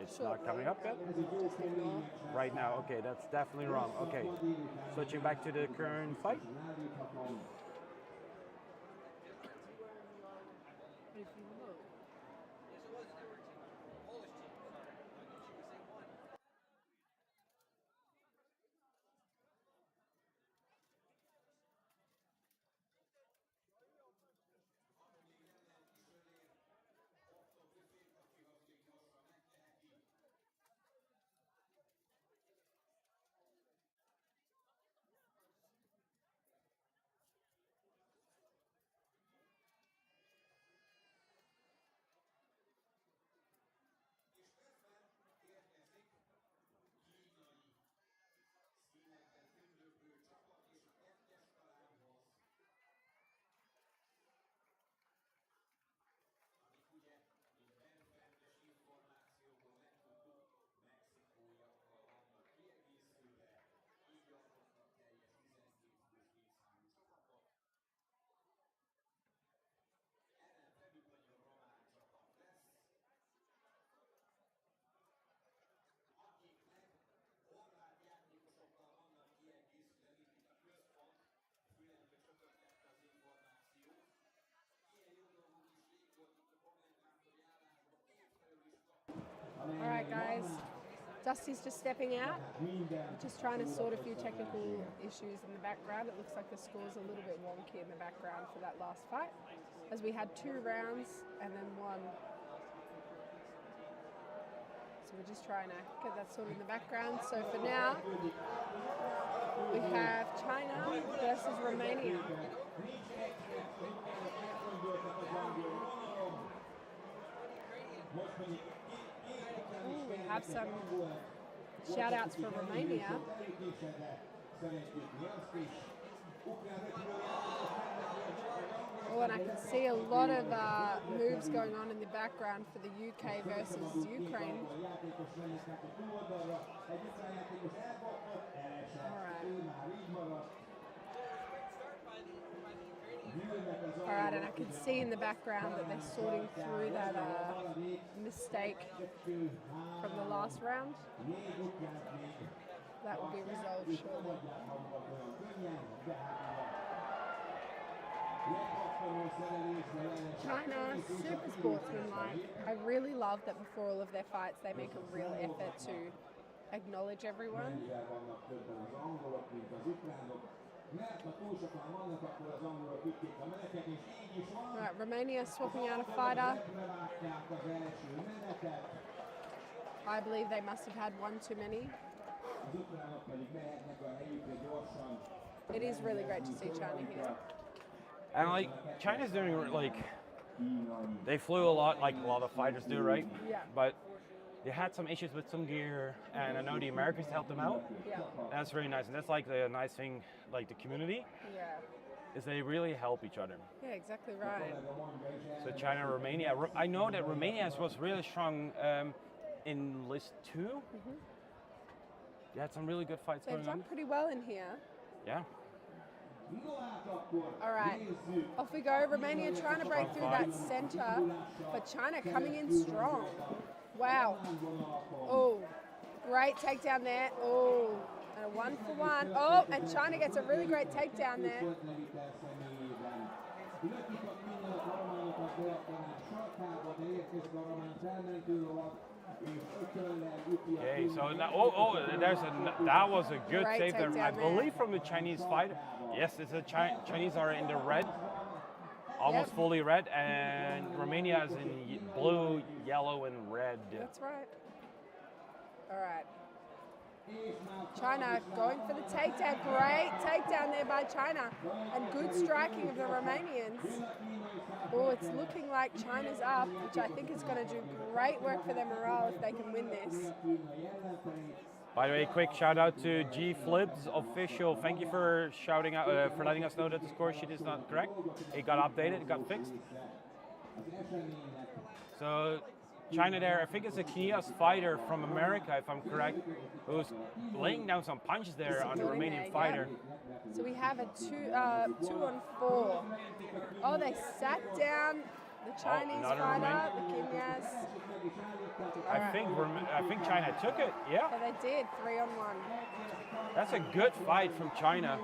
it's not coming up yet? Right now, okay, that's definitely wrong. Okay, switching back to the current fight. All right, guys. Dusty's just stepping out, just trying to sort a few technical issues in the background. It looks like the score's a little bit wonky in the background for that last fight, as we had 2 rounds and then 1. So we're just trying to get that sorted in the background. So for now, we have China versus Romania. We have some shout outs for Romania. I can see a lot of moves going on in the background for the UK versus Ukraine. All right, and I can see in the background that they're sorting through that mistake from the last round. That will be resolved shortly. China, super sportsmanlike. I really love that before all of their fights they make a real effort to acknowledge everyone. Right, Romania swapping out a fighter. I believe they must have had one too many. It is really great to see China here. And like China's doing like they flew a lot, like a lot of fighters do, right? Yeah. But they had some issues with some gear, and I know the Americans helped them out. Yeah. That's really nice, and that's like the nice thing, like the community. Yeah. Is they really help each other. Yeah, exactly right. So China, Romania. I know that Romania was really strong in list 2. Mm-hmm. They had some really good fights They've going done on. pretty well in here. Yeah. All right, off we go. Romania trying to break through that center, but China coming in strong. Wow. Oh, great takedown there. Oh, and a 1-for-1. Oh, and China gets a really great takedown there. Okay, so now, that was a good Great save there. I takedown there. believe from the Chinese fighter. Yes, it's a Chinese are in the red, almost fully red, and Romania is in blue, yellow, and red. That's right. All right. China going for the takedown. Great takedown there by China. And good striking of the Romanians. Oh, it's looking like China's up, which I think is going to do great work for their morale if they can win this. By the way, quick shout out to G Flips official. Thank you for shouting out, for letting us know that the score sheet is not correct. It got updated, it got fixed. So China there, I think it's a Kniaz fighter from America, if I'm correct, who's laying down some punches there on the Romanian fighter. So we have a 2-on-4. Oh, they sat down the Chinese fighter, the Kniaz. I think China took it, yeah. So they did, 3-on-1. That's a good fight from China.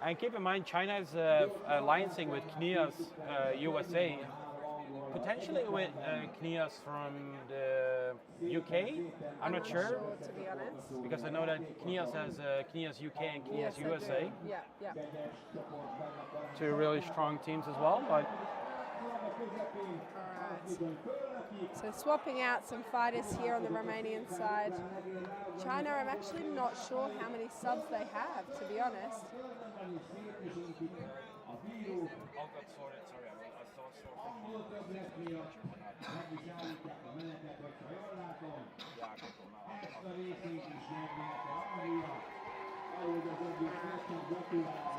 And keep in mind, China is alliancing with Kniaz USA. Potentially with Kniaz from the UK, I'm not sure. To be honest. Because I know that Kniaz has Kniaz UK and Kniaz USA. Yeah, yeah. Two really strong teams as well, but. Alright. So swapping out some fighters here on the Romanian side. China, I'm actually not sure how many subs they have, to be honest.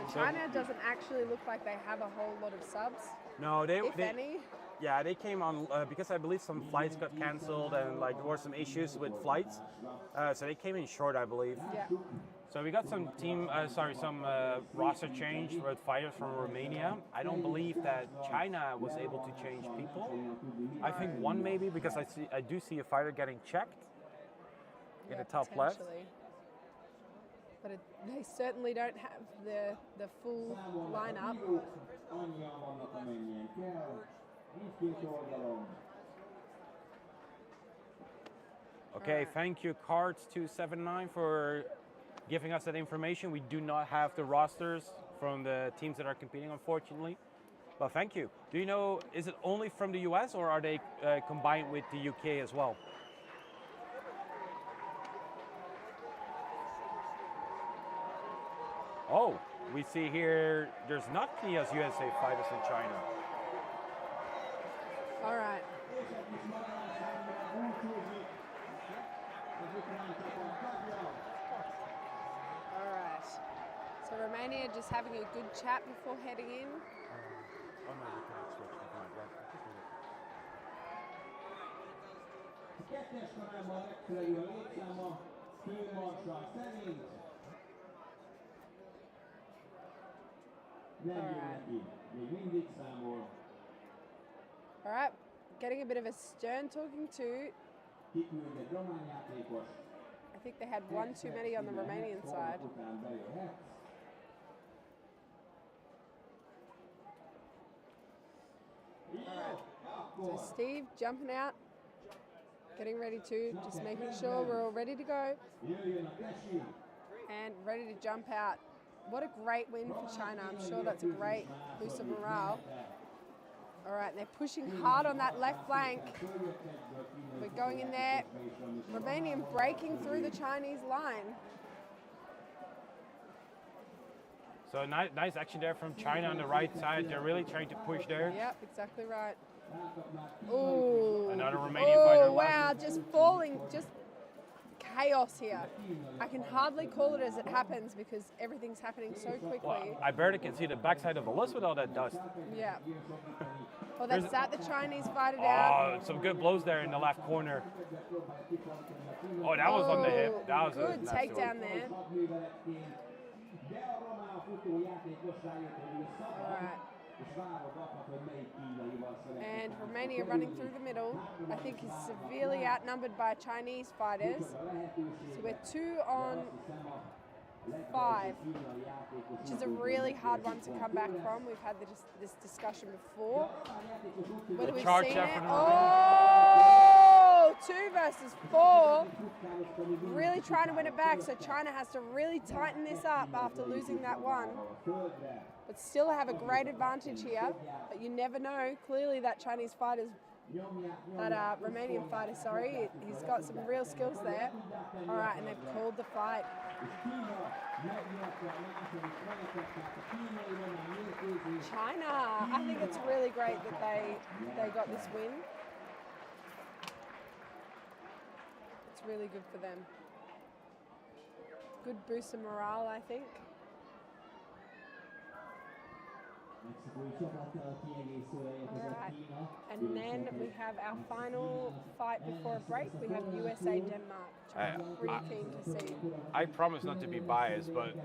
So China doesn't actually look like they have a whole lot of subs. No, if any. Yeah, they came on because I believe some flights got cancelled and like there were some issues with flights, so they came in short, I believe. Yeah. So we got some roster change with fighters from Romania. I don't believe that China was able to change people. I think one maybe because I do see a fighter getting checked in the top left. But they certainly don't have the full lineup. Okay, thank you Cards279 for giving us that information. We do not have the rosters from the teams that are competing, unfortunately. But thank you. Do you know, is it only from the US or are they combined with the UK as well? Oh, we see here there's not Kniaz USA fighters in China. All right. All right. So Romania just having a good chat before heading in. Oh no, we can't switch. We can't. Well, I think we- Kettes kanálban megfelelő a létszáma főmarsal szerint. Nem jön neki, még mindig számol. All right, getting a bit of a stern talking to. Kiküld egy román játékos. I think they had one too many on the Romanian side. Után bejöhet. So Steve jumping out, getting ready to, just making sure we're all ready to go and ready to jump out. What a great win for China. I'm sure that's a great boost of morale. All right, they're pushing hard on that left flank. We're going in there. Romanian breaking through the Chinese line. So nice action there from China on the right side. They're really trying to push there. Yep, exactly right. Ooh. Another Romanian fighter Oh, left. wow, just falling, just chaos here. I can hardly call it as it happens because everything's happening so quickly. Well, I barely can see the backside of the list with all that dust. Yeah. Well, they There's- sat the Chinese fighter down. Oh, some good blows there in the left corner. Oh, that was on the hip. That was a Good nice takedown one. there. De a román futó játékos rájött, hogy ő szabad, és válogathat, hogy melyik kínaival szeretne. And Romania running through the middle, I think is severely outnumbered by Chinese fighters. So we're 2 on 5, which is a really hard one to come back from. We've had this discussion before. Whether we've charge seen effort it. on Oh, 2 versus 4. Really trying to win it back. So China has to really tighten this up after losing that one. But still have a great advantage here. But you never know. Clearly that Chinese fighter's that Romanian fighter, sorry, he's got some real skills there. All right, and they've called the fight. China, I think it's really great that they got this win. It's really good for them. Good boost of morale, I think. Alright, and then we have our final fight before a break. We have USA Denmark, which I'm pretty keen to see. I promise not to be biased, but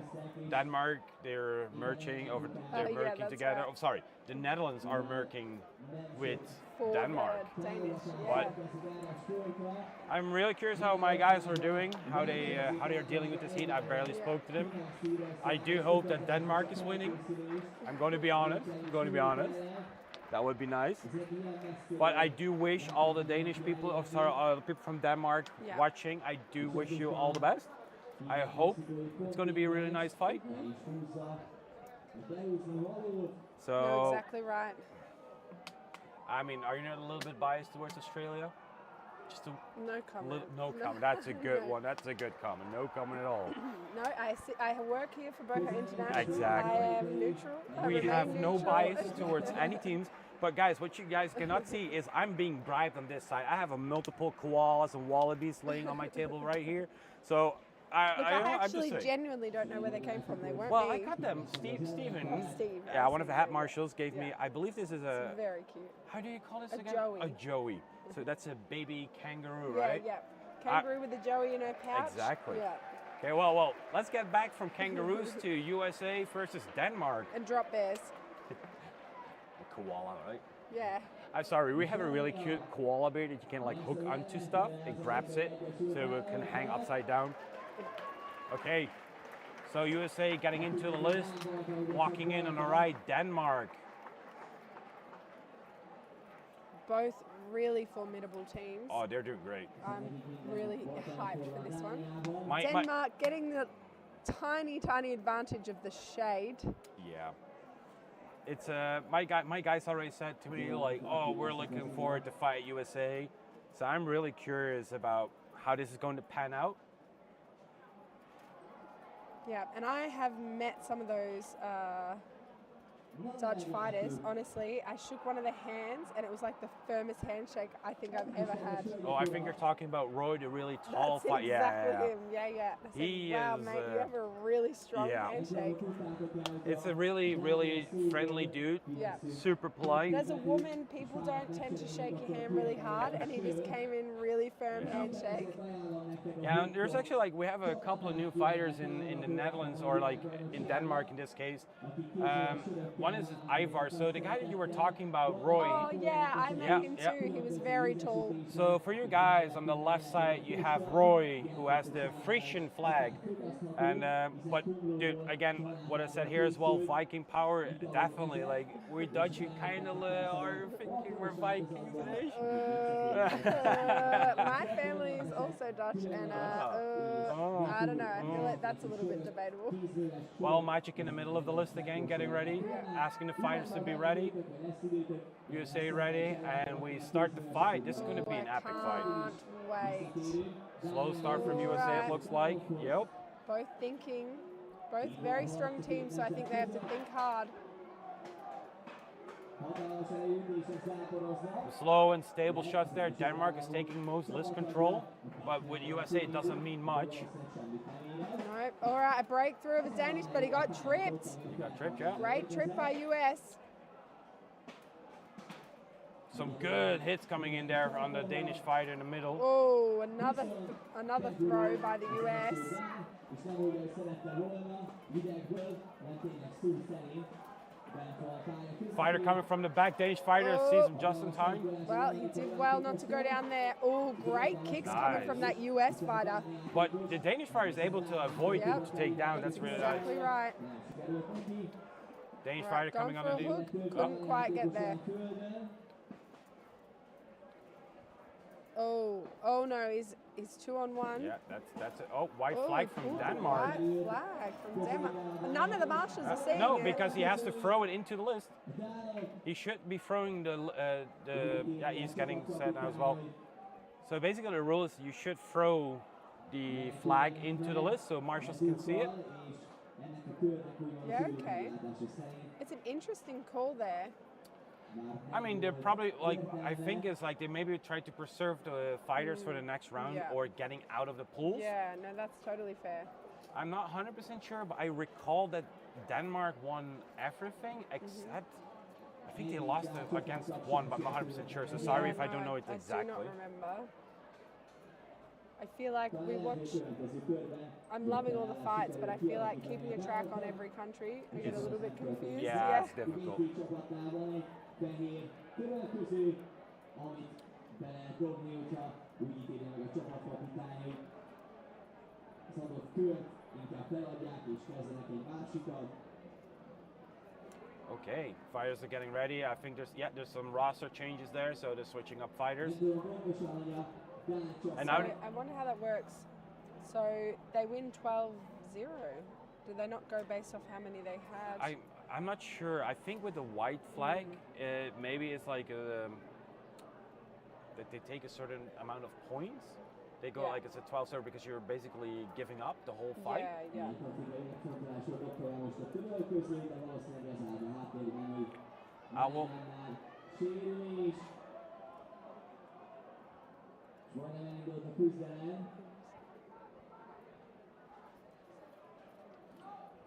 Denmark, they're merging that's together. right. Oh, sorry, the Netherlands are merging with For Denmark. the Danish, But I'm really curious how my guys are doing, how they are dealing with this heat. I barely spoke to them. I do hope that Denmark is winning. I'm going to be honest. That would be nice. But I do wish all the Danish people, the people from Denmark watching, I do wish you all the best. I hope it's going to be a really nice fight. So, You're exactly right. I mean, are you not a little bit biased towards Australia? Just a No comment. no comment. That's a good one. That's a good comment. No comment at all. No, I work here for Boca International. Exactly. I am neutral. I We remain have no neutral. bias towards any teams. But guys, what you guys cannot see is I'm being bribed on this side. I have a multiple koalas and wallabies laying on my table right here. So Look, I I'm just actually saying. genuinely don't know where they came from. They weren't Well, me. I got them. Steven. Steve. Yeah, one of the hat marshals gave me. I believe this is a. It's very cute. How do you call this A again? joey. A joey. So that's a baby kangaroo, Yeah, right? yeah. Kangaroo with a joey in her pouch. Exactly. Yeah. Okay, well, let's get back from kangaroos to USA versus Denmark. And drop bears. A koala, right? Yeah. I'm sorry, we have a really cute koala bear that you can like hook onto stuff. It grabs it so it can hang upside down. Okay, so USA getting into the list, walking in on the right, Denmark. Both really formidable teams. Oh, they're doing great. I'm really hyped for this one. My- Denmark getting the tiny advantage of the shade. Yeah. It's my guys already said to me like, oh, we're looking forward to fight USA. So I'm really curious about how this is going to pan out. Yeah, and I have met some of those Dutch fighters, honestly, I shook one of their hands and it was like the firmest handshake I think I've ever had. Oh, I think you're talking about Roy, the really tall That's fighter. exactly him. Yeah. I said, He wow, is, mate, you have a really strong handshake. It's a really, really friendly dude. Yeah. Super polite. As a woman, people don't tend to shake your hand really hard, and he just came in really firm handshake. Yeah, and there's actually we have a couple of new fighters in the Netherlands, or in Denmark in this case. One is Ivar, so the guy that you were talking about, Roy. Oh yeah, I met him too. He was very tall. So for you guys on the left side, you have Roy, who has the Frisian flag, and but dude, again, what I said here as well, Viking power, definitely. We Dutch, you kind of are thinking we're Vikings, My family is also Dutch, and I don't know. I feel like that's a little bit debatable. Well, Magic in the middle of the list again, getting ready, asking the fighters to be ready. USA ready, and we start the fight. This is going to be an epic fight. Can't wait. Slow start from USA, it looks like. Yep. Both thinking, both very strong teams, so I think they have to think hard. Slow and stable shots there. Denmark is taking most list control, but with USA it doesn't mean much. Nope. All right, a breakthrough of a Danish, but he got tripped. He got tripped, yeah. Great trip by US. Some good hits coming in there on the Danish fighter in the middle. Oh, another throw by the US. Fighter coming from the back, Danish fighter sees him just in time. Well, he did well not to go down there. Oh, great kicks coming from that US fighter. But the Danish fighter is able to avoid him to take down. That's really exactly nice. Right. Danish fighter coming on the hook. Couldn't quite get there. Oh no, he's 2-on-1. Yeah, that's it. Oh, white flag from Denmark. White flag from Denmark. None of the marshals are seeing No, it. because he has to throw it into the list. He should be throwing yeah, he's getting set now as well. So basically the rule is you should throw the flag into the list so marshals can see it. Yeah, okay. It's an interesting call there. I mean, they're probably I think it's they maybe try to preserve the fighters for the next round or getting out of the pools. Yeah, no, that's totally fair. I'm not 100% sure, but I recall that Denmark won everything except I think they lost against one, but I'm not 100% sure. So sorry if I don't know it exactly. I do not remember. I feel like we watch. I'm loving all the fights, but I feel like keeping a track on every country, I get a little bit confused. Yeah, it's difficult. Okay, fighters are getting ready. I think there's some roster changes there, so they're switching up fighters. And I wonder how that works. So they win 12-0. Do they not go based off how many they had? I'm not sure. I think with the white flag, maybe it's that they take a certain amount of points. They go it's a 12-0 because you're basically giving up the whole fight. Yeah.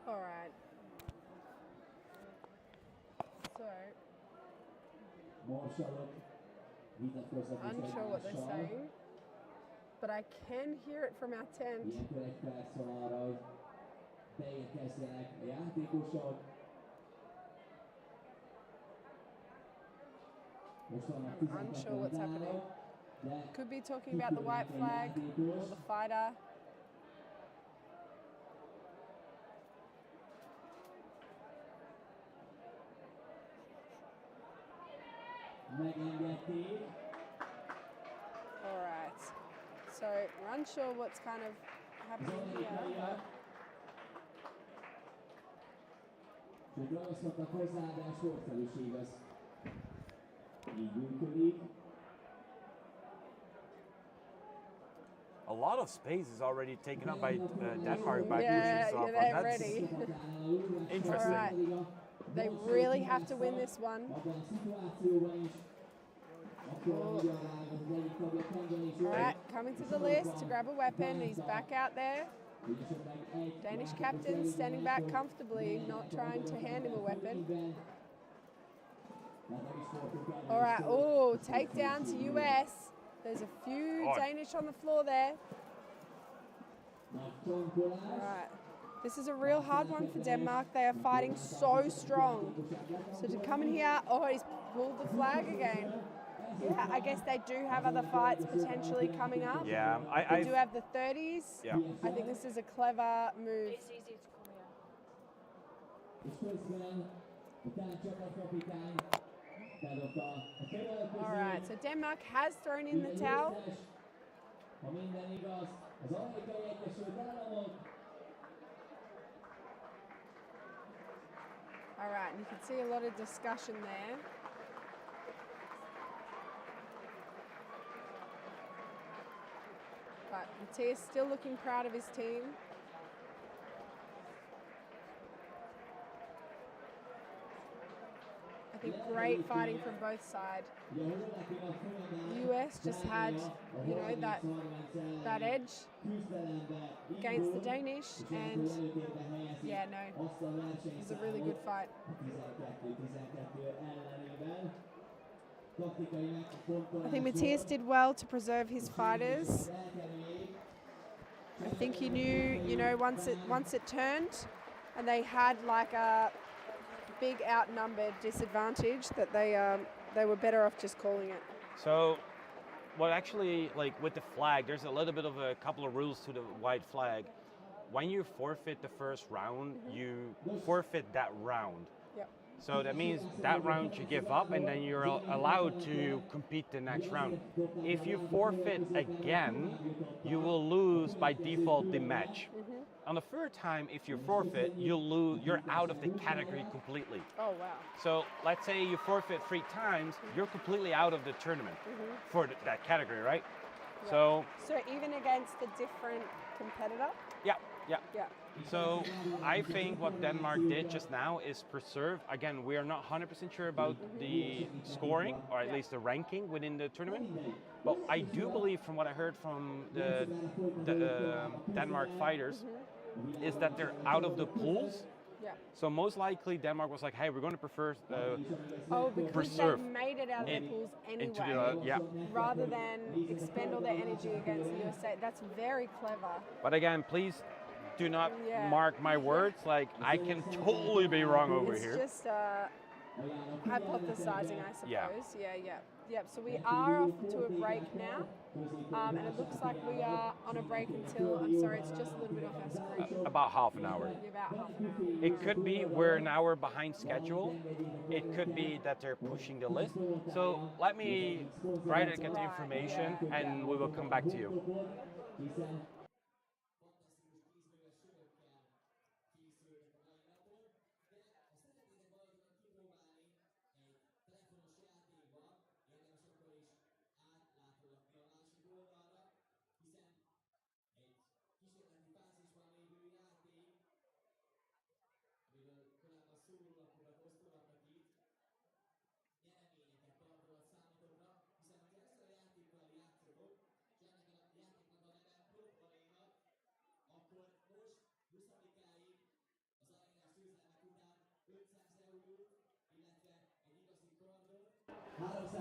All right. So, unsure what they're saying, but I can hear it from our tent. I'm unsure what's happening. Could be talking about the white flag or the fighter. Alright, so we're unsure what's kind of happening here, but a lot of space is already taken up by Denmark by yeah, pushing they're That's ready. interesting. All right. They really have to win this one. All right, coming to the list to grab a weapon. He's back out there. Danish captain standing back comfortably, not trying to hand him a weapon. All right, oh, takedown to US. There's a few Danish on the floor there. All right. This is a real hard one for Denmark. They are fighting so strong. So to come in here, oh, he's pulled the flag again. Yeah, I guess they do have other fights potentially coming up. Yeah, They do have the 30s. Yeah. I think this is a clever move. It's easy to come here. All right, so Denmark has thrown in the towel. All right, and you can see a lot of discussion there. But Matthias still looking proud of his team. I think great fighting from both sides. The US just had, you know, that edge against the Danish, and yeah, no, it was a really good fight. I think Matthias did well to preserve his fighters. I think he knew, you know, once it turned, and they had like a big outnumbered disadvantage, that they were better off just calling it. So, what actually, like with the flag, there's a little bit of a couple of rules to the white flag. When you forfeit the first round, you forfeit that round. Yep. So that means that round you give up, and then you're allowed to compete the next round. If you forfeit again, you will lose by default the match. On the third time, if you forfeit, you're out of the category completely. Oh, wow. So let's say you forfeit 3 times, you're completely out of the tournament for that category, right? Yeah. So even against a different competitor? yeah. Yeah. So I think what Denmark did just now is preserve. Again, we are not 100% sure about the scoring, or at least the ranking within the tournament. But I do believe, from what I heard from the Denmark fighters, is that they're out of the pools. Yeah. So most likely Denmark was like, hey, we're going to preserve. Because they made it out of the pools anyway, rather than expend all their energy against the USA. That's very clever. But again, please do not mark my words. Like, I can totally be wrong over here. It's just hypothesizing, I suppose. Yeah. Yep, so we are off to a break now, and it looks like we are on a break until, I'm sorry, it's just a little bit off our screen. About half an hour. About half an hour. It could be we're an hour behind schedule. It could be that they're pushing the list. So let me try to get the information, and we will come back to you.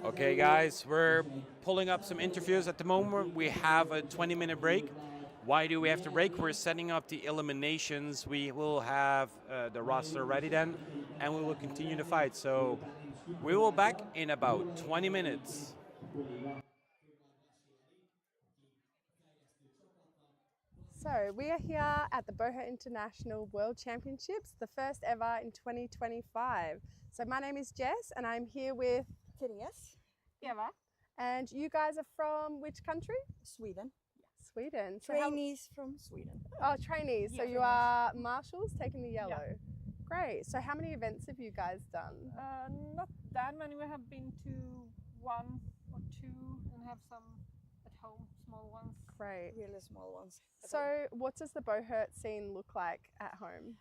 Okay, guys, we're pulling up some interviews at the moment. We have a 20-minute break. Why do we have to break? We're setting up the eliminations. We will have the roster ready then, and we will continue the fight. So we will be back in about 20 minutes. So we are here at the Boha International World Championships, the first ever in 2025. So my name is Jess, and I'm here with Therese. Eva. And you guys are from which country? Sweden. Sweden. So trainees from Sweden. Oh, trainees. So you are marshals taking the yellow. Yeah. Great. So how many events have you guys done? Not that many. We have been to 1 or 2 and have some at home, small ones. Great. Really small ones. So what does the Bohurt scene look like at home?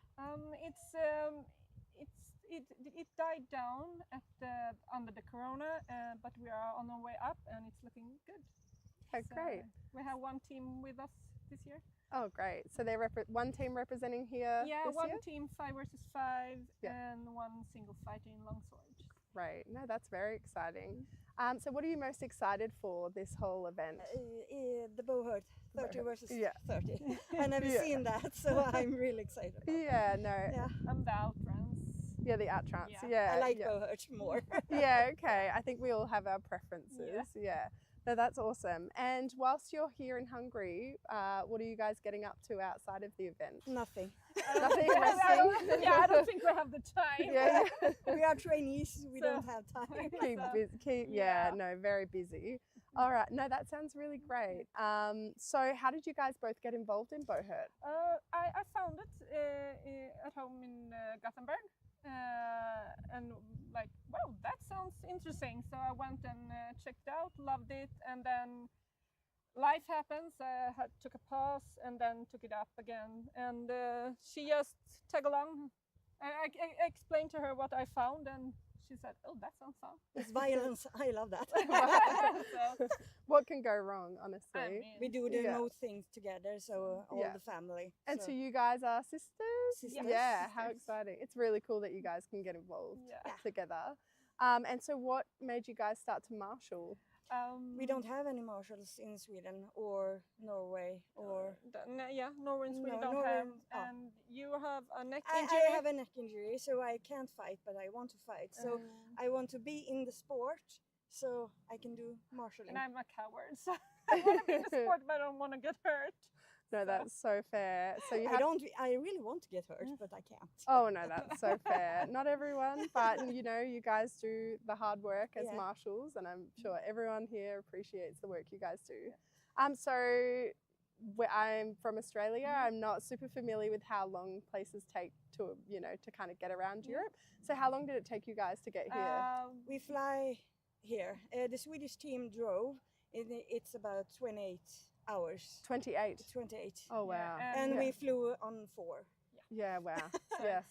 it died down at under the corona, but we are on our way up and it's looking good. Oh, great. We have one team with us this year. Oh, great. So they're one team representing here Yeah, this one year? team 5 versus 5 Yeah. and one single fighter in longsword. Right. No, that's very exciting. So what are you most excited for this whole event? The bowhurt, 30 versus Yeah. 30. I never Yeah. seen that, so I'm really excited about it. Yeah, no. Yeah. And the outruns. Yeah, the outruns. Yeah. Yeah. I like yeah. bowhurt more. Yeah, okay. I think we all have our preferences. Yeah. No, that's awesome. And whilst you're here in Hungary, what are you guys getting up to outside of the event? Nothing. Nothing, I resting? I don't think we have the time. Yeah. We are trainees, we So- don't have time. Yeah, no, very busy. All right. No, that sounds really great. So how did you guys both get involved in bowhurt? I found it at home in Gothenburg. And like, well, that sounds interesting. So I went and checked out, loved it, and then life happens. I took a pause and then took it up again. And she just tag along. I explained to her what I found, and she said, "Oh, that sounds fun." It's violence. I love that. So, What can go wrong, honestly? We do the Yeah. most things together, so all Yeah. the family. And so you guys are sisters? Sisters. Yeah, how Sisters. exciting. It's really cool that you guys can get involved Yeah. together. And so what made you guys start to marshal? We don't have any marshals in Sweden or Norway or. Norway and Sweden No, don't Norway have. and- And you have a neck I injury. have a neck injury, so I can't fight, but I want to fight. So I want to be in the sport, so I can do marshalling. And I'm a coward, so I want to be in the sport, but I don't want to get hurt. No, that's so fair. So you I have don't. I really want to get hurt, but I can't. Oh no, that's so fair. Not everyone, but you know, you guys do the hard work as Yeah. marshals, and I'm sure everyone here appreciates the work you guys do. So I'm from Australia. I'm not super familiar with how long places take to, to kind of get around Europe. So how long did it take you guys to get here? We fly here. The Swedish team drove. It's about 28 hours. 28. 28. Oh wow. And Yeah. we flew on 4. Yeah, wow. Yes.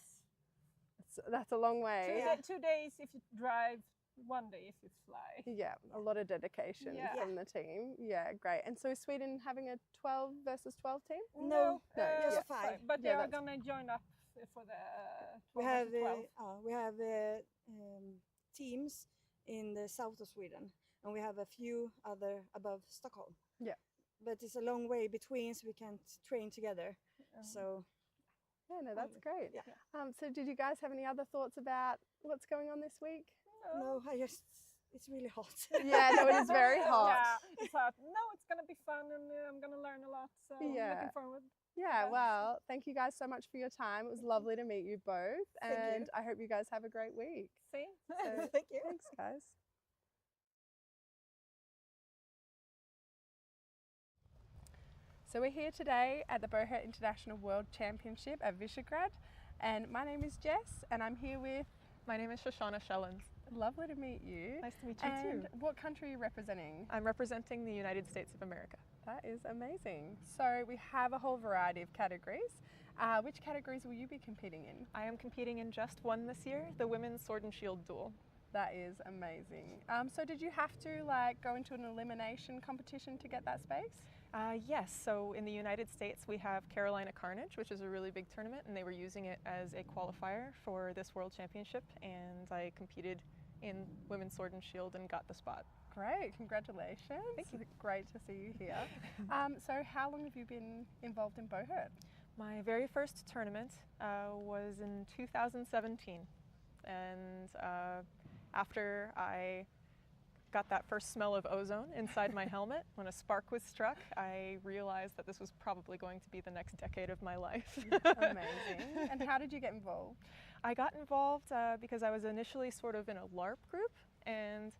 That's a long way. 2 days if you drive, 1 day if you fly. Yeah, a lot of dedication Yeah. from the team. Yeah, great. And so is Sweden having a 12 versus 12 team? No, just yeah. 5. But they Yeah, are that's- going to join up for the We 12 have versus 12. we have teams in the south of Sweden, and we have a few other above Stockholm. Yeah. But it's a long way between, so we can't train together. So Yeah, no, that's great. Yeah. So did you guys have any other thoughts about what's going on this week? no, it's really hot. Yeah, no, it is very hot. Yeah, it's hot. No, it's going to be fun, and I'm going to learn a lot. So I'm Yeah. looking forward. Yeah, well, thank you guys so much for your time. It was lovely to meet you both, Thank you. and I hope you guys have a great week. See? So, Thank you. Thanks, guys. So we're here today at the Bowhurt International World Championship at Visegrad, and my name is Jess, and I'm here with... My name is Shoshana Shellens. Lovely to meet you. Nice to meet you And too. what country are you representing? I'm representing the United States of America. That is amazing. So we have a whole variety of categories. Which categories will you be competing in? I am competing in just one this year, the women's sword and shield duel. That is amazing. So did you have to go into an elimination competition to get that space? Yes, so in the United States we have Carolina Carnage, which is a really big tournament, and they were using it as a qualifier for this World Championship, and I competed in women's sword and shield and got the spot. Great, congratulations. Thank you. Great to see you here. So how long have you been involved in bowhurt? My very first tournament was in 2017, and after I got that first smell of ozone inside my helmet when a spark was struck, I realized that this was probably going to be the next decade of my life. Amazing. And how did you get involved? I got involved because I was initially sort of in a LARP group, and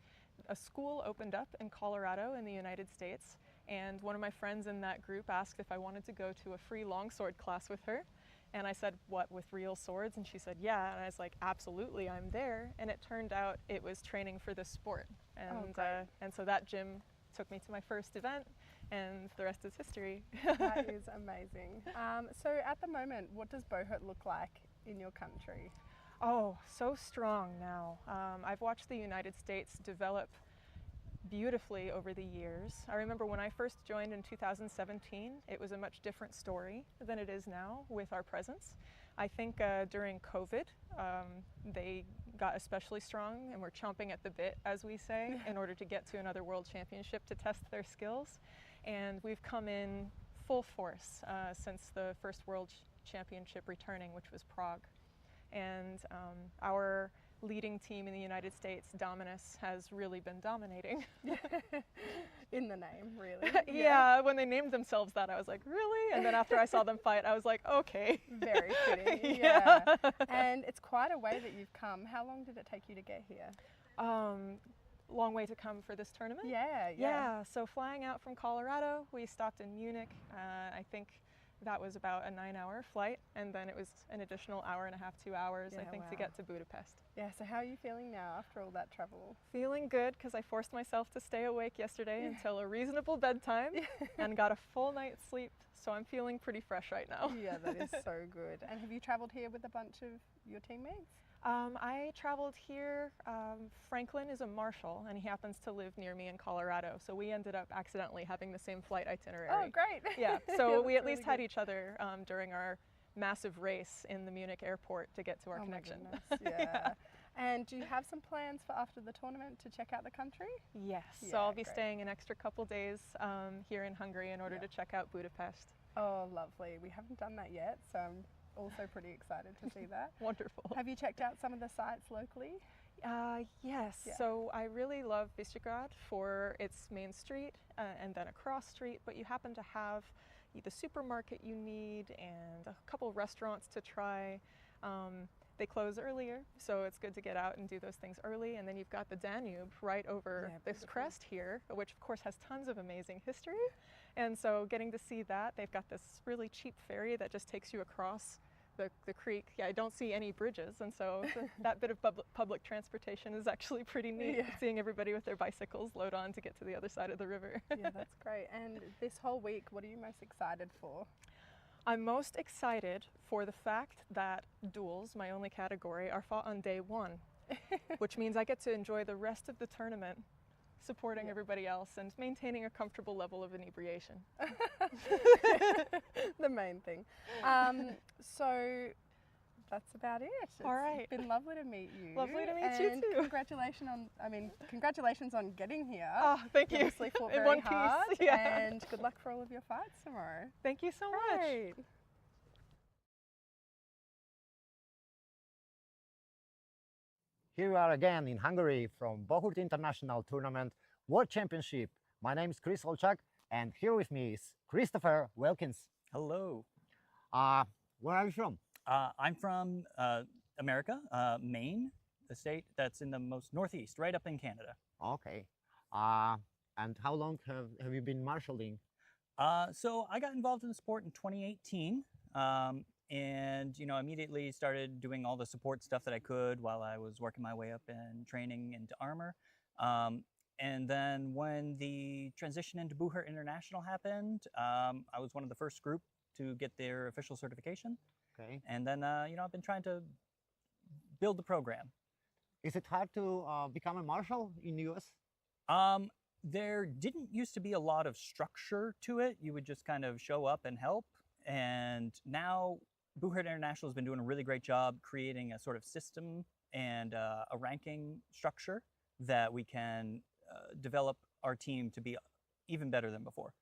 a school opened up in Colorado in the United States, and one of my friends in that group asked if I wanted to go to a free longsword class with her. And I said, what, with real swords? And she said, yeah. And I was like, absolutely, I'm there. And it turned out it was training for this sport. And so that gym took me to my first event, and the rest is history. That is amazing. So at the moment, what does bowhurt look like in your country? Oh, so strong now. I've watched the United States develop beautifully over the years. I remember when I first joined in 2017, it was a much different story than it is now with our presence. I think during COVID, they got especially strong and were chomping at the bit, as we say, in order to get to another world championship to test their skills. And we've come in full force since the first world championship returning, which was Prague. And our leading team in the United States, Dominus, has really been dominating. In the name, really. Yeah, when they named themselves that, I was like, really? And then after I saw them fight, I was like, okay. Very fitting, yeah. And it's quite a way that you've come. How long did it take you to get here? Long way to come for this tournament? Yeah. So flying out from Colorado, we stopped in Munich. I think that was about a 9-hour flight, and then it was an additional hour and a half, 2 hours, I think, to get to Budapest. Yeah, so how are you feeling now after all that travel? Feeling good, because I forced myself to stay awake yesterday until a reasonable bedtime and got a full night's sleep, so I'm feeling pretty fresh right now. Yeah, that is so good. And have you traveled here with a bunch of your teammates? I traveled here. Franklin is a marshal, and he happens to live near me in Colorado, so we ended up accidentally having the same flight itinerary. Oh, great. Yeah, so we at least had each other during our massive race in the Munich airport to get to our connection. My goodness, yeah. And do you have some plans for after the tournament to check out the country? Yes, so I'll be staying an extra couple days here in Hungary in order to check out Budapest. Oh, lovely. We haven't done that yet, so I'm also pretty excited to see that. Wonderful. Have you checked out some of the sites locally? Yes, so I really love Visegrad for its main street and then a cross street, but you happen to have the supermarket you need and a couple restaurants to try. They close earlier, so it's good to get out and do those things early. And then you've got the Danube right over this crest here, which of course has tons of amazing history. And so getting to see that, they've got this really cheap ferry that just takes you across the creek. Yeah, I don't see any bridges, and so that bit of public transportation is actually pretty neat, seeing everybody with their bicycles load on to get to the other side of the river. Yeah, that's great. And this whole week, what are you most excited for? I'm most excited for the fact that duels, my only category, are fought on day one, which means I get to enjoy the rest of the tournament supporting everybody else and maintaining a comfortable level of inebriation. The main thing. So that's about it. All right. It's been lovely to meet you. Lovely to meet you too. Congratulations on getting here. Oh, thank you. Obviously fought In very one hard, piece. Yeah. and good luck for all of your fights tomorrow. Thank you so much. Here we are again in Hungary from Bohurt International Tournament World Championship. My name is Chris Olchak, and here with me is Christopher Wilkins. Hello. Where are you from? I'm from America, Maine, the state that's in the most northeast, right up in Canada. Okay. And how long have you been marshalling? So I got involved in the sport in 2018. And immediately started doing all the support stuff that I could while I was working my way up in training into armor. And then when the transition into Buhurt International happened, I was one of the first group to get their official certification. Okay. And then I've been trying to build the program. Is it hard to become a marshal in the US? There didn't used to be a lot of structure to it. You would just kind of show up and help. And now Buhurt International has been doing a really great job creating a sort of system and a ranking structure that we can develop our team to be even better than before.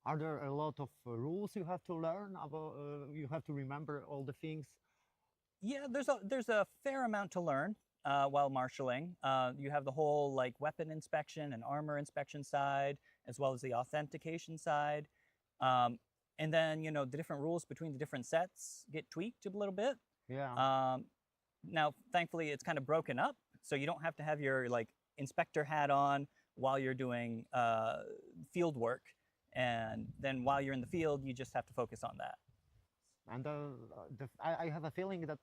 Are there a lot of rules you have to learn about? You have to remember all the things? Yeah, there's a fair amount to learn while marshalling. You have the whole weapon inspection and armor inspection side, as well as the authentication side. And then, the different rules between the different sets get tweaked a little bit. Yeah. Now, thankfully, it's kind of broken up, so you don't have to have your inspector hat on while you're doing field work. And then while you're in the field, you just have to focus on that. And I have a feeling that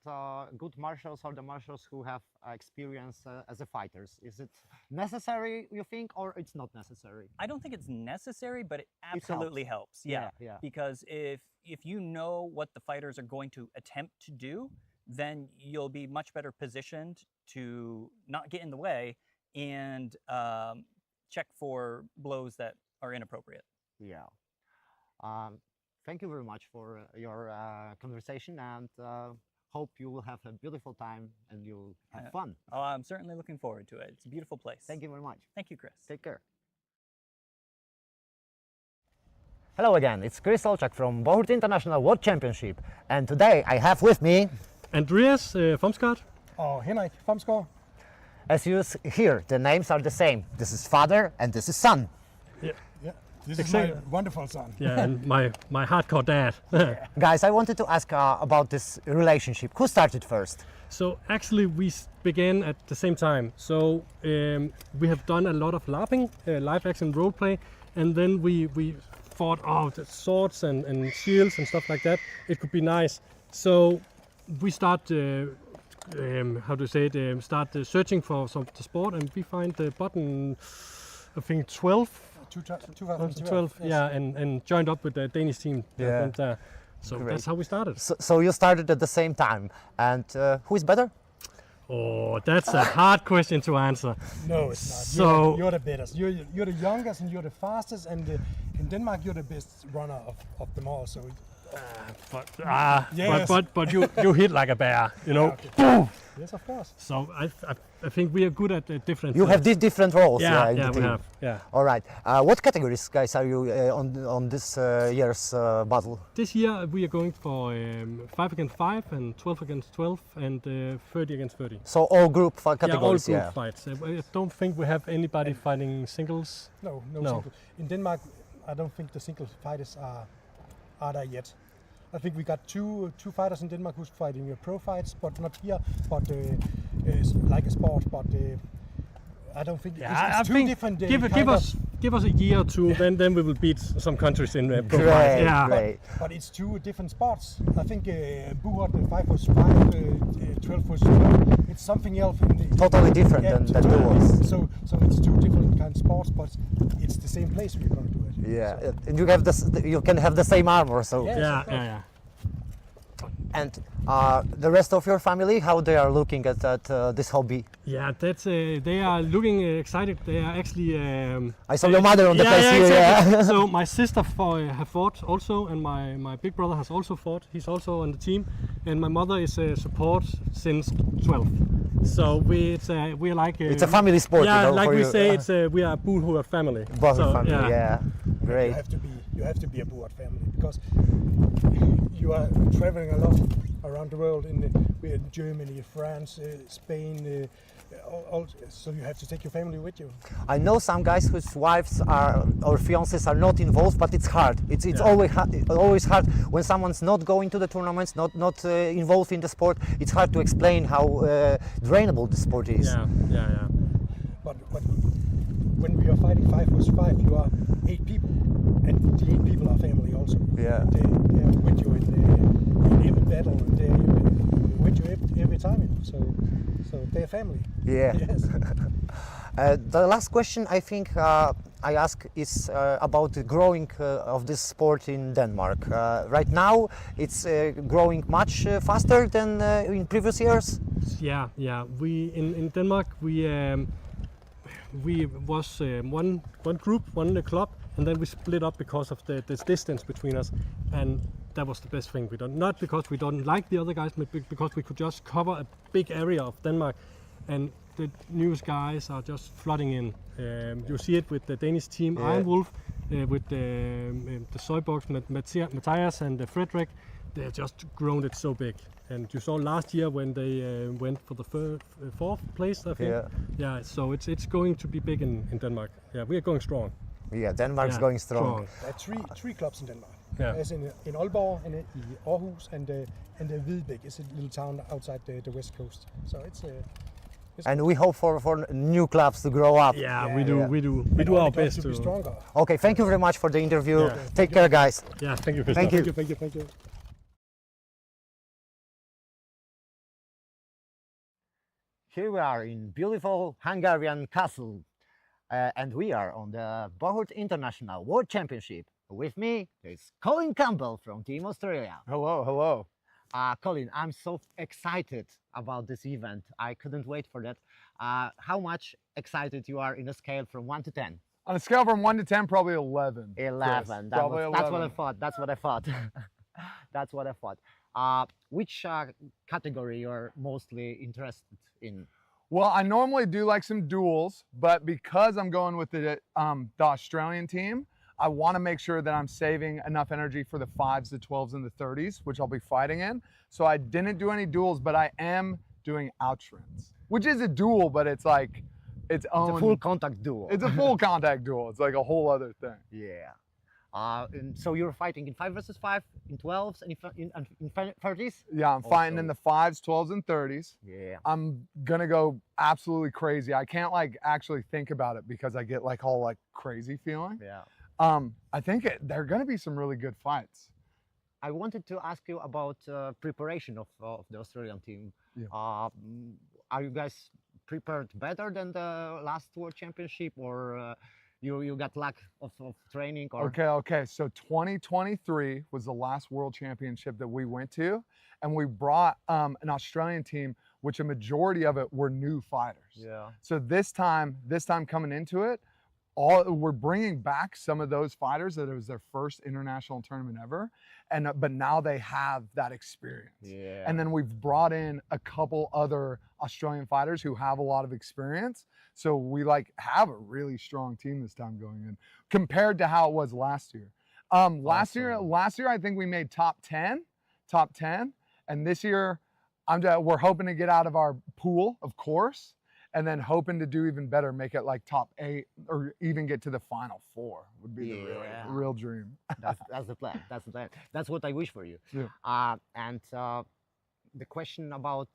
good marshals are the marshals who have experience as a fighters. Is it necessary, you think, or it's not necessary? I don't think it's necessary, but it absolutely helps. Yeah. Because if you know what the fighters are going to attempt to do, then you'll be much better positioned to not get in the way and check for blows that are inappropriate. Yeah. Thank you very much for your conversation, and hope you will have a beautiful time and you'll have fun. Oh, I'm certainly looking forward to it. It's a beautiful place. Thank you very much. Thank you, Chris. Take care. Hello again, it's Chris Olczak from Bohurt International World Championship, and today I have with me Andreas Fomsgaard. Oh, Henrik Fomsgaard. As you hear, the names are the same. This is father and this is son. Yeah. This is my wonderful son. Yeah, and my hardcore dad. Guys, I wanted to ask about this relationship. Who started first? So actually we began at the same time. So we have done a lot of LARPing, live action role play, and then we thought, oh, the swords and shields and stuff like that, it could be nice. So we start searching for the sport, and we find the button, I think 2012, yes. yeah, and joined up with the Danish team. Yeah. So Great. that's how we started. So you started at the same time, and who is better? Oh, that's a hard question to answer. No, it's not. So you're the better. You're the youngest and you're the fastest, and in Denmark you're the best runner of them all. So. But you hit like a bear, you know. Okay. Yes, of course. So I think we are good at different. You have these different roles. Yeah, in the we team. have. Yeah. All right. What categories, guys, are you on this year's battle? This year we are going for 5 against 5 and 12 against 12 and 30 against 30. So all group categories. Yeah, all group fights. I don't think we have anybody fighting singles. No. Single. In Denmark, I don't think the single fighters are there yet. I think we got two fighters in Denmark who's fighting pro fights, but not here, but like a sport. But I don't think it's two different. Give us a year or two, then we will beat some countries in pro Great, fights. Yeah. Great. But it's two different sports. I think Buhot 5v5, 12v12, it's something else. Totally different than duels. So it's two different kind of sports, but it's the same place we're going to do it. Yeah, so. and you can have the same armor. So yes, yeah. And the rest of your family, how they are looking at this hobby? Yeah, that's they are looking excited. They are actually. I saw your mother on the place here. Exactly. Yeah. So my sister have fought also, and my big brother has also fought. He's also on the team, and my mother is support since 12. So we're like. It's a family sport. Yeah, you know, like for we you. say, it's we are a Buhurt family. Buhurt family. Yeah. Great. You have to be a Buhurt family because you are traveling a lot around the world we're in Germany, France, Spain, so you have to take your family with you. I know some guys whose wives or fiancés are not involved, but it's hard. It's always hard when someone's not going to the tournaments, not involved in the sport. It's hard to explain how drainable the sport is. Yeah. But when we are fighting 5v5, you are 8 people, and the 8 people are family also. Yeah. They are with you in every battle, and they are with you every time. So they're family. Yeah. Yes. The last question I think I ask is about the growing of this sport in Denmark. Right now, it's growing much faster than in previous years. Yeah. We in Denmark we was one group, one club, and then we split up because of this distance between us, and that was the best thing we done. Not because we don't like the other guys, but because we could just cover a big area of Denmark, and the newest guys are just flooding in. You see it with the Danish team, Iron Wolf, with the Soybox, Matthias and Frederick. They have just grown it so big. And you saw last year when they went for the fourth place, I think. Yeah. So it's going to be big in Denmark. Yeah, we are going strong. Yeah, Denmark's going strong. There are three clubs in Denmark. Yeah. As in Aalborg, and in Aarhus, and Hvidbæk is a little town outside the west coast. So it's and we hope for new clubs to grow up. Yeah, we do our best to be stronger. Okay, thank you very much for the interview. Yeah. Take care, guys. Yeah, thank you. Thank you. Thank you. Here we are in beautiful Hungarian castle, and we are on the Bohurt International World Championship. With me is Colin Campbell from Team Australia. Hello. Colin, I'm so excited about this event. I couldn't wait for that. How much excited you are in a scale from 1 to 10? On a scale from 1 to 10, probably 11. 11. That's what I thought. That's what I thought. That's what I thought. Which category you're mostly interested in? Well, I normally do like some duels, but because I'm going with the Australian team, I want to make sure that I'm saving enough energy for the 5s, the 12s, and the 30s, which I'll be fighting in. So I didn't do any duels, but I am doing outruns, which is a duel, but it's like its own. It's a full contact duel. It's a full contact duel. It's like a whole other thing. Yeah. And so you're fighting in 5 versus 5, in 12s, and in 30s? Yeah, I'm fighting in the 5s, 12s, and 30s. Yeah. I'm going to go absolutely crazy. I can't like actually think about it because I get like all like crazy feeling. Yeah. I think there are going to be some really good fights. I wanted to ask you about preparation of the Australian team. Yeah. Are you guys prepared better than the last World Championship, or you got lack of training? Or? Okay. So 2023 was the last World Championship that we went to, and we brought an Australian team, which a majority of it were new fighters. Yeah. So this time coming into it, we're bringing back some of those fighters that it was their first international tournament ever, but now they have that experience. Yeah. And then we've brought in a couple other Australian fighters who have a lot of experience. So we like have a really strong team this time going in compared to how it was last year. Last year I think we made top 10, and this year we're hoping to get out of our pool, of course. And then hoping to do even better, make it like top 8 or even get to the final 4 would be the real dream. That's the plan. That's the plan. That's what I wish for you. Yeah. And the question about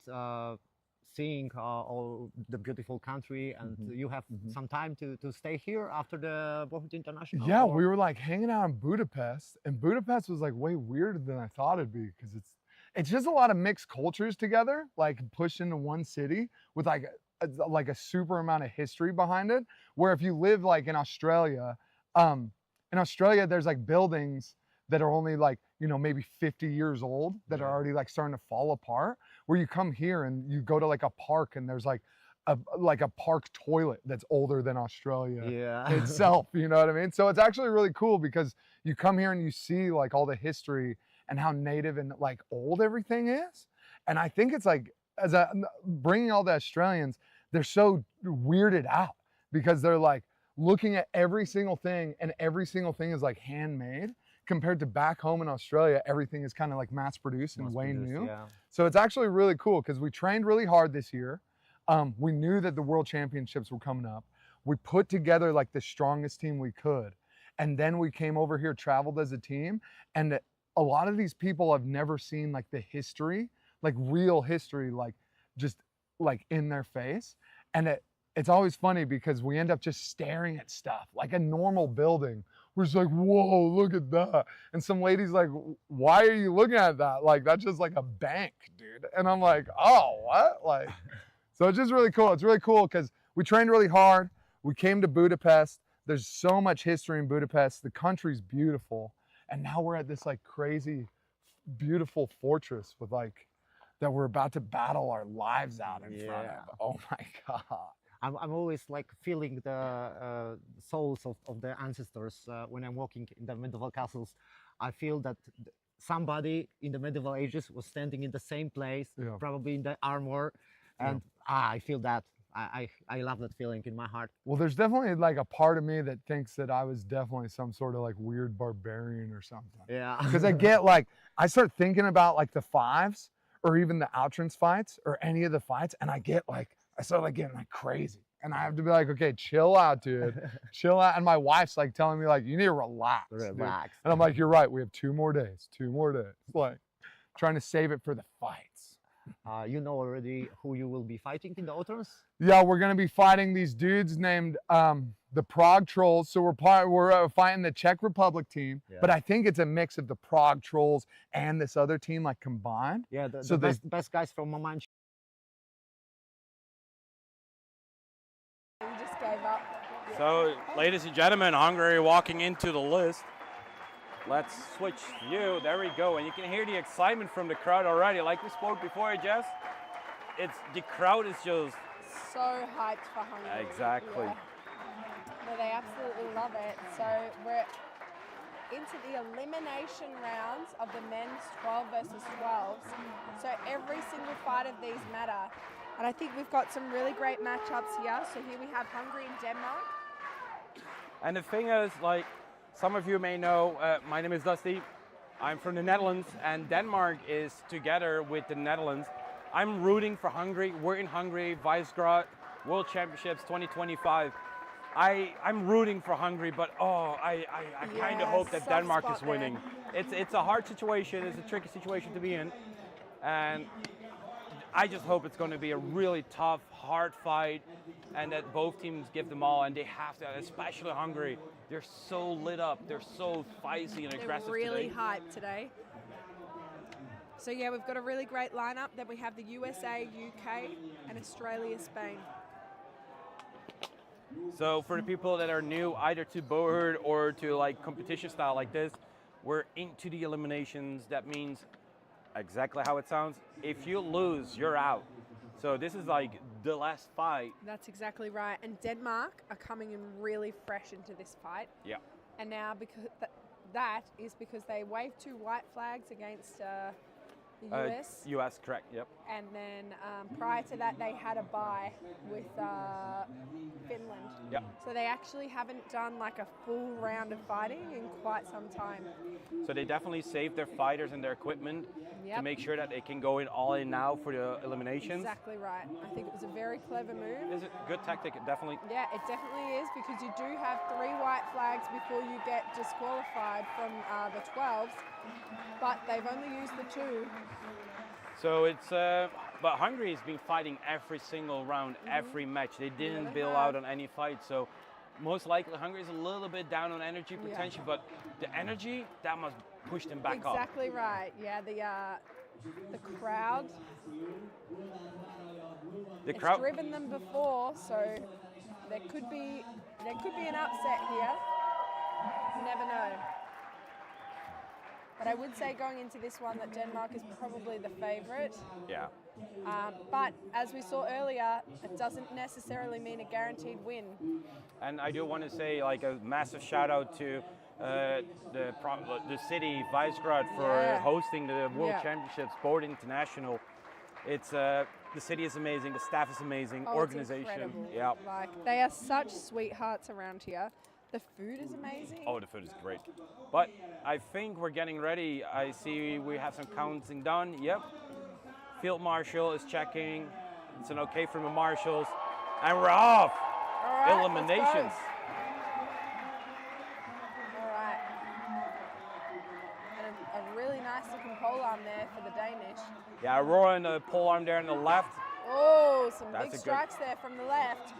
seeing all the beautiful country, and you have some time to stay here after the Bohut International? Yeah, we were like hanging out in Budapest, and Budapest was like way weirder than I thought it'd be because it's just a lot of mixed cultures together, like pushed into one city with like a super amount of history behind it, where if you live like in Australia there's like buildings that are only like, you know, maybe 50 years old that are already like starting to fall apart, where you come here and you go to like a park and there's like a park toilet that's older than Australia itself, you know what I mean? So it's actually really cool because you come here and you see like all the history and how native and like old everything is. And I think it's like, bringing all the Australians, they're so weirded out because they're like looking at every single thing, and every single thing is like handmade compared to back home in Australia. Everything is kind of like mass produced and way new. Yeah. So it's actually really cool because we trained really hard this year. We knew that the World Championships were coming up. We put together like the strongest team we could. And then we came over here, traveled as a team. And a lot of these people have never seen like the history, like real history, like just like in their face. And it's always funny because we end up just staring at stuff like a normal building. We're just like, whoa, look at that. And some lady's like, why are you looking at that? Like, that's just like a bank, dude. And I'm like, oh, what? Like, so it's just really cool. It's really cool because we trained really hard. We came to Budapest. There's so much history in Budapest. The country's beautiful. And now we're at this like crazy, beautiful fortress with like, that we're about to battle our lives out in front of. Oh my God. I'm always like feeling the souls of the ancestors when I'm walking in the medieval castles. I feel that somebody in the medieval ages was standing in the same place, probably in the armor. And I feel that. I love that feeling in my heart. Well, there's definitely like a part of me that thinks that I was definitely some sort of like weird barbarian or something. Yeah. Because I start thinking about like the 5s, or even the outrance fights, or any of the fights, and I start like getting like crazy. And I have to be like, okay, chill out, dude. Chill out. And my wife's like telling me like, you need to relax. Relax. Dude. And I'm like, you're right, we have 2 more days. Like trying to save it for the fights. You know already who you will be fighting in the Outruns? Yeah, we're gonna be fighting these dudes named the Prague Trolls. So we're fighting the Czech Republic team, but I think it's a mix of the Prague Trolls and this other team like combined. Yeah, the best guys from Romania. We just gave up. So, ladies and gentlemen, Hungary walking into the list. Let's switch view. There we go. And you can hear the excitement from the crowd already. Like we spoke before, Jess, the crowd is just so hyped for Hungary. Exactly. Yeah. No, they absolutely love it. So we're into the elimination rounds of the men's 12 versus 12s. So every single fight of these matter. And I think we've got some really great matchups here. So here we have Hungary and Denmark. And the thing is, like, some of you may know, my name is Dusty. I'm from the Netherlands, and Denmark is together with the Netherlands. I'm rooting for Hungary. We're in Hungary, Visegrad, World Championships 2025. I'm rooting for Hungary, but I kind of hope that Denmark is winning. It's a hard situation. It's a tricky situation to be in, and I just hope it's going to be a really tough, hard fight, and that both teams give them all, and they have to, especially Hungary. They're so lit up. They're so feisty and aggressive They're really today. hyped today. So yeah, we've got a really great lineup. Then we have the USA, UK, and Australia, Spain. So for the people that are new either to bowherd or to like competition style like this, we're into the eliminations. That means exactly how it sounds. If you lose, you're out. So this is like the last fight. That's exactly right. And Denmark are coming in really fresh into this fight. Yeah. And now because that is because they waved 2 white flags against the US. US, correct, yep. And then prior to that, they had a bye with Finland. Yep. So they actually haven't done like a full round of fighting in quite some time. So they definitely saved their fighters and their equipment to Yep. make sure that they can go in all in now for the eliminations. Exactly right. I think it was a very clever move. Is it good tactic? Definitely. Yeah, it definitely is, because you do have 3 white flags before you get disqualified from the 12s, but they've only used the 2. So it's, but Hungary has been fighting every single round, every match. They didn't bail out on any fight. So most likely Hungary is a little bit down on energy potential, but the energy, that must push them back up. Exactly right. Yeah, the crowd. The crowd. It's driven them before, so there could be an upset here. You never know. But I would say going into this one that Denmark is probably the favourite. Yeah. But as we saw earlier, it doesn't necessarily mean a guaranteed win. And I do want to say like a massive shout out to the city Visegrad for hosting the World Championships, Sport International. It's the city is amazing, the staff is amazing, organization. Yeah. Like they are such sweethearts around here. The food is amazing. Oh, the food is great. But I think we're getting ready. I see we have some counting done. Yep. Field Marshal is checking. It's an okay from the Marshals. And we're off. All right, eliminations. All right. And a really nice looking pole arm there for the Danish. Yeah, Aurora and the pole arm there on the left. Oh, some That's big a strikes there from the left.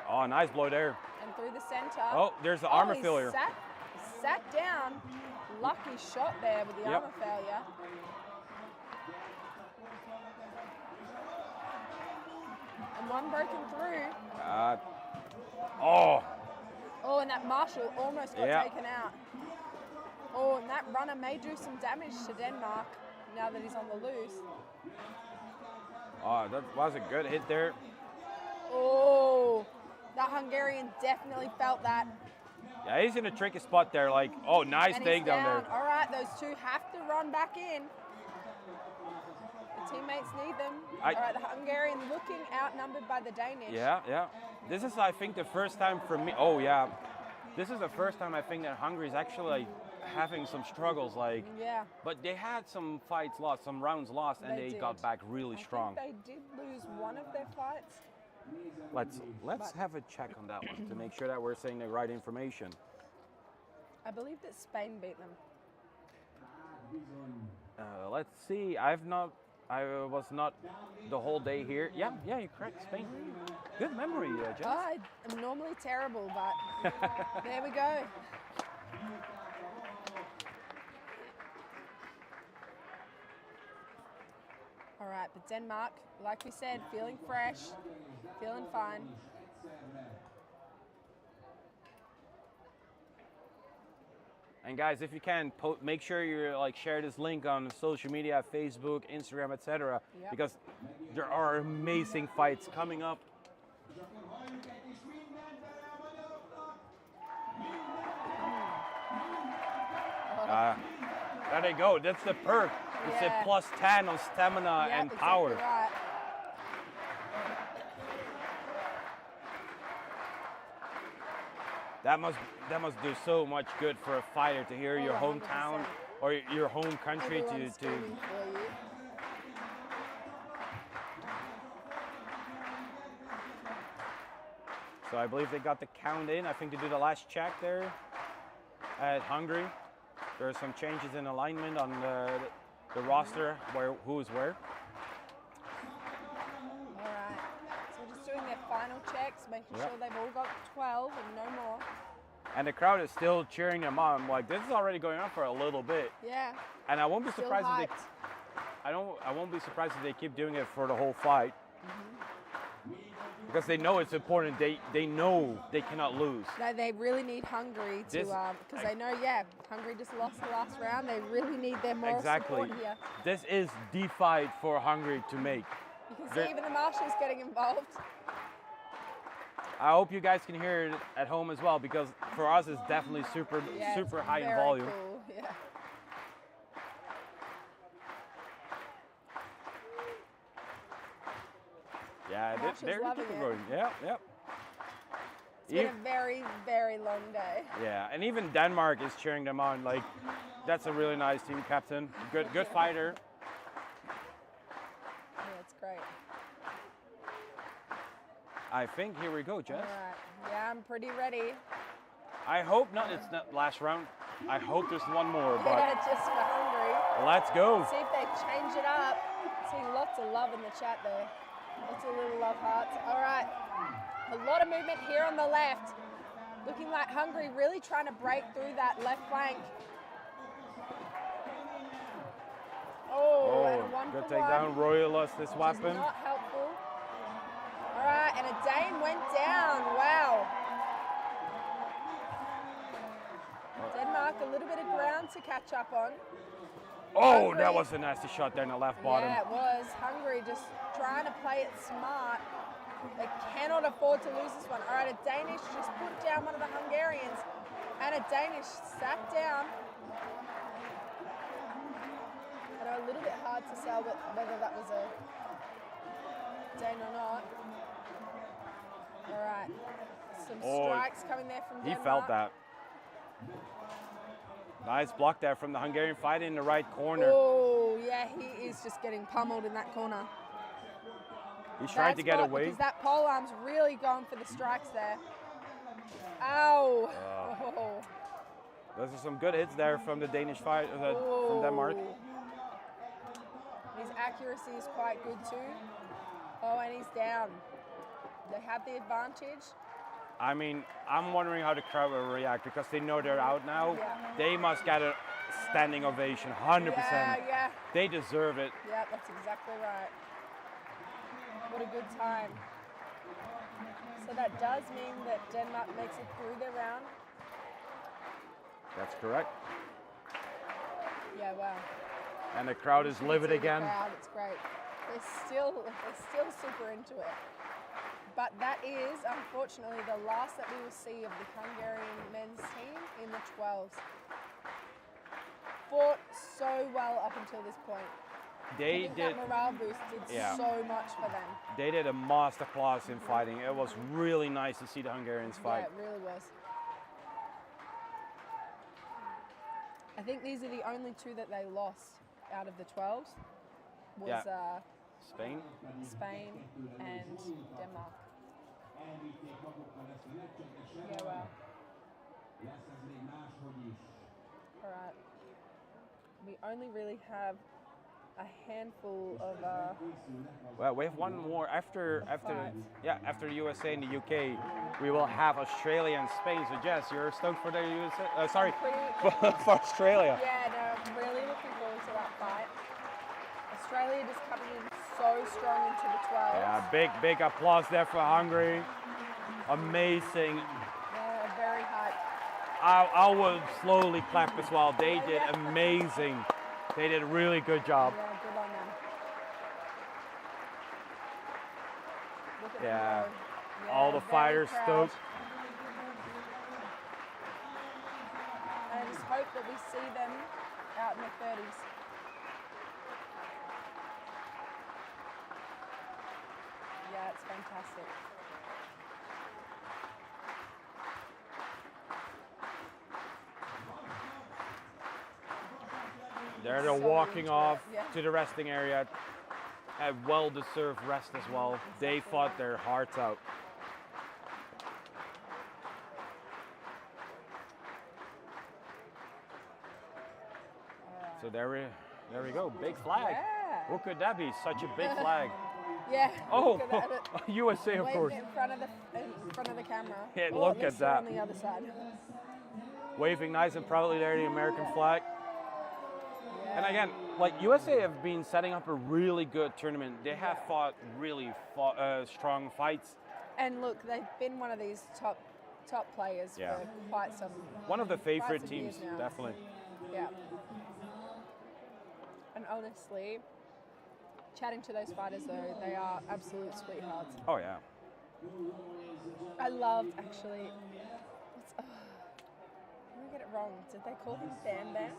Oh, nice blow there. And through the center. Oh, there's the armor he failure. Sat down. Lucky shot there with the armor failure. And one broken through. Oh, and that Marshal almost got taken out. Oh, and that runner may do some damage to Denmark now that he's on the loose. Oh, that was a good hit there. Oh, the Hungarian definitely felt that. Yeah, he's in a tricky spot there. Like, oh, nice takedown there. All right, those 2 have to run back in. The teammates need them. All right, the Hungarian looking outnumbered by the Danish. Yeah, yeah. This is, I think, the first time for me. Oh, yeah. This is the first time I think that Hungary is actually having some struggles. Like, but they had some fights lost, some rounds lost, and they got back really strong. I think they did lose one of their fights. Let's have a check on that one to make sure that we're saying the right information. I believe that Spain beat them. Let's see. I was not the whole day here. Yeah, you're correct. Spain. Good memory, Jess. I am normally terrible, but there we go. All right, but Denmark, like we said, feeling fresh, feeling fine. And guys, if you can, make sure you like share this link on social media, Facebook, Instagram, etc. Yep. Because there are amazing fights coming up. There they go. That's the perk. It's a +10 on stamina and power. Exactly right. That must do so much good for a fighter to hear your hometown or your home country to. So I believe they got the count in. I think they do the last check there at Hungary. There are some changes in alignment on the roster, who is where. All right. So we're just doing their final checks, making sure they've all got 12 and no more. And the crowd is still cheering them on. Like, this is already going on for a little bit. Yeah. And I won't be surprised if they. I won't be surprised if they keep doing it for the whole fight. Because they know it's important. They know they cannot lose. No, they really need Hungary to, because they know, Hungary just lost the last round. They really need their moral support here. This is the fight for Hungary to make. You can see even the marshals getting involved. I hope you guys can hear it at home as well, because for us it's definitely super high in volume. Cool. Yeah. Yeah, they're going. Yeah. It's been a very, very long day. Yeah, and even Denmark is cheering them on. Like, that's a really nice team captain. Good fighter. Yeah, it's great. I think here we go, Jess. All right. Yeah, I'm pretty ready. I hope not. It's not last round. I hope there's one more. But yeah, just for Hungary. Let's go. See if they change it up. Seeing lots of love in the chat there. Lots of little love hearts. All right. A lot of movement here on the left. Looking like Hungary really trying to break through that left flank. Oh, and a 1 good for takedown. 1. Roy lost this weapon. Not helpful. All right, and a Dane went down. Wow. Denmark, a little bit of ground to catch up on. Oh, Hungary, that was a nasty shot there in the left bottom. Yeah, it was. Hungary just trying to play it smart. They cannot afford to lose this one. All right, a Danish just put down one of the Hungarians, and a Danish sat down. I know a little bit hard to tell whether that was a Dane or not. All right, some strikes coming there from Denmark. He felt that. Nice block there from the Hungarian fighter in the right corner. Oh, yeah, he is just getting pummeled in that corner. He's trying to get away. Because that pole arm's really going for the strikes there. Ow! Oh. Those are some good hits there from the Danish fight, from Denmark. His accuracy is quite good too. Oh, and he's down. They have the advantage. I mean, I'm wondering how the crowd will react, because they know they're out now. Yeah. They must get a standing ovation, 100%. Yeah. They deserve it. Yeah, that's exactly right. What a good time. So that does mean that Denmark makes it through their round. That's correct. Yeah, wow. And the crowd is livid again. It's great. They're still super into it. But that is, unfortunately, the last that we will see of the Hungarian men's team in the 12s. Fought so well up until this point. They did. That morale boost did so much for them. They did a masterclass in fighting. It was really nice to see the Hungarians fight. Yeah, it really was. I think these are the only two that they lost out of the 12s. Was Spain and Denmark. Yeah, well. All right. We only really have a handful of. Well, we have one more after the USA and the UK. We will have Australia and Spain. So Jess, you're stoked for the USA? Sorry, for Australia. Yeah, no, I'm really looking forward to that fight. Australia just coming in so strong into the 12. Yeah, big applause there for Hungary. Amazing. Yeah, very hyped. I will slowly clap as well. They did amazing. They did a really good job. Yeah, good on them. Look at Yeah. them go. All the very fighters proud. stoked. And I just hope that we see them out in the 30s. Yeah, it's fantastic. They're So walking into off it, yeah. to the resting area. A well-deserved rest as well. They fought their hearts out. So there we go. Big flag. Yeah. What could that be? Such a big flag. Yeah. Oh, look at that. USA, of Waving course. it in front of the camera. Yeah, Or look at least they're that. on the other side. Waving nice and proudly there, the American flag. And again, like USA have been setting up a really good tournament. They have fought really strong fights. And look, they've been one of these top players Yeah. for quite some. One of the quite favorite some teams, years now. definitely. Yeah. And honestly, chatting to those fighters though, they are absolute sweethearts. Oh yeah. I loved actually. I'm gonna get it wrong. Did they call him Bam Bam?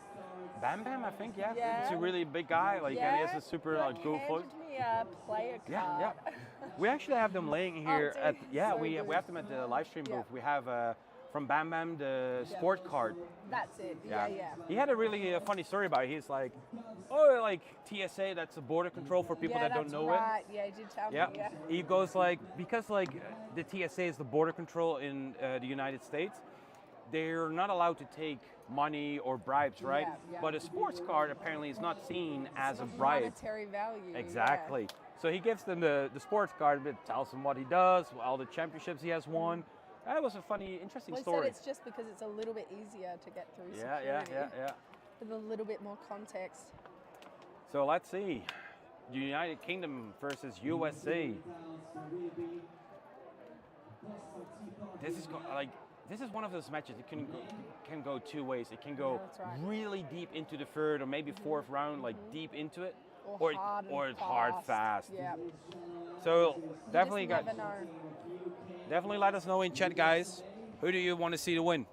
Bam Bam, I think, yeah. Yeah. He's a really big guy, like, and he has a super like, cool foot. handed me a player card. Yeah, yeah. We actually have them laying here Oh, at, dude, yeah, so we good. have them at the live stream Yeah. booth. We have from Bam Bam the sport card. That's it. Yeah, yeah. He had a really funny story about it. He's like, oh, like TSA, that's a border control for people Yeah, that don't that's know right. Yeah, he did tell Yeah. me. Yeah. He goes like, because like the TSA is the border control in the United States, they're not allowed to take money or bribes, right? Yeah, yeah. But a sports card apparently is not seen as a Of bribe. monetary value. yeah. Exactly. So he gives them the sports card, but tells them what he does, all the championships he has won. That was a funny, interesting Well, he story. said it's just because it's a little bit easier to get through Yeah, security. yeah. With a little bit more context. So let's see. United Kingdom versus USA. This is one of those matches. It can go two ways. It can go that's right. really deep into the third or maybe fourth round, like deep into it, Or hard and it's hard fast. Yeah. So You definitely just never know. definitely let us know in chat, guys. Who do you want to see to win?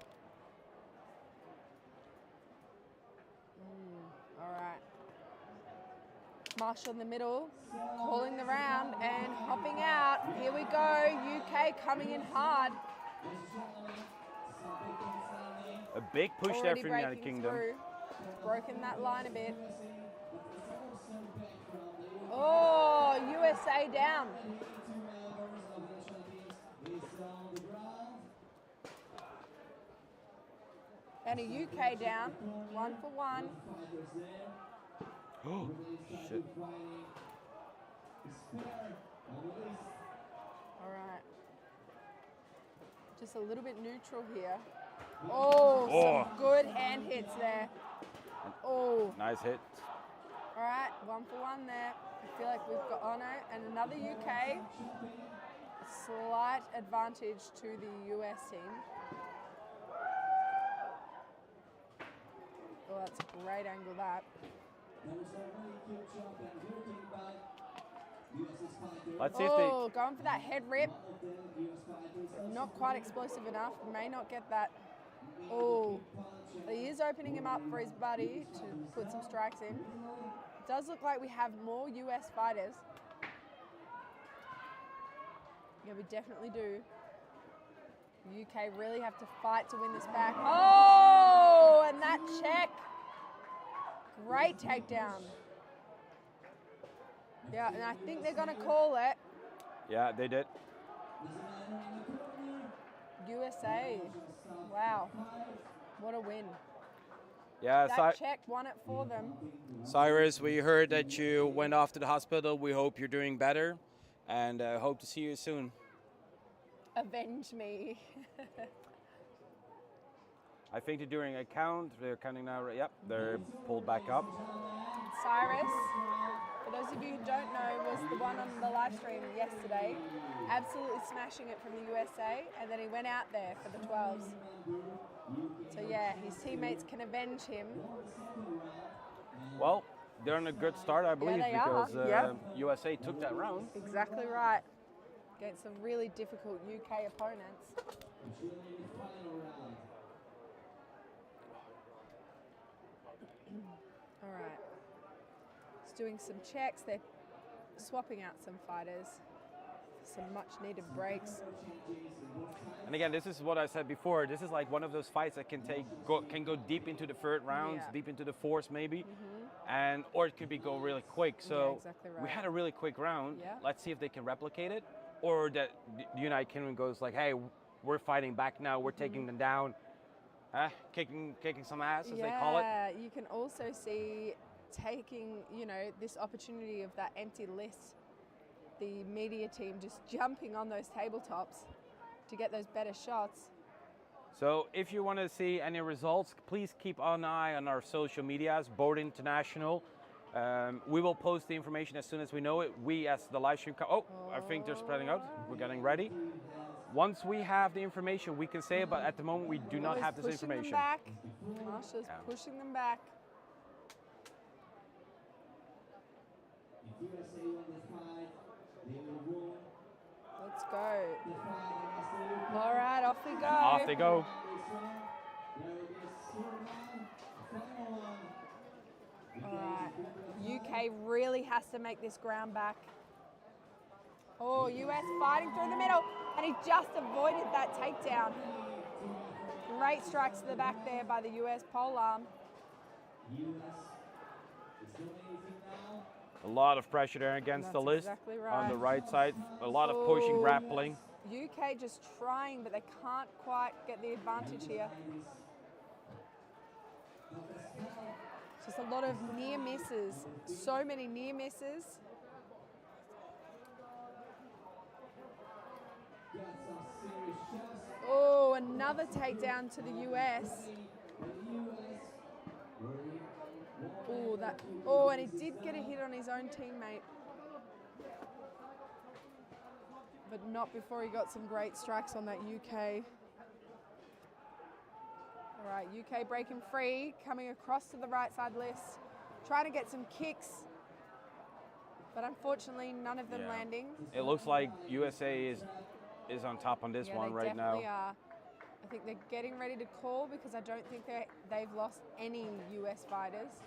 All right. Marshall in the middle, calling the round and hopping out. Here we go. UK coming in hard. A big push Already there for United breaking Kingdom. through. Broken that line a bit. Oh, USA down. And a UK down, 1 for 1. Oh, shit. All right. Just a little bit neutral here. Oh, Oh. some good hand hits there. Oh. Nice hit. All right, 1 for 1 there. I feel like we've got Ono and another UK. A slight advantage to the US team. Oh, that's a great angle, that. Let's see if Oh, going for that head rip. Not quite explosive enough. May not get that. Oh, he is opening him up for his buddy to put some strikes in. It does look like we have more US fighters. Yeah, we definitely do. UK really have to fight to win this back. Oh, and that check. Great takedown. Yeah, and I think they're going to call it. Yeah, they did. USA. Wow. What a win. Yeah, That check won it for them. Cyrus, we heard that you went off to the hospital. We hope you're doing better, and hope to see you soon. Avenge me. I think they're doing a count. They're counting now. Yep, they're pulled back up. Cyrus, for those of you who don't know, was the one on the live stream yesterday, absolutely smashing it from the USA, and then he went out there for the 12s. So yeah, his teammates can avenge him. Well, they're on a good start, I believe, they because are. Yep. USA took that round. Exactly right. Against some really difficult UK opponents. All right. Just doing some checks. They're swapping out some fighters. Some much needed breaks. And again, this is what I said before. This is like one of those fights that can go deep into the third rounds, deep into the fourth maybe, and or it could be go really quick. So exactly right. we had a really quick round. Yeah. Let's see if they can replicate it, or that the United Kingdom goes like, hey, we're fighting back now. We're taking them down, kicking some ass as they call it. Yeah, you can also see taking this opportunity of that empty list. The media team just jumping on those tabletops to get those better shots. So if you want to see any results, please keep an eye on our social medias, Board International. We will post the information as soon as we know it. We as the live stream, I think they're spreading out. We're getting ready. Once we have the information, we can say it, but at the moment we do not have this information. Marsha's pushing them back. Let's go. All right, off we go. Off they go. All right. UK really has to make this ground back. Oh, US fighting through the middle, and he just avoided that takedown. Great strikes to the back there by the US polearm. A lot of pressure there against the list exactly right. on the right side. A lot of pushing, grappling. UK just trying, but they can't quite get the advantage here. Just a lot of near misses. So many near misses. Oh, another takedown to the US. Oh, and he did get a hit on his own teammate. But not before he got some great strikes on that UK. All right, UK breaking free, coming across to the right side list, trying to get some kicks, but unfortunately none of them landing. It looks like USA is on top on this one right now. They definitely are. I think they're getting ready to call because I don't think they've lost any US fighters.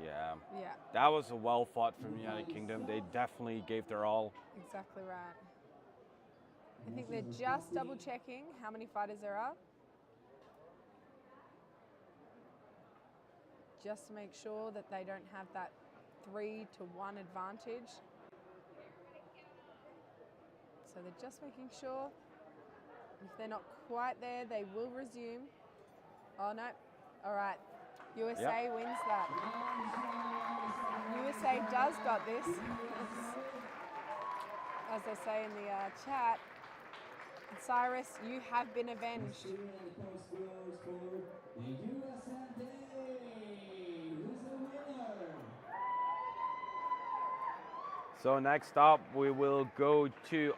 Yeah. Yeah. That was a well fought from the United Kingdom. They definitely gave their all. Exactly right. I think they're just double checking how many fighters there are. Just to make sure that they don't have that 3-1 advantage. So they're just making sure. If they're not quite there, they will resume. Oh no. All right. USA wins that. USA does got this. As they say in the chat. And Cyrus, you have been avenged. So next up, we will go to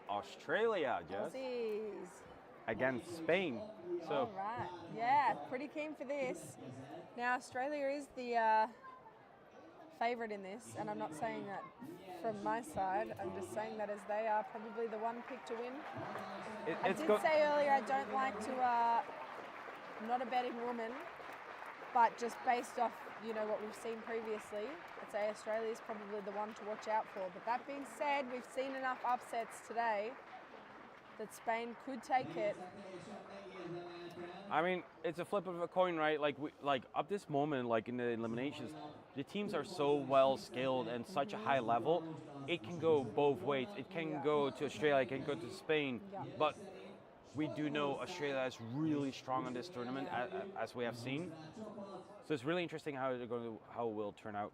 Australia, Jess, Aussies. against Spain. So, all right, yeah, pretty keen for this. Now Australia is the favourite in this, and I'm not saying that from my side. I'm just saying that as they are probably the one pick to win. I did say earlier I don't like to. I'm not a betting woman, but just based off what we've seen previously, I'd say Australia is probably the one to watch out for. But that being said, we've seen enough upsets today that Spain could take it. I mean, it's a flip of a coin, right? Like up this moment, like in the eliminations, the teams are so well skilled and such a high level. It can go both ways. It can go to Australia, it can go to Spain, but we do know Australia is really strong in this tournament, as we have seen. So it's really interesting how it will turn out.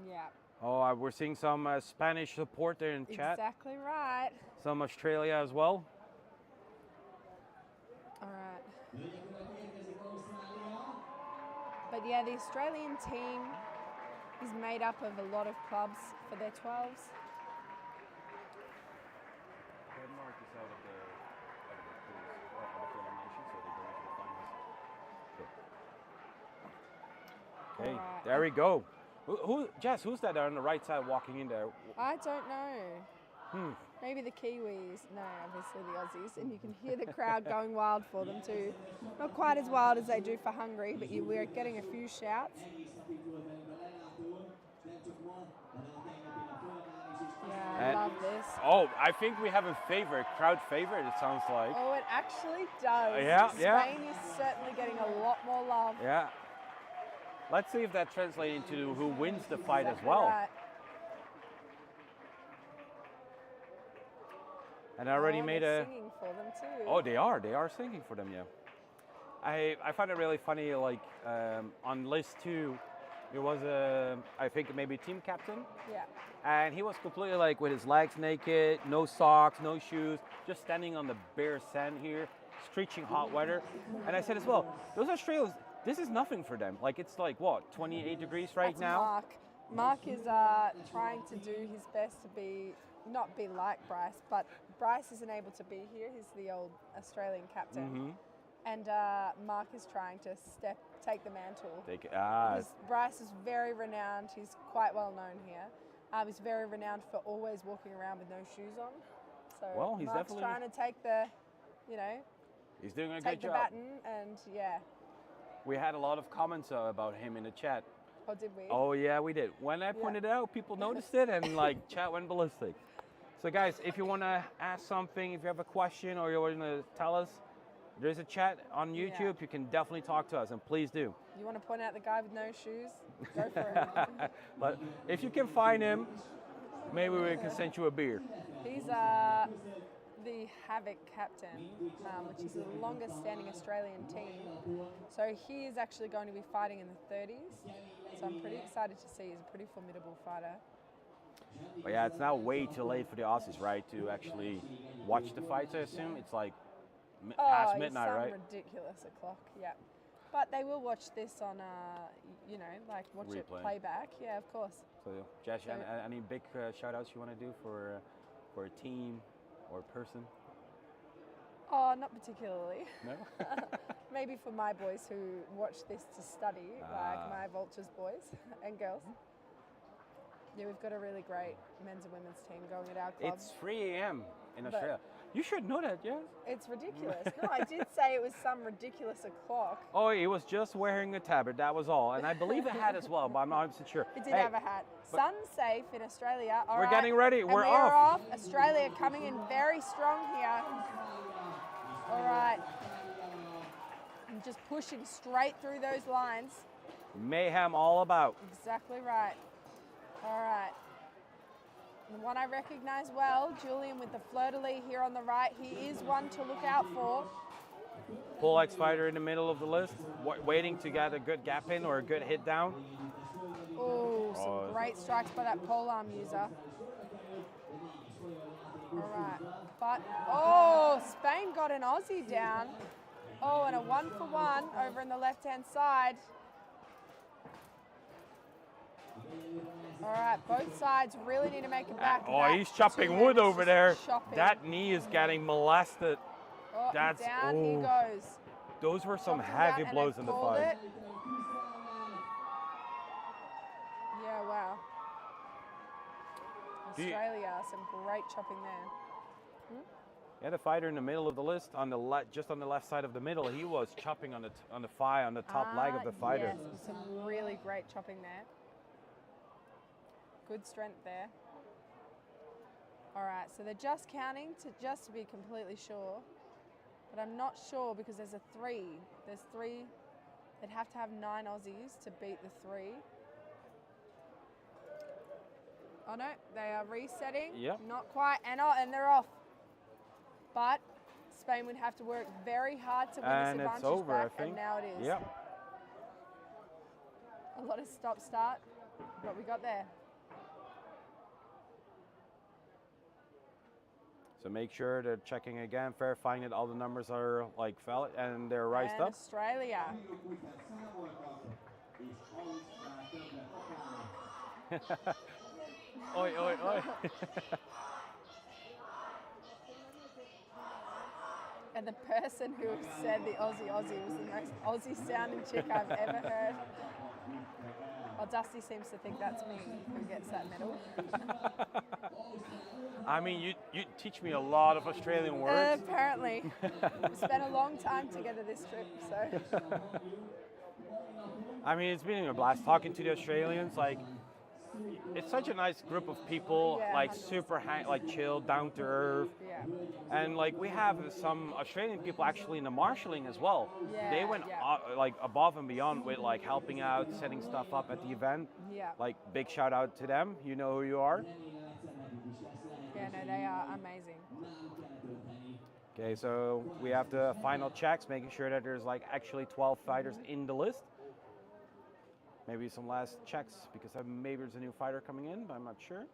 Yeah, Oh, we're seeing some Spanish support there in chat. Exactly right. Some Australia as well. All right. But yeah, the Australian team is made up of a lot of clubs for their 12s. Denmark is out of the elimination, so they go into the finals. Okay, Alright. there we go. Jess, who's that on the right side walking in there? I don't know. Maybe the Kiwis. No, obviously the Aussies. And you can hear the crowd going wild for them too. Not quite as wild as they do for Hungary, but we're getting a few shouts. Yeah, I love this. Oh, I think we have a favorite, crowd favorite, it sounds like. Oh, it actually does. Yeah, Spain is certainly getting a lot more love. Yeah. Let's see if that translates into who wins the fight as well. Right. And I already made they're a... singing for them too. Oh, they are singing for them, yeah. I find it really funny, like, on list 2, there was I think maybe team captain. Yeah. And he was completely like with his legs naked, no socks, no shoes, just standing on the bare sand here, screeching hot weather. And I said as well, those Australians, this is nothing for them. Like it's like what, 28 degrees right That's now? Mark is trying to do his best to not be like Bryce, but Bryce isn't able to be here. He's the old Australian captain. Mm-hmm. And Mark is trying to take the mantle. Bryce is very renowned. He's quite well known here. He's very renowned for always walking around with no shoes on. So well, he's Mark's definitely trying to take the, he's doing a good take the job. baton, and yeah. We had a lot of comments about him in the chat. Oh, did we? Oh yeah, we did. When I pointed it out, people noticed it, and like chat went ballistic. So guys, if you want to ask something, if you have a question, or you want to tell us, there's a chat on YouTube. Yeah. You can definitely talk to us, and please do. You want to point out the guy with no shoes? Go for it. But if you can find him, maybe we can send you a beer. He's the Havoc captain, which is the longest standing Australian team. So he is actually going to be fighting in the 30s. So I'm pretty excited to see. He's a pretty formidable fighter. But yeah, it's now way too late for the Aussies, right, to actually watch the fights, I assume. It's like past midnight, right? Ridiculous o'clock, yeah. But they will watch this on, like watch Replay. it playback. Yeah, of course. So, Josh, any big shout-outs you want to do for a team or a person? Oh, not particularly. No? Maybe for my boys who watch this to study, like my Vultures boys and girls. Yeah, we've got a really great men's and women's team going at our club. It's 3 a.m. in Australia. You should know that, yes? It's ridiculous. No, I did say it was some ridiculous o'clock. Oh, he was just wearing a tabard, that was all. And I believe a hat as well, but I'm not 100% sure. It did have a hat. Sun's safe in Australia. All we're right. getting ready. And we're off. Australia coming in very strong here. All right. And just pushing straight through those lines. Mayhem all about. Exactly right. All right. The one I recognize well, Julian with the fleur-de-lis here on the right. He is one to look out for. Pole X fighter in the middle of the list, waiting to get a good gap in or a good hit down. Oh, some great strikes by that pole arm user. All right. But, Spain got an Aussie down. Oh, and a 1-for-1 over in the left-hand side. All right, both sides really need to make it back. He's chopping wood over there. That knee is getting molested. Oh, That's down he goes. Those were some heavy blows in the fight. Yeah, wow. Australia, some great chopping there. Yeah, the fighter in the middle of the list, on the just on the left side of the middle, he was chopping on the thigh, on the top leg of the fighter. Yes, some really great chopping there. Good strength there. All right, so they're just counting to be completely sure. But I'm not sure because there's a 3. There's 3. They'd have to have 9 Aussies to beat the 3. Oh no, they are resetting. Yep. Not quite, and they're off. But Spain would have to work very hard to win this advantage it's over, back, I think. and now it is. Yep. A lot of stop-start, but we got there. So make sure they're checking again, verifying that all the numbers are like valid and they're raised And up. Australia. Oi, oi, oi. And the person who said the Aussie was the most Aussie sounding chick I've ever heard. Well, Dusty seems to think that's me who gets that medal. I mean, you teach me a lot of Australian words. Apparently. We spent a long time together this trip, so. I mean, it's been a blast talking to the Australians. Like, it's such a nice group of people, Yeah, like 100%. super like chill, down to earth. Yeah. And like we have some Australian people actually in the marshalling as well. Yeah, They went yeah. like above and beyond with like helping out, setting stuff up at the event. Yeah. Like big shout out to them. You know who you are. Yeah, no, they are amazing. Okay, so we have the final checks, making sure that there's like actually 12 fighters in the list. Maybe some last checks because maybe there's a new fighter coming in, but I'm not sure.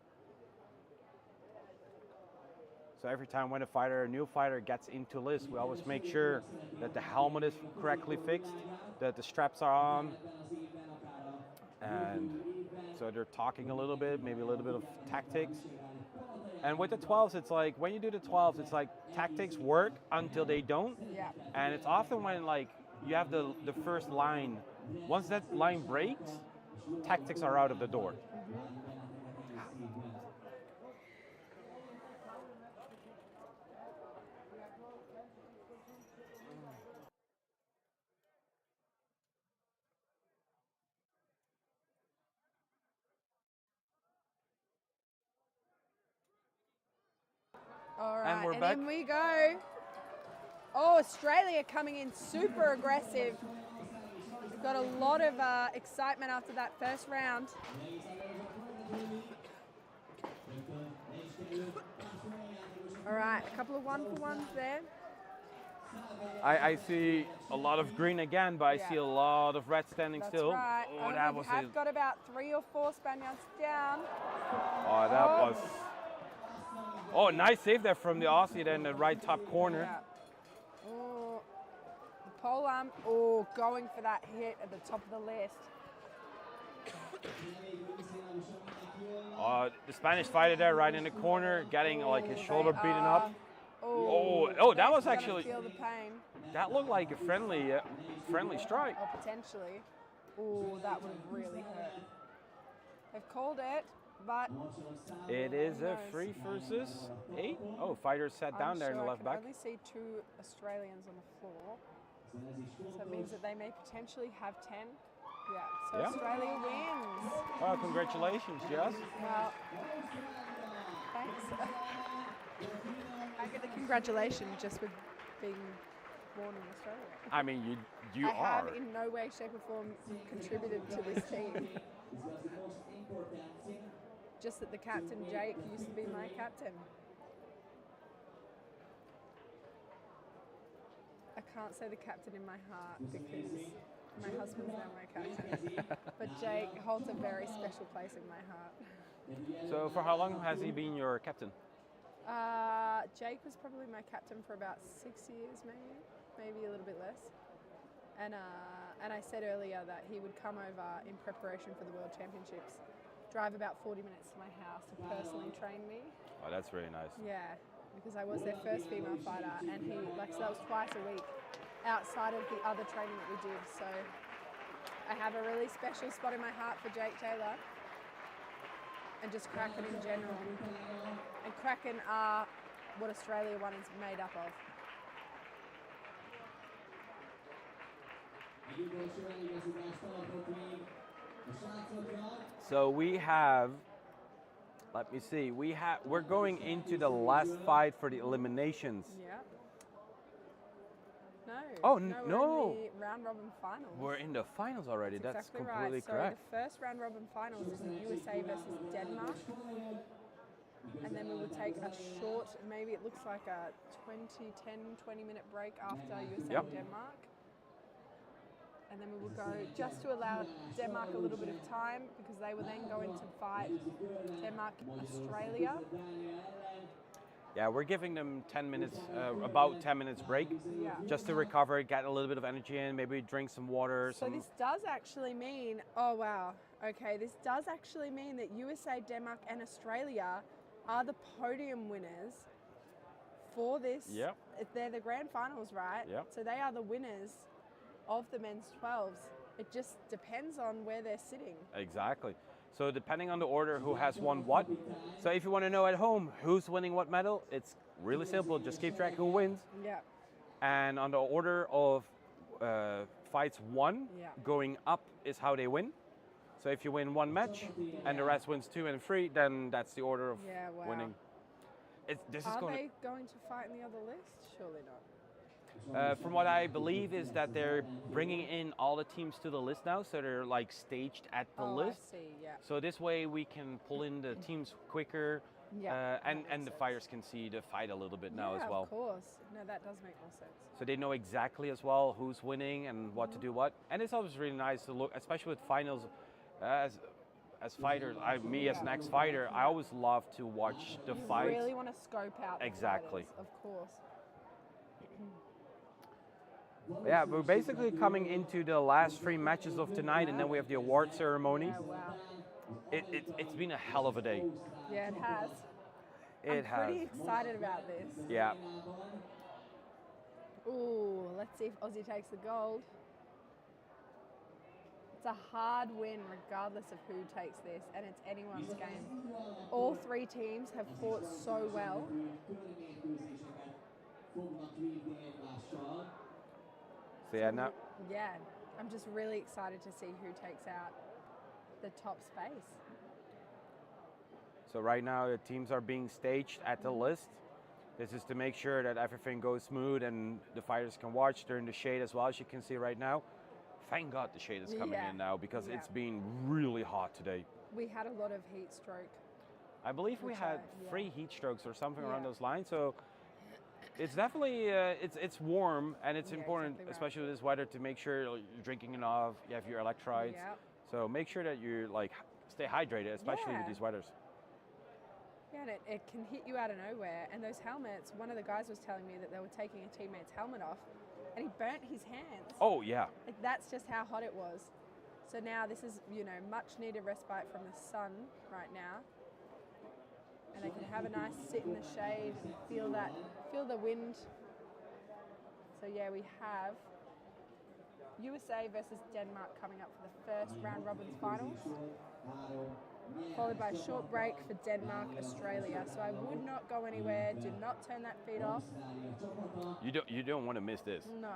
So every time when a new fighter gets into list, we always make sure that the helmet is correctly fixed, that the straps are on, and so they're talking a little bit, maybe a little bit of tactics. And with the 12s, it's like when you do the 12s, it's like tactics work until they don't. Yeah. And it's often when like you have the first line. Once that line breaks, tactics are out of the door. All right, And we're back. in we go. Oh, Australia coming in super aggressive. We've got a lot of excitement after that first round. All right, a couple of one-for-ones there. I see a lot of green again, but I Yeah. see a lot of red standing That's still. right. Oh, that we was have got about 3 or 4 Spaniards down. Oh, that was. Oh, nice save there from the Aussie there in the right top corner. Yeah. Oh, the pole arm. Oh, going for that hit at the top of the list. The Spanish fighter there right in the corner, getting like his shoulder beaten up. Oh, that was gonna actually. feel the pain. That looked like a friendly strike. Oh, potentially. Oh, that would have really hurt. They've called it, but It is who a knows? 3 versus 8. Oh, fighter sat down there in the left I back. can only see 2 Australians on the floor. So it means that they may potentially have 10. Yeah, so Yeah. Australia wins. Oh, congratulations, Jess. Well, thanks. I get the congratulations just with being born in Australia. I mean, you I have are. in no way, shape or form contributed to this team. Just that the captain, Jake, used to be my captain. I can't say the captain in my heart because my husband's now my captain. But Jake holds a very special place in my heart. So for how long has he been your captain? Jake was probably my captain for about 6 years, maybe a little bit less. And I said earlier that he would come over in preparation for the World Championships, drive about 40 minutes to my house to personally train me. Oh, that's very nice. Yeah, because I was their first female fighter, and he so that was twice a week, outside of the other training that we did. So I have a really special spot in my heart for Jake Taylor, and just Kraken in general. And Kraken are what Australia 1 is made up of. So we have, let me see, we're going into the last fight for the eliminations. Yeah. No. Oh, no. no. We're in the round robin finals. We're in the finals already. That's exactly completely right. correct. So the first round robin finals is the USA versus Denmark. And then we will take a short, maybe it looks like a 20 minute break after USA and Denmark. And then we will go just to allow Denmark a little bit of time because they will then go into fight Denmark, Australia. Yeah, we're giving them 10 minutes, about 10 minutes break, just to recover, get a little bit of energy in, maybe drink some water. So this does actually mean, oh wow, okay, this does actually mean that USA, Denmark and Australia are the podium winners for this. Yep. They're the grand finals, right? Yep. So they are the winners of the men's 12s. It just depends on where they're sitting. Exactly. So depending on the order, who has won what. So if you want to know at home who's winning what medal, it's really simple. Just keep track who wins. Yeah. And on the order of fights won, going up is how they win. So if you win one match and the rest wins 2 and 3, then that's the order of winning. Are they going to fight in the other list? Surely not. From what I believe is that they're bringing in all the teams to the list now, so they're like staged at the list. I see, yeah. So this way we can pull in the teams quicker, and the fighters can see the fight a little bit now as well. Of course. No, that does make more sense. So they know exactly as well who's winning and what to do what. And it's always really nice to look, especially with finals. As fighters, me as an ex-fighter, I always love to watch the fights. You really want to scope out the exactly. fighters, of course. Yeah, we're basically coming into the last 3 matches of tonight, and then we have the award ceremony. Oh, wow. It's been a hell of a day. Yeah, it has. I'm pretty excited about this. Yeah. Ooh, let's see if Aussie takes the gold. It's a hard win regardless of who takes this, and it's anyone's game. All 3 teams have fought so well. So yeah, now. Yeah, I'm just really excited to see who takes out the top space. So right now the teams are being staged at the list. This is to make sure that everything goes smooth and the fighters can watch. They're in the shade as well, as you can see right now. Thank God the shade is coming in now, because it's been really hot today. We had a lot of heat stroke. I believe we had 3 heat strokes or something around those lines. So it's definitely it's warm, and it's important, especially with this weather, to make sure you're drinking enough. You have your electrolytes. Yep. So make sure that you stay hydrated, especially with these weathers. Yeah, and it can hit you out of nowhere. And those helmets, one of the guys was telling me that they were taking a teammate's helmet off, and he burnt his hands. Oh yeah. Like, that's just how hot it was. So now this is, much needed respite from the sun right now. And they can have a nice sit in the shade, feel the wind. So yeah, we have USA versus Denmark coming up for the first round robin finals, followed by a short break for Denmark, Australia. So I would not go anywhere. Do not turn that feed off. You don't want to miss this. No,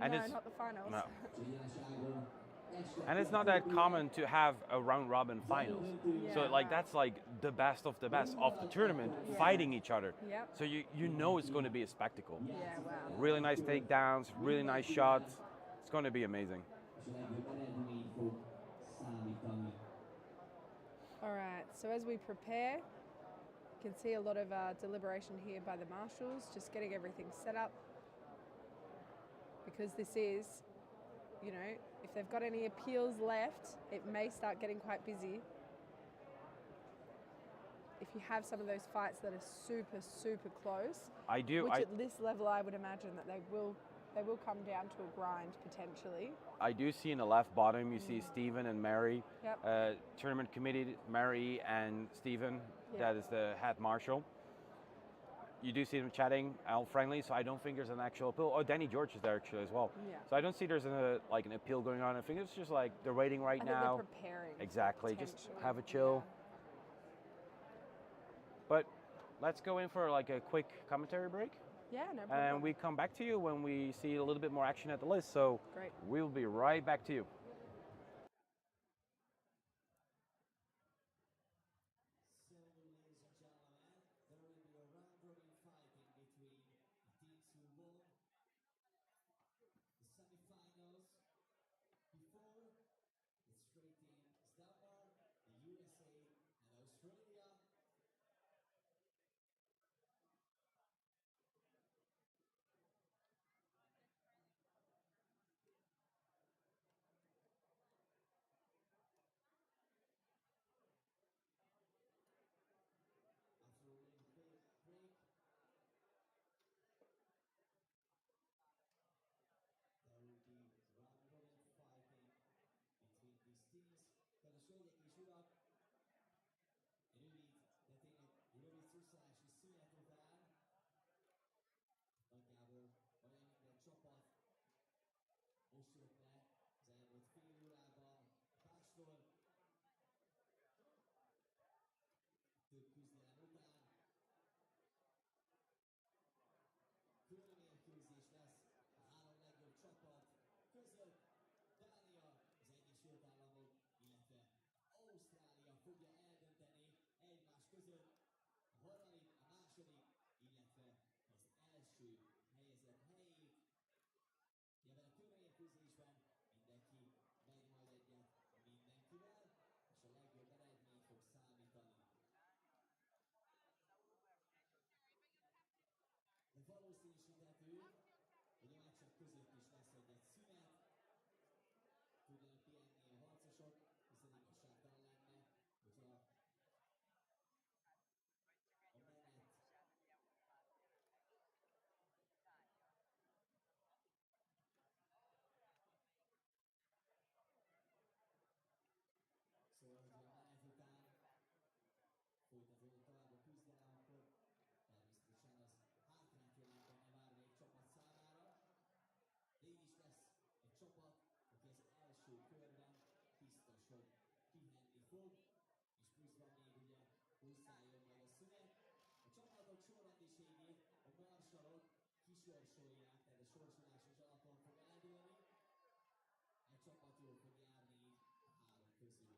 and no, it's, not the finals. No. And it's not that common to have a round robin finals. So that's like the best of the tournament fighting each other. Yep. So you know it's going to be a spectacle. Yeah, wow. Really nice takedowns, really nice shots. It's going to be amazing. All right, so as we prepare, you can see a lot of deliberation here by the marshals, just getting everything set up. Because this is, if they've got any appeals left, it may start getting quite busy. If you have some of those fights that are super, super close, I do. Which at this level, I would imagine that they will come down to a grind potentially. I do see in the left bottom, you see Stephen and Mary. Yep. Tournament committee, Mary and Stephen, that is the head marshal. You do see them chatting, all friendly, so I don't think there's an actual appeal. Oh, Danny George is there actually as well. Yeah. So I don't see there's an appeal going on. I think it's just like they're waiting right I now. think they're preparing. Exactly, just have a chill. But let's go in for a quick commentary break. Yeah, no problem. And we come back to you when we see a little bit more action at the list. So great. We'll be right back to you. kisorsolják, tehát a sorsolásos alapon fog eldőlni. Egy csapat jól fog járni így a három közül.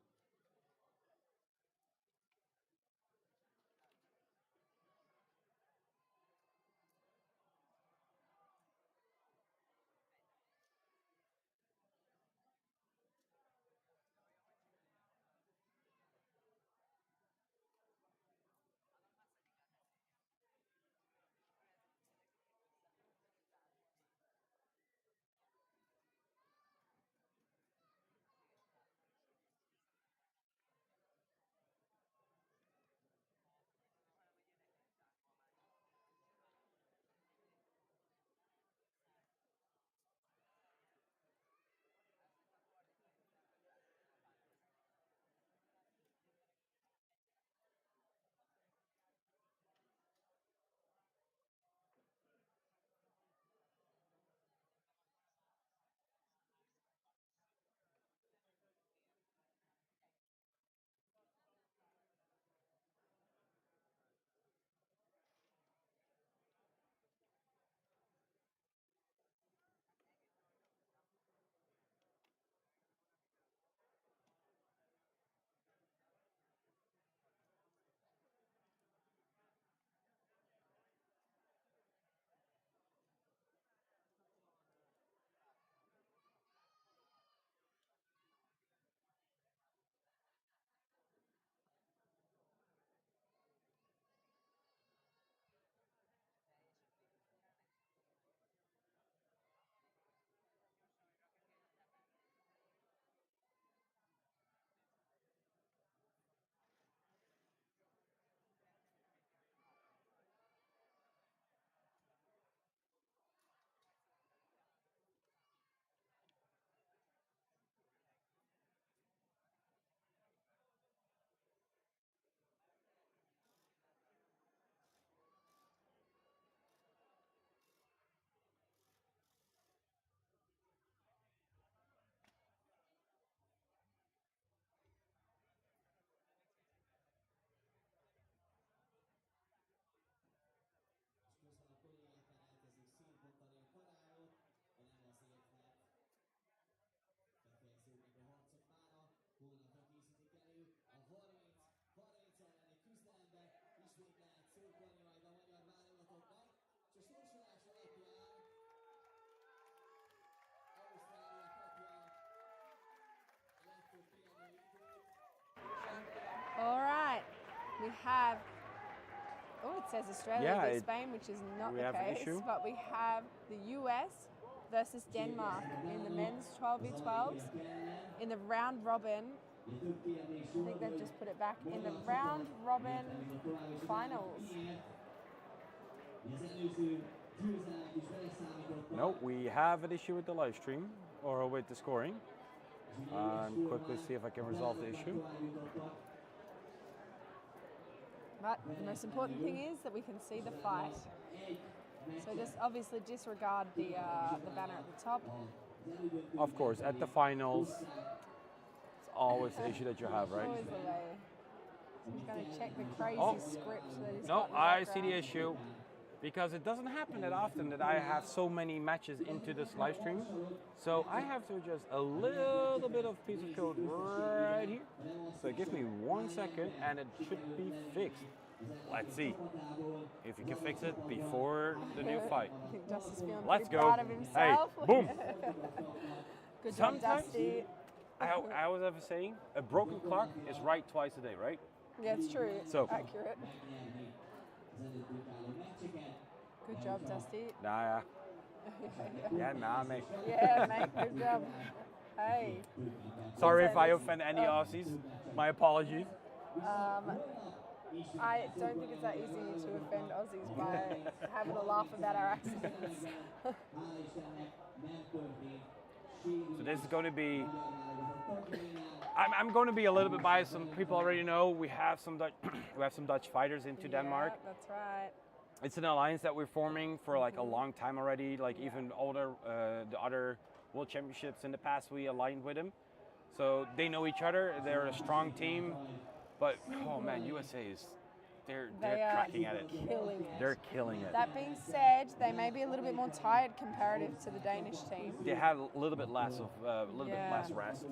Közben a kollégák már elkezdik színpontani a karályot, de nem azért, mert befejeződnek a harcok mára. Holnapra készítik elő a 30 elleni küzdelembe. Ismét lehet szurkolni majd a magyar válogatottnak. És a sorsolás alapján Ausztrália kapja a legtöbb pihenő időt. All right, we have. Oh, it says Australia Yeah, v Spain, which is not we the have an case. issue. But we have the US versus Denmark in the men's 12v12s in the round robin. I think they've just put it back in the round robin finals. No, we have an issue with the live stream or with the scoring. And quickly see if I can resolve the issue. But the most important thing is that we can see the fight. So just obviously disregard the banner at the top. Of course, at the finals, it's always the issue that you have, right? Always the way. So I'm going to check the crazy script that he's No, got in the I see the background. issue. Because it doesn't happen that often that I have so many matches into this live stream. So I have to adjust a little bit of piece of code right here. So give me 1 second and it should be fixed. Let's see if you can fix it before the new fight. I think Dusty's feeling Let's pretty go. proud of himself. Hey, boom. Good job, Sometimes, Dusty. I was ever saying, a broken clock is right twice a day, right? Yeah, it's true. So- Accurate. Good job, Dusty. Nah, yeah, nah, mate. Yeah, mate, good job. Hey. Sorry if I offend any Aussies. My apologies. I don't think it's that easy to offend Aussies by having a laugh about our accents. So this is going to be. I'm going to be a little bit biased. Some people already know we have some Dutch fighters into Denmark. Yeah, that's right. It's an alliance that we're forming for like a long time already. Like even the other World Championships in the past, we aligned with them. So they know each other. They're a strong team. But oh man, USA is they're They are cracking at it. killing it. They're killing it. That being said, they may be a little bit more tired comparative to the Danish team. They had a little bit less of bit less rest.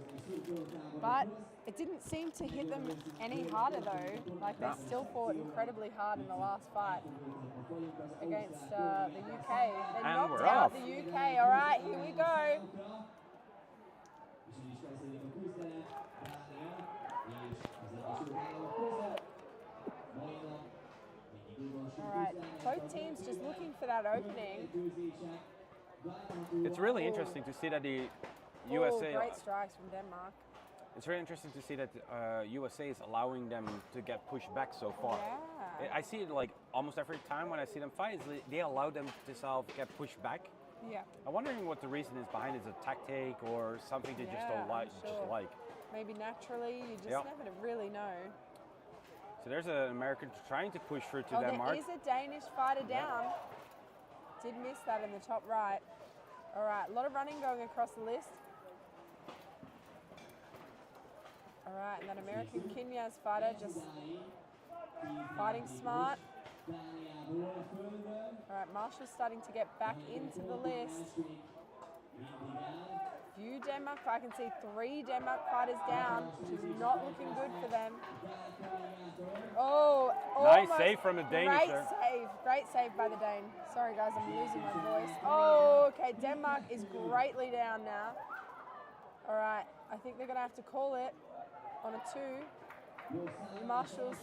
But it didn't seem to hit them any harder though. Like they still fought incredibly hard in the last fight against the UK. They knocked we're out off. the UK. All right, here we go. All right, both teams just looking for that opening. It's really interesting to see that the USA. Great strikes from Denmark. It's really interesting to see that USA is allowing them to get pushed back so far. Yeah. I see it like almost every time when I see them fight, they allow them to get pushed back. Yeah. I'm wondering what the reason is behind it. Is it a tactic or something they just don't like? Sure. Just like. Maybe naturally, you just Yep. never really know. So there's an American trying to push through to Denmark. There is a Danish fighter down. Did miss that in the top right. All right, a lot of running going across the list. All right, and that American Kinyas fighter just fighting smart. All right, Marshall's starting to get back into the list. Few Denmark, I can see 3 Denmark fighters down, which is not looking good for them. Oh, Nice almost. save from the Danish there. Great save by the Dane. Sorry guys, I'm losing my voice. Oh, okay, Denmark is greatly down now. All right, I think they're gonna have to call it on a 2. The Marshalls.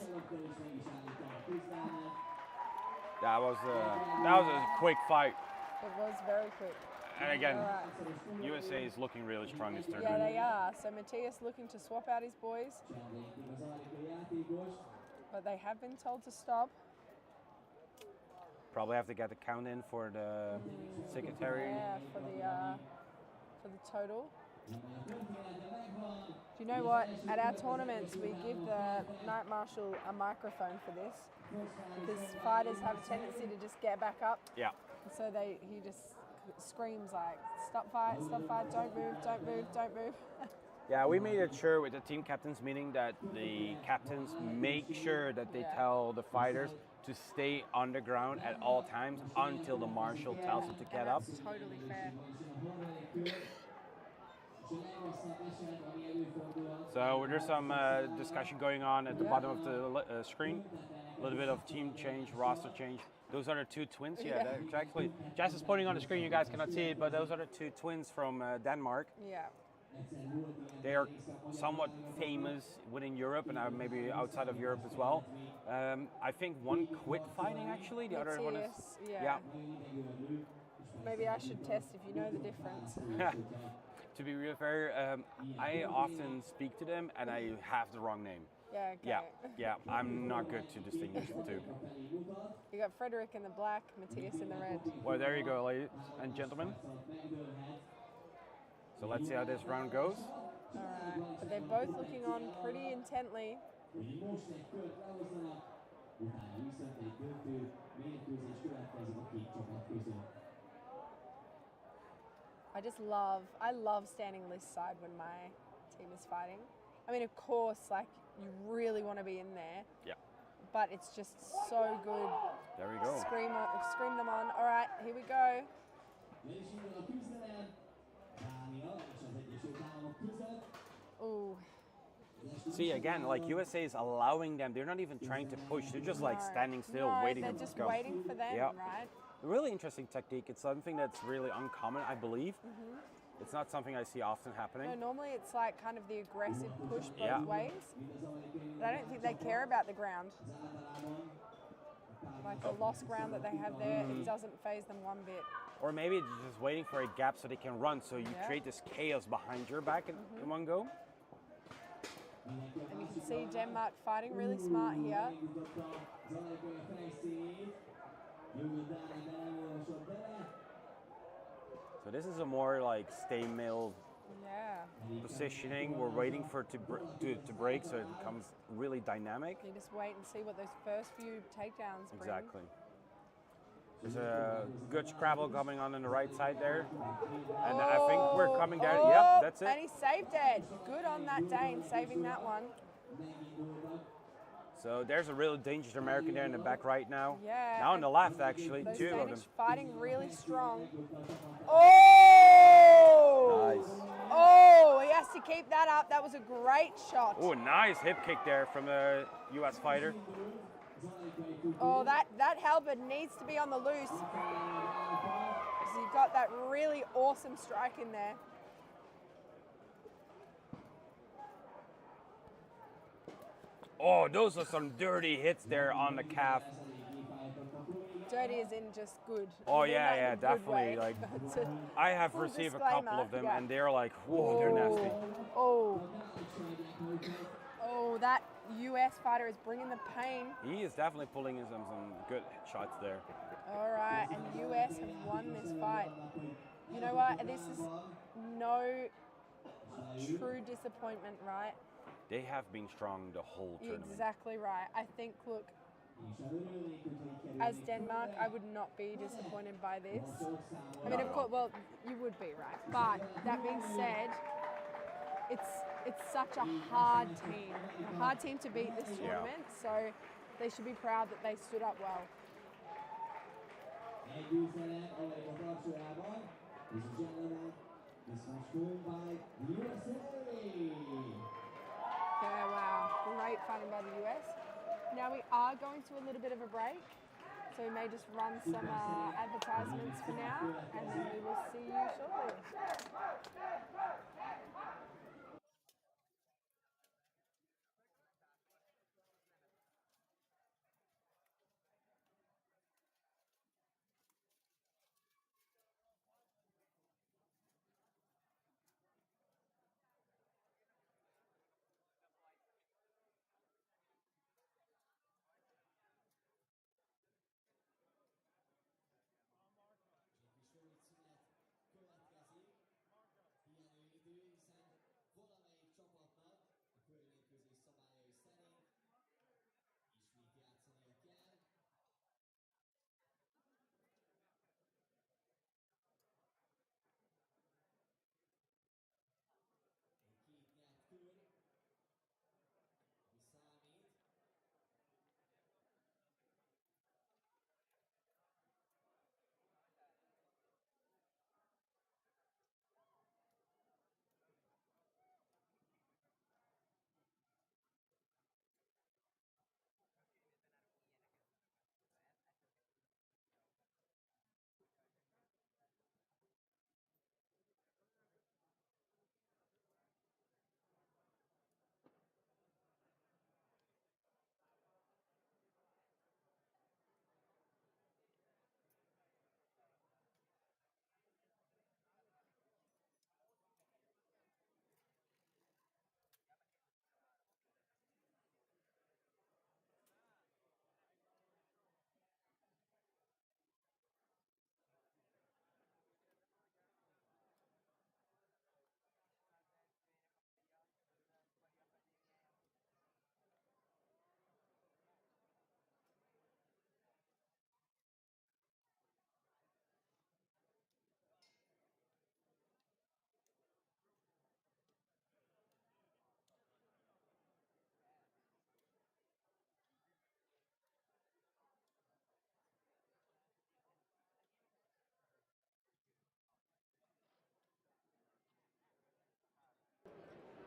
That was a quick fight. It was very quick. And again, All right. USA is looking really strong this Yeah, tournament. they are. So Matthias looking to swap out his boys. But they have been told to stop. Probably have to get the count in for the secretary. Yeah, for the total. Do you know what? At our tournaments, we give the night marshal a microphone for this because fighters have a tendency to just get back up. Yeah. So he just screams like, "Stop fight! Stop fight! Don't move! Don't move! Don't move!" Yeah, we made it sure with the team captains meeting that the captains make sure that they tell the fighters to stay on the ground at all times until the marshal tells them to get up. That's totally fair. So there's some discussion going on at the bottom of the screen. A little bit of team change, roster change. Those are the 2 twins. Yeah, that's actually, Jess is pointing on the screen. You guys cannot see it, but those are the 2 twins from Denmark. Yeah. They are somewhat famous within Europe and maybe outside of Europe as well. I think one quit fighting actually. The other one is yeah. Maybe I should test if you know the difference. To be real fair, I often speak to them and I have the wrong name. Yeah, okay. Yeah, I'm not good to distinguish the two. You got Frederick in the black, Matthias in the red. Well, there you go, ladies and gentlemen. So let's see how this round goes. All right, but they're both looking on pretty intently. I love standing list side when my team is fighting. I mean, of course, like you really want to be in there. Yeah. But it's just so good. There we go. Scream them on. All right, here we go. Ooh. See, again, like USA is allowing them. They're not even trying to push. They're just like standing still, waiting they're to just go. waiting for them, right? A really interesting technique. It's something that's really uncommon, I believe. It's not something I see often happening. No, normally it's like kind of the aggressive push both ways. But I don't think they care about the ground. Like the lost ground that they have there, it doesn't faze them one bit. Or maybe they're just waiting for a gap so they can run. So you create this chaos behind your back in one go. And you can see Denmark fighting really smart here. So this is a more like stay mill positioning. We're waiting for it to break so it becomes really dynamic. You just wait and see what those first few takedowns bring. Exactly. There's a good scrabble coming on the right side there. And I think we're coming down. Yep, that's it. And he saved it. Good on that Dane, saving that one. So there's a really dangerous American there in the back right now. Yeah. Now on the left, actually, Those two of them. Danish fighting really strong. Oh! Nice. Oh, he has to keep that up. That was a great shot. Oh, nice hip kick there from the US fighter. Oh, that halberd needs to be on the loose. So you've got that really awesome strike in there. Oh, those are some dirty hits there on the calf. Dirty is in just good. Oh I mean, yeah, that in yeah, a good definitely. way. Like, It's a I have full received a couple disclaimer, of them, yeah. and they're like, whoa, they're nasty. Oh. Oh, that US fighter is bringing the pain. He is definitely pulling in some good shots there. All right, and US have won this fight. You know what? This is no true disappointment, right? They have been strong the whole tournament. Exactly right. I think, look, as Denmark, I would not be disappointed by this. I mean, of course, well, you would be, right? But that being said, it's such a hard team to beat this tournament. So they should be proud that they stood up well. Yeah, wow. Great fighting by the US. Now we are going to a little bit of a break. So we may just run some advertisements for now, and then we will see you shortly.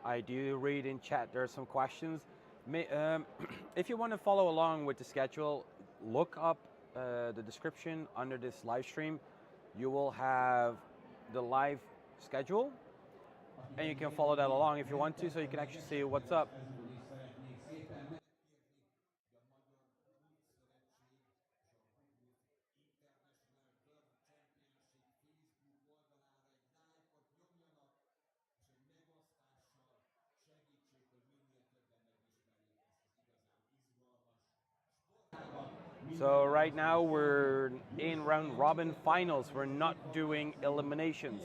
I do read in chat, there are some questions. If you want to follow along with the schedule, look up the description under this live stream. You will have the live schedule, and you can follow that along if you want to, so you can actually see what's up. So right now we're in round robin finals. We're not doing eliminations.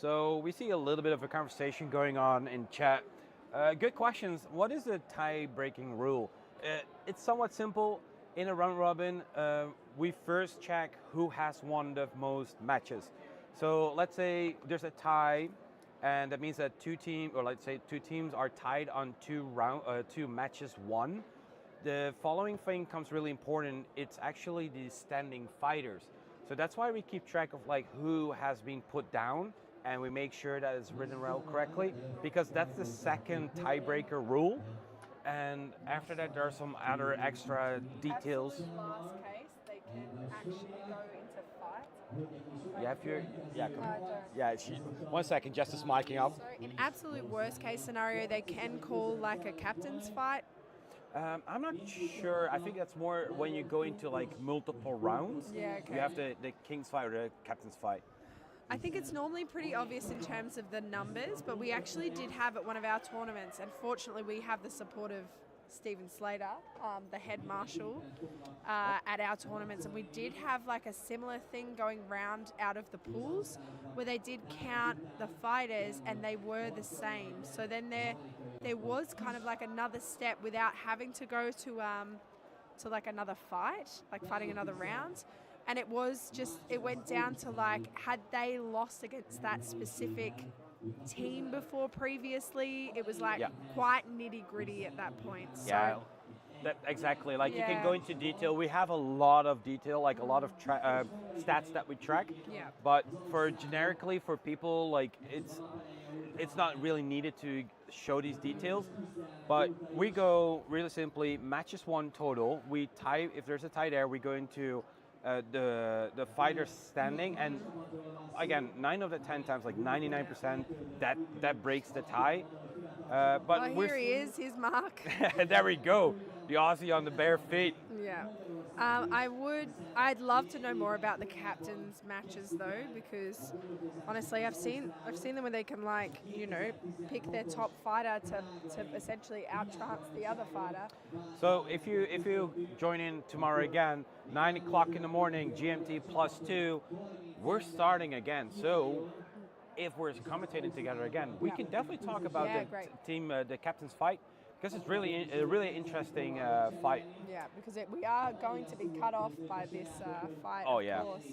So we see a little bit of a conversation going on in chat. Good questions. What is the tie-breaking rule? It's somewhat simple. In a round robin, we first check who has won the most matches. So let's say there's a tie, and that means that two teams are tied on two matches won. The following thing comes really important. It's actually the standing fighters. So that's why we keep track of like who has been put down, and we make sure that it's written out correctly, because that's the second tiebreaker rule. And after that, there are some other extra details. Absolute last case, they can actually go into fight. Yeah, if you're, yeah, one second, Jess is miking up. So in absolute worst case scenario, they can call like a captain's fight. I'm not sure. I think that's more when you go into like multiple rounds. Yeah, okay. You have the king's fight or the captain's fight. I think it's normally pretty obvious in terms of the numbers, but we actually did have at one of our tournaments, and fortunately we have the support of Stephen Slater, the head marshal, at our tournaments, and we did have like a similar thing going round out of the pools where they did count the fighters and they were the same. So then there was kind of like another step without having to go to like another fight, like fighting another round. And it was just, it went down to like, had they lost against that specific team before previously? It was like quite nitty gritty at that point. So, yeah, exactly. Like you can go into detail. We have a lot of detail, like a lot of stats that we track. Yeah. But for generically for people, like it's not really needed to show these details. But we go really simply, matches won total. We tie, if there's a tie there, we go into the fighter standing, and again 9 of the 10 times, like 99%, that breaks the tie. But here he is, his mark. There we go, the Aussie on the bare feet. Yeah. I'd love to know more about the captain's matches though, because honestly I've seen them where they can, like, you know, pick their top fighter to essentially outtrance the other fighter. So if you join in tomorrow again, 9 o'clock in the morning, GMT +2, we're starting again. So if we're commentating together again, we can definitely talk about the captain's fight, because it's really a really interesting fight. Yeah, because we are going to be cut off by this fight. Oh yeah. Of course.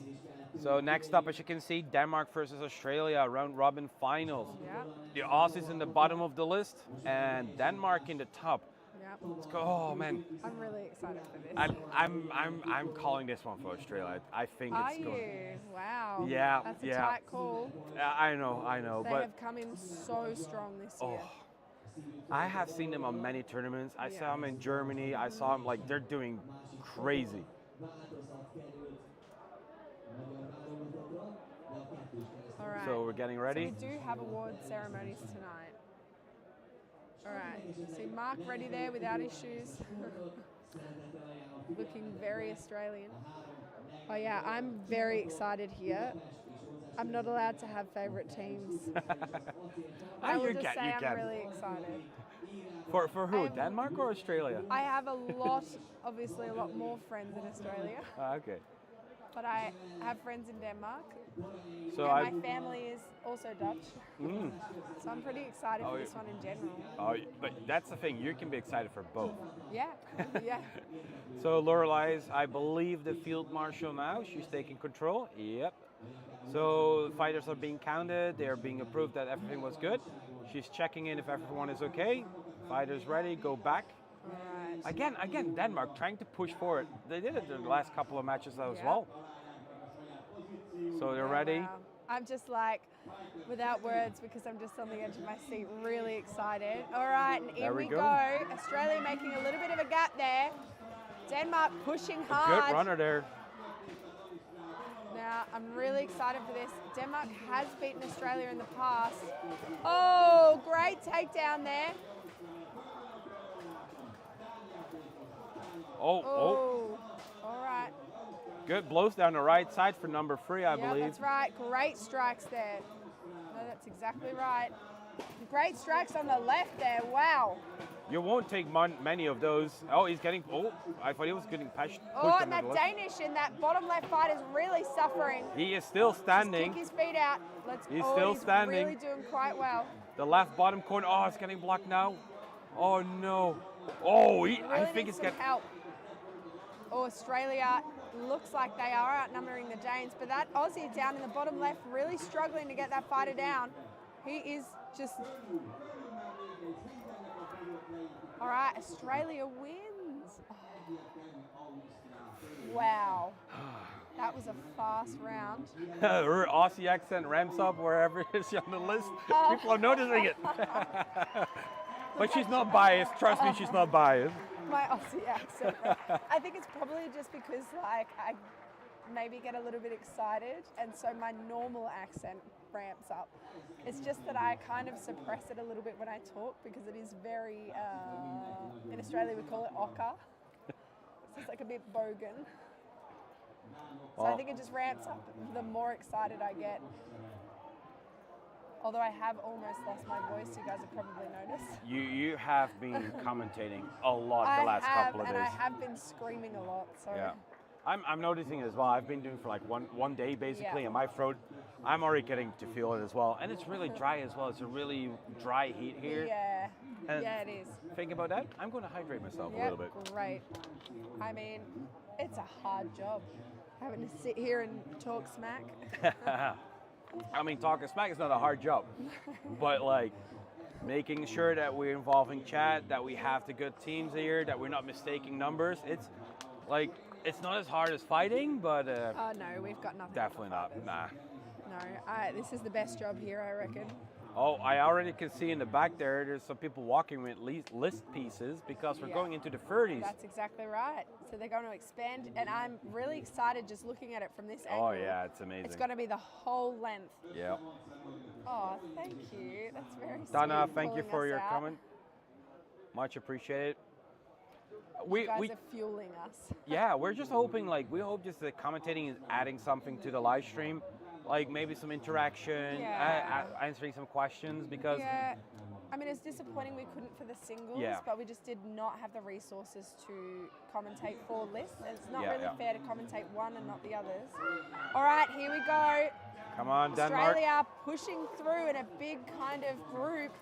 So next up, as you can see, Denmark versus Australia, round robin finals. Yeah. The Aussies in the bottom of the list and Denmark in the top. Yeah. Let's go. Oh man. I'm really excited for this. I'm calling this one for Australia. I think it's going. Are you? Wow. Yeah. That's a tight call. I know. They but have come in so strong this year. I have seen them on many tournaments. I saw them in Germany. I saw them, like, they're doing crazy. All right. So we're getting ready. So we do have award ceremonies tonight. All right. See Mark ready there without his shoes. Looking very Australian. Oh yeah, I'm very excited here. I'm not allowed to have favourite teams. I will just say I'm really excited. For who? Denmark or Australia? I have obviously a lot more friends in Australia. Okay. But I have friends in Denmark. So and my family is also Dutch. So I'm pretty excited for this one in general. Oh, but that's the thing. You can be excited for both. Yeah. Yeah. So Lorelei is, I believe, the field marshal now. She's taking control. Yep. So fighters are being counted. They are being approved that everything was good. She's checking in if everyone is okay. Fighters ready, go back. Right. Again, Denmark trying to push forward. They did it in the last couple of matches as well. So they're ready. Wow. I'm just like without words because I'm just on the edge of my seat, really excited. All right, and in we go. Australia making a little bit of a gap there. Denmark pushing hard. Good runner there. Now, I'm really excited for this. Denmark has beaten Australia in the past. Oh, great takedown there. Oh. All right. Good blows down the right side for number 3, I believe. Yeah, that's right. Great strikes there. No, that's exactly right. Great strikes on the left there. Wow. You won't take many of those. Oh, he's getting. Oh, I thought he was getting pushed. Oh, and that Danish in that bottom left fight is really suffering. He is still standing. Just kick his feet out. He's still standing. Really doing quite well. The left bottom corner. Oh, it's getting blocked now. Oh no. Oh, Really I think it's getting help. Oh, Australia looks like they are outnumbering the Danes, but that Aussie down in the bottom left really struggling to get that fighter down. He is just. All right, Australia wins. Oh. Wow. That was a fast round. Her Aussie accent ramps up wherever she's on the list. People are noticing it. But she's not biased. Trust me, she's not biased. My Aussie accent. I think it's probably just because like I maybe get a little bit excited, and so my normal accent ramps up. It's just that I kind of suppress it a little bit when I talk because it is very, in Australia we call it ochre. So it's like a bit bogan. So I think it just ramps up the more excited I get. Although I have almost lost my voice, you guys have probably noticed. You have been commentating a lot the last couple of days. And I have been screaming a lot. So. Yeah. I'm noticing it as well. I've been doing for like one day basically, and my throat, I'm already getting to feel it as well. And it's really dry as well. It's a really dry heat here. Yeah, and yeah, it is. Think about that. I'm going to hydrate myself a little bit. Great. I mean, it's a hard job having to sit here and talk smack. I mean, talking smack is not a hard job, but like making sure that we're involving chat, that we have the good teams here, that we're not mistaking numbers. It's like, it's not as hard as fighting, but oh no, we've got nothing. Definitely not. Nah. No, this is the best job here, I reckon. Oh, I already can see in the back there's some people walking with list pieces because we're going into the 30s. That's exactly right. So they're going to expand, and I'm really excited just looking at it from this angle. Oh yeah, it's amazing. It's going to be the whole length. Yeah. Oh, thank you. That's very sweet. Donna, thank you for your comment. Much appreciated. You guys are fueling us. Yeah, we're just hoping, like, we hope just that commentating is adding something to the live stream, like maybe some interaction, answering some questions, because... Yeah, I mean, it's disappointing we couldn't for the singles, but we just did not have the resources to commentate 4 lists, and it's not really fair to commentate one and not the others. All right, here we go. Come on, Denmark. Australia pushing through in a big kind of group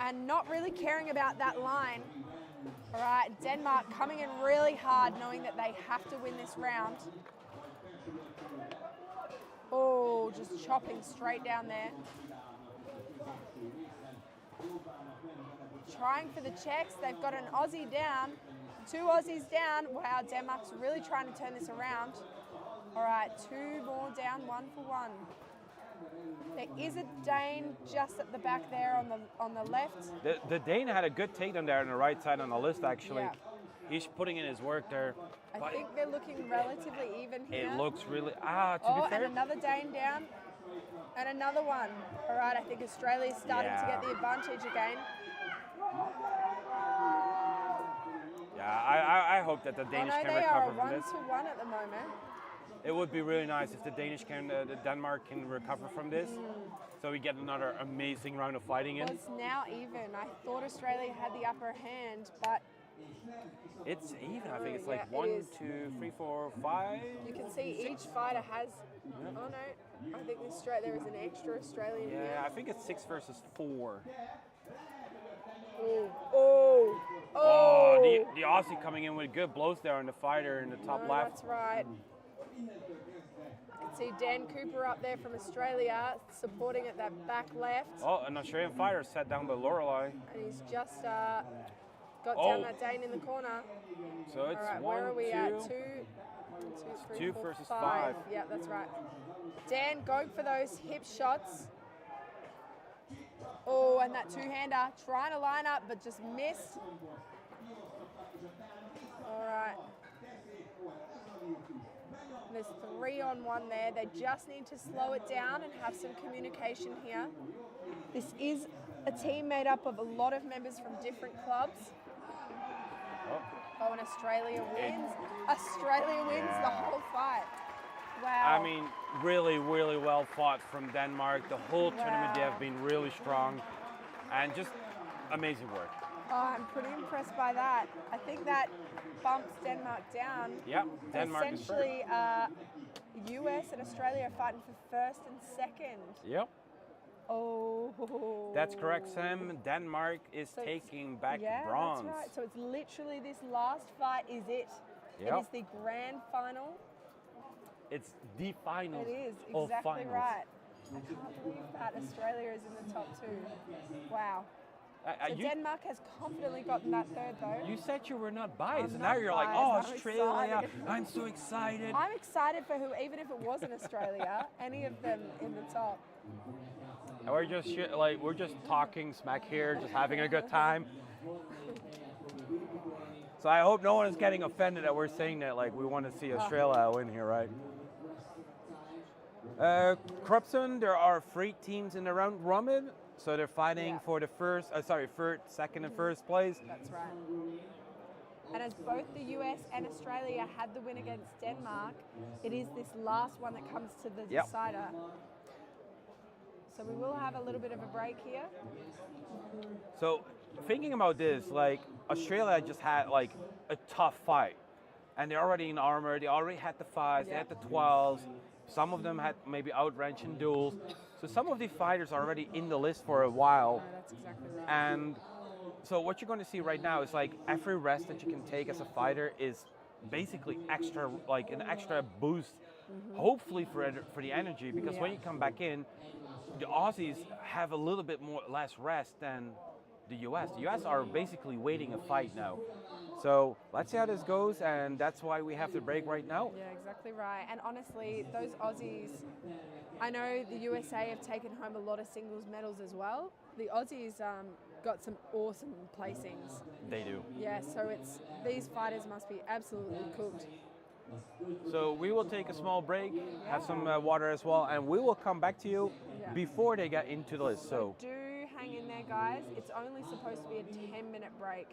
and not really caring about that line. All right, Denmark coming in really hard, knowing that they have to win this round. Oh, just chopping straight down there. Trying for the Czechs. They've got an Aussie down, 2 Aussies down. Wow, Denmark's really trying to turn this around. All right, 2 more down, 1 for 1. There is a Dane just at the back there on the left. The Dane had a good takedown there on the right side on the list, actually. Yeah. He's putting in his work there. I think they're looking relatively even here. It looks really... to be fair. And another Dane down. And another one. All right, I think Australia's starting to get the advantage again. Yeah, I hope that the Danish can recover from this. They are 1-1 at the moment. It would be really nice if the Denmark can recover from this, so we get another amazing round of fighting in. Well, it's now even. I thought Australia had the upper hand, but it's even. I think it's like 1, 2, 3, 4, 5. You can see each fighter has. Oh no, I think there is an extra Australian here. Yeah, I think it's 6 versus 4. Oh! The Aussie coming in with good blows there on the fighter in the top left. That's right. I can see Dan Cooper up there from Australia supporting at that back left. Oh, an Australian fighter sat down by Lorelei. And he's just got down that Dane in the corner. So it's right, 1, where are we 2, at? 2 versus 5. Yeah, that's right. Dan going for those hip shots. Oh, and that 2-hander trying to line up but just missed. All right. There's 3 on 1 there. They just need to slow it down and have some communication here. This is a team made up of a lot of members from different clubs. Oh, and Australia wins. Australia wins the whole fight. Wow. I mean, really, really well fought from Denmark. The whole tournament, they have been really strong and just amazing work. Oh, I'm pretty impressed by that. I think that bumps Denmark down. Yep, Denmark is first. Essentially, US and Australia are fighting for first and second. Yep. Oh. That's correct, Sam. Denmark is taking back bronze. That's right. So it's literally this last fight is it. Yep. It is the grand final. It's the finals. It is, of exactly finals. right. I can't believe that Australia is in the top two. Wow. So Denmark has confidently gotten that third though. You said you were not biased, and not now you're like, biased. oh, I'm Australia, excited. I'm so excited. I'm excited for who, even if it wasn't Australia, any of them in the top. And we're just we're just talking smack here, just having a good time. So I hope no one is getting offended that we're saying that like we want to see Australia win here, right? Corruption, there are 3 teams in the round robin, so they're fighting for the second and first place. That's right. And as both the US and Australia had the win against Denmark, it is this last one that comes to the decider. So we will have a little bit of a break here. So thinking about this, like Australia just had like a tough fight, and they're already in armor. They already had the 5s, they had the 12s. Some of them had maybe outrange in duels. So some of the fighters are already in the list for a while. That's exactly right. And so what you're going to see right now is like every rest that you can take as a fighter is basically extra, like an extra boost, hopefully for the energy. Because when you come back in, the Aussies have a little bit less rest than the US. The US are basically waiting a fight now. So let's see how this goes, and that's why we have the break right now. Yeah, exactly right. And honestly, those Aussies, I know the USA have taken home a lot of singles medals as well. The Aussies got some awesome placings. They do. Yeah, so these fighters must be absolutely cooked. So we will take a small break, have some water as well, and we will come back to you before they get into the list. So do hang in there, guys. It's only supposed to be a 10-minute break.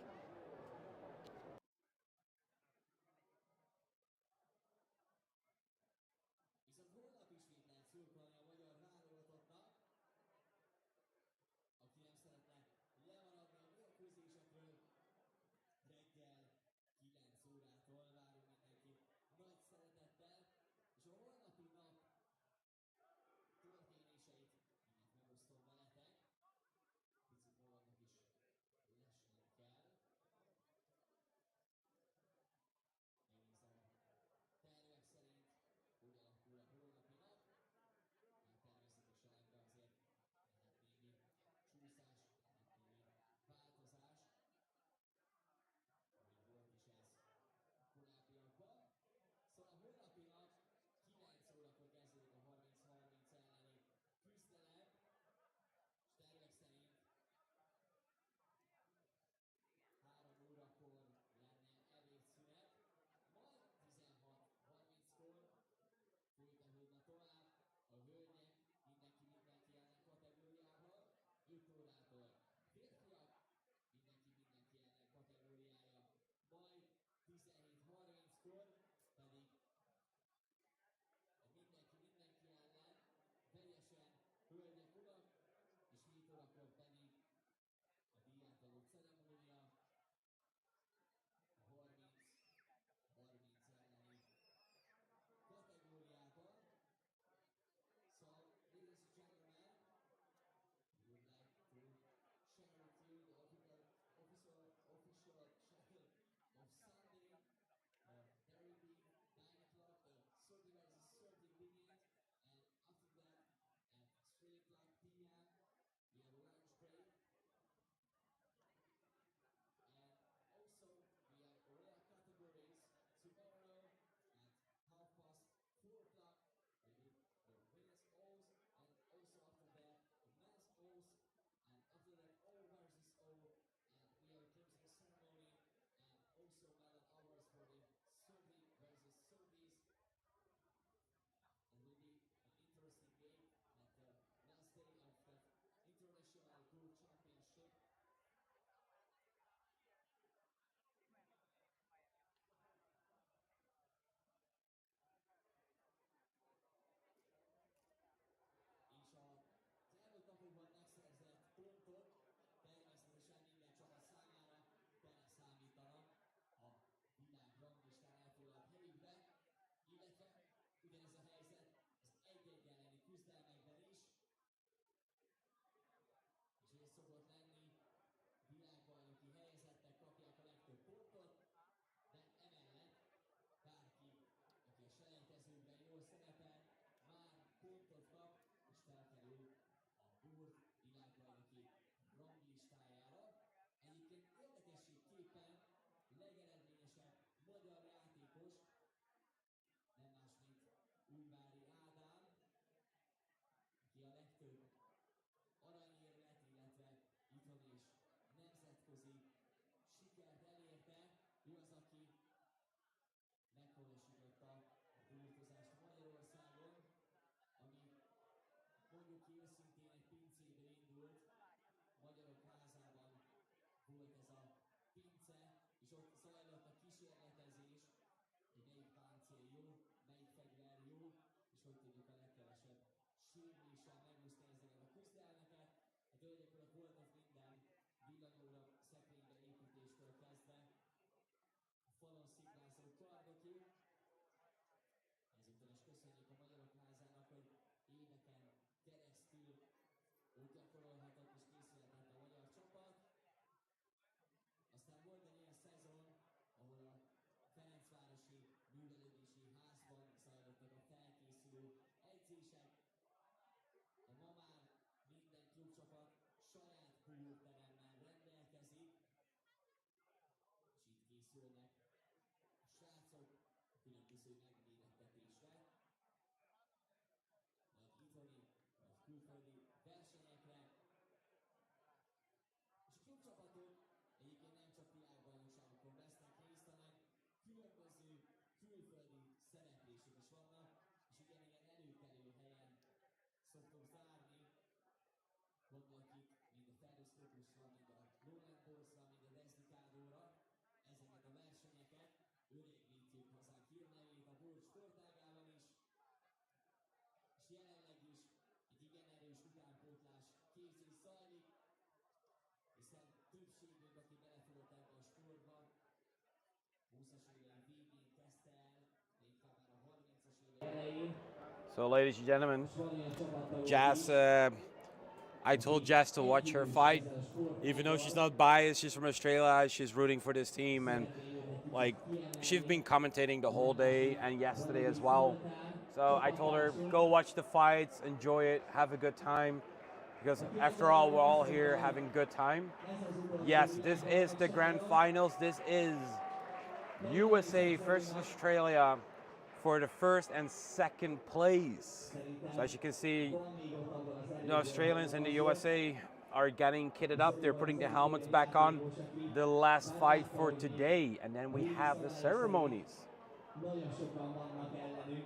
hölgyek urak, volt ez minden, villanyóra, szekrénybe építéstől kezdve, a falon szikrázó kardokig. Ezúttal is köszönjük a Magyarok Házának, hogy éveken keresztül úgy gyakorolhatott és készülhetett a magyar csapat. Aztán volt egy olyan szezon, ahol a Ferencvárosi Művelődési Házban zajlottak a felkészülő edzések, de ma már minden klubcsapat saját poolteremmel rendelkezik, és itt készülnek a srácok a különböző megmérettetésre, vagy itthoni, vagy külföldi versenyekre. És a klubcsapatok egyébként nem csak világbajnokságokon vesznek részt, hanem különböző külföldi szereplések is vannak, és igen, ilyen előkelő helyen szoktunk zárni. Gondolok itt mind a Ferroszkópusra, mind a Roland Borsra, mind a Desdikádóra. Ezeket a versenyeket örökítjük hazánk hírnevét a bort sportágával is. És jelenleg is egy igen erős utánpótlás képzés zajlik, hiszen többségünk, aki belefogott ebbe a sportba, 20-as évek végén kezdte el, de inkább már a 30-as évek elején. So, ladies and gentlemen, Jazz, I told Jazz to watch her fight. Even though she's not biased, she's from Australia, she's rooting for this team, and like she's been commentating the whole day and yesterday as well. So I told her, go watch the fights, enjoy it, have a good time, because after all, we're all here having a good time. Yes, this is the grand finals. This is USA versus Australia for the first and second place. So as you can see, the Australians and the USA are getting kitted up. They're putting the helmets back on. The last fight for today, and then we have the ceremonies. Nagyon sokan vannak ellenük,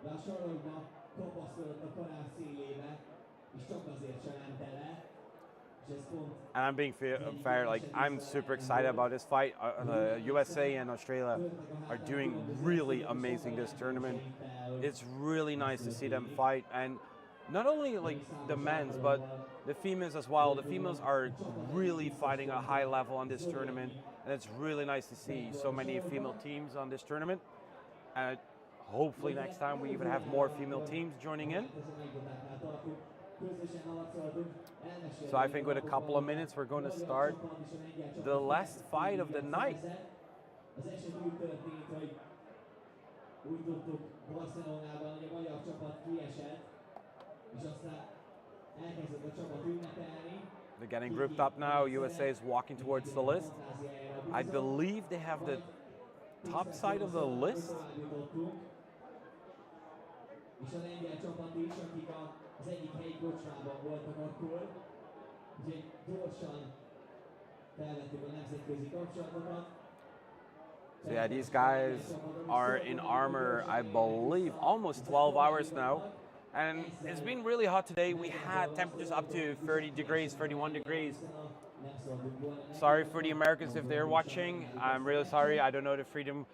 de a sorokba kopaszkodott a karán szélébe, és csak azért sem ment el. And I'm being fair, like I'm super excited about this fight. The USA and Australia are doing really amazing this tournament. It's really nice to see them fight, and not only like the men's, but the females as well. The females are really fighting at a high level on this tournament, and it's really nice to see so many female teams on this tournament. And hopefully next time we even have more female teams joining in. So I think with a couple of minutes we're going to start the last fight of the night. They're getting grouped up now. USA is walking towards the list. I believe they have the top side of the list. Az egyik helyi kocsmában voltak akkor, úgyhogy gyorsan felvettük a nemzetközi kapcsolatokat. So yeah, these guys are in armor, I believe, almost 12 hours now. And it's been really hot today. We had temperatures up to 30 degrees, 31 degrees. Sorry for the Americans if they're watching. I'm really sorry. I don't know the freedom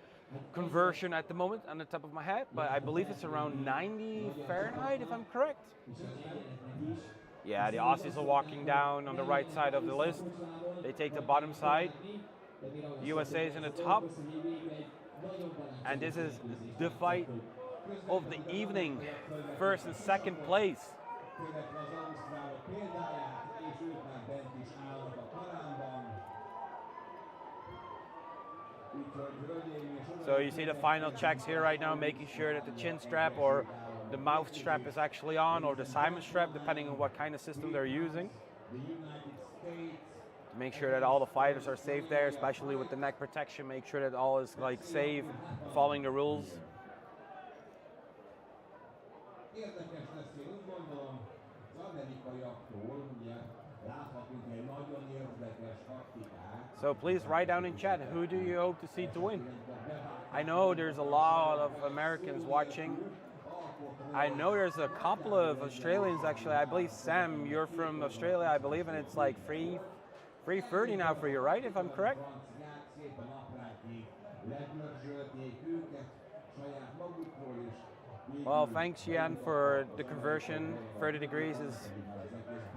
conversion at the moment on the top of my head, but I believe it's around 90 Fahrenheit if I'm correct. Yeah, the Aussies are walking down on the right side of the list. They take the bottom side. The USA is in the top. And this is the fight of the evening, first and second place. So you see the final checks here right now, making sure that the chin strap or the mouth strap is actually on, or the Simon strap, depending on what kind of system they're using. To make sure that all the fighters are safe there, especially with the neck protection, make sure that all is like safe, following the rules. So please write down in chat, who do you hope to see to win? I know there's a lot of Americans watching. I know there's a couple of Australians actually. I believe, Sam, you're from Australia, I believe, and it's like 3:30 now for you, right, if I'm correct? Well, thanks, Jan, for the conversion. 30 degrees is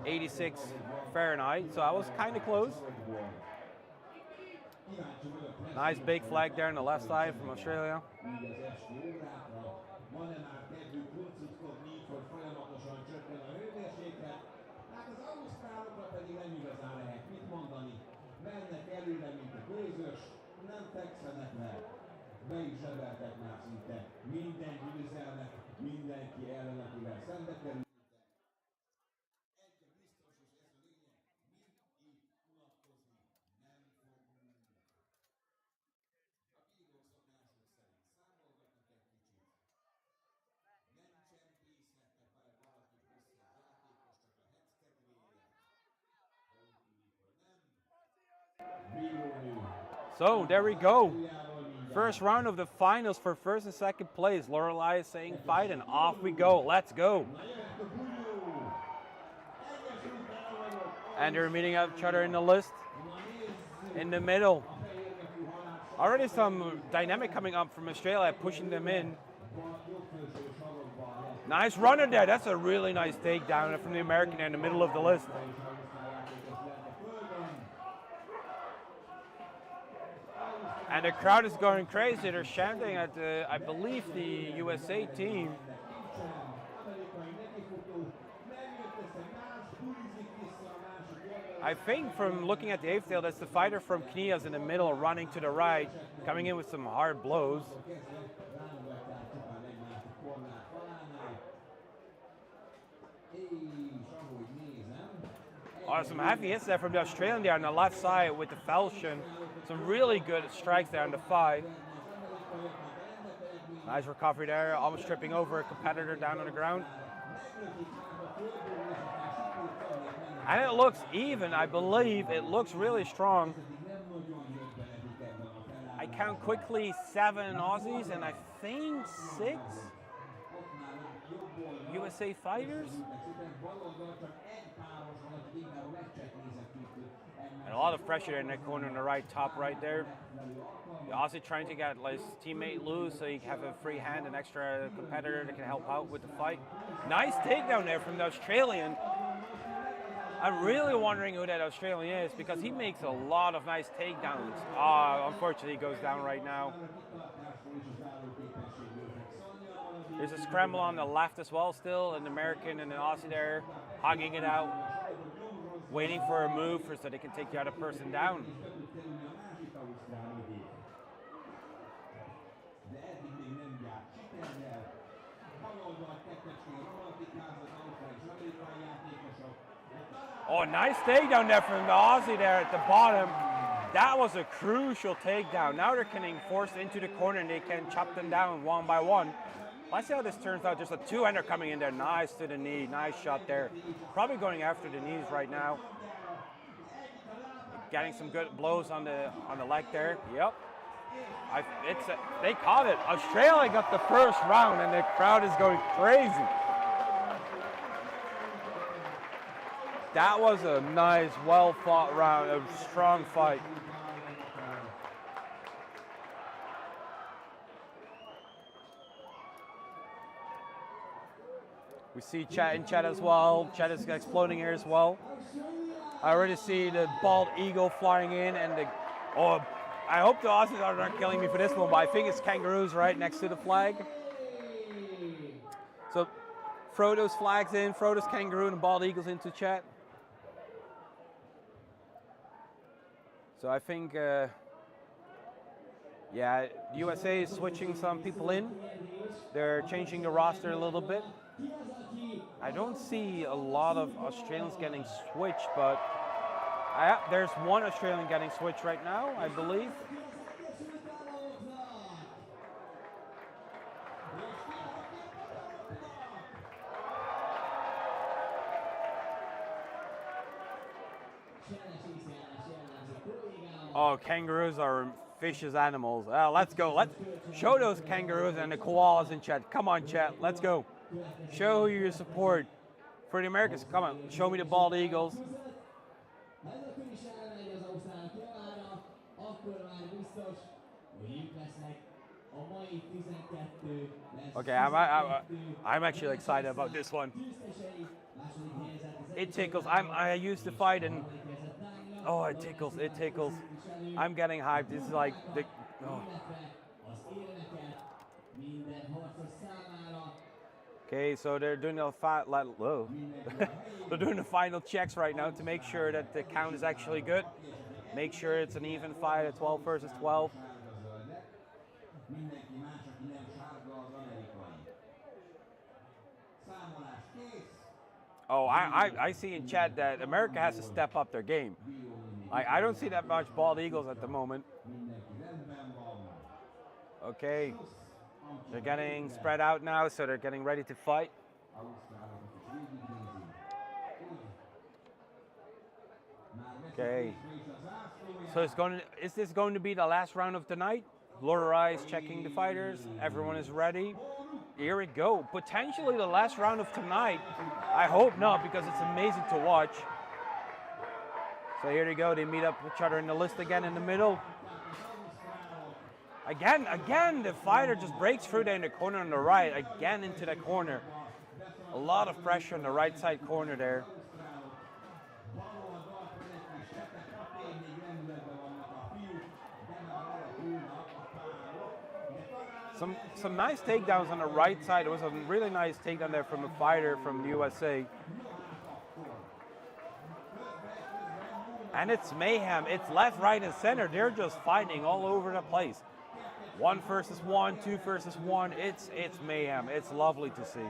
86 Fahrenheit, so I was kind of close. Nice big flag there on the left side from Australia. Be is zsebeltek már szinte minden győzelmet, mindenki ellen, akivel szembe kerül. Egy biztos, és ez a lényeg, mi itt unatkozni nem fogunk. A bírók szokások szerint számolgatnak egy kicsit. Nem csempészhetne fel valaki hosszú játékos csak a hec kedvére. De úgy tűnik, hogy nem. Bírónő. So there we go. First round of the finals for first and second place. Lorelei is saying fight, and off we go. Let's go. And they're meeting each other in the list in the middle. Already some dynamic coming up from Australia, pushing them in. Nice runner there. That's a really nice takedown from the American in the middle of the list. And the crowd is going crazy. They're chanting at, I believe, the USA team. I think from looking at the eighth tail, that's the fighter from Kniaz in the middle, running to the right, coming in with some hard blows. Oh, some heavy hits there from the Australian there on the left side with the falchion. Some really good strikes there on the thigh. Nice recovery there, almost tripping over a competitor down on the ground. And it looks even, I believe. It looks really strong. I count quickly 7 Aussies and I think 6 USA fighters. And a lot of pressure in that corner on the right, top right there. The Aussie trying to get his teammate loose so he can have a free hand, an extra competitor that can help out with the fight. Nice takedown there from the Australian. I'm really wondering who that Australian is because he makes a lot of nice takedowns. Unfortunately, he goes down right now. There's a scramble on the left as well still, an American and an Aussie there, hogging it out, waiting for a move so they can take the other person down. Oh, nice takedown there from the Aussie there at the bottom. That was a crucial takedown. Now they're getting forced into the corner and they can chop them down one by one. Let's see how this turns out. Just a two-hander coming in there. Nice to the knee. Nice shot there. Probably going after the knees right now. Getting some good blows on the leg there. Yep. They caught it. Australia got the first round and the crowd is going crazy. That was a nice, well-fought round, a strong fight. We see Chet in chat as well. Chet is exploding here as well. I already see the bald eagle flying in and I hope the Aussies are not killing me for this one, but I think it's kangaroos right next to the flag. So Frodo's flag's in, Frodo's kangaroo and bald eagle's into chat. So I think, yeah, USA is switching some people in. They're changing the roster a little bit. I don't see a lot of Australians getting switched, but there's one Australian getting switched right now, I believe. Oh, kangaroos are vicious animals. Let's go. Let's show those kangaroos and the koalas in chat. Come on, chat. Let's go. Show your support for the Americans. Come on. Show me the bald eagles. Okay, I'm actually excited about this one. It tickles. I used to fight and oh, it tickles. It tickles. I'm getting hyped. This is like the. Oh. Okay, so they're doing the they're doing the final checks right now to make sure that the count is actually good. Make sure it's an even fight at 12 versus 12. Oh, I see in chat that America has to step up their game. I don't see that much bald eagles at the moment. Okay, they're getting spread out now, so they're getting ready to fight. Okay, so is this going to be the last round of the night? Laura is checking the fighters. Everyone is ready. Here we go. Potentially the last round of tonight. I hope not, because it's amazing to watch. So here they go. They meet up with each other in the list again in the middle. Again, the fighter just breaks through there in the corner on the right. Again into the corner. A lot of pressure on the right side corner there. Some nice takedowns on the right side. It was a really nice takedown there from a fighter from the USA. And it's mayhem. It's left, right, and center. They're just fighting all over the place. 1 versus 1, 2 versus 1. It's mayhem. It's lovely to see.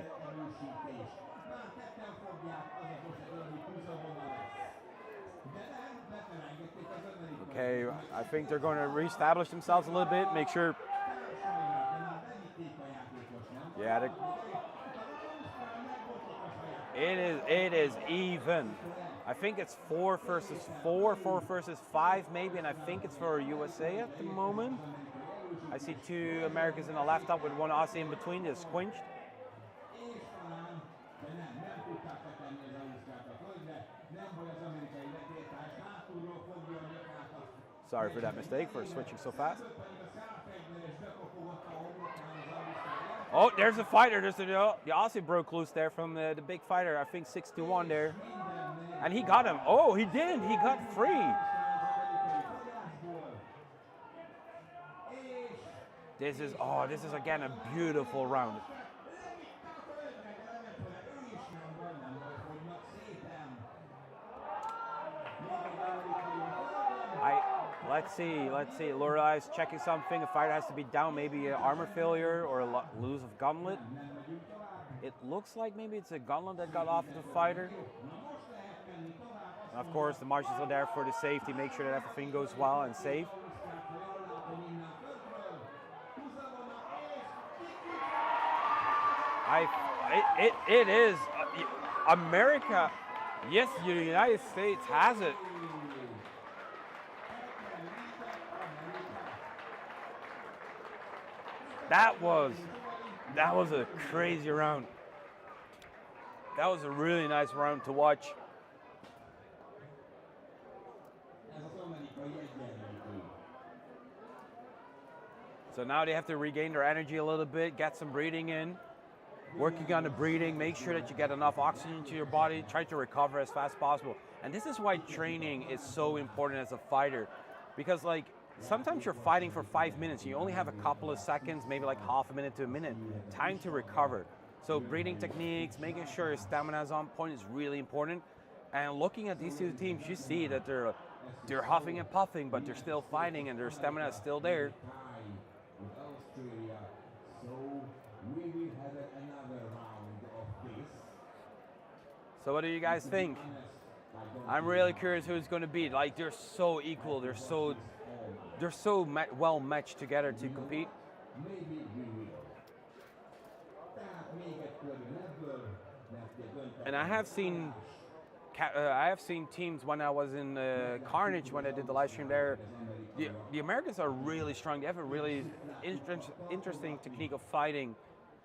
Okay, I think they're going to reestablish themselves a little bit, make sure. Yeah, it is even. I think it's 4 versus 4, 4 versus 5 maybe, and I think it's for USA at the moment. I see 2 Americans in the left up with 1 Aussie in between. They're squinched. Sorry for that mistake, for switching so fast. Oh, there's a fighter. There's the Aussie broke loose there from the big fighter. I think 6-1 there. And he got him. Oh, he didn't. He got free. This is again a beautiful round. Let's see. Laura is checking something. The fighter has to be down, maybe an armor failure or a lose of gauntlet. It looks like maybe it's a gauntlet that got off the fighter. And of course, the marshals are there for the safety, make sure that everything goes well and safe. It is America. Yes, the United States has it. That was a crazy round. That was a really nice round to watch. So now they have to regain their energy a little bit, get some breathing in, working on the breathing, make sure that you get enough oxygen to your body, try to recover as fast as possible. And this is why training is so important as a fighter, because like sometimes you're fighting for 5 minutes, you only have a couple of seconds, maybe like half a minute to a minute, time to recover. So breathing techniques, making sure your stamina is on point is really important. And looking at these two teams, you see that they're huffing and puffing, but they're still fighting and their stamina is still there. So what do you guys think? I'm really curious who it's going to be. Like, they're so equal, they're so well matched together to compete. And I have seen teams when I was in Carnage, when I did the live stream there. The Americans are really strong. They have a really interesting technique of fighting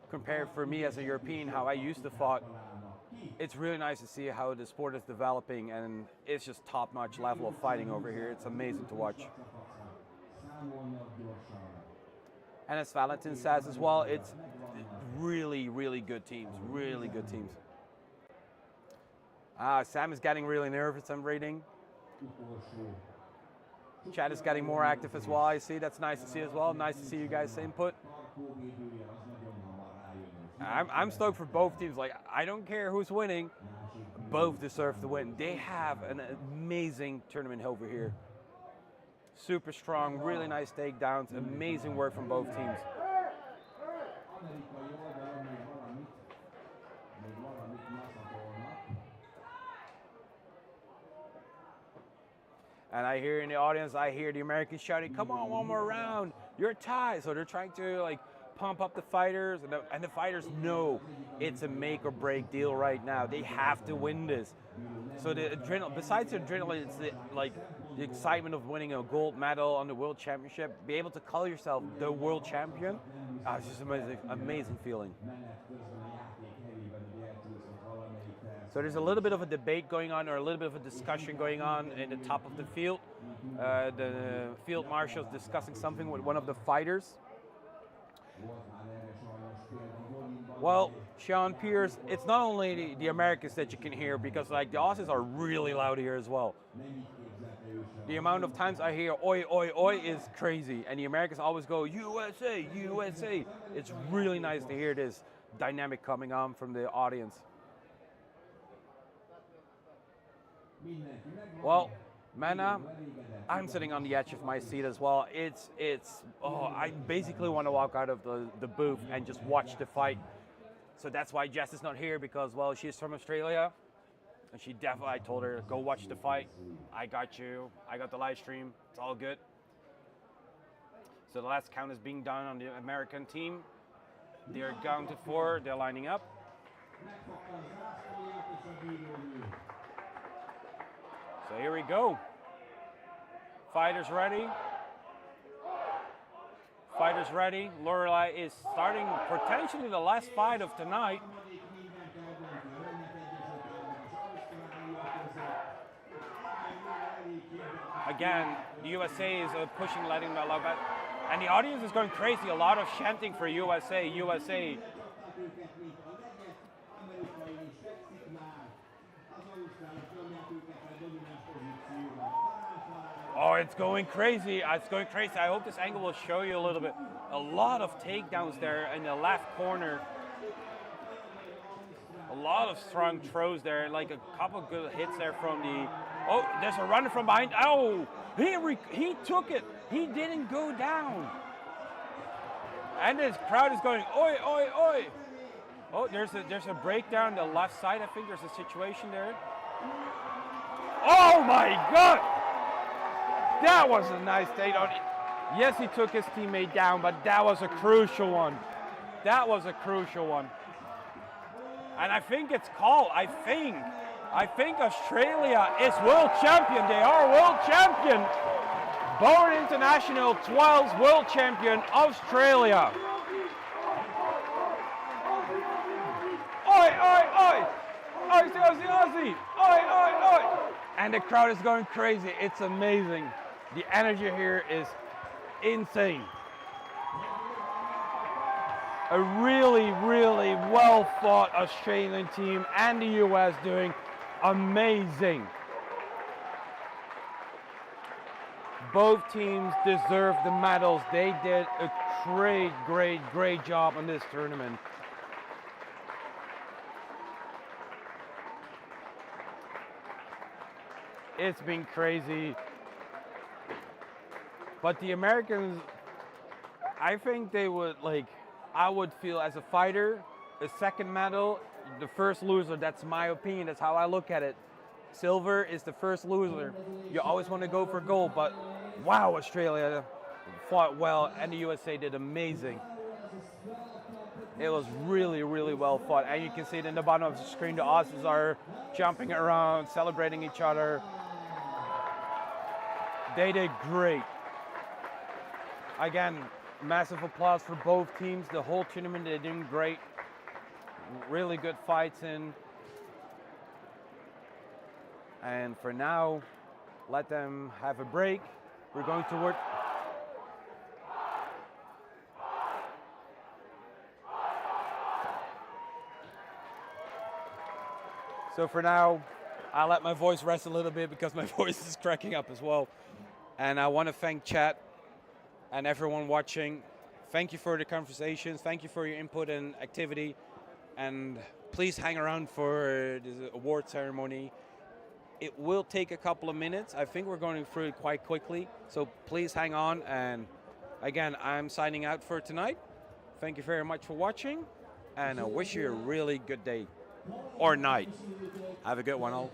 compared for me as a European, how I used to fight. It's really nice to see how the sport is developing, and it's just top-notch level of fighting over here. It's amazing to watch. And as Valentin says as well, it's really, really good teams, really good teams. Sam is getting really nervous, I'm reading. Chad is getting more active as well, I see. That's nice to see as well. Nice to see you guys' input. I'm stoked for both teams. Like, I don't care who's winning. Both deserve to win. They have an amazing tournament over here. Super strong, really nice takedowns. Amazing work from both teams. And I hear in the audience, I hear the Americans shouting, "Come on, one more round, you're tied." So they're trying to like pump up the fighters, and the fighters know it's a make or break deal right now. They have to win this. So the adrenaline, besides the adrenaline, it's the, like the excitement of winning a gold medal on the World Championship, be able to call yourself the world champion. It's just amazing, amazing feeling. So there's a little bit of a debate going on, or a little bit of a discussion going on in the top of the field. The field marshal's discussing something with one of the fighters. Well, Sean Pierce, it's not only the Americans that you can hear, because like the Aussies are really loud here as well. The amount of times I hear "oi, oi, oi" is crazy, and the Americans always go "USA, USA." It's really nice to hear this dynamic coming on from the audience. Well, Mana, I'm sitting on the edge of my seat as well. I basically want to walk out of the booth and just watch the fight. So that's why Jess is not here, because, well, she's from Australia. And she definitely, I told her, go watch the fight. I got you. I got the live stream. It's all good. So the last count is being done on the American team. They're down to 4. They're lining up. So here we go. Fighters ready. Fighters ready. Lorelei is starting potentially the last fight of tonight. Again, the USA is pushing, letting them love it. And the audience is going crazy. A lot of chanting for USA, USA. Oh, it's going crazy. It's going crazy. I hope this angle will show you a little bit. A lot of takedowns there in the left corner. A lot of strong throws there. Like a couple good hits there from the... Oh, there's a runner from behind. Oh, he took it. He didn't go down. And this crowd is going, oi, oi, oi. Oh, there's a breakdown on the left side. I think there's a situation there. Oh my God! That was a nice takedown. Yes, he took his teammate down, but that was a crucial one. That was a crucial one. And I think it's called, I think Australia is world champion. They are world champion. Bowen International 12's world champion, Australia. Oi, oi, oi! Aussie, Aussie, Aussie! Oi, oi, oi! And the crowd is going crazy. It's amazing. The energy here is insane. A really, really well fought Australian team, and the US doing amazing. Both teams deserve the medals. They did a great, great, great job on this tournament. It's been crazy. But the Americans, I think they would I would feel as a fighter, a second medal, the first loser. That's my opinion. That's how I look at it. Silver is the first loser. You always want to go for gold, but wow, Australia fought well, and the USA did amazing. It was really, really well fought. And you can see it in the bottom of the screen. The Aussies are jumping around, celebrating each other. They did great. Again, massive applause for both teams. The whole tournament, they're doing great. Really good fights in. And for now, let them have a break. We're going to work. So for now, I let my voice rest a little bit because my voice is cracking up as well. And I want to thank chat and everyone watching. Thank you for the conversations. Thank you for your input and activity. And please hang around for the award ceremony. It will take a couple of minutes. I think we're going through it quite quickly. So please hang on. And again, I'm signing out for tonight. Thank you very much for watching. And I wish you a really good day or night. Have a good one all.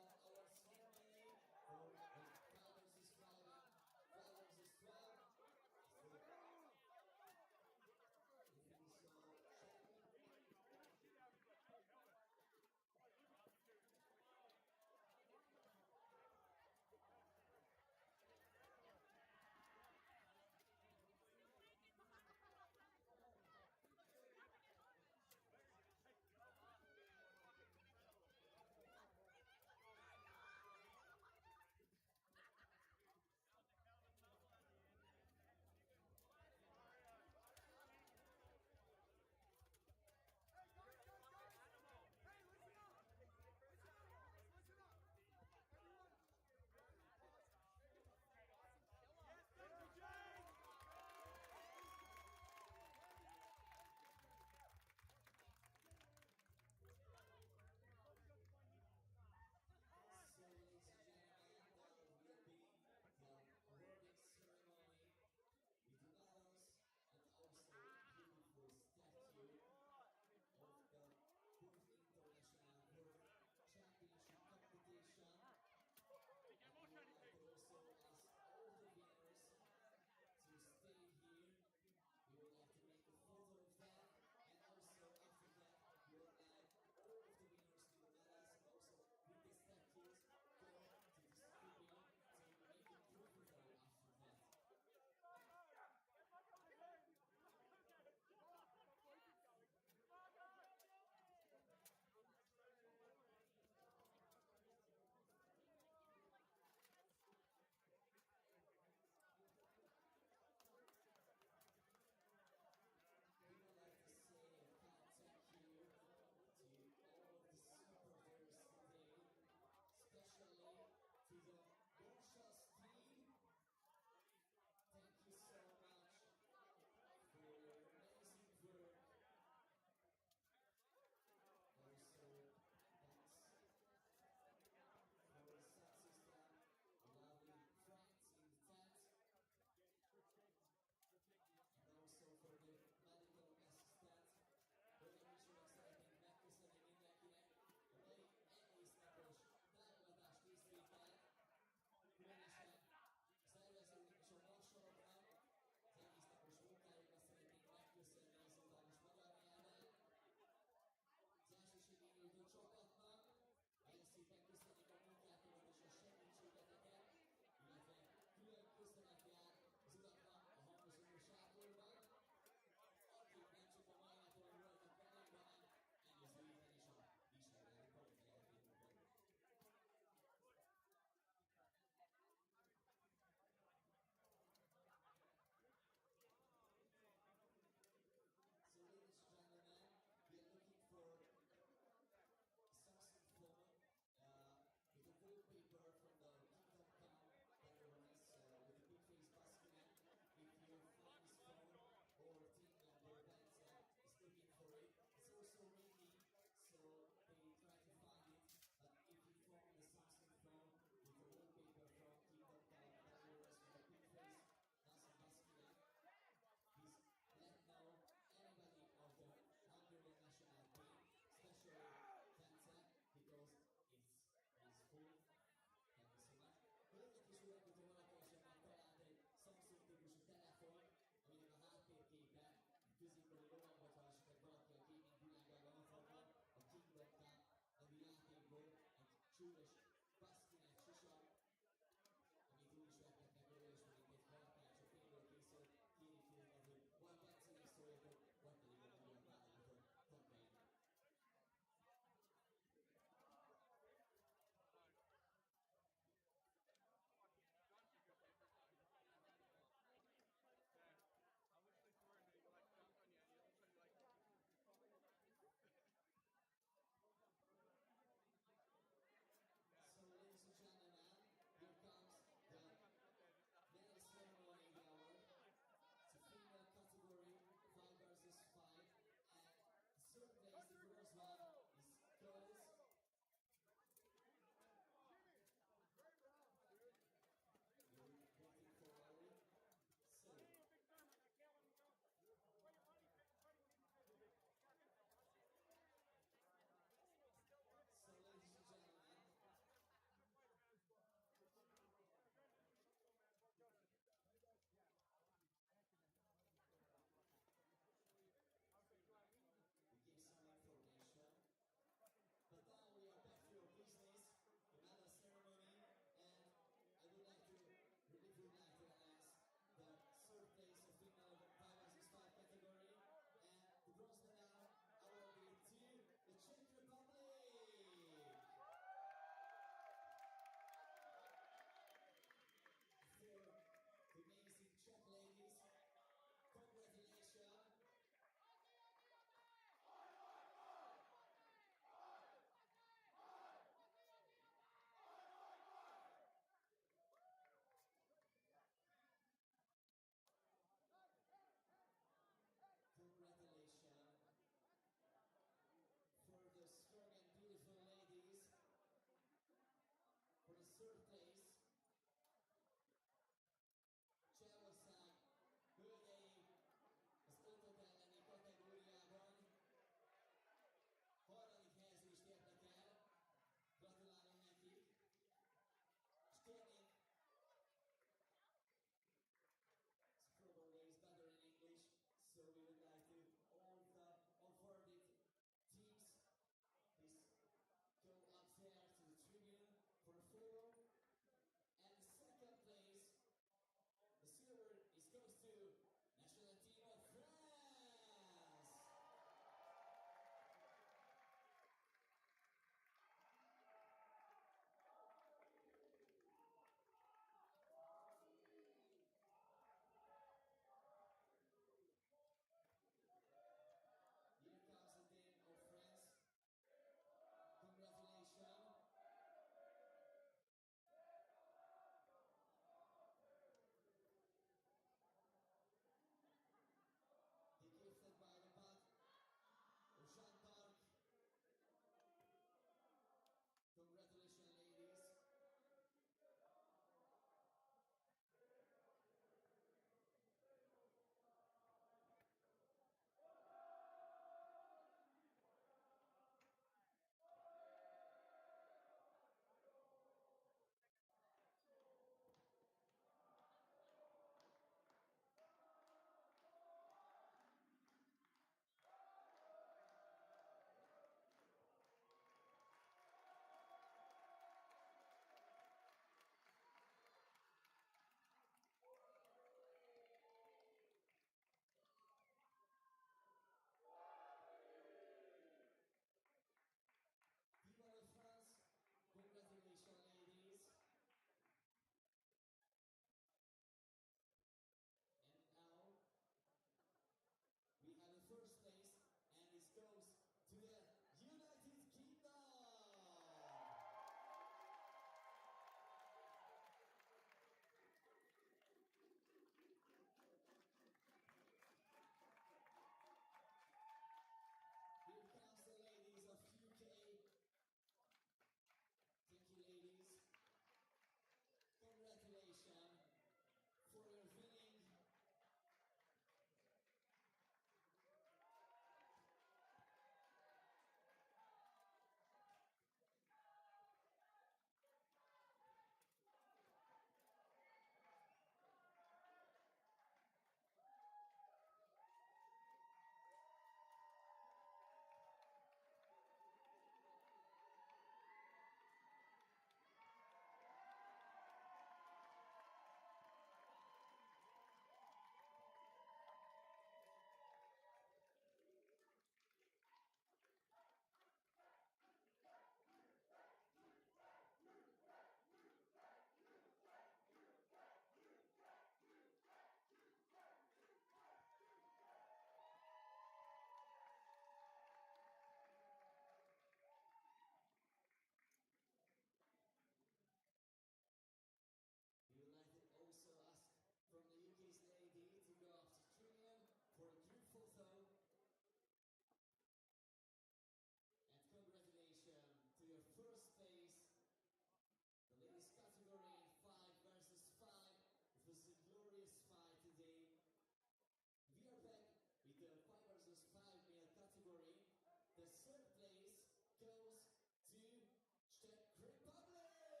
goes to Czech Republic. This team was Czech Republic one.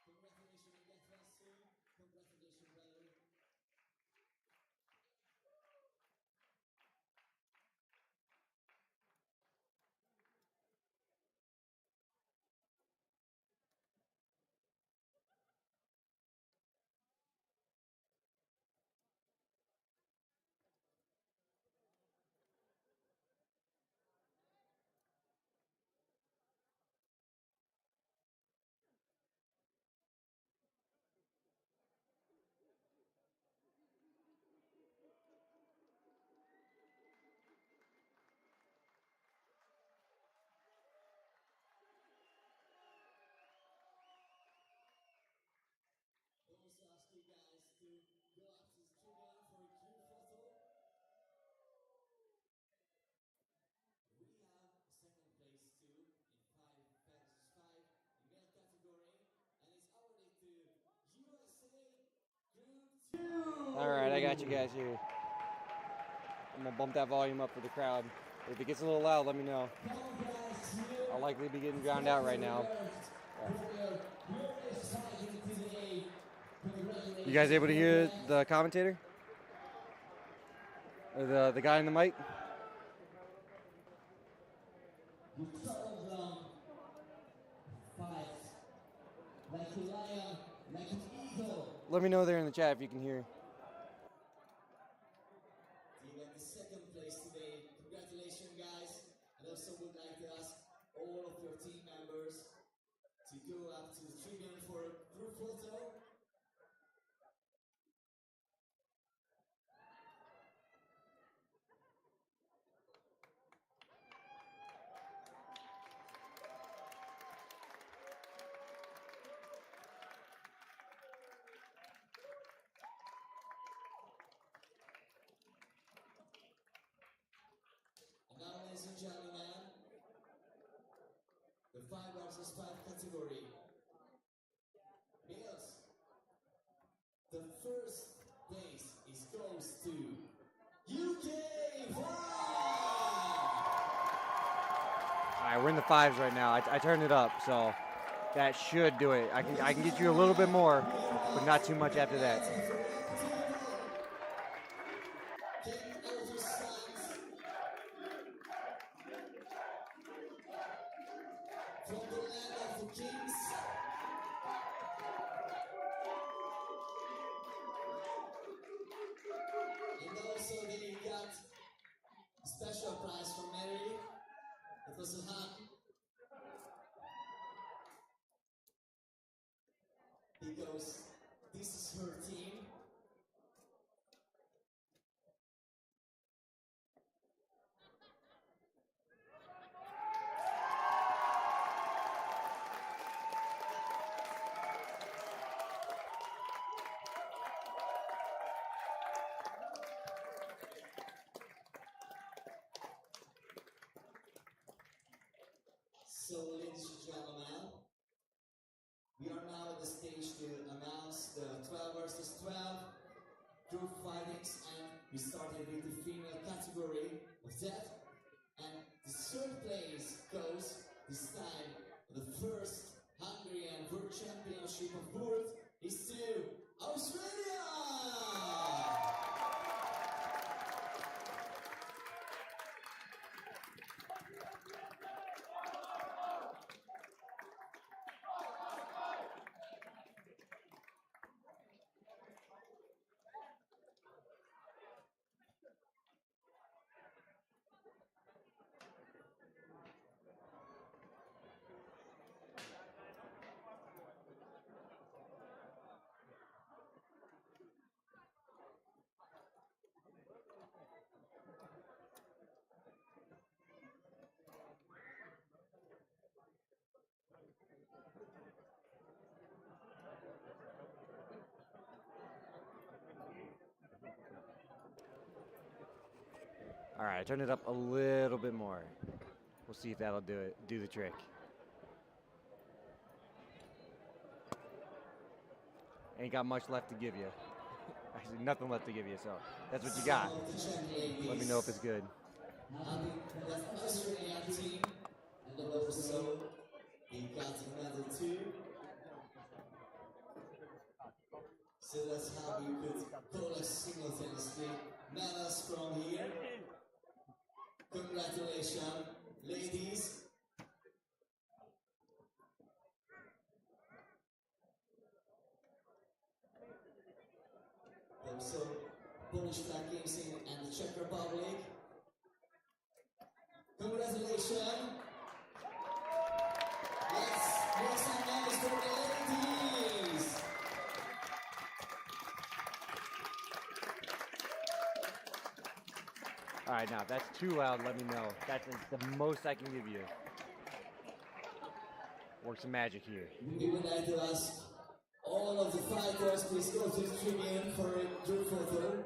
Congratulations, guys. Congratulations, we get well soon. Congratulations, brother. Also ask you guys to go up to the tribune for a group photo. We have second place too in 5 versus 5 in male category, and it's awarded to USA Group 2. All right, I got you guys here. I'm gonna bump that volume up for the crowd. If it gets a little loud, let me know. I'll likely be getting drowned out right now. You guys able to hear the commentator? Or the guy in the mic? Let me know there in the chat if you can hear. You got the second place today. Congratulations, guys. And also would like to ask all of your team members to go up to the tribune for a group photo. And now, ladies and gentlemen, the 5 versus 5 category. Males, the first place goes to UK 5! Alright, we're in the 5s right now. I turned it up, so that should do it. I can get you a little bit more, but not too much after that. From the land of the kings. And also they got a special prize from Mary. It was a hug. Because this is her team. So, ladies and gentlemen, we are now at the stage to announce the 12 versus 12 group fightings, and we started with the female category of that. And the third place goes this time the first Hungarian World Championship of World is to Australia! All right, turn it up a little bit more. We'll see if that'll do the trick. Ain't got much left to give you. Actually, nothing left to give you, so that's what you got. Let me know if it's good. Australian team, and also he got another 2. So that's how we could collect simultaneously medals from here. Congratulations, ladies. Also, Polish flag games and the Czech Republic. Congratulations. Let's make some noise for the ladies. All right, now if that's too loud, let me know. That's the most I can give you. Work some magic here. We would like to ask all of the fighters, please go to the tribune for a group photo.